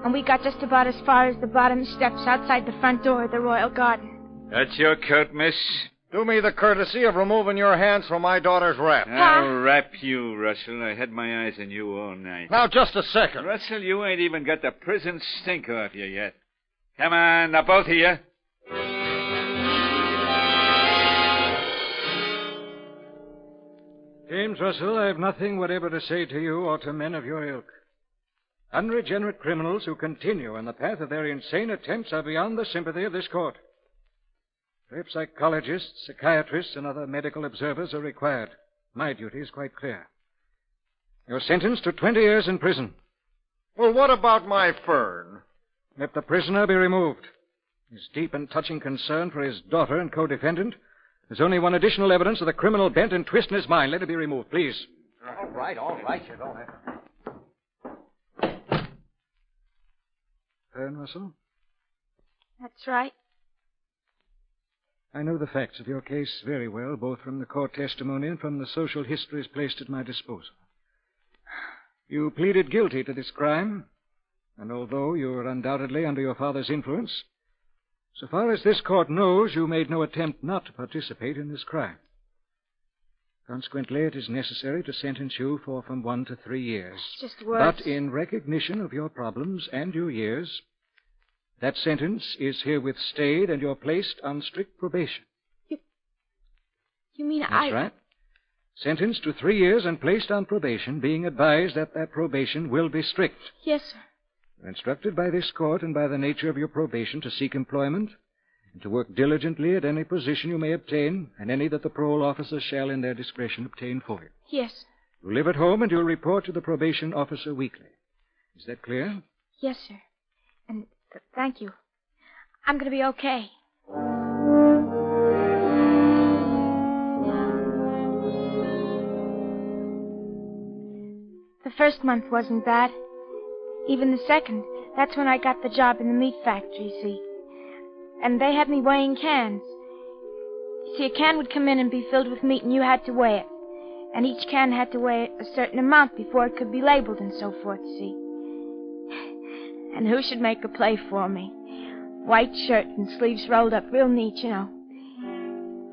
And we got just about as far as the bottom steps outside the front door of the Royal Garden. That's your coat, miss? Do me the courtesy of removing your hands from my daughter's wrap. I'll wrap you, Russell. I had my eyes on you all night. Now, just a second. Russell, you ain't even got the prison stink off you yet. Come on, now, both of you. James Russell, I have nothing whatever to say to you or to men of your ilk. Unregenerate criminals who continue on the path of their insane attempts are beyond the sympathy of this court. Perhaps psychologists, psychiatrists, and other medical observers are required. My duty is quite clear. You're sentenced to 20 years in prison. Well, what about my Fern? Let the prisoner be removed. His deep and touching concern for his daughter and co-defendant is only one additional evidence of the criminal bent and twist in his mind. Let it be removed, please. All right. You don't have to. Fern Russell? That's right. I know the facts of your case very well, both from the court testimony and from the social histories placed at my disposal. You pleaded guilty to this crime, and although you were undoubtedly under your father's influence, so far as this court knows, you made no attempt not to participate in this crime. Consequently, it is necessary to sentence you for from 1 to 3 years. Just words. But in recognition of your problems and your years, that sentence is herewith stayed and you're placed on strict probation. You mean That's right. Sentenced to 3 years and placed on probation, being advised that that probation will be strict. Yes, sir. You're instructed by this court and by the nature of your probation to seek employment and to work diligently at any position you may obtain and any that the parole officers shall in their discretion obtain for you. Yes. You live at home and you'll report to the probation officer weekly. Is that clear? Yes, sir. And thank you. I'm going to be okay. The first month wasn't bad. Even the second. That's when I got the job in the meat factory, see. And they had me weighing cans. You see, a can would come in and be filled with meat, and you had to weigh it. And each can had to weigh a certain amount before it could be labeled and so forth, see. And who should make a play for me? White shirt and sleeves rolled up real neat, you know.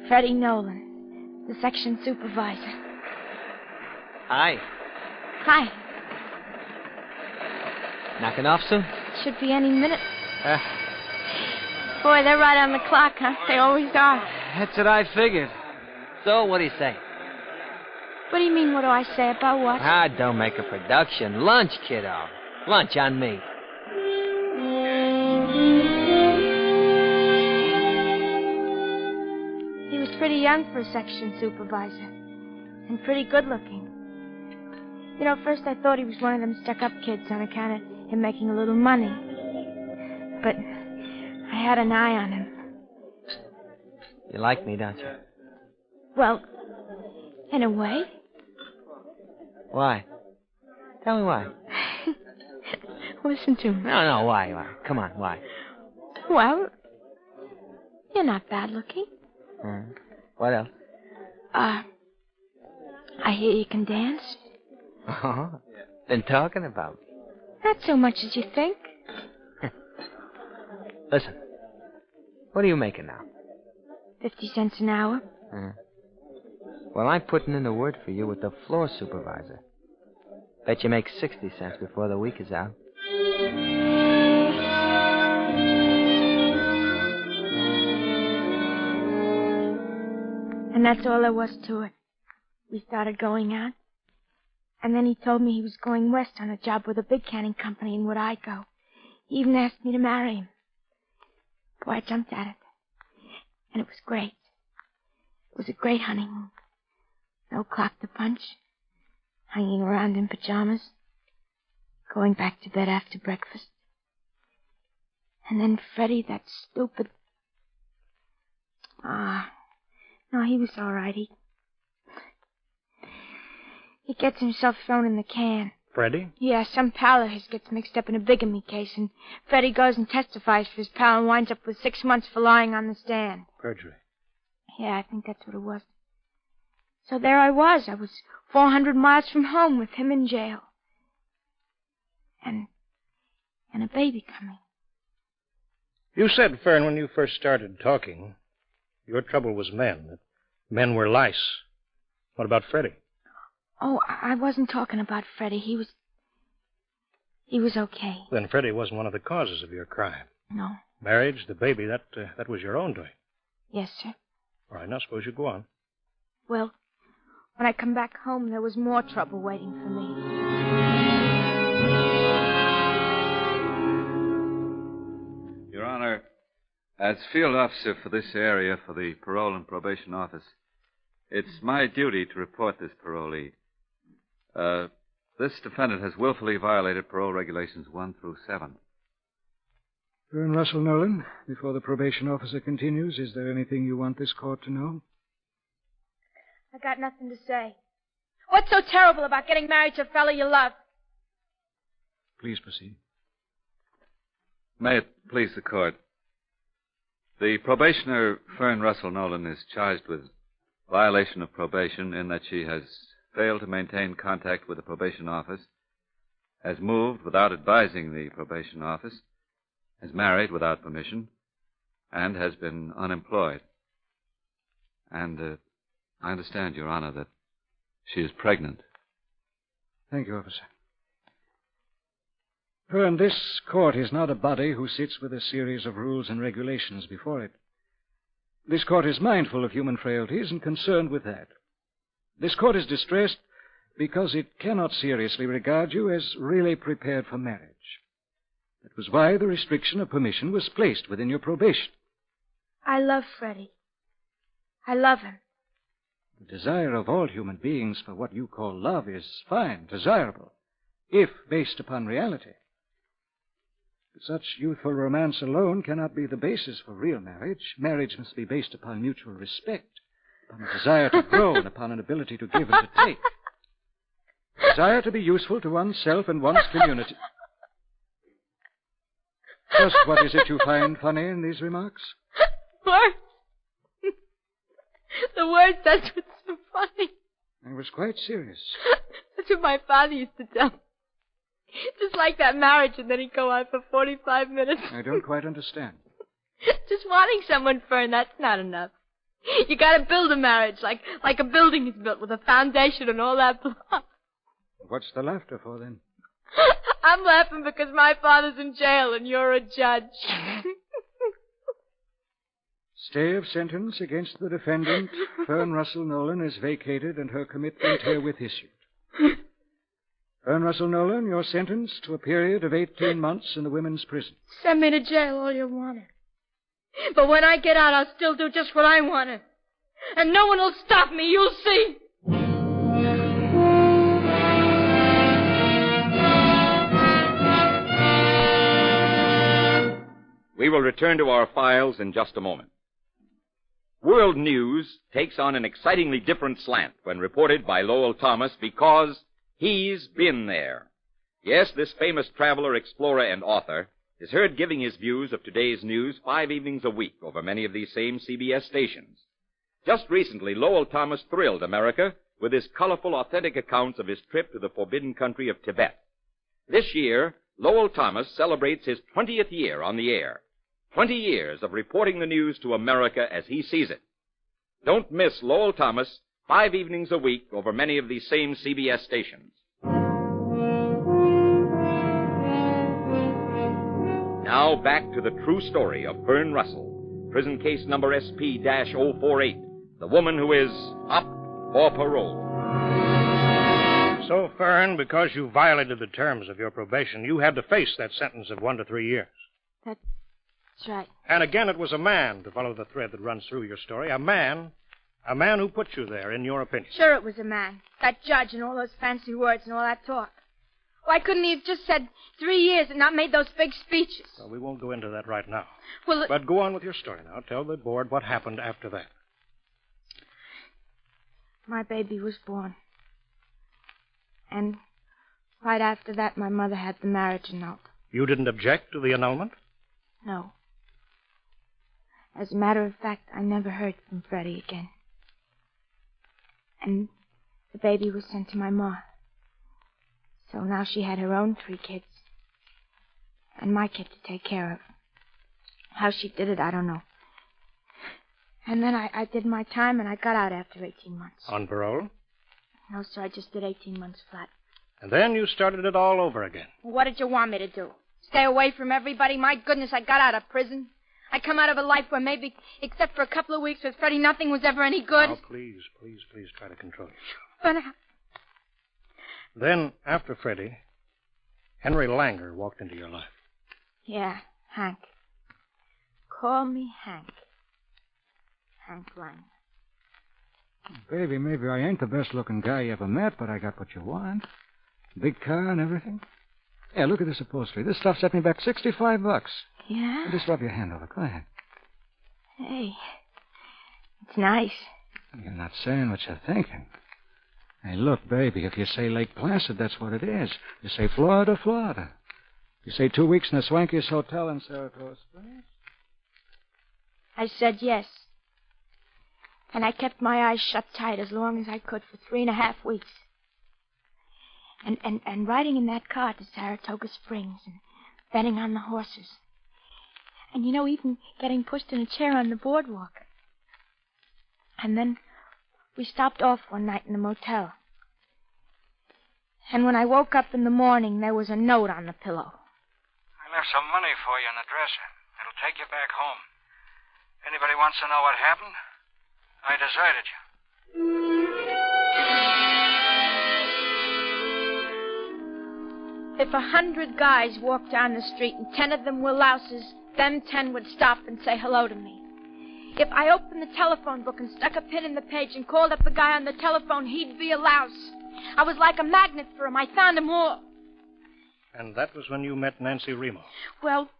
Freddie Nolan, the section supervisor. Hi. Hi. Knocking off soon? Should be any minute. Boy, they're right on the clock, huh? They always are. That's what I figured. So, what do you say? What do you mean, what do I say about what? Don't make a production. Lunch, kiddo. Lunch on me. He was pretty young for a section supervisor. And pretty good looking. You know, first I thought he was one of them stuck-up kids on account of him making a little money. but I had an eye on him. You like me, don't you? Well, in a way. Why? Tell me why. Listen to me. No, why? Come on, why? Well, you're not bad looking. What else? I hear you can dance. Oh, been talking about me. Not so much as you think. Listen, what are you making now? 50 cents an hour. Well, I'm putting in a word for you with the floor supervisor. Bet you make 60 cents before the week is out. And that's all there was to it. We started going out. And then he told me he was going west on a job with a big canning company, and would I go? He even asked me to marry him. Boy, I jumped at it. And it was great. It was a great honeymoon. No clock to punch. Hanging around in pajamas. Going back to bed after breakfast. And then Freddie, that stupid... No, he was all right. He gets himself thrown in the can. Freddie? Yeah, some pal of his gets mixed up in a bigamy case, and Freddie goes and testifies for his pal and winds up with 6 months for lying on the stand. Perjury. Yeah, I think that's what it was. So there I was. I was 400 miles from home with him in jail. And a baby coming. You said, Fern, when you first started talking, your trouble was men. That men were lice. What about Freddie? Oh, I wasn't talking about Freddie. He was okay. Then Freddie wasn't one of the causes of your crime. No. Marriage, the baby, that was your own doing. Yes, sir. All right, now suppose you go on. Well, when I come back home, there was more trouble waiting for me. Your Honor, as field officer for this area for the Parole and Probation Office, it's my duty to report this parolee. This defendant has willfully violated parole regulations 1 through 7. Fern Russell Nolan, before the probation officer continues, is there anything you want this court to know? I got nothing to say. What's so terrible about getting married to a fellow you love? Please proceed. May it please the court. The probationer, Fern Russell Nolan, is charged with violation of probation in that she has failed to maintain contact with the probation office, has moved without advising the probation office, has married without permission, and has been unemployed. And I understand, Your Honor, that she is pregnant. Thank you, officer. Fern, this court is not a body who sits with a series of rules and regulations before it. This court is mindful of human frailties and concerned with that. This court is distressed because it cannot seriously regard you as really prepared for marriage. That was why the restriction of permission was placed within your probation. I love Freddie. I love him. The desire of all human beings for what you call love is fine, desirable, if based upon reality. Such youthful romance alone cannot be the basis for real marriage. Marriage must be based upon mutual respect, upon a desire to grow, and upon an ability to give and to take. A desire to be useful to oneself and one's community. Just what is it you find funny in these remarks? Words. The words, that's what's so funny. I was quite serious. That's what my father used to tell me. Just like that marriage, and then he'd go on for 45 minutes. I don't quite understand. Just wanting someone, Fern, that's not enough. You gotta build a marriage, like a building is built with a foundation and all that block. What's the laughter for, then? I'm laughing because my father's in jail and you're a judge. Stay of sentence against the defendant, Fern Russell Nolan, is vacated and her commitment herewith issued. Fern Russell Nolan, you're sentenced to a period of 18 months in the women's prison. Send me to jail all you want. But when I get out, I'll still do just what I wanted. And no one will stop me, you'll see. We will return to our files in just a moment. World news takes on an excitingly different slant when reported by Lowell Thomas because he's been there. Yes, this famous traveler, explorer, and author is heard giving his views of today's news 5 evenings a week over many of these same CBS stations. Just recently, Lowell Thomas thrilled America with his colorful, authentic accounts of his trip to the forbidden country of Tibet. This year, Lowell Thomas celebrates his 20th year on the air. 20 years of reporting the news to America as he sees it. Don't miss Lowell Thomas 5 evenings a week over many of these same CBS stations. Now back to the true story of Fern Russell, prison case number SP-048, the woman who is up for parole. So, Fern, because you violated the terms of your probation, you had to face that sentence of 1 to 3 years. That's right. And again, it was a man, to follow the thread that runs through your story, a man who put you there, in your opinion. Sure it was a man. That judge and all those fancy words and all that talk. Why couldn't he have just said 3 years and not made those big speeches? Well, we won't go into that right now. Well, But go on with your story now. Tell the board what happened after that. my baby was born. And right after that, my mother had the marriage annulled. You didn't object to the annulment? No. As a matter of fact, I never heard from Freddie again. And the baby was sent to my ma. So now she had her own 3 kids. And my kid to take care of. How she did it, I don't know. And then I did my time, and I got out after 18 months. On parole? No, sir, I just did 18 months flat. And then you started it all over again. Well, what did you want me to do? Stay away from everybody? My goodness, I got out of prison. I come out of a life where maybe, except for a couple of weeks with Freddie, nothing was ever any good. Oh, please try to control yourself. But Then, after Freddie, Henry Langer walked into your life. Yeah, Hank. Call me Hank. Hank Langer. Baby, maybe I ain't the best-looking guy you ever met, but I got what you want. Big car and everything. Yeah, look at this upholstery. This stuff set me back $65. Yeah? Just rub your hand over. Go ahead. Hey, it's nice. You're not saying what you're thinking. Hey, look, baby, if you say Lake Placid, that's what it is. You say Florida, Florida. You say 2 weeks in the swankiest hotel in Saratoga Springs. I said yes. And I kept my eyes shut tight as long as I could for 3.5 weeks. And riding in that car to Saratoga Springs and betting on the horses. And, you know, even getting pushed in a chair on the boardwalk. And then we stopped off one night in a motel. And when I woke up in the morning, there was a note on the pillow. I left some money for you on the dresser. It'll take you back home. Anybody wants to know what happened? I deserted you. If 100 guys walked down the street and 10 of them were louses, them 10 would stop and say hello to me. If I opened the telephone book and stuck a pin in the page and called up the guy on the telephone, he'd be a louse. I was like a magnet for him. I found him all. And that was when you met Nancy Remo. Well,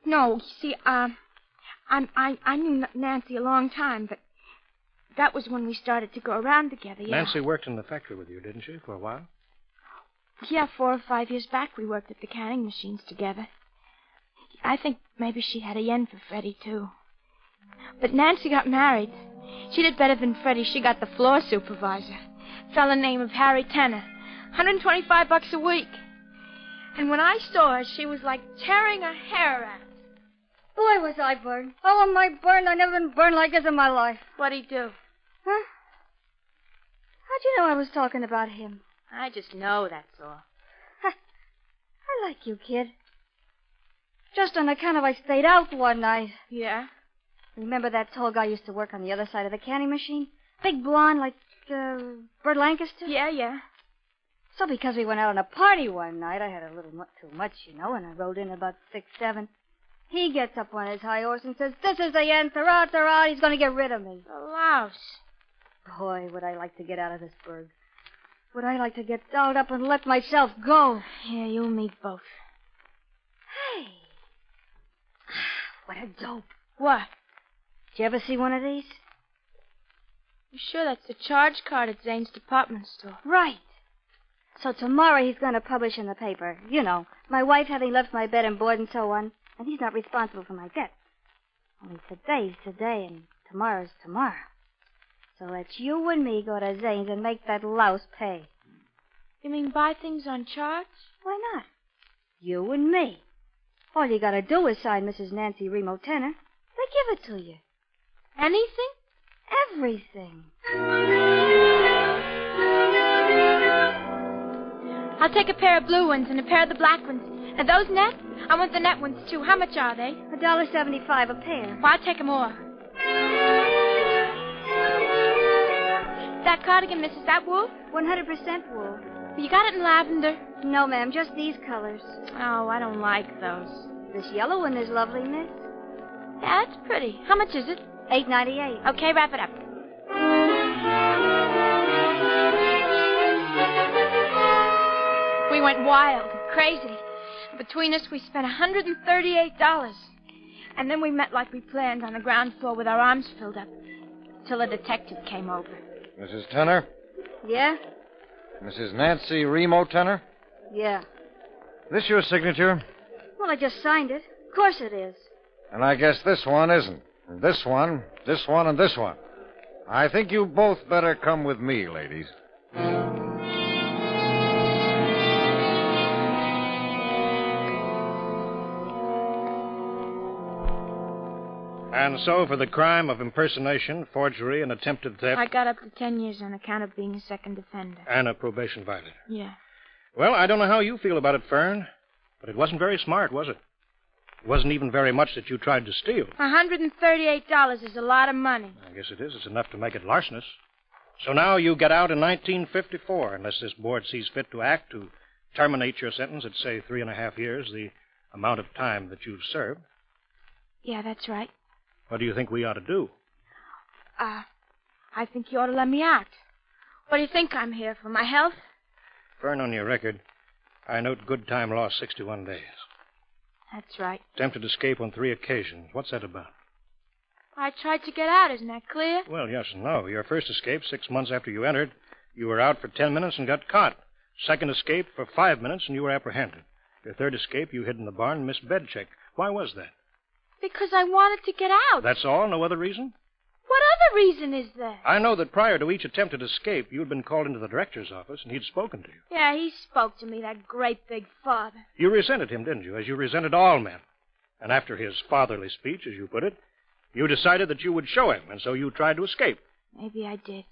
no, you see, I knew Nancy a long time, but that was when we started to go around together, yeah. Nancy worked in the factory with you, didn't she, for a while? Yeah, 4 or 5 years back we worked at the canning machines together. I think maybe she had a yen for Freddie, too. But Nancy got married. She did better than Freddie. She got the floor supervisor. Fella named Harry Tanner. $125 a week. And when I saw her, she was like tearing her hair out. Boy, was I burned. Oh, am I burned? I've never been burned like this in my life. What'd he do? Huh? How'd you know I was talking about him? I just know, that's all. I like you, kid. Just on account of I stayed out one night. Yeah? Remember that tall guy used to work on the other side of the canning machine? Big blonde like, Bert Lancaster? Yeah. So because we went out on a party one night, I had a little too much, you know, and I rode in about 6, 7. He gets up on his high horse and says, "This is the end, ta-ra, he's going to get rid of me." A louse. Boy, would I like to get out of this burg. Would I like to get dolled up and let myself go. Yeah, you and me both. Hey, what a dope. What? Did you ever see one of these? You sure that's the charge card at Zane's department store? Right. So tomorrow he's going to publish in the paper. You know, my wife having left my bed and board and so on, and he's not responsible for my debts. Only today's today and tomorrow's tomorrow. So let's you and me go to Zane's and make that louse pay. You mean buy things on charge? Why not? You and me. All you got to do is sign Mrs. Nancy Remo Tenor. They give it to you. Anything? Everything. I'll take a pair of blue ones and a pair of the black ones. And those net? I want the net ones, too. How much are they? $1.75 a pair. Well, I'll take them all. That cardigan, miss, is that wool? 100% wool. You got it in lavender? No, ma'am, just these colors. Oh, I don't like those. This yellow one is lovely, miss. Yeah, it's pretty. How much is it? $8.98. Okay, wrap it up. We went wild, crazy. Between us, we spent $138. And then we met like we planned on the ground floor with our arms filled up. Till a detective came over. Mrs. Tenor? Yeah? Mrs. Nancy Remo Tenor? Yeah. This your signature? Well, I just signed it. Of course it is. And I guess this one isn't. And this one, and this one. I think you both better come with me, ladies. And so, for the crime of impersonation, forgery, and attempted theft... I got up to 10 years on account of being a second offender. And a probation violator. Yeah. Well, I don't know how you feel about it, Fern, but it wasn't very smart, was it? It wasn't even very much that you tried to steal. $138 is a lot of money. I guess it is. It's enough to make it larcenous. So now you get out in 1954, unless this board sees fit to act to terminate your sentence at, say, 3.5 years, the amount of time that you've served. Yeah, that's right. What do you think we ought to do? I think you ought to let me out. What do you think I'm here for, my health? Fern, on your record, I note good time lost 61 days. That's right. Attempted escape on 3 occasions. What's that about? I tried to get out, isn't that clear? Well, yes and no. Your first escape, 6 months after you entered, you were out for 10 minutes and got caught. Second escape for 5 minutes and you were apprehended. Your third escape, you hid in the barn and missed bed check. Why was that? Because I wanted to get out. That's all? No other reason? What other reason is there? I know that prior to each attempted escape, you'd been called into the director's office and he'd spoken to you. Yeah, he spoke to me, that great big father. You resented him, didn't you, as you resented all men? And after his fatherly speech, as you put it, you decided that you would show him, and so you tried to escape. Maybe I did.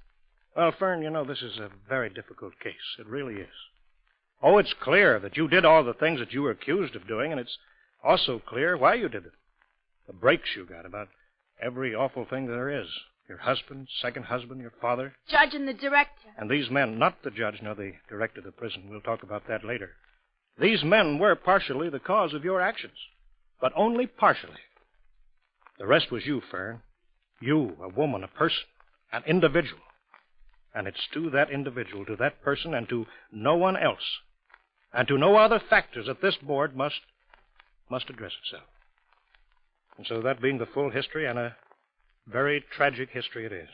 Well, Fern, you know, this is a very difficult case. It really is. Oh, it's clear that you did all the things that you were accused of doing, and it's also clear why you did it. The breaks you got about every awful thing there is. Your husband, second husband, your father. Judge and the director. And these men, not the judge nor the director of the prison. We'll talk about that later. These men were partially the cause of your actions, but only partially. The rest was you, Fern. You, a woman, a person, an individual. And it's to that individual, to that person, and to no one else, and to no other factors that this board must address itself. And so that being the full history, and a very tragic history it is,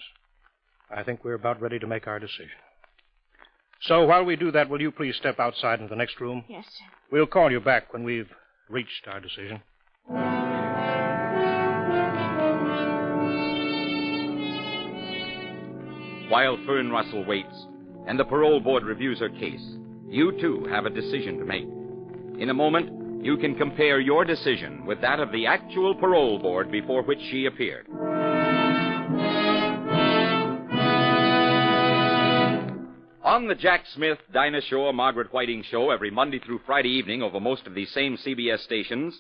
I think we're about ready to make our decision. So while we do that, will you please step outside into the next room? Yes, sir. We'll call you back when we've reached our decision. While Fern Russell waits and the parole board reviews her case, you too have a decision to make. In a moment, you can compare your decision with that of the actual parole board before which she appeared. On the Jack Smith, Dinah Shore, Margaret Whiting show every Monday through Friday evening over most of these same CBS stations,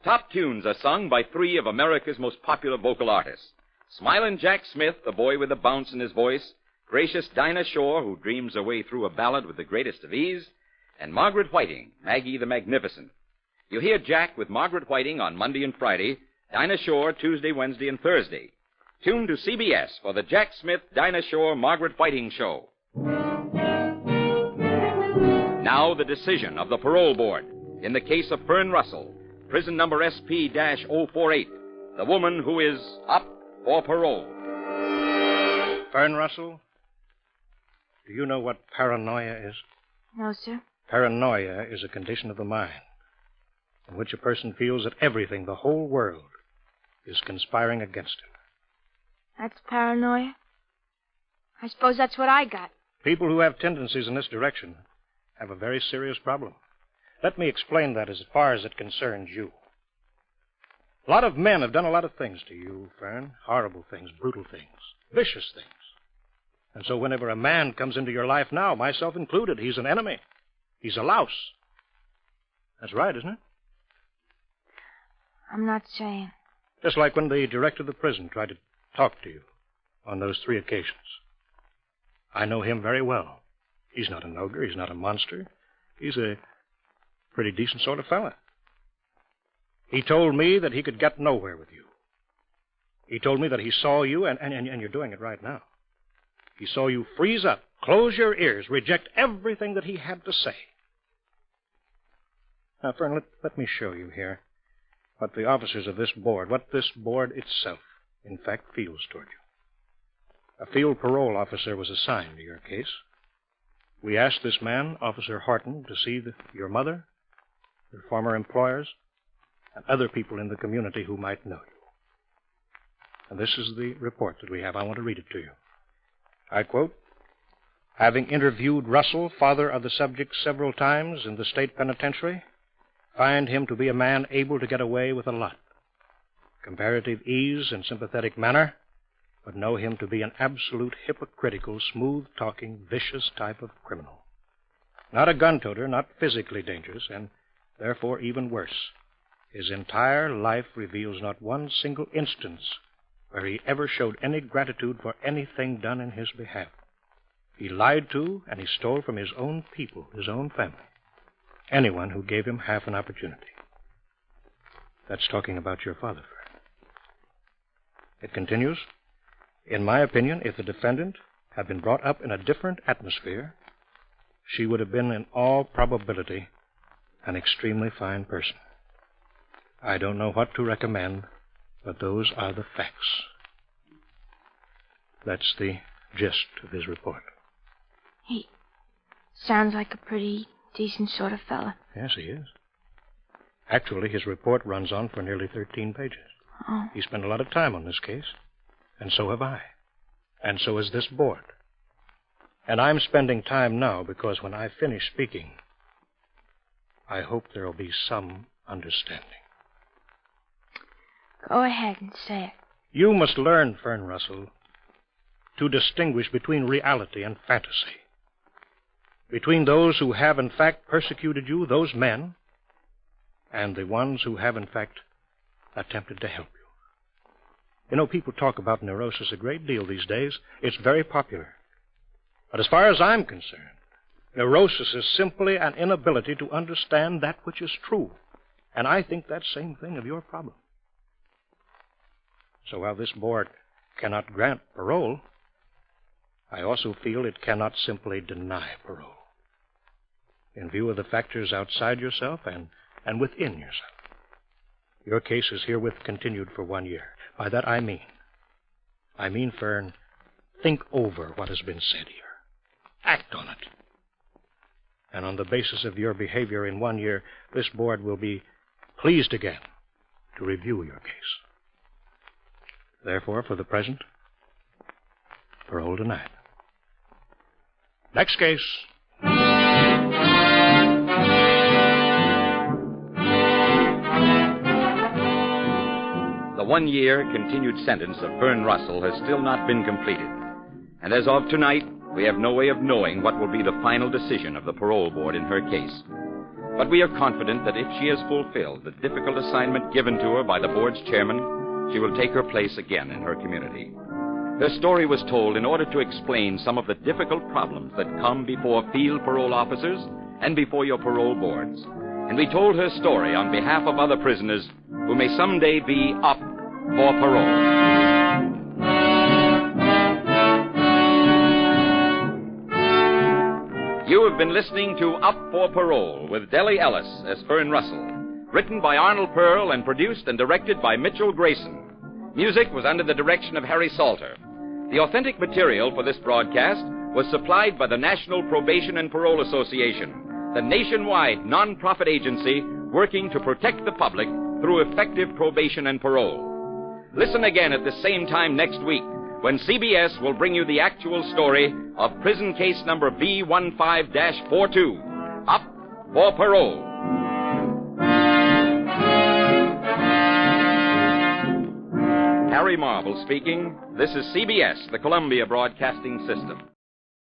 top tunes are sung by 3 of America's most popular vocal artists. Smilin' Jack Smith, the boy with a bounce in his voice, gracious Dinah Shore, who dreams her way through a ballad with the greatest of ease, and Margaret Whiting, Maggie the Magnificent. You hear Jack with Margaret Whiting on Monday and Friday, Dinah Shore Tuesday, Wednesday, and Thursday. Tune to CBS for the Jack Smith, Dinah Shore, Margaret Whiting show. Now the decision of the parole board in the case of Fern Russell, prison number SP-048, the woman who is up for parole. Fern Russell, do you know what paranoia is? No, sir. Paranoia is a condition of the mind in which a person feels that everything, the whole world, is conspiring against him. That's paranoia? I suppose that's what I got. People who have tendencies in this direction have a very serious problem. Let me explain that as far as it concerns you. A lot of men have done a lot of things to you, Fern. Horrible things, brutal things, vicious things. And so whenever a man comes into your life now, myself included, he's an enemy. He's a louse. That's right, isn't it? I'm not saying. Just like when the director of the prison tried to talk to you on those 3 occasions. I know him very well. He's not an ogre. He's not a monster. He's a pretty decent sort of fella. He told me that he could get nowhere with you. He told me that he saw you, and you're doing it right now. He saw you freeze up, close your ears, reject everything that he had to say. Now, Fern, let me show you here what the officers of this board, what this board itself, in fact, feels toward you. A field parole officer was assigned to your case. We asked this man, Officer Horton, to see your mother, your former employers, and other people in the community who might know you. And this is the report that we have. I want to read it to you. I quote, "Having interviewed Russell, father of the subject, several times in the state penitentiary, find him to be a man able to get away with a lot. Comparative ease and sympathetic manner, but know him to be an absolute hypocritical, smooth-talking, vicious type of criminal. Not a gun-toter, not physically dangerous, and therefore even worse. His entire life reveals not one single instance where he ever showed any gratitude for anything done in his behalf. He lied to and he stole from his own people, his own family, anyone who gave him half an opportunity." That's talking about your father, Fern. It continues, "In my opinion, if the defendant had been brought up in a different atmosphere, she would have been, in all probability, an extremely fine person. I don't know what to recommend, but those are the facts." That's the gist of his report. He sounds like a pretty decent sort of fella. Yes, he is. Actually, his report runs on for nearly 13 pages. Oh. He spent a lot of time on this case, and so have I. And so has this board. And I'm spending time now because when I finish speaking, I hope there'll be some understanding. Go ahead and say it. You must learn, Fern Russell, to distinguish between reality and fantasy. Between those who have, in fact, persecuted you, those men, and the ones who have, in fact, attempted to help you. You know, people talk about neurosis a great deal these days. It's very popular. But as far as I'm concerned, neurosis is simply an inability to understand that which is true. And I think that same thing of your problem. So while this board cannot grant parole, I also feel it cannot simply deny parole. In view of the factors outside yourself and within yourself. Your case is herewith continued for 1 year. By that I mean, Fern, think over what has been said here. Act on it. And on the basis of your behavior in 1 year, this board will be pleased again to review your case. Therefore, for the present, parole denied. Next case. The 1-year continued sentence of Fern Russell has still not been completed. And as of tonight, we have no way of knowing what will be the final decision of the parole board in her case. But we are confident that if she has fulfilled the difficult assignment given to her by the board's chairman, she will take her place again in her community. Her story was told in order to explain some of the difficult problems that come before field parole officers and before your parole boards. And we told her story on behalf of other prisoners who may someday be up for parole. You have been listening to Up for Parole with Deli Ellis as Fern Russell, written by Arnold Pearl and produced and directed by Mitchell Grayson. Music was under the direction of Harry Salter. The authentic material for this broadcast was supplied by the National Probation and Parole Association, the nationwide non-profit agency working to protect the public through effective probation and parole. Listen again at the same time next week when CBS will bring you the actual story of prison case number B15-42, Up for Parole. Harry Marvel speaking. This is CBS, the Columbia Broadcasting System.